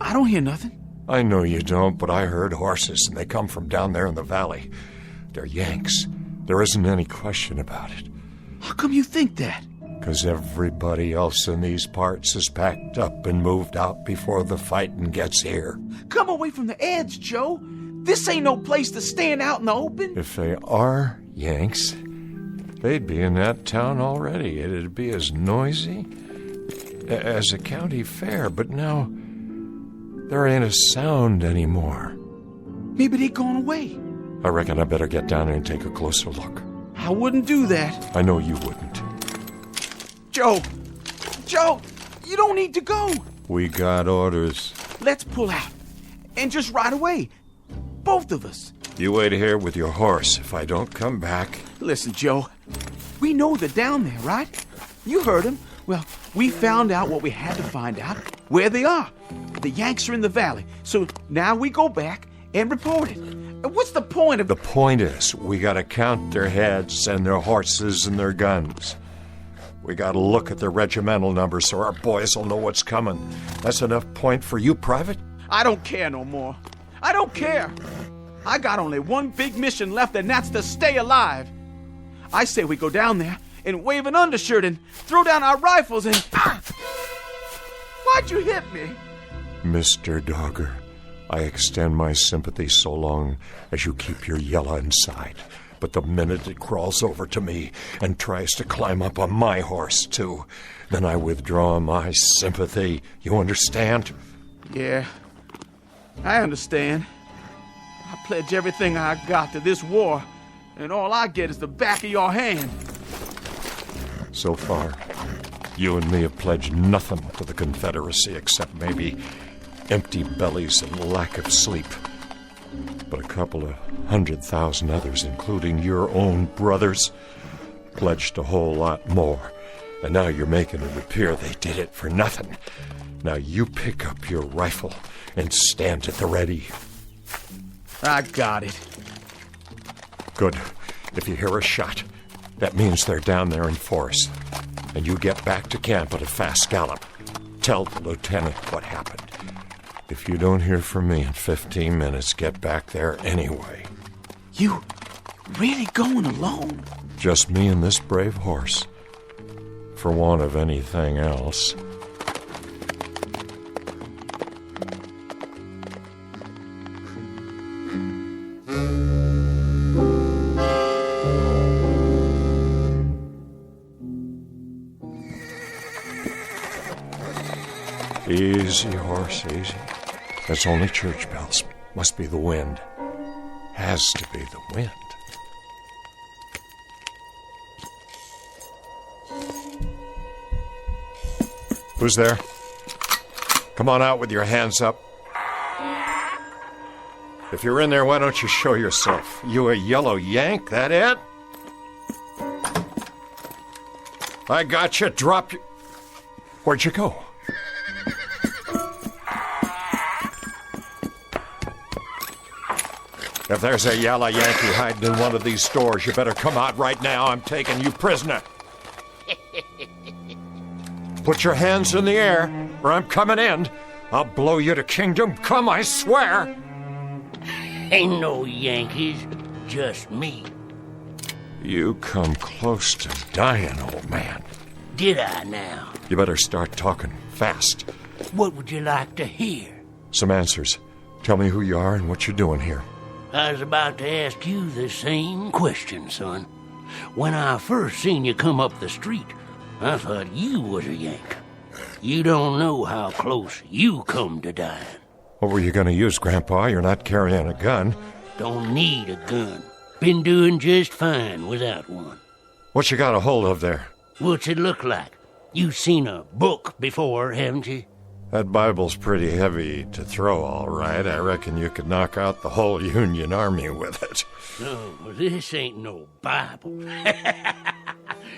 I don't hear nothing. I know you don't, but I heard horses, and they come from down there in the valley. They're Yanks. There isn't any question about it. How come you think that? 'Cause everybody else in these parts is packed up and moved out before the fighting gets here. Come away from the edge, Joe. This ain't no place to stand out in the open. If they are Yanks, they'd be in that town already. It'd be as noisy as a county fair, but now there ain't a sound anymore. Maybe they gone away. I reckon I better get down there and take a closer look. I wouldn't do that. I know you wouldn't. Joe, you don't need to go. We got orders. Let's pull out and just ride away. Both of us. You wait here with your horse. If I don't come back... Listen, Joe, we know they're down there, right? You heard them. Well, we found out what we had to find out, where they are. The Yanks are in the valley, so now we go back and report it. What's the point of... The point is, we gotta count their heads and their horses and their guns. We gotta look at their regimental numbers so our boys will know what's coming. That's enough point for you, Private? I don't care no more. I don't care. I got only one big mission left, and that's to stay alive. I say we go down there and wave an undershirt and throw down our rifles and... Why'd you hit me? Mr. Dogger, I extend my sympathy so long as you keep your yella inside. But the minute it crawls over to me and tries to climb up on my horse, too, then I withdraw my sympathy. You understand? Yeah, I understand. I pledge everything I got to this war, and all I get is the back of your hand. So far, you and me have pledged nothing to the Confederacy except maybe empty bellies and lack of sleep. But a couple of 100,000 others, including your own brothers, pledged a whole lot more. And now you're making it appear they did it for nothing. Now you pick up your rifle and stand at the ready. I got it. Good. If you hear a shot, that means they're down there in force. And you get back to camp at a fast gallop. Tell the lieutenant what happened. If you don't hear from me in 15 minutes, get back there anyway. You really going alone? Just me and this brave horse. For want of anything else. Easy, horse, easy. That's only church bells. Must be the wind. Has to be the wind. Who's there? Come on out with your hands up. If you're in there, why don't you show yourself? You a yellow yank, that it? I got you. Drop you. Where'd you go? If there's a yellow Yankee hiding in one of these stores, you better come out right now. I'm taking you prisoner. Put your hands in the air, or I'm coming in. I'll blow you to kingdom come, I swear. Ain't no Yankees. just me. You come close to dying, old man. Did I now? You better start talking fast. What would you like to hear? Some answers. Tell me who you are and what you're doing here. I was about to ask you the same question, son. When I first seen you come up the street, I thought you was a Yank. You don't know how close you come to dying. What were you going to use, Grandpa? You're not carrying a gun. Don't need a gun. Been doing just fine without one. What you got a hold of there? What's it look like? You've seen a book before, haven't you? That Bible's pretty heavy to throw, all right. I reckon you could knock out the whole Union Army with it. No, this ain't no Bible.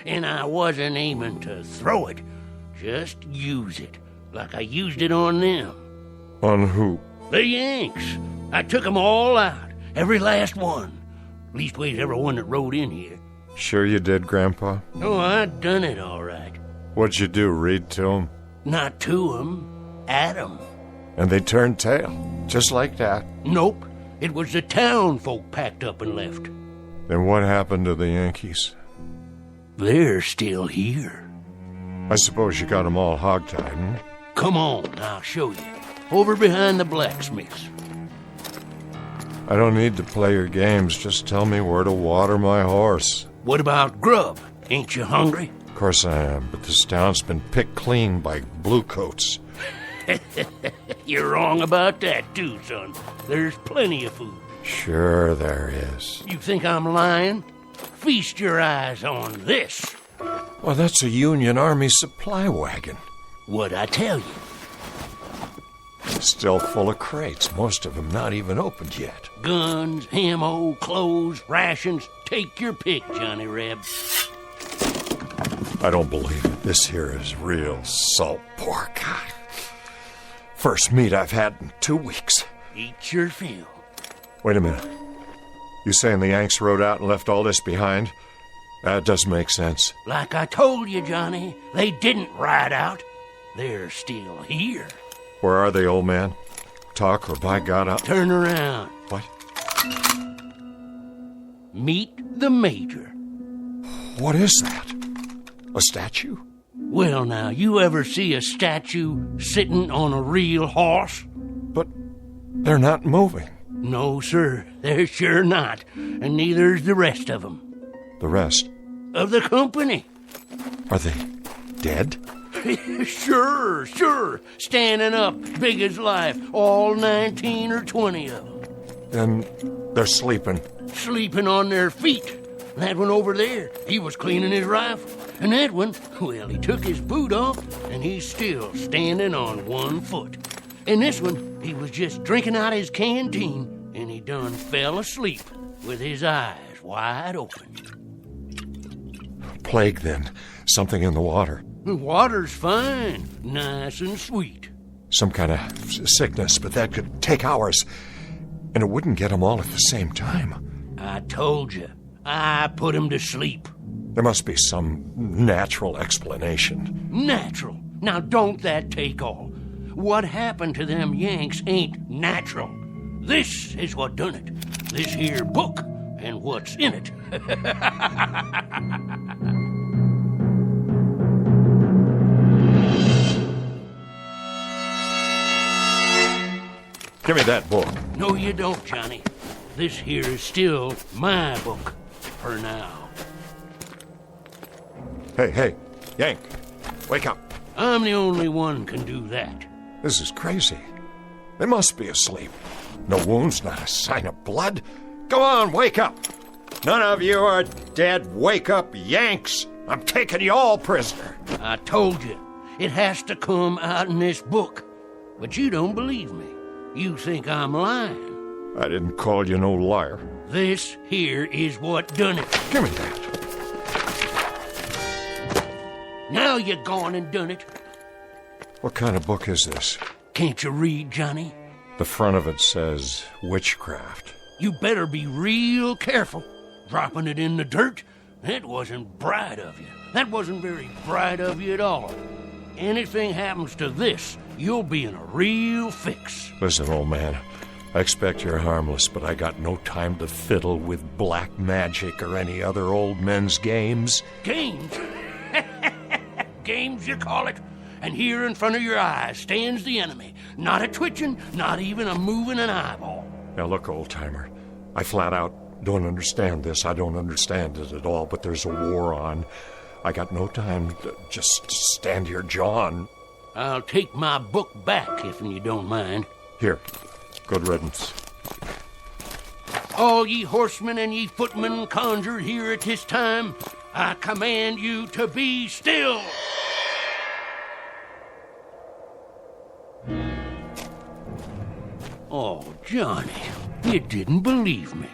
And I wasn't aiming to throw it. Just use it, like I used it on them. On who? The Yanks. I took 'em all out, every last one. Leastways, every one that rode in here. Sure you did, Grandpa? Oh, I done it all right. What'd you do, read to 'em? Not to 'em, at 'em. And they turned tail, just like that? Nope. It was the town folk packed up and left. Then what happened to the Yankees? They're still here. I suppose you got 'em all hogtied, hmm? Come on, I'll show you. Over behind the blacksmiths. I don't need to play your games. Just tell me where to water my horse. What about grub? Ain't you hungry? Of course I am, but this town's been picked clean by bluecoats. You're wrong about that, too, son. There's plenty of food. Sure there is. You think I'm lying? Feast your eyes on this. Well, that's a Union Army supply wagon. What'd I tell you? Still full of crates, most of them not even opened yet. Guns, ammo, clothes, rations. Take your pick, Johnny Reb. I don't believe it. This here is real salt pork. First meat I've had in 2 weeks. Eat your fill. Wait a minute. You saying the Yanks rode out and left all this behind? That doesn't make sense. Like I told you, Johnny, they didn't ride out. They're still here. Where are they, old man? Talk or by God, I'll... Turn around. What? Meet the Major. What is that? A statue? Well, now, you ever see a statue sitting on a real horse? But they're not moving. No, sir, they're sure not. And neither's the rest of them. The rest? Of the company. Are they dead? Sure. Standing up, big as life. All 19 or 20 of them. Then they're sleeping. Sleeping on their feet. That one over there, he was cleaning his rifle. And that one, well, he took his boot off, and he's still standing on one foot. And this one, he was just drinking out his canteen, and he done fell asleep with his eyes wide open. Plague, then. Something in the water. The water's fine, nice and sweet. Some kind of sickness, but that could take hours. And it wouldn't get them all at the same time. I told you. I put him to sleep. There must be some natural explanation. Natural? Now don't that take all. What happened to them Yanks ain't natural. This is what done it. This here book and what's in it. Give me that book. No, you don't, Johnny. This here is still my book for now. Hey, Yank, wake up. I'm the only one can do that. This is crazy. They must be asleep. No wounds, not a sign of blood. Go on, wake up. None of you are dead. Wake up, Yanks. I'm taking you all prisoner. I told you. It has to come out in this book. But you don't believe me. You think I'm lying. I didn't call you no liar. This here is what done it. Give me that. Now you gone and done it. What kind of book is this? Can't you read, Johnny? The front of it says witchcraft. You better be real careful. Dropping it in the dirt? That wasn't bright of you. That wasn't very bright of you at all. Anything happens to this, you'll be in a real fix. Listen, old man, I expect you're harmless, but I got no time to fiddle with black magic or any other old men's games. Games? Games, you call it? And here in front of your eyes stands the enemy. Not a twitching, not even a moving an eyeball. Now look, old-timer, I flat out don't understand this. I don't understand it at all, but there's a war on. I got no time to just stand here jawing. I'll take my book back, if you don't mind. Here, good riddance. All ye horsemen and ye footmen conjured here at this time, I command you to be still. Oh, Johnny, you didn't believe me.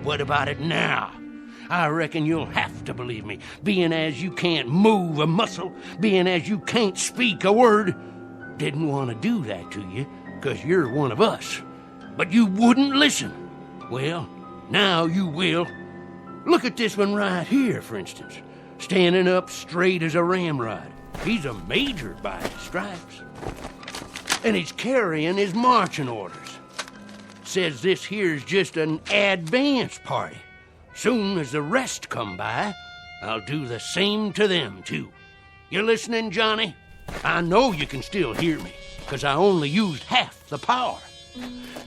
What about it now? I reckon you'll have to believe me, being as you can't move a muscle, being as you can't speak a word. Didn't want to do that to you, 'cause you're one of us. But you wouldn't listen. Well, now you will. Look at this one right here, for instance, standing up straight as a ramrod. He's a major by his stripes. And he's carrying his marching orders. Says this here's just an advance party. Soon as the rest come by, I'll do the same to them, too. You listening, Johnny? I know you can still hear me, 'cause I only used half the power.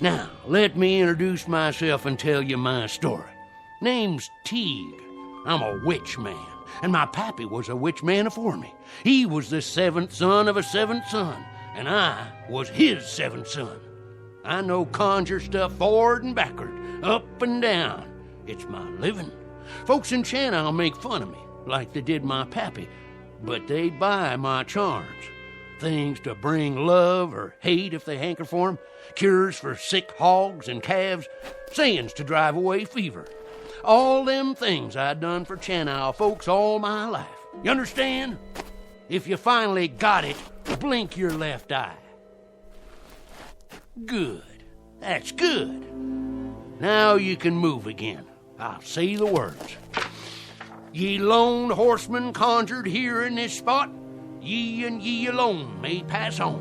Now, let me introduce myself and tell you my story. Name's Teague. I'm a witch man, and my pappy was a witch man afore me. He was the seventh son of a seventh son, and I was his seventh son. I know conjure stuff forward and backward, up and down. It's my living. Folks in Channel make fun of me, like they did my pappy, but they buy my charms. Things to bring love or hate if they hanker for 'em, cures for sick hogs and calves, sayings to drive away fever. All them things I done for Channel folks all my life. You understand? If you finally got it, blink your left eye. Good. That's good. Now you can move again. I'll say the words. Ye lone horsemen conjured here in this spot, ye and ye alone may pass on.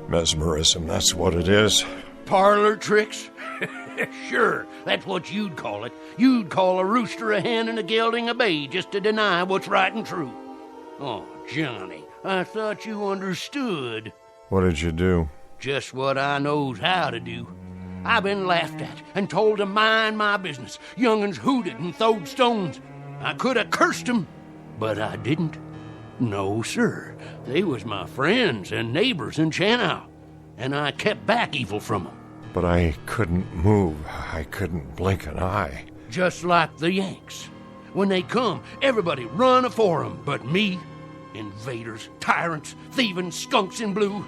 Mesmerism, that's what it is. Parlor tricks? Sure, that's what you'd call it. You'd call a rooster a hen and a gelding a bay just to deny what's right and true. Oh, Johnny, I thought you understood. What did you do? Just what I knows how to do. I've been laughed at and told to mind my business. Young'uns hooted and throwed stones. I could have cursed 'em, but I didn't. No, sir. They was my friends and neighbors in Channel, and I kept back evil from 'em. But I couldn't move. I couldn't blink an eye. Just like the Yanks. When they come, everybody run afore 'em, but me. Invaders, tyrants, thieving skunks in blue.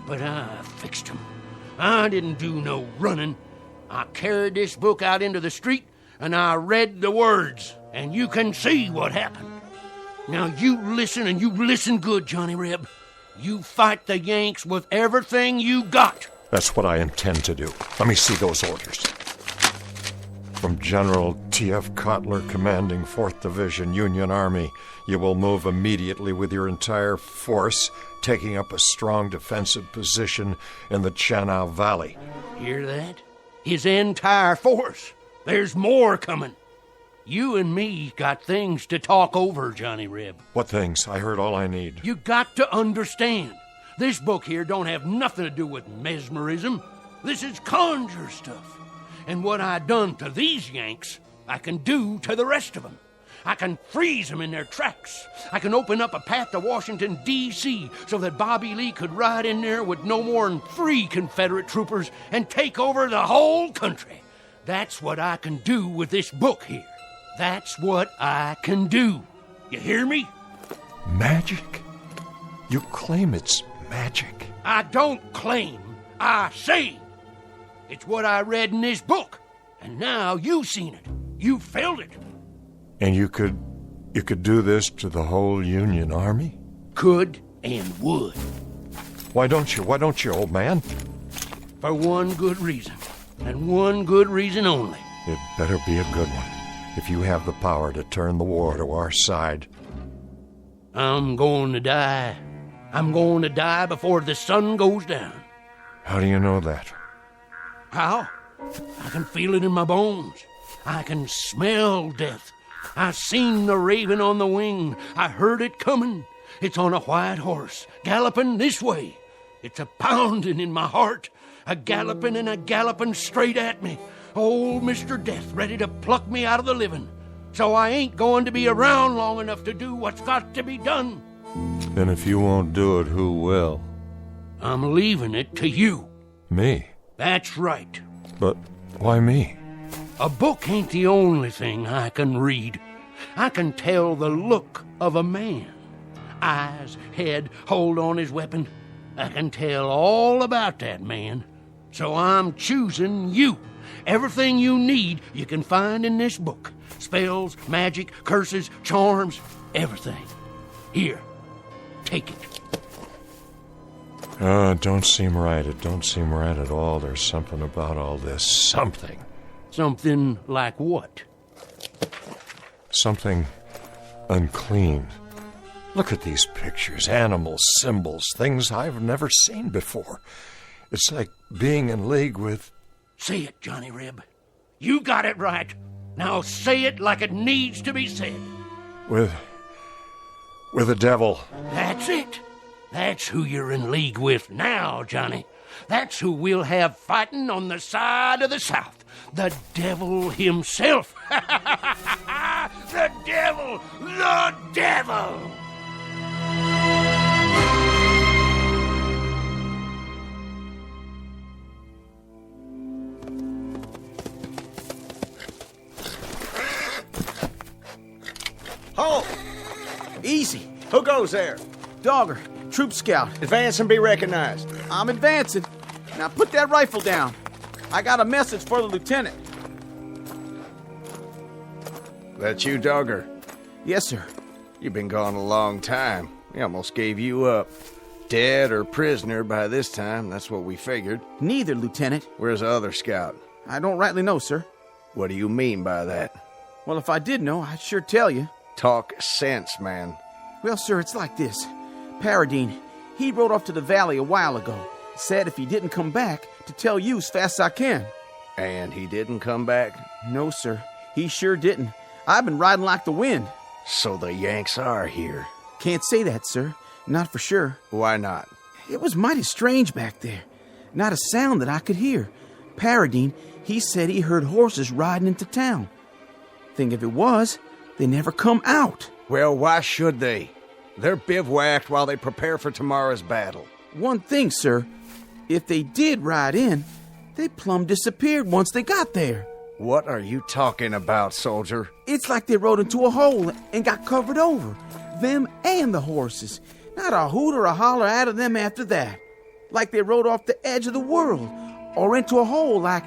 But I fixed 'em. I didn't do no running. I carried this book out into the street, and I read the words, and you can see what happened. Now you listen, and you listen good, Johnny Reb. You fight the Yanks with everything you got. That's what I intend to do. Let me see those orders. From General T.F. Cotler, commanding 4th Division, Union Army, you will move immediately with your entire force, taking up a strong defensive position in the Channel Valley. Hear that? His entire force. There's more coming. You and me got things to talk over, Johnny Reb. What things? I heard all I need. You got to understand. This book here don't have nothing to do with mesmerism. This is conjure stuff. And what I done to these Yanks, I can do to the rest of them. I can freeze them in their tracks. I can open up a path to Washington, D.C., so that Bobby Lee could ride in there with no more than 3 Confederate troopers and take over the whole country. That's what I can do with this book here. That's what I can do. You hear me? Magic? You claim it's magic. I don't claim. I say. It's what I read in this book. And now you've seen it. You felt it. And you could do this to the whole Union Army? Could and would. Why don't you, old man? For one good reason. And one good reason only. It better be a good one. If you have the power to turn the war to our side. I'm going to die. I'm going to die before the sun goes down. How do you know that? How? I can feel it in my bones. I can smell death. I seen the raven on the wing. I heard it coming. It's on a white horse, galloping this way. It's a pounding in my heart, a galloping and a galloping straight at me. Old Mr. Death ready to pluck me out of the living. So I ain't going to be around long enough to do what's got to be done. And if you won't do it, who will? I'm leaving it to you. Me? That's right. But why me? A book ain't the only thing I can read. I can tell the look of a man. Eyes, head, hold on his weapon. I can tell all about that man. So I'm choosing you. Everything you need you can find in this book. Spells, magic, curses, charms, everything. Here, take it. Don't seem right. It don't seem right at all. There's something about all this. Something. Something like what? Something unclean. Look at these pictures, animals, symbols, things I've never seen before. It's like being in league with... Say it, Johnny Reb. You got it right. Now say it like it needs to be said. With the devil. That's it. That's who you're in league with now, Johnny. That's who we'll have fighting on the side of the South. The devil himself. The devil! The devil! Halt! Easy. Who goes there? Dogger, troop scout. Advance and be recognized. I'm advancing. Now put that rifle down. I got a message for the lieutenant. That you, Dogger? Yes, sir. You've been gone a long time. We almost gave you up. Dead or prisoner by this time, that's what we figured. Neither, Lieutenant. Where's the other scout? I don't rightly know, sir. What do you mean by that? Well, if I did know, I'd sure tell you. Talk sense, man. Well, sir, it's like this. Paradine, he rode off to the valley a while ago. Said if he didn't come back, to tell you as fast as I can. And he didn't come back? No, sir. He sure didn't. I've been riding like the wind. So the Yanks are here. Can't say that, sir. Not for sure. Why not? It was mighty strange back there. Not a sound that I could hear. Paradine, he said he heard horses riding into town. Think if it was, they never come out. Well, why should they? They're bivouacked while they prepare for tomorrow's battle. One thing, sir. If they did ride in, they plumb disappeared once they got there. What are you talking about, soldier? It's like they rode into a hole and got covered over. Them and the horses. Not a hoot or a holler out of them after that. Like they rode off the edge of the world. Or into a hole like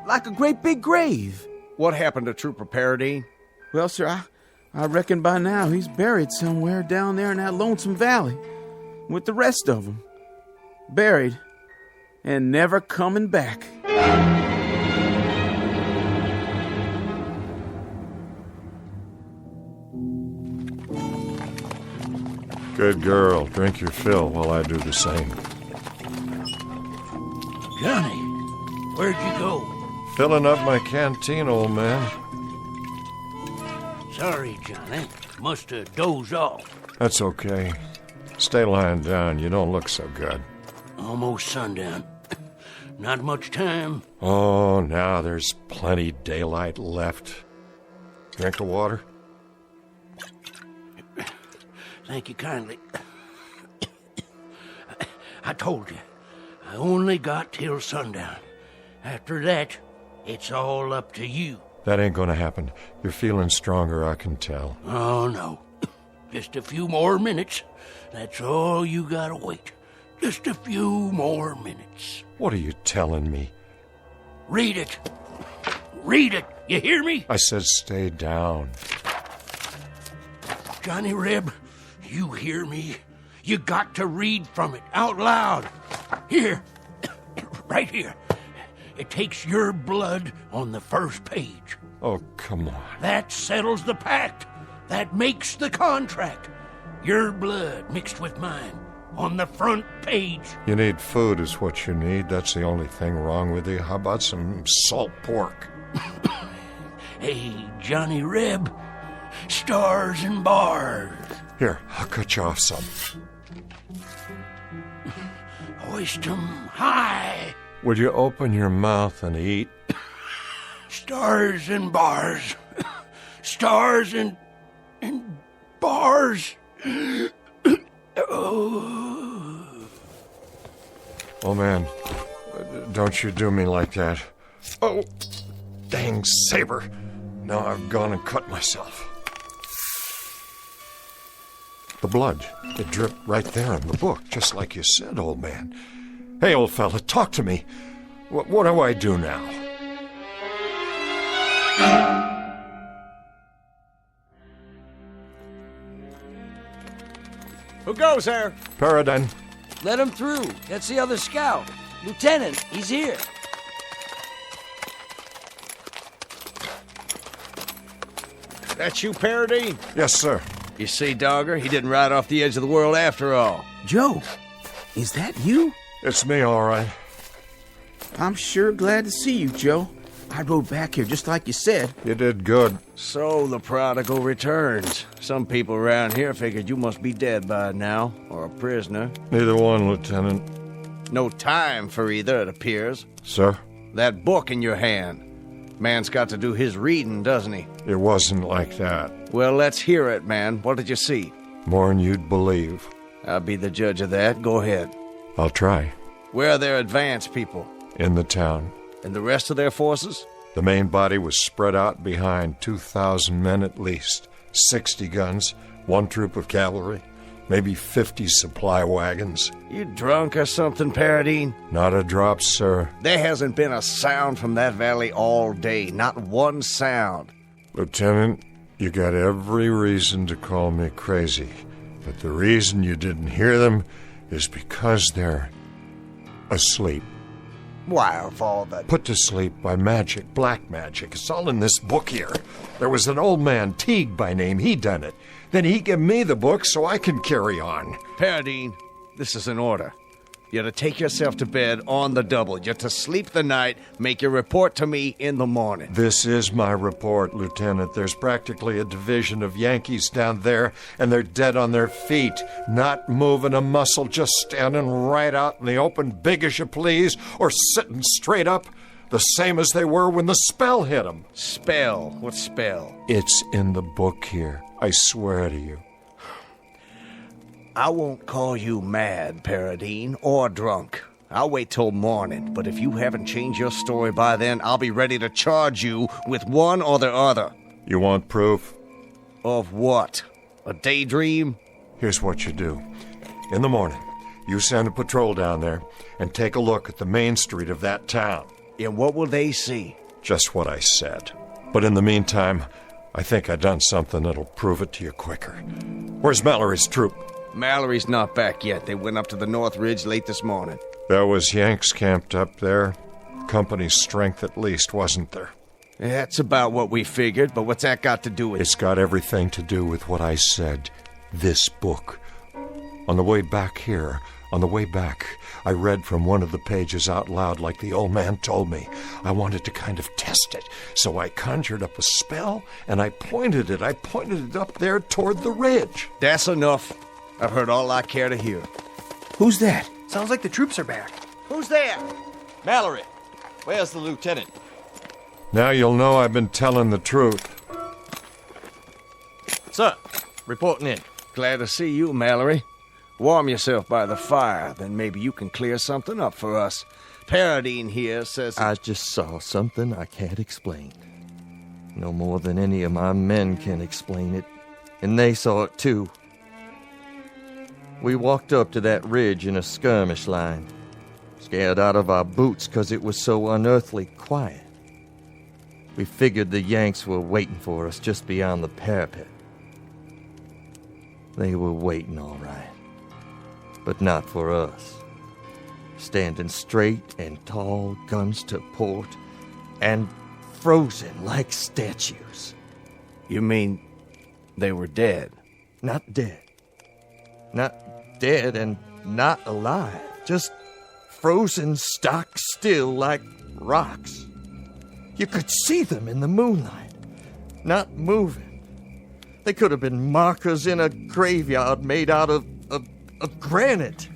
a great big grave. What happened to Trooper Paradine? Well, sir, I reckon by now he's buried somewhere down there in that lonesome valley. With the rest of them. Buried. And never coming back. Good girl. Drink your fill while I do the same. Johnny, where'd you go? Filling up my canteen, old man. Sorry, Johnny. Must have dozed off. That's okay. Stay lying down. You don't look so good. Almost sundown. Not much time. Oh, now there's plenty daylight left. Drink the water? Thank you kindly. I told you, I only got till sundown. After that, it's all up to you. That ain't gonna happen. You're feeling stronger, I can tell. Oh, no. Just a few more minutes. That's all you gotta wait. Just a few more minutes. What are you telling me? Read it. Read it. You hear me? I said stay down. Johnny Reb, you hear me? You got to read from it out loud. Here. Right here. It takes your blood on the first page. Oh, come on. That settles the pact. That makes the contract. Your blood mixed with mine on the front page. You need food is what you need. That's the only thing wrong with you. How about some salt pork? Hey, Johnny Reb, stars and bars. Here, I'll cut you off some. Hoist 'em high. Would you open your mouth and eat? Stars and bars. Stars and bars. Oh, man, don't you do me like that. Oh, dang saber. Now I've gone and cut myself. The blood, it dripped right there in the book, just like you said, old man. Hey, old fella, talk to me. What do I do now? Who goes there? Paradine. Let him through. That's the other scout. Lieutenant, he's here. That's you, Paradine? Yes, sir. You see, Dogger, he didn't ride off the edge of the world after all. Joe, is that you? It's me, all right. I'm sure glad to see you, Joe. I rode back here just like you said. You did good. So the prodigal returns. Some people around here figured you must be dead by now, or a prisoner. Neither one, Lieutenant. No time for either, it appears. Sir? That book in your hand. Man's got to do his reading, doesn't he? It wasn't like that. Well, let's hear it, man. What did you see? More'n you'd believe. I'll be the judge of that. Go ahead. I'll try. Where are their advance people? In the town. And the rest of their forces? The main body was spread out behind 2,000 men at least, 60 guns, 1 troop of cavalry, maybe 50 supply wagons. You drunk or something, Paradine? Not a drop, sir. There hasn't been a sound from that valley all day. Not one sound. Lieutenant, you got every reason to call me crazy. But the reason you didn't hear them is because they're asleep. Why, of all that... Put to sleep by magic, black magic. It's all in this book here. There was an old man, Teague by name, he done it. Then he give me the book so I can carry on. Paradine, this is an order. You're to take yourself to bed on the double. You're to sleep the night, make your report to me in the morning. This is my report, Lieutenant. There's practically a division of Yankees down there, and they're dead on their feet, not moving a muscle, just standing right out in the open, big as you please, or sitting straight up, the same as they were when the spell hit them. Spell? What spell? It's in the book here. I swear to you. I won't call you mad, Paradine, or drunk. I'll wait till morning, but if you haven't changed your story by then, I'll be ready to charge you with one or the other. You want proof? Of what? A daydream? Here's what you do. In the morning, you send a patrol down there and take a look at the main street of that town. And what will they see? Just what I said. But in the meantime, I think I done something that'll prove it to you quicker. Where's Mallory's troop? Mallory's not back yet. They went up to the North Ridge late this morning. There was Yanks camped up there. Company's strength at least, wasn't there? That's about what we figured, but what's that got to do with it? It's got everything to do with what I said. This book. On the way back here, I read from one of the pages out loud like the old man told me. I wanted to kind of test it, so I conjured up a spell, and I pointed it up there toward the ridge. That's enough. I've heard all I care to hear. Who's that? Sounds like the troops are back. Who's there? Mallory, where's the lieutenant? Now you'll know I've been telling the truth. Sir, reporting in. Glad to see you, Mallory. Warm yourself by the fire, then maybe you can clear something up for us. Paradine here says... I just saw something I can't explain. No more than any of my men can explain it. And they saw it too. We walked up to that ridge in a skirmish line, scared out of our boots 'cause it was so unearthly quiet. We figured the Yanks were waiting for us just beyond the parapet. They were waiting all right, but not for us. Standing straight and tall, guns to port, and frozen like statues. You mean they were dead? Not dead, Not dead and not alive. Just frozen stock still like rocks. You could see them in the moonlight, not moving. They could have been markers in a graveyard made out of granite.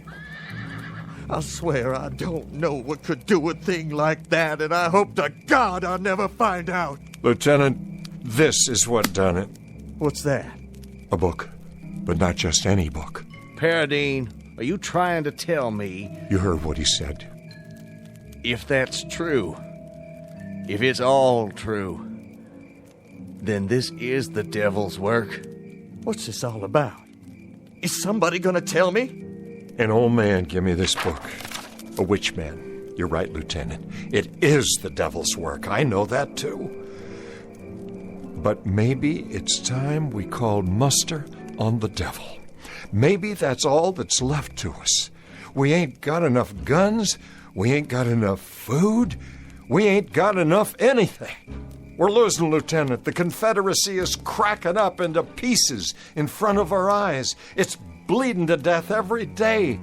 I swear I don't know what could do a thing like that, and I hope to God I'll never find out. Lieutenant, this is what done it. What's that? A book, but not just any book. Paradine, are you trying to tell me... You heard what he said. If that's true, if it's all true, then this is the devil's work. What's this all about? Is somebody gonna tell me? An old man gave me this book. A witch man. You're right, Lieutenant. It is the devil's work. I know that, too. But maybe it's time we called muster on the devil. Maybe that's all that's left to us. We ain't got enough guns. We ain't got enough food. We ain't got enough anything. We're losing, Lieutenant. The Confederacy is cracking up into pieces in front of our eyes. It's bleeding to death every day.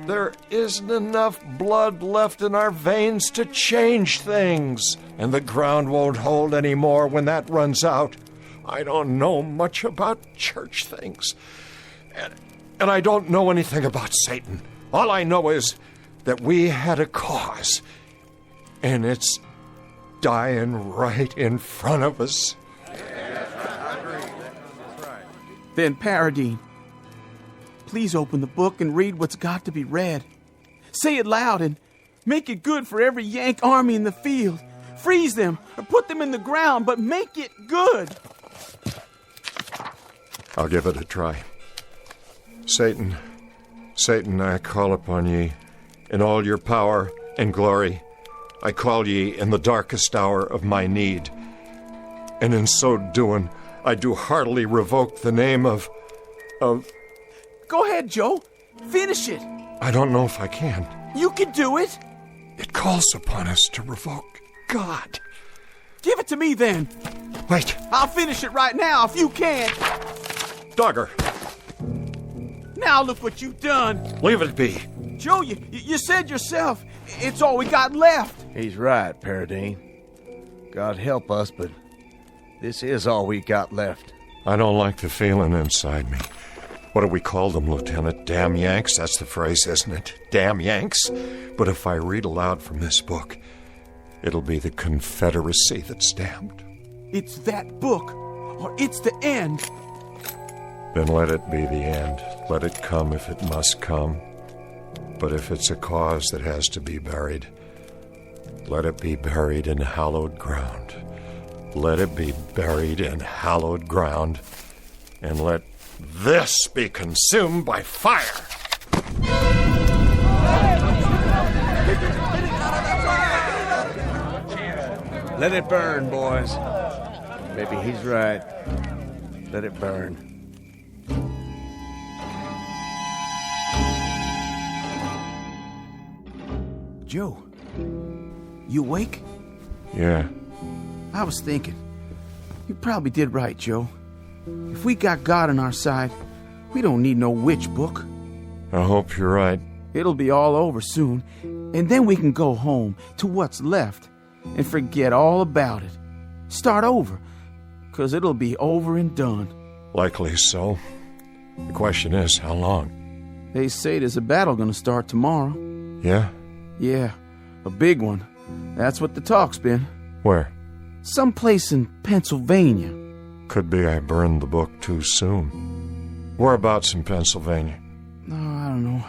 There isn't enough blood left in our veins to change things. And the ground won't hold anymore when that runs out. I don't know much about church things. And I don't know anything about Satan. All I know is that we had a cause. And it's dying right in front of us. Then, Paradine, please open the book and read what's got to be read. Say it loud and make it good for every Yank army in the field. Freeze them or put them in the ground, but make it good. I'll give it a try. Satan, I call upon ye in all your power and glory. I call ye in the darkest hour of my need. And in so doing, I do heartily revoke the name of... Go ahead, Joe. Finish it. I don't know if I can. You can do it. It calls upon us to revoke God. Give it to me, then. Wait. I'll finish it right now if you can. Dogger. Now look what you've done. Leave it be. Joe, you said yourself, it's all we got left. He's right, Paradine. God help us, but this is all we got left. I don't like the feeling inside me. What do we call them, Lieutenant? Damn Yanks? That's the phrase, isn't it? Damn Yanks? But if I read aloud from this book, it'll be the Confederacy that's damned. It's that book, or it's the end. Then let it be the end. Let it come if it must come. But if it's a cause that has to be buried, let it be buried in hallowed ground. Let it be buried in hallowed ground. And let this be consumed by fire. Let it burn, boys. Maybe he's right. Let it burn. Joe, you awake? Yeah. I was thinking. You probably did right, Joe. If we got God on our side, we don't need no witch book. I hope you're right. It'll be all over soon, and then we can go home to what's left and forget all about it. Start over, 'cause it'll be over and done. Likely so. The question is, how long? They say there's a battle gonna start tomorrow. Yeah? Yeah, a big one. That's what the talk's been. Where? Someplace in Pennsylvania. Could be I burned the book too soon. Whereabouts in Pennsylvania? No, I don't know.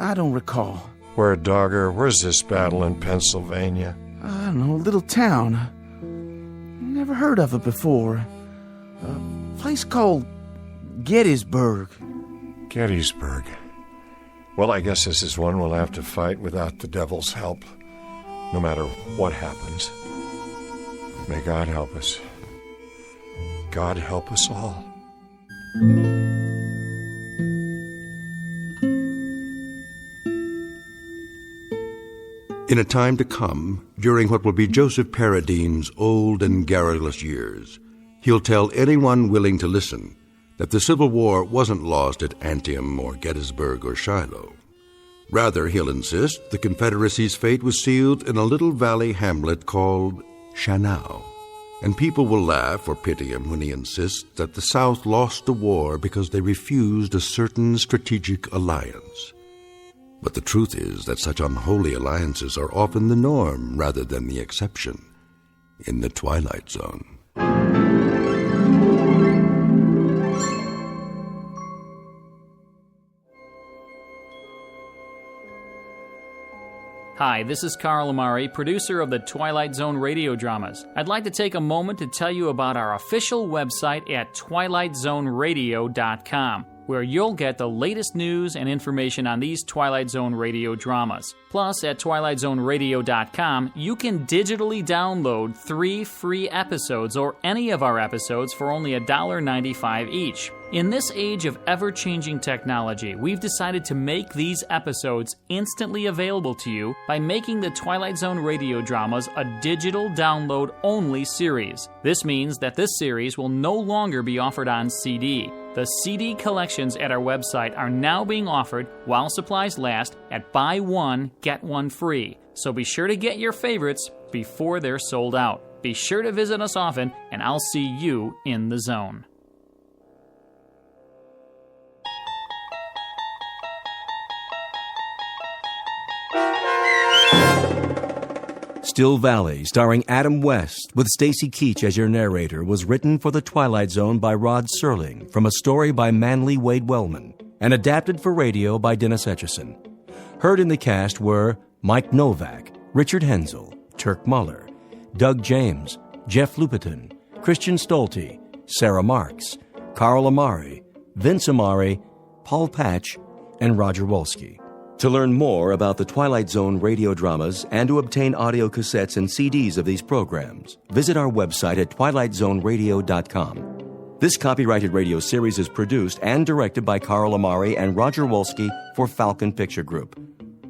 I don't recall. Where, Dogger? Where's this battle in Pennsylvania? I don't know, a little town. Never heard of it before. A place called Gettysburg. Gettysburg. Well, I guess this is one we'll have to fight without the devil's help, no matter what happens. May God help us. God help us all. In a time to come, during what will be Joseph Paradine's old and garrulous years, he'll tell anyone willing to listen that the Civil War wasn't lost at Antietam or Gettysburg or Shiloh. Rather, he'll insist the Confederacy's fate was sealed in a little valley hamlet called Shannou. And people will laugh or pity him when he insists that the South lost the war because they refused a certain strategic alliance. But the truth is that such unholy alliances are often the norm rather than the exception in the Twilight Zone. Hi, this is Carl Amari, producer of the Twilight Zone radio dramas. I'd like to take a moment to tell you about our official website at twilightzoneradio.com, where you'll get the latest news and information on these Twilight Zone radio dramas. Plus, at twilightzoneradio.com, you can digitally download 3 free episodes or any of our episodes for only $1.95 each. In this age of ever-changing technology, we've decided to make these episodes instantly available to you by making the Twilight Zone radio dramas a digital download-only series. This means that this series will no longer be offered on CD. The CD collections at our website are now being offered while supplies last at buy one, get one free. So be sure to get your favorites before they're sold out. Be sure to visit us often, and I'll see you in the zone. Still Valley, starring Adam West, with Stacy Keach as your narrator, was written for The Twilight Zone by Rod Serling from a story by Manly Wade Wellman and adapted for radio by Dennis Etchison. Heard in the cast were Mike Novak, Richard Hensel, Turk Muller, Doug James, Jeff Lupiton, Christian Stolte, Sarah Marks, Carl Amari, Vince Amari, Paul Patch, and Roger Wolski. To learn more about the Twilight Zone radio dramas and to obtain audio cassettes and CDs of these programs, visit our website at twilightzoneradio.com. This copyrighted radio series is produced and directed by Carl Amari and Roger Wolski for Falcon Picture Group.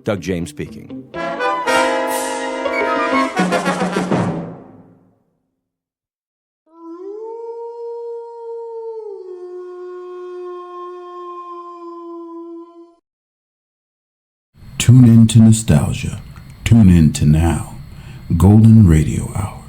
Doug James speaking. Tune in to nostalgia. Tune in to now. Golden Radio Hour.